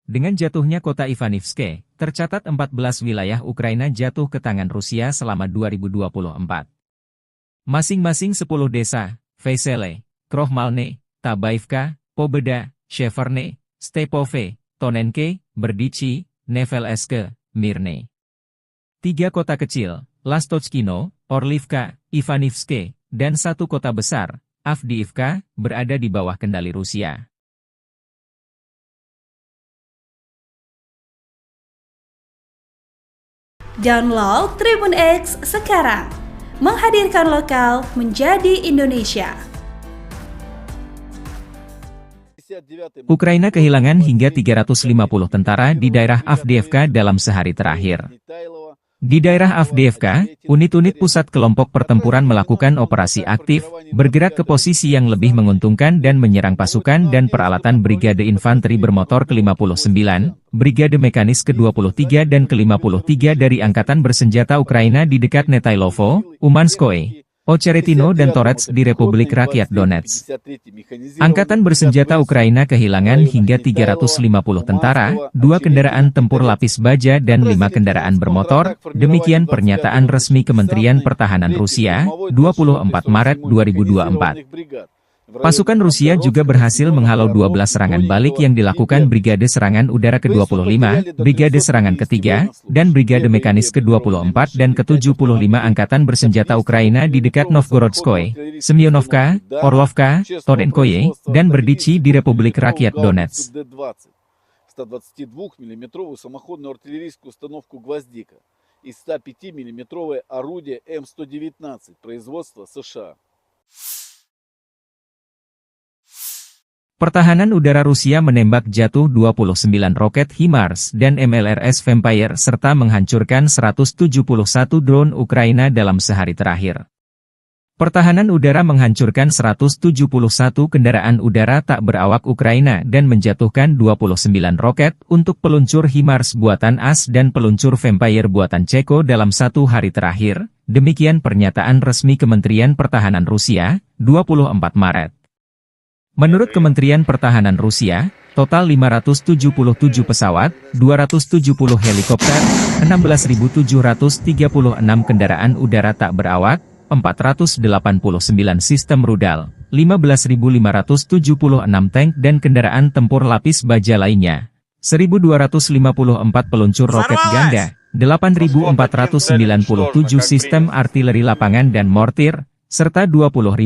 Dengan jatuhnya kota Ivanivske, tercatat 14 wilayah Ukraina jatuh ke tangan Rusia selama 2024. Masing-masing 10 desa, Vesele, Krohmalne, Tabaivka, Pobeda, Sheverne, Stepove, Tonenke, Berdichi, Nevelske, Mirne. 3 kota kecil, Lastochkino, Orlivka, Ivanivske, dan 1 kota besar, Avdiivka, berada di bawah kendali Rusia. Download Tribun X sekarang, menghadirkan lokal menjadi Indonesia. Ukraina kehilangan hingga 350 tentara di daerah Avdiivka dalam sehari terakhir. Di daerah Avdiivka, unit-unit pusat kelompok pertempuran melakukan operasi aktif, bergerak ke posisi yang lebih menguntungkan dan menyerang pasukan dan peralatan Brigade Infanteri Bermotor ke-59, Brigade Mekanis ke-23 dan ke-53 dari Angkatan Bersenjata Ukraina di dekat Netailovo, Umanskoye, Ocheretino dan Torets di Republik Rakyat Donetsk. Angkatan Bersenjata Ukraina kehilangan hingga 350 tentara, 2 kendaraan tempur lapis baja dan 5 kendaraan bermotor, demikian pernyataan resmi Kementerian Pertahanan Rusia, 24 Maret 2024. Pasukan Rusia juga berhasil menghalau 12 serangan balik yang dilakukan Brigade Serangan Udara ke-25, Brigade Serangan ke-3, dan Brigade Mekanis ke-24 dan ke-75 Angkatan Bersenjata Ukraina di dekat Novgorodskoye, Semyonovka, Orlovka, Tonenkoye, dan Berdichi di Republik Rakyat Donetsk. 122-мм самоходную артиллерийскую установку «Гвоздика» и 105-мм орудие М119 производства США. Pertahanan udara Rusia menembak jatuh 29 roket HIMARS dan MLRS Vampire serta menghancurkan 171 drone Ukraina dalam sehari terakhir. Pertahanan udara menghancurkan 171 kendaraan udara tak berawak Ukraina dan menjatuhkan 29 roket untuk peluncur HIMARS buatan AS dan peluncur Vampire buatan Ceko dalam 1 hari terakhir, demikian pernyataan resmi Kementerian Pertahanan Rusia, 24 Maret. Menurut Kementerian Pertahanan Rusia, total 577 pesawat, 270 helikopter, 16.736 kendaraan udara tak berawak, 489 sistem rudal, 15.576 tank dan kendaraan tempur lapis baja lainnya, 1.254 peluncur roket ganda, 8.497 sistem artileri lapangan dan mortir, serta 20.101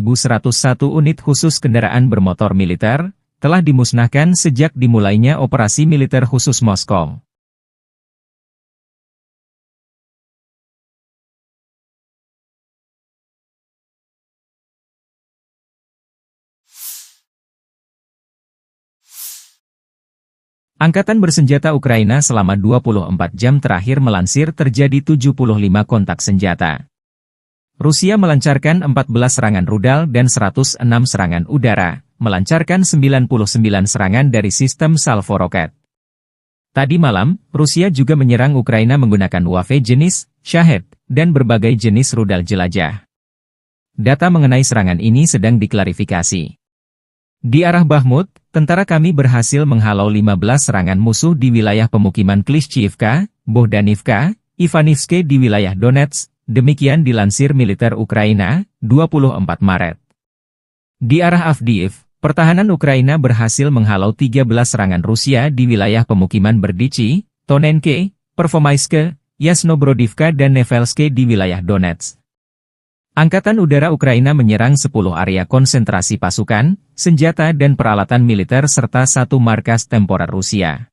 unit khusus kendaraan bermotor militer, telah dimusnahkan sejak dimulainya operasi militer khusus Moskow. Angkatan Bersenjata Ukraina selama 24 jam terakhir melansir terjadi 75 kontak senjata. Rusia melancarkan 14 serangan rudal dan 106 serangan udara, melancarkan 99 serangan dari sistem salvo roket. Tadi malam, Rusia juga menyerang Ukraina menggunakan UAV jenis Shahed dan berbagai jenis rudal jelajah. Data mengenai serangan ini sedang diklarifikasi. Di arah Bakhmut, tentara kami berhasil menghalau 15 serangan musuh di wilayah pemukiman Klishchiivka, Bohdanivka, Ivanivske di wilayah Donetsk. Demikian dilansir militer Ukraina, 24 Maret. Di arah Avdiiv, pertahanan Ukraina berhasil menghalau 13 serangan Rusia di wilayah pemukiman Berdichi, Tonenke, Pervomaiske, Yasnobrodivka dan Nevelske di wilayah Donetsk. Angkatan Udara Ukraina menyerang 10 area konsentrasi pasukan, senjata dan peralatan militer serta 1 markas temporer Rusia.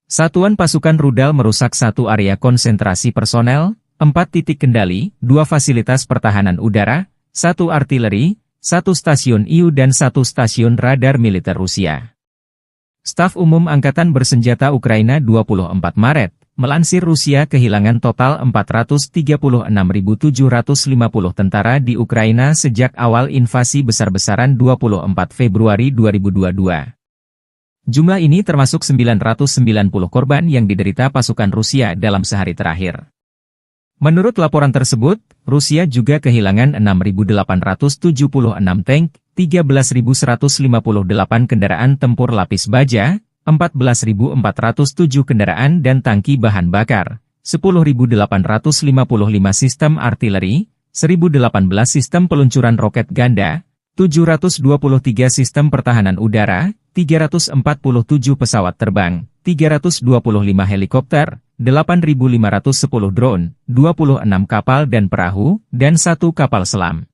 Satuan pasukan rudal merusak 1 area konsentrasi personel, 4 titik kendali, 2 fasilitas pertahanan udara, 1 artileri, 1 stasiun IU dan 1 stasiun radar militer Rusia. Staf Umum Angkatan Bersenjata Ukraina 24 Maret, melansir Rusia kehilangan total 436.750 tentara di Ukraina sejak awal invasi besar-besaran 24 Februari 2022. Jumlah ini termasuk 990 korban yang diderita pasukan Rusia dalam sehari terakhir. Menurut laporan tersebut, Rusia juga kehilangan 6.876 tank, 13.158 kendaraan tempur lapis baja, 14.407 kendaraan dan tangki bahan bakar, 10.855 sistem artileri, 1.018 sistem peluncuran roket ganda, 723 sistem pertahanan udara, 347 pesawat terbang, 325 helikopter, 8.510 drone, 26 kapal dan perahu, dan 1 kapal selam.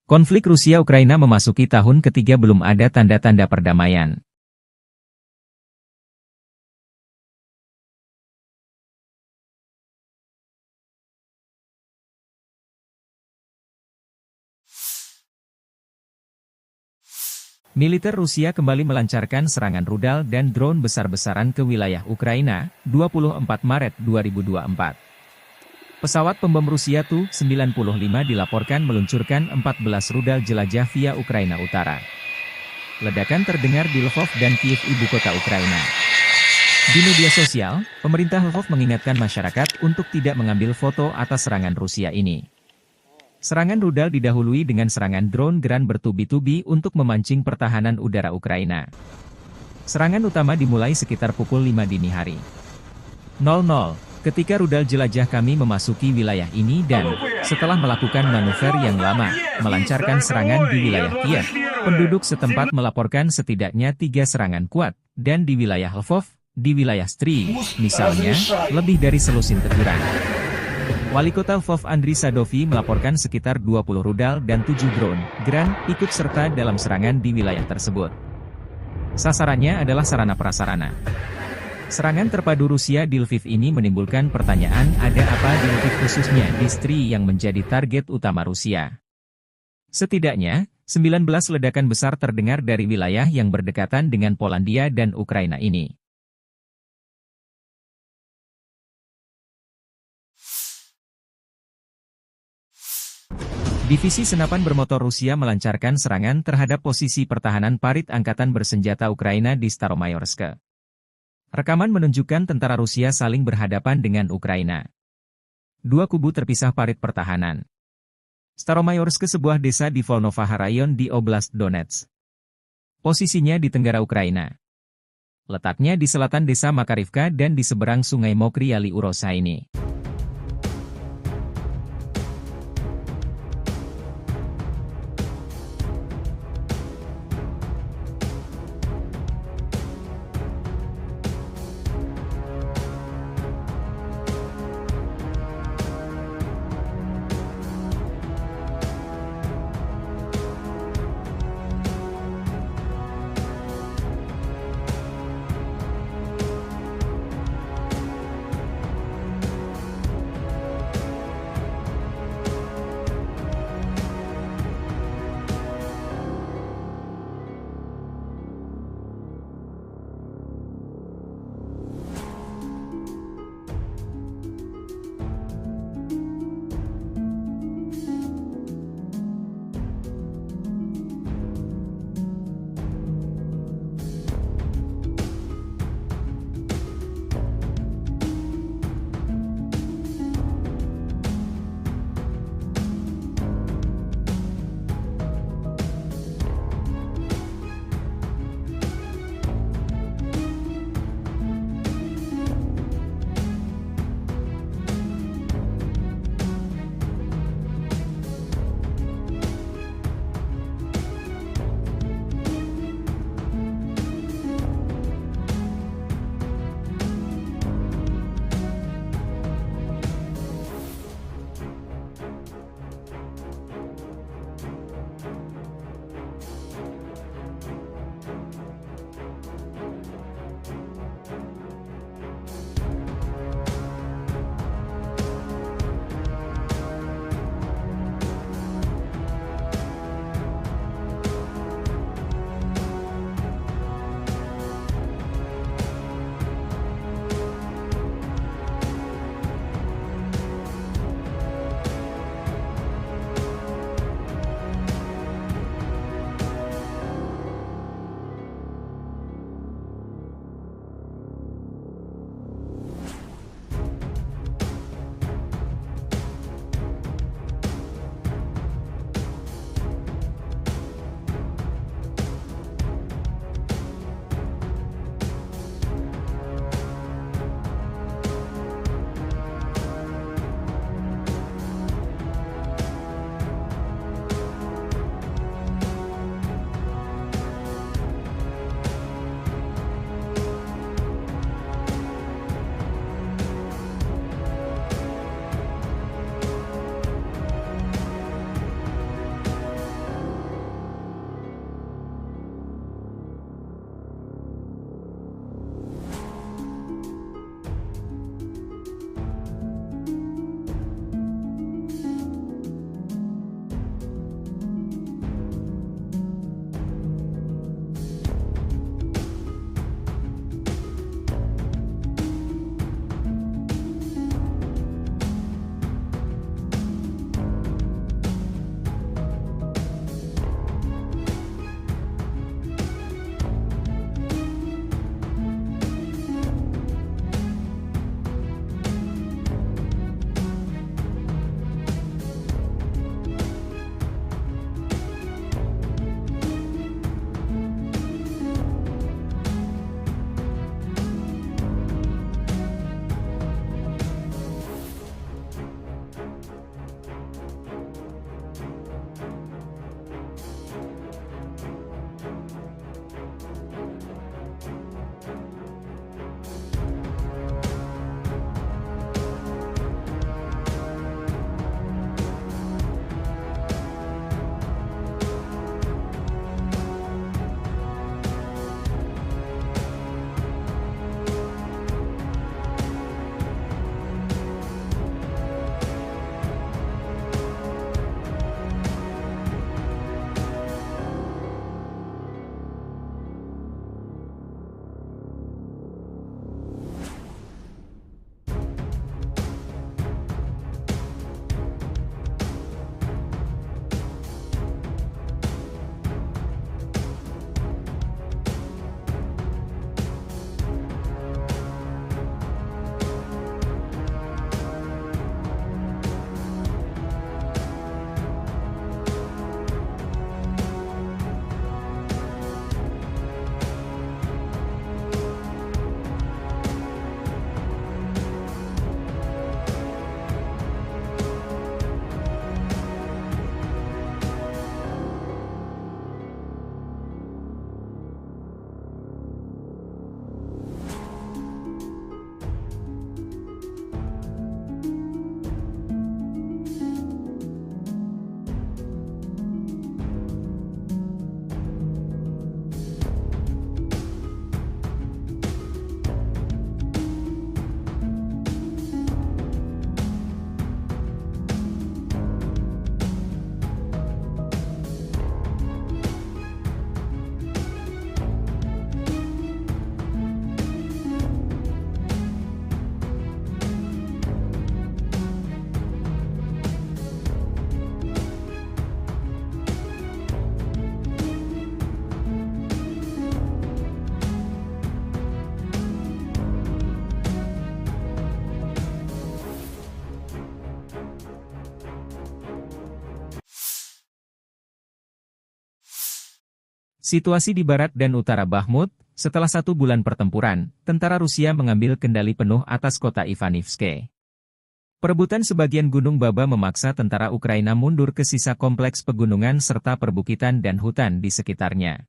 Konflik Rusia-Ukraina memasuki tahun ketiga belum ada tanda-tanda perdamaian. Militer Rusia kembali melancarkan serangan rudal dan drone besar-besaran ke wilayah Ukraina, 24 Maret 2024. Pesawat pembom Rusia Tu-95 dilaporkan meluncurkan 14 rudal jelajah via Ukraina Utara. Ledakan terdengar di Lvov dan Kiev, ibu kota Ukraina. Di media sosial, pemerintah Lvov mengingatkan masyarakat untuk tidak mengambil foto atas serangan Rusia ini. Serangan rudal didahului dengan serangan drone Gran bertubi-tubi untuk memancing pertahanan udara Ukraina. Serangan utama dimulai sekitar pukul 5 dini hari. 00, ketika rudal jelajah kami memasuki wilayah ini dan, setelah melakukan manuver yang lama, melancarkan serangan di wilayah Kiev, penduduk setempat melaporkan setidaknya 3 serangan kuat, dan di wilayah Lvov, di wilayah Stry, misalnya, lebih dari selusin teguran. Wali Kota Lvov Andriy Sadovy melaporkan sekitar 20 rudal dan 7 drone Gran ikut serta dalam serangan di wilayah tersebut. Sasarannya adalah sarana-prasarana. Serangan terpadu Rusia di Lviv ini menimbulkan pertanyaan, ada apa di Lviv khususnya di Stry yang menjadi target utama Rusia. Setidaknya, 19 ledakan besar terdengar dari wilayah yang berdekatan dengan Polandia dan Ukraina ini. Divisi senapan bermotor Rusia melancarkan serangan terhadap posisi pertahanan parit angkatan bersenjata Ukraina di Staromayorsk. Rekaman menunjukkan tentara Rusia saling berhadapan dengan Ukraina. Dua kubu terpisah parit pertahanan. Staromayorsk sebuah desa di Volnovaha Rayon di Oblast Donetsk. Posisinya di tenggara Ukraina. Letaknya di selatan desa Makarivka dan di seberang sungai Mokry Yali Urosa ini. Situasi di barat dan utara Bakhmut. Setelah 1 bulan pertempuran, tentara Rusia mengambil kendali penuh atas kota Ivanivske. Perebutan sebagian Gunung Baba memaksa tentara Ukraina mundur ke sisa kompleks pegunungan serta perbukitan dan hutan di sekitarnya.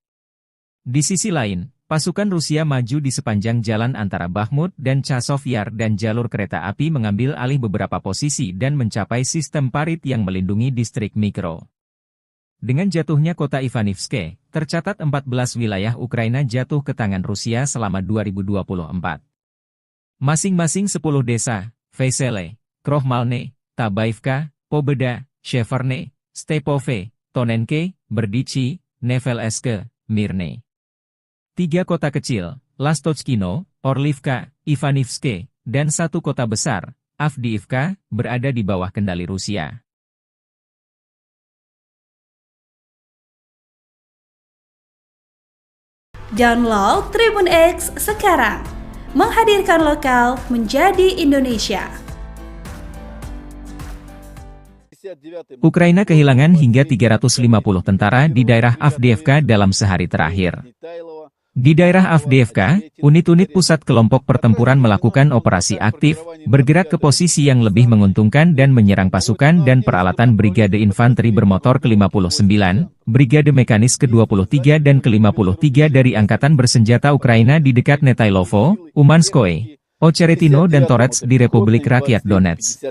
Di sisi lain, pasukan Rusia maju di sepanjang jalan antara Bakhmut dan Chasov Yar dan jalur kereta api mengambil alih beberapa posisi dan mencapai sistem parit yang melindungi distrik Mikro. Dengan jatuhnya kota Ivanivske, tercatat 14 wilayah Ukraina jatuh ke tangan Rusia selama 2024. Masing-masing 10 desa, Vesele, Krohmalne, Tabaivka, Pobeda, Sheverne, Stepove, Tonenke, Berdichi, Neveleske, Mirne. 3 kota kecil, Lastochkino, Orlivka, Ivanivske, dan 1 kota besar, Avdiivka, berada di bawah kendali Rusia. Download Tribun X sekarang, menghadirkan lokal menjadi Indonesia. Ukraina kehilangan hingga 350 tentara di daerah Avdiivka dalam sehari terakhir. Di daerah Avdiivka, unit-unit pusat kelompok pertempuran melakukan operasi aktif, bergerak ke posisi yang lebih menguntungkan dan menyerang pasukan dan peralatan Brigade Infanteri Bermotor ke-59, Brigade Mekanis ke-23 dan ke-53 dari Angkatan Bersenjata Ukraina di dekat Netailovo, Umanskoye, Ocheretino dan Torets di Republik Rakyat Donetsk.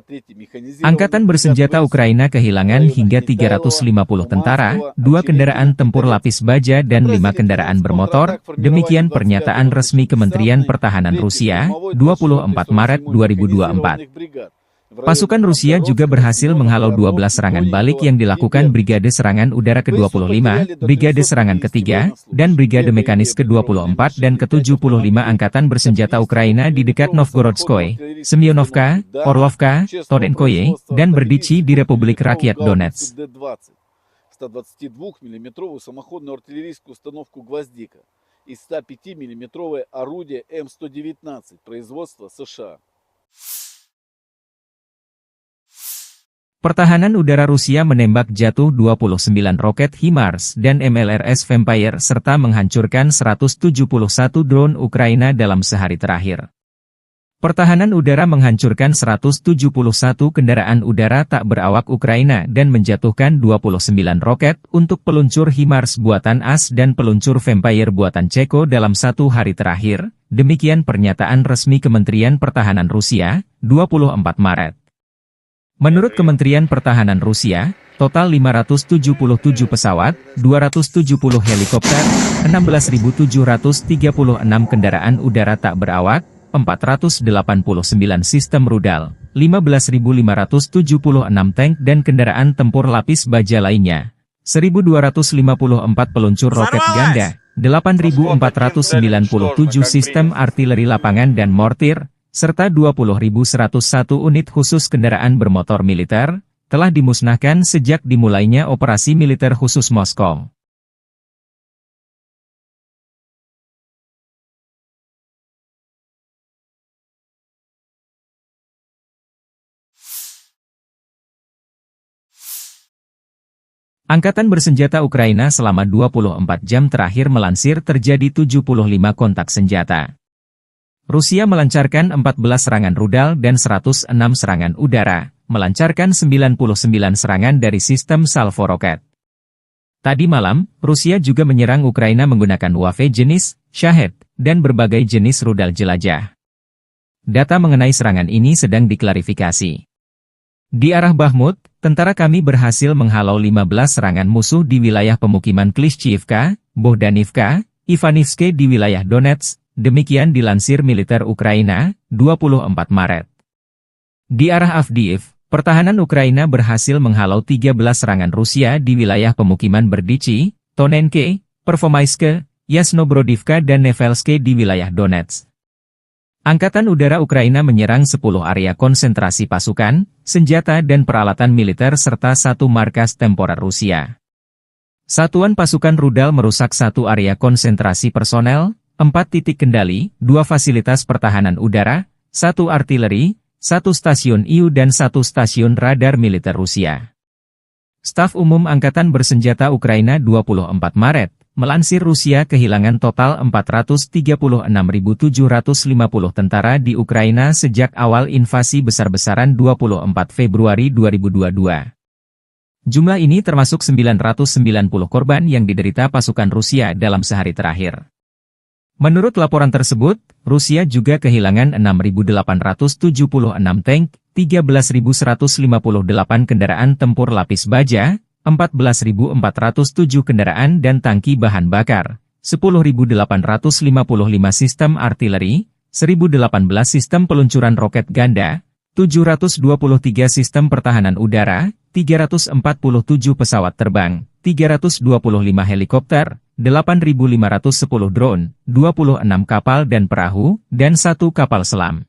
Angkatan Bersenjata Ukraina kehilangan hingga 350 tentara, 2 kendaraan tempur lapis baja dan 5 kendaraan bermotor, demikian pernyataan resmi Kementerian Pertahanan Rusia, 24 Maret 2024. Pasukan Rusia juga berhasil menghalau 12 serangan balik yang dilakukan Brigade Serangan Udara ke-25, Brigade Serangan ke-3, dan Brigade Mekanis ke-24 dan ke-75 Angkatan Bersenjata Ukraina di dekat Novgorodskoye, Semyonovka, Orlovka, Torenkoye, dan Berdichi di Republik Rakyat Donetsk. 122-мм самоходную артиллерийскую установку «Гвоздика» и 105-мм орудие М119 производства США. Pertahanan udara Rusia menembak jatuh 29 roket HIMARS dan MLRS Vampire serta menghancurkan 171 drone Ukraina dalam sehari terakhir. Pertahanan udara menghancurkan 171 kendaraan udara tak berawak Ukraina dan menjatuhkan 29 roket untuk peluncur HIMARS buatan AS dan peluncur Vampire buatan Ceko dalam 1 hari terakhir, demikian pernyataan resmi Kementerian Pertahanan Rusia, 24 Maret. Menurut Kementerian Pertahanan Rusia, total 577 pesawat, 270 helikopter, 16.736 kendaraan udara tak berawak, 489 sistem rudal, 15.576 tank dan kendaraan tempur lapis baja lainnya, 1.254 peluncur roket ganda, 8.497 sistem artileri lapangan dan mortir, serta 20.101 unit khusus kendaraan bermotor militer, telah dimusnahkan sejak dimulainya operasi militer khusus Moskow. Angkatan Bersenjata Ukraina selama 24 jam terakhir melansir terjadi 75 kontak senjata. Rusia melancarkan 14 serangan rudal dan 106 serangan udara, melancarkan 99 serangan dari sistem salvo roket. Tadi malam, Rusia juga menyerang Ukraina menggunakan UAV jenis Shahed dan berbagai jenis rudal jelajah. Data mengenai serangan ini sedang diklarifikasi. Di arah Bakhmut, tentara kami berhasil menghalau 15 serangan musuh di wilayah pemukiman Klishchiivka, Bohdanivka, Ivanivske di wilayah Donetsk. Demikian dilansir militer Ukraina, 24 Maret. Di arah Avdiiv, pertahanan Ukraina berhasil menghalau 13 serangan Rusia di wilayah pemukiman Berdichi, Tonenke, Pervomaiske, Yasnobrodivka dan Nevelske di wilayah Donetsk. Angkatan Udara Ukraina menyerang 10 area konsentrasi pasukan, senjata dan peralatan militer serta 1 markas temporer Rusia. Satuan pasukan rudal merusak 1 area konsentrasi personel, 4 titik kendali, 2 fasilitas pertahanan udara, 1 artileri, 1 stasiun IU dan 1 stasiun radar militer Rusia. Staf Umum Angkatan Bersenjata Ukraina 24 Maret, Melansir Rusia kehilangan total 436.750 tentara di Ukraina sejak awal invasi besar-besaran 24 Februari 2022. Jumlah ini termasuk 990 korban yang diderita pasukan Rusia dalam sehari terakhir. Menurut laporan tersebut, Rusia juga kehilangan 6.876 tank, 13.158 kendaraan tempur lapis baja, 14.407 kendaraan dan tangki bahan bakar, 10.855 sistem artileri, 1.018 sistem peluncuran roket ganda, 723 sistem pertahanan udara, 347 pesawat terbang, 325 helikopter, 8.510 drone, 26 kapal dan perahu, dan 1 kapal selam.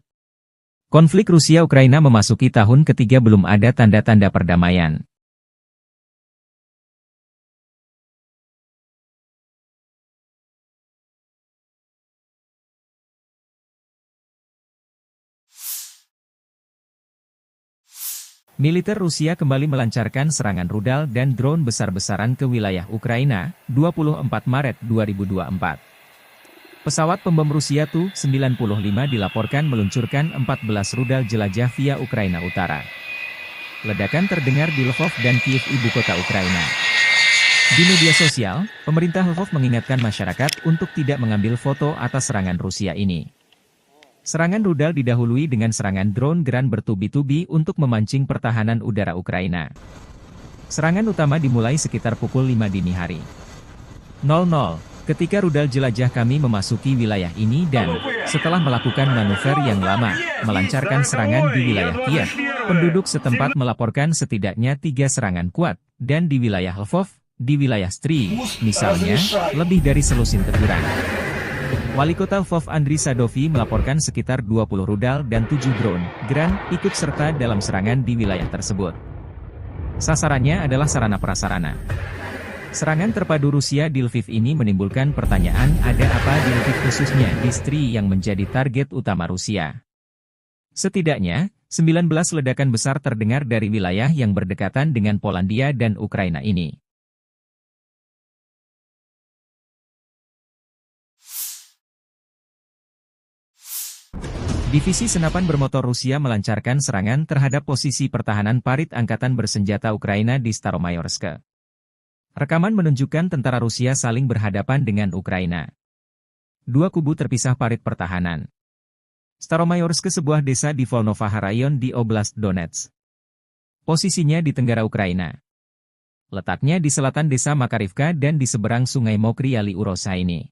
Konflik Rusia-Ukraina memasuki tahun ketiga belum ada tanda-tanda perdamaian. Militer Rusia kembali melancarkan serangan rudal dan drone besar-besaran ke wilayah Ukraina, 24 Maret 2024. Pesawat pembom Rusia Tu-95 dilaporkan meluncurkan 14 rudal jelajah via Ukraina Utara. Ledakan terdengar di Lvov dan Kiev, ibu kota Ukraina. Di media sosial, pemerintah Lvov mengingatkan masyarakat untuk tidak mengambil foto atas serangan Rusia ini. Serangan rudal didahului dengan serangan drone Gran bertubi-tubi untuk memancing pertahanan udara Ukraina. Serangan utama dimulai sekitar pukul 5 dini hari. 00, ketika rudal jelajah kami memasuki wilayah ini dan, setelah melakukan manuver yang lama, melancarkan serangan di wilayah Kiev, penduduk setempat melaporkan setidaknya 3 serangan kuat, dan di wilayah Lvov, di wilayah Stry, misalnya, lebih dari selusin teguran. Wali Kota Lvov Andriy Sadovi melaporkan sekitar 20 rudal dan 7 drone Gran ikut serta dalam serangan di wilayah tersebut. Sasarannya adalah sarana-prasarana. Serangan terpadu Rusia di Lviv ini menimbulkan pertanyaan, ada apa di Lviv khususnya di Stry yang menjadi target utama Rusia. Setidaknya, 19 ledakan besar terdengar dari wilayah yang berdekatan dengan Polandia dan Ukraina ini. Divisi senapan bermotor Rusia melancarkan serangan terhadap posisi pertahanan parit angkatan bersenjata Ukraina di Staromayorsk. Rekaman menunjukkan tentara Rusia saling berhadapan dengan Ukraina. Dua kubu terpisah parit pertahanan. Staromayorsk sebuah desa di Volnovakha Rayon di Oblast Donetsk. Posisinya di tenggara Ukraina. Letaknya di selatan desa Makarivka dan di seberang sungai Mokry Ali Urosa ini.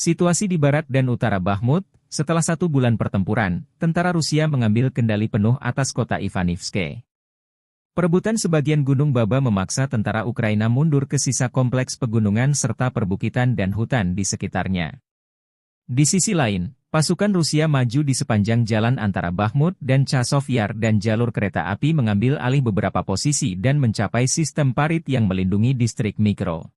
Situasi di barat dan utara Bakhmut. Setelah 1 bulan pertempuran, tentara Rusia mengambil kendali penuh atas kota Ivanivske. Perebutan sebagian Gunung Baba memaksa tentara Ukraina mundur ke sisa kompleks pegunungan serta perbukitan dan hutan di sekitarnya. Di sisi lain, pasukan Rusia maju di sepanjang jalan antara Bakhmut dan Chasov Yar dan jalur kereta api mengambil alih beberapa posisi dan mencapai sistem parit yang melindungi distrik Mikro.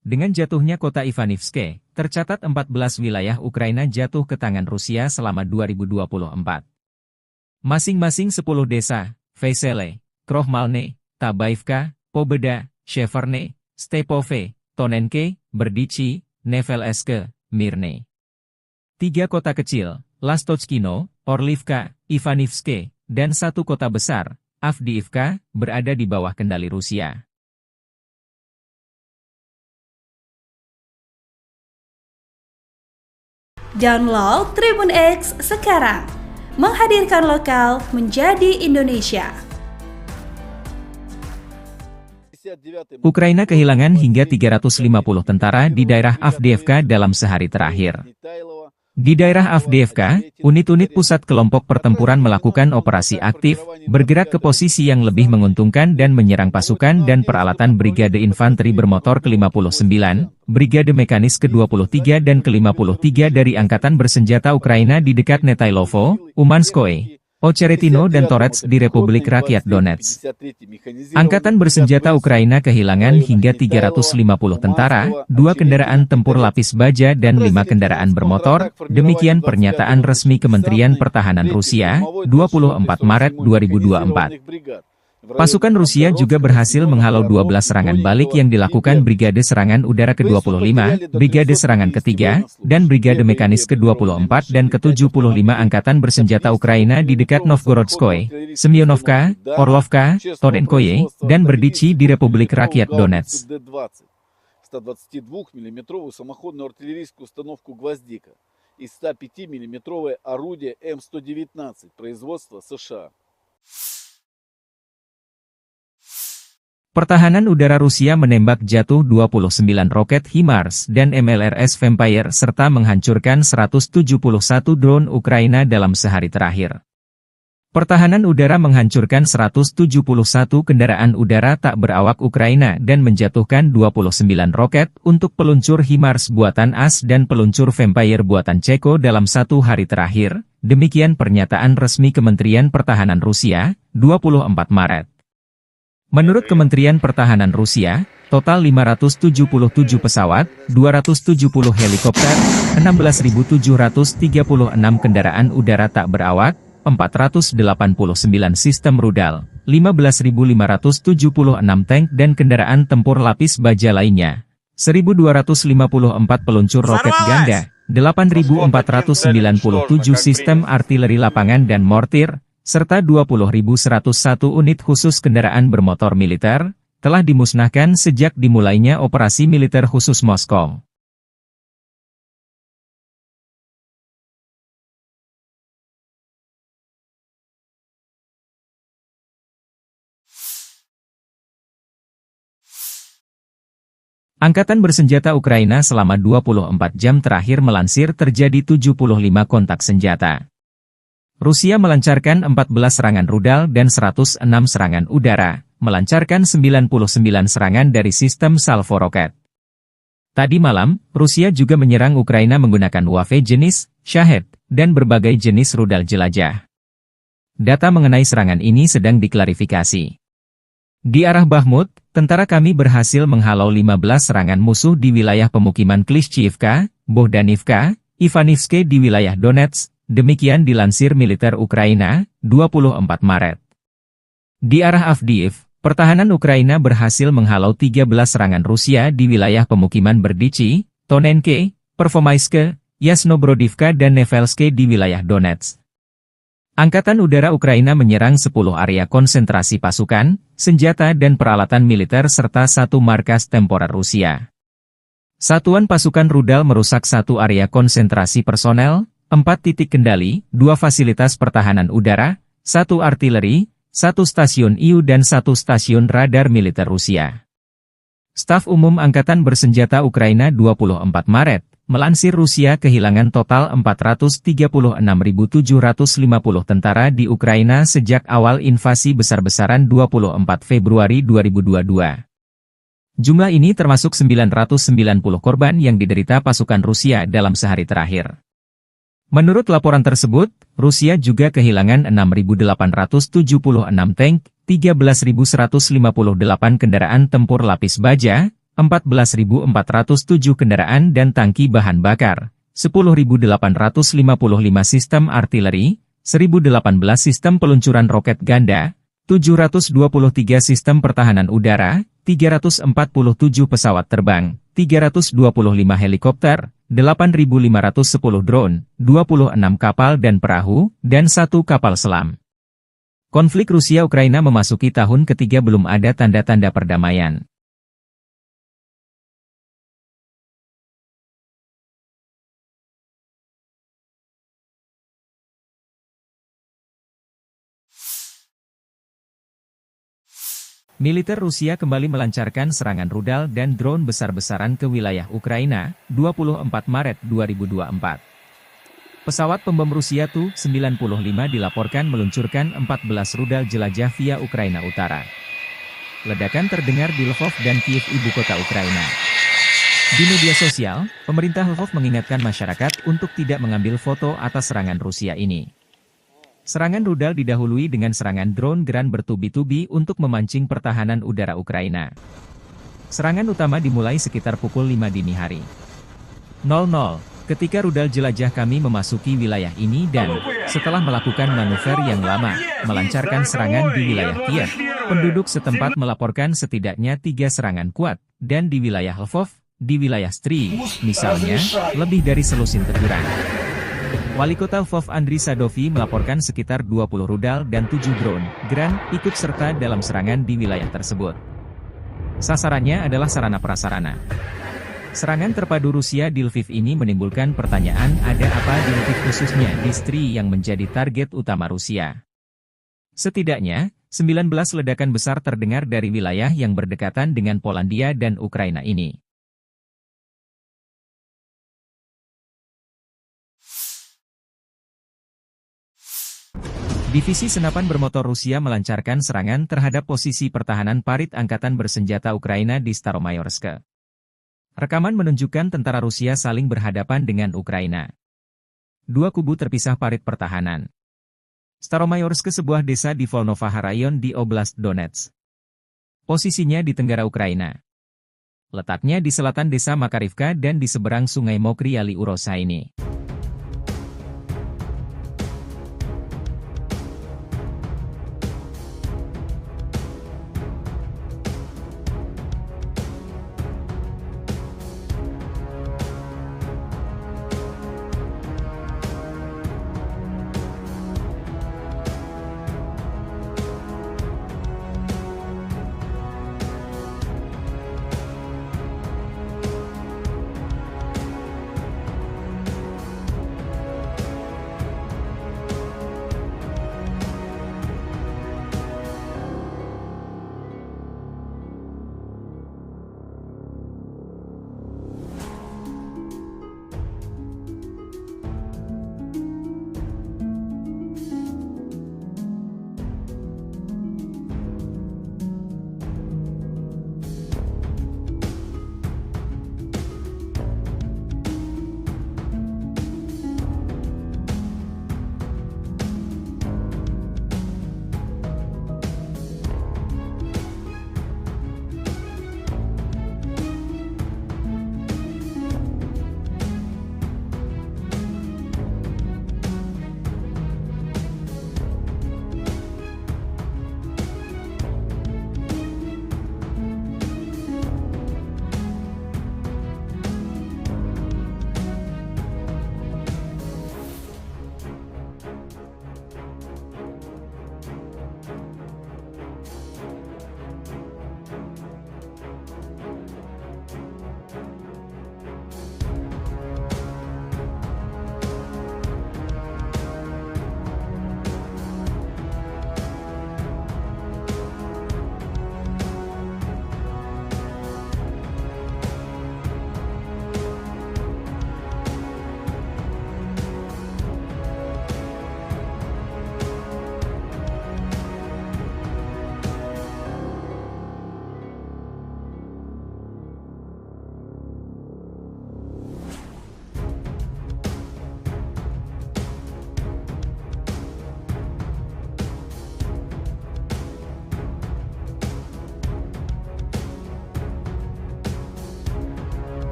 Dengan jatuhnya kota Ivanivske, tercatat 14 wilayah Ukraina jatuh ke tangan Rusia selama 2024. Masing-masing 10 desa, Vesele, Krohmalne, Tabaivka, Pobeda, Sheverne, Stepove, Tonenke, Berdichi, Nevelske, Mirne. 3 kota kecil, Lastochkino, Orlivka, Ivanivske, dan 1 kota besar, Avdiivka, berada di bawah kendali Rusia. Download Tribun X sekarang, menghadirkan lokal menjadi Indonesia. Ukraina kehilangan hingga 350 tentara di daerah Avdiivka dalam sehari terakhir. Di daerah Avdiivka, unit-unit pusat kelompok pertempuran melakukan operasi aktif, bergerak ke posisi yang lebih menguntungkan dan menyerang pasukan dan peralatan Brigade Infanteri Bermotor ke-59, Brigade Mekanis ke-23 dan ke-53 dari Angkatan Bersenjata Ukraina di dekat Netailovo, Umanskoye, Ocheretino dan Torets di Republik Rakyat Donetsk. Angkatan Bersenjata Ukraina kehilangan hingga 350 tentara, 2 kendaraan tempur lapis baja dan 5 kendaraan bermotor, demikian pernyataan resmi Kementerian Pertahanan Rusia, 24 Maret 2024. Pasukan Rusia juga berhasil menghalau 12 serangan balik yang dilakukan Brigade Serangan Udara ke-25, Brigade Serangan ke-3, dan Brigade Mekanis ke-24 dan ke-75 Angkatan Bersenjata Ukraina di dekat Novgorodskoye, Semyonovka, Orlovka, Tonenkoye, dan Berdichi di Republik Rakyat Donetsk. 122 мм самоходную артиллерийскую установку «Гвоздика» и 105 мм орудие М119 производства США. Pertahanan udara Rusia menembak jatuh 29 roket HIMARS dan MLRS Vampire serta menghancurkan 171 drone Ukraina dalam sehari terakhir. Pertahanan udara menghancurkan 171 kendaraan udara tak berawak Ukraina dan menjatuhkan 29 roket untuk peluncur HIMARS buatan AS dan peluncur Vampire buatan Ceko dalam 1 hari terakhir, demikian pernyataan resmi Kementerian Pertahanan Rusia, 24 Maret. Menurut Kementerian Pertahanan Rusia, total 577 pesawat, 270 helikopter, 16.736 kendaraan udara tak berawak, 489 sistem rudal, 15.576 tank dan kendaraan tempur lapis baja lainnya, 1.254 peluncur roket ganda, 8.497 sistem artileri lapangan dan mortir, serta 20.101 unit khusus kendaraan bermotor militer, telah dimusnahkan sejak dimulainya operasi militer khusus Moskow. Angkatan Bersenjata Ukraina selama 24 jam terakhir melansir terjadi 75 kontak senjata. Rusia melancarkan 14 serangan rudal dan 106 serangan udara, melancarkan 99 serangan dari sistem salvo roket. Tadi malam, Rusia juga menyerang Ukraina menggunakan UAV jenis Shahed dan berbagai jenis rudal jelajah. Data mengenai serangan ini sedang diklarifikasi. Di arah Bakhmut, tentara kami berhasil menghalau 15 serangan musuh di wilayah pemukiman Klishchiivka, Bohdanivka, Ivanivske di wilayah Donetsk. Demikian dilansir militer Ukraina, 24 Maret. Di arah Avdiivka, pertahanan Ukraina berhasil menghalau 13 serangan Rusia di wilayah pemukiman Berdichi, Tonenke, Pervomaiske, Yasnobrodivka dan Nevelske di wilayah Donetsk. Angkatan Udara Ukraina menyerang 10 area konsentrasi pasukan, senjata dan peralatan militer serta 1 markas temporer Rusia. Satuan pasukan rudal merusak 1 area konsentrasi personel, 4 titik kendali, 2 fasilitas pertahanan udara, 1 artileri, 1 stasiun IU dan 1 stasiun radar militer Rusia. Staf Umum Angkatan Bersenjata Ukraina 24 Maret, Melansir Rusia kehilangan total 436.750 tentara di Ukraina sejak awal invasi besar-besaran 24 Februari 2022. Jumlah ini termasuk 990 korban yang diderita pasukan Rusia dalam sehari terakhir. Menurut laporan tersebut, Rusia juga kehilangan 6.876 tank, 13.158 kendaraan tempur lapis baja, 14.407 kendaraan dan tangki bahan bakar, 10.855 sistem artileri, 1.018 sistem peluncuran roket ganda, 723 sistem pertahanan udara, 347 pesawat terbang, 325 helikopter, 8.510 drone, 26 kapal dan perahu, dan 1 kapal selam. Konflik Rusia-Ukraina memasuki tahun ketiga belum ada tanda-tanda perdamaian. Militer Rusia kembali melancarkan serangan rudal dan drone besar-besaran ke wilayah Ukraina, 24 Maret 2024. Pesawat pembom Rusia Tu-95 dilaporkan meluncurkan 14 rudal jelajah via Ukraina Utara. Ledakan terdengar di Lvov dan Kiev, ibu kota Ukraina. Di media sosial, pemerintah Lvov mengingatkan masyarakat untuk tidak mengambil foto atas serangan Rusia ini. Serangan rudal didahului dengan serangan drone Gran bertubi-tubi untuk memancing pertahanan udara Ukraina. Serangan utama dimulai sekitar pukul 5 dini hari. 00, ketika rudal jelajah kami memasuki wilayah ini dan, setelah melakukan manuver yang lama, melancarkan serangan di wilayah Kiev, penduduk setempat melaporkan setidaknya 3 serangan kuat, dan di wilayah Lvov, di wilayah Stry, misalnya, lebih dari selusin teguran. Wali Kota Lvov Andriy Sadovi melaporkan sekitar 20 rudal dan 7 drone Gran ikut serta dalam serangan di wilayah tersebut. Sasarannya adalah sarana-prasarana. Serangan terpadu Rusia di Lviv ini menimbulkan pertanyaan, ada apa di Lviv khususnya di Stry yang menjadi target utama Rusia. Setidaknya, 19 ledakan besar terdengar dari wilayah yang berdekatan dengan Polandia dan Ukraina ini. Divisi senapan bermotor Rusia melancarkan serangan terhadap posisi pertahanan parit angkatan bersenjata Ukraina di Staromayorsk. Rekaman menunjukkan tentara Rusia saling berhadapan dengan Ukraina. Dua kubu terpisah parit pertahanan. Staromayorsk, sebuah desa di Volnovakha Rayon di Oblast Donetsk. Posisinya di tenggara Ukraina. Letaknya di selatan desa Makarivka dan di seberang sungai Mokry Ali Urosa ini.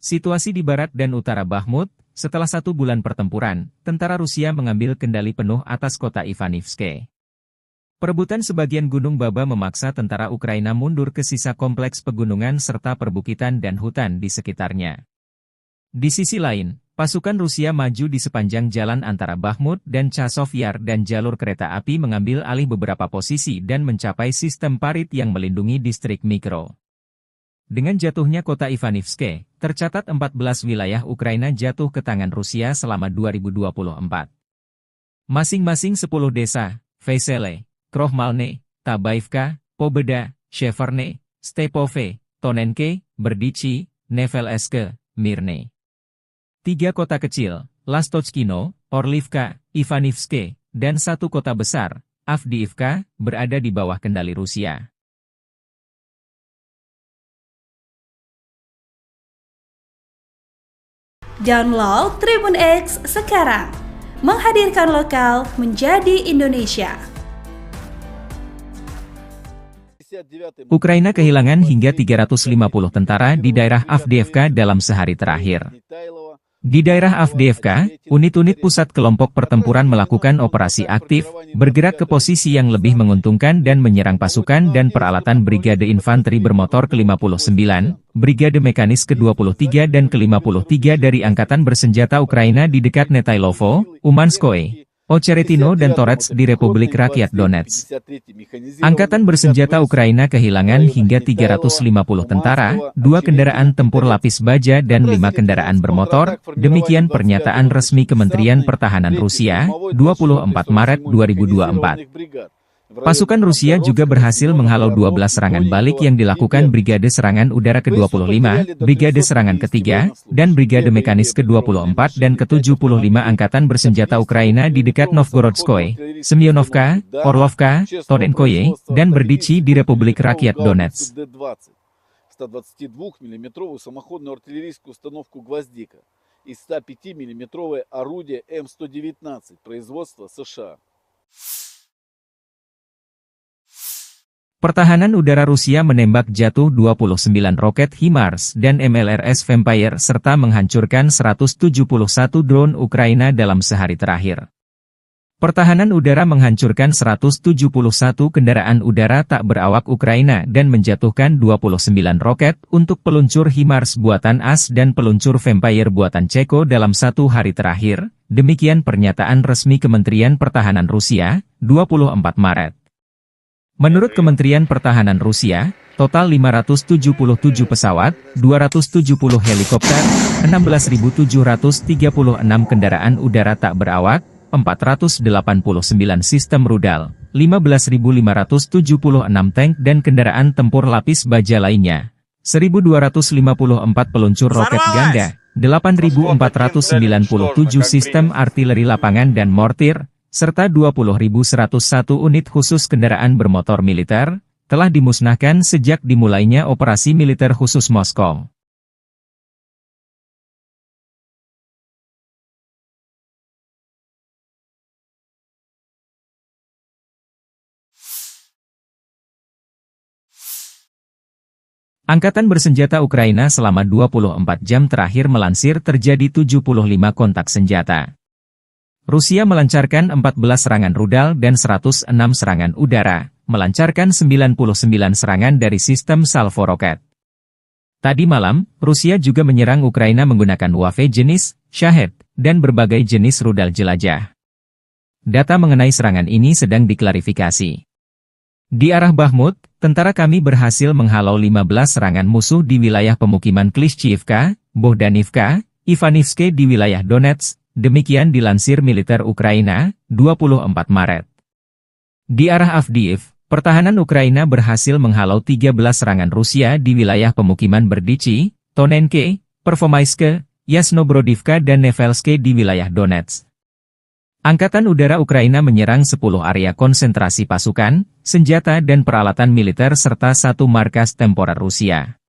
Situasi di barat dan utara Bakhmut. Setelah 1 bulan pertempuran, tentara Rusia mengambil kendali penuh atas kota Ivanivske. Perebutan sebagian Gunung Baba memaksa tentara Ukraina mundur ke sisa kompleks pegunungan serta perbukitan dan hutan di sekitarnya. Di sisi lain, pasukan Rusia maju di sepanjang jalan antara Bakhmut dan Chasov Yar dan jalur kereta api mengambil alih beberapa posisi dan mencapai sistem parit yang melindungi distrik Mikro. Dengan jatuhnya kota Ivanivske, tercatat 14 wilayah Ukraina jatuh ke tangan Rusia selama 2024. Masing-masing 10 desa, Vesele, Krohmalne, Tabaivka, Pobeda, Sheverne, Stepove, Tonenke, Berdichi, Nevelske, Mirne. 3 kota kecil, Lastochkino, Orlivka, Ivanivske, dan 1 kota besar, Avdiivka, berada di bawah kendali Rusia. Download Tribun X sekarang, menghadirkan lokal menjadi Indonesia. Ukraina kehilangan hingga 350 tentara di daerah Avdiivka dalam sehari terakhir. Di daerah Avdiivka, unit-unit pusat kelompok pertempuran melakukan operasi aktif, bergerak ke posisi yang lebih menguntungkan dan menyerang pasukan dan peralatan Brigade Infanteri Bermotor ke-59, Brigade Mekanis ke-23 dan ke-53 dari Angkatan Bersenjata Ukraina di dekat Netailovo, Umanskoye, Ocheretino dan Torets di Republik Rakyat Donetsk. Angkatan Bersenjata Ukraina kehilangan hingga 350 tentara, 2 kendaraan tempur lapis baja dan 5 kendaraan bermotor, demikian pernyataan resmi Kementerian Pertahanan Rusia, 24 Maret 2024. Pasukan Rusia juga berhasil menghalau 12 serangan balik yang dilakukan Brigade Serangan Udara ke-25, Brigade Serangan ke-3, dan Brigade Mekanis ke-24 dan ke-75 Angkatan Bersenjata Ukraina di dekat Novgorodskoye, Semyonovka, Orlovka, Torenkoye, dan Berdichi di Republik Rakyat Donetsk. 122 мм самоходную артиллерийскую установку «Гвоздика» и 105 мм орудие М119 производства США. Pertahanan udara Rusia menembak jatuh 29 roket HIMARS dan MLRS Vampire serta menghancurkan 171 drone Ukraina dalam sehari terakhir. Pertahanan udara menghancurkan 171 kendaraan udara tak berawak Ukraina dan menjatuhkan 29 roket untuk peluncur HIMARS buatan AS dan peluncur Vampire buatan Ceko dalam 1 hari terakhir, demikian pernyataan resmi Kementerian Pertahanan Rusia, 24 Maret. Menurut Kementerian Pertahanan Rusia, total 577 pesawat, 270 helikopter, 16.736 kendaraan udara tak berawak, 489 sistem rudal, 15.576 tank dan kendaraan tempur lapis baja lainnya, 1.254 peluncur roket ganda, 8.497 sistem artileri lapangan dan mortir, serta 20.101 unit khusus kendaraan bermotor militer, telah dimusnahkan sejak dimulainya operasi militer khusus Moskow. Angkatan Bersenjata Ukraina selama 24 jam terakhir melansir terjadi 75 kontak senjata. Rusia melancarkan 14 serangan rudal dan 106 serangan udara, melancarkan 99 serangan dari sistem salvo roket. Tadi malam, Rusia juga menyerang Ukraina menggunakan UAV jenis Shahed dan berbagai jenis rudal jelajah. Data mengenai serangan ini sedang diklarifikasi. Di arah Bakhmut, tentara kami berhasil menghalau 15 serangan musuh di wilayah pemukiman Klishchiivka, Bohdanivka, Ivanivske di wilayah Donetsk. Demikian dilansir militer Ukraina, 24 Maret. Di arah Avdiiv, pertahanan Ukraina berhasil menghalau 13 serangan Rusia di wilayah pemukiman Berdichi, Tonenke, Pervomaiske, Yasnobrodivka dan Nevelske di wilayah Donetsk. Angkatan Udara Ukraina menyerang 10 area konsentrasi pasukan, senjata dan peralatan militer serta 1 markas temporer Rusia.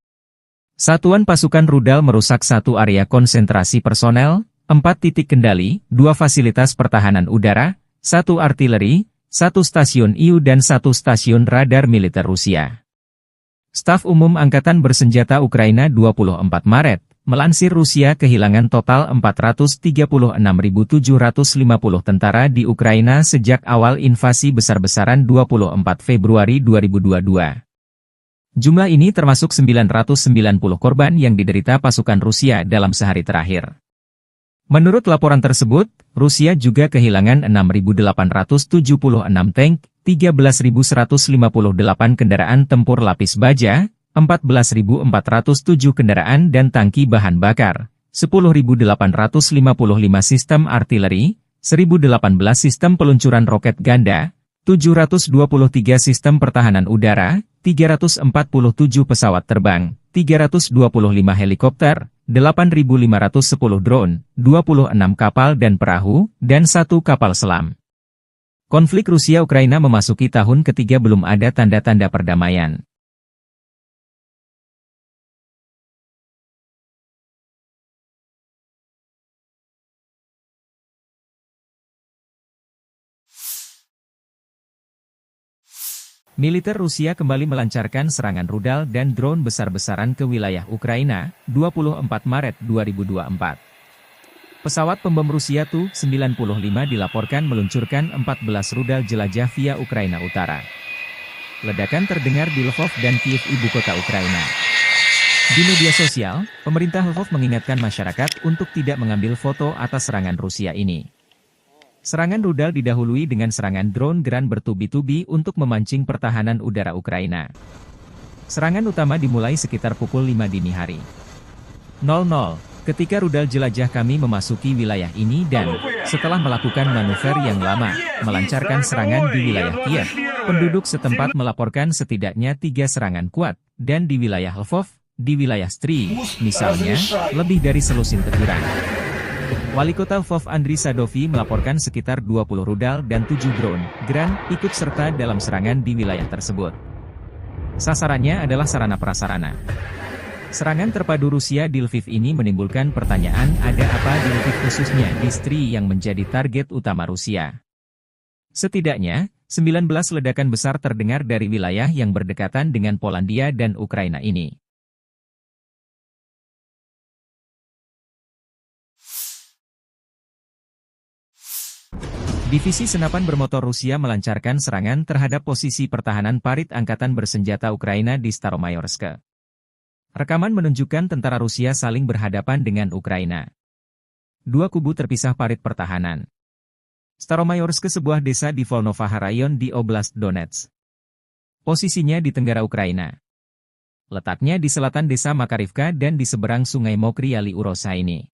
Satuan pasukan rudal merusak 1 area konsentrasi personel, 4 titik kendali, 2 fasilitas pertahanan udara, 1 artileri, 1 stasiun IU dan 1 stasiun radar militer Rusia. Staf Umum Angkatan Bersenjata Ukraina 24 Maret, melansir Rusia kehilangan total 436.750 tentara di Ukraina sejak awal invasi besar-besaran 24 Februari 2022. Jumlah ini termasuk 990 korban yang diderita pasukan Rusia dalam sehari terakhir. Menurut laporan tersebut, Rusia juga kehilangan 6.876 tank, 13.158 kendaraan tempur lapis baja, 14.407 kendaraan dan tangki bahan bakar, 10.855 sistem artileri, 1.018 sistem peluncuran roket ganda, 723 sistem pertahanan udara, 347 pesawat terbang, 325 helikopter, 8.510 drone, 26 kapal dan perahu, dan 1 kapal selam. Konflik Rusia-Ukraina memasuki tahun ketiga belum ada tanda-tanda perdamaian. Militer Rusia kembali melancarkan serangan rudal dan drone besar-besaran ke wilayah Ukraina, 24 Maret 2024. Pesawat pembom Rusia Tu-95 dilaporkan meluncurkan 14 rudal jelajah via Ukraina Utara. Ledakan terdengar di Lvov dan Kiev, ibu kota Ukraina. Di media sosial, pemerintah Lvov mengingatkan masyarakat untuk tidak mengambil foto atas serangan Rusia ini. Serangan rudal didahului dengan serangan drone Gran bertubi-tubi untuk memancing pertahanan udara Ukraina. Serangan utama dimulai sekitar pukul 5 dini hari. 00, ketika rudal jelajah kami memasuki wilayah ini dan, setelah melakukan manuver yang lama, melancarkan serangan di wilayah Kiev, penduduk setempat melaporkan setidaknya 3 serangan kuat, dan di wilayah Lvov, di wilayah Stry, misalnya, lebih dari selusin teguran. Wali Kota Lvov Andriy Sadovi melaporkan sekitar 20 rudal dan 7 drone Gran ikut serta dalam serangan di wilayah tersebut. Sasarannya adalah sarana-prasarana. Serangan terpadu Rusia di Lviv ini menimbulkan pertanyaan, ada apa di Lviv khususnya di Stry yang menjadi target utama Rusia. Setidaknya, 19 ledakan besar terdengar dari wilayah yang berdekatan dengan Polandia dan Ukraina ini. Divisi senapan bermotor Rusia melancarkan serangan terhadap posisi pertahanan parit angkatan bersenjata Ukraina di Staromayorsk. Rekaman menunjukkan tentara Rusia saling berhadapan dengan Ukraina. Dua kubu terpisah parit pertahanan. Staromayorsk sebuah desa di Volnovaha Rayon di Oblast Donetsk. Posisinya di tenggara Ukraina. Letaknya di selatan desa Makarivka dan di seberang sungai Mokry Yali Urosa ini.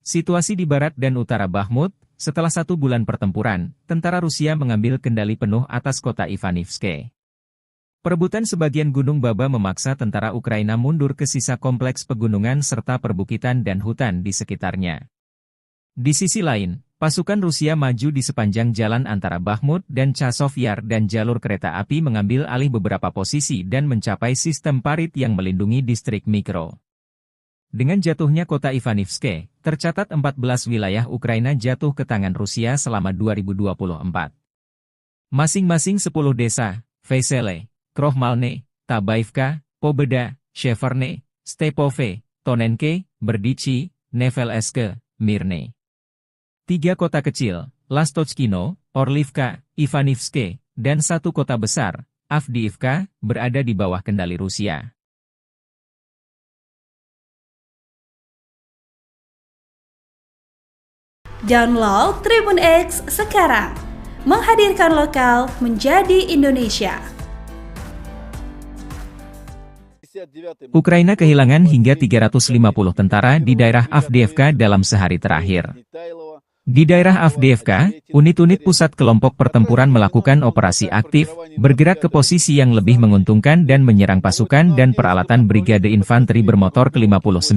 Situasi di barat dan utara Bakhmut, setelah 1 bulan pertempuran, tentara Rusia mengambil kendali penuh atas kota Ivanivske. Perebutan sebagian Gunung Baba memaksa tentara Ukraina mundur ke sisa kompleks pegunungan serta perbukitan dan hutan di sekitarnya. Di sisi lain, pasukan Rusia maju di sepanjang jalan antara Bakhmut dan Chasov Yar dan jalur kereta api mengambil alih beberapa posisi dan mencapai sistem parit yang melindungi distrik Mikro. Dengan jatuhnya kota Ivanivske, tercatat 14 wilayah Ukraina jatuh ke tangan Rusia selama 2024. Masing-masing 10 desa, Vesele, Krohmalne, Tabaivka, Pobeda, Sheverne, Stepove, Tonenke, Berdichi, Nevelske, Mirne. 3 kota kecil, Lastochkino, Orlivka, Ivanivske, dan 1 kota besar, Avdiivka, berada di bawah kendali Rusia. Download Tribun X sekarang, menghadirkan lokal menjadi Indonesia. Ukraina kehilangan hingga 350 tentara di daerah Avdiivka dalam sehari terakhir. Di daerah Avdiivka, unit-unit pusat kelompok pertempuran melakukan operasi aktif, bergerak ke posisi yang lebih menguntungkan dan menyerang pasukan dan peralatan Brigade Infanteri Bermotor ke-59,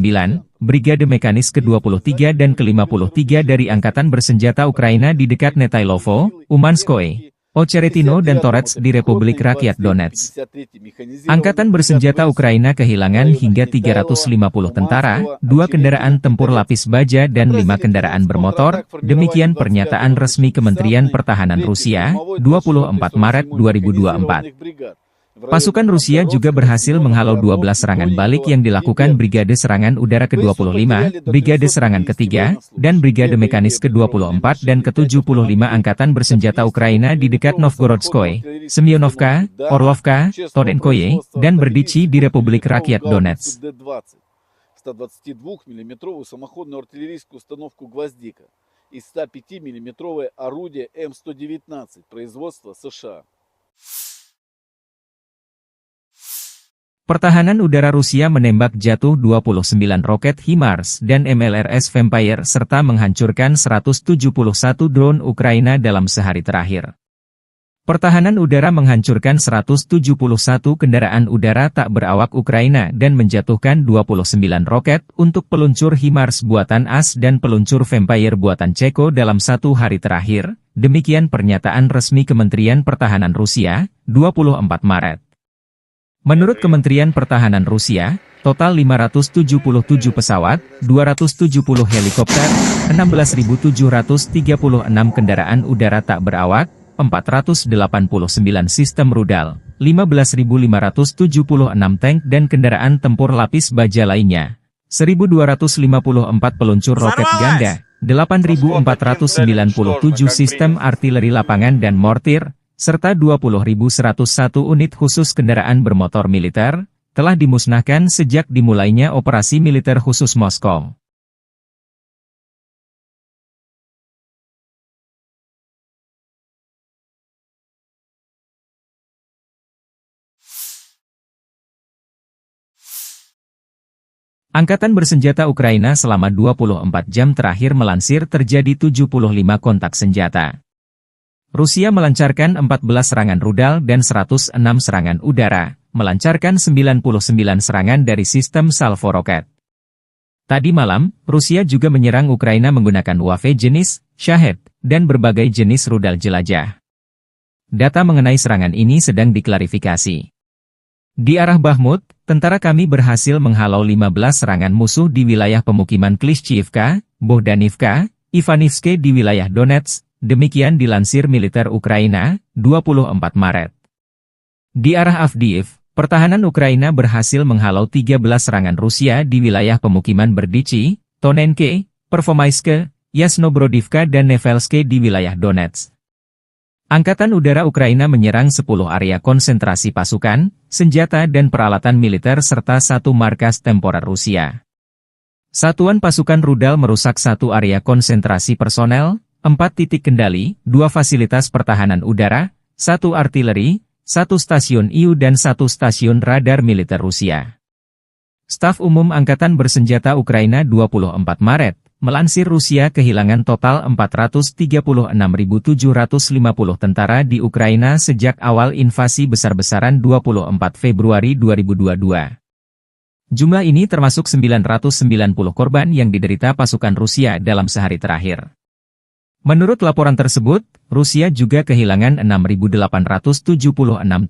Brigade Mekanis ke-23 dan ke-53 dari Angkatan Bersenjata Ukraina di dekat Netailovo, Umanskoye, Ocheretino dan Torets di Republik Rakyat Donetsk. Angkatan Bersenjata Ukraina kehilangan hingga 350 tentara, 2 kendaraan tempur lapis baja dan 5 kendaraan bermotor, demikian pernyataan resmi Kementerian Pertahanan Rusia, 24 Maret 2024. Pasukan Rusia juga berhasil menghalau 12 serangan balik yang dilakukan Brigade Serangan Udara ke-25, Brigade Serangan ke-3, dan Brigade Mekanis ke-24 dan ke-75 Angkatan Bersenjata Ukraina di dekat Novgorodskoye, Semyonovka, Orlovka, Torenkoye, dan Berdichi di Republik Rakyat Donetsk. 122-мм самоходную артиллерийскую установку «Гвоздика» и 105-мм орудие М119 производства США. Pertahanan udara Rusia menembak jatuh 29 roket HIMARS dan MLRS Vampire serta menghancurkan 171 drone Ukraina dalam sehari terakhir. Pertahanan udara menghancurkan 171 kendaraan udara tak berawak Ukraina dan menjatuhkan 29 roket untuk peluncur HIMARS buatan AS dan peluncur Vampire buatan Ceko dalam 1 hari terakhir, demikian pernyataan resmi Kementerian Pertahanan Rusia, 24 Maret. Menurut Kementerian Pertahanan Rusia, total 577 pesawat, 270 helikopter, 16.736 kendaraan udara tak berawak, 489 sistem rudal, 15.576 tank dan kendaraan tempur lapis baja lainnya, 1.254 peluncur roket ganda, 8.497 sistem artileri lapangan dan mortir, serta 20.101 unit khusus kendaraan bermotor militer, telah dimusnahkan sejak dimulainya operasi militer khusus Moskow. Angkatan Bersenjata Ukraina selama 24 jam terakhir melansir terjadi 75 kontak senjata. Rusia melancarkan 14 serangan rudal dan 106 serangan udara, melancarkan 99 serangan dari sistem salvo roket. Tadi malam, Rusia juga menyerang Ukraina menggunakan UAV jenis Shahed dan berbagai jenis rudal jelajah. Data mengenai serangan ini sedang diklarifikasi. Di arah Bakhmut, tentara kami berhasil menghalau 15 serangan musuh di wilayah pemukiman Klishchiivka, Bohdanivka, Ivanivske di wilayah Donetsk. Demikian dilansir militer Ukraina, 24 Maret. Di arah Avdiiv, pertahanan Ukraina berhasil menghalau 13 serangan Rusia di wilayah pemukiman Berdichi, Tonenke, Pervomaiske, Yasnobrodivka dan Nevelske di wilayah Donetsk. Angkatan Udara Ukraina menyerang 10 area konsentrasi pasukan, senjata dan peralatan militer serta 1 markas temporer Rusia. Satuan pasukan rudal merusak 1 area konsentrasi personel, 4 titik kendali, 2 fasilitas pertahanan udara, 1 artileri, 1 stasiun IU dan 1 stasiun radar militer Rusia. Staf Umum Angkatan Bersenjata Ukraina 24 Maret, Melansir Rusia kehilangan total 436.750 tentara di Ukraina sejak awal invasi besar-besaran 24 Februari 2022. Jumlah ini termasuk 990 korban yang diderita pasukan Rusia dalam sehari terakhir. Menurut laporan tersebut, Rusia juga kehilangan 6.876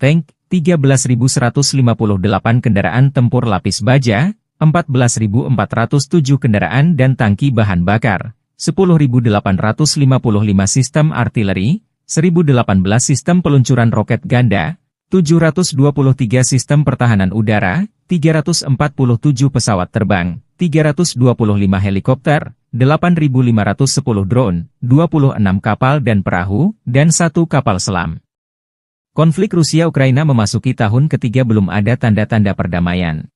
tank, 13.158 kendaraan tempur lapis baja, 14.407 kendaraan dan tangki bahan bakar, 10.855 sistem artileri, 1.018 sistem peluncuran roket ganda, 723 sistem pertahanan udara, 347 pesawat terbang, 325 helikopter, 8.510 drone, 26 kapal dan perahu, dan 1 kapal selam. Konflik Rusia-Ukraina memasuki tahun ketiga belum ada tanda-tanda perdamaian.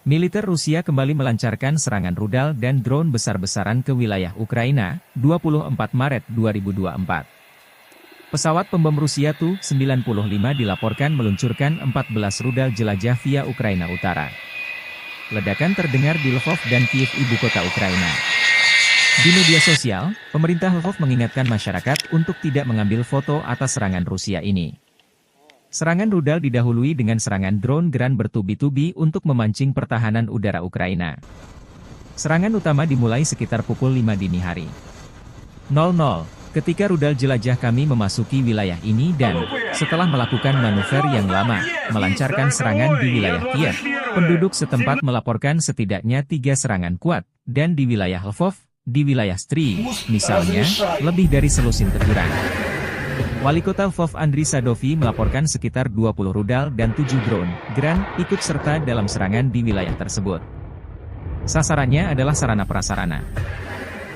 Militer Rusia kembali melancarkan serangan rudal dan drone besar-besaran ke wilayah Ukraina, 24 Maret 2024. Pesawat pembom Rusia Tu-95 dilaporkan meluncurkan 14 rudal jelajah via Ukraina Utara. Ledakan terdengar di Lvov dan Kiev, ibu kota Ukraina. Di media sosial, pemerintah Lvov mengingatkan masyarakat untuk tidak mengambil foto atas serangan Rusia ini. Serangan rudal didahului dengan serangan drone Gran bertubi-tubi untuk memancing pertahanan udara Ukraina. Serangan utama dimulai sekitar pukul 5 dini hari. 00, ketika rudal jelajah kami memasuki wilayah ini dan, setelah melakukan manuver yang lama, melancarkan serangan di wilayah Kiev, penduduk setempat melaporkan setidaknya 3 serangan kuat, dan di wilayah Lvov, di wilayah Stry, misalnya, lebih dari selusin teguran. Wali Kota Lvov Andriy Sadovi melaporkan sekitar 20 rudal dan 7 drone Gran ikut serta dalam serangan di wilayah tersebut. Sasarannya adalah sarana-prasarana.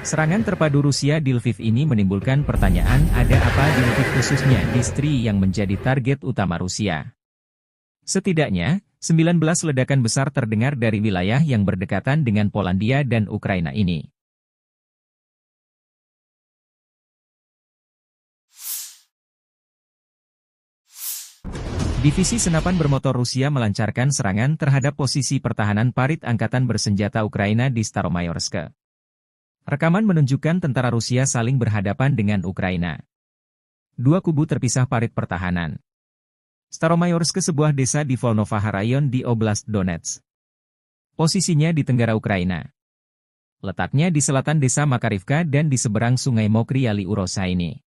Serangan terpadu Rusia di Lviv ini menimbulkan pertanyaan ada apa di Lviv khususnya di Stry yang menjadi target utama Rusia. Setidaknya, 19 ledakan besar terdengar dari wilayah yang berdekatan dengan Polandia dan Ukraina ini. Divisi senapan bermotor Rusia melancarkan serangan terhadap posisi pertahanan parit angkatan bersenjata Ukraina di Staromayorsk. Rekaman menunjukkan tentara Rusia saling berhadapan dengan Ukraina. Dua kubu terpisah parit pertahanan. Staromayorsk sebuah desa di Volnovaha Rayon di Oblast Donetsk. Posisinya di tenggara Ukraina. Letaknya di selatan desa Makarivka dan di seberang sungai Mokry Yali Urosa ini.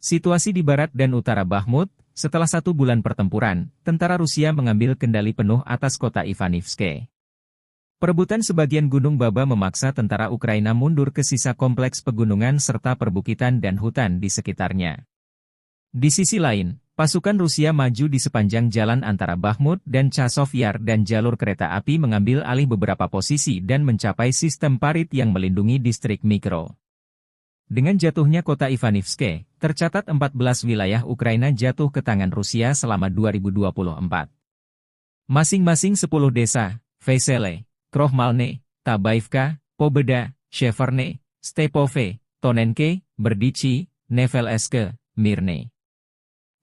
Situasi di barat dan utara Bakhmut, setelah 1 bulan pertempuran, tentara Rusia mengambil kendali penuh atas kota Ivanivske. Perebutan sebagian Gunung Baba memaksa tentara Ukraina mundur ke sisa kompleks pegunungan serta perbukitan dan hutan di sekitarnya. Di sisi lain, pasukan Rusia maju di sepanjang jalan antara Bakhmut dan Chasov Yar dan jalur kereta api mengambil alih beberapa posisi dan mencapai sistem parit yang melindungi distrik Mikro. Dengan jatuhnya kota Ivanivske, tercatat 14 wilayah Ukraina jatuh ke tangan Rusia selama 2024. Masing-masing 10 desa, Vesele, Krohmalne, Tabaivka, Pobeda, Sheverne, Stepove, Tonenke, Berdichi, Nevelske, Mirne.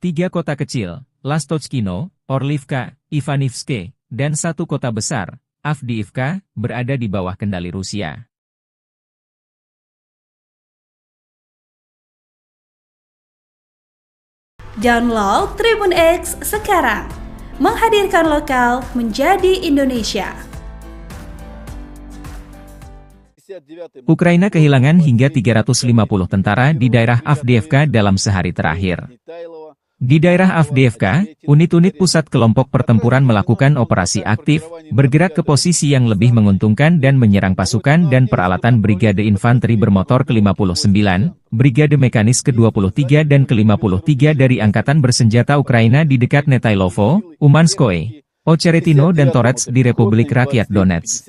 3 kota kecil, Lastochkino, Orlivka, Ivanivske, dan 1 kota besar, Avdiivka, berada di bawah kendali Rusia. Download Tribun X sekarang, menghadirkan lokal menjadi Indonesia. Ukraina kehilangan hingga 350 tentara di daerah Avdiivka dalam sehari terakhir. Di daerah Avdiivka, unit-unit pusat kelompok pertempuran melakukan operasi aktif, bergerak ke posisi yang lebih menguntungkan dan menyerang pasukan dan peralatan Brigade Infanteri Bermotor ke-59, Brigade Mekanis ke-23 dan ke-53 dari Angkatan Bersenjata Ukraina di dekat Netailovo, Umanskoye, Ocheretino dan Torets di Republik Rakyat Donetsk.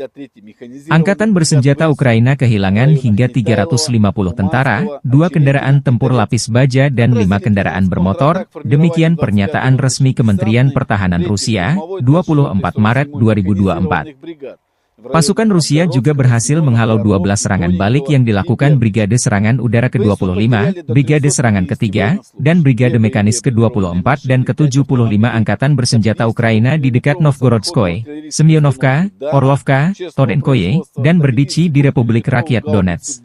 Angkatan Bersenjata Ukraina kehilangan hingga 350 tentara, 2 kendaraan tempur lapis baja dan 5 kendaraan bermotor, demikian pernyataan resmi Kementerian Pertahanan Rusia, 24 Maret 2024. Pasukan Rusia juga berhasil menghalau 12 serangan balik yang dilakukan Brigade Serangan Udara ke-25, Brigade Serangan ke-3, dan Brigade Mekanis ke-24 dan ke-75 Angkatan Bersenjata Ukraina di dekat Novgorodskoye, Semyonovka, Orlovka, Tonenkoye, dan Berdichi di Republik Rakyat Donetsk.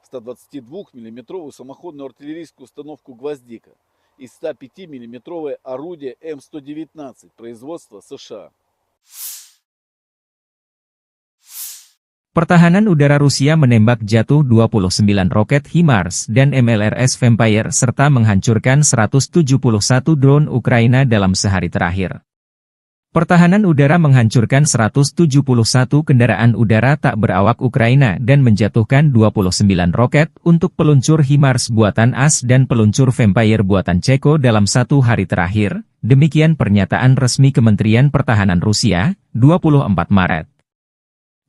122-мм самоходную артиллерийскую установку «Гвоздика» и 105-мм орудие М119 производства США. Pertahanan udara Rusia menembak jatuh 29 roket HIMARS dan MLRS Vampire serta menghancurkan 171 drone Ukraina dalam sehari terakhir. Pertahanan udara menghancurkan 171 kendaraan udara tak berawak Ukraina dan menjatuhkan 29 roket untuk peluncur HIMARS buatan AS dan peluncur Vampire buatan Ceko dalam 1 hari terakhir, demikian pernyataan resmi Kementerian Pertahanan Rusia, 24 Maret.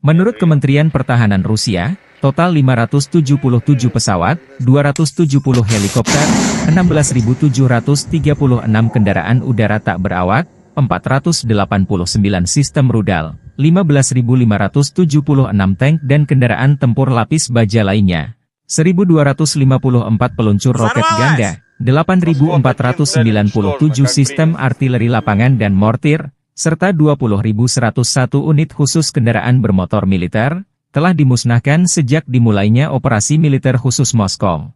Menurut Kementerian Pertahanan Rusia, total 577 pesawat, 270 helikopter, 16.736 kendaraan udara tak berawak, 489 sistem rudal, 15.576 tank dan kendaraan tempur lapis baja lainnya, 1.254 peluncur roket ganda, 8.497 sistem artileri lapangan dan mortir, serta 20.101 unit khusus kendaraan bermotor militer, telah dimusnahkan sejak dimulainya operasi militer khusus Moskow.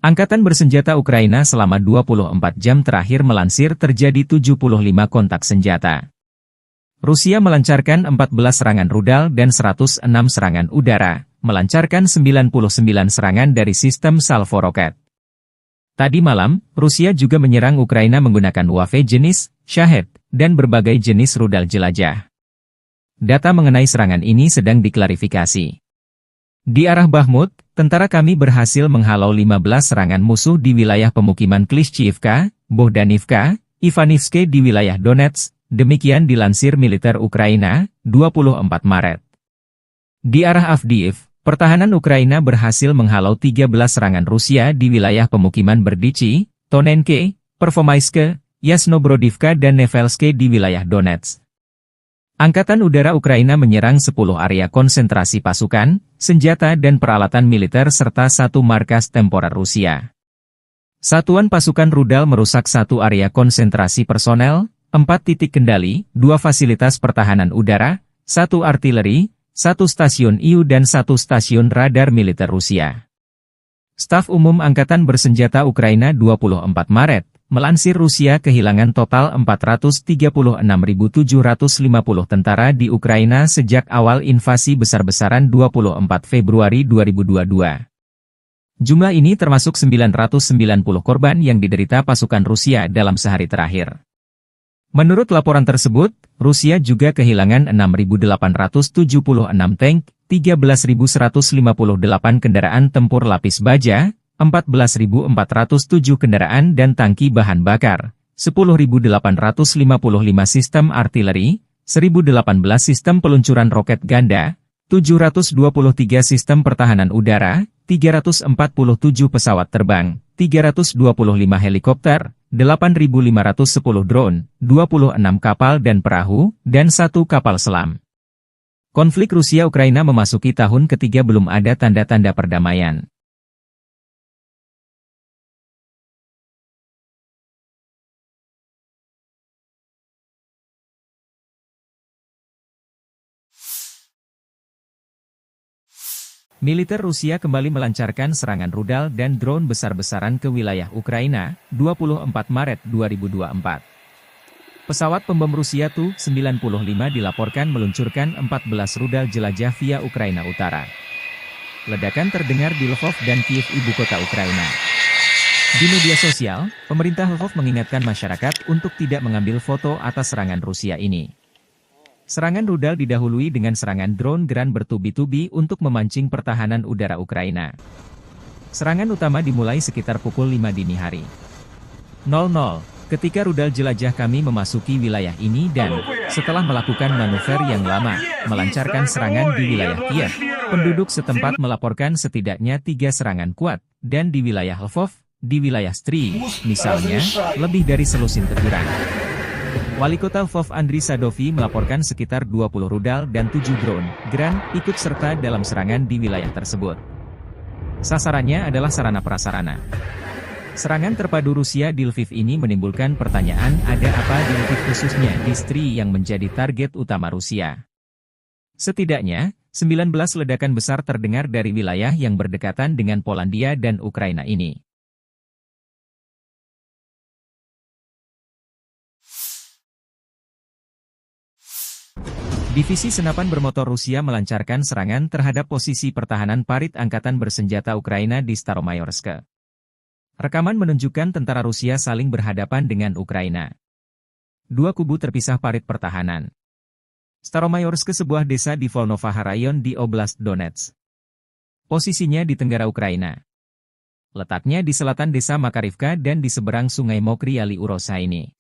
Angkatan Bersenjata Ukraina selama 24 jam terakhir melansir terjadi 75 kontak senjata. Rusia melancarkan 14 serangan rudal dan 106 serangan udara, melancarkan 99 serangan dari sistem salvo roket. Tadi malam, Rusia juga menyerang Ukraina menggunakan UAV jenis Shahed dan berbagai jenis rudal jelajah. Data mengenai serangan ini sedang diklarifikasi. Di arah Bakhmut, tentara kami berhasil menghalau 15 serangan musuh di wilayah pemukiman Klishchiivka, Bohdanivka, Ivanivske di wilayah Donetsk. Demikian dilansir militer Ukraina, 24 Maret. Di arah Avdiiv, pertahanan Ukraina berhasil menghalau 13 serangan Rusia di wilayah pemukiman Berdichi, Tonenke, Pervomaiske, Yasnobrodivka dan Nevelske di wilayah Donetsk. Angkatan Udara Ukraina menyerang 10 area konsentrasi pasukan, senjata dan peralatan militer serta 1 markas temporer Rusia. Satuan pasukan rudal merusak 1 area konsentrasi personel, 4 titik kendali, 2 fasilitas pertahanan udara, 1 artileri, 1 stasiun IU dan 1 stasiun radar militer Rusia. Staf Umum Angkatan Bersenjata Ukraina 24 Maret, melansir Rusia kehilangan total 436.750 tentara di Ukraina sejak awal invasi besar-besaran 24 Februari 2022. Jumlah ini termasuk 990 korban yang diderita pasukan Rusia dalam sehari terakhir. Menurut laporan tersebut, Rusia juga kehilangan 6.876 tank, 13.158 kendaraan tempur lapis baja, 14.407 kendaraan dan tangki bahan bakar, 10.855 sistem artileri, 1.018 sistem peluncuran roket ganda, 723 sistem pertahanan udara, 347 pesawat terbang, 325 helikopter, 8.510 drone, 26 kapal dan perahu, dan 1 kapal selam. Konflik Rusia-Ukraina memasuki tahun ketiga belum ada tanda-tanda perdamaian. Militer Rusia kembali melancarkan serangan rudal dan drone besar-besaran ke wilayah Ukraina, 24 Maret 2024. Pesawat pembom Rusia Tu-95 dilaporkan meluncurkan 14 rudal jelajah via Ukraina Utara. Ledakan terdengar di Lvov dan Kiev, ibu kota Ukraina. Di media sosial, pemerintah Lvov mengingatkan masyarakat untuk tidak mengambil foto atas serangan Rusia ini. Serangan rudal didahului dengan serangan drone Gran bertubi-tubi untuk memancing pertahanan udara Ukraina. Serangan utama dimulai sekitar pukul 5 dini hari. 00. Ketika rudal jelajah kami memasuki wilayah ini dan, setelah melakukan manuver yang lama, melancarkan serangan di wilayah Kiev, penduduk setempat melaporkan setidaknya 3 serangan kuat, dan di wilayah Lvov, di wilayah Stry, misalnya, lebih dari selusin teguran. Wali kota Lvov Andriy Sadovi melaporkan sekitar 20 rudal dan 7 drone Gran ikut serta dalam serangan di wilayah tersebut. Sasarannya adalah sarana-prasarana. Serangan terpadu Rusia di Lviv ini menimbulkan pertanyaan ada apa di Lviv khususnya di Stry yang menjadi target utama Rusia. Setidaknya, 19 ledakan besar terdengar dari wilayah yang berdekatan dengan Polandia dan Ukraina ini. Divisi senapan bermotor Rusia melancarkan serangan terhadap posisi pertahanan parit angkatan bersenjata Ukraina di Staromayorsk. Rekaman menunjukkan tentara Rusia saling berhadapan dengan Ukraina. Dua kubu terpisah parit pertahanan. Staromayorsk, sebuah desa di Volnovaha Rayon di Oblast Donetsk. Posisinya di tenggara Ukraina. Letaknya di selatan desa Makarivka dan di seberang sungai Mokry Ali Urosa ini.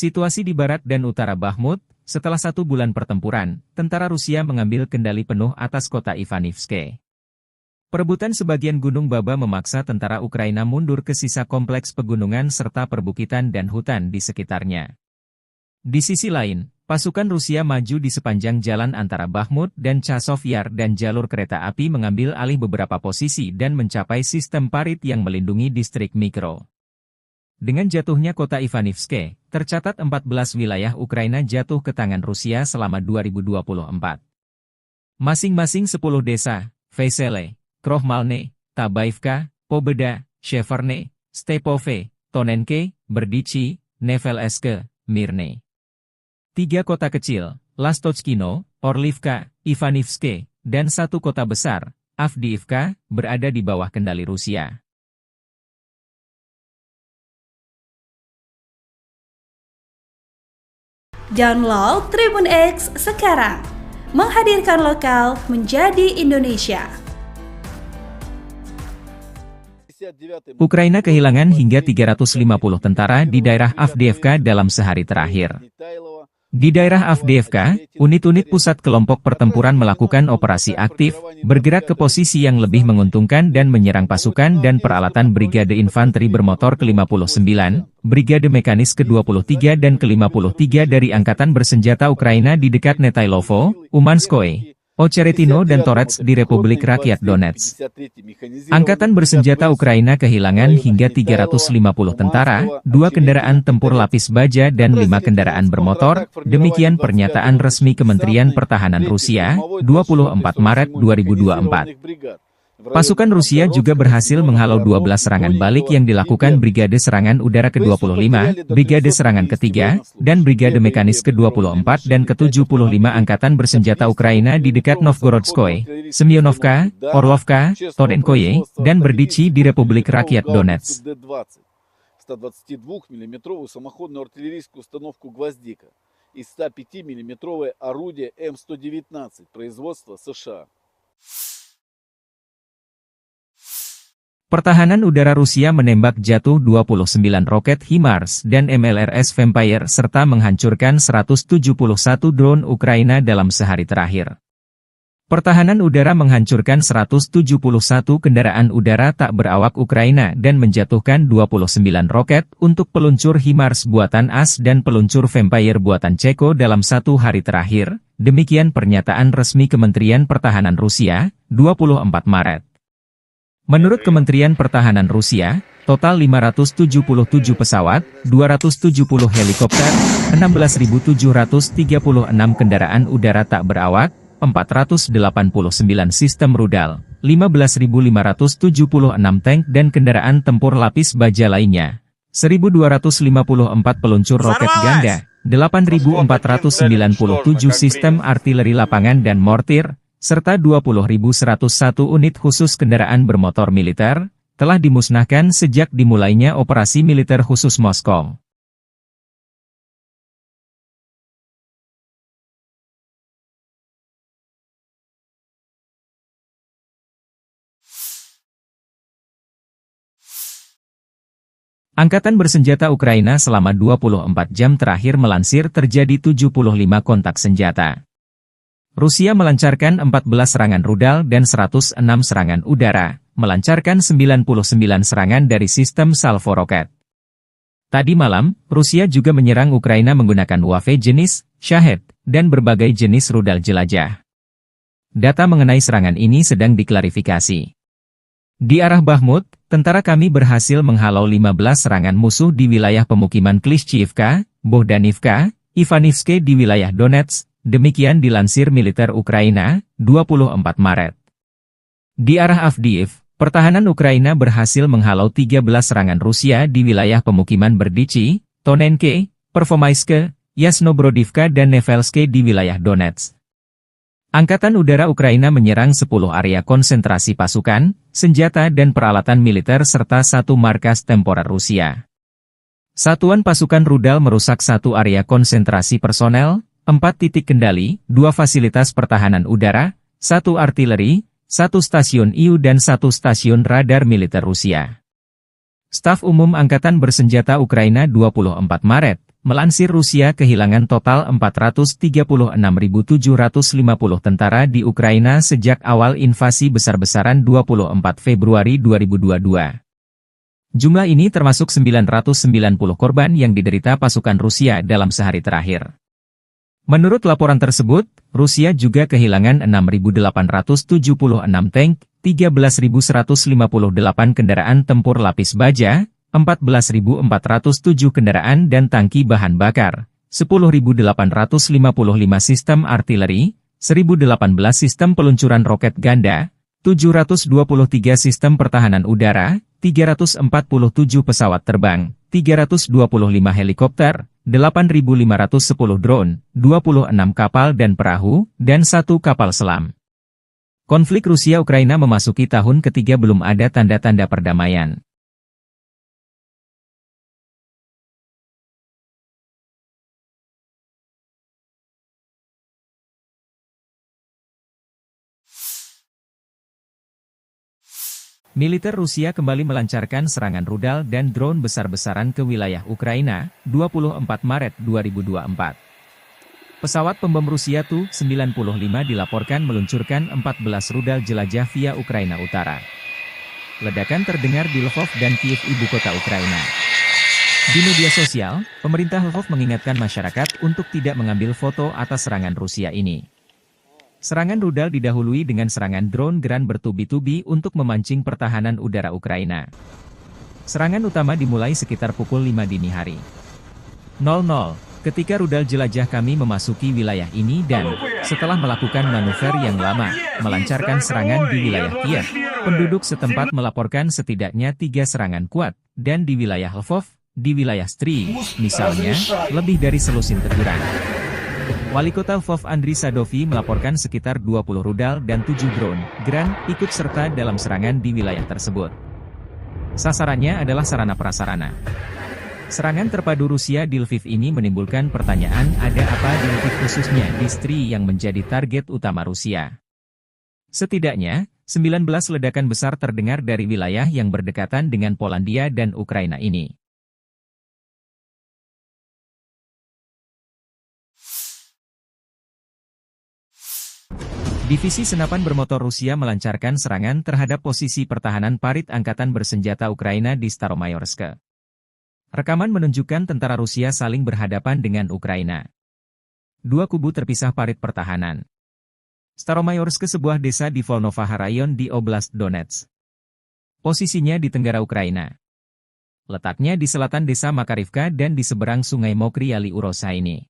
Situasi di barat dan utara Bakhmut, setelah 1 bulan pertempuran, tentara Rusia mengambil kendali penuh atas kota Ivanivske. Perebutan sebagian Gunung Baba memaksa tentara Ukraina mundur ke sisa kompleks pegunungan serta perbukitan dan hutan di sekitarnya. Di sisi lain, pasukan Rusia maju di sepanjang jalan antara Bakhmut dan Chasov Yar dan jalur kereta api mengambil alih beberapa posisi dan mencapai sistem parit yang melindungi distrik Mikro. Dengan jatuhnya kota Ivanivske, tercatat 14 wilayah Ukraina jatuh ke tangan Rusia selama 2024. Masing-masing 10 desa, Vesele, Krohmalne, Tabaivka, Pobeda, Sheverne, Stepove, Tonenke, Berdichi, Nevelske, Mirne. 3 kota kecil, Lastochkino, Orlivka, Ivanivske, dan 1 kota besar, Avdiivka, berada di bawah kendali Rusia. Download Tribun X sekarang, menghadirkan lokal menjadi Indonesia. Ukraina kehilangan hingga 350 tentara di daerah Avdiivka dalam sehari terakhir. Di daerah Avdiivka, unit-unit pusat kelompok pertempuran melakukan operasi aktif, bergerak ke posisi yang lebih menguntungkan dan menyerang pasukan dan peralatan Brigade Infanteri Bermotor ke-59, Brigade Mekanis ke-23 dan ke-53 dari Angkatan Bersenjata Ukraina di dekat Netailovo, Umanskoye, Ocheretino dan Torets di Republik Rakyat Donetsk. Angkatan Bersenjata Ukraina kehilangan hingga 350 tentara, 2 kendaraan tempur lapis baja dan 5 kendaraan bermotor, demikian pernyataan resmi Kementerian Pertahanan Rusia, 24 Maret 2024. Pasukan Rusia juga berhasil menghalau 12 serangan balik yang dilakukan Brigade Serangan Udara ke-25, Brigade Serangan ke-3, dan Brigade Mekanis ke-24 dan ke-75 Angkatan Bersenjata Ukraina di dekat Novgorodskoye, Semyonovka, Orlovka, Tonenkoye, dan Berdichi di Republik Rakyat Donetsk. 122-мм самоходную артиллерийскую установку «Гвоздика» и 105-мм орудие М119 производства США. Pertahanan udara Rusia menembak jatuh 29 roket HIMARS dan MLRS Vampire serta menghancurkan 171 drone Ukraina dalam sehari terakhir. Pertahanan udara menghancurkan 171 kendaraan udara tak berawak Ukraina dan menjatuhkan 29 roket untuk peluncur HIMARS buatan AS dan peluncur Vampire buatan Ceko dalam 1 hari terakhir, demikian pernyataan resmi Kementerian Pertahanan Rusia, 24 Maret. Menurut Kementerian Pertahanan Rusia, total 577 pesawat, 270 helikopter, 16.736 kendaraan udara tak berawak, 489 sistem rudal, 15.576 tank dan kendaraan tempur lapis baja lainnya, 1.254 peluncur roket ganda, 8.497 sistem artileri lapangan dan mortir, serta 20.101 unit khusus kendaraan bermotor militer, telah dimusnahkan sejak dimulainya operasi militer khusus Moskow. Angkatan Bersenjata Ukraina selama 24 jam terakhir melansir terjadi 75 kontak senjata. Rusia melancarkan 14 serangan rudal dan 106 serangan udara, melancarkan 99 serangan dari sistem salvo roket. Tadi malam, Rusia juga menyerang Ukraina menggunakan UAV jenis Shahed dan berbagai jenis rudal jelajah. Data mengenai serangan ini sedang diklarifikasi. Di arah Bakhmut, tentara kami berhasil menghalau 15 serangan musuh di wilayah pemukiman Klishchiivka, Bohdanivka, Ivanivske di wilayah Donetsk. Demikian dilansir militer Ukraina, 24 Maret. Di arah Avdiiv, pertahanan Ukraina berhasil menghalau 13 serangan Rusia di wilayah pemukiman Berdichi, Tonenke, Pervomaiske, Yasnobrodivka dan Nevelske di wilayah Donetsk. Angkatan Udara Ukraina menyerang 10 area konsentrasi pasukan, senjata dan peralatan militer serta 1 markas temporer Rusia. Satuan pasukan rudal merusak 1 area konsentrasi personel, 4 titik kendali, 2 fasilitas pertahanan udara, 1 artileri, 1 stasiun IU dan 1 stasiun radar militer Rusia. Staf Umum Angkatan Bersenjata Ukraina 24 Maret, Melansir Rusia kehilangan total 436.750 tentara di Ukraina sejak awal invasi besar-besaran 24 Februari 2022. Jumlah ini termasuk 990 korban yang diderita pasukan Rusia dalam sehari terakhir. Menurut laporan tersebut, Rusia juga kehilangan 6.876 tank, 13.158 kendaraan tempur lapis baja, 14.407 kendaraan dan tangki bahan bakar, 10.855 sistem artileri, 1.018 sistem peluncuran roket ganda, 723 sistem pertahanan udara, 347 pesawat terbang, 325 helikopter, 8.510 drone, 26 kapal dan perahu, dan 1 kapal selam. Konflik Rusia-Ukraina memasuki tahun ketiga belum ada tanda-tanda perdamaian. Militer Rusia kembali melancarkan serangan rudal dan drone besar-besaran ke wilayah Ukraina, 24 Maret 2024. Pesawat pembom Rusia Tu-95 dilaporkan meluncurkan 14 rudal jelajah via Ukraina Utara. Ledakan terdengar di Lvov dan Kiev, ibu kota Ukraina. Di media sosial, pemerintah Lvov mengingatkan masyarakat untuk tidak mengambil foto atas serangan Rusia ini. Serangan rudal didahului dengan serangan drone Geran bertubi-tubi untuk memancing pertahanan udara Ukraina. Serangan utama dimulai sekitar pukul 5 dini hari. 00, ketika rudal jelajah kami memasuki wilayah ini dan, setelah melakukan manuver yang lama, melancarkan serangan di wilayah Kiev, penduduk setempat melaporkan setidaknya 3 serangan kuat, dan di wilayah Lvov, di wilayah Stry, misalnya, lebih dari selusin teguran. Wali Kota Lvov Andriy Sadovi melaporkan sekitar 20 rudal dan 7 drone Geran ikut serta dalam serangan di wilayah tersebut. Sasarannya adalah sarana-prasarana. Serangan terpadu Rusia di Lviv ini menimbulkan pertanyaan, ada apa di Lviv khususnya di Stry yang menjadi target utama Rusia. Setidaknya, 19 ledakan besar terdengar dari wilayah yang berdekatan dengan Polandia dan Ukraina ini. Divisi senapan bermotor Rusia melancarkan serangan terhadap posisi pertahanan parit angkatan bersenjata Ukraina di Staromayorsk. Rekaman menunjukkan tentara Rusia saling berhadapan dengan Ukraina. Dua kubu terpisah parit pertahanan. Staromayorsk, sebuah desa di Volnovaha Rayon di Oblast Donetsk. Posisinya di tenggara Ukraina. Letaknya di selatan desa Makarivka dan di seberang sungai Mokry Yali Urosa ini.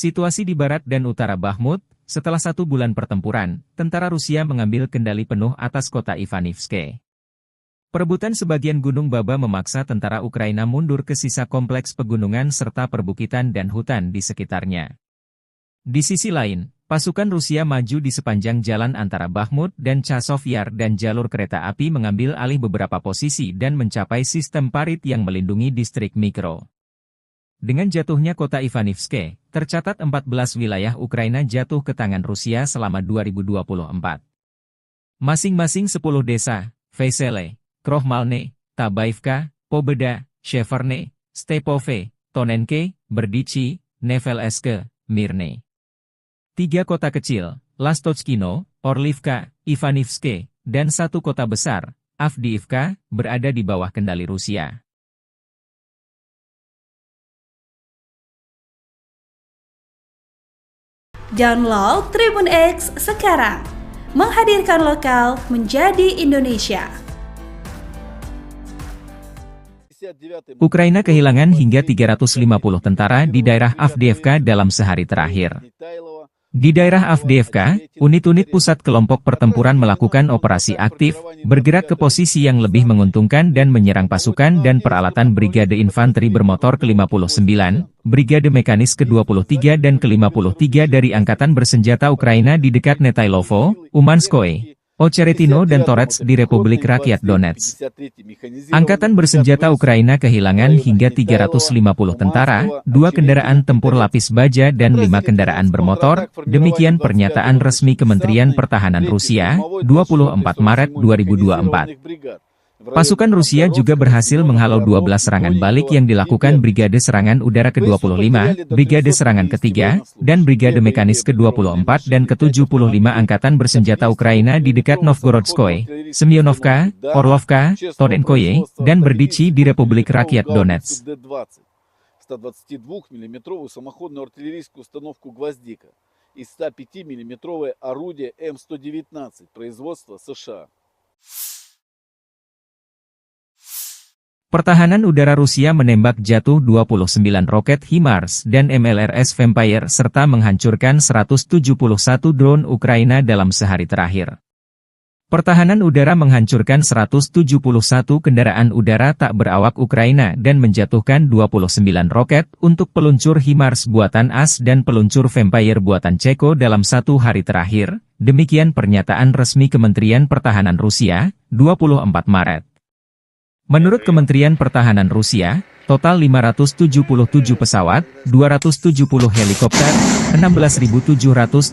Situasi di barat dan utara Bakhmut, setelah 1 bulan pertempuran, tentara Rusia mengambil kendali penuh atas kota Ivanivske. Perebutan sebagian Gunung Baba memaksa tentara Ukraina mundur ke sisa kompleks pegunungan serta perbukitan dan hutan di sekitarnya. Di sisi lain, pasukan Rusia maju di sepanjang jalan antara Bakhmut dan Chasov Yar dan jalur kereta api mengambil alih beberapa posisi dan mencapai sistem parit yang melindungi distrik Mikro. Dengan jatuhnya kota Ivanivske, tercatat 14 wilayah Ukraina jatuh ke tangan Rusia selama 2024. Masing-masing 10 desa, Vesele, Krohmalne, Tabaivka, Pobeda, Sheverne, Stepove, Tonenke, Berdichi, Nevelske, Mirne. 3 kota kecil, Lastochkino, Orlivka, Ivanivske, dan 1 kota besar, Avdiivka, berada di bawah kendali Rusia. Download Tribun X sekarang, menghadirkan lokal menjadi Indonesia. Ukraina kehilangan hingga 350 tentara di daerah Avdiivka dalam sehari terakhir. Di daerah Avdiivka, unit-unit pusat kelompok pertempuran melakukan operasi aktif, bergerak ke posisi yang lebih menguntungkan dan menyerang pasukan dan peralatan Brigade Infanteri Bermotor ke-59, Brigade Mekanis ke-23 dan ke-53 dari Angkatan Bersenjata Ukraina di dekat Netailovo, Umanskoye, Ocheretino dan Torets di Republik Rakyat Donetsk. Angkatan Bersenjata Ukraina kehilangan hingga 350 tentara, 2 kendaraan tempur lapis baja dan 5 kendaraan bermotor, demikian pernyataan resmi Kementerian Pertahanan Rusia, 24 Maret 2024. Pasukan Rusia juga berhasil menghalau 12 serangan balik yang dilakukan Brigade Serangan Udara ke-25, Brigade Serangan ke-3, dan Brigade Mekanis ke-24 dan ke-75 Angkatan Bersenjata Ukraina di dekat Novgorodskoye, Semyonovka, Orlovka, Tonenkoye, dan Berdichi di Republik Rakyat Donetsk. 122 мм самоходную артиллерийскую установку «Гвоздика» и 105 мм орудие М119 производства США. Pertahanan udara Rusia menembak jatuh 29 roket HIMARS dan MLRS Vampire serta menghancurkan 171 drone Ukraina dalam sehari terakhir. Pertahanan udara menghancurkan 171 kendaraan udara tak berawak Ukraina dan menjatuhkan 29 roket untuk peluncur HIMARS buatan AS dan peluncur Vampire buatan Ceko dalam 1 hari terakhir, demikian pernyataan resmi Kementerian Pertahanan Rusia, 24 Maret. Menurut Kementerian Pertahanan Rusia, total 577 pesawat, 270 helikopter, 16.736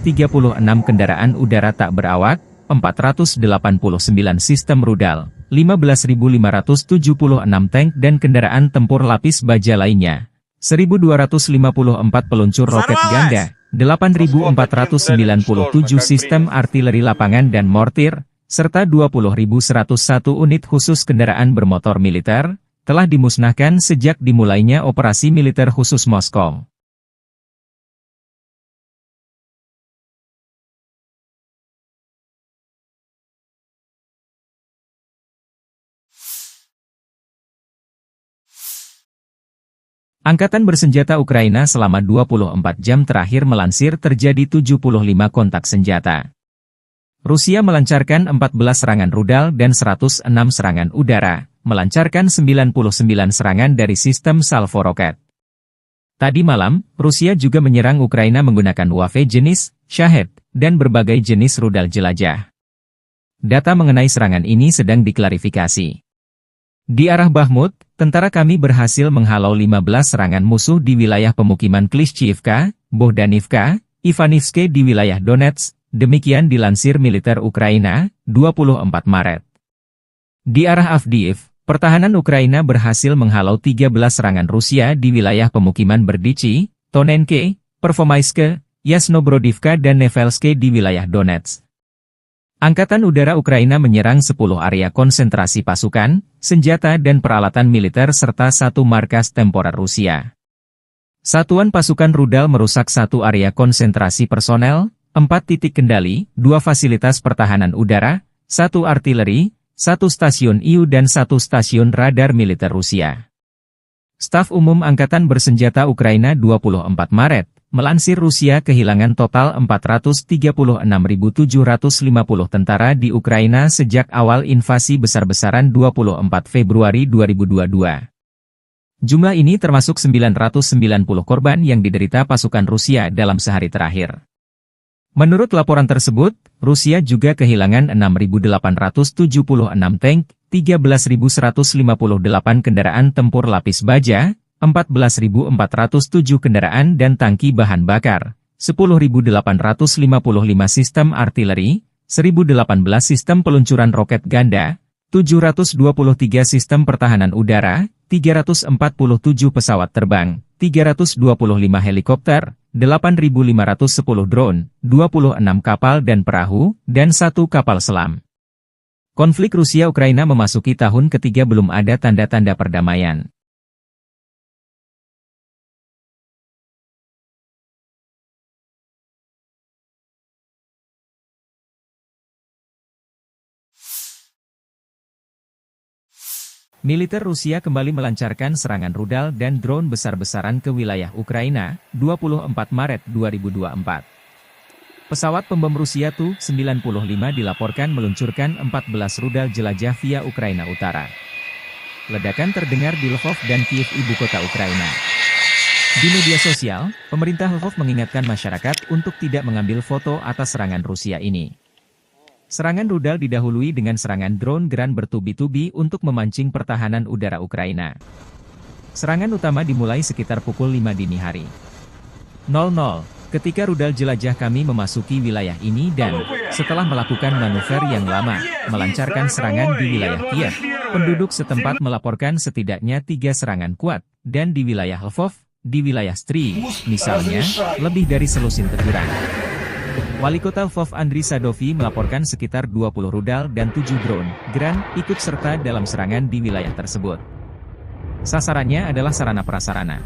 kendaraan udara tak berawak, 489 sistem rudal, 15.576 tank dan kendaraan tempur lapis baja lainnya, 1.254 peluncur roket ganda, 8.497 sistem artileri lapangan dan mortir, serta 20.101 unit khusus kendaraan bermotor militer, telah dimusnahkan sejak dimulainya operasi militer khusus Moskow. Angkatan Bersenjata Ukraina selama 24 jam terakhir melansir terjadi 75 kontak senjata. Rusia melancarkan 14 serangan rudal dan 106 serangan udara, melancarkan 99 serangan dari sistem salvo roket. Tadi malam, Rusia juga menyerang Ukraina menggunakan UAV jenis Shahed dan berbagai jenis rudal jelajah. Data mengenai serangan ini sedang diklarifikasi. Di arah Bakhmut, tentara kami berhasil menghalau 15 serangan musuh di wilayah pemukiman Klishchiivka, Bohdanivka, Ivanivske di wilayah Donetsk. Demikian dilansir militer Ukraina, 24 Maret. Di arah Avdiiv, pertahanan Ukraina berhasil menghalau 13 serangan Rusia di wilayah pemukiman Berdichi, Tonenke, Pervomaiske, Yasnobrodivka dan Nevelske di wilayah Donetsk. Angkatan Udara Ukraina menyerang 10 area konsentrasi pasukan, senjata dan peralatan militer serta 1 markas temporer Rusia. Satuan pasukan rudal merusak 1 area konsentrasi personel, 4 titik kendali, 2 fasilitas pertahanan udara, 1 artileri, 1 stasiun IU dan 1 stasiun radar militer Rusia. Staf Umum Angkatan Bersenjata Ukraina 24 Maret, Melansir Rusia kehilangan total 436.750 tentara di Ukraina sejak awal invasi besar-besaran 24 Februari 2022. Jumlah ini termasuk 990 korban yang diderita pasukan Rusia dalam sehari terakhir. Menurut laporan tersebut, Rusia juga kehilangan 6.876 tank, 13.158 kendaraan tempur lapis baja, 14.407 kendaraan dan tangki bahan bakar, 10.855 sistem artileri, 1.018 sistem peluncuran roket ganda, 723 sistem pertahanan udara, 347 pesawat terbang, 325 helikopter, 8.510 drone, 26 kapal dan perahu, dan 1 kapal selam. Konflik Rusia-Ukraina memasuki tahun ketiga belum ada tanda-tanda perdamaian. Militer Rusia kembali melancarkan serangan rudal dan drone besar-besaran ke wilayah Ukraina, 24 Maret 2024. Pesawat pembom Rusia Tu-95 dilaporkan meluncurkan 14 rudal jelajah via Ukraina Utara. Ledakan terdengar di Lvov dan Kiev, ibu kota Ukraina. Di media sosial, pemerintah Lvov mengingatkan masyarakat untuk tidak mengambil foto atas serangan Rusia ini. Serangan rudal didahului dengan serangan drone Gran bertubi-tubi untuk memancing pertahanan udara Ukraina. Serangan utama dimulai sekitar pukul 5 dini hari. 00, ketika rudal jelajah kami memasuki wilayah ini dan, setelah melakukan manuver yang lama, melancarkan serangan di wilayah Kiev, penduduk setempat melaporkan setidaknya 3 serangan kuat, dan di wilayah Lvov, di wilayah Stry, misalnya, lebih dari selusin teguran. Wali Kota Lvov Andriy Sadovi melaporkan sekitar 20 rudal dan 7 drone Gran ikut serta dalam serangan di wilayah tersebut. Sasarannya adalah sarana-prasarana.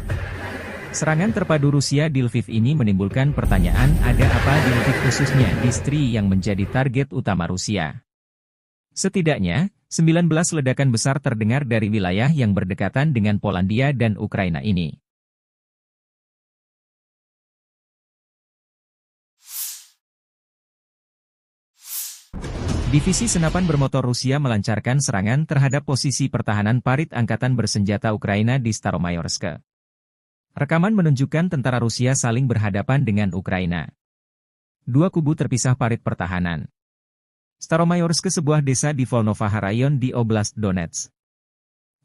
Serangan terpadu Rusia di Lviv ini menimbulkan pertanyaan, ada apa di Lviv khususnya di Stry yang menjadi target utama Rusia. Setidaknya, 19 ledakan besar terdengar dari wilayah yang berdekatan dengan Polandia dan Ukraina ini. Divisi senapan bermotor Rusia melancarkan serangan terhadap posisi pertahanan parit angkatan bersenjata Ukraina di Staromayorsk. Rekaman menunjukkan tentara Rusia saling berhadapan dengan Ukraina. Dua kubu terpisah parit pertahanan. Staromayorsk, sebuah desa di Volnovaha Rayon di Oblast Donetsk.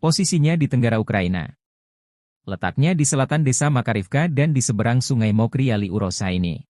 Posisinya di tenggara Ukraina. Letaknya di selatan desa Makarivka dan di seberang sungai Mokry Yali Urosa ini.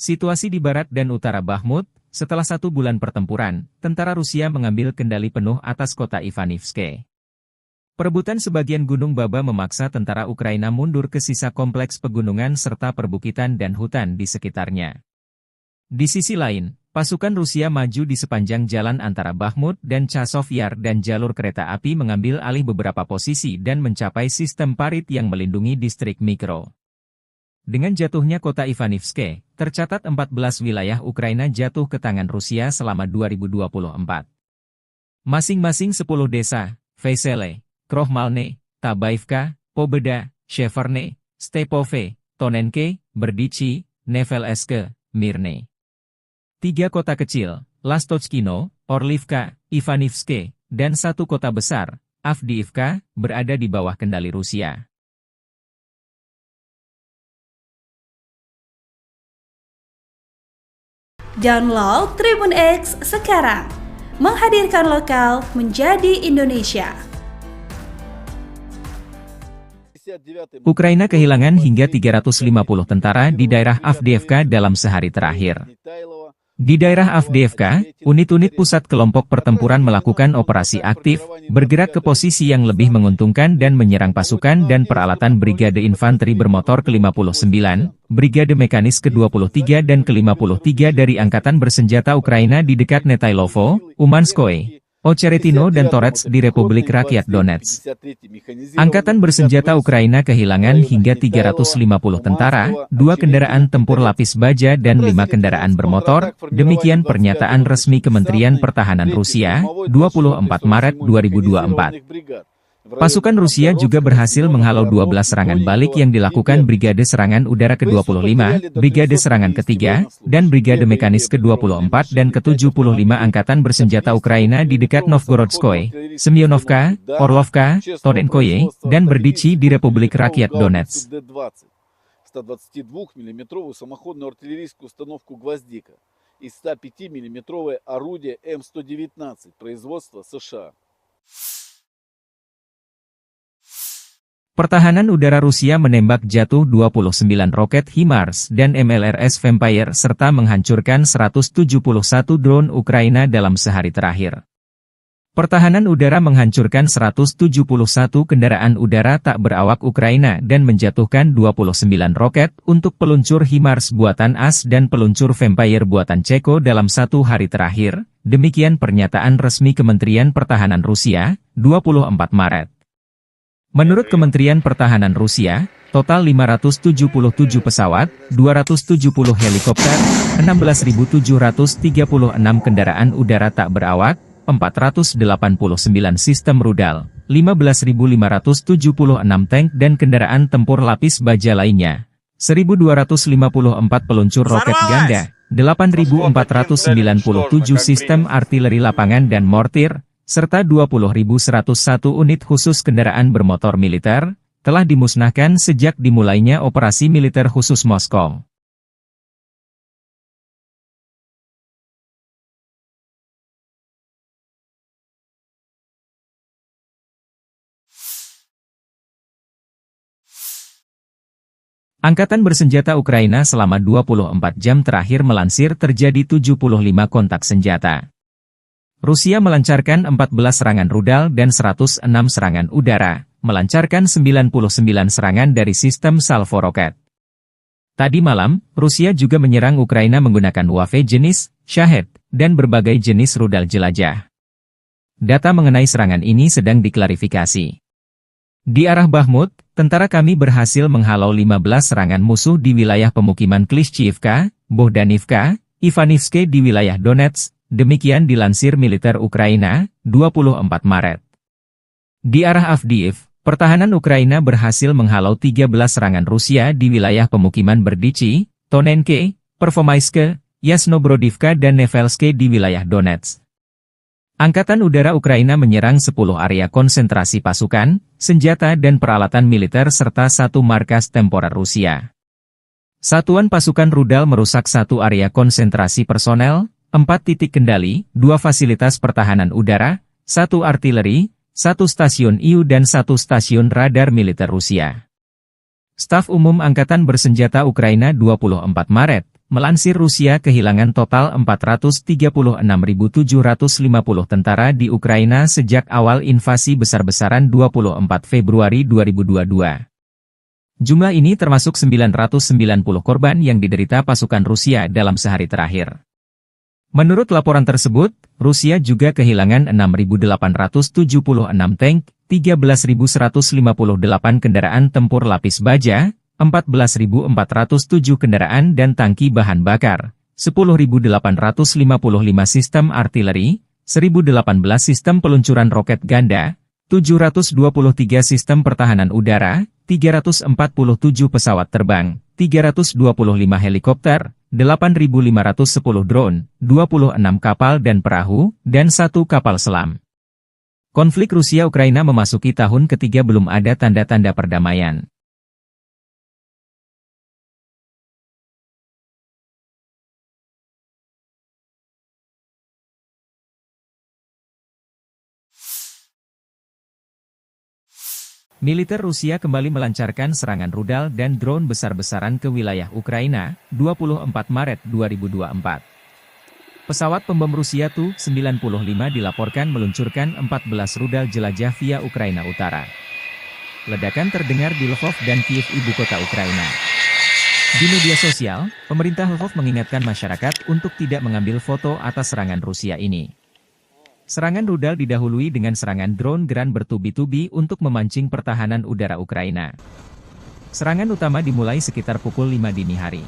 Situasi di barat dan utara Bakhmut, setelah 1 bulan pertempuran, tentara Rusia mengambil kendali penuh atas kota Ivanivske. Perebutan sebagian Gunung Baba memaksa tentara Ukraina mundur ke sisa kompleks pegunungan serta perbukitan dan hutan di sekitarnya. Di sisi lain, pasukan Rusia maju di sepanjang jalan antara Bakhmut dan Chasov Yar dan jalur kereta api mengambil alih beberapa posisi dan mencapai sistem parit yang melindungi distrik Mikro. Dengan jatuhnya kota Ivanivske, tercatat 14 wilayah Ukraina jatuh ke tangan Rusia selama 2024. Masing-masing 10 desa, Vesele, Krohmalne, Tabaivka, Pobeda, Sheverne, Stepove, Tonenke, Berdichi, Nevelske, Mirne. 3 kota kecil, Lastochkino, Orlivka, Ivanivske, dan 1 kota besar, Avdiivka, berada di bawah kendali Rusia. Download Tribun X sekarang, menghadirkan lokal menjadi Indonesia. Ukraina kehilangan hingga 350 tentara di daerah Avdiivka dalam sehari terakhir. Di daerah Avdiivka, unit-unit pusat kelompok pertempuran melakukan operasi aktif, bergerak ke posisi yang lebih menguntungkan dan menyerang pasukan dan peralatan Brigade Infanteri Bermotor ke-59, Brigade Mekanis ke-23 dan ke-53 dari Angkatan Bersenjata Ukraina di dekat Netailovo, Umanskoye, Ocheretino dan Torets di Republik Rakyat Donetsk. Angkatan Bersenjata Ukraina kehilangan hingga 350 tentara, 2 kendaraan tempur lapis baja dan 5 kendaraan bermotor, demikian pernyataan resmi Kementerian Pertahanan Rusia, 24 Maret 2024. Pasukan Rusia juga berhasil menghalau 12 serangan balik yang dilakukan Brigade Serangan Udara ke-25, Brigade Serangan ke-3, dan Brigade Mekanis ke-24 dan ke-75 Angkatan Bersenjata Ukraina di dekat Novgorodskoye, Semyonovka, Orlovka, Tonenkoye, dan Berdichi di Republik Rakyat Donetsk. 122-мм самоходную артиллерийскую установку «Гвоздика» и 105-мм орудие М119 производства США. Pertahanan udara Rusia menembak jatuh 29 roket HIMARS dan MLRS Vampire serta menghancurkan 171 drone Ukraina dalam sehari terakhir. Pertahanan udara menghancurkan 171 kendaraan udara tak berawak Ukraina dan menjatuhkan 29 roket untuk peluncur HIMARS buatan AS dan peluncur Vampire buatan Ceko dalam 1 hari terakhir, demikian pernyataan resmi Kementerian Pertahanan Rusia, 24 Maret. Menurut Kementerian Pertahanan Rusia, total 577 pesawat, 270 helikopter, 16.736 kendaraan udara tak berawak, 489 sistem rudal, 15.576 tank dan kendaraan tempur lapis baja lainnya, 1.254 peluncur roket ganda, 8.497 sistem artileri lapangan dan mortir, serta 20.101 unit khusus kendaraan bermotor militer, telah dimusnahkan sejak dimulainya operasi militer khusus Moskow. Angkatan Bersenjata Ukraina selama 24 jam terakhir melansir terjadi 75 kontak senjata. Rusia melancarkan 14 serangan rudal dan 106 serangan udara, melancarkan 99 serangan dari sistem salvo roket. Tadi malam, Rusia juga menyerang Ukraina menggunakan UAV jenis Shahed dan berbagai jenis rudal jelajah. Data mengenai serangan ini sedang diklarifikasi. Di arah Bakhmut, tentara kami berhasil menghalau 15 serangan musuh di wilayah pemukiman Klishchiivka, Bohdanivka, Ivanivske di wilayah Donetsk. Demikian dilansir militer Ukraina, 24 Maret. Di arah Avdiiv, pertahanan Ukraina berhasil menghalau 13 serangan Rusia di wilayah pemukiman Berdichi, Tonenke, Pervomaiske, Yasnobrodivka dan Nevelske di wilayah Donetsk. Angkatan Udara Ukraina menyerang 10 area konsentrasi pasukan, senjata dan peralatan militer serta 1 markas temporer Rusia. Satuan pasukan rudal merusak 1 area konsentrasi personel, 4 titik kendali, 2 fasilitas pertahanan udara, 1 artileri, 1 stasiun IU dan 1 stasiun radar militer Rusia. Staf Umum Angkatan Bersenjata Ukraina 24 Maret, Melansir Rusia kehilangan total 436.750 tentara di Ukraina sejak awal invasi besar-besaran 24 Februari 2022. Jumlah ini termasuk 990 korban yang diderita pasukan Rusia dalam sehari terakhir. Menurut laporan tersebut, Rusia juga kehilangan 6.876 tank, 13.158 kendaraan tempur lapis baja, 14.407 kendaraan dan tangki bahan bakar, 10.855 sistem artileri, 1.018 sistem peluncuran roket ganda, 723 sistem pertahanan udara, 347 pesawat terbang, 325 helikopter, 8.510 drone, 26 kapal dan perahu, dan 1 kapal selam. Konflik Rusia-Ukraina memasuki tahun ketiga belum ada tanda-tanda perdamaian. Militer Rusia kembali melancarkan serangan rudal dan drone besar-besaran ke wilayah Ukraina, 24 Maret 2024. Pesawat pembom Rusia Tu-95 dilaporkan meluncurkan 14 rudal jelajah via Ukraina Utara. Ledakan terdengar di Lvov dan Kiev, ibu kota Ukraina. Di media sosial, pemerintah Lvov mengingatkan masyarakat untuk tidak mengambil foto atas serangan Rusia ini. Serangan rudal didahului dengan serangan drone Geran bertubi-tubi untuk memancing pertahanan udara Ukraina. Serangan utama dimulai sekitar pukul 5 dini hari.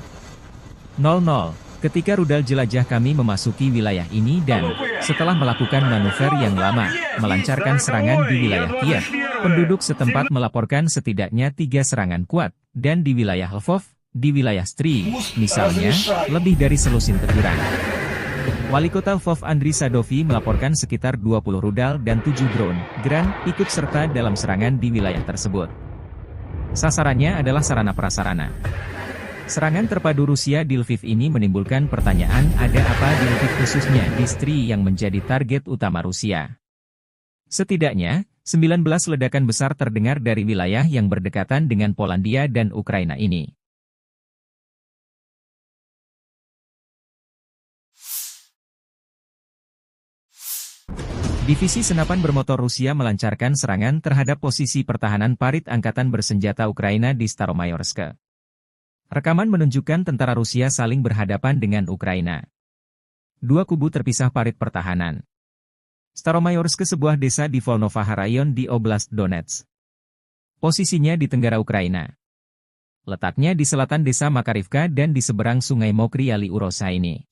00, ketika rudal jelajah kami memasuki wilayah ini dan, setelah melakukan manuver yang lama, melancarkan serangan di wilayah Kiev, penduduk setempat melaporkan setidaknya 3 serangan kuat, dan di wilayah Lvov, di wilayah Stry, misalnya, lebih dari selusin teguran. Wali Kota Lvov Andriy Sadovi melaporkan sekitar 20 rudal dan 7 drone Geran ikut serta dalam serangan di wilayah tersebut. Sasarannya adalah sarana-prasarana. Serangan terpadu Rusia di Lviv ini menimbulkan pertanyaan, ada apa di Lviv khususnya di Stry yang menjadi target utama Rusia. Setidaknya, 19 ledakan besar terdengar dari wilayah yang berdekatan dengan Polandia dan Ukraina ini. Divisi senapan bermotor Rusia melancarkan serangan terhadap posisi pertahanan parit angkatan bersenjata Ukraina di Staromayorsk. Rekaman menunjukkan tentara Rusia saling berhadapan dengan Ukraina. Dua kubu terpisah parit pertahanan. Staromayorsk, sebuah desa di Volnovaha Rayon di Oblast Donetsk. Posisinya di tenggara Ukraina. Letaknya di selatan desa Makarivka dan di seberang sungai Mokry Yali Urosa ini.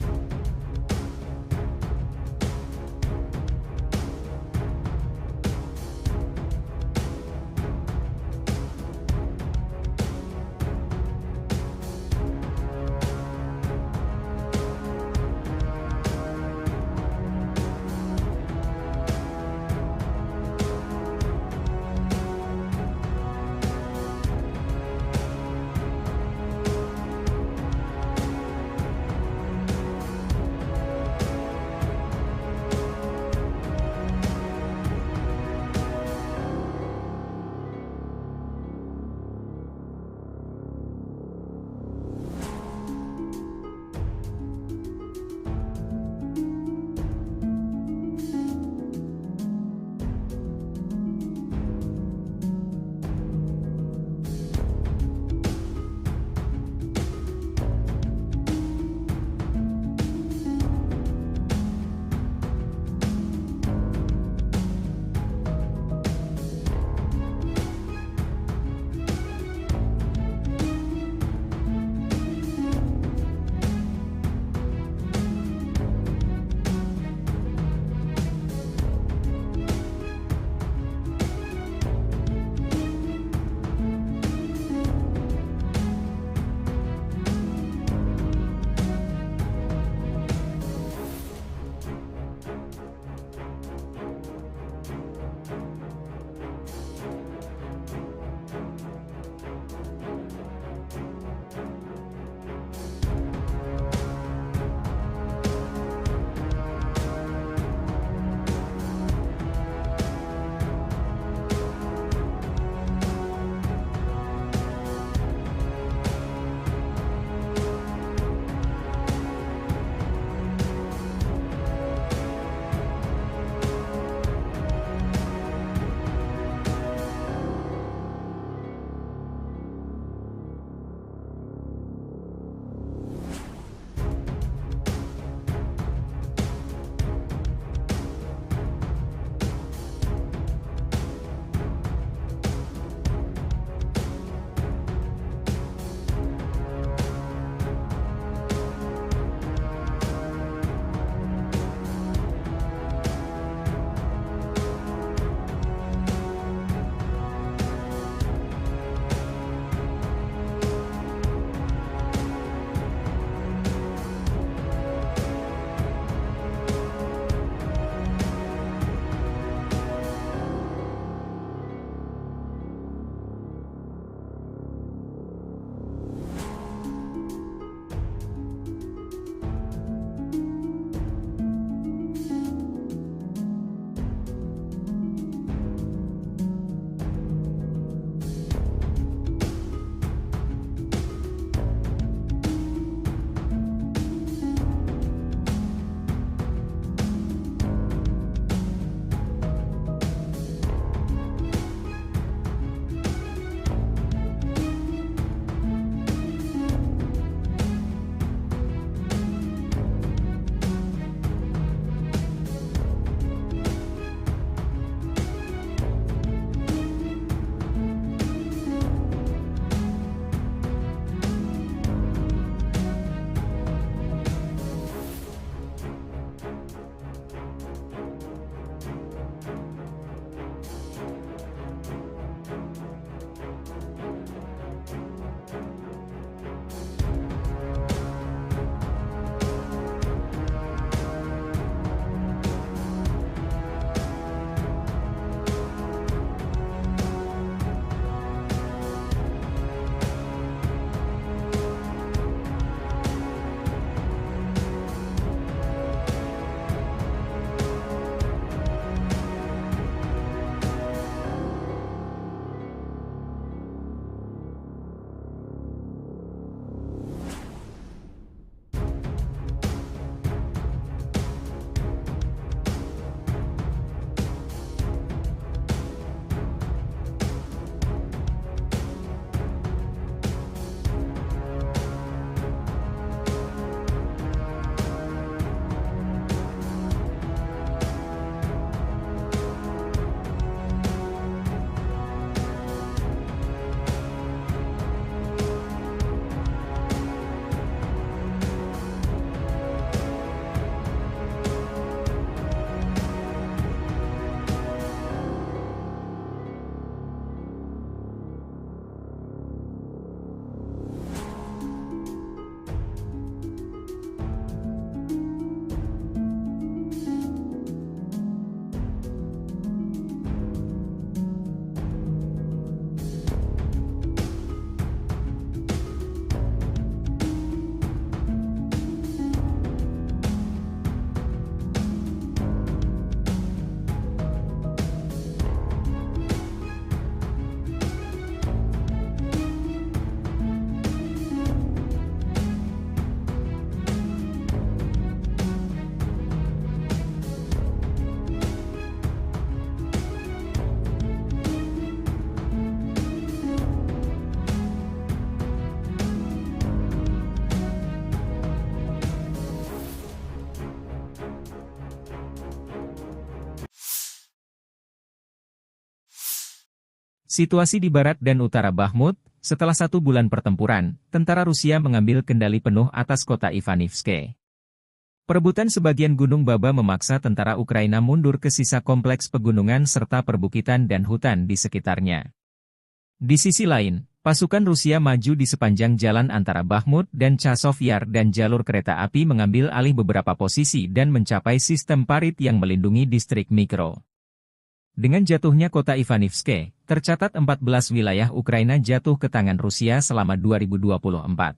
Situasi di barat dan utara Bakhmut, setelah 1 bulan pertempuran, tentara Rusia mengambil kendali penuh atas kota Ivanivske. Perebutan sebagian Gunung Baba memaksa tentara Ukraina mundur ke sisa kompleks pegunungan serta perbukitan dan hutan di sekitarnya. Di sisi lain, pasukan Rusia maju di sepanjang jalan antara Bakhmut dan Chasov Yar dan jalur kereta api mengambil alih beberapa posisi dan mencapai sistem parit yang melindungi distrik mikro. Dengan jatuhnya kota Ivanivske, tercatat 14 wilayah Ukraina jatuh ke tangan Rusia selama 2024.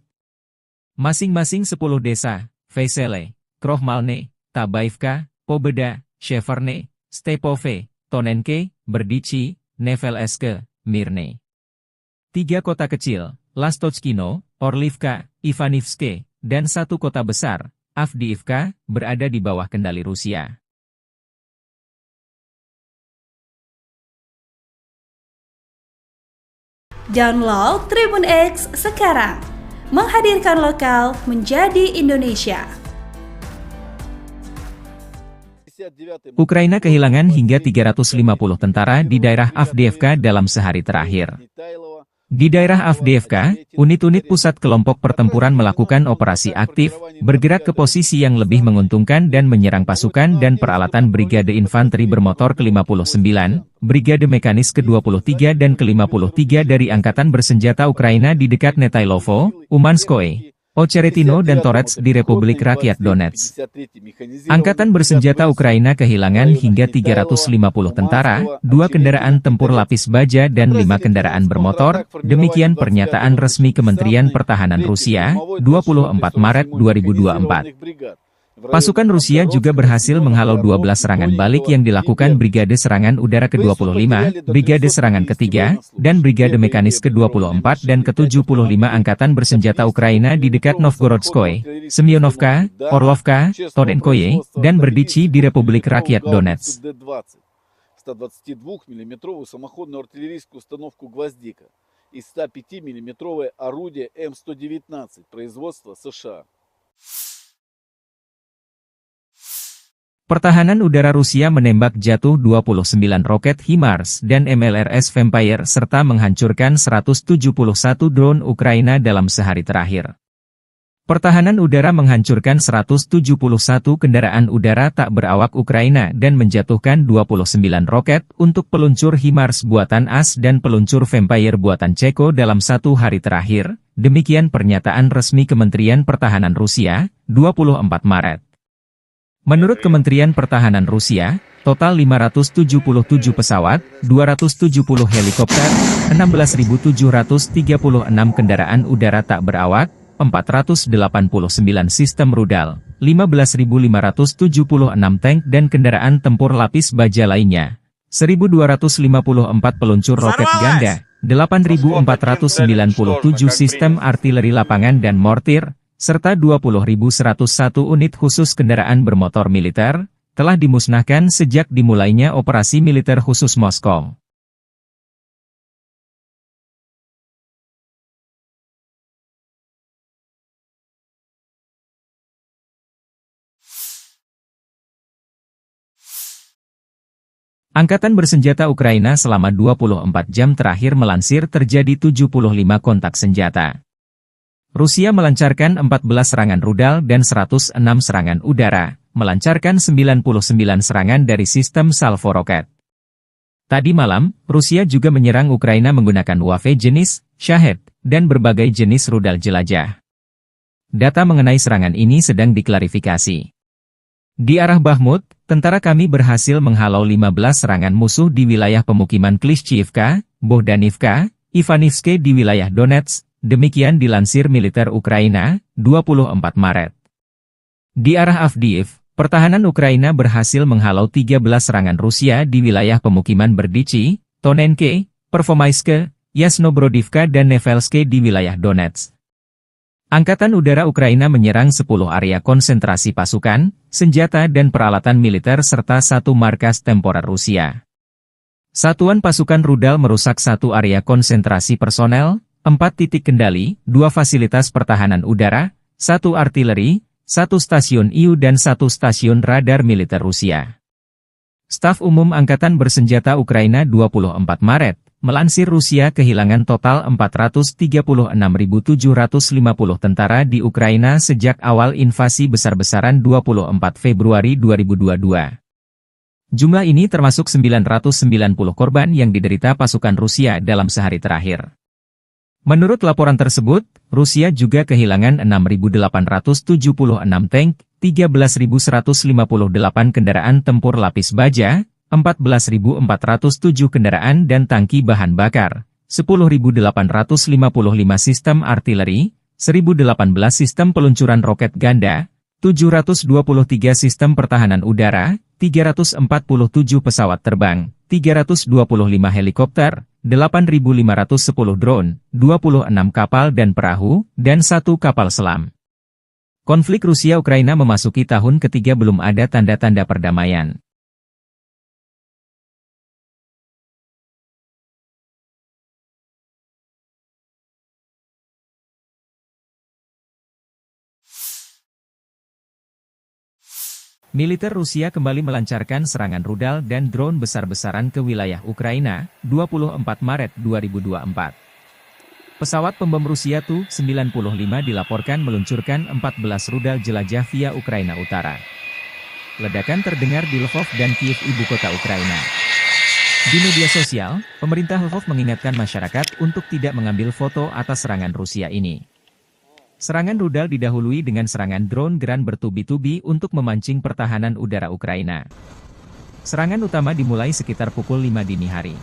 Masing-masing 10 desa, Vesele, Krohmalne, Tabaivka, Pobeda, Sheverne, Stepove, Tonenke, Berdichi, Nevelske, Mirne. 3 kota kecil, Lastochkino, Orlivka, Ivanivske, dan 1 kota besar, Avdiivka, berada di bawah kendali Rusia. Download Tribun X sekarang, menghadirkan lokal menjadi Indonesia. Ukraina kehilangan hingga 350 tentara di daerah Avdiivka dalam sehari terakhir. Di daerah Avdiivka, unit-unit pusat kelompok pertempuran melakukan operasi aktif, bergerak ke posisi yang lebih menguntungkan dan menyerang pasukan dan peralatan Brigade Infanteri Bermotor ke-59, Brigade Mekanis ke-23 dan ke-53 dari Angkatan Bersenjata Ukraina di dekat Netailovo, Umanskoye, Ocheretino dan Torets di Republik Rakyat Donetsk. Angkatan Bersenjata Ukraina kehilangan hingga 350 tentara, 2 kendaraan tempur lapis baja dan 5 kendaraan bermotor, demikian pernyataan resmi Kementerian Pertahanan Rusia, 24 Maret 2024. Pasukan Rusia juga berhasil menghalau 12 serangan balik yang dilakukan Brigade Serangan Udara ke-25, Brigade Serangan ke-3, dan Brigade Mekanis ke-24 dan ke-75 Angkatan Bersenjata Ukraina di dekat Novgorodskoye, Semyonovka, Orlovka, Tonenkoye, dan Berdichi di Republik Rakyat Donetsk. 122 мм самоходную артиллерийскую установку «Гвоздика» и 105 мм орудие М119 производства США. Pertahanan udara Rusia menembak jatuh 29 roket HIMARS dan MLRS Vampire serta menghancurkan 171 drone Ukraina dalam sehari terakhir. Pertahanan udara menghancurkan 171 kendaraan udara tak berawak Ukraina dan menjatuhkan 29 roket untuk peluncur HIMARS buatan AS dan peluncur Vampire buatan Ceko dalam 1 hari terakhir, demikian pernyataan resmi Kementerian Pertahanan Rusia, 24 Maret. Menurut Kementerian Pertahanan Rusia, total 577 pesawat, 270 helikopter, 16.736 kendaraan udara tak berawak, 489 sistem rudal, 15.576 tank dan kendaraan tempur lapis baja lainnya, 1.254 peluncur roket ganda, 8.497 sistem artileri lapangan dan mortir, serta 20.101 unit khusus kendaraan bermotor militer, telah dimusnahkan sejak dimulainya operasi militer khusus Moskow. Angkatan Bersenjata Ukraina selama 24 jam terakhir melansir terjadi 75 kontak senjata. Rusia melancarkan 14 serangan rudal dan 106 serangan udara, melancarkan 99 serangan dari sistem salvo roket. Tadi malam, Rusia juga menyerang Ukraina menggunakan UAV jenis Shahed dan berbagai jenis rudal jelajah. Data mengenai serangan ini sedang diklarifikasi. Di arah Bakhmut, tentara kami berhasil menghalau 15 serangan musuh di wilayah pemukiman Klishchiivka, Bohdanivka, Ivanivske di wilayah Donetsk. Demikian dilansir militer Ukraina, 24 Maret. Di arah Avdiiv, pertahanan Ukraina berhasil menghalau 13 serangan Rusia di wilayah pemukiman Berdichi, Tonenke, Pervomaiske, Yasnobrodivka dan Nevelske di wilayah Donetsk. Angkatan Udara Ukraina menyerang 10 area konsentrasi pasukan, senjata dan peralatan militer serta 1 markas temporer Rusia. Satuan pasukan rudal merusak 1 area konsentrasi personel, 4 titik kendali, 2 fasilitas pertahanan udara, 1 artileri, 1 stasiun IU dan 1 stasiun radar militer Rusia. Staf Umum Angkatan Bersenjata Ukraina 24 Maret, Melansir Rusia kehilangan total 436.750 tentara di Ukraina sejak awal invasi besar-besaran 24 Februari 2022. Jumlah ini termasuk 990 korban yang diderita pasukan Rusia dalam sehari terakhir. Menurut laporan tersebut, Rusia juga kehilangan 6.876 tank, 13.158 kendaraan tempur lapis baja, 14.407 kendaraan dan tangki bahan bakar, 10.855 sistem artileri, 1.018 sistem peluncuran roket ganda, 723 sistem pertahanan udara, 347 pesawat terbang, 325 helikopter, 8.510 drone, 26 kapal dan perahu, dan 1 kapal selam. Konflik Rusia-Ukraina memasuki tahun ketiga belum ada tanda-tanda perdamaian. Militer Rusia kembali melancarkan serangan rudal dan drone besar-besaran ke wilayah Ukraina, 24 Maret 2024. Pesawat pembom Rusia Tu-95 dilaporkan meluncurkan 14 rudal jelajah via Ukraina Utara. Ledakan terdengar di Lvov dan Kiev, ibu kota Ukraina. Di media sosial, pemerintah Lvov mengingatkan masyarakat untuk tidak mengambil foto atas serangan Rusia ini. Serangan rudal didahului dengan serangan drone Geran bertubi-tubi untuk memancing pertahanan udara Ukraina. Serangan utama dimulai sekitar pukul 5 dini hari.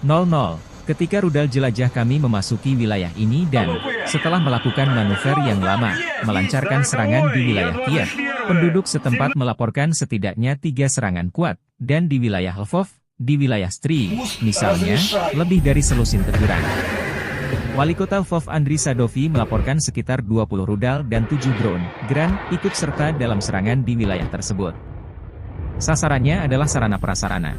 00, ketika rudal jelajah kami memasuki wilayah ini dan, setelah melakukan manuver yang lama, melancarkan serangan di wilayah Kiev, penduduk setempat melaporkan setidaknya 3 serangan kuat, dan di wilayah Lvov, di wilayah Stry, misalnya, lebih dari selusin teguran. Wali Kota Lvov Andriy Sadovi melaporkan sekitar 20 rudal dan 7 drone Geran ikut serta dalam serangan di wilayah tersebut. Sasarannya adalah sarana-prasarana.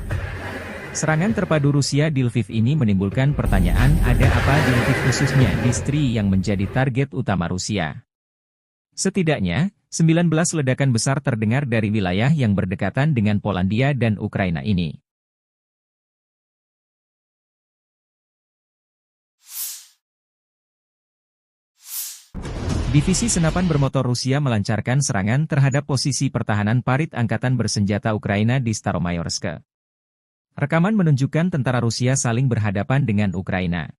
Serangan terpadu Rusia di Lviv ini menimbulkan pertanyaan, ada apa di Lviv khususnya di Stry yang menjadi target utama Rusia. Setidaknya, 19 ledakan besar terdengar dari wilayah yang berdekatan dengan Polandia dan Ukraina ini. Divisi senapan bermotor Rusia melancarkan serangan terhadap posisi pertahanan parit angkatan bersenjata Ukraina di Staromayorsk. Rekaman menunjukkan tentara Rusia saling berhadapan dengan Ukraina.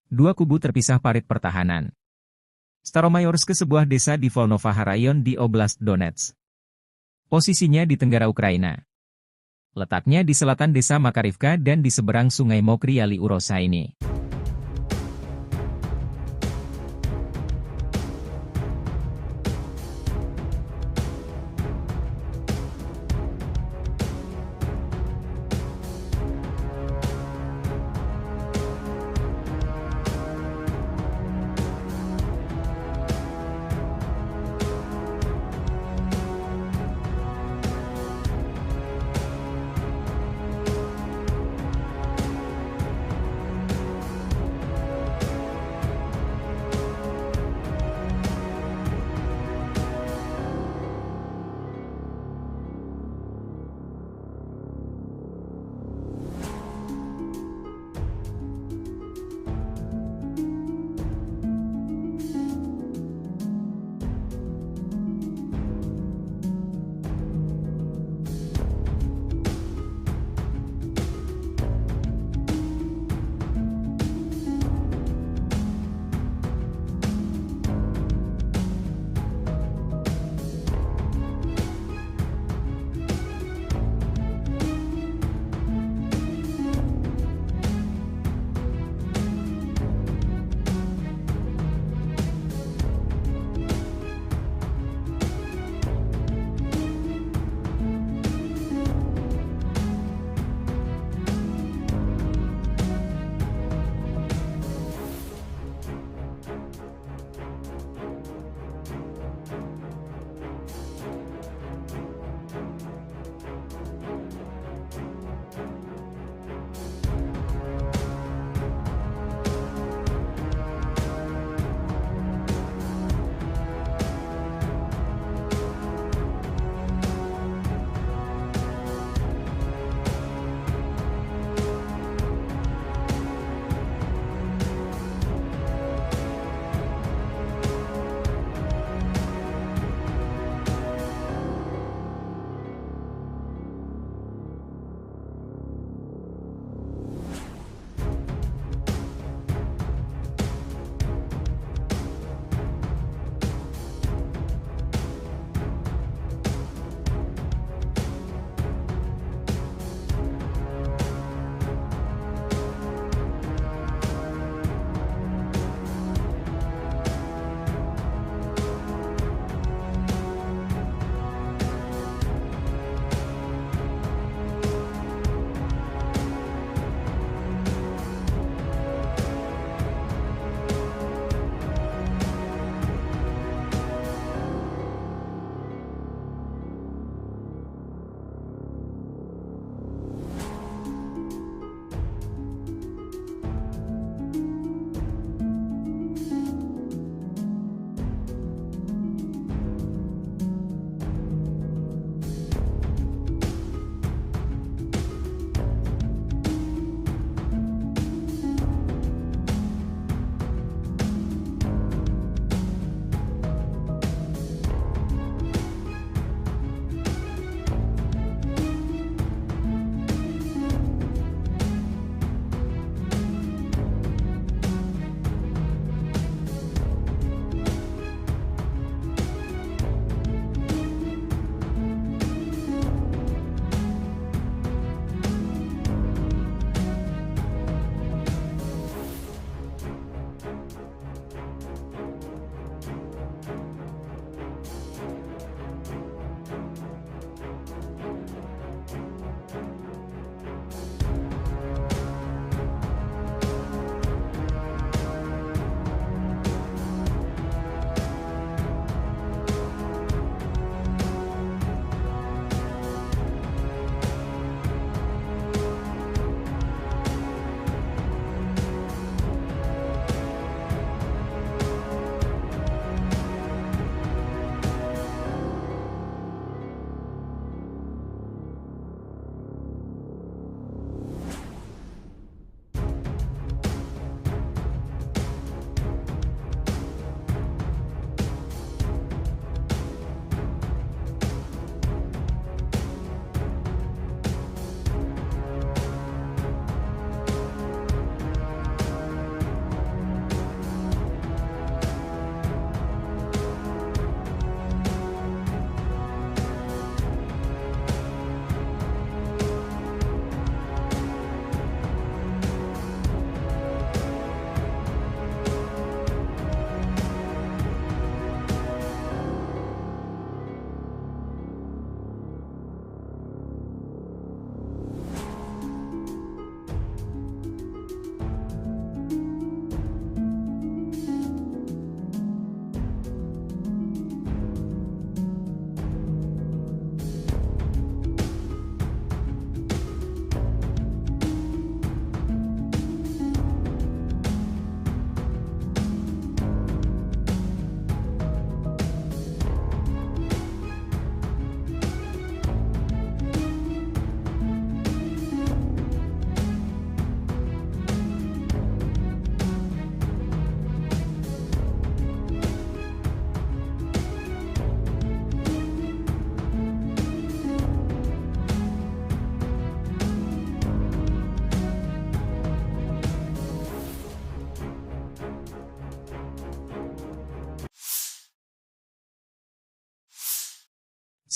Dua kubu terpisah parit pertahanan. Staromayorsk, sebuah desa di Volnovaha Rayon di Oblast Donetsk. Posisinya di tenggara Ukraina. Letaknya di selatan desa Makarivka dan di seberang sungai Mokry Yali Urosa ini.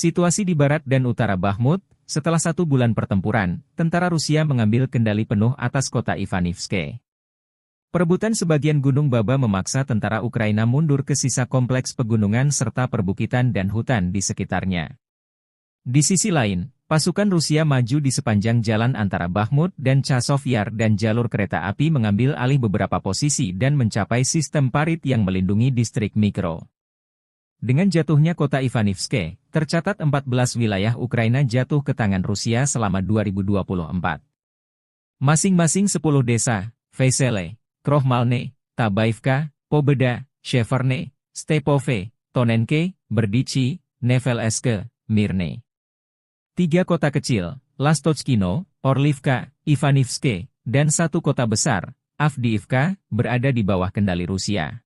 Situasi di barat dan utara Bakhmut, setelah 1 bulan pertempuran, tentara Rusia mengambil kendali penuh atas kota Ivanivske. Perebutan sebagian Gunung Baba memaksa tentara Ukraina mundur ke sisa kompleks pegunungan serta perbukitan dan hutan di sekitarnya. Di sisi lain, pasukan Rusia maju di sepanjang jalan antara Bakhmut dan Chasov Yar dan jalur kereta api mengambil alih beberapa posisi dan mencapai sistem parit yang melindungi distrik Mikro. Dengan jatuhnya kota Ivanivske, tercatat 14 wilayah Ukraina jatuh ke tangan Rusia selama 2024. Masing-masing 10 desa, Vesele, Krohmalne, Tabaivka, Pobeda, Sheverne, Stepove, Tonenke, Berdichi, Nevelske, Mirne. 3 kota kecil, Lastochkino, Orlivka, Ivanivske, dan 1 kota besar, Avdiivka, berada di bawah kendali Rusia.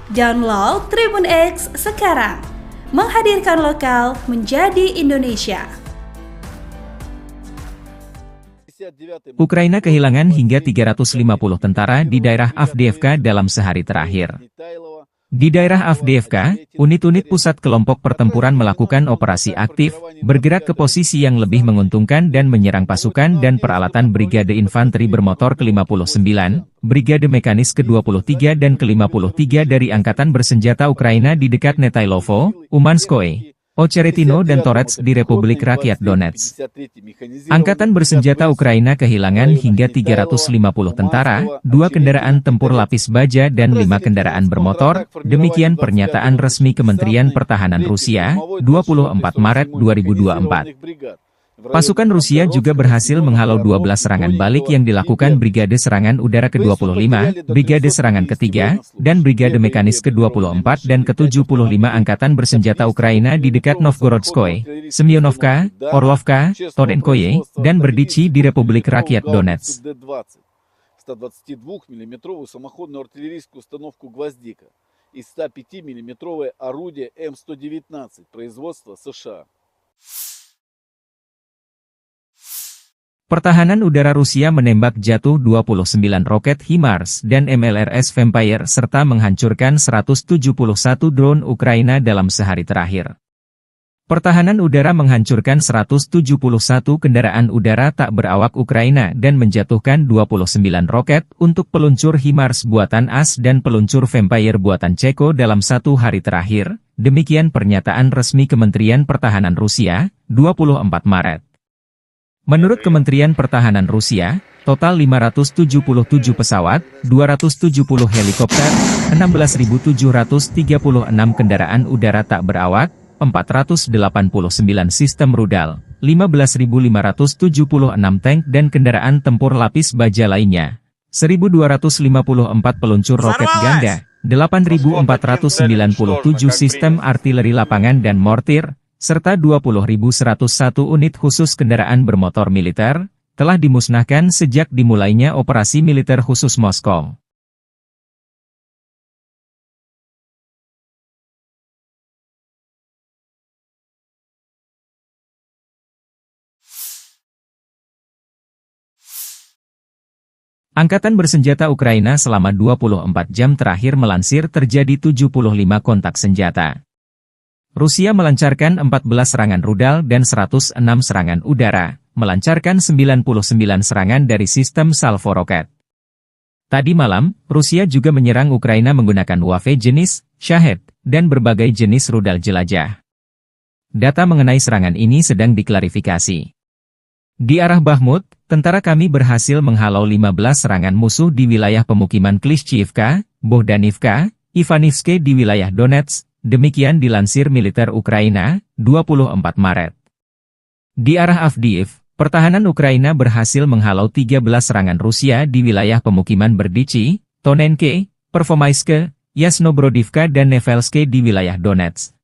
Download Tribun X sekarang, menghadirkan lokal menjadi Indonesia. Ukraina kehilangan hingga 350 tentara di daerah Avdiivka dalam sehari terakhir. Di daerah Avdiivka, unit-unit pusat kelompok pertempuran melakukan operasi aktif, bergerak ke posisi yang lebih menguntungkan dan menyerang pasukan dan peralatan Brigade Infanteri Bermotor ke-59, Brigade Mekanis ke-23 dan ke-53 dari Angkatan Bersenjata Ukraina di dekat Netailovo, Umanskoye, Ocheretino dan Torets di Republik Rakyat Donetsk. Angkatan Bersenjata Ukraina kehilangan hingga 350 tentara, 2 kendaraan tempur lapis baja dan 5 kendaraan bermotor, demikian pernyataan resmi Kementerian Pertahanan Rusia, 24 Maret 2024. Pasukan Rusia juga berhasil menghalau 12 serangan balik yang dilakukan Brigade Serangan Udara ke-25, Brigade Serangan ke-3, dan Brigade Mekanis ke-24 dan ke-75 Angkatan Bersenjata Ukraina di dekat Novgorodskoye, Semyonovka, Orlovka, Tonenkoye, dan Berdichi di Republik Rakyat Donetsk. 122-мм самоходную артиллерийскую установку «Гвоздика» и 105-мм орудие М119 производства США. Pertahanan udara Rusia menembak jatuh 29 roket HIMARS dan MLRS Vampire serta menghancurkan 171 drone Ukraina dalam sehari terakhir. Pertahanan udara menghancurkan 171 kendaraan udara tak berawak Ukraina dan menjatuhkan 29 roket untuk peluncur HIMARS buatan AS dan peluncur Vampire buatan Ceko dalam 1 hari terakhir, demikian pernyataan resmi Kementerian Pertahanan Rusia, 24 Maret. Menurut Kementerian Pertahanan Rusia, total 577 pesawat, 270 helikopter, 16.736 kendaraan udara tak berawak, 489 sistem rudal, 15.576 tank dan kendaraan tempur lapis baja lainnya, 1.254 peluncur roket ganda, 8.497 sistem artileri lapangan dan mortir, serta 20.101 unit khusus kendaraan bermotor militer, telah dimusnahkan sejak dimulainya operasi militer khusus Moskow. Angkatan Bersenjata Ukraina selama 24 jam terakhir melansir terjadi 75 kontak senjata. Rusia melancarkan 14 serangan rudal dan 106 serangan udara, melancarkan 99 serangan dari sistem salvo roket. Tadi malam, Rusia juga menyerang Ukraina menggunakan UAV jenis Shahed dan berbagai jenis rudal jelajah. Data mengenai serangan ini sedang diklarifikasi. Di arah Bakhmut, tentara kami berhasil menghalau 15 serangan musuh di wilayah pemukiman Klishchiivka, Bohdanivka, Ivanivske di wilayah Donetsk. Demikian dilansir militer Ukraina, 24 Maret. Di arah Avdiiv, pertahanan Ukraina berhasil menghalau 13 serangan Rusia di wilayah pemukiman Berdichi, Tonenke, Pervomaiske, Yasnobrodivka dan Nevelske di wilayah Donetsk.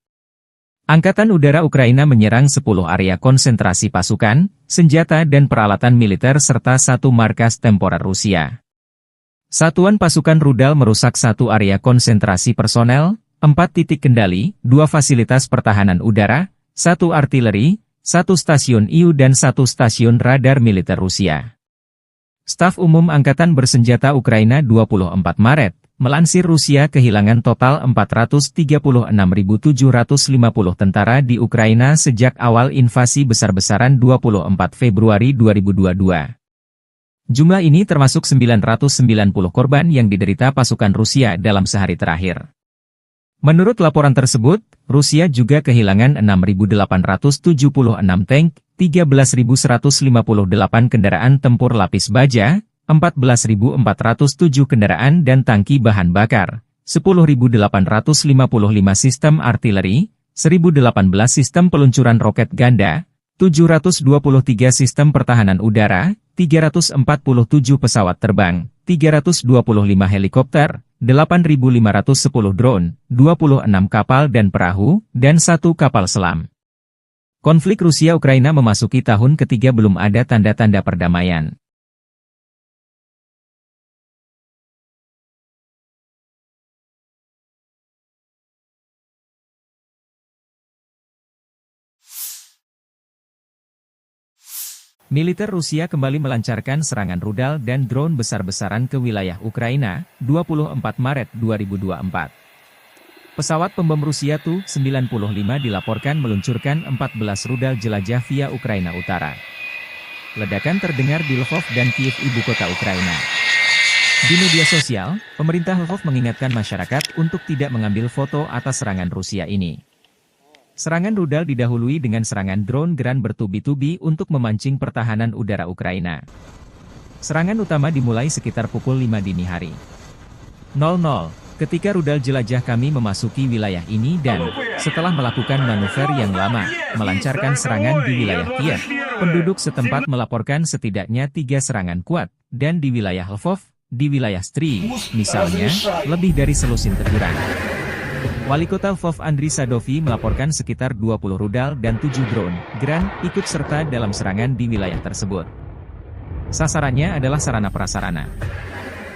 Angkatan Udara Ukraina menyerang 10 area konsentrasi pasukan, senjata dan peralatan militer serta 1 markas temporer Rusia. Satuan pasukan rudal merusak 1 area konsentrasi personel, 4 titik kendali, 2 fasilitas pertahanan udara, 1 artileri, 1 stasiun IU dan 1 stasiun radar militer Rusia. Staf Umum Angkatan Bersenjata Ukraina 24 Maret, Melansir Rusia kehilangan total 436.750 tentara di Ukraina sejak awal invasi besar-besaran 24 Februari 2022. Jumlah ini termasuk 990 korban yang diderita pasukan Rusia dalam sehari terakhir. Menurut laporan tersebut, Rusia juga kehilangan 6.876 tank, 13.158 kendaraan tempur lapis baja, 14.407 kendaraan dan tangki bahan bakar, 10.855 sistem artileri, 1.018 sistem peluncuran roket ganda, 723 sistem pertahanan udara, 347 pesawat terbang, 325 helikopter, 8.510 drone, 26 kapal dan perahu, dan 1 kapal selam. Konflik Rusia-Ukraina memasuki tahun ketiga belum ada tanda-tanda perdamaian. Militer Rusia kembali melancarkan serangan rudal dan drone besar-besaran ke wilayah Ukraina, 24 Maret 2024. Pesawat pembom Rusia Tu-95 dilaporkan meluncurkan 14 rudal jelajah via Ukraina Utara. Ledakan terdengar di Lvov dan Kiev, ibu kota Ukraina. Di media sosial, pemerintah Lvov mengingatkan masyarakat untuk tidak mengambil foto atas serangan Rusia ini. Serangan rudal didahului dengan serangan drone Geran bertubi-tubi untuk memancing pertahanan udara Ukraina. Serangan utama dimulai sekitar pukul 5 dini hari. 00, ketika rudal jelajah kami memasuki wilayah ini dan, setelah melakukan manuver yang lama, melancarkan serangan di wilayah Kiev, penduduk setempat melaporkan setidaknya 3 serangan kuat, dan di wilayah Lvov, di wilayah Stry, misalnya, lebih dari selusin teguran. Wali kota Lvov Andriy Sadovi melaporkan sekitar 20 rudal dan 7 drone Geran ikut serta dalam serangan di wilayah tersebut. Sasarannya adalah sarana-prasarana.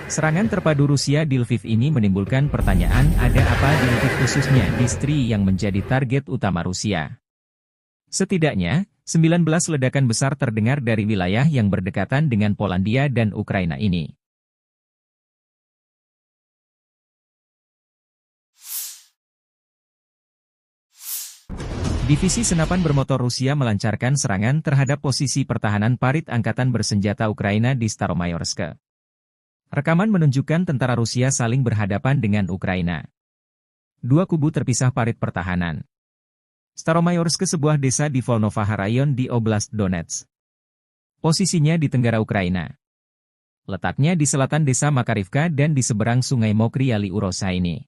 Serangan terpadu Rusia di Lviv ini menimbulkan pertanyaan, ada apa di Lviv khususnya di Stry yang menjadi target utama Rusia. Setidaknya, 19 ledakan besar terdengar dari wilayah yang berdekatan dengan Polandia dan Ukraina ini. Divisi senapan bermotor Rusia melancarkan serangan terhadap posisi pertahanan parit angkatan bersenjata Ukraina di Staromayorsk. Rekaman menunjukkan tentara Rusia saling berhadapan dengan Ukraina. Dua kubu terpisah parit pertahanan. Staromayorsk, sebuah desa di Volnovaha Rayon di Oblast Donetsk. Posisinya di tenggara Ukraina. Letaknya di selatan desa Makarivka dan di seberang sungai Mokry Yali Urosa ini.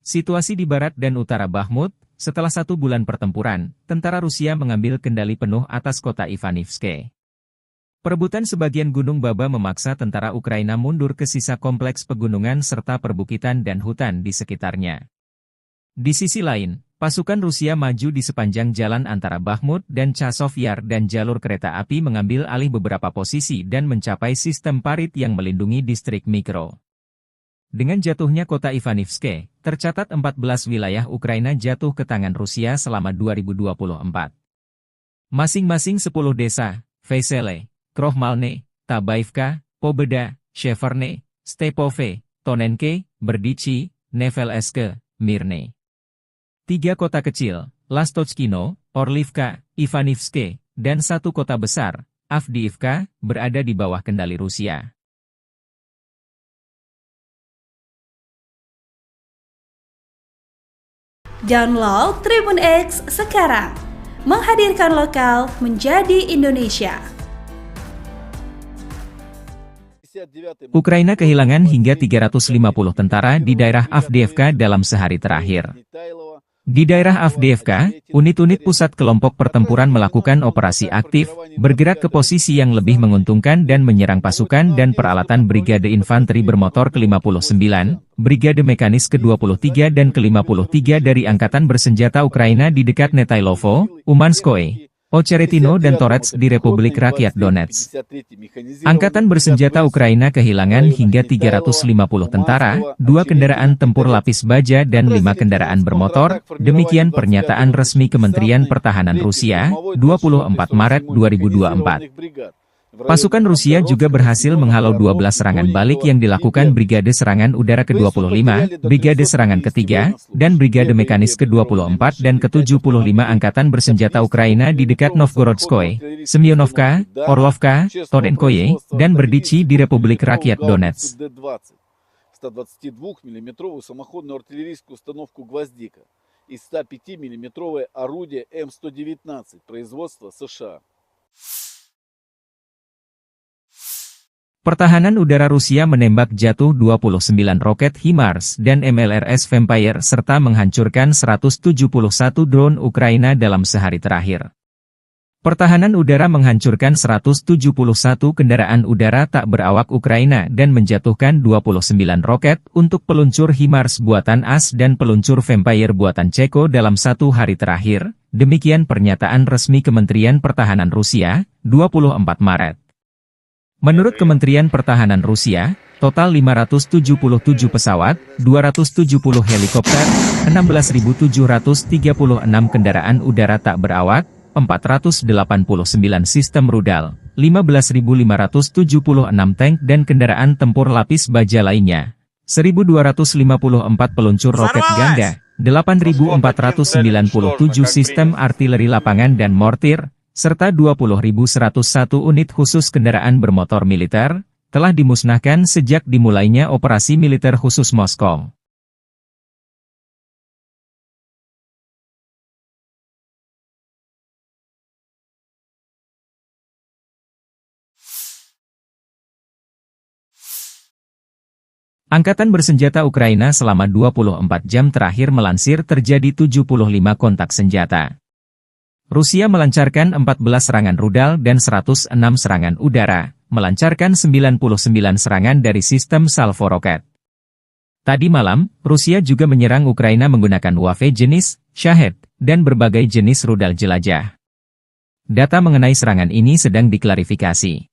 Situasi di barat dan utara Bakhmut, setelah 1 bulan pertempuran, tentara Rusia mengambil kendali penuh atas kota Ivanivske. Perebutan sebagian Gunung Baba memaksa tentara Ukraina mundur ke sisa kompleks pegunungan serta perbukitan dan hutan di sekitarnya. Di sisi lain, pasukan Rusia maju di sepanjang jalan antara Bakhmut dan Chasov Yar dan jalur kereta api mengambil alih beberapa posisi dan mencapai sistem parit yang melindungi distrik mikro. Dengan jatuhnya kota Ivanivske, tercatat 14 wilayah Ukraina jatuh ke tangan Rusia selama 2024. Masing-masing 10 desa, Vesele, Krohmalne, Tabaivka, Pobeda, Sheverne, Stepove, Tonenke, Berdichi, Nevelske, Mirne. 3 kota kecil, Lastochkino, Orlivka, Ivanivske, dan 1 kota besar, Avdiivka, berada di bawah kendali Rusia. Download Tribun X sekarang, menghadirkan lokal menjadi Indonesia. Ukraina kehilangan hingga 350 tentara di daerah Avdiivka dalam sehari terakhir. Di daerah Avdiivka, unit-unit pusat kelompok pertempuran melakukan operasi aktif, bergerak ke posisi yang lebih menguntungkan dan menyerang pasukan dan peralatan Brigade Infanteri Bermotor ke-59, Brigade Mekanis ke-23 dan ke-53 dari Angkatan Bersenjata Ukraina di dekat Netailovo, Umanskoye, Ocheretino dan Torets di Republik Rakyat Donetsk. Angkatan Bersenjata Ukraina kehilangan hingga 350 tentara, 2 kendaraan tempur lapis baja dan 5 kendaraan bermotor, demikian pernyataan resmi Kementerian Pertahanan Rusia, 24 Maret 2024. Pasukan Rusia juga berhasil menghalau 12 serangan balik yang dilakukan Brigade Serangan Udara ke-25, Brigade Serangan ke-3, dan Brigade Mekanis ke-24 dan ke-75 Angkatan Bersenjata Ukraina di dekat Novgorodskoye, Semyonovka, Orlovka, Tonenkoye, dan Berdichi di Republik Rakyat Donetsk. 122-мм самоходную артиллерийскую установку «Гвоздика» и 105-мм орудие М119 производства США. Pertahanan udara Rusia menembak jatuh 29 roket HIMARS dan MLRS Vampire serta menghancurkan 171 drone Ukraina dalam sehari terakhir. Pertahanan udara menghancurkan 171 kendaraan udara tak berawak Ukraina dan menjatuhkan 29 roket untuk peluncur HIMARS buatan AS dan peluncur Vampire buatan Ceko dalam 1 hari terakhir, demikian pernyataan resmi Kementerian Pertahanan Rusia, 24 Maret. Menurut Kementerian Pertahanan Rusia, total 577 pesawat, 270 helikopter, 16.736 kendaraan udara tak berawak, 489 sistem rudal, 15.576 tank dan kendaraan tempur lapis baja lainnya, 1.254 peluncur roket ganda, 8.497 sistem artileri lapangan dan mortir, serta 20.101 unit khusus kendaraan bermotor militer, telah dimusnahkan sejak dimulainya operasi militer khusus Moskow. Angkatan Bersenjata Ukraina selama 24 jam terakhir melansir terjadi 75 kontak senjata. Rusia melancarkan 14 serangan rudal dan 106 serangan udara, melancarkan 99 serangan dari sistem salvo roket. Tadi malam, Rusia juga menyerang Ukraina menggunakan UAV jenis Shahed dan berbagai jenis rudal jelajah. Data mengenai serangan ini sedang diklarifikasi.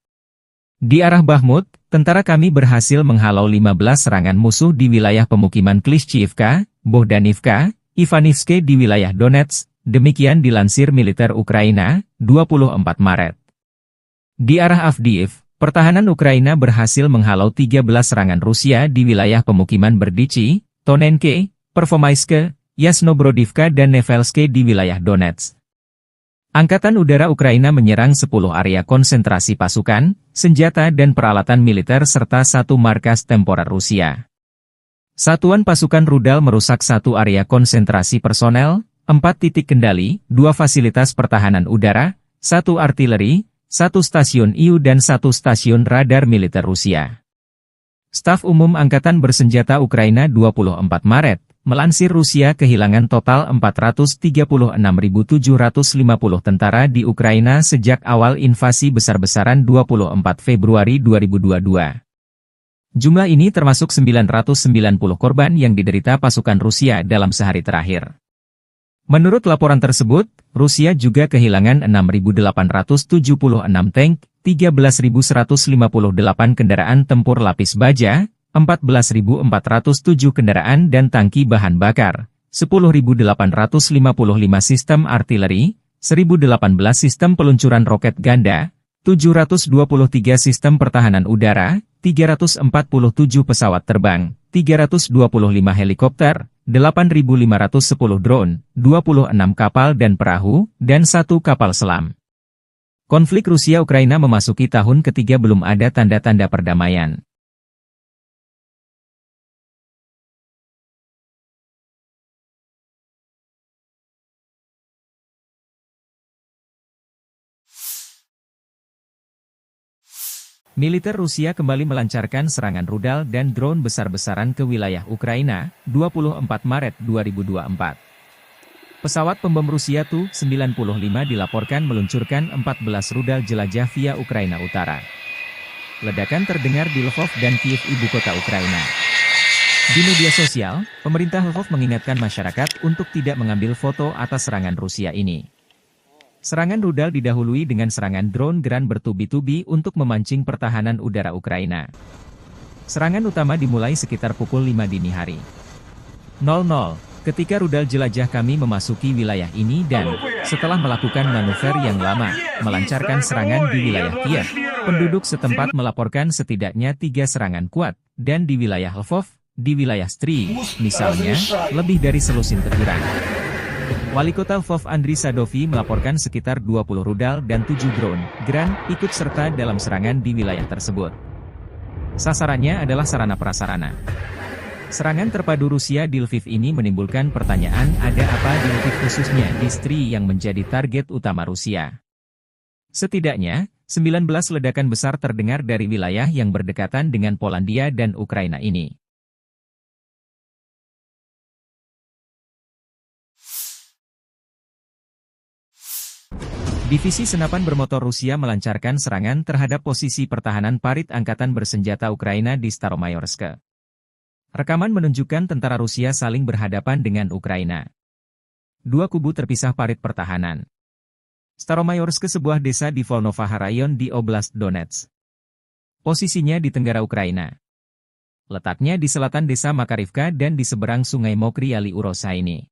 Di arah Bakhmut, tentara kami berhasil menghalau 15 serangan musuh di wilayah pemukiman Klishchiivka, Bohdanivka, Ivanivske di wilayah Donetsk. Demikian dilansir militer Ukraina, 24 Maret. Di arah Avdiiv, pertahanan Ukraina berhasil menghalau 13 serangan Rusia di wilayah pemukiman Berdichi, Tonenke, Pervomaiske, Yasnobrodivka dan Nevelske di wilayah Donetsk. Angkatan Udara Ukraina menyerang 10 area konsentrasi pasukan, senjata dan peralatan militer serta 1 markas temporer Rusia. Satuan pasukan rudal merusak 1 area konsentrasi personel, 4 titik kendali, 2 fasilitas pertahanan udara, 1 artileri, 1 stasiun IU dan 1 stasiun radar militer Rusia. Staf Umum Angkatan Bersenjata Ukraina 24 Maret, Melansir Rusia kehilangan total 436.750 tentara di Ukraina sejak awal invasi besar-besaran 24 Februari 2022. Jumlah ini termasuk 990 korban yang diderita pasukan Rusia dalam sehari terakhir. Menurut laporan tersebut, Rusia juga kehilangan 6.876 tank, 13.158 kendaraan tempur lapis baja, 14.407 kendaraan dan tangki bahan bakar, 10.855 sistem artileri, 1.018 sistem peluncuran roket ganda, 723 sistem pertahanan udara, 347 pesawat terbang, 325 helikopter, 8.510 drone, 26 kapal dan perahu, dan 1 kapal selam. Konflik Rusia-Ukraina memasuki tahun ketiga belum ada tanda-tanda perdamaian. Militer Rusia kembali melancarkan serangan rudal dan drone besar-besaran ke wilayah Ukraina, 24 Maret 2024. Pesawat pembom Rusia Tu-95 dilaporkan meluncurkan 14 rudal jelajah via Ukraina Utara. Ledakan terdengar di Lvov dan Kiev, ibu kota Ukraina. Di media sosial, pemerintah Lvov mengingatkan masyarakat untuk tidak mengambil foto atas serangan Rusia ini. Serangan rudal didahului dengan serangan drone Gran bertubi-tubi untuk memancing pertahanan udara Ukraina. Serangan utama dimulai sekitar pukul 5 dini hari. 00, ketika rudal jelajah kami memasuki wilayah ini dan, setelah melakukan manuver yang lama, melancarkan serangan di wilayah Kiev, penduduk setempat melaporkan setidaknya 3 serangan kuat, dan di wilayah Lvov, di wilayah Stry, misalnya, lebih dari selusin teguran. Wali kota Lvov Andriy Sadovy melaporkan sekitar 20 rudal dan 7 drone Gran ikut serta dalam serangan di wilayah tersebut. Sasarannya adalah sarana-prasarana. Serangan terpadu Rusia di Lviv ini menimbulkan pertanyaan ada apa di Lviv khususnya di Stry yang menjadi target utama Rusia. Setidaknya, 19 ledakan besar terdengar dari wilayah yang berdekatan dengan Polandia dan Ukraina ini. Divisi senapan bermotor Rusia melancarkan serangan terhadap posisi pertahanan parit angkatan bersenjata Ukraina di Staromayorsk. Rekaman menunjukkan tentara Rusia saling berhadapan dengan Ukraina. Dua kubu terpisah parit pertahanan. Staromayorsk sebuah desa di Volnovaha Rayon di Oblast Donetsk. Posisinya di tenggara Ukraina. Letaknya di selatan desa Makarivka dan di seberang sungai Mokry Ali Urosa ini.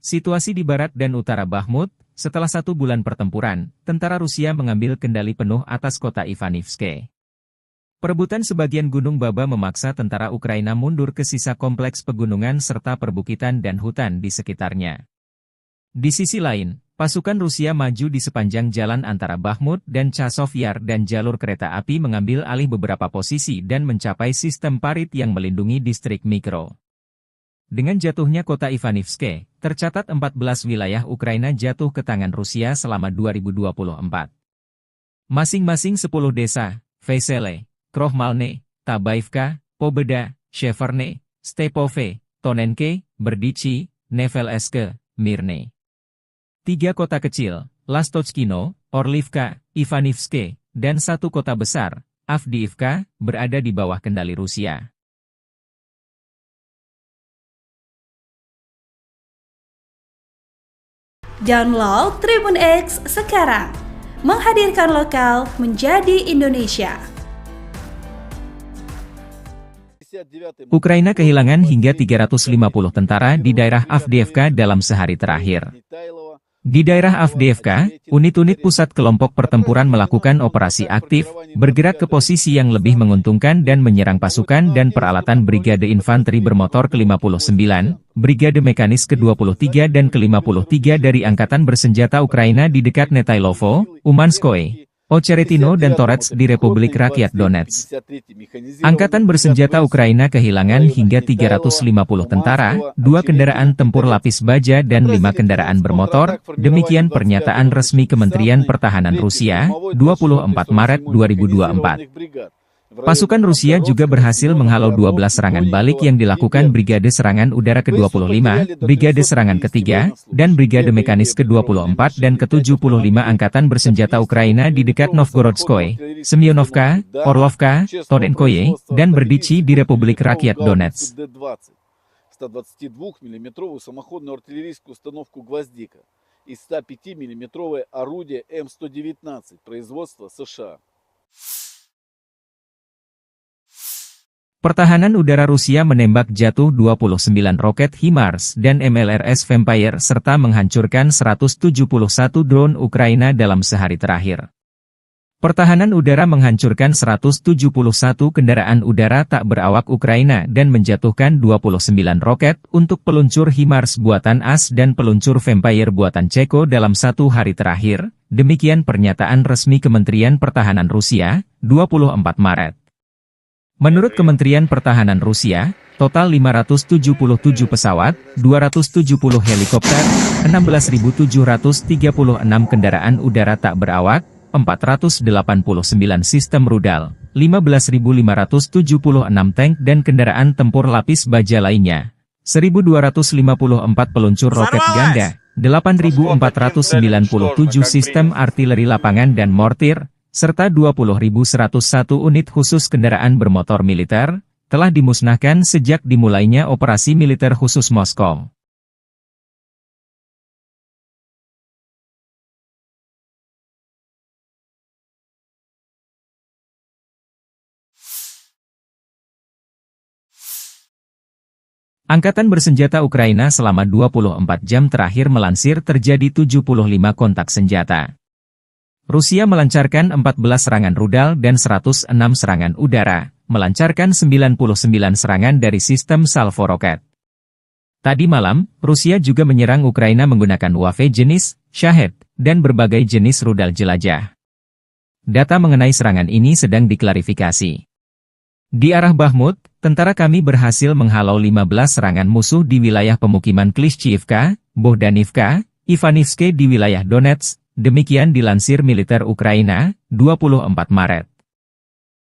Situasi di barat dan utara Bakhmut, setelah 1 bulan pertempuran, tentara Rusia mengambil kendali penuh atas kota Ivanivske. Perebutan sebagian Gunung Baba memaksa tentara Ukraina mundur ke sisa kompleks pegunungan serta perbukitan dan hutan di sekitarnya. Di sisi lain, pasukan Rusia maju di sepanjang jalan antara Bakhmut dan Chasov Yar dan jalur kereta api mengambil alih beberapa posisi dan mencapai sistem parit yang melindungi distrik Mikro. Dengan jatuhnya kota Ivanivske, tercatat 14 wilayah Ukraina jatuh ke tangan Rusia selama 2024. Masing-masing 10 desa, Vesele, Krohmalne, Tabaivka, Pobeda, Sheverne, Stepove, Tonenke, Berdichi, Neveleske, Mirne. 3 kota kecil, Lastochkino, Orlivka, Ivanivske, dan 1 kota besar, Avdiivka, berada di bawah kendali Rusia. Download Tribun X sekarang, menghadirkan lokal menjadi Indonesia. Ukraina kehilangan hingga 350 tentara di daerah Avdiivka dalam sehari terakhir. Di daerah Avdiivka, unit-unit pusat kelompok pertempuran melakukan operasi aktif, bergerak ke posisi yang lebih menguntungkan dan menyerang pasukan dan peralatan Brigade Infanteri Bermotor ke-59, Brigade Mekanis ke-23 dan ke-53 dari Angkatan Bersenjata Ukraina di dekat Netailovo, Umanskoye, Ocheretino dan Torets di Republik Rakyat Donetsk. Angkatan Bersenjata Ukraina kehilangan hingga 350 tentara, 2 kendaraan tempur lapis baja dan 5 kendaraan bermotor, demikian pernyataan resmi Kementerian Pertahanan Rusia, 24 Maret 2024. Pasukan Rusia juga berhasil menghalau 12 serangan balik yang dilakukan Brigade Serangan Udara ke-25, Brigade Serangan ke-3, dan Brigade Mekanis ke-24 dan ke-75 Angkatan Bersenjata Ukraina di dekat Novgorodskoye, Semyonovka, Orlovka, Tonenkoye, dan Berdichi di Republik Rakyat Donetsk. 122-мм самоходную артиллерийскую установку «Гвоздика» и 105-мм орудие М119 производства США. Pertahanan udara Rusia menembak jatuh 29 roket HIMARS dan MLRS Vampire serta menghancurkan 171 drone Ukraina dalam sehari terakhir. Pertahanan udara menghancurkan 171 kendaraan udara tak berawak Ukraina dan menjatuhkan 29 roket untuk peluncur HIMARS buatan AS dan peluncur Vampire buatan Ceko dalam 1 hari terakhir, demikian pernyataan resmi Kementerian Pertahanan Rusia, 24 Maret. Menurut Kementerian Pertahanan Rusia, total 577 pesawat, 270 helikopter, 16.736 kendaraan udara tak berawak, 489 sistem rudal, 15.576 tank dan kendaraan tempur lapis baja lainnya, 1.254 peluncur roket ganda, 8.497 sistem artileri lapangan dan mortir, serta 20.101 unit khusus kendaraan bermotor militer, telah dimusnahkan sejak dimulainya operasi militer khusus Moskow. Angkatan Bersenjata Ukraina selama 24 jam terakhir melansir terjadi 75 kontak senjata. Rusia melancarkan 14 serangan rudal dan 106 serangan udara, melancarkan 99 serangan dari sistem salvo roket. Tadi malam, Rusia juga menyerang Ukraina menggunakan UAV jenis Shahed dan berbagai jenis rudal jelajah. Data mengenai serangan ini sedang diklarifikasi. Di arah Bakhmut, tentara kami berhasil menghalau 15 serangan musuh di wilayah pemukiman Klishchiivka, Bohdanivka, Ivanivske di wilayah Donetsk. Demikian dilansir militer Ukraina, 24 Maret.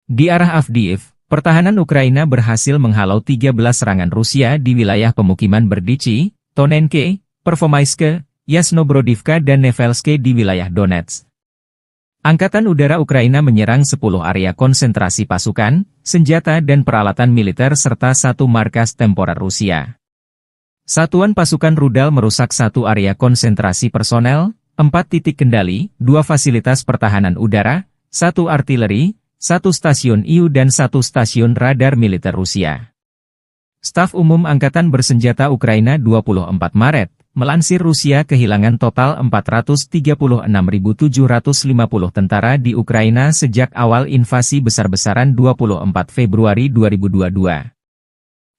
Di arah Avdiiv, pertahanan Ukraina berhasil menghalau 13 serangan Rusia di wilayah pemukiman Berdichi, Tonenke, Pervomaiske, Yasnobrodivka dan Nevelske di wilayah Donetsk. Angkatan Udara Ukraina menyerang 10 area konsentrasi pasukan, senjata dan peralatan militer serta 1 markas temporer Rusia. Satuan pasukan rudal merusak 1 area konsentrasi personel, 4 titik kendali, 2 fasilitas pertahanan udara, 1 artileri, 1 stasiun IU dan 1 stasiun radar militer Rusia. Staf Umum Angkatan Bersenjata Ukraina 24 Maret, Melansir Rusia kehilangan total 436.750 tentara di Ukraina sejak awal invasi besar-besaran 24 Februari 2022.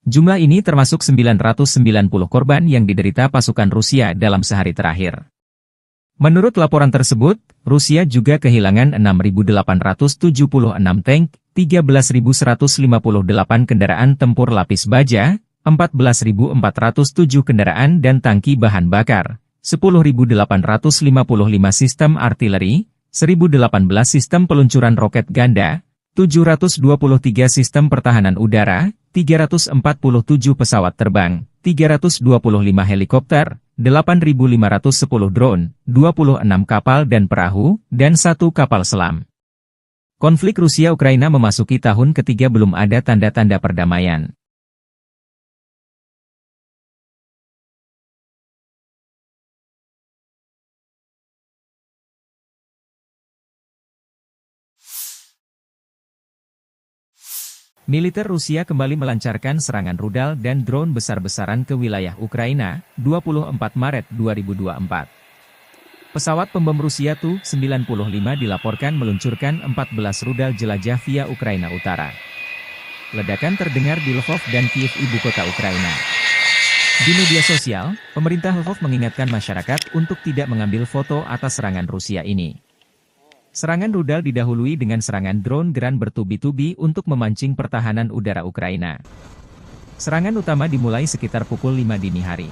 Jumlah ini termasuk 990 korban yang diderita pasukan Rusia dalam sehari terakhir. Menurut laporan tersebut, Rusia juga kehilangan 6.876 tank, 13.158 kendaraan tempur lapis baja, 14.407 kendaraan dan tangki bahan bakar, 10.855 sistem artileri, 1.018 sistem peluncuran roket ganda, 723 sistem pertahanan udara, 347 pesawat terbang, 325 helikopter, 8.510 drone, 26 kapal dan perahu, dan 1 kapal selam. Konflik Rusia-Ukraina memasuki tahun ketiga belum ada tanda-tanda perdamaian. Militer Rusia kembali melancarkan serangan rudal dan drone besar-besaran ke wilayah Ukraina, 24 Maret 2024. Pesawat pembom Rusia Tu-95 dilaporkan meluncurkan 14 rudal jelajah via Ukraina Utara. Ledakan terdengar di Lvov dan Kiev, ibu kota Ukraina. Di media sosial, pemerintah Lvov mengingatkan masyarakat untuk tidak mengambil foto atas serangan Rusia ini. Serangan rudal didahului dengan serangan drone Gran bertubi-tubi untuk memancing pertahanan udara Ukraina. Serangan utama dimulai sekitar pukul 5 dini hari.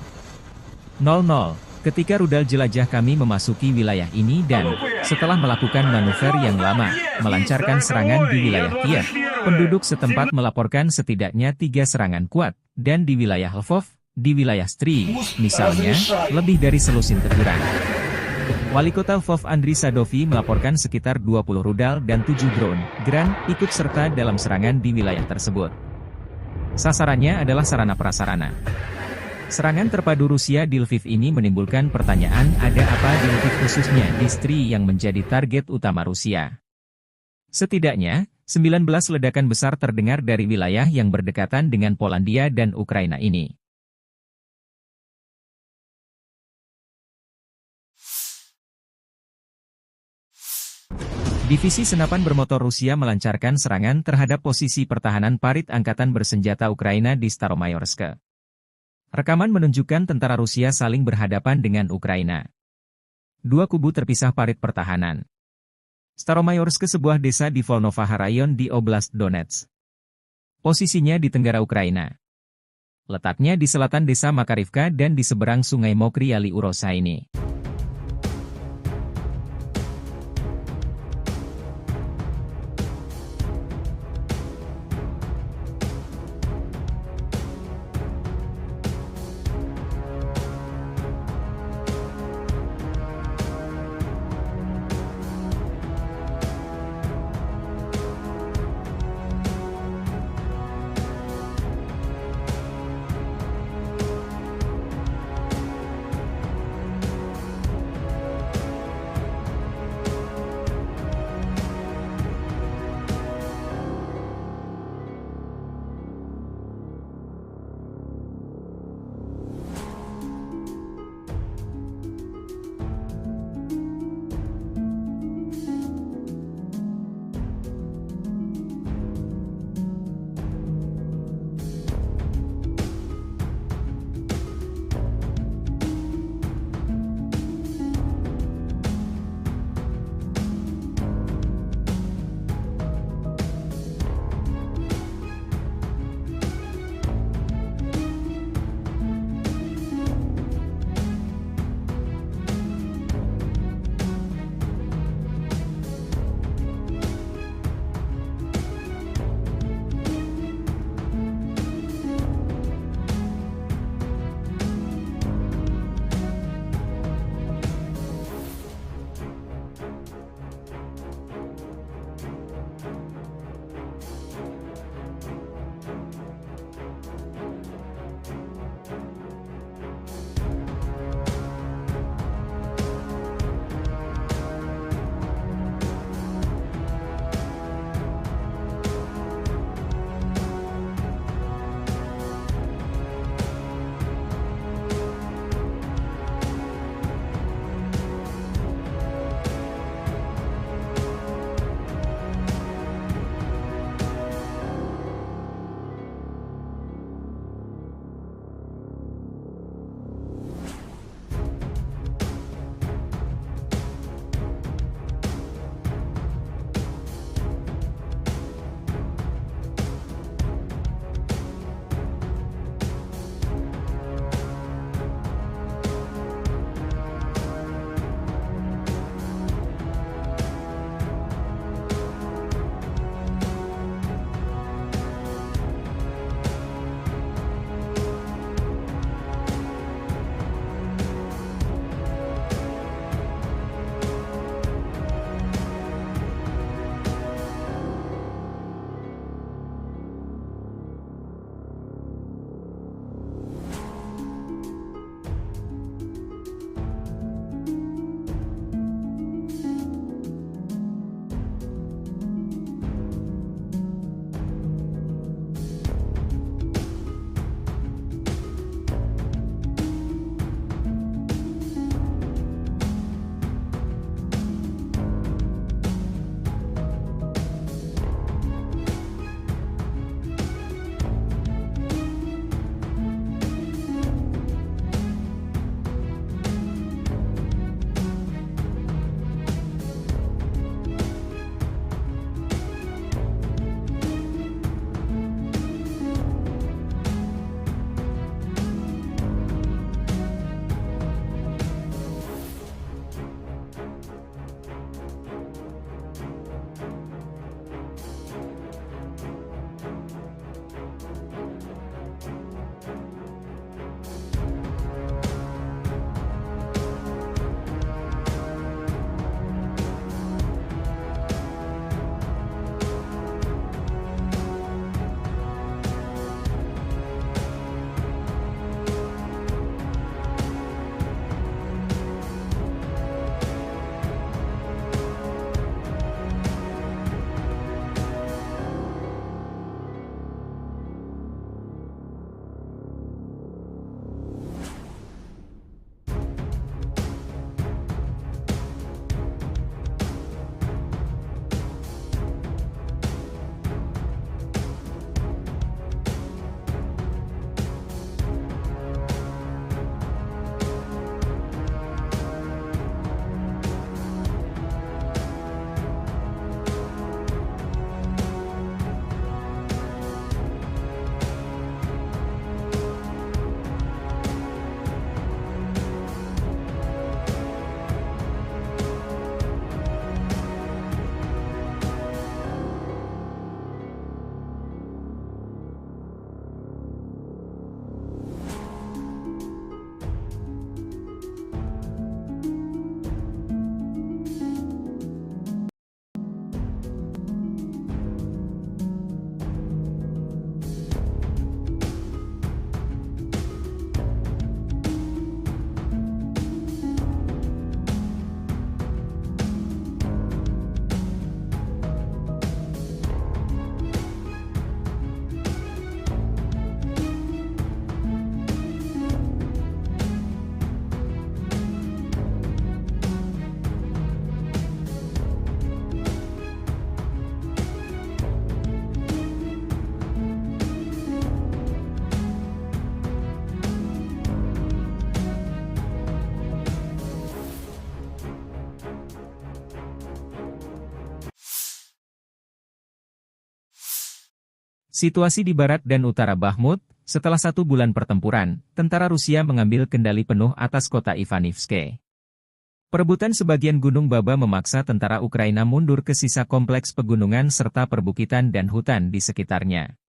00, ketika rudal jelajah kami memasuki wilayah ini dan, setelah melakukan manuver yang lama, melancarkan serangan di wilayah Kiev, penduduk setempat melaporkan setidaknya 3 serangan kuat, dan di wilayah Lvov, di wilayah Stry, misalnya, lebih dari selusin teguran. Wali Kota Lvov Andriy Sadovi melaporkan sekitar 20 rudal dan 7 drone Gran ikut serta dalam serangan di wilayah tersebut. Sasarannya adalah sarana-prasarana. Serangan terpadu Rusia di Lviv ini menimbulkan pertanyaan, ada apa di Lviv khususnya di Stry yang menjadi target utama Rusia. Setidaknya, 19 ledakan besar terdengar dari wilayah yang berdekatan dengan Polandia dan Ukraina ini. Divisi senapan bermotor Rusia melancarkan serangan terhadap posisi pertahanan parit angkatan bersenjata Ukraina di Staromayorsk. Rekaman menunjukkan tentara Rusia saling berhadapan dengan Ukraina. Dua kubu terpisah parit pertahanan. Staromayorsk sebuah desa di Volnovaha Rayon di Oblast Donetsk. Posisinya di tenggara Ukraina. Letaknya di selatan desa Makarivka dan di seberang sungai Mokry Ali Urosa ini. Situasi di barat dan utara Bakhmut. Setelah 1 bulan pertempuran, tentara Rusia mengambil kendali penuh atas kota Ivanivske. Perebutan sebagian Gunung Baba memaksa tentara Ukraina mundur ke sisa kompleks pegunungan serta perbukitan dan hutan di sekitarnya.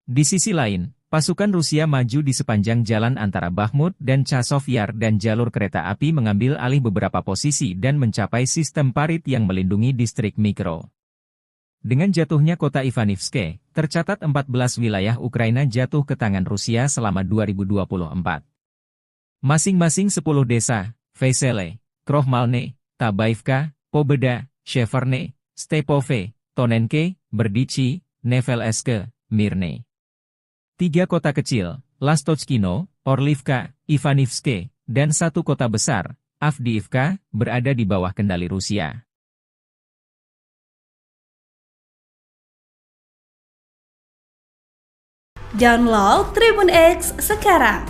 Di sisi lain, pasukan Rusia maju di sepanjang jalan antara Bakhmut dan Chasov Yar dan jalur kereta api mengambil alih beberapa posisi dan mencapai sistem parit yang melindungi distrik Mikro. Dengan jatuhnya kota Ivanivske, tercatat 14 wilayah Ukraina jatuh ke tangan Rusia selama 2024. Masing-masing 10 desa, Vesele, Krohmalne, Tabaivka, Pobeda, Sheverne, Stepove, Tonenke, Berdichi, Nevelske, Mirne. 3 kota kecil, Lastochkino, Orlivka, Ivanivske, dan 1 kota besar, Avdiivka, berada di bawah kendali Rusia. Download Tribun X sekarang,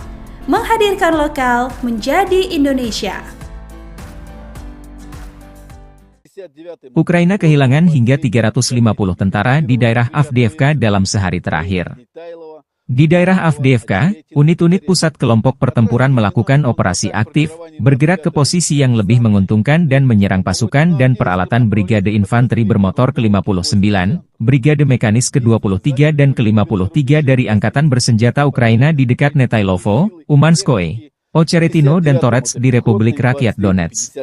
menghadirkan lokal menjadi Indonesia. Ukraina kehilangan hingga 350 tentara di daerah Avdiivka dalam sehari terakhir. Di daerah Avdiivka, unit-unit pusat kelompok pertempuran melakukan operasi aktif, bergerak ke posisi yang lebih menguntungkan dan menyerang pasukan dan peralatan Brigade Infanteri Bermotor ke-59, Brigade Mekanis ke-23 dan ke-53 dari Angkatan Bersenjata Ukraina di dekat Netailovo, Umanskoye, Ocheretino dan Torets di Republik Rakyat Donetsk.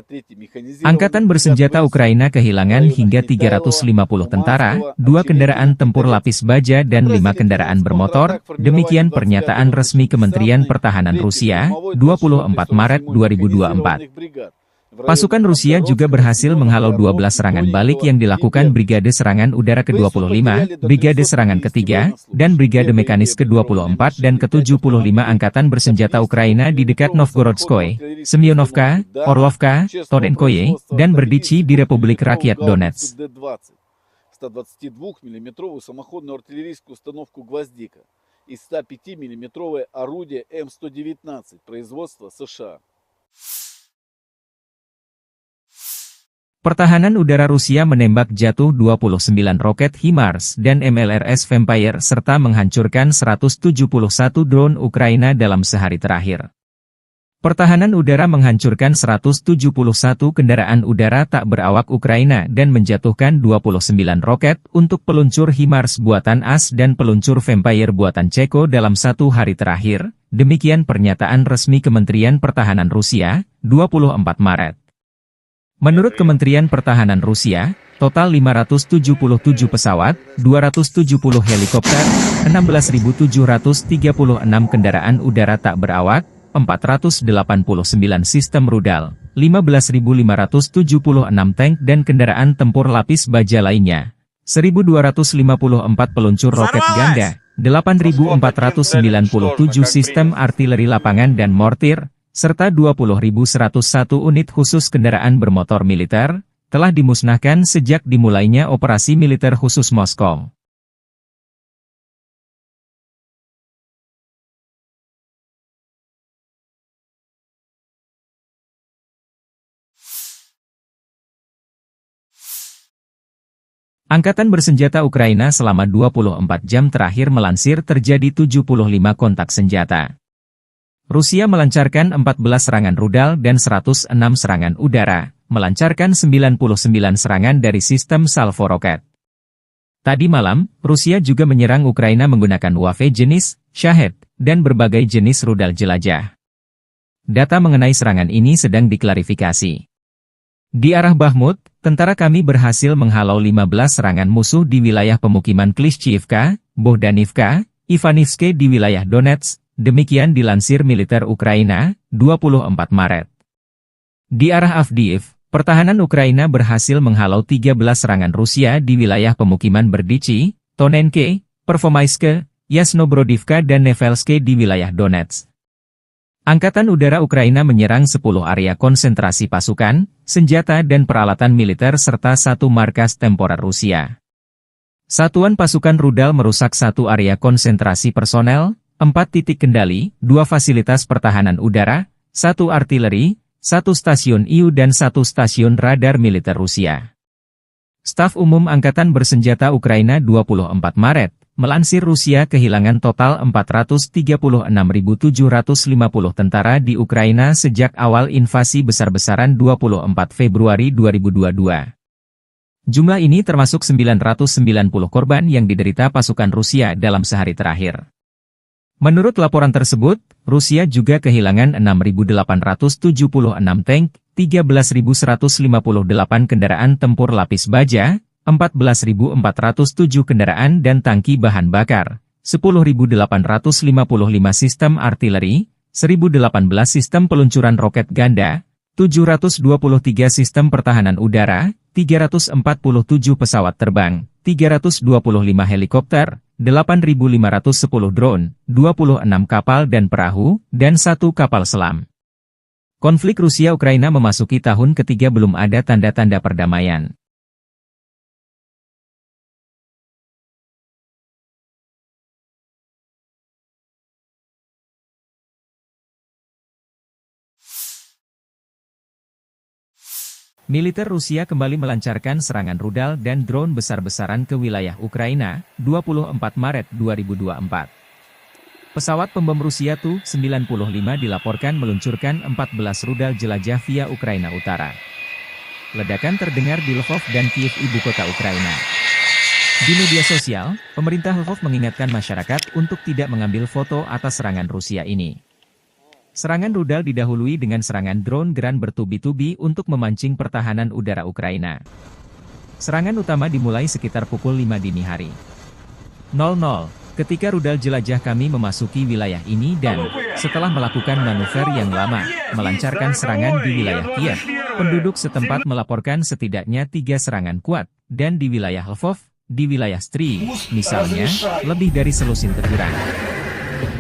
Angkatan Bersenjata Ukraina kehilangan hingga 350 tentara, 2 kendaraan tempur lapis baja dan 5 kendaraan bermotor, demikian pernyataan resmi Kementerian Pertahanan Rusia, 24 Maret 2024. Pasukan Rusia juga berhasil menghalau 12 serangan balik yang dilakukan Brigade Serangan Udara ke-25, Brigade Serangan ke-3, dan Brigade Mekanis ke-24 dan ke-75 Angkatan Bersenjata Ukraina di dekat Novgorodskoye, Semyonovka, Orlovka, Torenkoye, dan Berdichi di Republik Rakyat Donetsk. 122-мм самоходную артиллерийскую установку «Гвоздика» и 105-мм орудие М119 производства США. Pertahanan udara Rusia menembak jatuh 29 roket HIMARS dan MLRS Vampire serta menghancurkan 171 drone Ukraina dalam sehari terakhir. Pertahanan udara menghancurkan 171 kendaraan udara tak berawak Ukraina dan menjatuhkan 29 roket untuk peluncur HIMARS buatan AS dan peluncur Vampire buatan Ceko dalam 1 hari terakhir, demikian pernyataan resmi Kementerian Pertahanan Rusia, 24 Maret. Menurut Kementerian Pertahanan Rusia, total 577 pesawat, 270 helikopter, 16.736 kendaraan udara tak berawak, 489 sistem rudal, 15.576 tank dan kendaraan tempur lapis baja lainnya, 1.254 peluncur roket ganda, 8.497 sistem artileri lapangan dan mortir, serta 20.101 unit khusus kendaraan bermotor militer, telah dimusnahkan sejak dimulainya operasi militer khusus Moskow. Angkatan Bersenjata Ukraina selama 24 jam terakhir melansir terjadi 75 kontak senjata. Rusia melancarkan 14 serangan rudal dan 106 serangan udara, melancarkan 99 serangan dari sistem salvo roket. Tadi malam, Rusia juga menyerang Ukraina menggunakan UAV jenis Shahed dan berbagai jenis rudal jelajah. Data mengenai serangan ini sedang diklarifikasi. Di arah Bakhmut, tentara kami berhasil menghalau 15 serangan musuh di wilayah pemukiman Klishchiivka, Bohdanivka, Ivanivske di wilayah Donetsk. Demikian dilansir militer Ukraina, 24 Maret. Di arah Avdiiv, pertahanan Ukraina berhasil menghalau 13 serangan Rusia di wilayah pemukiman Berdichi, Tonenke, Pervomaiske, Yasnobrodivka dan Nevelske di wilayah Donetsk. Angkatan Udara Ukraina menyerang 10 area konsentrasi pasukan, senjata dan peralatan militer serta 1 markas temporer Rusia. Satuan pasukan rudal merusak 1 area konsentrasi personel, 4 titik kendali, 2 fasilitas pertahanan udara, 1 artileri, 1 stasiun IU dan 1 stasiun radar militer Rusia. Staf Umum Angkatan Bersenjata Ukraina 24 Maret, Melansir Rusia kehilangan total 436.750 tentara di Ukraina sejak awal invasi besar-besaran 24 Februari 2022. Jumlah ini termasuk 990 korban yang diderita pasukan Rusia dalam sehari terakhir. Menurut laporan tersebut, Rusia juga kehilangan 6.876 tank, 13.158 kendaraan tempur lapis baja, 14.407 kendaraan dan tangki bahan bakar, 10.855 sistem artileri, 1.018 sistem peluncuran roket ganda, 723 sistem pertahanan udara, 347 pesawat terbang, 325 helikopter, 8.510 drone, 26 kapal dan perahu, dan 1 kapal selam. Konflik Rusia-Ukraina memasuki tahun ketiga belum ada tanda-tanda perdamaian. Militer Rusia kembali melancarkan serangan rudal dan drone besar-besaran ke wilayah Ukraina, 24 Maret 2024. Pesawat pembom Rusia Tu-95 dilaporkan meluncurkan 14 rudal jelajah via Ukraina Utara. Ledakan terdengar di Lvov dan Kiev, ibu kota Ukraina. Di media sosial, pemerintah Lvov mengingatkan masyarakat untuk tidak mengambil foto atas serangan Rusia ini. Serangan rudal didahului dengan serangan drone Gran bertubi-tubi untuk memancing pertahanan udara Ukraina. Serangan utama dimulai sekitar pukul 5 dini hari. 00, ketika rudal jelajah kami memasuki wilayah ini dan, setelah melakukan manuver yang lama, melancarkan serangan di wilayah Kiev, penduduk setempat melaporkan setidaknya 3 serangan kuat, dan di wilayah Lvov, di wilayah Stry, misalnya, lebih dari selusin teguran.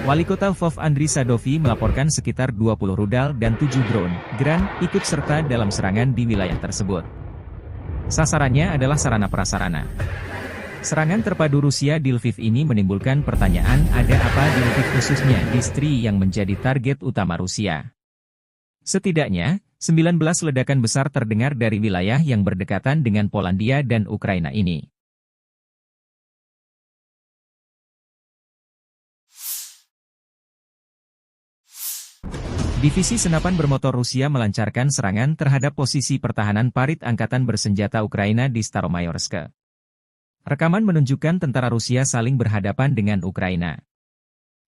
Wali kota Lvov Andriy Sadovi melaporkan sekitar 20 rudal dan 7 drone Gran ikut serta dalam serangan di wilayah tersebut. Sasarannya adalah sarana-prasarana. Serangan terpadu Rusia di Lviv ini menimbulkan pertanyaan, ada apa di Lviv khususnya di Stry yang menjadi target utama Rusia. Setidaknya, 19 ledakan besar terdengar dari wilayah yang berdekatan dengan Polandia dan Ukraina ini. Divisi senapan bermotor Rusia melancarkan serangan terhadap posisi pertahanan parit angkatan bersenjata Ukraina di Staromayorsk. Rekaman menunjukkan tentara Rusia saling berhadapan dengan Ukraina.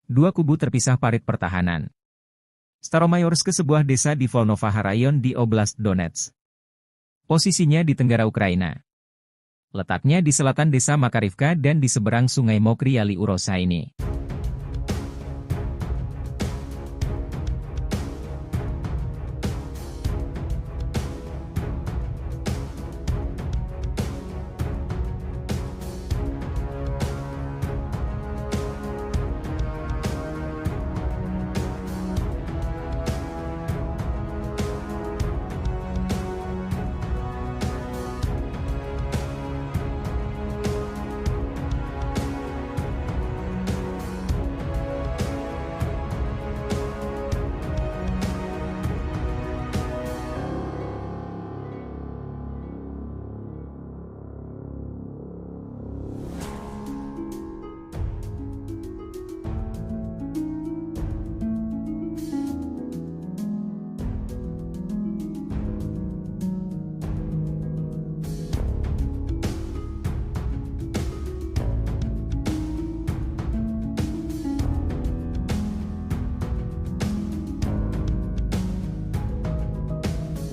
Dua kubu terpisah parit pertahanan. Staromayorsk sebuah desa di Volnovaha Rayon di Oblast Donetsk. Posisinya di tenggara Ukraina. Letaknya di selatan desa Makarivka dan di seberang sungai Mokry Ali Urosa ini.